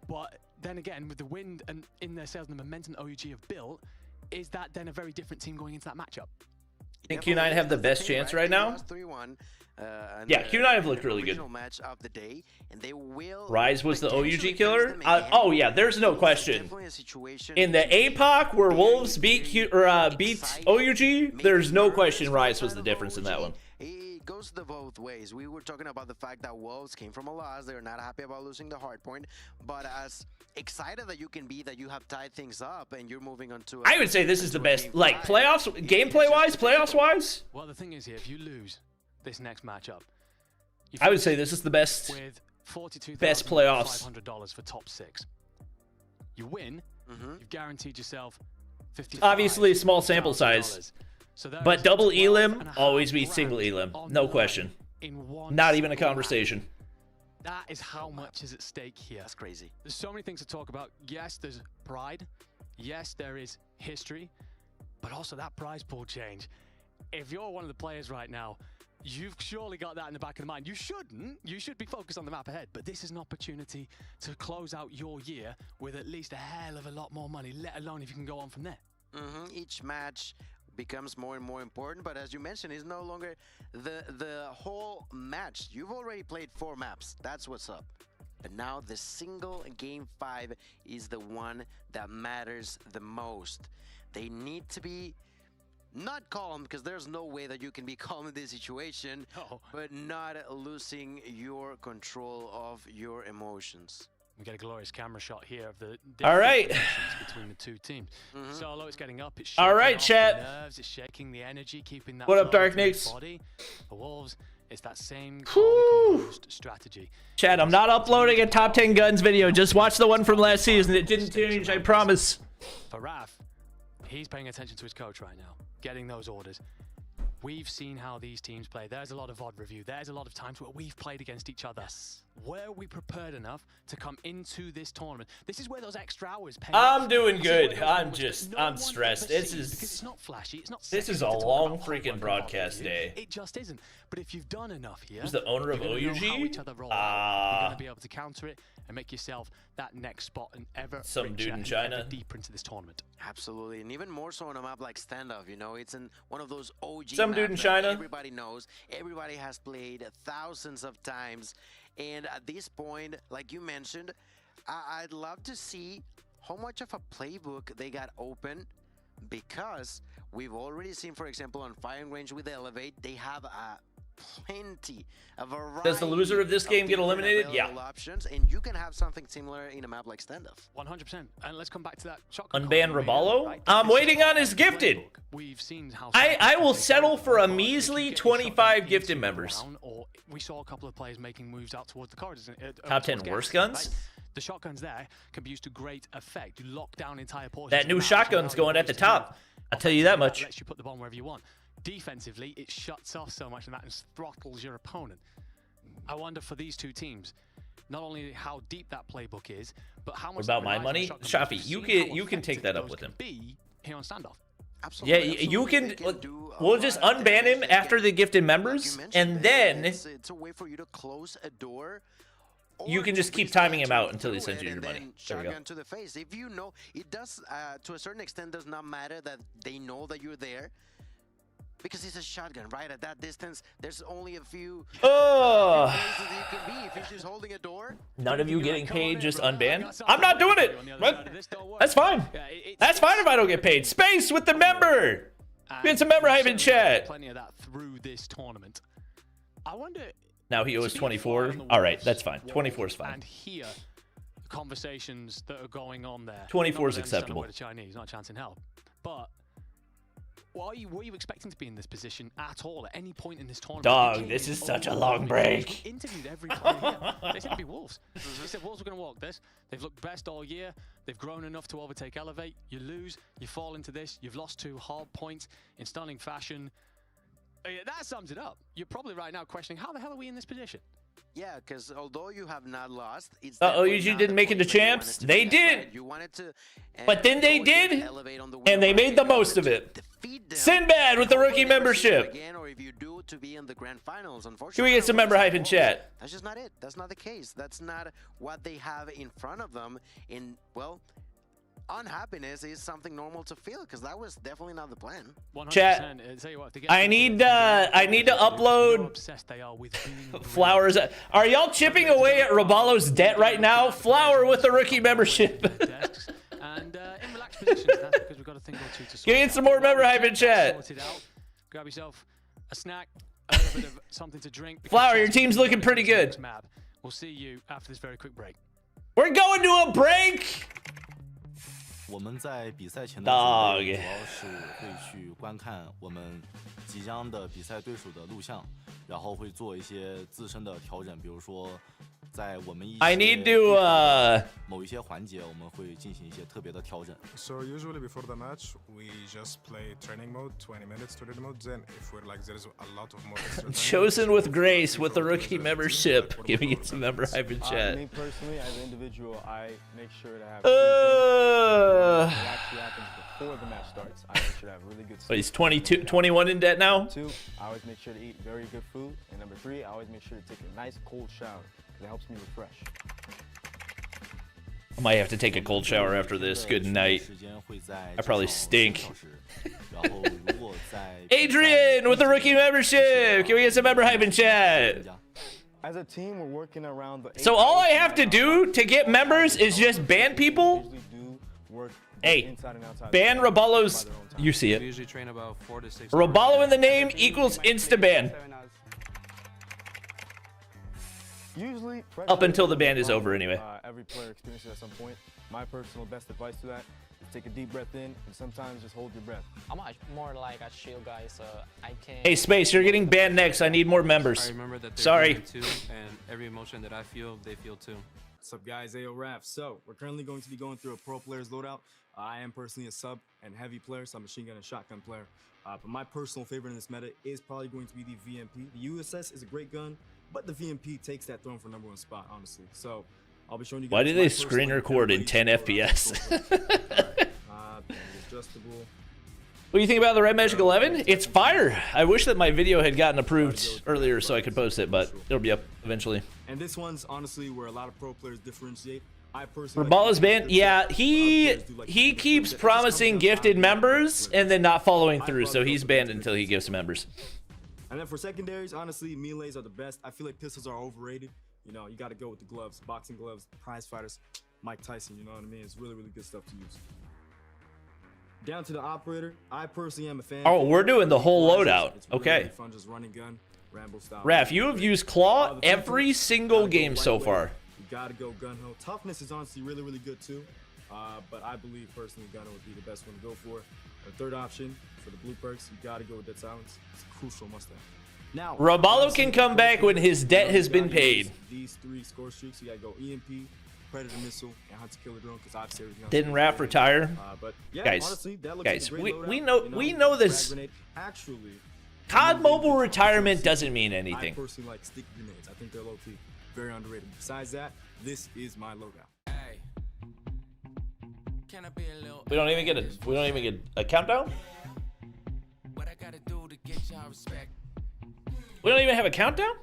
But then again, with the wind and in their sails and the momentum that OUG have built, is that then a very different team going into that matchup? I think Q9 have the best chance right now. Yeah, Q9 have looked really good. Match of the day, and they will Rise was the OUG killer. Oh yeah, there's no question. In the APOC where Wolves beat OUG, there's no question Rise was the difference in that one. It goes the both ways. We were talking about the fact that Wolves came from a loss. They're not happy about losing the Hardpoint, but as excited that you can be that you have tied things up and you're moving on to. I would say this is the best, like playoffs, gameplay wise, playoffs wise. Well, the thing is here, if you lose this next matchup, I would say this is the best. With best playoffs. $500 for top 6. You win, you've guaranteed yourself $50. Obviously, small sample size. But double elim always beats single elim, no question. Not even a conversation. That is how much is at stake here. That's crazy. There's so many things to talk about. Yes, there's pride. Yes, there is history. But also that prize pool change. If you're one of the players right now, you've surely got that in the back of the mind. You shouldn't. You should be focused on the map ahead. But this is an opportunity to close out your year with at least a hell of a lot more money, let alone if you can go on from there. Each match becomes more and more important, but as you mentioned, it's no longer the whole match. You've already played 4 maps. That's what's up. But now the single game 5 is the one that matters the most. They need to be not calm, because there's no way that you can be calm in this situation, but not losing your control of your emotions. We get a glorious camera shot here of the All right. between the two teams. Solo, it's getting up. It's all right, chat. Nerves, it's shaking the energy, keeping that what up, flow Dark through Nicks? the body. For Wolves, it's that same composed strategy. Chat, I'm not uploading a top 10 guns video. Just watch the one from last season. It didn't change, I promise. For Raph, he's paying attention to his coach right now, getting those orders. We've seen how these teams play. There's a lot of VOD review. There's a lot of times where we've played against each other. Were we prepared enough to come into this tournament? This is where those extra hours pay I'm off. doing This is good. where I'm stressed. This because is it's not flashy. It's not this sexy is to a talk long about hard work freaking and broadcast VOD review. day. It just isn't. But if you've done enough here, Who's the owner of you're gonna know how OUG? each other roll out. You're gonna be able to counter it and make yourself that next spot and ever Some richer dude in and China. ever deeper into this tournament. Absolutely, and even more so on a map like Standoff, you know, it's in one of those OG Some dude in maps that China. everybody knows, everybody has played thousands of times, and at this point, like you mentioned, I'd love to see how much of a playbook they got open, because we've already seen, for example, on firing range with Elevate, they have plenty of variety. Does the loser of this game get eliminated? Yeah. Options, and you can have something similar in a map like Standoff. 100%. And let's come back to that shotgun. Unban Raballo? I'm waiting on his gifted. We've seen how I will settle for a measly 25 gifted members. Or we saw a couple of players making moves out towards the corridors. Top 10 worst guns? Right? The shotguns there can be used to great effect. You lock down entire portions. That new shotgun's going at the top. I'll tell you that much. Lets you put the bomb wherever you want. Defensively, it shuts off so much and that throttles your opponent. I wonder for these two teams, not only how deep that playbook is, but how much. What about my money? Shafi, you can take that up with him. Be here on Standoff. Yeah, you can. We'll just unban him after the gifted members, and then it's a way for you to close a door. You can just keep timing him out until he sends you your money. There we go. Shotgun to the face. If you know, it does to a certain extent does not matter that they know that you're there. Because it's a shotgun, right? At that distance, there's only a few places you can be. If he's just holding a door. None of you getting paid, just unban? I'm not doing it. That's fine. That's fine if I don't get paid. Space with the member. Get some member hype in chat. Plenty of that through this tournament. I wonder. Now he owes 24. All right, that's fine. 24 is fine. And here, the conversations that are going on there. 24 is acceptable. The Chinese, not a chance in hell. But were you expecting to be in this position at all at any point in this tournament? Dog, this is such a long break. We interviewed every player here. They said it'd be Wolves. They said Wolves were going to walk this. They've looked best all year. They've grown enough to overtake Elevate. You lose, you fall into this. You've lost 2 hard points in stunning fashion. That sums it up. You're probably right now questioning, how the hell are we in this position? Yeah, because although you have not lost, it's OUG didn't make it to champs. They did. You wanted to, but then they did, and they made the most of it. Sinbad with the rookie membership. Or if you do to be in the grand finals, unfortunately. Can we get some member hype in chat? That's just not it. That's not the case. That's not what they have in front of them. In well, unhappiness is something normal to feel, because that was definitely not the plan. Chat, I need to upload Flowers. Are y'all chipping away at Raballo's debt right now? Flower with the rookie membership. And in relaxed positions, that's because we've got a thing or two to sort. Get some more member hype in chat. Grab yourself a snack, a little bit of something to drink. Flower, your team's looking pretty good. We'll see you after this very quick break. We're going to a break. 我们在比赛前的准备主要是会去观看我们即将的比赛对手的录像，然后会做一些自身的调整，比如说在我们一些某一些环节，我们会进行一些特别的调整。So usually before the match, we just play training mode, 20 minutes training mode. Then if we're like there's a lot of more. Chosen with grace with the rookie membership. Giving it some member hype in chat. Me personally, as an individual, I make sure to have. What actually happens before the match starts. I make sure to have really good sleep. He's 21 in debt now. 2, I always make sure to eat very good food. And number 3, I always make sure to take a nice cold shower. It helps me refresh. I might have to take a cold shower after this. Good night. I probably stink. Adrian with the rookie membership. Can we get some member hype in chat? As a team, we're working around the. So all I have to do to get members is just ban people. Hey, ban Raballo's. You see it. Raballo in the name equals insta-ban. Usually, Up until the ban is over, anyway. every player experiences at some point. My personal best advice to that is take a deep breath in and sometimes just hold your breath. I'm more like a chill guy, so I can. Hey, Space, you're getting banned next. I need more members. I remember that they're Sorry. too, and every emotion that I feel, they feel too. What's up, guys? Ayo Raf. So we're currently going to be going through a pro player's loadout. I am personally a sub and heavy player, so I'm a machine gun and shotgun player. But my personal favorite in this meta is probably going to be the VMP. The USS is a great gun, but the VMP takes that throne for #1 spot, honestly. So I'll be showing you guys. Why did they screen record in 10 FPS? Adjustable. What do you think about the Red Magic 11? It's fire. I wish that my video had gotten approved earlier so I could post it, but it'll be up eventually. And this one's honestly where a lot of pro players differentiate. I personally Rabala's banned. Yeah, he keeps promising gifted members and then not following through, so he's banned until he gives members. And then for secondaries, honestly, melees are the best. I feel like pistols are overrated. You know, you got to go with the gloves, boxing gloves, prize fighters, Mike Tyson. You know what I mean? It's really, really good stuff to use. Down to the operator, I personally am a fan. Oh, we're doing the whole loadout. Okay. Really fun, just running gun, Rambo style. Raph, you have used Claw every single game so far. You gotta go gun ho. Toughness is honestly really, really good too. But I believe personally gun ho would be the best one to go for. The third option for the blue perks, you gotta go with Dead Silence. It's a crucial must-have. Now, Rabalo can come back when his debt has been paid. These 3 score streaks, you gotta go EMP, Predator Missile, and Hunter Killer Drone, because obviously everything else. Didn't Raph retire? But yeah, Guys, honestly, that looks like a great loadout. we know this. Actually, COD Mobile retirement doesn't mean I anything. personally like sticky grenades. I think they're low key, very underrated. Besides that, this is my loadout. We don't even get a countdown. We don't even have a countdown.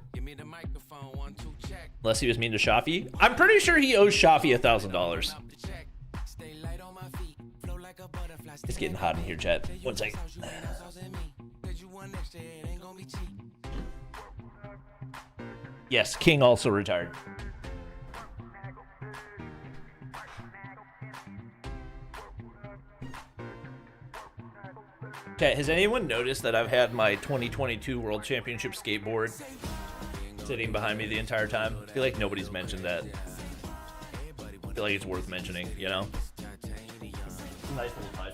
Unless he was mean to Shafi. I'm pretty sure he owes Shafi $1,000. It's getting hot in here, chat. One second. Yes, King also retired. Okay, has anyone noticed that I've had my 2022 World Championship skateboard sitting behind me the entire time? I feel like nobody's mentioned that. I feel like it's worth mentioning, you know? Nice little touch.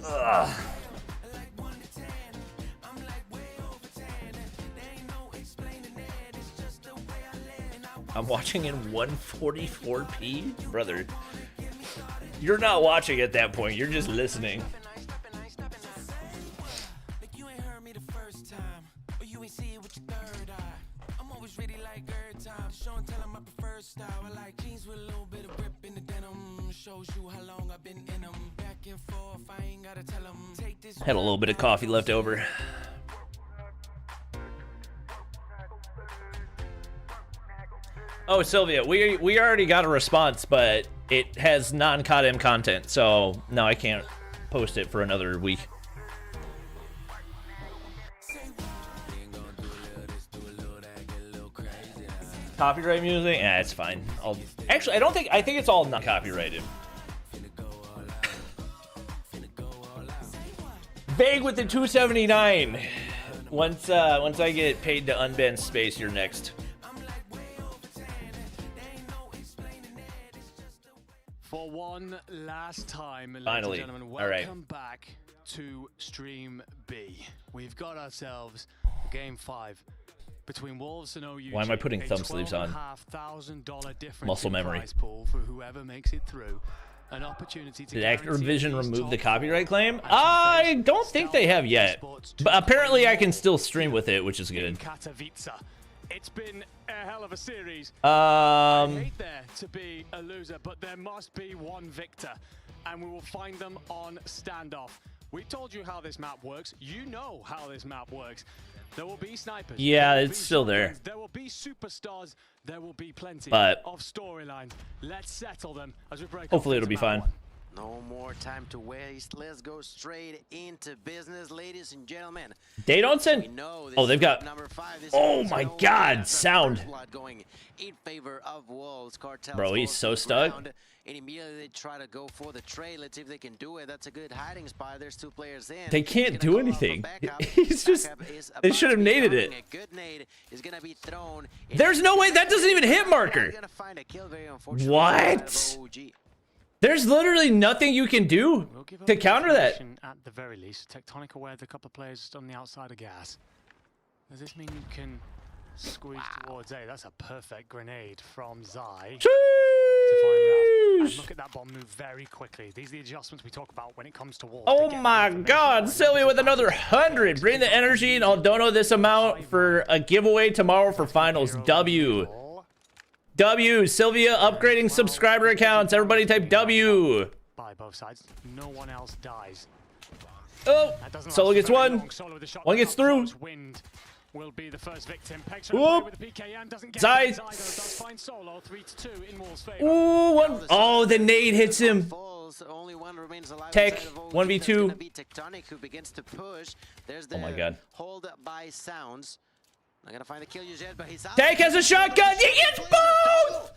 Ugh. I'm watching in 144p? Brother, you're not watching at that point, you're just listening. Had a little bit of coffee left over. Oh, Sylvia, we already got a response, but it has non-Codm content, so no, I can't post it for another week. Copyright music? Yeah, it's fine. Actually, I think it's all not copyrighted. Vague with the 279. Once I get paid to unban Space, you're next. For one last time, Finally. ladies and gentlemen, All right. welcome back to Stream B. We've got ourselves Game 5 between Wolves and OUG. Why am I putting thumb sleeves on? $12,500 difference Muscle in memory. prize pool for whoever makes it through. An opportunity to Did guarantee Activision these remove the top copyright claim? I don't think they have yet. But apparently I can still stream with it, which is good. Katowice. It's been a hell of a series. I hate there to be a loser, but there must be one victor, and we will find them on standoff. We told you how this map works. You know how this map works. There will be snipers. Yeah, it's still there. There will be superstars. There will be plenty But of storylines. Let's settle them as we break. hopefully it'll be fine. No more time to waste. Let's go straight into business, ladies and gentlemen. They don't send. Oh, they've got. Oh my God, sound. Going in favor of Wolves. Cartels. Bro, he's so stuck. And immediately they try to go for the trade. Let's see if they can do it. That's a good hiding spot. There's 2 players in. They can't do anything. He's just. They should have naded it. A good nade is gonna be thrown. There's no way that doesn't even hit marker. What? There's literally nothing you can do to counter that. At the very least, Tectonic aware of a couple of players on the outside of gas. Does this mean you can squeeze towards A? That's a perfect grenade from Zai. To find Ralph. And look at that bomb move very quickly. These are the adjustments we talk about when it comes to walls. Oh my God, Sylvia with another 100. Bring the energy and I'll donate this amount for a giveaway tomorrow for finals. W. Sylvia upgrading subscriber accounts. Everybody type W. By both sides. No one else dies. Oh, Solo gets one. One gets through. Wind will be the first victim. Whoop. Zai. Ooh, one. Oh, the nade hits him. Tech 1v2. Tectonic who begins to push. There's the oh my God. Hold by sounds. Not gonna find the kill yet, but he's out. Tech has a shotgun. He gets both.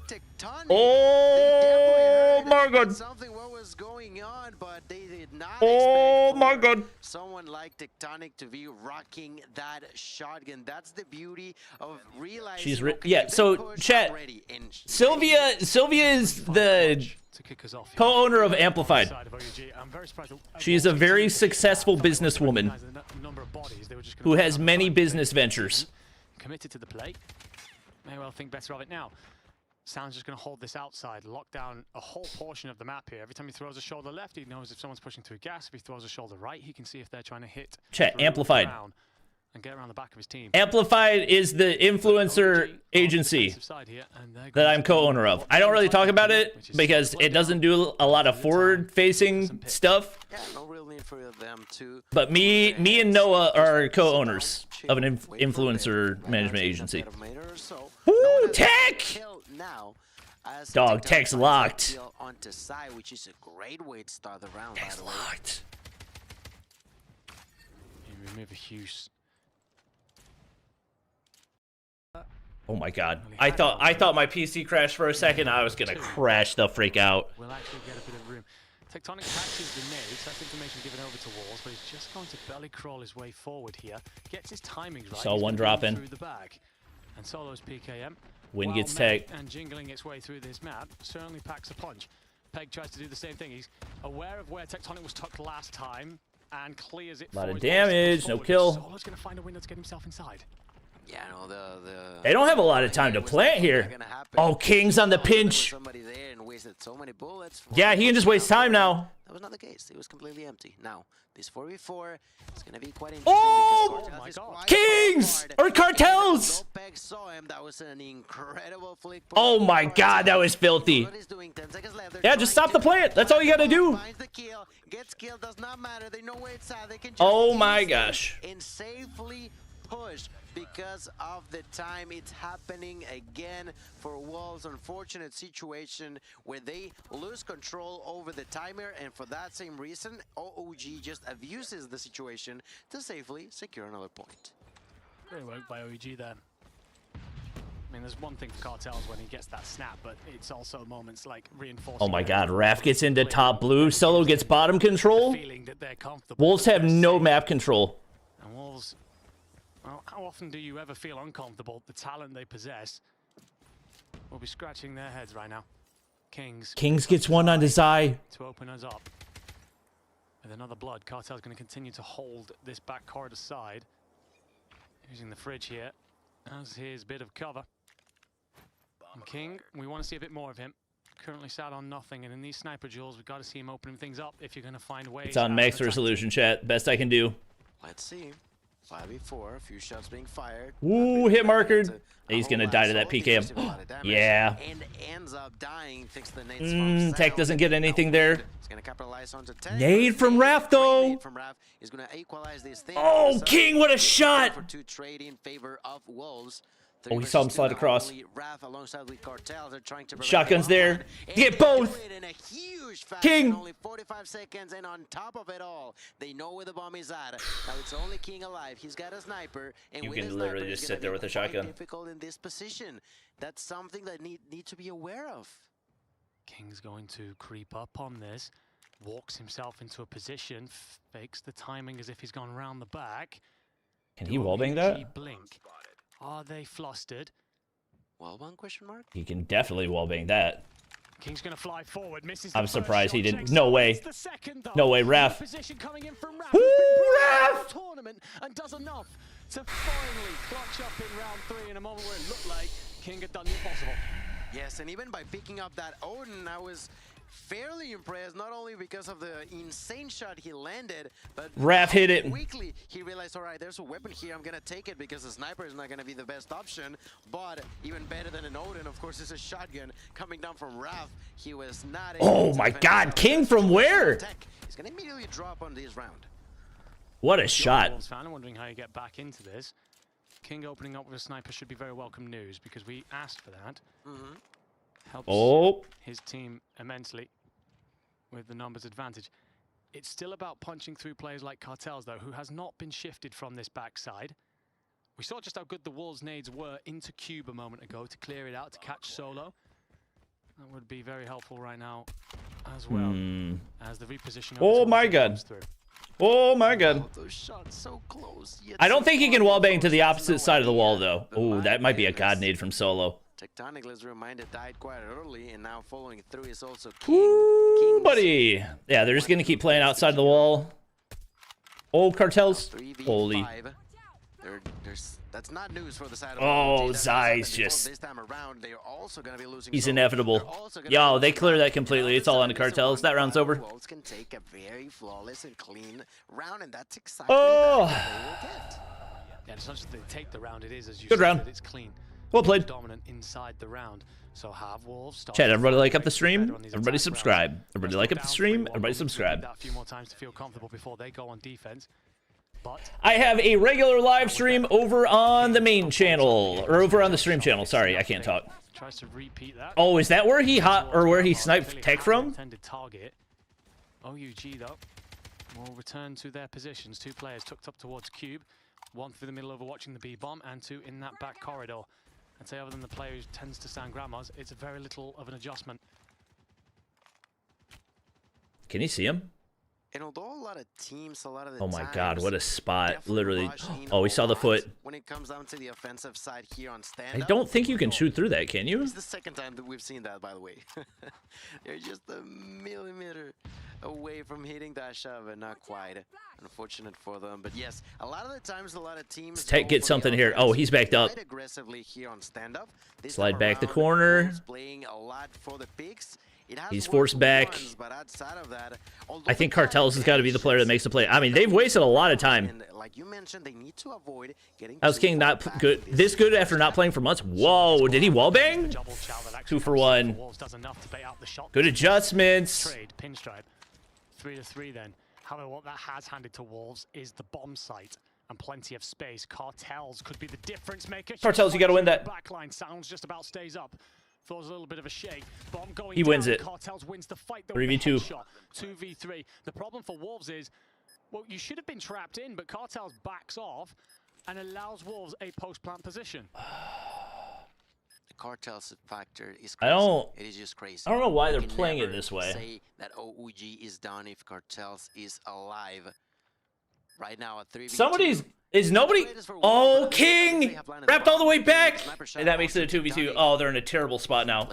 Tectonic. Oh my God. Something what was going on, but they did not oh my God. Someone like Tectonic to be rocking that shotgun. That's the beauty of realizing. She's yeah. So chat. Sylvia is the co-owner of Amplified. She's a very successful businesswoman who has many business ventures. Committed to the play. May well think better of it now. Sound's just going to hold this outside, lock down a whole portion of the map here. Every time he throws a shoulder left, he knows if someone's pushing through gas. If he throws a shoulder right, he can see if they're trying to hit. Chat, Amplified. And get around the back of his team. Amplified is the influencer agency that I'm co-owner of. I don't really talk about it because it doesn't do a lot of forward-facing stuff. Yeah, no real need for them to. But me and Noah are co-owners of an influencer management agency. Woo, Tech! Dog, Tech's locked. Onto Sai, which is a great way to start the round. Tech's locked. You remove a huge. Oh my God! I thought my PC crashed for a second. I was gonna crash the freak out. We'll actually get a bit of room. Tectonic catches the nades. That's information given over to Walls, but he's just going to belly crawl his way forward here. Gets his timings right. Saw one drop in. Through the bag. And Solo's PKM. Wind gets Tech. And jingling its way through this map certainly packs a punch. Peg tries to do the same thing. He's aware of where Tectonic was tucked last time and clears it. A lot of damage, no kill. Solo's going to find a window to get himself inside. Yeah, no, they don't have a lot of time to plant here. Oh, King's on the pinch. Yeah, he can just waste time now. That was not the case. It was completely empty. Now, this 4v4 is going to be quite interesting. Oh, my God. Kings or cartels. Saw him. That was an incredible flick. Oh my God, that was filthy. Yeah, just stop the plant. That's all you got to do. Gets killed, does not matter. They know where it's at. They can just oh my gosh. And safely push because of the time. It's happening again for Wolves. Unfortunate situation where they lose control over the timer, and for that same reason OOG just abuses the situation to safely secure another point. Great work by OOG there. I mean, there's one thing for Cartels when he gets that snap, but it's also moments like reinforcing. Oh my God, Raph gets into top blue. Solo gets bottom control. Wolves have no map control. And Wolves, well, how often do you ever feel uncomfortable? The talent they possess will be scratching their heads right now. Kings gets one on Zai. To open us up. With another blood, Cartel's going to continue to hold this back corridor side. Using the fridge here as his bit of cover. And King, we want to see a bit more of him. Currently sat on nothing, and in these sniper duels, we've got to see him opening things up if you're going to find ways. It's on max resolution, chat. Best I can do. Let's see. 5v4, a few shots being fired. Ooh, hit markered. He's going to die to that PKM. Yeah. And ends up dying. Thinks the nades Tech doesn't get anything there. He's going to capitalize onto Tech. Nade from Raph, though. From Raph is going to equalize this thing. Oh, King, what a shot. For two trade in favor of Wolves. Oh, he saw him slide across. Shotgun's there. Get both. King. Only 45 seconds, and on top of it all, they know where the bomb is at. Now it's only King alive. He's got a sniper, and You with can a sniper, literally it's just gonna sit there be with a quite shotgun. difficult in this position. That's something that need to be aware of. King's going to creep up on this, walks himself into a position, fakes the timing as if he's gone round the back. Can he wallbang that? Blink. Are they flustered? Wallbang question mark? He can definitely wallbang that. King's gonna fly forward, misses I'm surprised he didn't. No way. No way, Raf. Position coming in from Raf. Woo, Raf! Tournament and does enough to finally clutch up in round 3 in a moment where it looked like King had done the impossible. Yes, and even by picking up that Odin, I was fairly impressed, not only because of the insane shot he landed, but Raf hit it. Quickly he realized, all right, there's a weapon here, I'm gonna take it because the sniper is not gonna be the best option, but even better than an Odin, of course, is a shotgun coming down from Raf. He was not able Oh to my defend God, himself. King from where? He's gonna immediately drop on this round. What a shot. Wolves fan, I'm wondering how you get back into this. King opening up with a sniper should be very welcome news because we asked for that. Helps his team immensely with the numbers advantage. It's still about punching through players like Cartels, though, who has not been shifted from this backside. We saw just how good the Wolves' nades were into Cube a moment ago to clear it out, to catch Solo. That would be very helpful right now as well as the repositioning. Oh my God. Oh my God. Those shots so close. I don't think he can wallbang to the opposite side of the wall, though. Oh, that might be a God nade from Solo. Tectonic, let's remind it, died quite early, and now following through is also Ooh, buddy. Yeah, they're just going to keep playing outside the wall. Old Cartels. Holy. That's not news for the side of Oh, Zai's just... He's inevitable. Yo, they clear that completely. It's all on the Cartels. That round's over. Wolves can take a very flawless and clean round, and that's exactly oh. what they will get. Yeah, it's not just they take the round, it is, as you Good said, round. it's clean. Well played. Dominant inside the round. So have Wolves start. Chat, everybody like up the stream. Everybody subscribe. Everybody like up the stream. Everybody subscribe. That a few more times to feel comfortable before they go on defense. But I have a regular live stream over on the main channel, or over on the stream channel. Sorry, I can't talk. Tries to repeat that. Oh, is that where he where he sniped tech from? Intended target. OUG though will return to their positions. Two players tucked up towards Cube. One through the middle overwatching the B bomb, and two in that back corridor. I'd say other than the player who tends to stand grandmas, it's very little of an adjustment. Can you see him? And although a lot of teams, a lot of the Oh my God, times, what a spot. Literally. rush in Oh, we a saw the lot foot. When it comes down to the offensive side here on I stand-up. don't think you can shoot through that, can you? It's the second time that we've seen that, by the way. They're just a millimeter away from hitting that shot, but not quite. Unfortunate for them. But yes, a lot of the times, a lot of teams Let's take, get something here. Oh, he's backed up. quite aggressively here on stand-up. This Slide time back the around, corner. Wolves playing a lot for the picks. It has He's worked forced back. once, but outside of that, I think Cartels has got to be the player that makes the play. I mean, they've wasted a lot of time. and like you mentioned, they need to avoid getting How's King not good? This good after not playing for months? Whoa, did he wallbang? 2 for 1. Good adjustments. Trade, pinstripe. 3-3 then. However, what that has handed to Wolves is the bomb site and plenty of space. Cartels could be the difference maker. Cartels, you got to win that. Backline sounds just about stays up. Throws a little bit of a shake. Bomb going He wins down. it. Cartels wins the fight. 3v2. 2v3. The problem for Wolves is, well, you should have been trapped in, but Cartels backs off and allows Wolves a post-plant position. The Cartels factor is crazy. I don't. It is just crazy. I don't know why they're You can playing it never this way. Say that OUG is done if Cartels is alive. Right now at 3v2. Is nobody? Oh, King! Wrapped all the way back! And that makes it a 2v2. Oh, they're in a terrible spot now.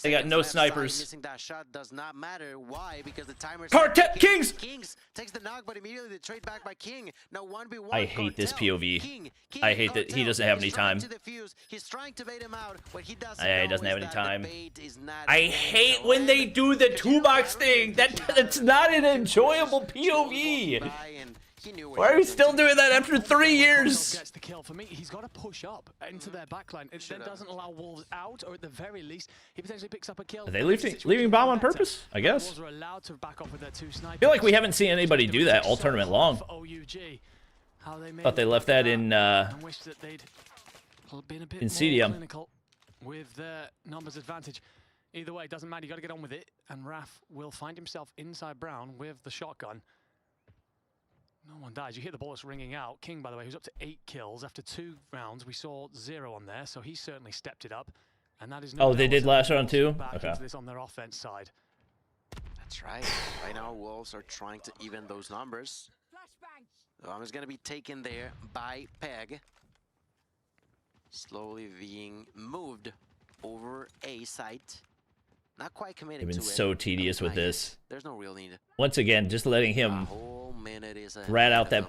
They got no snipers. Missing that shot does not matter. Why? Because the timer's Kings! Kings takes the knock, but immediately the trade back by King. Now 1v1. I hate this POV. King, I hate that he doesn't have any time. He's trying to bait him out. What he doesn't He know doesn't have is any that the time. bait is not I going hate to when they land. do the 2-box thing. That's not an enjoyable POV. Why are we still doing that after 3 years? Gets the kill. For me, he's got to push up into their backline. It then doesn't allow Wolves out, or at the very least, he potentially picks up a kill. Are they leaving bomb on purpose? I guess. Wolves are allowed to back off with their 2 snipers. I feel like we haven't seen anybody do that all tournament long. OUG. How they Thought they left that in. I wish that they'd been a bit Can see more him. clinical with the numbers advantage. Either way, it doesn't matter. You got to get on with it. And Raf will find himself inside Brown with the shotgun. No one dies. You hear the bullets ringing out. King, by the way, who's up to 8 kills after 2 rounds. We saw 0 on there, so he certainly stepped it up. And that is Oh, they did last round too? back Okay. into this on their offense side. That's right. Right now, Wolves are trying to even those numbers. The bomb is going to be taken there by Peg. Slowly being moved over A site. Not quite committing I've to been it. so tedious with this. There's no real need. Once again, just letting him rat out that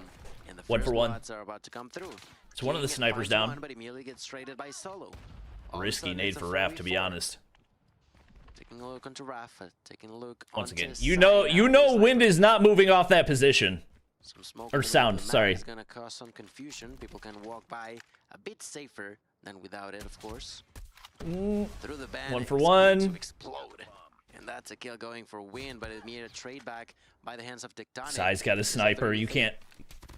one for one. Are about to come through. It's one of the snipers down. But immediately gets traded by Solo. Risky nade for Raf, to be honest. Taking a look onto Raf, taking a look Once onto again, you know, wind is not moving off that position. Some smoke Or sound, sorry. It's gonna cause some confusion. People can walk by a bit safer than without it, of course. Through the band, One for it's going to one. explode. And that's a kill going for win, but it made a trade back by the hands of Tectonic. Zai's got a sniper. You can't.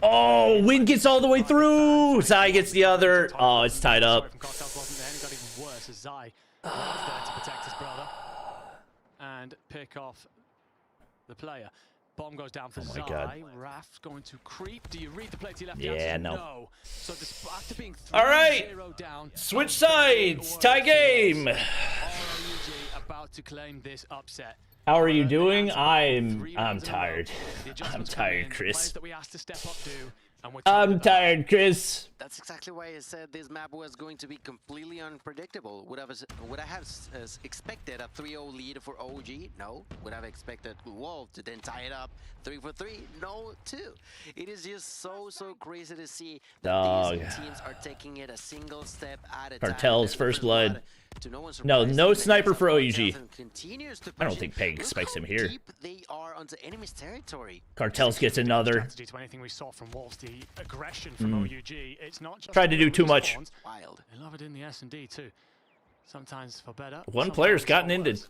Oh, wind gets all the way through. Zai gets the other. Oh, it's tied up. Cartels wasn't there, and it got even worse as Zai was there to protect his brother and pick off the player. Bomb goes down for Zai. God. Raf's going to creep. Do you read the play to your left? Yeah, The answer is no. So after being All right. 3-0 down, Switch sides. Tie game. ROUG about to claim this upset. How are you doing? I'm tired. I'm tired, Chris. That we asked to step up do, and we're I'm tired, Chris. That's exactly why I said this map was going to be completely unpredictable. Would I have expected a 3-0 lead for OG? No. Would I have expected Wolf to then tie it up 3 for 3? No, too. It is just so crazy to see that these teams are taking it a single step at a time. Cartels, first blood. No sniper for OUG. I don't think Peg expects him here. They are onto enemy's territory. Cartels gets another. To anything we saw from Wolves, the aggression from OUG. It's not just Tried to do too much. Wild. They love it in the S&D too. Sometimes for better. One player's gotten ended.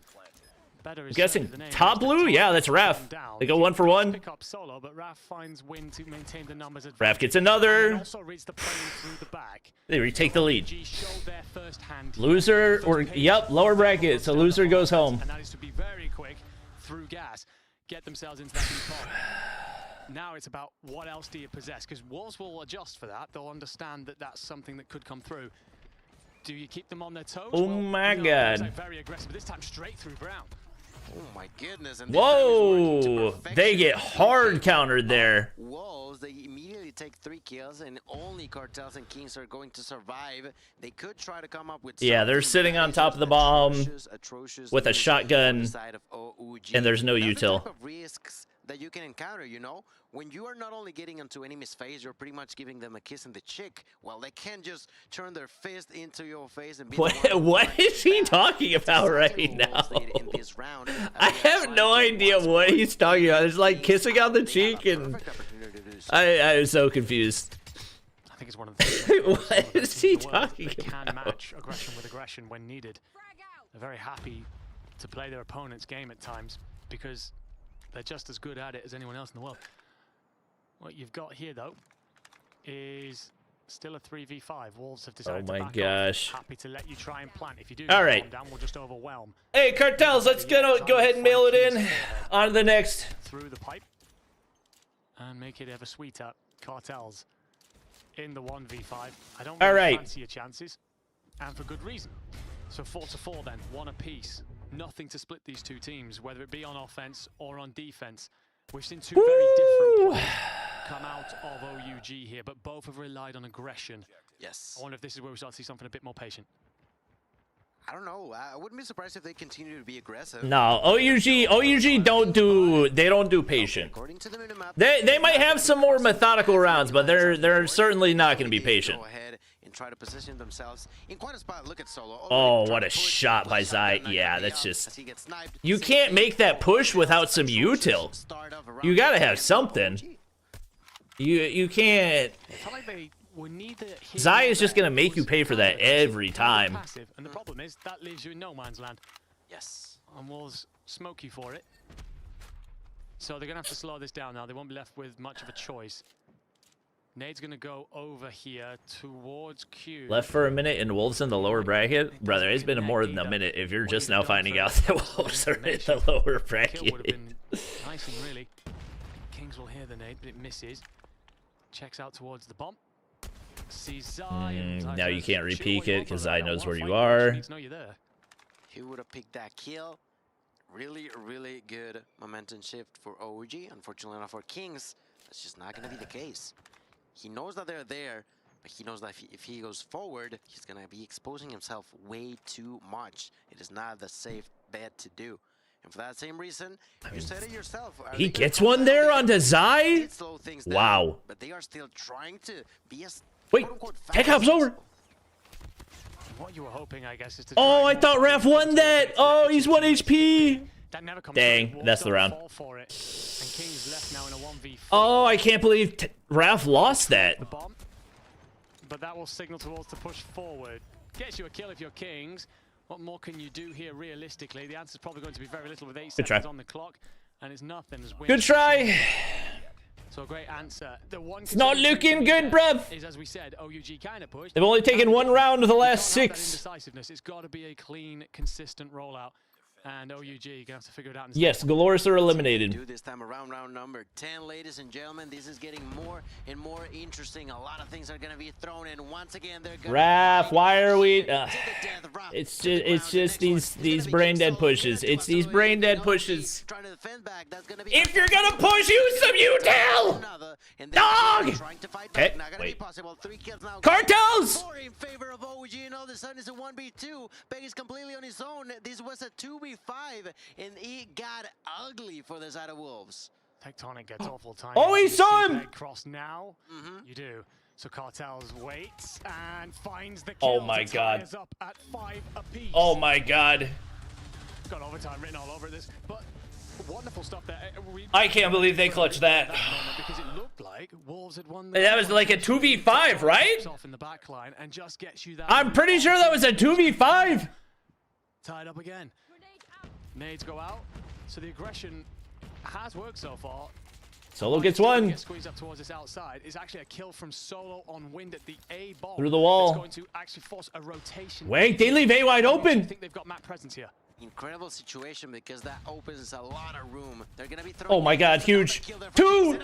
Better I'm is guessing certainly the name. top blue? Yeah, that's Raf. They go 1 for 1. Pick up Solo, but Raf finds win to maintain the numbers advantage. Raf gets another. And also reads the plane through the back. They retake the lead. Showed their first hand. Loser or yep, lower bracket. So loser goes home. And that is to be very quick through gas, get themselves into that deep hole. Now it's about what else do you possess, because Wolves will adjust for that. They'll understand that that's something that could come through. Do you keep them on their toes? Oh well, my no, God. like very aggressive, this time straight through Brown. Oh my goodness. And Whoa! They get hard countered there. Wolves, they immediately take 3 kills, and only Cartels and Kings are going to survive. They could try to come up with Yeah, they're sitting on top of the bomb with a shotgun, and there's no util. Type of risks that you can encounter, you know? When you are not only getting into enemy's face, you're pretty much giving them a kiss in the cheek. Well, they can't just turn their fist into your face and be What is he talking about right now? I have no idea what he's talking about. It's like kissing on the cheek, and I'm so confused. I think it's one of the What is he talking can about? match aggression with aggression when needed. They're very happy to play their opponent's game at times because they're just as good at it as anyone else in the world. What you've got here, though, is still a 3v5. Wolves have decided Oh my to back gosh. off. Happy to let you try and plant. If you do, All right. down, we'll just overwhelm. Hey, Cartels, let's go ahead and mail it in. On to the next. Through the pipe and make it ever sweeter. Cartels in the 1v5. I don't All really right. fancy your chances, and for good reason. So 4-4 then, 1 apiece. Nothing to split these two teams, whether it be on offense or on defense. We've seen two very different players come out of OUG here, but both have relied on aggression. Yes. I wonder if this is where we start to see something a bit more patient. I don't know. I wouldn't be surprised if they continue to be aggressive. No, OUG don't do patient. They might have some more methodical rounds, but they're certainly not going to be patient. Go ahead and try to position themselves in quite a spot. Look at Solo. Oh, what a shot by Zai. Yeah, that's just... You can't make that push without some util. You got to have something. You can't... Zai is just going to make you pay for that every time. Passive, and the problem is that leaves you in no man's land. Yes. And Wolves smoke you for it. So they're going to have to slow this down now. They won't be left with much of a choice. Nade's gonna go over here towards Q. Left for a minute and Wolves in the lower bracket? Brother, it's been more than a minute if you're just now finding out that Wolves are in the lower bracket. Kill would have been nice and really. Kings will hear the nade, but it misses. Checks out towards the bomb. Sees Zai. Now you can't repeat it because Zai knows where you are. He would have picked that kill. Really, really good momentum shift for OG. Unfortunately not for Kings. That's just not going to be the case. He knows that they're there, but he knows that if he goes forward, he's going to be exposing himself way too much. It is not the safe bet to do. And for that same reason, you said it yourself. He gets one there onto Zai? Wow. But they are still trying to be as Wait, Tech Hop's over. What you were hoping, I guess, is to I thought Raph won that. Oh, he's 1 HP. Dang, that's the round. Oh, I can't believe Raph lost that. But that will signal towards the push forward. Gets you a kill if you're Kings. What more can you do here realistically? The answer's probably going to be very little with 8 seconds on the clock. And it's nothing. Good try. So a great answer. The one it's not looking good, bruv. Is, as we said, OUG kind of pushed. They've only taken one round of the last 6. Indecisiveness. It's got to be a clean, consistent rollout. And OUG, you're gonna have to figure it out. Yes, Galores are eliminated. Do this time around round number 10, ladies and gentlemen. This is getting more and more interesting. A lot of things are gonna be thrown in. Once again, they're gonna Raph, why are we? It's just these brain dead pushes. It's these brain dead pushes. If you're gonna push, use some util. Dog. Okay, wait. Cartels. In favor of OG, and all of a sudden it's a 1v2. Peg is completely on his own. This was a 2v5, and it got ugly for the side of Wolves. Tectonic gets awful time. Oh, he saw him! Cross now. You do. So Cartels waits and finds the kill. Oh my god. Up at 5 apiece. Oh my god. Got overtime written all over this, but wonderful stuff there. I can't believe they clutched that. Because it looked like Wolves had won. That was like a 2v5, right? Off in the back line and just gets you that. I'm pretty sure that was a 2v5. Tied up again. Nades go out. So the aggression has worked so far. Solo gets one. Squeeze up towards this outside. It's actually a kill from Solo on Wind at the A bomb. Through the wall. It's going to actually force a rotation. Wait, they leave A wide open. I think they've got map presence here. Incredible situation because that opens a lot of room. They're gonna be throwing. Oh my god, huge. 2.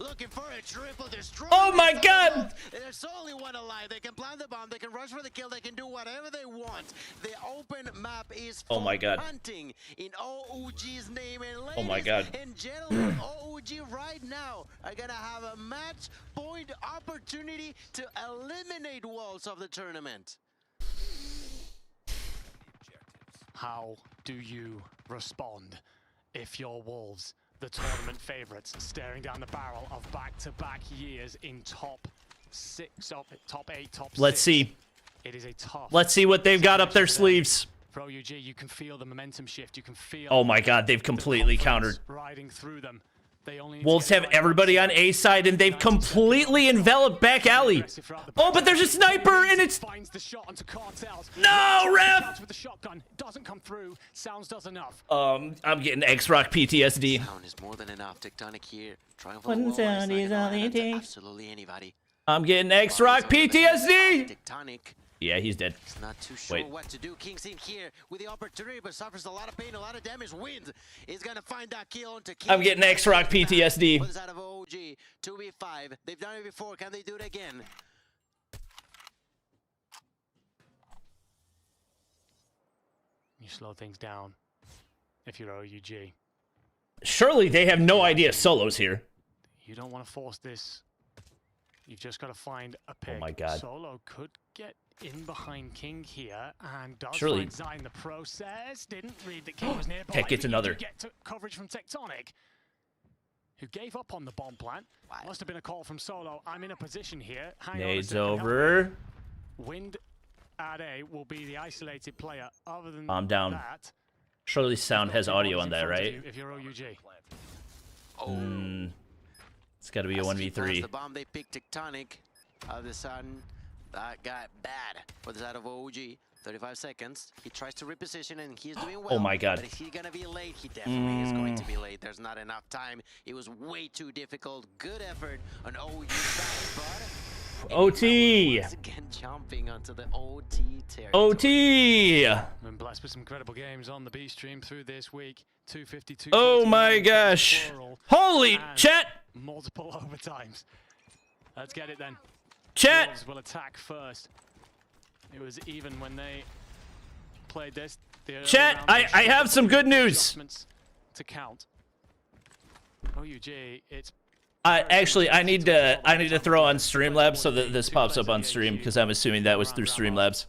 Looking for a triple. Oh my god. There's only one alive. They can plant the bomb. They can rush for the kill. They can do whatever they want. The open map is oh my god. hunting in OUG's name. And ladies oh my god. and gentlemen, OUG right now are gonna have a match point opportunity to eliminate Wolves of the tournament. How do you respond if you're Wolves, the tournament favorites, staring down the barrel of back-to-back years in top 6, top 8, top 6? Let's see. It is a tough. Let's see what they've got up their sleeves. For OUG, you can feel the momentum shift. You can feel. Oh my god, they've completely countered. Riding through them. Wolves have everybody on A side, and they've completely enveloped back alley. Oh, but there's a sniper, and it's no, ref. With the shotgun doesn't come through. Sounds does enough. I'm getting X-Rock PTSD. Sound is more than enough. Tectonic here. Trying for One sound is all it takes. Absolutely anybody. I'm getting X-Rock PTSD. Tectonic. Yeah, he's dead. He's not too sure what to do. King's in here with the opportunity, but suffers a lot of pain, a lot of damage. Wins. He's gonna find that kill onto King. I'm getting X-Rock PTSD. What is out of OG? 2v5. They've done it before. Can they do it again? You slow things down if you're OUG. Surely they have no idea Solo's here. You don't want to force this. You've just got to find a pick. Oh my god. Solo could get in behind King here and does surely find Zai in the process. Didn't read that King was nearby. Tech gets another. Get to coverage from Tectonic, who gave up on the bomb plant. Must have been a call from Solo. I'm in a position here. Nades over. Wind at A will be the isolated player. Other than I'm down. That, surely Sound has audio on that, right? If you're OUG. It's got to be a 1v3. The bomb they picked Tectonic. All of a sudden, that got bad for the side of OG. 35 seconds. He tries to reposition and he's doing well. Oh my god. But is he gonna be late? He definitely is going to be late. There's not enough time. It was way too difficult. Good effort on OU's side, but OT. once again jumping onto the OT territory. OT. Been blessed with some incredible games on the B stream through this week. 252. Oh my gosh. Holy chat. Multiple overtimes. Let's get it then. Chat. Wolves will attack first. It was even when they played this. Chat, I have some good news. To count. OUG, it's actually I need to throw on Streamlabs so that this pops up on stream because I'm assuming that was through Streamlabs.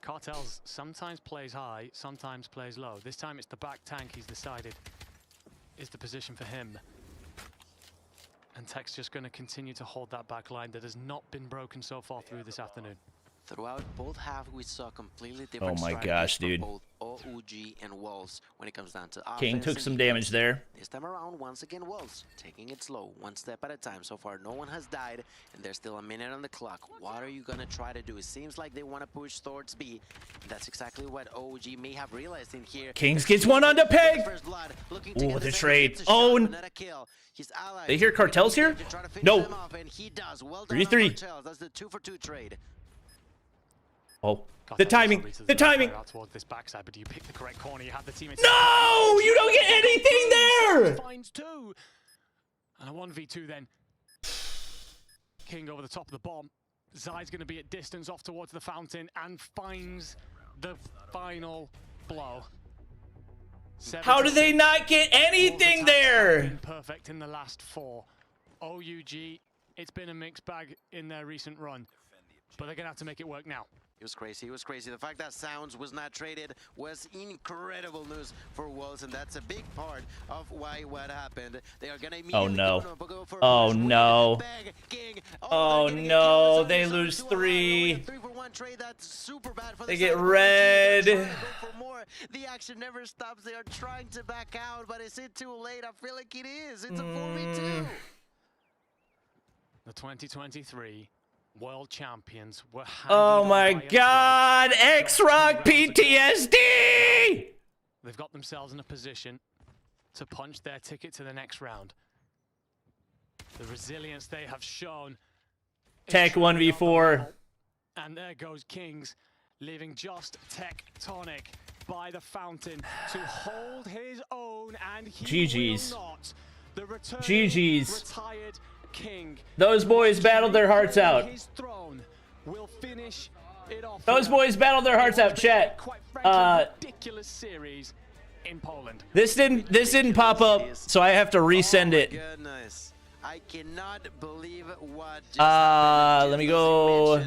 Cartels sometimes plays high, sometimes plays low. This time it's the back tank he's decided is the position for him. And Tech's just going to continue to hold that back line that has not been broken so far through this afternoon. Throughout both halves, we saw completely different Oh my gosh, dude. both OUG and Wolves when it comes down to offense. King took some damage there. This time around, once again, Wolves taking it slow, one step at a time. So far, no one has died, and there's still a minute on the clock. What are you gonna try to do? It seems like they want to push towards B. And that's exactly what OUG may have realized in here. Kings gets one on the peg. Ooh, the trade. Own. They hear cartels here? No. 3-3. That's the 2-for-2 trade. Oh, the timing. The timing. Towards this backside, but do you pick the correct corner? You have the teammates. No, you don't get anything there. Finds two. And a 1v2 then. King over the top of the bomb. Zai's going to be at distance off towards the fountain and finds the final blow. How do they not get anything there? Perfect in the last 4. OUG, it's been a mixed bag in their recent run, but they're going to have to make it work now. It was crazy. It was crazy. The fact that Sounds was not traded was incredible news for Wolves, and that's a big part of why what happened. They are gonna oh no. Oh no. Oh no. They lose 3. They get red. The action never stops. They are trying to back out, but is it too late? I feel like it is. It's a 4v2. The 2023 World Champions were oh my god, X-Rock PTSD! They've got themselves in a position to punch their ticket to the next round. The resilience they have shown. Tech 1v4. And there goes Kings, leaving just Tectonic by the fountain to hold his own, and he GG's. will not. The GG's. Retired King. Those boys battled their hearts out. His throne will finish it off. Those boys battled their hearts out, chat. Ridiculous series in Poland. This didn't pop up, so I have to resend it. Goodness. I cannot believe what just let me go.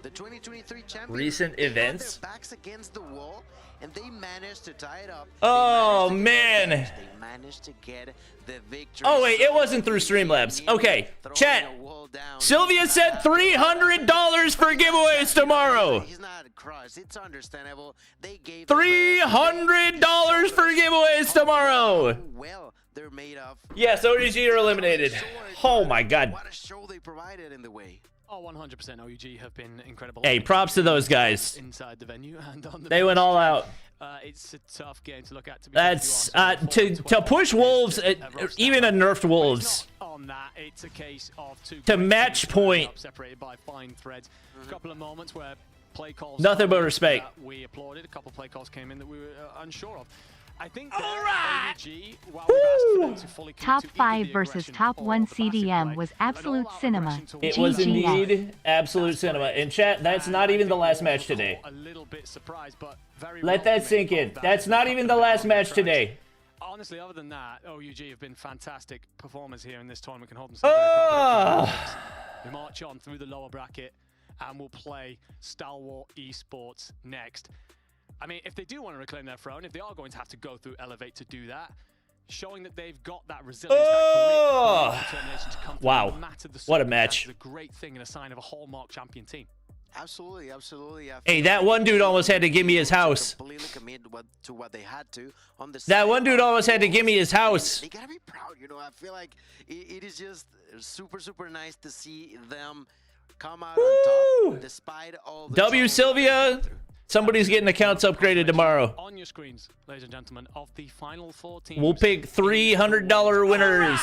The 2023 champions, recent events. Their backs against the wall, and they managed to tie it up. Oh man. They managed to get the victory. Oh wait, it wasn't through Streamlabs. Okay, chat. Sylvia said $300 for giveaways tomorrow. He's not crushed. It's understandable. They gave $300 for giveaways tomorrow. Well, they're made of. Yes, ODG are eliminated. Oh my god. What a show they provided in the way. Oh, 100% OUG have been incredible. Hey, props to those guys. Inside the venue and on the they went all out. It's a tough game to look at. That's to push Wolves, even a nerfed Wolves. On that, it's a case of to match point. Separated by fine threads. A couple of moments where play calls. Nothing but respect. We applauded. A couple of play calls came in that we were unsure of. I think right. Top 5 versus top 1 CDM was absolute cinema. It was indeed absolute cinema. In chat, that's not even the last match today. A little bit surprised, but let that sink in. That's not even the last match today. Honestly, other than that, OUG have been fantastic performers here in this tournament. Can hold themselves very proud. We march on through the lower bracket and we'll play Stalwart Esports next. I mean, if they do want to reclaim their throne, if they are going to have to go through Elevate to do that, showing that they've got that resilience, that determination to come through no matter the what a match. That's a great thing and a sign of a hallmark champion team. Absolutely, absolutely. Hey, that one dude almost had to give me his house. Completely commit to what they had to on the that one dude almost had to give me his house. They gotta be proud, you know. I feel like it is just super, super nice to see them come out on top despite all the Sylvia. Somebody's getting accounts upgraded tomorrow. On your screens, ladies and gentlemen, of the final 4 teams. We'll pick $300 winners.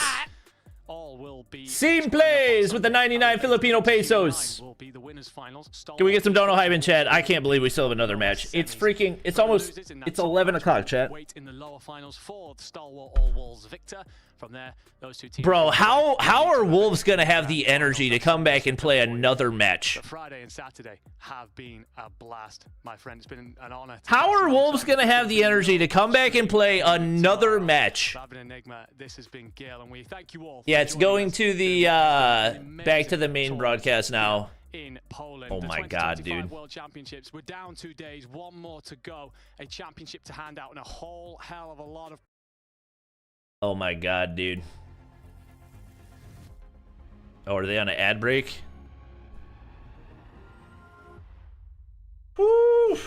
All will be Scene plays with the 99 Filipino pesos. Can we get some Dono hype in chat? I can't believe we still have another match. It's freaking, it's 11 o'clock, chat. Wait in the lower finals for the stalwart All Wolves victor. From there, those two teams. Bro, how are Wolves gonna have the energy to come back and play another match? The Friday and Saturday have been a blast, my friend. It's been an honor. How are Wolves gonna have the energy to come back and play another match? Enigma, this has been Gil, and we thank you all. Yeah, it's going to the back to the main broadcast now. In Poland, oh my God, dude! World Championships. We're down 2 days, one more to go. A championship to hand out, and a whole hell of a lot of. Oh my God, dude! Oh, are they on an ad break? Woo!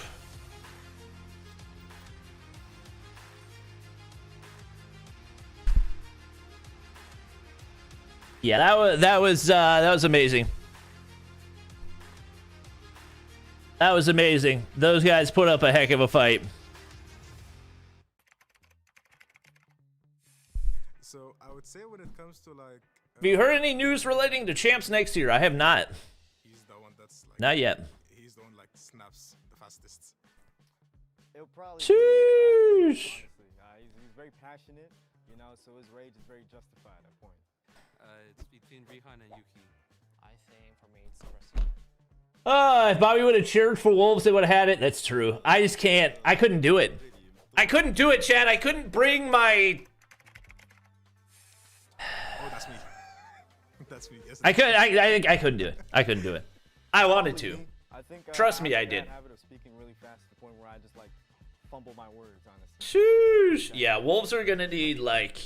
Yeah, that was amazing. That was amazing. Those guys put up a heck of a fight. So I would say when it comes to like. Have you heard any news relating to champs next year? I have not. He's the one that's like. Not yet. He's the one like snaps the fastest. It'll probably. Sheesh. He's very passionate, you know, so his rage is very justified at point. It's between Rihan and Yuki. I think for me it's Brazil. If Bobby would have cheered for Wolves, they would have had it. That's true. I just can't. I couldn't do it. I couldn't do it, Chad. I couldn't bring my. Oh, that's me. That's me. Yes, I couldn't do it. I couldn't do it. I wanted to. I think, trust me, I did. Habit of speaking really fast to the point where I just like fumble my words, honestly. Sheesh. Yeah, Wolves are gonna need like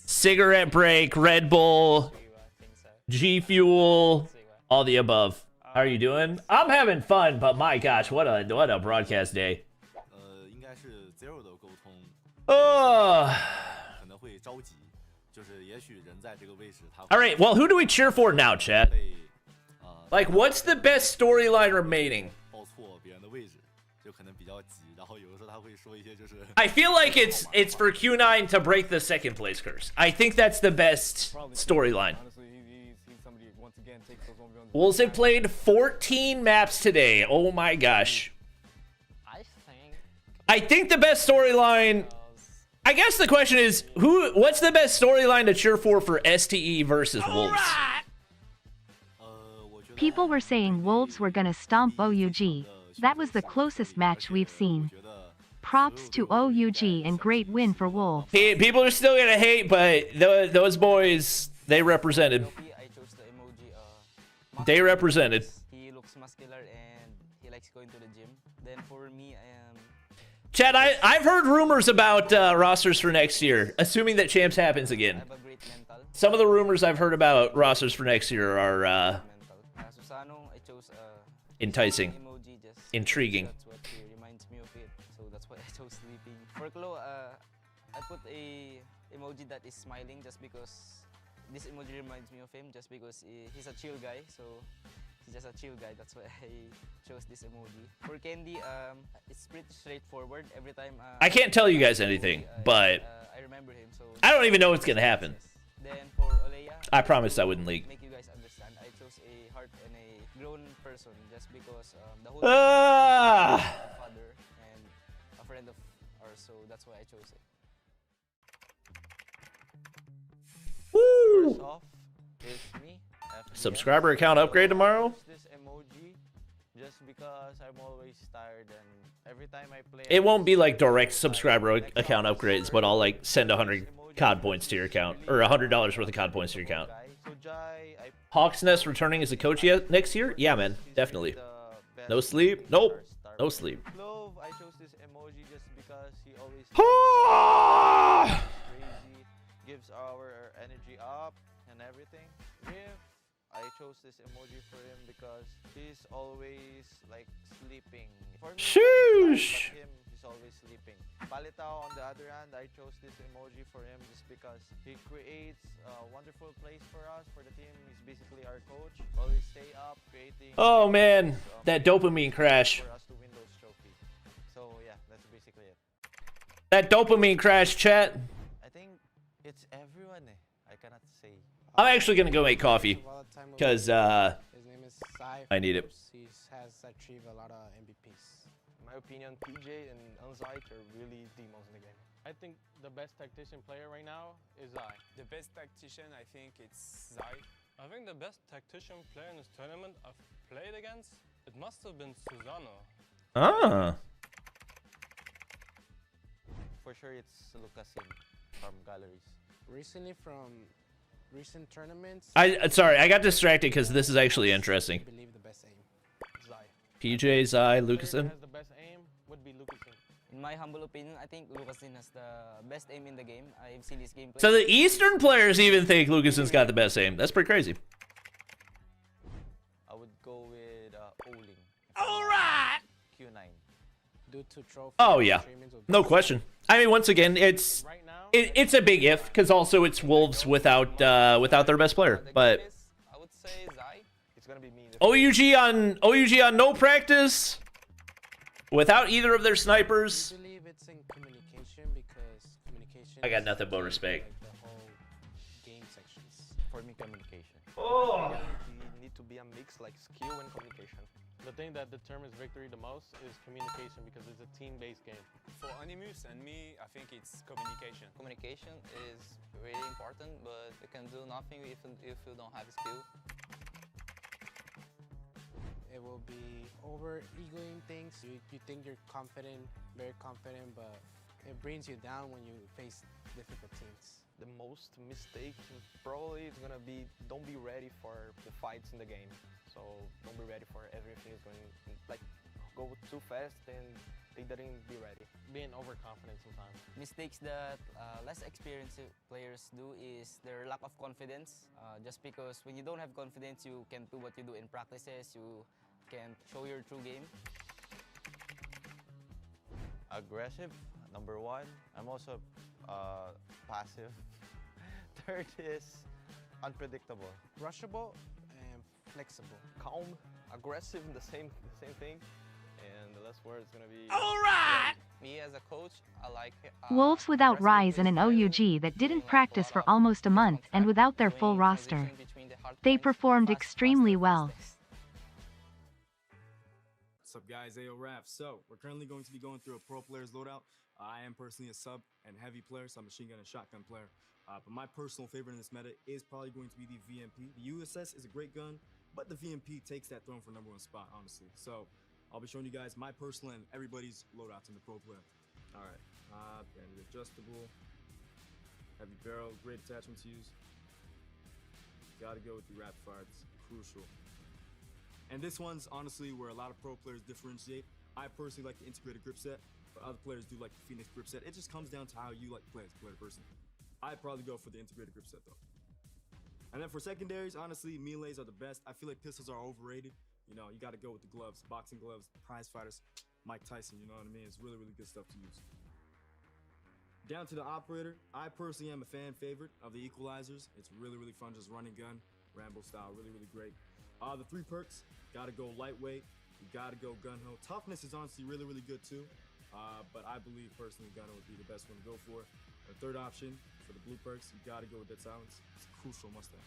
cigarette break, Red Bull, G Fuel, all the above. How are you doing? I'm having fun, but my gosh, what a broadcast day. All right, well, who do we cheer for now, chat? Like, what's the best storyline remaining? I feel like it's for Q9 to break the second place curse. I think that's the best storyline. Wolves have played 14 maps today. Oh my gosh. I think the best storyline. I guess the question is, what's the best storyline to cheer for STE versus Wolves? People were saying Wolves were gonna stomp OUG. That was the closest match we've seen. Props to OUG and great win for Wolves. People are still gonna hate, but those boys, they represented. They represented. He looks muscular and he likes going to the gym. Then for me, I am. Chad, I've heard rumors about rosters for next year, assuming that champs happens again. Some of the rumors I've heard about rosters for next year are enticing, intriguing. That's what he reminds me of it. So that's why I chose sleeping. For Klo, I put a emoji that is smiling just because this emoji reminds me of him, just because he's a chill guy. So he's just a chill guy. That's why I chose this emoji. For Candy, it's pretty straightforward. Every time. I can't tell you guys anything, but I remember him. So I don't even know what's gonna happen. Then for Olea, I promised I wouldn't leak. Make you guys understand. I chose a heart and a grown person just because the whole father and a friend of ours. So that's why I chose it. Woo! First off, it's me. Subscriber account upgrade tomorrow? This emoji just because I'm always tired and every time I play. It won't be like direct subscriber account upgrades, but I'll like send 100 COD points to your account, or $100 worth of COD points to your account. Hawk's Nest returning as a coach next year? Yeah, man, definitely. No sleep? Nope. No sleep. Love, I chose this emoji just because he always crazy, gives our energy up and everything. Riff, I chose this emoji for him because he's always like sleeping. For me, Sheesh. but him, he's always sleeping. Palitao, on the other hand, I chose this emoji for him just because he creates a wonderful place for us, for the team. He's basically our coach. Always stay up, creating. Oh man, that dopamine crash. For us That dopamine crash, chat. I think it's everyone. I cannot say. I'm actually gonna go make coffee because His name is Sai. I need it. He has achieved a lot of MVPs. In my opinion, PJ and Unzite are really demons in the game. I think the best tactician player right now is Zai. The best tactician, I think it's Zai. I think the best tactician player in this tournament I've played against, it must have been Susano. Ah. For sure, it's Lucasin from Galleries. Recently, from recent tournaments. Sorry, I got distracted because this is actually interesting. I believe the best aim. Zai. PJ, Zai, Lucasin. Has the best aim would be Lucasin. In my humble opinion, I think Lucasin has the best aim in the game. I've seen his gameplay. So the Eastern players even think Lucasin's got the best aim. That's pretty crazy. I would go with Oling. All right. Q9. Due to trophy. Oh yeah, no question. I mean, once again, it's a big if because also it's Wolves without their best player. But I would say Zai. It's gonna be me. OUG on no practice without either of their snipers. I believe it's in communication because communication. I got nothing but respect. Like the whole game sections. For me, communication. Oh. We need to be a mix like skill and communication. The thing that determines victory the most is communication because it's a team-based game. For Animus and me, I think it's communication. Communication is really important, but you can do nothing if you don't have skill. It will be over-egoing things. You think you're confident, very confident, but it brings you down when you face difficult teams. The most mistake probably is gonna be don't be ready for the fights in the game. So don't be ready for everything is going like go too fast and they didn't be ready. Being overconfident sometimes. Mistakes that less experienced players do is their lack of confidence. Just because when you don't have confidence, you can do what you do in practices, you can show your true game. Aggressive, number 1. I'm also passive. Third is unpredictable. Rushable and flexible. Calm, aggressive, the same thing. And the last word is gonna be. All right. Me as a coach, I like. Wolves without Rise and an OUG that didn't practice for almost a month and without their full roster. They performed extremely well. What's up, guys? Ayo Raf. So we're currently going to be going through a pro player's loadout. I am personally a sub and heavy player, so I'm a machine gun and shotgun player. But my personal favorite in this meta is probably going to be the VMP. The USS is a great gun, but the VMP takes that throne for #1 spot, honestly. So I'll be showing you guys my personal and everybody's loadouts in the pro player. All right, and adjustable, heavy barrel, great attachment to use. Gotta go with the rapid fire, it's crucial. And this one's honestly where a lot of pro players differentiate. I personally like the integrated grip set, but other players do like the Phoenix grip set. It just comes down to how you like to play as a player person. I'd probably go for the integrated grip set though. And then for secondaries, honestly, melees are the best. I feel like pistols are overrated. You know, you gotta go with the gloves, boxing gloves, prize fighters, Mike Tyson, you know what I mean? It's really, really good stuff to use. Down to the operator, I personally am a fan favorite of the equalizers. It's really, really fun, just running gun, Rambo style, really, really great. The 3 perks, gotta go lightweight, you gotta go gun-ho. Toughness is honestly really, really good too. But I believe personally gun-ho would be the best one to go for. The third option for the blue perks, you gotta go with Dead Silence. It's a crucial must-have.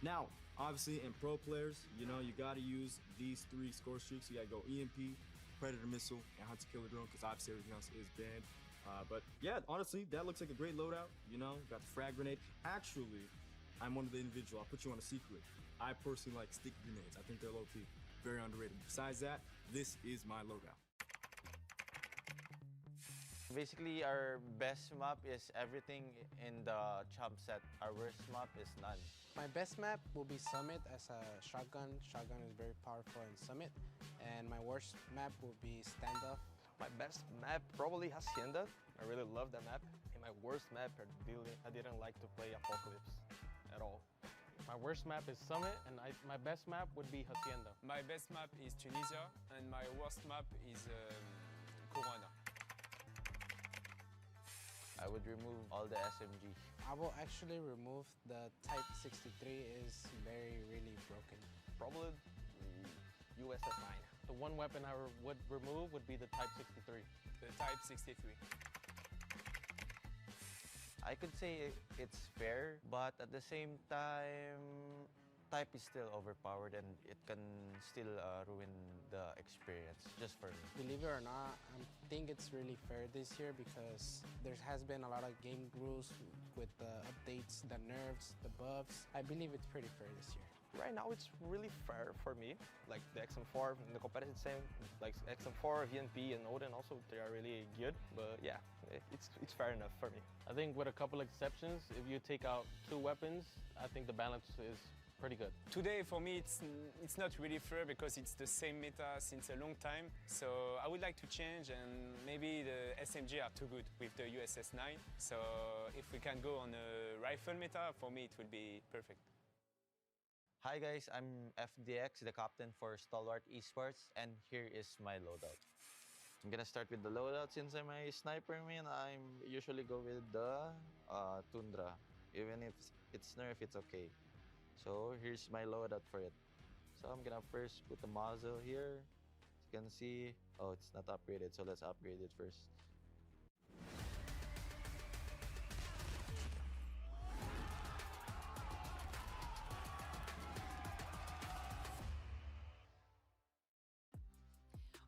Now, obviously in pro players, you know, you gotta use these 3 score streaks. You gotta go EMP, Predator Missile, and Hunter Killer Drone, because obviously everything else is banned. But yeah, honestly, that looks like a great loadout. You know, got the frag grenade. Actually, I'm one of the individual. I'll put you on a secret. I personally like sticky grenades. I think they're low-key, very underrated. Besides that, this is my loadout. Basically, our best map is everything in the chump set. Our worst map is none. My best map will be Summit as a shotgun. Shotgun is very powerful in Summit. And my worst map will be Standoff. My best map probably Hacienda. I really love that map. And my worst map, I didn't like to play Apocalypse at all. My worst map is Summit, and my best map would be Hacienda. My best map is Tunisia, and my worst map is Corona. I would remove all the SMG. I will actually remove the Type 63 is really broken. Probably USS 9. The one weapon I would remove would be the Type 63. The Type 63. I could say it's fair, but at the same time, type is still overpowered and it can still ruin the experience, just for me. Believe it or not, I think it's really fair this year because there has been a lot of game rules with the updates, the nerfs, the buffs. I believe it's pretty fair this year. Right now, it's really fair for me. Like the XM4 in the competitive scene, like XM4, VNP, and Odin also, they are really good. But yeah, it's fair enough for me. I think with a couple exceptions, if you take out 2 weapons, I think the balance is pretty good. Today, for me, it's not really fair because it's the same meta since a long time. So I would like to change, and maybe the SMG are too good with the USS 9. So if we can go on a rifle meta, for me, it would be perfect. Hi guys, I'm FDX, the captain for Stalwart Esports, and here is my loadout. I'm gonna start with the loadout. Since I'm a sniper man, I usually go with the Tundra. Even if it's nerf, it's okay. So here's my loadout for it. So I'm gonna first put the muzzle here. As you can see, oh, it's not upgraded, so let's upgrade it first.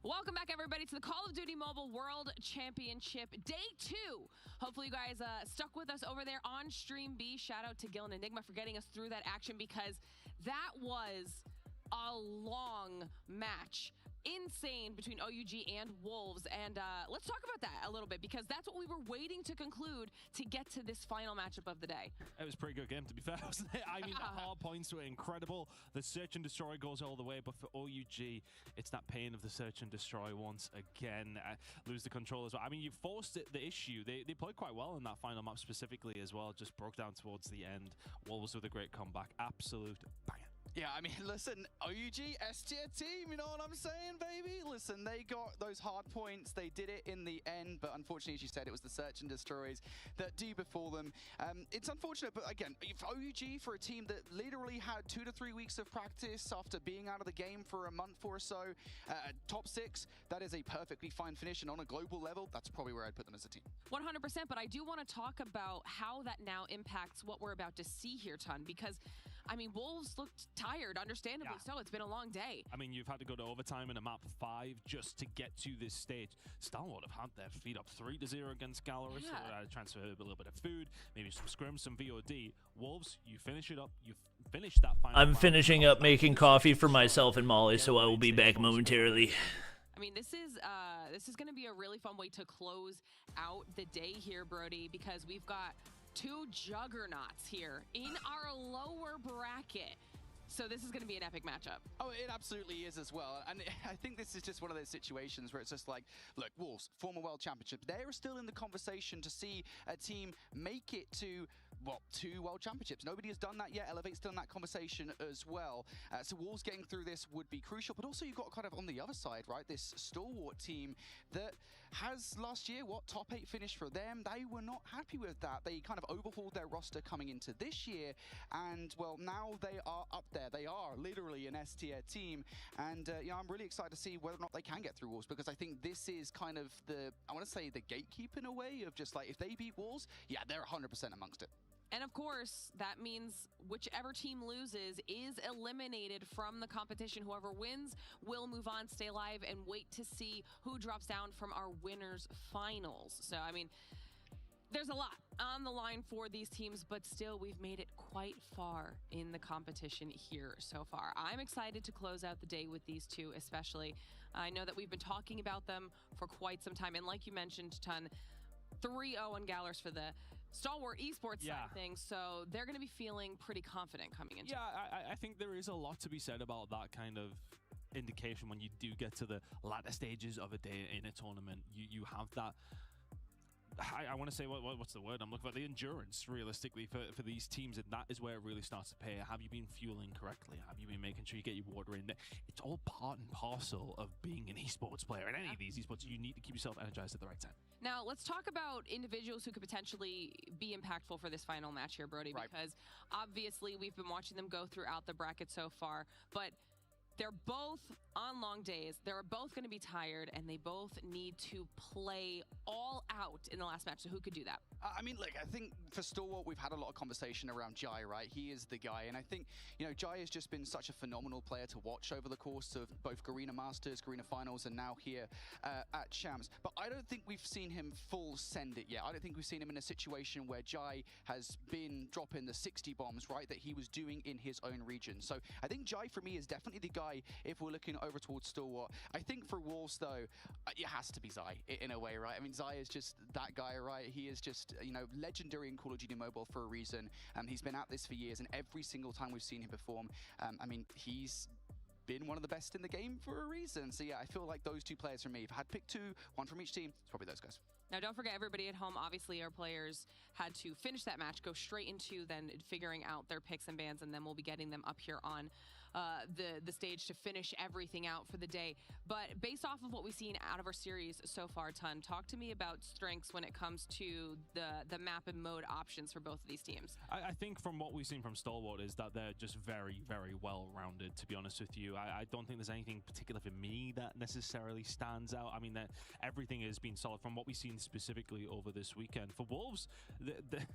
Welcome back, everybody, to the Call of Duty Mobile World Championship Day 2. Hopefully you guys stuck with us over there on Stream B. Shout out to Gil and Enigma for getting us through that action, because that was a long match. Insane between OUG and Wolves, and let's talk about that a little bit, because that's what we were waiting to conclude to get to this final matchup of the day. It was a pretty good game, to be fair, wasn't it? I mean, the hard points were incredible. The search and destroy goes all the way, but for OUG, it's that pain of the search and destroy once again. Lose the control as well. I mean, you forced the issue. They played quite well in that final map specifically as well. Just broke down towards the end. Wolves with a great comeback. Absolute banger. Yeah, I mean, listen, OUG, S-tier team, you know what I'm saying, baby? Listen, they got those hard points. They did it in the end, but unfortunately, as you said, it was the search and destroys that do befall them. It's unfortunate, but again, if OUG, for a team that literally had 2 to 3 weeks of practice after being out of the game for a month or so, top 6, that is a perfectly fine finish, and on a global level, that's probably where I'd put them as a team. 100%, but I do want to talk about how that now impacts what we're about to see here, Ton, because I mean, Wolves looked tired, understandably so. It's been a long day. I mean, you've had to go to overtime in a map 5 just to get to this stage. Stalwart have had their feet up 3-0 against Gallerus. Yeah. So, transfer a little bit of food, maybe some scrims, some VOD. Wolves, you finish it up. You finish that final. I'm finishing up making coffee for myself and Molly, so I will be back momentarily. I mean, this is going to be a really fun way to close out the day here, Brody, because we've got 2 juggernauts here in our lower bracket. So this is going to be an epic matchup. Oh, it absolutely is as well. And I think this is just one of those situations where it's just like, look, Wolves, former World Championship, they're still in the conversation to see a team make it to, well, 2 World Championships. Nobody has done that yet. Elevate's still in that conversation as well. So Wolves getting through this would be crucial. But also you've got kind of on the other side, right, this Stalwart team that has last year, top 8 finish for them. They were not happy with that. They kind of overhauled their roster coming into this year. And, well, now they are up there. They are literally an S-tier team. And, you know, I'm really excited to see whether or not they can get through Wolves, because I think this is kind of the, I want to say, the gatekeep in a way of just like, if they beat Wolves, yeah, they're 100% amongst it. And of course, that means whichever team loses is eliminated from the competition. Whoever wins will move on, stay alive, and wait to see who drops down from our winners finals. So, I mean, there's a lot on the line for these teams, but still, we've made it quite far in the competition here so far. I'm excited to close out the day with these 2, especially. I know that we've been talking about them for quite some time, and like you mentioned, Ton, 3-0 on Gallerus for the Stalwart Esports side of things, so they're going to be feeling pretty confident coming into it. I think there is a lot to be said about that kind of indication when you do get to the latter stages of a day in a tournament. You have that, I want to say, what's the word I'm looking for? The endurance, realistically, for these teams, and that is where it really starts to pay. Have you been fueling correctly? Have you been making sure you get your water in? It's all part and parcel of being an esports player. In any of these esports, you need to keep yourself energized at the right time. Now, let's talk about individuals who could potentially be impactful for this final match here, Brody, because obviously we've been watching them go throughout the bracket so far, but They're both on long days. They're both going to be tired, and they both need to play all out in the last match. So who could do that? I mean, look, I think for Stalwart, we've had a lot of conversation around Jai, right? He is the guy. And I think, you know, Jai has just been such a phenomenal player to watch over the course of both Garena Masters, Garena Finals, and now here at Champs. But I don't think we've seen him full send it yet. I don't think we've seen him in a situation where Jai has been dropping the 60 bombs, right, that he was doing in his own region. So I think Jai, for me, is definitely the guy if we're looking over towards Stalwart. I think for Wolves, though, it has to be Zai in a way, right? I mean, Zai is just that guy, right? He is just, you know, legendary in Call of Duty Mobile for a reason. He's been at this for years, and every single time we've seen him perform, I mean, he's been one of the best in the game for a reason. So yeah, I feel like those two players for me, if I had to pick two, one from each team, it's probably those guys. Now, don't forget, everybody at home, obviously our players had to finish that match, go straight into then figuring out their picks and bans, and then we'll be getting them up here on the stage to finish everything out for the day. But based off of what we've seen out of our series so far, Ton, talk to me about strengths when it comes to the map and mode options for both of these teams. I think from what we've seen from Stalwart is that they're just very, very well-rounded, to be honest with you. I don't think there's anything particular for me that necessarily stands out. I mean, everything has been solid from what we've seen specifically over this weekend. For Wolves,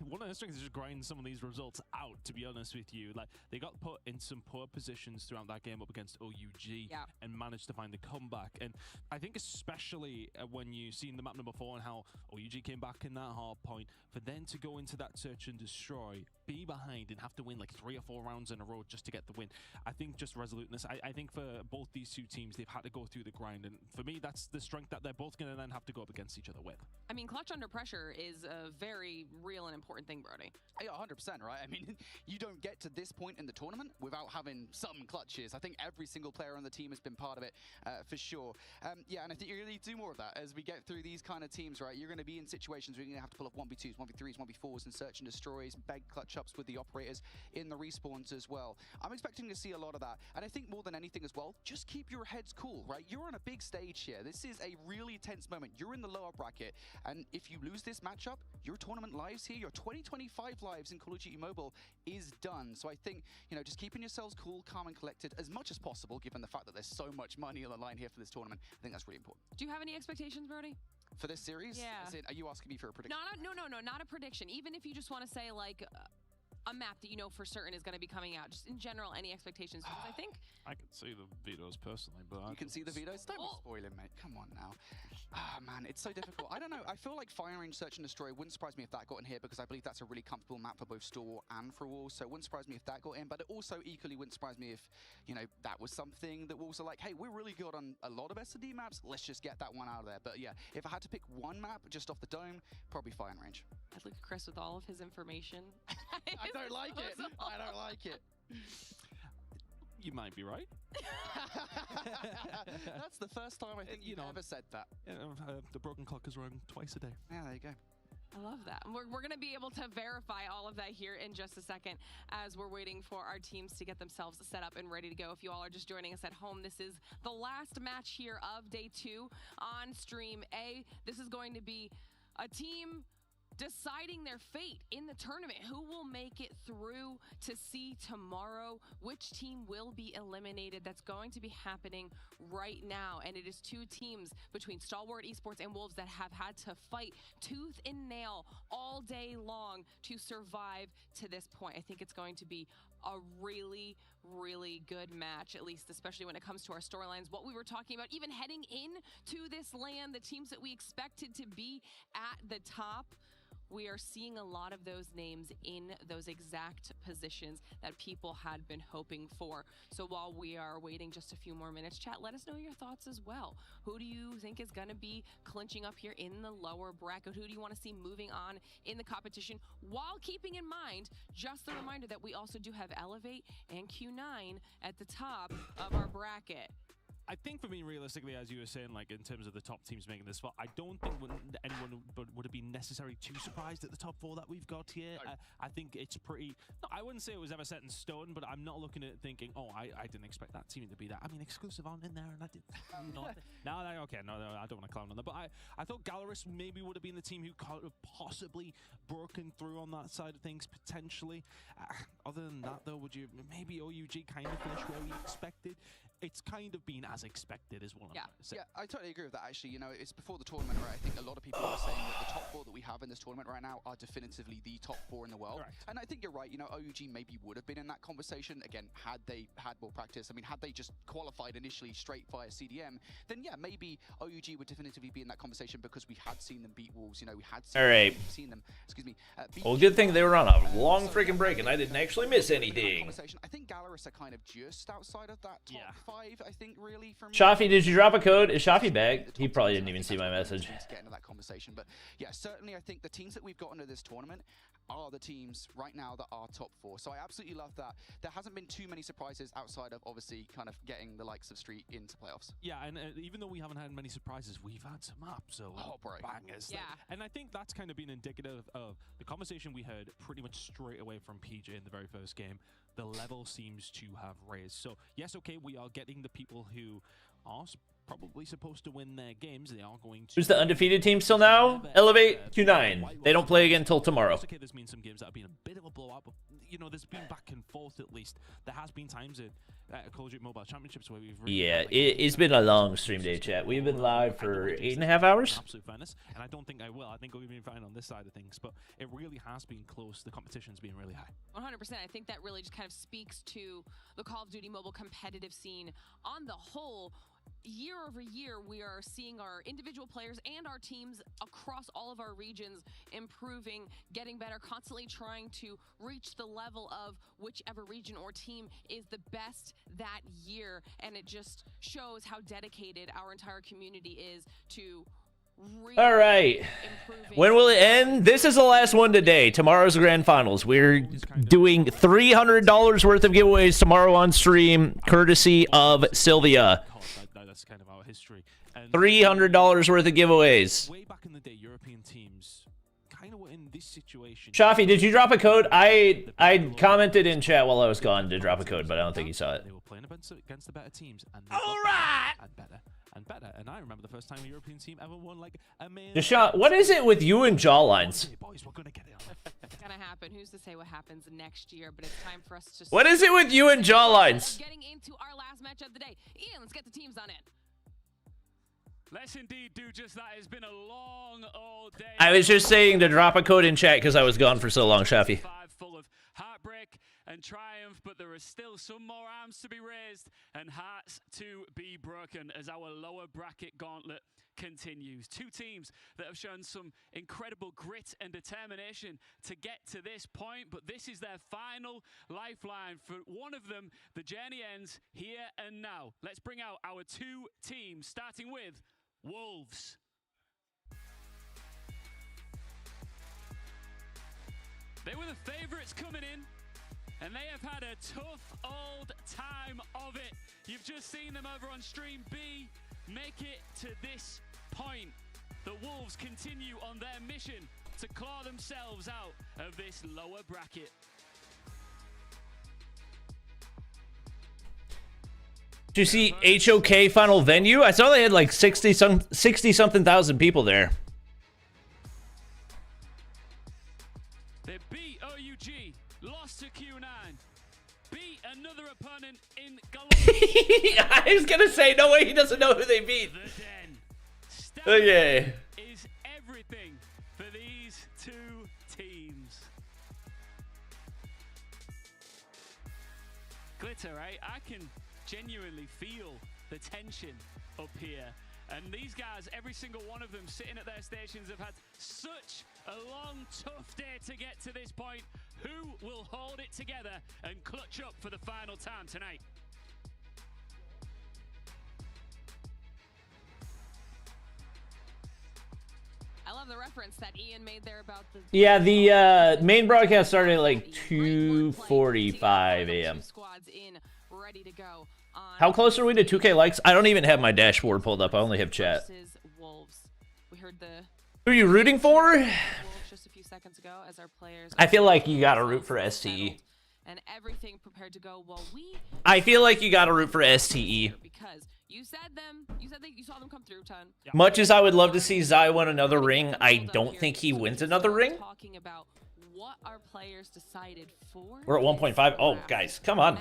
one of their strengths is just grinding some of these results out, to be honest with you. Like, they got put in some poor positions throughout that game up against OUG and managed to find the comeback. And I think especially when you've seen the map number 4 and how OUG came back in that hard point, for then to go into that search and destroy, be behind and have to win like 3 or 4 rounds in a row just to get the win. I think just resoluteness. I think for both these two teams, they've had to go through the grind. And for me, that's the strength that they're both going to then have to go up against each other with. I mean, clutch under pressure is a very real and important thing, Brody. Yeah, 100%, right? I mean, you don't get to this point in the tournament without having some clutches. I think every single player on the team has been part of it, for sure. Yeah, and I think you're going to need to do more of that as we get through these kind of teams, right? You're going to be in situations where you're going to have to pull up 1v2s, 1v3s, 1v4s, and search and destroys, beg clutch ups with the operators in the respawns as well. I'm expecting to see a lot of that. And I think more than anything as well, just keep your heads cool, right? You're on a big stage here. This is a really tense moment. You're in the lower bracket, and if you lose this matchup, your tournament lives here, your 2025 lives in Call of Duty Mobile is done. So I think, you know, just keeping yourselves cool, calm, and collected as much as possible, given the fact that there's so much money on the line here for this tournament. I think that's really important. Do you have any expectations, Brody? For this series? Yeah. Are you asking me for a prediction? No, not a prediction. Even if you just want to say, like, a map that you know for certain is going to be coming out. Just in general, any expectations? Because I think... I can see the vetoes personally, but... You can see the vetoes? Don't be spoiling, mate. Come on now. Ah, man, it's so difficult. I don't know. I feel like Fire Range Search and Destroy wouldn't surprise me if that got in here, because I believe that's a really comfortable map for both Stalwart and for Wolves, so it wouldn't surprise me if that got in, but it also equally wouldn't surprise me if, you know, that was something that Wolves are like, hey, we're really good on a lot of S&D maps, let's just get that one out of there. But yeah, if I had to pick one map just off the dome, probably Fire Range. I'd look at Chris with all of his information. I don't like it. I don't like it. You might be right. That's the first time I think you've ever said that. Yeah, the broken clock is rung twice a day. Yeah, there you go. I love that. We're going to be able to verify all of that here in just a second as we're waiting for our teams to get themselves set up and ready to go. If you all are just joining us at home, this is the last match here of day 2 on Stream A. This is going to be a team deciding their fate in the tournament. Who will make it through to see tomorrow? Which team will be eliminated? That's going to be happening right now. And it is 2 teams between Stalwart Esports and Wolves that have had to fight tooth and nail all day long to survive to this point. I think it's going to be a really, really good match, at least especially when it comes to our storylines. What we were talking about, even heading in to this LAN, the teams that we expected to be at the top, we are seeing a lot of those names in those exact positions that people had been hoping for. So while we are waiting just a few more minutes, chat, let us know your thoughts as well. Who do you think is going to be clinching up here in the lower bracket? Who do you want to see moving on in the competition? While keeping in mind, just the reminder that we also do have Elevate and Q9 at the top of our bracket. I think for me, realistically, as you were saying, like in terms of the top teams making this spot, I don't think anyone would have been necessarily too surprised at the top 4 that we've got here. I think it's pretty... No, I wouldn't say it was ever set in stone, but I'm not looking at it thinking, oh, I didn't expect that team to be that. I mean, exclusive aren't in there, and I did not. Okay, no, I don't want to clown on that. But I thought Gallerus maybe would have been the team who could have possibly broken through on that side of things, potentially. Other than that, though, would you maybe OUG kind of finish where we expected? it's kind of been as expected is what I'm trying to say. Yeah, I totally agree with that, actually. You know, it's before the tournament, right? I think a lot of people are saying that the top 4 that we have in this tournament right now are definitively the top 4 in the world. Correct. And I think you're right. You know, OUG maybe would have been in that conversation, again, had they had more practice. I mean, had they just qualified initially straight via CDM, then yeah, maybe OUG would definitively be in that conversation because we had seen them beat Wolves. You know, we had seen them, excuse me. Well, good thing they were on a long freaking break and I didn't actually miss anything. I think Gallerus are kind of just outside of that top 5, I think, really. From Shafi, did you drop a code? Is Shafi back? He probably didn't even see my message. To get into that conversation, but yeah, certainly I think the teams that we've got into this tournament are the teams right now that are top 4. So I absolutely love that. There hasn't been too many surprises outside of obviously kind of getting the likes of Street into playoffs. Yeah, and even though we haven't had many surprises, we've had some absolute bangers. Yeah. And I think that's kind of been indicative of the conversation we heard pretty much straight away from PJ in the very first game. The level seems to have raised. So yes, okay, we are getting the people who are probably supposed to win their games. They are going to. Who's the undefeated team still now? Elevate Q9. They don't play again until tomorrow. Okay, there's been some games that have been a bit of a blowout, but you know, there's been back and forth at least. There has been times in Call of Duty Mobile Championships where we've really it's been a long stream day, chat. We've been live for 8.5 hours. Absolute fairness, and I don't think I will. I think we've been fine on this side of things, but it really has been close. The competition's been really high. 100%. I think that really just kind of speaks to the Call of Duty Mobile competitive scene on the whole. Year over year, we are seeing our individual players and our teams across all of our regions improving, getting better, constantly trying to reach the level of whichever region or team is the best that year. And it just shows how dedicated our entire community is to all right. When will it end? This is the last one today. Tomorrow's the grand finals. We're doing $300 worth of giveaways tomorrow on stream, courtesy of Sylvia. That's kind of our history. And $300 worth of giveaways. Way back in the day, European teams kind of were in this situation. Shafi, did you drop a code? I commented in chat while I was gone to drop a code, but I don't think you saw it. They were playing against the better teams, and they got better and better and better. And I remember the first time a European team ever won like a main. Deshaun, what is it with you and jawlines? Boys, we're gonna get it on. It's gonna happen. Who's to say what happens next year? But it's time for us to. What is it with you and jawlines? Getting into our last match of the day. Ian, let's get the teams on it. Let's indeed do just that. It's been a long old day. I was just saying to drop a code in chat because I was gone for so long, Shafi. Full of heartbreak and triumph, but there are still some more arms to be raised and hearts to be broken as our lower bracket gauntlet continues. Two teams that have shown some incredible grit and determination to get to this point, but this is their final lifeline. For one of them, the journey ends here and now. Let's bring out our two teams, starting with Wolves. They were the favorites coming in, and they have had a tough old time of it. You've just seen them over on Stream B make it to this point. The Wolves continue on their mission to claw themselves out of this lower bracket. Did you see HOK final venue? I saw they had like 60-something thousand people there. They beat OUG, lost to Q9, beat another opponent in I was gonna say, no way he doesn't know who they beat. Okay. Is everything for these two teams. Glitter, right? I can genuinely feel the tension up here. And these guys, every single one of them sitting at their stations, have had such a long, tough day to get to this point. Who will hold it together and clutch up for the final time tonight? I love the reference that Ian made there about the. Yeah, the main broadcast started at like 2:45 a.m. Squads in, ready to go. How close are we to 2K likes? I don't even have my dashboard pulled up. I only have chat. Wolves. We heard the. Who are you rooting for? Wolves just a few seconds ago as our players. I feel like you gotta root for STE. And everything prepared to go well. I feel like you gotta root for STE. Because you said that you saw them come through, Ton. Much as I would love to see Zai win another ring, I don't think he wins another ring. Talking about what our players decided for. We're at 1.5. Oh, guys, come on.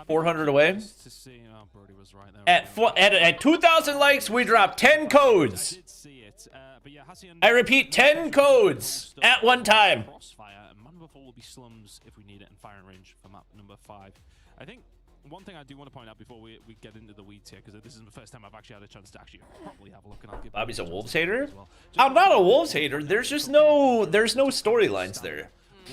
400 away. To see, Brody was right there. At 2,000 likes, we drop 10 codes. I repeat, 10 codes at one time. Crossfire, and map number 4 will be slums if we need it, and firing range for map number 5. I think one thing I do want to point out before we get into the weeds here, because this is the first time I've actually had a chance to actually properly have a look, and I'll give Bobby's a Wolves hater? I'm not a Wolves hater. There's just no storylines there.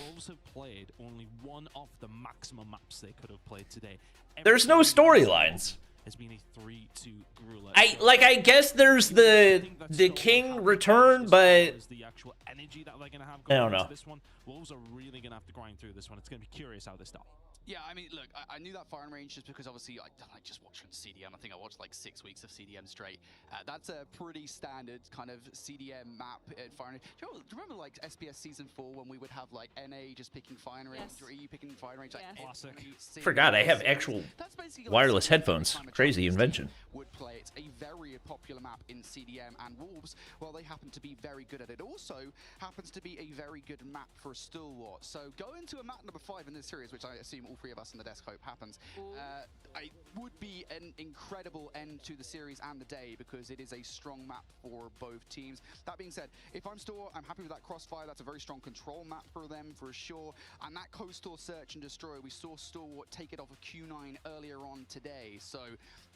Wolves have played only one of the maximum maps they could have played today. There's no storylines. Has been a 3-2 grueler. I guess there's the King return, but the actual energy that they're gonna have I don't know. This one, Wolves are really gonna have to grind through this one. It's gonna be curious how they start. Yeah, I mean, look, I knew that firing range just because obviously I just watched from CDM. I think I watched like 6 weeks of CDM straight. That's a pretty standard kind of CDM map at firing range. Do you remember like SPS Season 4 when we would have like NA just picking firing range, or EU picking firing range? Like Classic. Forgot I have actual wireless headphones. Crazy invention. Would play it. A very popular map in CDM, and Wolves, well, they happen to be very good at it. Also happens to be a very good map for a stalwart. So go into a map number 5 in this series, which I assume all 3 of us on the desk hope happens. It would be an incredible end to the series and the day, because it is a strong map for both teams. That being said, if I'm Stalwart, I'm happy with that crossfire. That's a very strong control map for them for sure. And that coastal search and destroy, we saw Stalwart take it off of Q9 earlier on today. So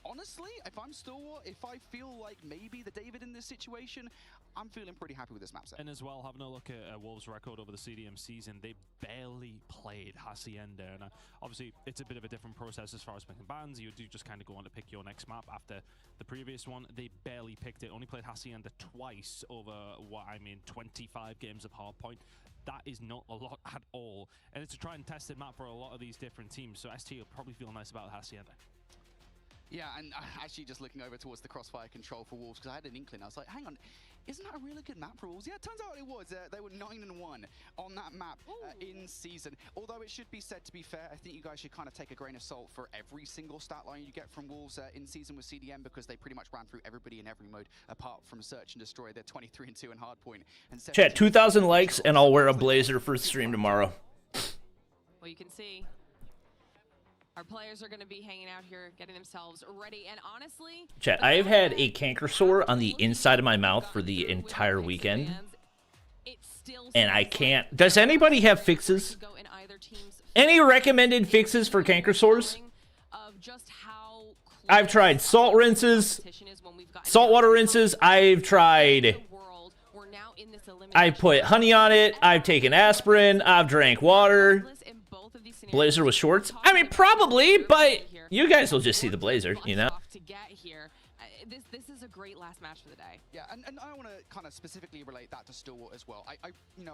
honestly, if I'm Stalwart, if I feel like maybe the David in this situation, I'm feeling pretty happy with this map set. And as well, having a look at Wolves' record over the CDM season, they barely played Hacienda. And obviously, it's a bit of a different process as far as picking bans. You do just kind of go on to pick your next map after the previous one. They barely picked it. Only played Hacienda twice over, 25 games of Hardpoint. That is not a lot at all. And it's a try and tested map for a lot of these different teams. So ST will probably feel nice about Hacienda. Yeah, and actually just looking over towards the crossfire control for Wolves, because I had an inkling. I was like, hang on, isn't that a really good map for Wolves? Yeah, it turns out it was. They were 9-1 on that map in season. Although it should be said, to be fair, I think you guys should kind of take a grain of salt for every single stat line you get from Wolves in season with CDM, because they pretty much ran through everybody in every mode apart from Search and Destroy. They're 23-2 in Hardpoint. And chat, 2,000 likes and I'll wear a blazer for the stream tomorrow. Well, you can see our players are going to be hanging out here, getting themselves ready, and honestly, chat, I've had a canker sore on the inside of my mouth for the entire weekend, and I can't. Does anybody have fixes? Any recommended fixes for canker sores? I've tried salt rinses, saltwater rinses. I've put honey on it. I've taken aspirin. I've drank water. Blazer with shorts? I mean, probably, but you guys will just see the blazer, you know? This is a great last match for the day. Yeah, and I want to kind of specifically relate that to Stalwart as well. I kind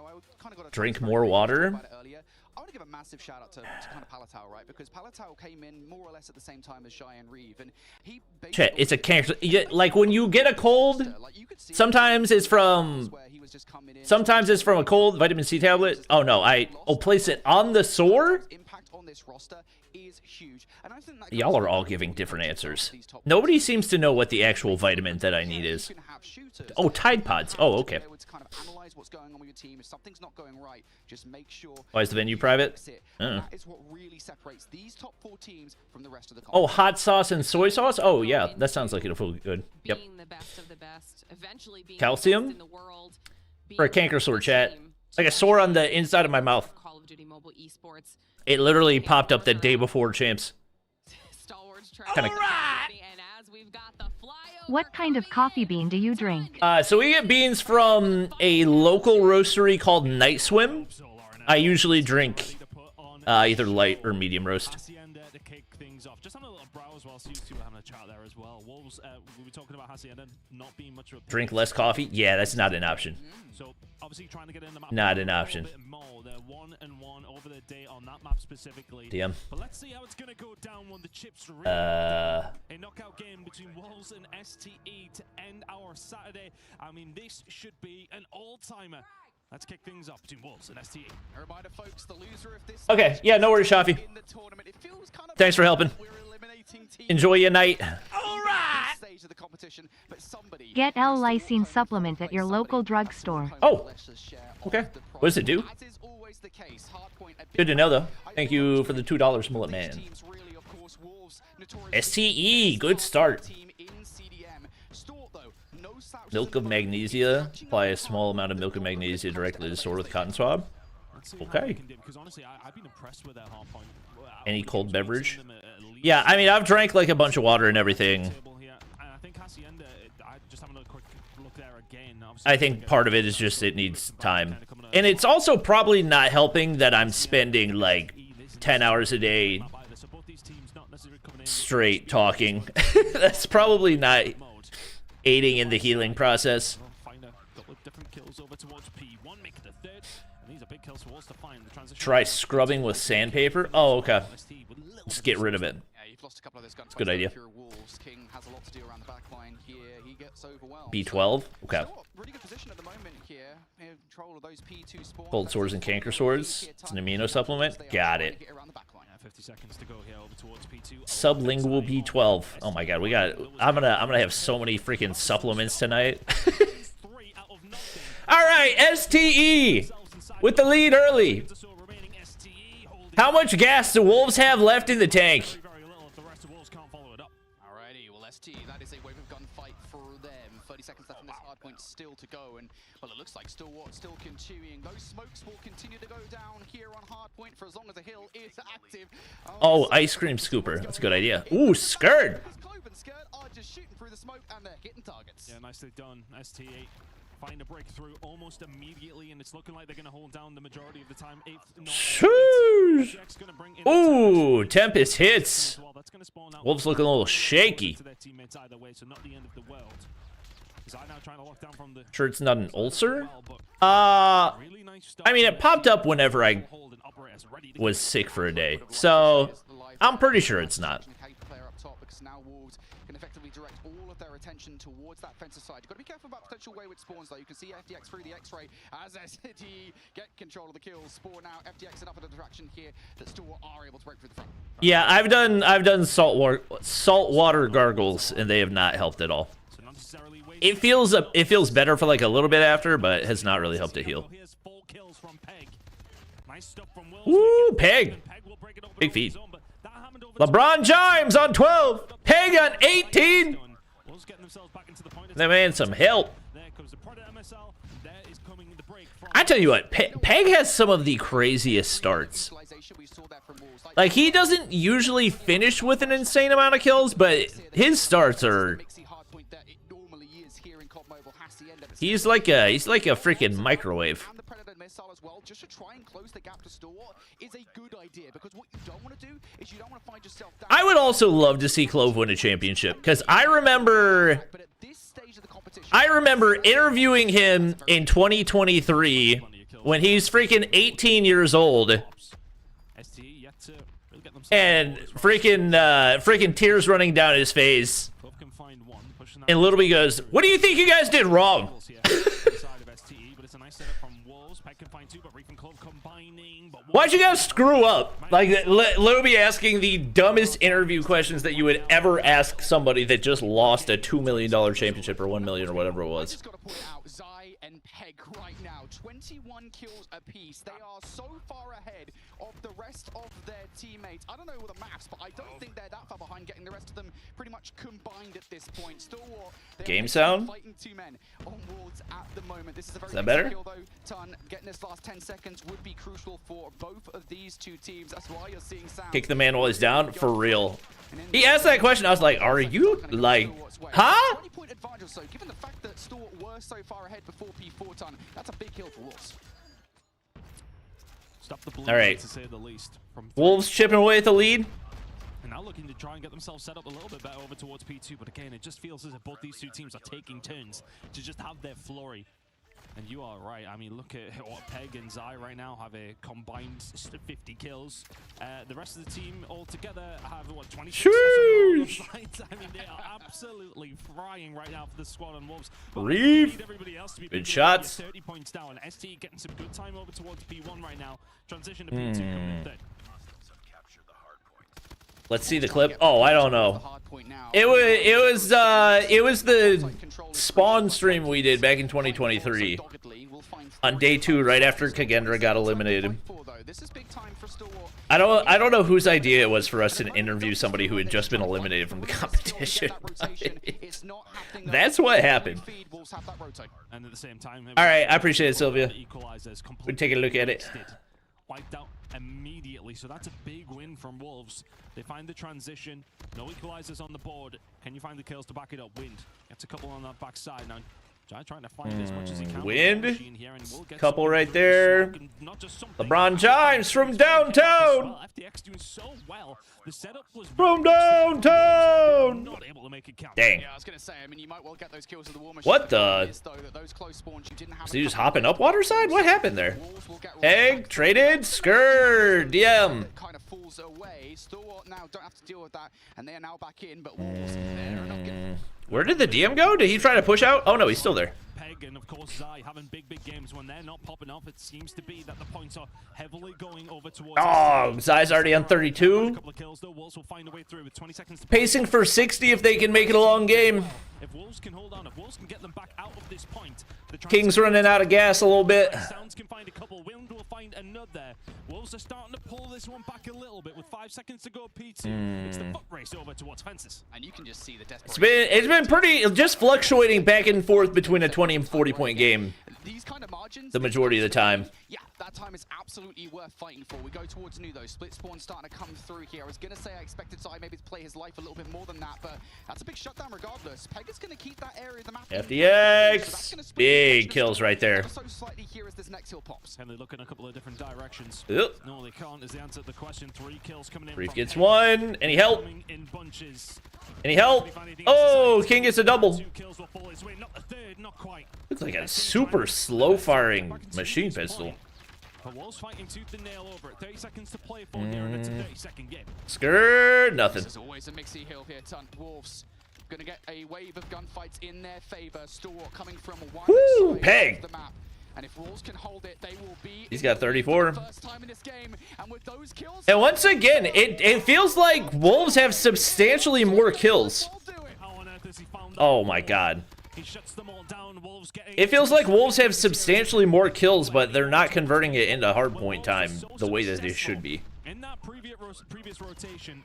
of got to drink more water. I want to give a massive shout out to kind of Palatau, right? Because Palatau came in more or less at the same time as Cheyenne Reeve, and he chat, it's a cancer. Like when you get a cold, sometimes it's from a cold vitamin C tablet. Oh no, I'll place it on the sore. Impact on this roster is huge, and I think that y'all are all giving different answers. Nobody seems to know what the actual vitamin that I need is. Oh, Tide Pods. Oh, okay. What's going on with your team. If something's not going right, just make sure. Why is the venue private? That is what really separates these top 4 teams from the rest of the oh, hot sauce and soy sauce? Oh, yeah. That sounds like it'll feel good. Yep. Calcium? For a canker sore, chat. Like a sore on the inside of my mouth. It literally popped up the day before champs. Kinda... What kind of coffee bean do you drink? So we get beans from a local roastery called Night Swim. I usually drink either light or medium roast. Drink less coffee? Yeah, that's not an option. Not an option. DM. But let's see how it's gonna go down when the chips a knockout game between Wolves and STE to end our Saturday. I mean, this should be an all-timer. Let's kick things off between Wolves and STE. Okay, yeah, no worries, Shafi. Thanks for helping. Enjoy your night. All right. Get L-lysine supplement at your local drugstore. Oh, okay. What does it do? Good to know, though. Thank you for the $2, Mullet Man. STE, good start. Milk of magnesia. Apply a small amount of milk of magnesia directly to the sword with cotton swab. Okay. Any cold beverage? Yeah, I mean, I've drank like a bunch of water and everything. I think part of it is just it needs time. And it's also probably not helping that I'm spending like 10 hours a day straight talking. That's probably not aiding in the healing process. Try scrubbing with sandpaper. Oh, okay. Just get rid of it. It's a good idea. B12. Okay. Cold swords and canker swords. It's an amino supplement. Got it. 50 seconds to go here over towards P2. Sublingual B12. Oh my god, we got. I'm gonna have so many freaking supplements tonight. All right, STE with the lead early. How much gas do Wolves have left in the tank? Alrighty, well, ST, that is a wave of gunfight for them. 30 seconds left in this hard point still to go, and well, it looks like Stalwart still continuing. Those smokes will continue to go down here on Hardpoint for as long as the hill is active. Oh, ice cream scooper. That's a good idea. Ooh, skirt. Yeah, nicely done. ST8 find a breakthrough almost immediately, and it's looking like they're going to hold down the majority of the time. Ooh, Tempest hits. Wolves looking a little shaky. Sure it's not an ulcer? I mean, it popped up whenever I was sick for a day, so I'm pretty sure it's not. Direct all of their attention towards that fencer side. You've got to be careful about potential wayward spawns, though. You can see FDX through the X-ray as ST get control of the kills. Spawn now. FDX enough of a distraction here that still are able to break through the front. Yeah, I've done saltwater gargles, and they have not helped at all. It feels better for like a little bit after, but it has not really helped to heal. Woo, Peg! Big feed. LeBron James on 12. Peg on 18. That man some help. I tell you what, Peg has some of the craziest starts. Like, he doesn't usually finish with an insane amount of kills, but his starts are... He's like a freaking microwave. Just to try and close the gap to Stalwart is a good idea, because what you don't want to do is you don't want to find yourself down. I would also love to see Clove win a championship, because I remember interviewing him in 2023 when he's freaking 18 years old, and freaking tears running down his face, and Little B goes, "What do you think you guys did wrong?" Why'd you guys screw up? Like, Little B asking the dumbest interview questions that you would ever ask somebody that just lost a $2 million championship or $1 million or whatever it was. Zai and Peg right now, 21 kills apiece. They are so far ahead of the rest of their teammates. I don't know the maps, but I don't think they're that far behind, getting the rest of them pretty much combined at this point. Stalwart, game sound? Fighting two men on wards at the moment. This is a very is that better? Kill, though. Ton, getting this last 10 seconds would be crucial for both of these two teams. That's why you're seeing sound. Kick the man while he's down? For real. He asked that question, I was like, are you, like, huh? 20-point advantage, so given the fact that Stalwart were so far ahead before P4 Ton, that's a big kill for Wolves. Stop the all right, to say the least. Wolves chipping away at the lead. And now looking to try and get themselves set up a little bit better over towards P2, but again, it just feels as if both these two teams are taking turns to just have their flurry. And you are right. I mean, look at what Peg and Zai right now have a combined 50 kills. The rest of the team all together have, what, 26? I mean, they are absolutely frying right now for the squad on Wolves. Reeve. Good shots. 30 points down. ST getting some good time over towards P1 right now. Transition to P2 coming in third. Let's see the clip. Oh, I don't know. It was the Spawn stream we did back in 2023 on day 2, right after Kagendra got eliminated. I don't know whose idea it was for us to interview somebody who had just been eliminated from the competition. That's what happened. And at the same time, all right, I appreciate it, Sylvia. We take a look at it. Wiped out immediately, so that's a big win from Wolves. They find the transition, no equalizers on the board. Can you find the kills to back it up? Wind gets a couple on that backside now. Jai trying to find as much as he can. Wind, couple right there. LeBron James from downtown. FTX doing so well. The setup was from downtown. Not able to make it count. Dang. Yeah, I was gonna say. I mean, you might well get those kills with the war machine. What the? Is he just hopping up water side? What happened there? Egg traded. Skrrr. DM. Kind of falls away. Stalwart now don't have to deal with that, and they are now back in. But Wolves there are not getting. Where did the DM go? Did he try to push out? Oh no, he's still there. Peg and of course Zai having big games when they're not popping off. It seems to be that the points are heavily going over towards. Oh, Zai's already on 32. A couple of kills though. Wolves will find a way through with 20 seconds. Pacing for 60 if they can make it a long game. If Wolves can hold on, if Wolves can get them back out of this point. King's running out of gas a little bit. Sounds can find a couple. Wind will find another. Wolves are starting to pull this one back a little bit with 5 seconds to go. P2. It's the foot race over towards fences. And you can just see the desperation. It's been pretty just fluctuating back and forth between a 20 and 40-point game. These kind of margins, the majority of the time. Yeah, that time is absolutely worth fighting for. We go towards new though. Split spawn starting to come through here. I was gonna say I expected Zai maybe to play his life a little bit more than that, but that's a big shutdown regardless. Peg is gonna keep that area of the map. FTX, big kills right there. So slightly here as this next hill pops. And they look in a couple of different directions. Yep. No, they can't is the answer to the question. 3 kills coming in. Reef gets 1. Any help? In bunches. Any help? Oh, King gets a double. 2 kills will fall his way. Not the third, not quite. Looks like a super slow firing machine pistol. But Wolves fighting tooth and nail over it. 30 seconds to play for here, and it's a 30-second game. Skrrr, nothing. This is always a mixy hill here, Ton. Wolves gonna get a wave of gunfights in their favor. Stalwart coming from one side Peg. of the map. And if Wolves can hold it, they will be. He's got 34. First time in this game, and with those kills. And once again, it feels like Wolves have substantially more kills. Oh my god. He shuts them all down. Wolves getting. It feels like Wolves have substantially more kills, but they're not converting it into hardpoint time the way that they should be. In that previous rotation.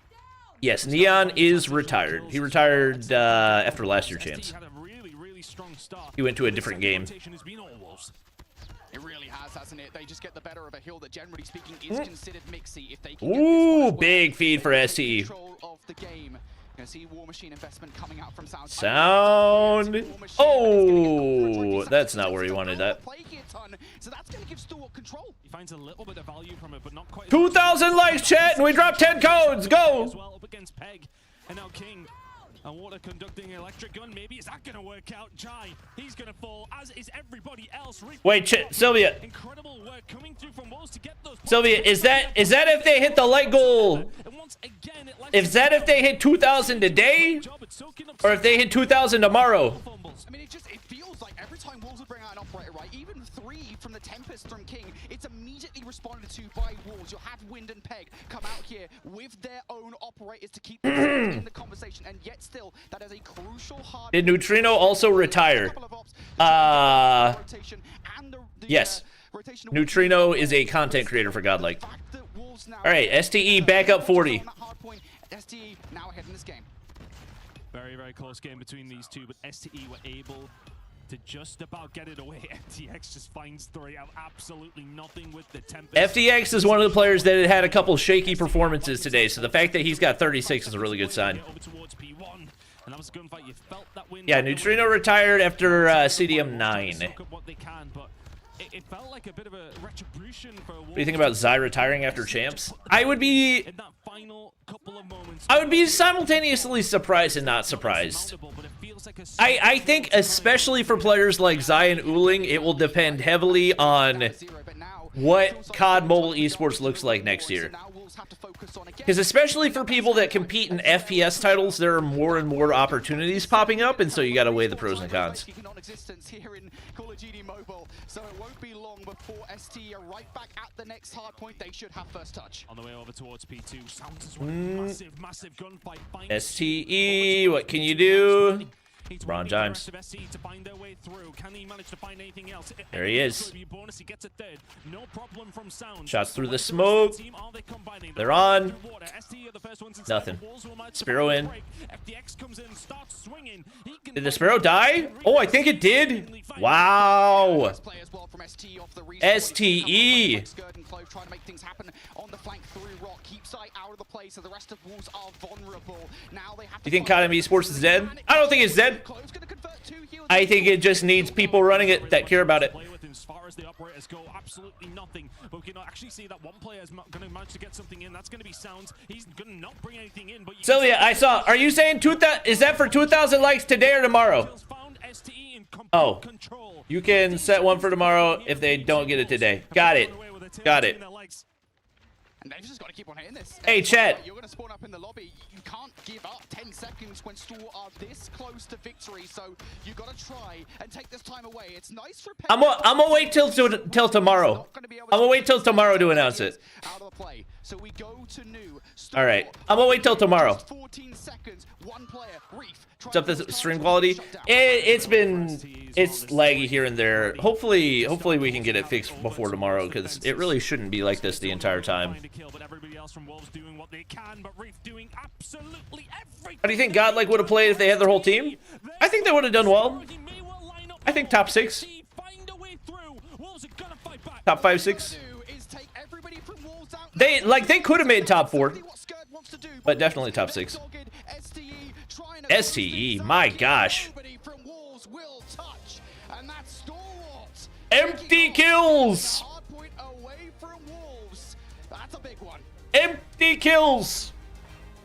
Yes, Neon is retired. He retired after last year's champs. He went to a different game. It really has, hasn't it? They just get the better of a hill that, generally speaking, is considered mixy. If they can ooh, big feed for STE. Control of the game. You're gonna see War Machine investment coming out from Sound. Oh, that's not where he wanted that. So that's gonna give Stalwart control. He finds a little bit of value from it, but not quite. 2,000 likes, chat, and we dropped 10 codes. Go. As well, up against Peg, and now King. And water conducting electric gun, maybe is that gonna work out? Jai, he's gonna fall, as is everybody else. Wait, Sylvia. Incredible work coming through from Wolves to get those. Sylvia, is that if they hit the light goal? Is that if they hit 2,000 today, or if they hit 2,000 tomorrow? I mean, it feels like every time Wolves will bring out an operator, right? Even 3 from the Tempest from King, it's immediately responded to by Wolves. You'll have Wind and Peg come out here with their own operators to keep them in the conversation, and yet still, that is a crucial hard. Did Neutrino also retire? Yes. Neutrino is a content creator for Godlike. All right, STE back up 40. STE now ahead in this game. Very, very close game between these two, but STE were able to just about get it away. FTX just finds 3 out absolutely nothing with the Tempest. FTX is one of the players that had a couple shaky performances today, so the fact that he's got 36 is a really good sign. And that was a gunfight. You felt that win. Yeah, Neutrino retired after CDM 9. It felt like a bit of a retribution for What do you think about Zai retiring after champs? I would be simultaneously surprised and not surprised. I think especially for players like Zai and Uling, it will depend heavily on what COD Mobile Esports looks like next year. Because especially for people that compete in FPS titles, there are more and more opportunities popping up, and so you gotta weigh the pros and cons. So it won't be long before ST are right back at the next hard point. They should have first touch. On the way over towards P2, Sounds as well. Massive gunfight. STE, what can you do? LeBron James. There he is. Shots through the smoke. They're on. Nothing. Sparrow in. Did the Sparrow die? Oh, I think it did. Wow. STE. Trying to make things happen on the flank through Rock. Keeps Eye out of the play, so the rest of Wolves are vulnerable. Now they have to. You think Codm Esports is dead? I don't think it's dead. I think it just needs people running it that care about it. As far as the operators go, absolutely nothing. But we can actually see that one player is going to manage to get something in. That's going to be Sounds. He's going to not bring anything in. But Sylvia, I saw. Are you saying 2,000? Is that for 2,000 likes today or tomorrow? Oh, you can set one for tomorrow if they don't get it today. Got it. Got it. And they've just got to keep on hitting this. Hey, chat. You're going to spawn up in the lobby. You can't give up 10 seconds when Store are this close to victory. So you got to try and take this time away. It's nice for. I'm gonna wait till tomorrow. I'm gonna wait till tomorrow to announce it. Out of the play. So we go to new. All right. I'm gonna wait till tomorrow. 14 seconds. One player. Reef. What's up, this stream quality? It's laggy here and there. Hopefully we can get it fixed before tomorrow, because it really shouldn't be like this the entire time. How do you think Godlike would have played if they had their whole team? I think they would have done well. I think top 6. Top 5, 6. They could have made top 4, but definitely top 6. STE, my gosh. Empty kills. Empty kills.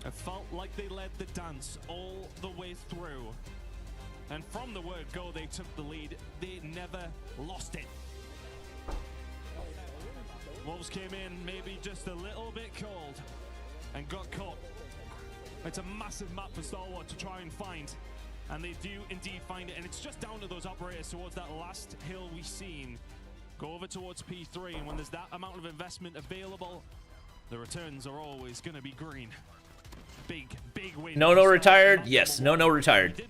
It felt like they led the dance all the way through. And from the word go, they took the lead. They never lost it. Wolves came in maybe just a little bit cold and got caught. It's a massive map for Stalwart to try and find, and they do indeed find it, and it's just down to those operators towards that last hill we've seen. Go over towards P3, and when there's that amount of investment available, the returns are always going to be green. Big win. No retired? Yes, no retired.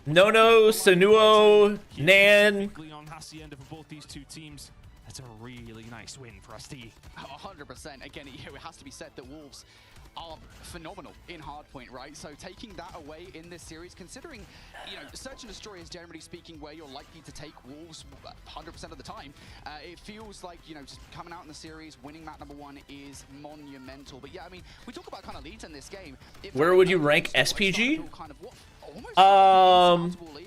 No, Sanuo, Nan. On Hacienda for both these two teams. That's a really nice win for STE. 100%. Again, it has to be said that Wolves are phenomenal in Hardpoint, right? So taking that away in this series, considering, Search and Destroy is generally speaking where you're likely to take Wolves 100% of the time, it feels like, just coming out in the series, winning map number 1 is monumental. But yeah, I mean, we talk about kind of leads in this game. Where would you rank SPG?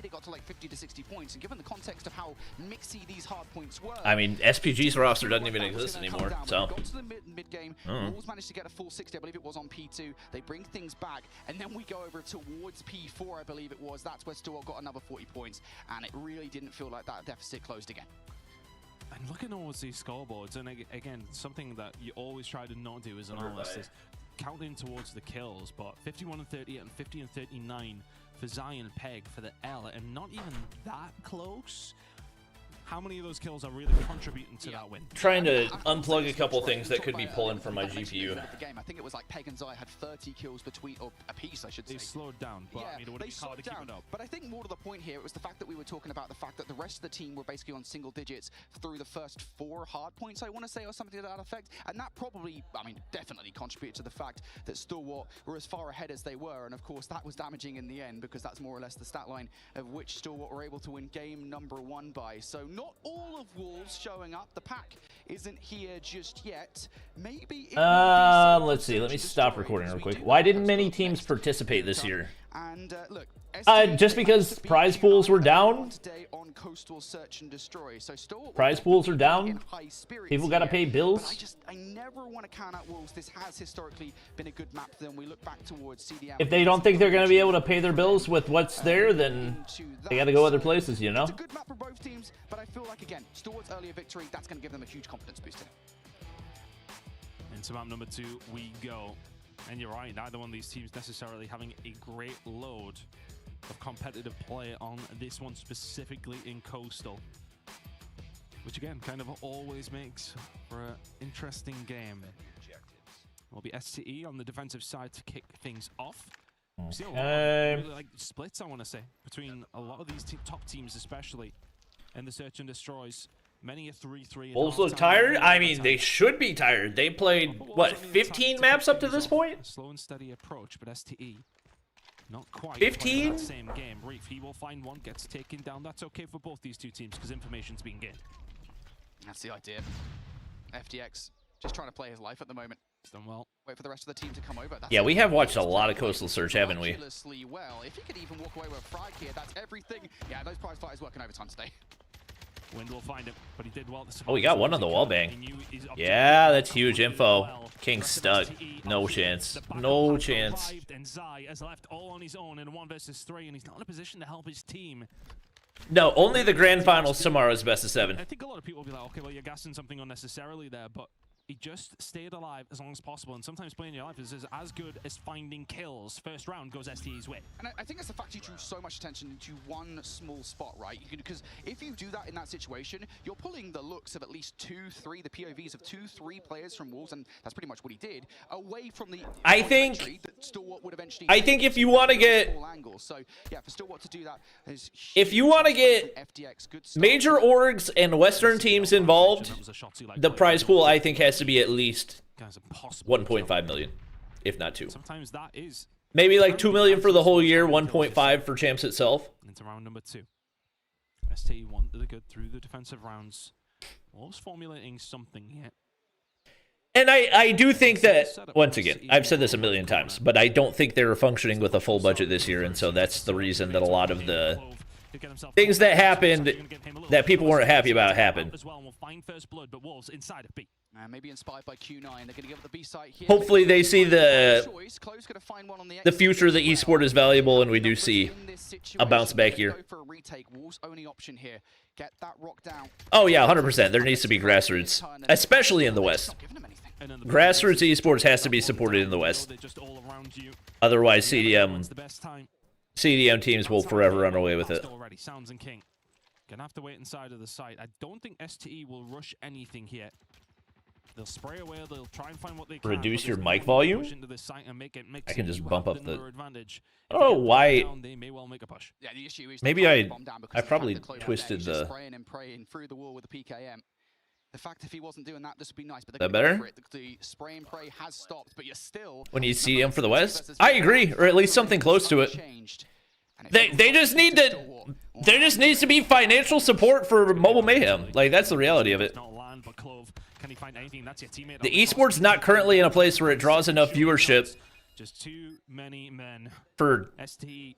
They got to like 50 to 60 points, and given the context of how mixy these hard points were, I mean, SPG's roster doesn't even exist anymore, so. Got to the mid game. Wolves managed to get a full 60, I believe it was on P2. They bring things back, and then we go over towards P4, I believe it was. That's where Stewart got another 40 points, and it really didn't feel like that deficit closed again. And looking towards these scoreboards, and again, something that you always try to not do as an analyst is counting towards the kills, but 51 and 30 and 50 and 39 for Zion Peg for the L, and not even that close. How many of those kills are really contributing to that win? Trying to unplug a couple things that could be pulling from my GPU. I think it was like Peg and Zai had 30 kills between, or a piece, I should say. They slowed down, but I mean, it would be hard to keep it up. But I think more to the point here, it was the fact that we were talking about the fact that the rest of the team were basically on single digits through the first 4 hard points, I want to say, or something to that effect. And that probably, I mean, definitely contributed to the fact that Stalwart were as far ahead as they were. And of course, that was damaging in the end, because that's more or less the stat line of which Stalwart were able to win game number 1 by. So not all of Wolves showing up. The pack isn't here just yet. Maybe let's see. Let me stop recording real quick. Why didn't many teams participate this year? And look, just because prize pools were down? Coastal Search and Destroy. So prize pools are down? People gotta pay bills? I never want to count out Wolves. This has historically been a good map for them. We look back towards CDM. If they don't think they're gonna be able to pay their bills with what's there, then they gotta go other places, you know? It's a good map for both teams, but I feel like, again, Stewart's earlier victory, that's gonna give them a huge confidence booster. Into map number 2 we go. And you're right, neither one of these teams necessarily having a great load of competitive play on this one, specifically in Coastal, which again kind of always makes for an interesting game. Will be STE on the defensive side to kick things off. See a lot of really, like splits, I want to say, between a lot of these top teams, especially in the search and destroys. Many a 3-3. Wolves look tired. I mean, they should be tired. They played what 15 maps up to this point. Slow and steady approach, but STE not quite 15. Same game. Reef, he will find one, gets taken down. That's okay for both these two teams because information's being gained. That's the idea. FDX just trying to play his life at the moment. He's done well. Wait for the rest of the team to come over. That's Yeah, we have watched a lot of Coastal Search, haven't we? Well, if he could even walk away with a frag here, that's everything. Yeah, those prize fighters working overtime today. Wind will find him, but he did well. Oh, we got one on the wall bang. Yeah, that's huge info. King stuck. No chance. No chance. And Zai has left all on his own in a 1 versus 3, and he's not in a position to help his team. No, only the grand finals tomorrow is best of 7. I think a lot of people will be like, okay, well, you're gassing something unnecessarily there, but he just stayed alive as long as possible, and sometimes playing your life is as good as finding kills. First round goes STE's way. And I think it's the fact he drew so much attention into one small spot, right? Because if you do that in that situation, you're pulling the looks of at least 2-3, the POVs of 2-3 players from Wolves, and that's pretty much what he did, away from the I think if you want to get so yeah, for Stalwart to do that is if you want to get major orgs and Western teams involved, the prize pool I think has to be at least 1.5 million, if not 2. Sometimes that is maybe like 2 million for the whole year, 1.5 for champs itself. Into round number 2. STE wanted the good through the defensive rounds. Wolves formulating something here. And I do think that, once again, I've said this a million times, but I don't think they were functioning with a full budget this year, and so that's the reason that a lot of the things that happened that people weren't happy about happened. Maybe inspired by Q9, they're going to give it the B site here. Hopefully they see the future that esport is valuable, and we do see a bounce back here. Oh yeah, 100%. There needs to be grassroots, especially in the West. Grassroots esports has to be supported in the West. Otherwise, CDM teams will forever run away with it. Sounds and King gonna have to wait inside of the site. I don't think STE will rush anything here. They'll spray away. They'll try and find what they can. Reduce your mic volume. I can just bump up the. Oh, why? They may well make a push. Yeah, the issue is maybe I probably twisted the. Spraying and praying through the wall with the PKM. The fact if he wasn't doing that, this would be nice. But that better? The spray and pray has stopped, but you're still. When you see him for the West, I agree, or at least something close to it. They just need to. There just needs to be financial support for Mobile Mayhem. Like that's the reality of it. The esports not currently in a place where it draws enough viewership. Just too many men for STE.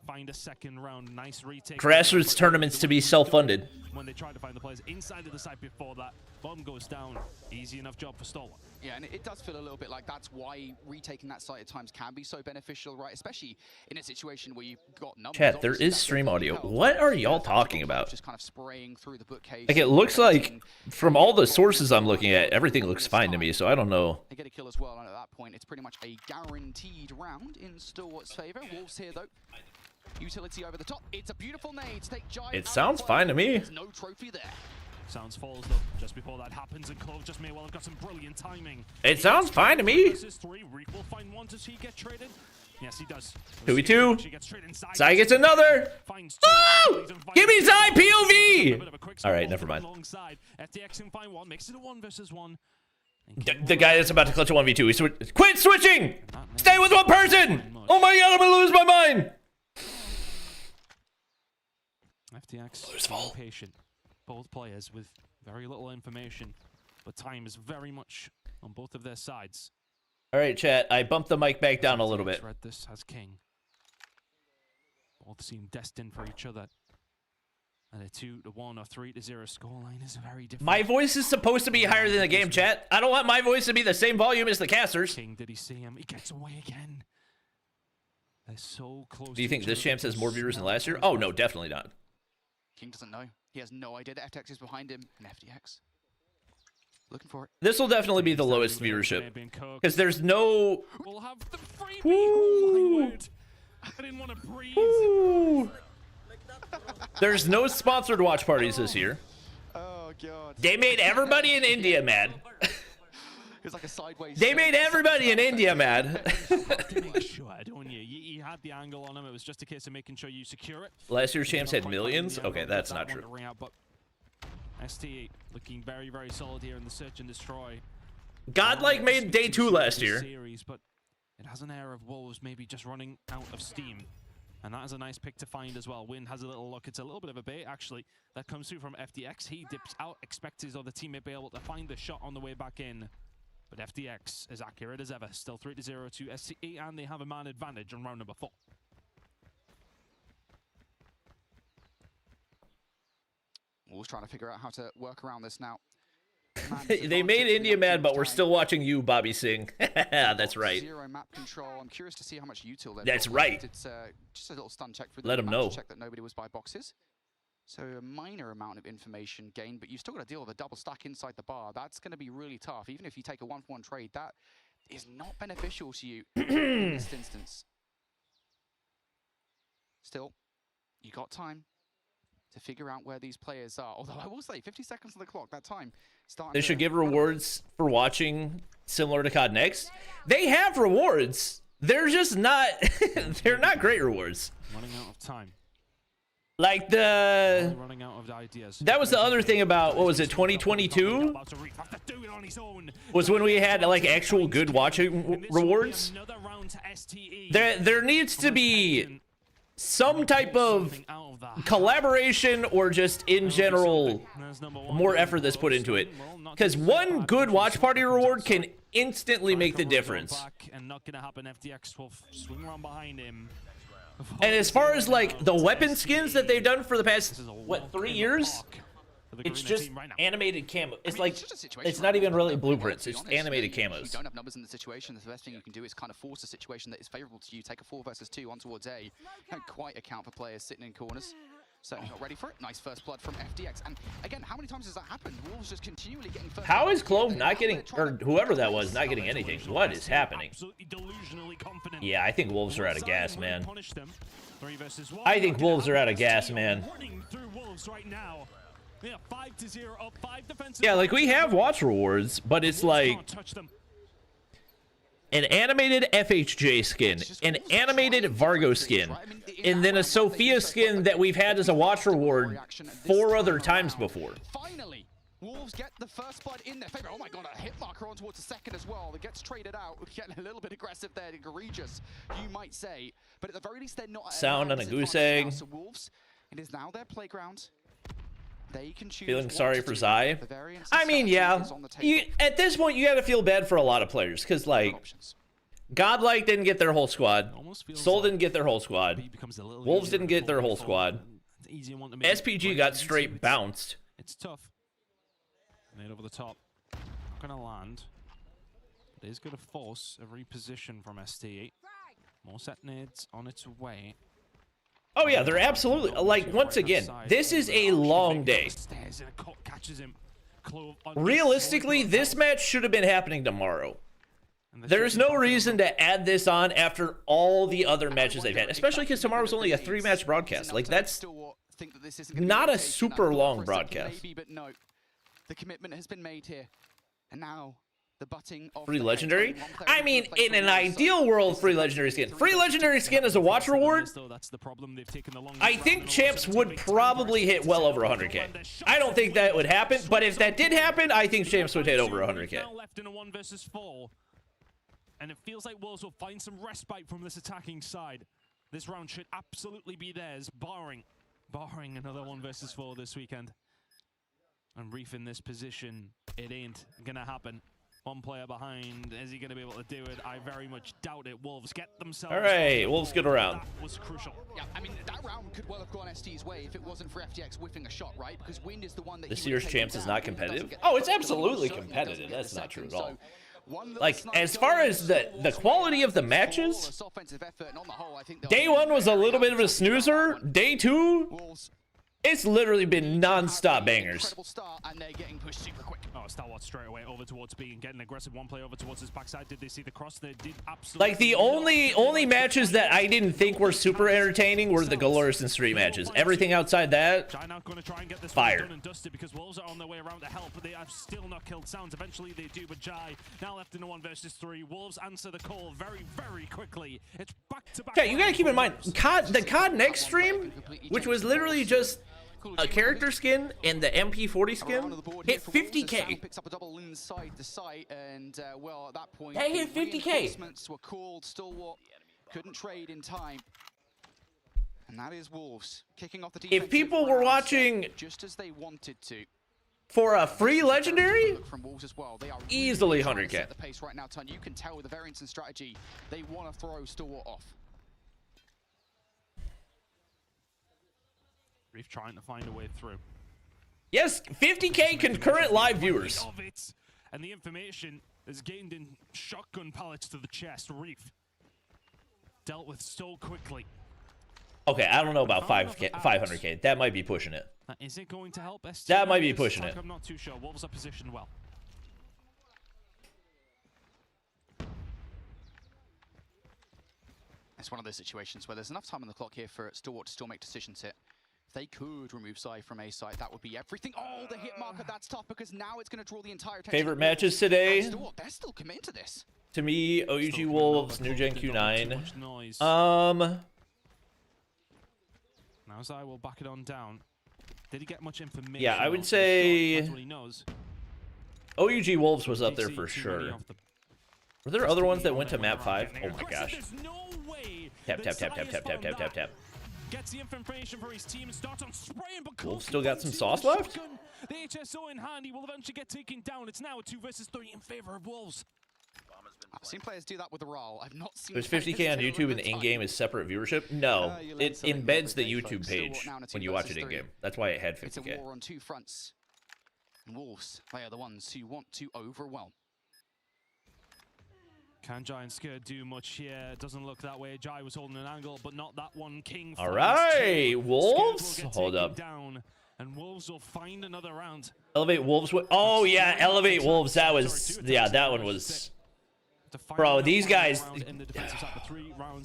Find a second round, nice retake. Grassroots tournaments to be self-funded. When they try to find the players inside of the site before that, bomb goes down. Easy enough job for Stalwart. Yeah, and it does feel a little bit like that's why retaking that site at times can be so beneficial, right? Especially in a situation where you've got numbers. Chat, there is stream audio. What are y'all talking about? Just kind of spraying through the bookcase. Like it looks like, from all the sources I'm looking at, everything looks fine to me. So I don't know. They get a kill as well, and at that point, it's pretty much a guaranteed round in Stalwart's favor. Wolves here though. Utility over the top. It's a beautiful nade. Take Giant. It sounds fine to me. There's no trophy there. Sounds falls though. Just before that happens, and Clove just may well have got some brilliant timing. It sounds fine to me. Reek will find one. Does he get traded? Yes, he does. 2v2. Zai gets another. Oh! Give me Zai POV. All right, never mind. FTX can find one. Makes it a 1 versus 1. The guy that's about to clutch a 1v2. Quit switching. Stay with one person. Oh my god, I'm gonna lose my mind. FTX patient. Both players with very little information, but time is very much on both of their sides. All right, chat. I bumped the mic back down a little bit. Read this as King. Both seem destined for each other. And a 2-1 or 3-0 scoreline is very different. My voice is supposed to be higher than the game, chat. I don't want my voice to be the same volume as the casters. King, did he see him? He gets away again. They're so close. Do you think this champ has more viewers than last year? Oh no, definitely not. King doesn't know. He has no idea that FTX is behind him, and FTX looking for it. This will definitely be the lowest viewership because there's no. We'll have the freebie. Oh my word! I didn't want to breathe. There's no sponsored watch parties this year. Oh god! They made everybody in India mad. It's like a sideways. They made everybody in India mad. Sure, don't you? You had the angle on him. It was just a case of making sure you secure it. Last year's champs had millions? Okay, that's not true. But ST looking very, very solid here in the search and destroy. Godlike made day 2 last year. Series, but it has an air of Wolves maybe just running out of steam. And that is a nice pick to find as well. Win has a little look. It's a little bit of a bait, actually. That comes through from FDX. He dips out, expects his other teammate to be able to find the shot on the way back in. But FDX is accurate as ever. Still 3-0 to SCE, and they have a man advantage on round number 4. Wolves trying to figure out how to work around this now. They made India mad, but we're still watching you, Bobby, sing. That's right. Zero map control. I'm curious to see how much util they've That's got. right. It's just a little stun check for Let them know. Check that nobody was by boxes. So a minor amount of information gained, but you've still got to deal with a double stack inside the bar. That's going to be really tough. Even if you take a 1-for-1 trade, that is not beneficial to you in this instance. Still, you got time to figure out where these players are. Although I will say, 50 seconds on the clock, that time. They should give rewards for watching similar to COD Next. They have rewards. They're just not, they're not great rewards. Running out of time. Like the, running out of ideas. That was the other thing about, what was it, 2022? Was when we had like actual good watching rewards. There needs to be some type of collaboration or just in general more effort that's put into it, because one good watch party reward can instantly make the difference. And not gonna happen. FDX will swing around behind him. And as far as like the weapon skins that they've done for the past, what, 3 years, it's just animated camo. It's like, it's not even really blueprints, it's animated camos. You don't have numbers in the situation. The best thing you can do is kind of force a situation that is favorable to you. Take a 4 versus 2 on towards A. Don't quite account for players sitting in corners. Certainly not ready for it. Nice first blood from FDX. And again, how many times has that happened? Wolves just continually getting first. How is Clove not getting, or whoever that was, not getting anything? What is happening? Yeah, I think Wolves are out of gas, man. I think Wolves are out of gas, man. Yeah, like we have watch rewards, but it's like an animated FHJ skin, an animated Vargo skin, and then a Sophia skin that we've had as a watch reward 4 other times before. Finally, Wolves get the first blood in their favor. Oh my god, a hit marker on towards the second as well. That gets traded out. Getting a little bit aggressive there, egregious, you might say. But at the very least, they're not. Sound on a goose egg. So Wolves, it is now their playground. They can choose. Feeling sorry for Zai. I mean, yeah. At this point, you gotta feel bad for a lot of players, because like, Godlike didn't get their whole squad. Soul didn't get their whole squad. Wolves didn't get their whole squad. SPG got straight bounced. It's tough. Nade over the top. Not gonna land. It is gonna force a reposition from ST8. More set nades on its way. Oh yeah, they're absolutely, like, once again, this is a long day. Realistically, this match should have been happening tomorrow. There's no reason to add this on after all the other matches they've had, especially because tomorrow's only a 3-match broadcast. Like, that's not a super long broadcast. But no, the commitment has been made here, and now the butting of free legendary? I mean, in an ideal world, free legendary skin. Free legendary skin as a watch reward? I think champs would probably hit well over 100k. I don't think that would happen, but if that did happen, I think champs would hit over 100k. Left in a 1 versus 4. And it feels like Wolves will find some respite from this attacking side. This round should absolutely be theirs, barring another 1 versus 4 this weekend. And Reef in this position, it ain't gonna happen. 1 player behind, is he gonna be able to do it? I very much doubt it. Wolves get themselves. All right, Wolves good around. That was crucial. Yeah, I mean, that round could well have gone ST's way if it wasn't for FTX whiffing a shot, right? Because Wind is the one that this year's champs is not competitive. Oh, it's absolutely competitive. That's not true at all. Like, as far as the quality of the matches, day 1 was a little bit of a snoozer. Day 2, It's literally been non-stop bangers. Incredible start, and they're getting pushed super quick. Oh, Stalwart straight away over towards B and getting aggressive. One play over towards his backside. Did they see the cross? They did absolutely. Like the only matches that I didn't think were super entertaining were the Galores and Street matches. Everything outside that, fire. Done and dusted because Wolves are on their way around to help, but they have still not killed Sounds. Eventually they do, but Jai now left in a 1 versus 3. Wolves answer the call very, very quickly. It's back to back. Okay, you gotta keep in mind, the COD Next stream, which was literally just a character skin and the MP40 skin, hit 50K. Picks up a double inside the site, and well, at that point, they hit 50K. Reinforcements were called. Stalwart couldn't trade in time. And that is Wolves kicking off the defense. If people were watching just as they wanted to for a free legendary, from Wolves as well, they are easily really 100K. set the pace right now, Ton. You can tell with the variance and strategy, they want to throw Stalwart off. Reef trying to find a way through. Yes, 50K concurrent live viewers. And the information is gained in shotgun pallets to the chest. Reef dealt with so quickly. Okay, I don't know about 500K. That might be pushing it. Is it going to help ST? That might be pushing it. I'm not too sure. Wolves are positioned well. It's one of those situations where there's enough time on the clock here for Stalwart to still make decisions here. If they could remove Sai from A site, that would be everything. Oh, the hit marker, that's tough because now it's going to draw the entire attention. Favorite matches today? Stalwart, they're still committed to this. To me, OUG Wolves, New Gen Q9. Now Zai will back it on down. Did he get much information? Yeah, I would say that's what he knows. OUG Wolves was up there for sure. Were there other ones that went to map 5? Oh my gosh. Tap, tap, tap, tap, tap, tap, tap, tap, tap. Gets the information for his team and starts on spraying, but Wolves still got some sauce left? The HSO in hand, he will eventually get taken down. It's now a 2 versus 3 in favor of Wolves. I've seen players do that with the RAL. I've not seen. There's 50K on YouTube and the in-game is separate viewership? No, it embeds the YouTube page when you watch it in-game. That's why it had 50K. It's a war on 2 fronts. And Wolves, they are the ones who want to overwhelm. Can Jai and Skir do much here? Doesn't look that way. Jai was holding an angle, but not that one. King. All right, Wolves. Hold up. Down, and Wolves will find another round. Elevate Wolves. Oh yeah, Elevate Wolves. That was that one was. Bro, these guys,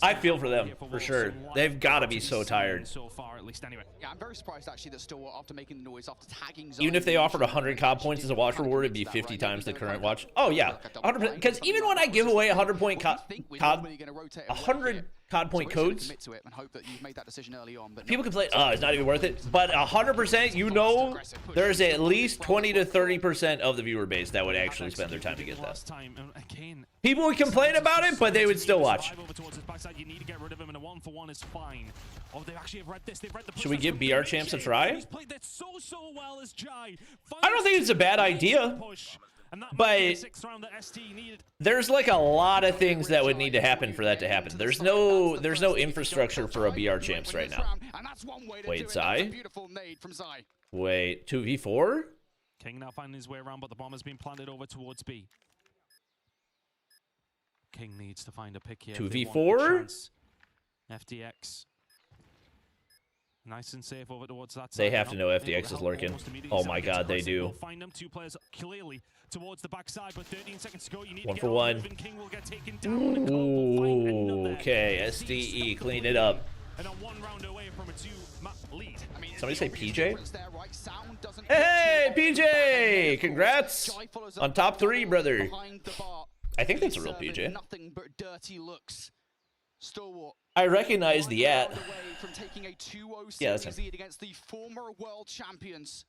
I feel for them, for sure. They've got to be so tired. So far, at least, anyway. Yeah, I'm very surprised, actually, that Stalwart, after making the noise, after tagging... Even if they offered 100 COD points as a watch reward, it'd be 50 times the current watch. Oh, yeah. 100%. Because even when I give away 100 point COD, 100 COD point codes, people complain, oh, it's not even worth it. But 100%, you know, there's at least 20 to 30% of the viewer base that would actually spend their time to get that. People would complain about it, but they would still watch. Should we give BR champs a try? I don't think it's a bad idea. But there's like a lot of things that would need to happen for that to happen. There's no infrastructure for a BR champs right now. Wait, Zai? Wait, 2v4? King now finding his way around, but the bomb has been planted over towards B. King needs to find a pick here. 2v4? FDX. Nice and safe over towards that side. They have to know FDX is lurking. Oh my god, they do. Find them 2 players clearly towards the backside, but 13 seconds to go. You need 1 to for 1. King will get taken down. Ooh, okay, SDE, clean it up. And 1 round away from a 2-map lead. Somebody say PJ? Hey, PJ! Congrats on top 3, brother. I think that's a real PJ. Nothing but dirty looks. Stalwart. I recognize the at. From taking a 2-0 yeah, series lead against the former world champions.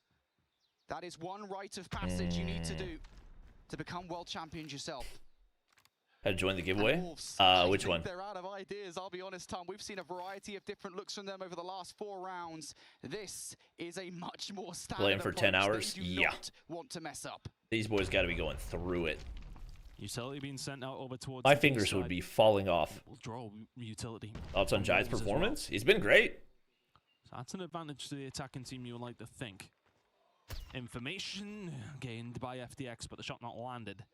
That is one rite of passage you need to do to become world champions yourself. How to join the giveaway? Which one? They're out of ideas, I'll be honest, Tom. We've seen a variety of different looks from them over the last 4 rounds. This is a much more standard Playing for 10 hours? They do not want to mess up. These boys got to be going through it. Utility being sent out over towards my fingers would be falling off. We'll draw utility. Thoughts on Jai's performance? Well. He's been great. So that's an advantage to the attacking team, you would like to think. Information gained by FDX, but the shot not landed.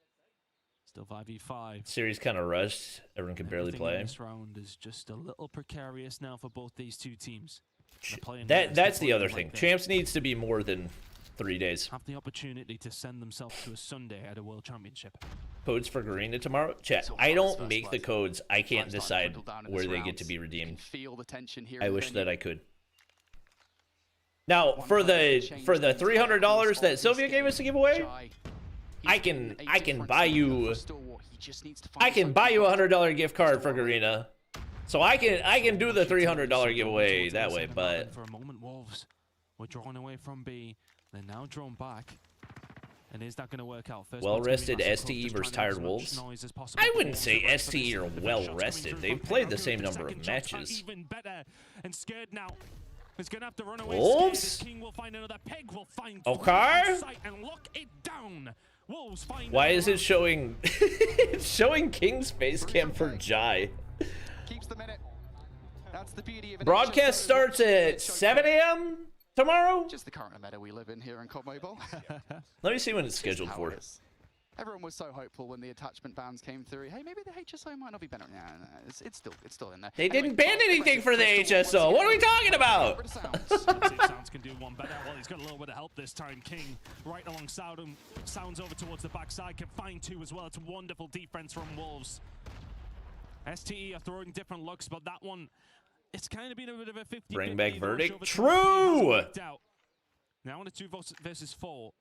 Still 5v5. Series kind of rushed. Everyone can barely play. This round is just a little precarious now for both these 2 teams. That's the other thing. Champs needs to be more than 3 days. Have the opportunity to send themselves to a Sunday at a World Championship. Codes for Garena tomorrow? Chat, I don't make the codes. I can't decide where they get to be redeemed. I wish that I could. Now, for the $300 that Sylvia gave us to give away, I can buy you a $100 gift card for Garena. So I can do the $300 giveaway that way, but for a moment, Wolves were drawn away from B. They're now drawn back. And is that going to work out? Well-rested STE versus tired Wolves? I wouldn't say STE are well-rested. They've played the same number of matches. Even better and scared now. He's going to have to run away. Wolves? King will find another peg. Will find okay. And lock it down. Wolves find Why is it showing it's showing King's face cam for Jai? Keeps the minute. That's the beauty of it. Broadcast starts at 7 a.m. tomorrow? Just the current meta we live in here in COD Mobile. Let me see when it's scheduled for. Everyone was so hopeful when the attachment bans came through. Hey, maybe the HSO might not be better. Nah, it's still in there. They didn't ban anything for the HSO. What are we talking about? Sounds can do one better. Well, he's got a little bit of help this time. King right alongside him. Sounds over towards the backside. Can find two as well. It's wonderful defense from Wolves. STE are throwing different looks, but that one, it's kind of been a bit of a 50-50. Bring back verdict. True. Now on a 2 versus 4.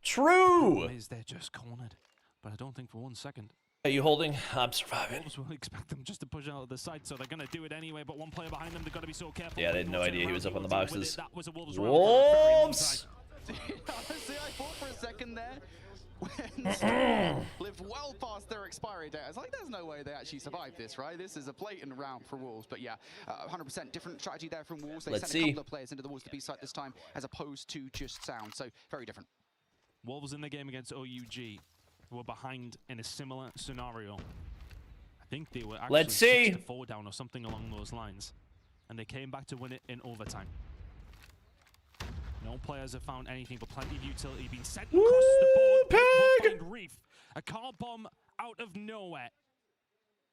True. Is they're just cornered, but I don't think for 1 second. Are you holding? I'm surviving. Wolves will expect them just to push out of the side, so they're going to do it anyway. But one player behind them, they've got to be so careful. Yeah, they had no idea he was up on the boxes. That was a Wolves. Wolves. Honestly, I thought for a second there. When lived well past their expiry date. I was like, there's no way they actually survived this, right? This is a blatant round for Wolves. But yeah, 100% different strategy there from Wolves. They sent a couple of players into the Wolves to B site this time, as opposed to just Sound. So very different. Wolves in the game against OUG, who were behind in a similar scenario. I think they were actually 6-4 down or something along those lines, and they came back to win it in overtime. No players have found anything but plenty of utility being sent across the board. Peg! Reef, a car bomb out of nowhere.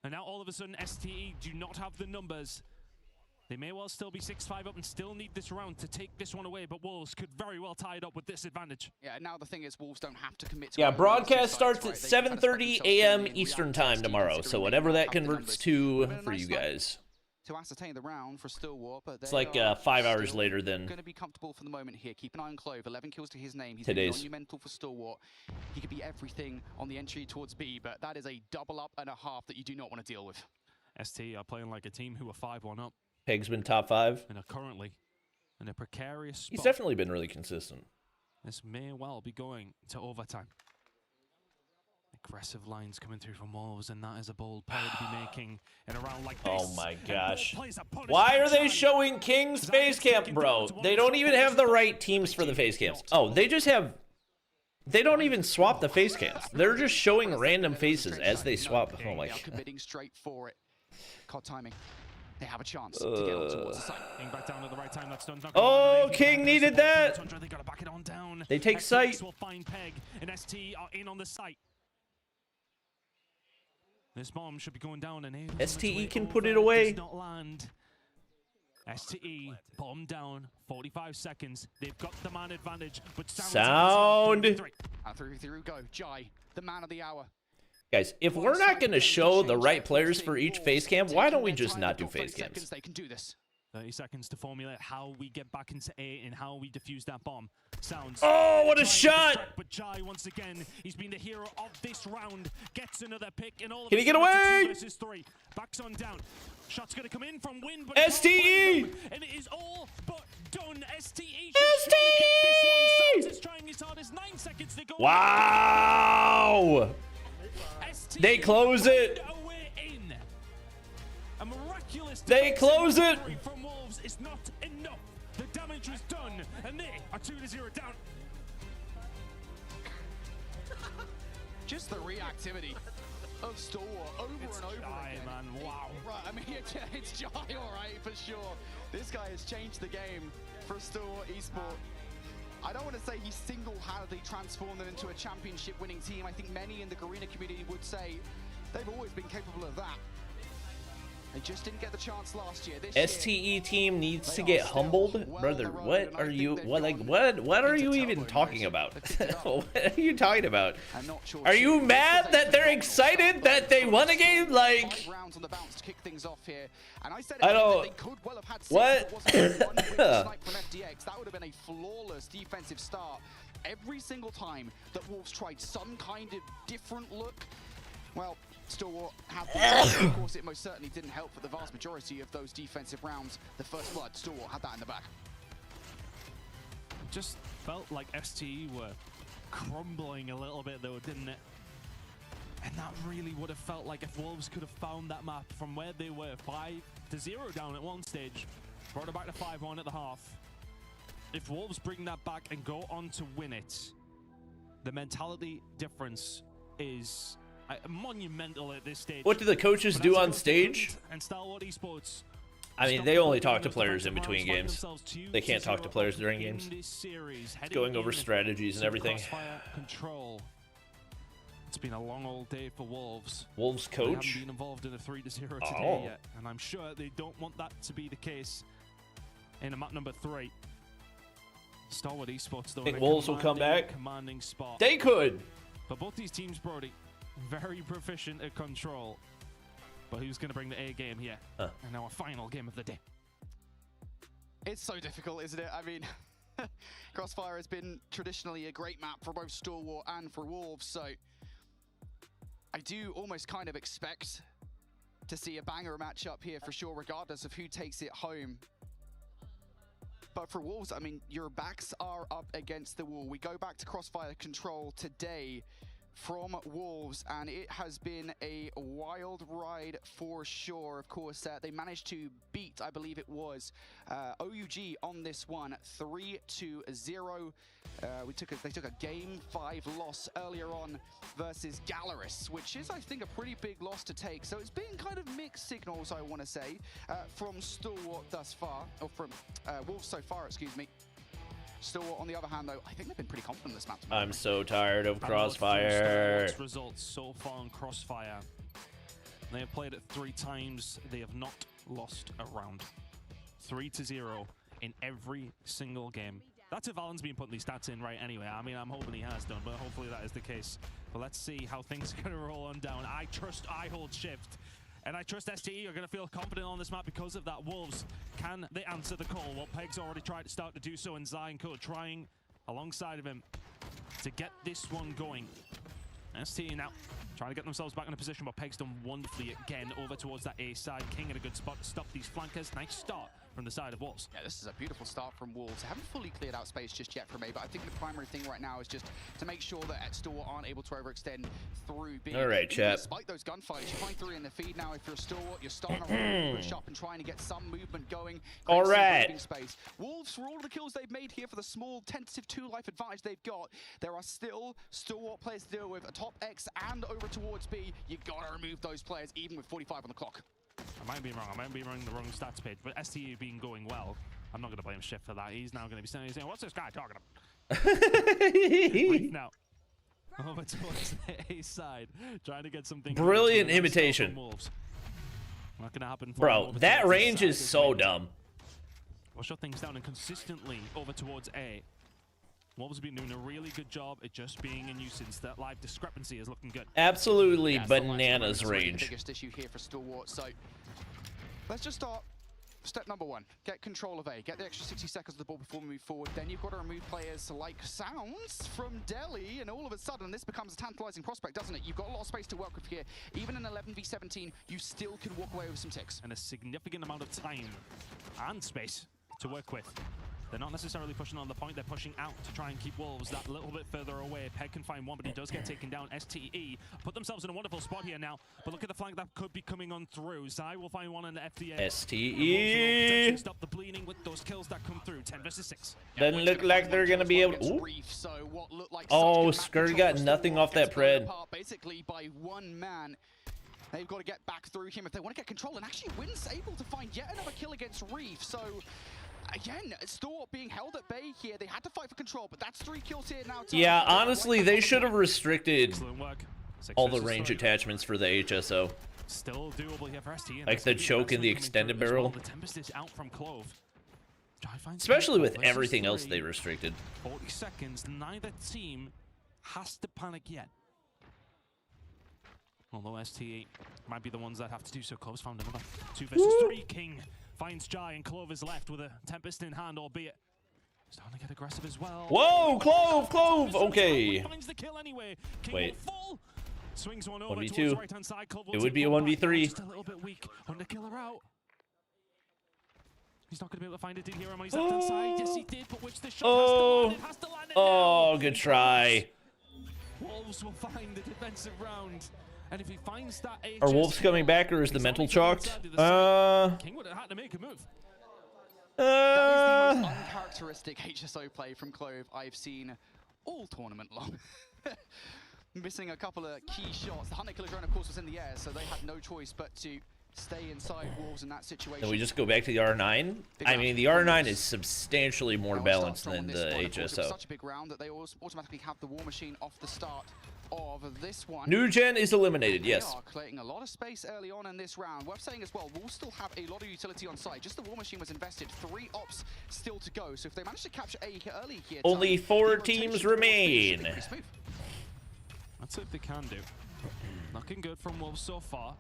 And now all of a sudden STE do not have the numbers. They may well still be 6-5 up and still need this round to take this one away, but Wolves could very well tie it up with this advantage. Yeah, now the thing is Wolves don't have to commit to broadcast starts at 7:30 a.m. Eastern time tomorrow, so whatever that converts to for you guys. To ascertain the round for Stillwart, but it's like 5 hours later than going to be comfortable for the moment here. Keep an eye on Clove. 11 kills to his name. He's monumental for Stillwart. He could be everything on the entry towards B, but that is a double up and a half that you do not want to deal with. ST are playing like a team who are 5-1 up. Peg's been top 5. And are currently in a precarious spot. He's definitely been really consistent. This may well be going to overtime. Aggressive lines coming through from Wolves, and that is a bold play to be making in a round like this. Oh my gosh. Why are they showing King's face cam, bro? They don't even have the right teams for the face cams. Oh, they just have... They don't even swap the face cams. They're just showing random faces as they swap. Oh my god. Committing straight for it. Caught timing. They have a chance to get on towards the site. Being back down at the right time, that's done. Oh, King needed that. They gotta back it on down. They take sight. Will find Peg, and ST are in on the site. This bomb should be going down, and STE can put it away. Does not land. STE bomb down. 45 seconds. They've got the man advantage, but Sound. Through go. Jai, the man of the hour. Guys, if we're not going to show the right players for each face cam, why don't we just not do face cams? They can do this. 30 seconds to formulate how we get back into A and how we defuse that bomb. Sounds. Oh, what a shot! But Jai, once again, he's been the hero of this round. Gets another pick, and all of Can he get away? 2 versus 3. Backs on down. Shot's going to come in from Win, but STE! And it is all but done. STE! STE! Is trying his hardest. 9 seconds to go. Wow! They close it. They close it. From Wolves is not enough. The damage was done, and they are 2-0 down. Just the reactivity of Store over and over again. Man, wow. Right, I mean, it's Jai, all right, for sure. This guy has changed the game for Store Esport. I don't want to say he single-handedly transformed them into a championship-winning team. I think many in the Garena community would say they've always been capable of that. They just didn't get the chance last year. This STE team needs to get humbled, brother. What are you? What are you even talking about? What are you talking about? Are you mad that they're excited that they won a game? Like, I don't. What? That would have been a flawless defensive start. Every single time that Wolves tried some kind of different look, well, Stalwart had the of course, it most certainly didn't help for the vast majority of those defensive rounds. The first blood, Stalwart had that in the back. Just felt like STE were crumbling a little bit though, didn't it? And that really would have felt like if Wolves could have found that map from where they were 5-0 down at one stage, brought it back to 5-1 at the half. If Wolves bring that back and go on to win it, the mentality difference is monumental at this stage. What do the coaches do on stage? And Stalwart Esports, I mean, they only talk to players in between games. They can't talk to players during games. Going over strategies and everything. Control. It's been a long old day for Wolves. Wolves coach? They haven't been involved in a 3-0 today yet, and I'm sure they don't want that to be the case in a map number 3. Stalwart Esports, though, think Wolves will come back? Commanding spot. They could. But both these teams, Brody, very proficient at control. But who's going to bring the A game here? And now a final game of the day. It's so difficult, isn't it? I mean, Crossfire has been traditionally a great map for both Stalwart and for Wolves, so I do almost kind of expect to see a banger matchup here for sure, regardless of who takes it home. But for Wolves, I mean, your backs are up against the wall. We go back to Crossfire control today from Wolves, and it has been a wild ride for sure. Of course, they managed to beat, I believe it was, OUG on this one, 3-0. They took a Game 5 loss earlier on versus Galeris, which is, I think, a pretty big loss to take. So it's been kind of mixed signals, I want to say, from Stalwart thus far, or from Wolves so far, excuse me. Stalwart, on the other hand, though, I think they've been pretty confident in this match. I'm so tired of Crossfire. Results so far on Crossfire. They have played it 3 times. They have not lost a round. 3-0 in every single game. That's if Alan's been putting these stats in right anyway. I mean, I'm hoping he has done, but hopefully that is the case. But let's see how things are going to roll on down. I trust I hold shift. And I trust STE are going to feel confident on this map because of that. Wolves, can they answer the call? Well, Peg's already tried to start to do so, and Zion Code trying alongside of him to get this one going. STE now trying to get themselves back in a position, but Peg's done wonderfully again over towards that A side. King in a good spot to stop these flankers. Nice start from the side of Wolves. Yeah, this is a beautiful start from Wolves. They haven't fully cleared out space just yet from A, but I think the primary thing right now is just to make sure that Stalwart aren't able to overextend through B. All right, chat. Despite those gunfights, you find 3 in the feed now. If you're Stalwart, you're starting to push up and trying to get some movement going. All right. Space. Wolves, for all of the kills they've made here, for the small tentative 2-life advantage they've got, there are still Stalwart players to deal with. A top X and over towards B. You gotta remove those players, even with 45 on the clock. I might be wrong. I might be running the wrong stats page, but STE being going well, I'm not going to blame Shift for that. He's now going to be saying, "What's this guy talking about?" Now, over towards the A side, trying to get something. Brilliant imitation. Not going to happen. Bro, that range is so dumb. We'll shut things down and consistently over towards A. Wolves have been doing a really good job at just being a nuisance. That live discrepancy is looking good. Absolutely bananas range. The biggest issue here for Stalwart. So let's just start. Step number 1, get control of A. Get the extra 60 seconds of the ball before we move forward. Then you've got to remove players like Sounds from Delhi, and all of a sudden this becomes a tantalizing prospect, doesn't it? You've got a lot of space to work with here. Even in 11v17, you still can walk away with some ticks. And a significant amount of time and space to work with. They're not necessarily pushing on the point, they're pushing out to try and keep Wolves that little bit further away. Peg can find one, but he does get taken down. STE put themselves in a wonderful spot here now, but look at the flank that could be coming on through. Zai will find one in the FDA. STE! Stop the bleeding with those kills that come through. 10 versus 6. Doesn't look like they're going to be able to... Ooh. Oh, Skir got nothing off that pred. Basically by one man. They've got to get back through him if they want to get control, and actually Wynn's able to find yet another kill against Reef, so... Again, Stalwart being held at bay here. They had to fight for control, but that's 3 kills here now. Yeah, honestly, they should have restricted all the range attachments for the HSO. Still doable here for ST. Like the choke and the extended barrel. The Tempest is out from Clove. Especially with everything else they restricted. 40 seconds. Neither team has to panic yet. Although ST might be the ones that have to do so. Clove's found another 2 versus 3. King finds Jai, and Clove is left with a Tempest in hand, albeit starting to get aggressive as well. Whoa, Clove! Okay. Finds the kill anyway. King Wait. will fall. Swings one over 1v2. towards the right-hand side. Clove will It would take be a one back. 1v3. Just a little bit weak. Under killer out. He's not going to be able to find it. Did he hear him on his left-hand side? Yes, he did. But which the shot has to land it Oh, now. good try. Wolves will find the defensive round. And if he finds that Are Wolves coming back, or is the mental chalked? King would have had to make a move. That is the most uncharacteristic HSO play from Clove I've seen all tournament long. Missing a couple of key shots. The Hunter Killer drone, of course, was in the air, so they had no choice but to stay inside Wolves in that situation. Then we just go back to the R9. I mean, the R9 is substantially more balanced than the It was HSO. such a big round that they automatically have the War Machine off the start of this one. New Gen is eliminated, yes. They are creating a lot of space early on in this round. Worth saying as well, Wolves still have a lot of utility on site. Just the War Machine was invested. 3 ops still to go. So if they manage to capture A early here, Only 4 teams remain. That's what they can do. Looking good from Wolves so far.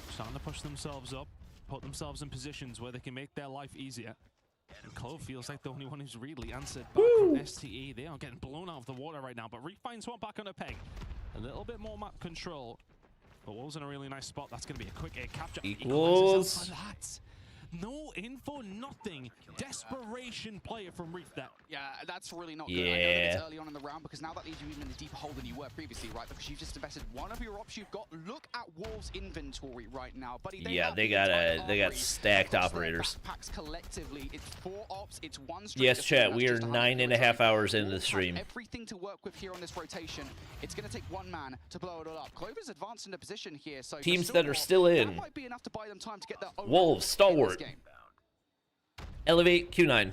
Starting to push themselves up, put themselves in positions where they can make their life easier. And Clove feels like the only one who's really answered back from STE. They are getting blown out of the water right now, but Reef finds one back on a peg. A little bit more map control. But Wolves in a really nice spot. That's going to be a quick air capture. Equals. No info, nothing. Desperation player from Reef there. Yeah, that's really not good. I know that it's early on in the round, because now that leaves you even in a deeper hole than you were previously, right? Because you've just invested one of your ops you've got. Look at Wolves' inventory right now, buddy. Yeah, they got stacked operators. Packs collectively, it's 4 ops, it's 1 stream. Yes, chat, we are 9.5 hours into the stream. Everything to work with here on this rotation. It's going to take one man to blow it all up. Clover's advanced into position here, so Teams that are still in. That might be enough to buy them time to get their own Wolves, stalwart. Elevate Q9.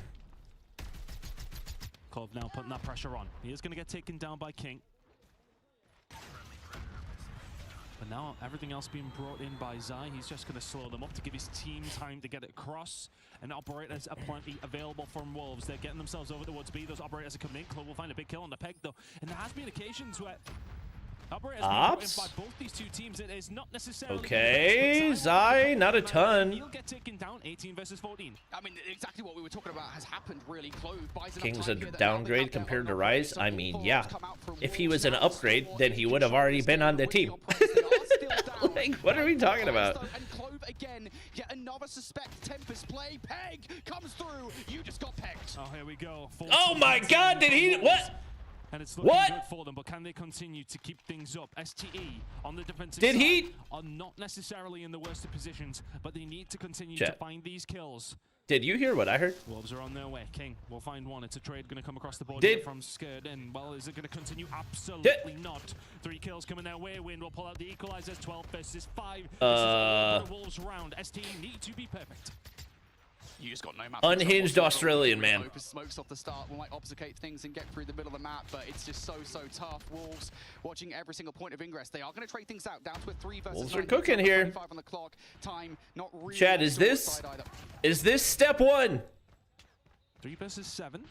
Clove now putting that pressure on. He is going to get taken down by King. But now everything else being brought in by Zai. He's just going to slow them up to give his team time to get it across. And operators are plenty available from Wolves. They're getting themselves over towards B. Those operators are coming in. Clove will find a big kill on the peg though. And there has been occasions where operators Ops? by both these two teams. It is not necessarily Okay, Zai, not a ton. He'll get taken down 18 versus 14. I mean, exactly what we were talking about has happened, really. Clove buys enough King's a time here that downgrade compared to Rise? I mean, yeah. If he was an upgrade, then he would have already been on the team. Like, what are we talking about? And Clove again, yet another suspect Tempest play. Peg comes through. You just got pegged. Oh, here we go. Oh my God, did he? What? And it's looking good for them, but can they continue to keep things up? STE on the defensive Did side he? are not necessarily in the worst of positions, but they need to continue to find these kills. Did you hear what I heard? Wolves are on their way. King will find one. It's a trade going to come across the board from Scared. And, well, is it going to continue? Absolutely not. 3 kills coming their way. Wind will pull out the equalizers. 12 versus 5. This is the Wolves round. STE need to be perfect. You just got no map. Unhinged Australian man. Smokes off the start. We might obfuscate things and get through the middle of the map, but it's just so tough. Wolves watching every single point of ingress. They are going to trade things out down to a 3 versus 9. Wolves are cooking here. On the clock. Time not really. Chad, is this step 1? 3 versus 7.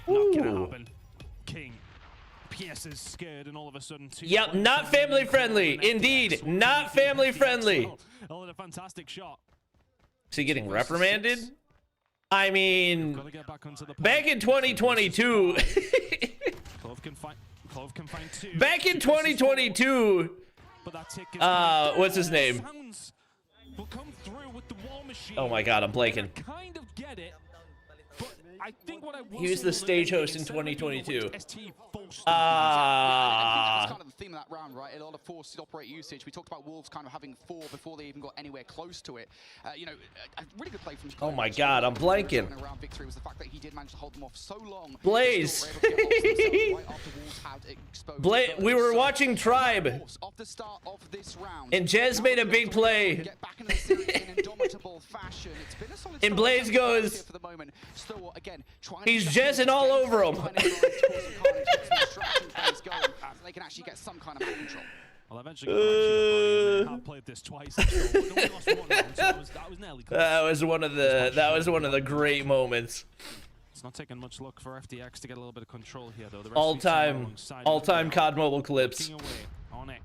Not gonna happen. King. PS is Scared, and all of a sudden, 2. Yep, not family friendly. Indeed, not family friendly. Oh, a fantastic shot. Is he getting reprimanded? I mean, back in 2022. Clove can find 2. Back in 2022. What's his name? Oh my God, I'm blanking. Kind of get it, but I think what I He was the stage host in 2022. That's kind of the theme of that round, right? A lot of forced operate usage. We talked about Wolves kind of having 4 before they even got anywhere close to it. You know, a really good play from Oh my God, I'm blanking. victory was the fact that he did manage to hold them off so long. Blaze. We were watching Tribe. And Jez made a big play. And Blaze goes, he's Jezzing all over him. They can actually get some kind of control. Well, eventually I've played this twice. That was one of the great moments. It's not taking much luck for FDX to get a little bit of control here, though. All-time COD mobile clips. On it.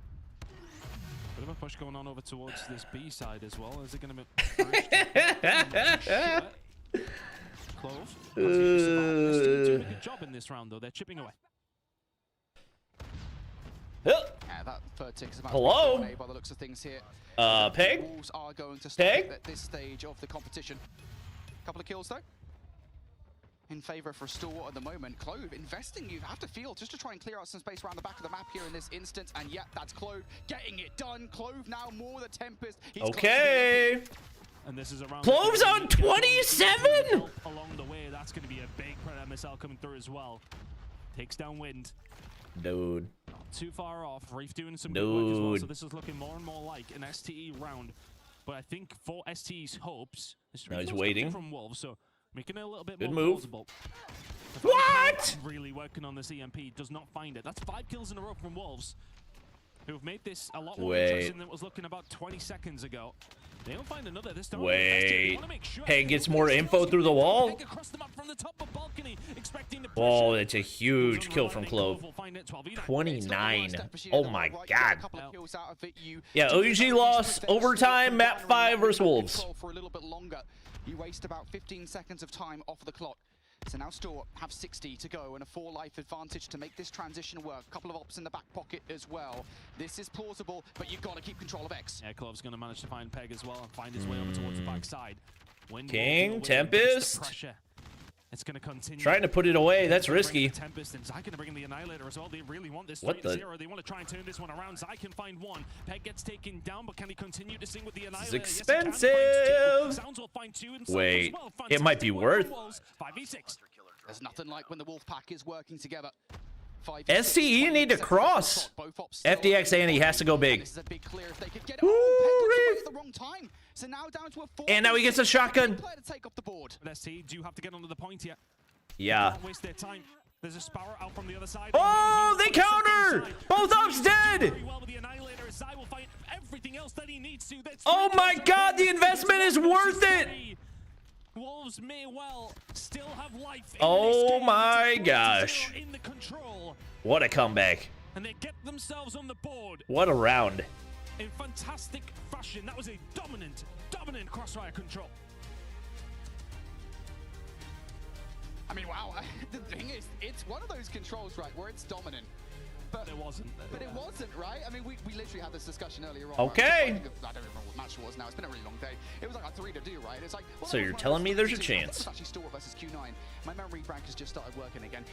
Bit of a push going on over towards this B side as well. Is it going to be Clove? Doing a good job in this round, though. They're chipping away. Yeah, that third tick is about Hello? to by the looks of things here. Peg? Wolves are going to stop at this stage of the competition. Couple of kills though. In favor for Stalwart at the moment. Clove investing, you have to feel, just to try and clear out some space around the back of the map here in this instance. And yeah, that's Clove getting it done. Clove now more the Tempest. He's okay. And this is around Clove's on 27. Along the way, that's going to be a big Predator missile coming through as well. Takes down Wind. Dude. Not too far off. Reef doing some good work as well. So this is looking more and more like an STE round. But I think for STE's hopes, now he's waiting from Wolves, so making it a little bit good more move. plausible. What? Really working on this EMP, does not find it. That's 5 kills in a row from Wolves, who have made this a lot more interesting than it was looking about 20 seconds ago. They don't find another this time. Wait. Peg gets more info through the wall. Oh, that's a huge kill from Clove. 29. Oh my god. Yeah, OG lost overtime, map 5 versus Wolves. For a little bit longer. You waste about 15 seconds of time off the clock. So now Stalwart have 60 to go and a 4 life advantage to make this transition work. A couple of ops in the back pocket as well. This is plausible, but you've got to keep control of X. Yeah, Clove's going to manage to find Peg as well and find his way over towards the backside. King, Tempest. It's going to continue. Trying to put it away. That's risky. Tempest and Zai going to bring in the Annihilator as well. They really want this 3-0. They want to try and turn this one around. Zai can find one. Peg gets taken down, but can he continue to sing with the Annihilator? It's expensive. Sounds will find 2 and wait, it might be worth. 5v6. There's nothing like when the Wolf Pack is working together. STE need to cross. FDX and he has to go big. This is a big clear if they could get it. At the wrong time. So now down to a 4. And now he gets a shotgun. To take off the board. But STE do have to get onto the point here. Yeah. Don't waste their time. There's a Sparrow out from the other side. Oh, they counter! Both ops dead! Oh my god, the investment is worth it! Wolves may well still have life. Oh my gosh. What a comeback. And they get themselves on the board. What a round. In fantastic fashion. That was a dominant crossfire control. I mean, wow. The thing is, it's one of those controls, right, where it's dominant. But it wasn't. But it wasn't, right? I mean, we literally had this discussion earlier on. Okay. Right? I don't remember what match it was now. It's been a really long day. It was like a 3-2, right? It's like. Well, so you're telling me there's a chance? It's actually Stalwart versus Q9. My memory bank has just started working again.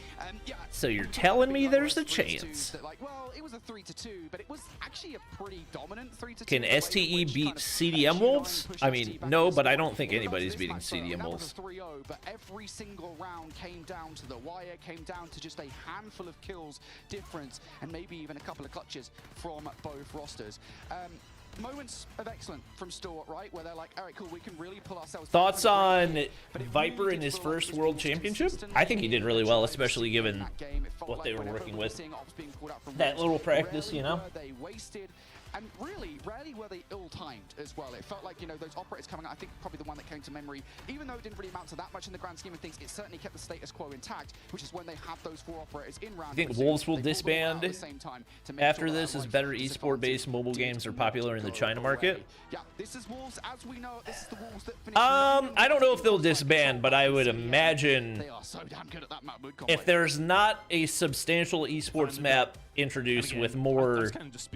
Yeah. So you're telling me there's a chance? That, like, well, it was a 3-2, but it was actually a pretty dominant 3-2. Can STE beat CDM Wolves? I mean, no, but I don't think anybody's beating CDM Wolves. That was a 3-0, but every single round came down to the wire, came down to just a handful of kills difference, and maybe even a couple of clutches from both rosters. Moments of excellence from Stalwart, right? Where they're like, all right, cool, we can really pull ourselves. Thoughts on Viper in his first World Championship? I think he did really well, especially given what they were working with. That little practice, you know? They wasted. And really, rarely were they ill-timed as well. It felt like, you know, those operators coming out, I think probably the one that came to memory, even though it didn't really amount to that much in the grand scheme of things, it certainly kept the status quo intact, which is when they had those 4 operators in round. You think Wolves will disband after this as better esport-based mobile games are popular in the China market? Yeah, this is Wolves as we know. This is the Wolves that I don't know if they'll disband, but I would imagine they are so damn good at that map. If there's not a substantial esports map introduced with more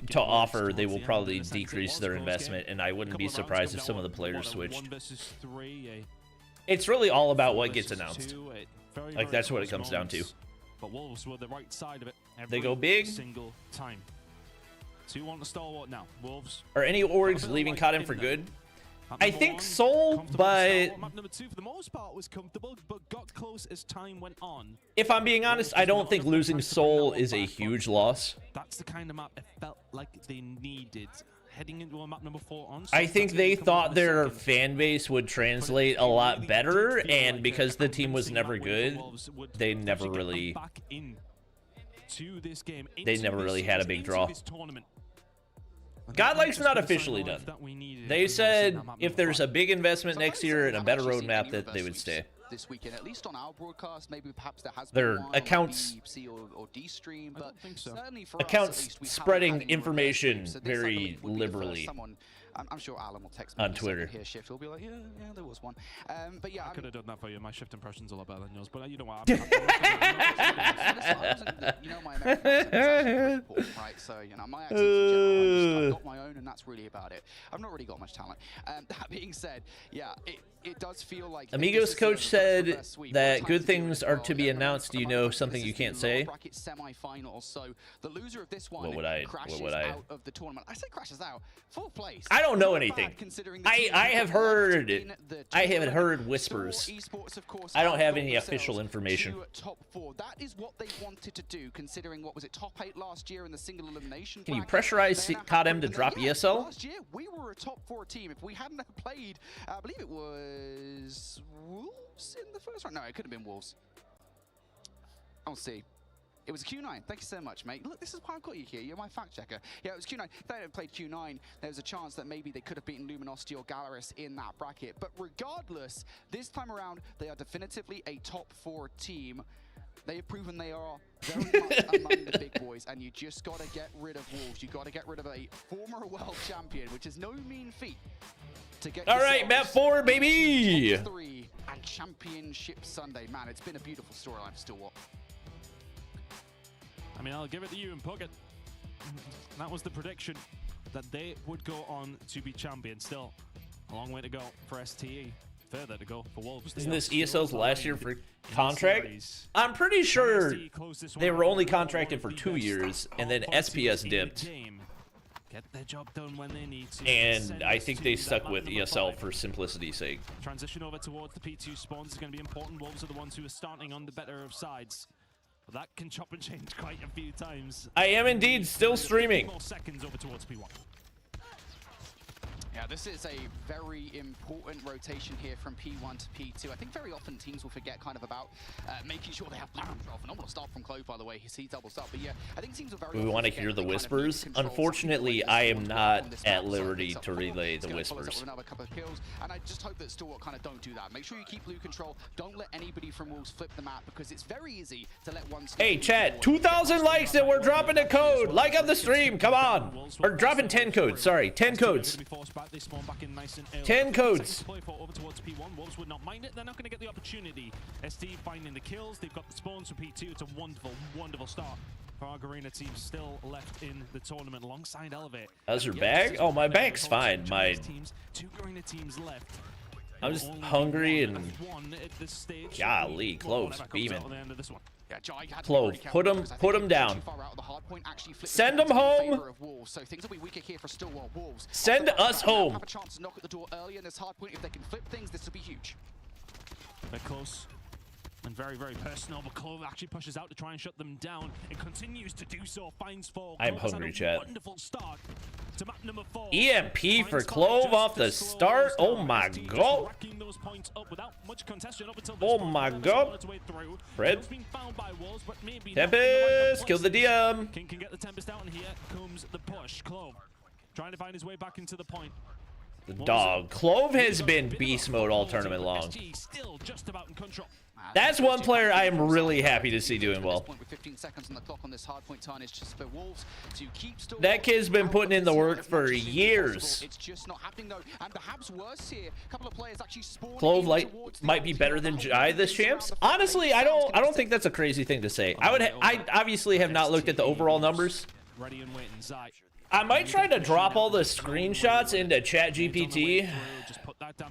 to offer, they will probably decrease their investment, and I wouldn't be surprised if some of the players switched. It's really all about what gets announced. Like, that's what it comes down to. But Wolves were the right side of it. They go big. Single time. 2-1 to Stalwart now. Wolves. Are any orgs leaving Codm for good? I think Seoul, but map number 2 for the most part was comfortable, but got close as time went on. if I'm being honest, I don't think losing Seoul is a huge loss. That's the kind of map it felt like they needed. Heading into a map number 4 on. I think they thought their fan base would translate a lot better, and because the team was never good, they never really had a big draw. Godlike's not officially done. They said if there's a big investment next year and a better roadmap, that they would stay. This weekend, at least on our broadcast, maybe perhaps there has Their been one accounts, or D-stream, but certainly for accounts us, at least, we spreading haven't had any information so this, I very believe, would be the first liberally someone, I'm sure Alan will text me on Twitter. Here, Shift will be like, yeah, there was one. But yeah, I could have done that for you. My Shift impression's a lot better than yours, but you know what? you know, my American accent is actually pretty important, right? So, you know, my accent in general, I've got my own, and that's really about it. I've not really got much talent. That being said, yeah, it does feel like Amigos coach said that good things are to be announced. Do you know something you can't say? So the loser of this one What would I? out of the tournament. I say crashes out. 4th place. I don't know anything. I have heard whispers. I don't have any official information. Top 4. That is what they wanted to do, considering what was it, top 8 last year in the single elimination. Can you pressurize Codm to drop ESL? Last year we were a top 4 team. If we hadn't played, I believe it was Wolves in the first round. No, it could have been Wolves. I'll see. It was Q9. Thank you so much, mate. Look, this is why I've got you here. You're my fact checker. Yeah, it was Q9. If they hadn't played Q9, there was a chance that maybe they could have beaten Luminosity or Galaris in that bracket. But regardless, this time around, they are definitively a top 4 team. They have proven they are very much among the big boys, and you just got to get rid of Wolves. You got to get rid of a former world champion, which is no mean feat. All right, map 4, baby. Top 3 and Championship Sunday. Man, it's been a beautiful storyline for Stillwater. I mean, I'll give it to you and Puckett. That was the prediction, that they would go on to be champions. Still, a long way to go for STE. Further to go for Wolves. Isn't this ESL's last year for contract? I'm pretty sure they were only contracted for 2 years, and then SPS dipped. Get their job done when they need to. And I think they stuck with ESL for simplicity's sake. Transition over towards the P2 spawns is going to be important. Wolves are the ones who are starting on the better of sides. But that can chop and change quite a few times. I am indeed still streaming. More seconds over towards P1. Yeah, this is a very important rotation here from P1 to P2. I think very often teams will forget kind of about making sure they have plan control. Phenomenal start from Clove, by the way. He doubles up. But yeah, I think teams will very we want to hear the whispers. Unfortunately, I am not at liberty to relay the whispers. Another couple of kills, and I just hope that Stalwart kind of don't do that. Make sure you keep blue control. Don't let anybody from Wolves flip the map, because it's very easy to let one. Hey, chat, 2,000 likes and we're dropping a code. Like up the stream, come on. Or dropping 10 codes. Sorry, 10 codes. They spawn back in nice and early. 10 codes. Over towards P1. Wolves would not mind it. They're not going to get the opportunity. ST finding the kills. They've got the spawns for P2. It's a wonderful, wonderful start for our Garena team still left in the tournament alongside Elevate. How's your bag? Oh, my bag's fine. My 2 Garena teams left. I'm just hungry and golly, Clove's beaming. Clove, put him down. Send him home. Send us home. Have a chance to knock at the door early in this Hardpoint. If they can flip things, this will be huge. They're close and very, very personal, but Clove actually pushes out to try and shut them down and continues to do so. Finds 4. I'm hungry, chat. Wonderful start to map number 4. EMP for Clove off the start. Oh my god. Oh my god. Fred. Tempest, kill the DM. King can get the Tempest out, and here comes the push. Clove trying to find his way back into the point. The dog. Clove has been beast mode all tournament long. Still just about in control. That's one player I am really happy to see doing well. That kid's been putting in the work for years. Clove might be better than Jai this champs. Honestly, I don't think that's a crazy thing to say. I obviously have not looked at the overall numbers. Ready and waiting, Zai. I might try to drop all the screenshots into ChatGPT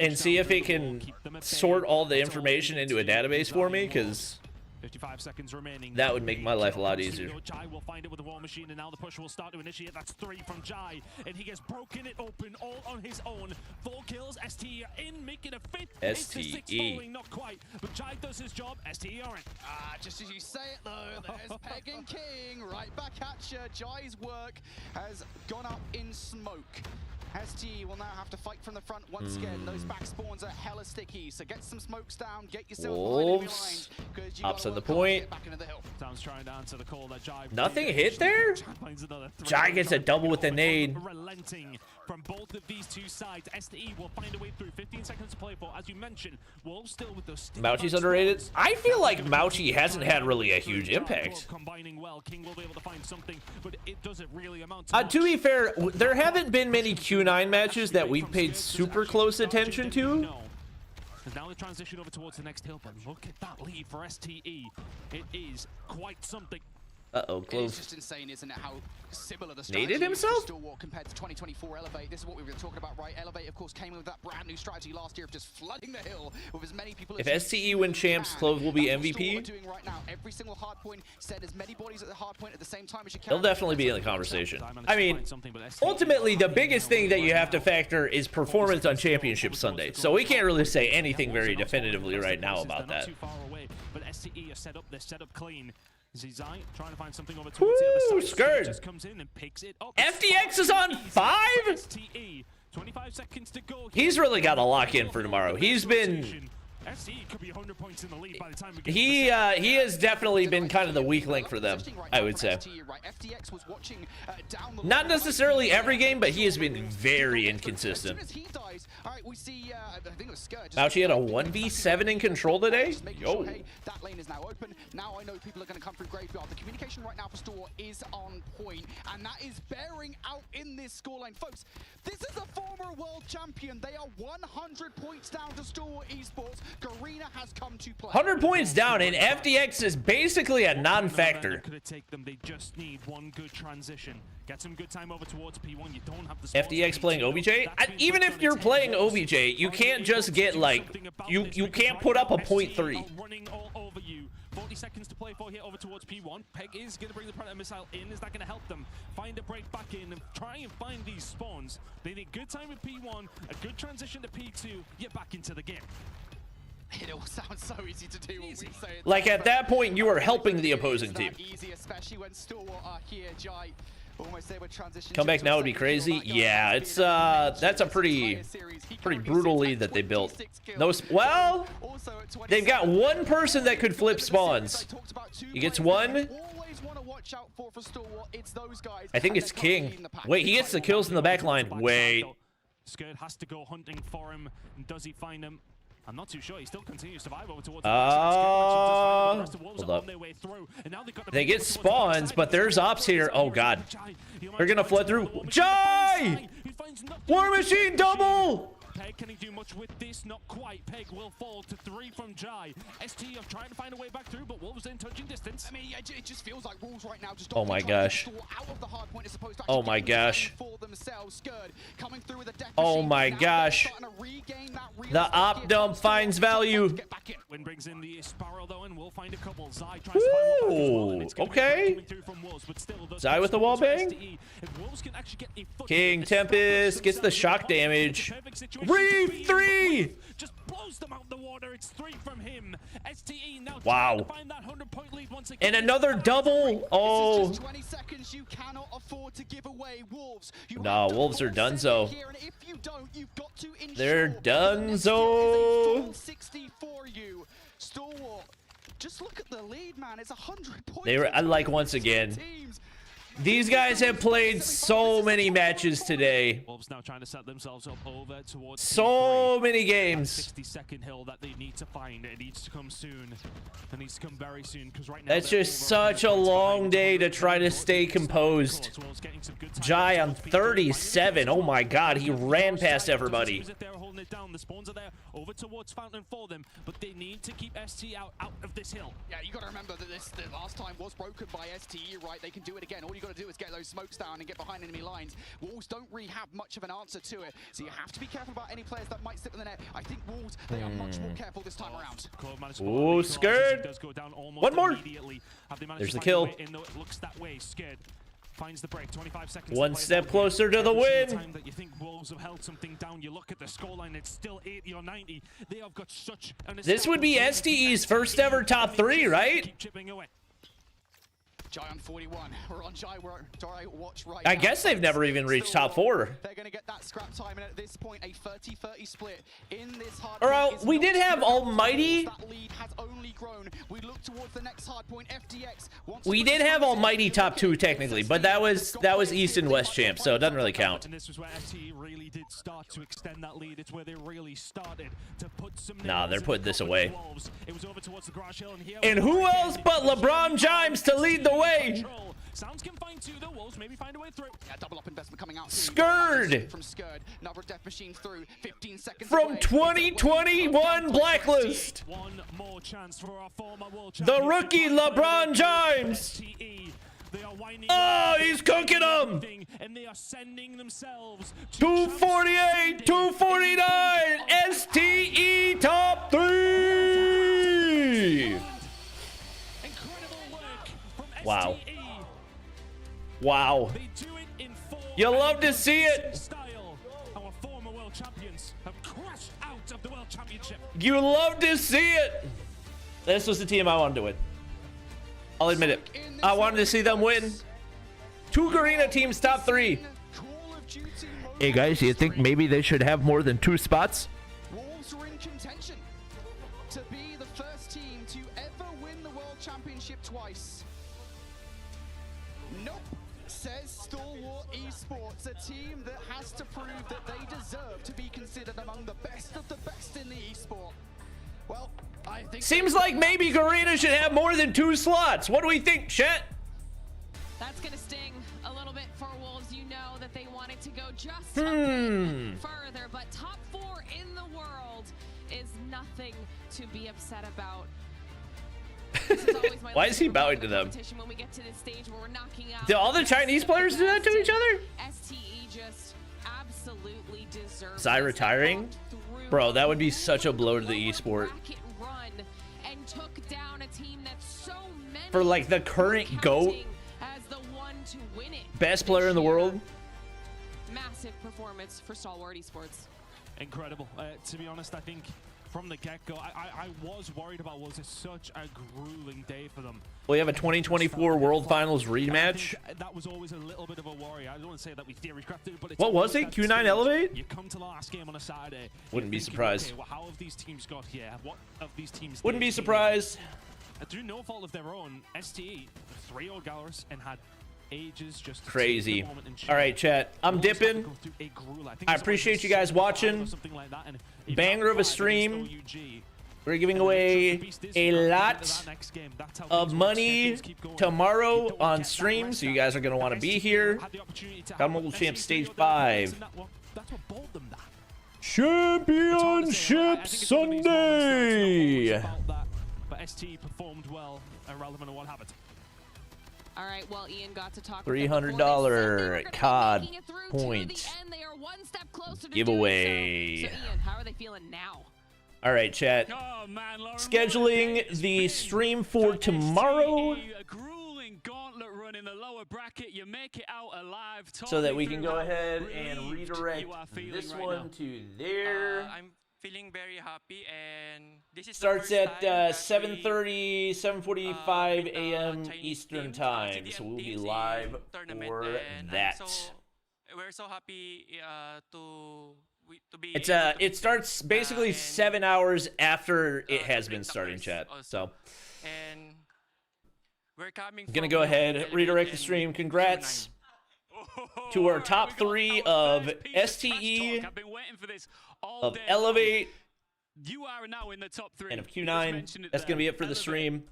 and see if it can sort all the information into a database for me, because 55 seconds remaining. That would make my life a lot easier. Jai will find it with the war machine, and now the push will start to initiate. That's 3 from Jai, and he has broken it open all on his own. 4 kills. STE are in, making a 5th. STE. Falling, not quite, but Jai does his job. STE are in. Just as you say it though, there's Peg and King right back at you. Jai's work has gone up in smoke. STE will now have to fight from the front once again. Those back spawns are hella sticky, so get some smokes down, get yourself Wolves. Ups on the point. Sounds trying to answer the call that Jai. Nothing hit there? Jai gets a double with the nade. Relenting from both of these two sides. STE will find a way through. 15 seconds to play for. As you mentioned, Wolves still with those. Mauchi's underrated. I feel like Mauchi hasn't had really a huge impact. Combining well, King will be able to find something, but it doesn't really amount to be fair, there haven't been many Q9 matches that we've paid super close attention to. And now the transition over towards the next hill, but look at that lead for STE. It is quite something. Uh-oh, close. It's just insane, isn't it, how similar the Naded strategy himself? Stalwart compared to 2024 Elevate. This is what we were talking about, right? Elevate, of course, came with that brand new strategy last year of just flooding the hill with as many people as If STE win champs, Clove will be MVP. Doing right now. Every single hardpoint, set as many bodies at the hardpoint at the same time as you can. They'll definitely be in the conversation. I mean, ultimately, the biggest thing that you have to factor is performance on Championship Sunday. So we can't really say anything very definitively right now about that. Too far away, but STE are set up. They're set up clean. Zizai trying to find something over towards the other side. Skirt. Just comes in and picks it up. FDX is on 5? STE, 25 seconds to go. He's really got to lock in for tomorrow. He's been... STE could be 100 points in the lead by the time we get he has definitely been kind of the weak link for them, I would say. Not necessarily every game, but he has been very inconsistent. Mauchi had a 1v7 in control today? Yo. That lane is now open. Now I know people are going to come through Graveyard. The communication right now for Store is on point, and that is bearing out in this scoreline. Folks, this is a former world champion. They are 100 points down to Store Esports. Garena has come to play. 100 points down, and FDX is basically a non-factor. Could it take them? They just need one good transition. Get some good time over towards P1. You don't have the FDX playing OBJ? Even if you're playing OBJ, you can't just get like you can't put up a .3. Running all over you. 40 seconds to play for here over towards P1. Peg is going to bring the Predator missile in. Is that going to help them find a break back in and try and find these spawns? They need good time with P1, a good transition to P2. Get back into the game. It all sounds so easy to do when we say it. Like at that point, you are helping the opposing team. Easy, especially when Stalwart are here. Jai almost there with transition. Comeback now would be crazy. Yeah, it's that's a pretty brutal lead that they built. No, well, they've got one person that could flip spawns. He gets one. I think it's King. Wait, he gets the kills in the back line. Wait. Skirt has to go hunting for him. And does he find him? I'm not too sure. He still continues to survive over towards hold up. They get spawns, but there's ops here. Oh god. They're gonna flood through. Jai! War Machine double! Peg, can he do much with this? Not quite. Peg will fall to 3 from Jai. ST are trying to find a way back through, but Wolves in touching distance. I mean, it just feels like Wolves right now just oh my gosh. Oh my gosh. Oh my gosh. The op dump finds value. Win brings in the Sparrow though, and we'll find a couple. Zai tries to find one. Okay. Zai with the wall bang. King Tempest gets the shock damage. Reef 3! Just blows them out the water. It's 3 from him. STE now wow. Find that 100-point lead once again. And another double. Oh. 20 seconds you cannot afford to give away. Wolves. No, Wolves are donezo. They're donezo. 60 for you. Stalwart. Just look at the lead, man. It's 100 points. They were like once again. These guys have played so many matches today. Wolves now trying to set themselves up over towards so many games. 60-second hill that they need to find. It needs to come soon. It needs to come very soon because right now that's just such a long day to try to stay composed. Jai on 37. Oh my god, he ran past everybody. slowing it down. The spawns are there over towards Fountain for them, but they need to keep ST out of this hill. Yeah, you got to remember that the last time was broken by STE, right? They can do it again. All you got to do is get those smokes down and get behind enemy lines. Wolves don't really have much of an answer to it, so you have to be careful about any players that might slip in the net. I think Wolves, they are much more careful this time around. Ooh, scared. One more. There's the kill. It looks that way. Scared. Finds the break. 25 seconds. One step closer to the win. Time that you think Wolves have held something down, you look at the scoreline. It's still 80 or 90. They have got such an. This would be STE's first ever top 3, right? Keep chipping away. Jai on 41. We're on Jai watch right I now. guess they've never even reached top 4. They're going to get that scrap time, and at this point, a 30-30 split in this hard Or we did have Almighty. That lead has only grown. We look towards the next hard point. FDX wants We did have Almighty top 2 technically, but that was East and West champ, so it doesn't really count. And this was where FT really did start to extend that lead. It's where they really started to put some. Nah, they're putting this away. It was over towards the garage hill, and here. And who else but LeBron James to lead the way? Sounds confined to the Wolves, maybe find a way through. Yeah, double up investment coming out. Skurd from Skurd. Another death machine through. 15 seconds from away. 2021 blacklist. One more chance for our former world The champion. rookie LeBron James. Oh, he's cooking them. And they are sending themselves 248, 249, STE top 3. Wow. Wow. You love to see it. Our former world champions have crashed out of the world championship. You love to see it. This was the team I wanted to win. I'll admit it. I wanted to see them win. 2 Garena teams top 3. Hey guys, do you think maybe they should have more than 2 spots? Wolves are in contention to be the first team to ever win the world championship twice. Nope, says Stalwart Esports, a team that has to prove that they deserve to be considered among the best of the best in the esport. Well, I think seems like maybe Garena should have more than 2 slots. What do we think, chat? That's gonna sting a little bit for Wolves. You know that they wanted to go just a bit further, but top 4 in the world is nothing to be upset about. Why is he bowing to them? When we get to this stage where we're knocking out Do all the Chinese players do that to each other? STE just absolutely deserves. Zai retiring? Bro, that would be such a blow to the esport. Run and took down a team that's so many For like the current GOAT, as the one to win it. best player in the world. Massive performance for Stalwart Esports. Incredible. To be honest, I think from the get-go, I was worried about was it such a grueling day for them. We have a 2024 World Finals rematch. That was always a little bit of a worry. I don't want to say that we theory crafted it, but it's What was it? Q9 Elevate? You come to the last game on a Saturday. Wouldn't be thinking, surprised. Okay, well, how have these teams got here? What of these teams? Wouldn't be surprised. Through no fault of their own, STE 3 old Gallerus and had ages just Crazy. All right, chat. I'm dipping. I appreciate you guys watching. Banger of a stream. We're giving away a lot of money tomorrow on stream, so you guys are going to want to be here. Codm Mobile Champ Stage 5. Championship Sunday. But ST performed well, irrelevant of what happened. All right, well, Ian got to talk $300 COD point giveaway. So, Ian, how are they feeling now? All right, chat. Scheduling the stream for tomorrow a grueling gauntlet run in the lower bracket. You make it out alive. so that we can go ahead and redirect this one to there. I'm feeling very happy, and this is Starts at 7:30, 7:45 a.m. Eastern time, so we'll be live for that. We're so happy to be. It starts basically 7 hours after it has been starting, chat. So and we're coming. I'm gonna go ahead, redirect the stream. Congrats to our top 3 of STE, of Elevate, You are now in the top 3. and of Q9. That's gonna be it for the stream.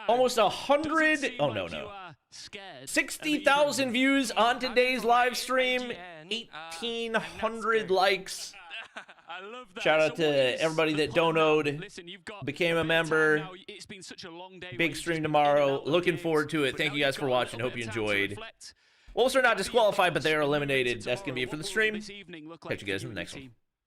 Almost 100. Oh no. 60,000 views on today's live stream. 1,800 likes. I love that. Shout out So what to is everybody that the plan now? donoed, Listen, you've got became a bit of time member. now. It's been such a long day where Big you've stream just been in and tomorrow. out of Looking games, forward to it. but Thank now you guys you've for got a watching. little Hope you bit of time to enjoyed. reflect. Wolves are not How do your disqualified, but thoughts they are moving into eliminated. That's going to be it tomorrow? for the What will stream. this evening look Catch like you guys for in the you and next your one. team?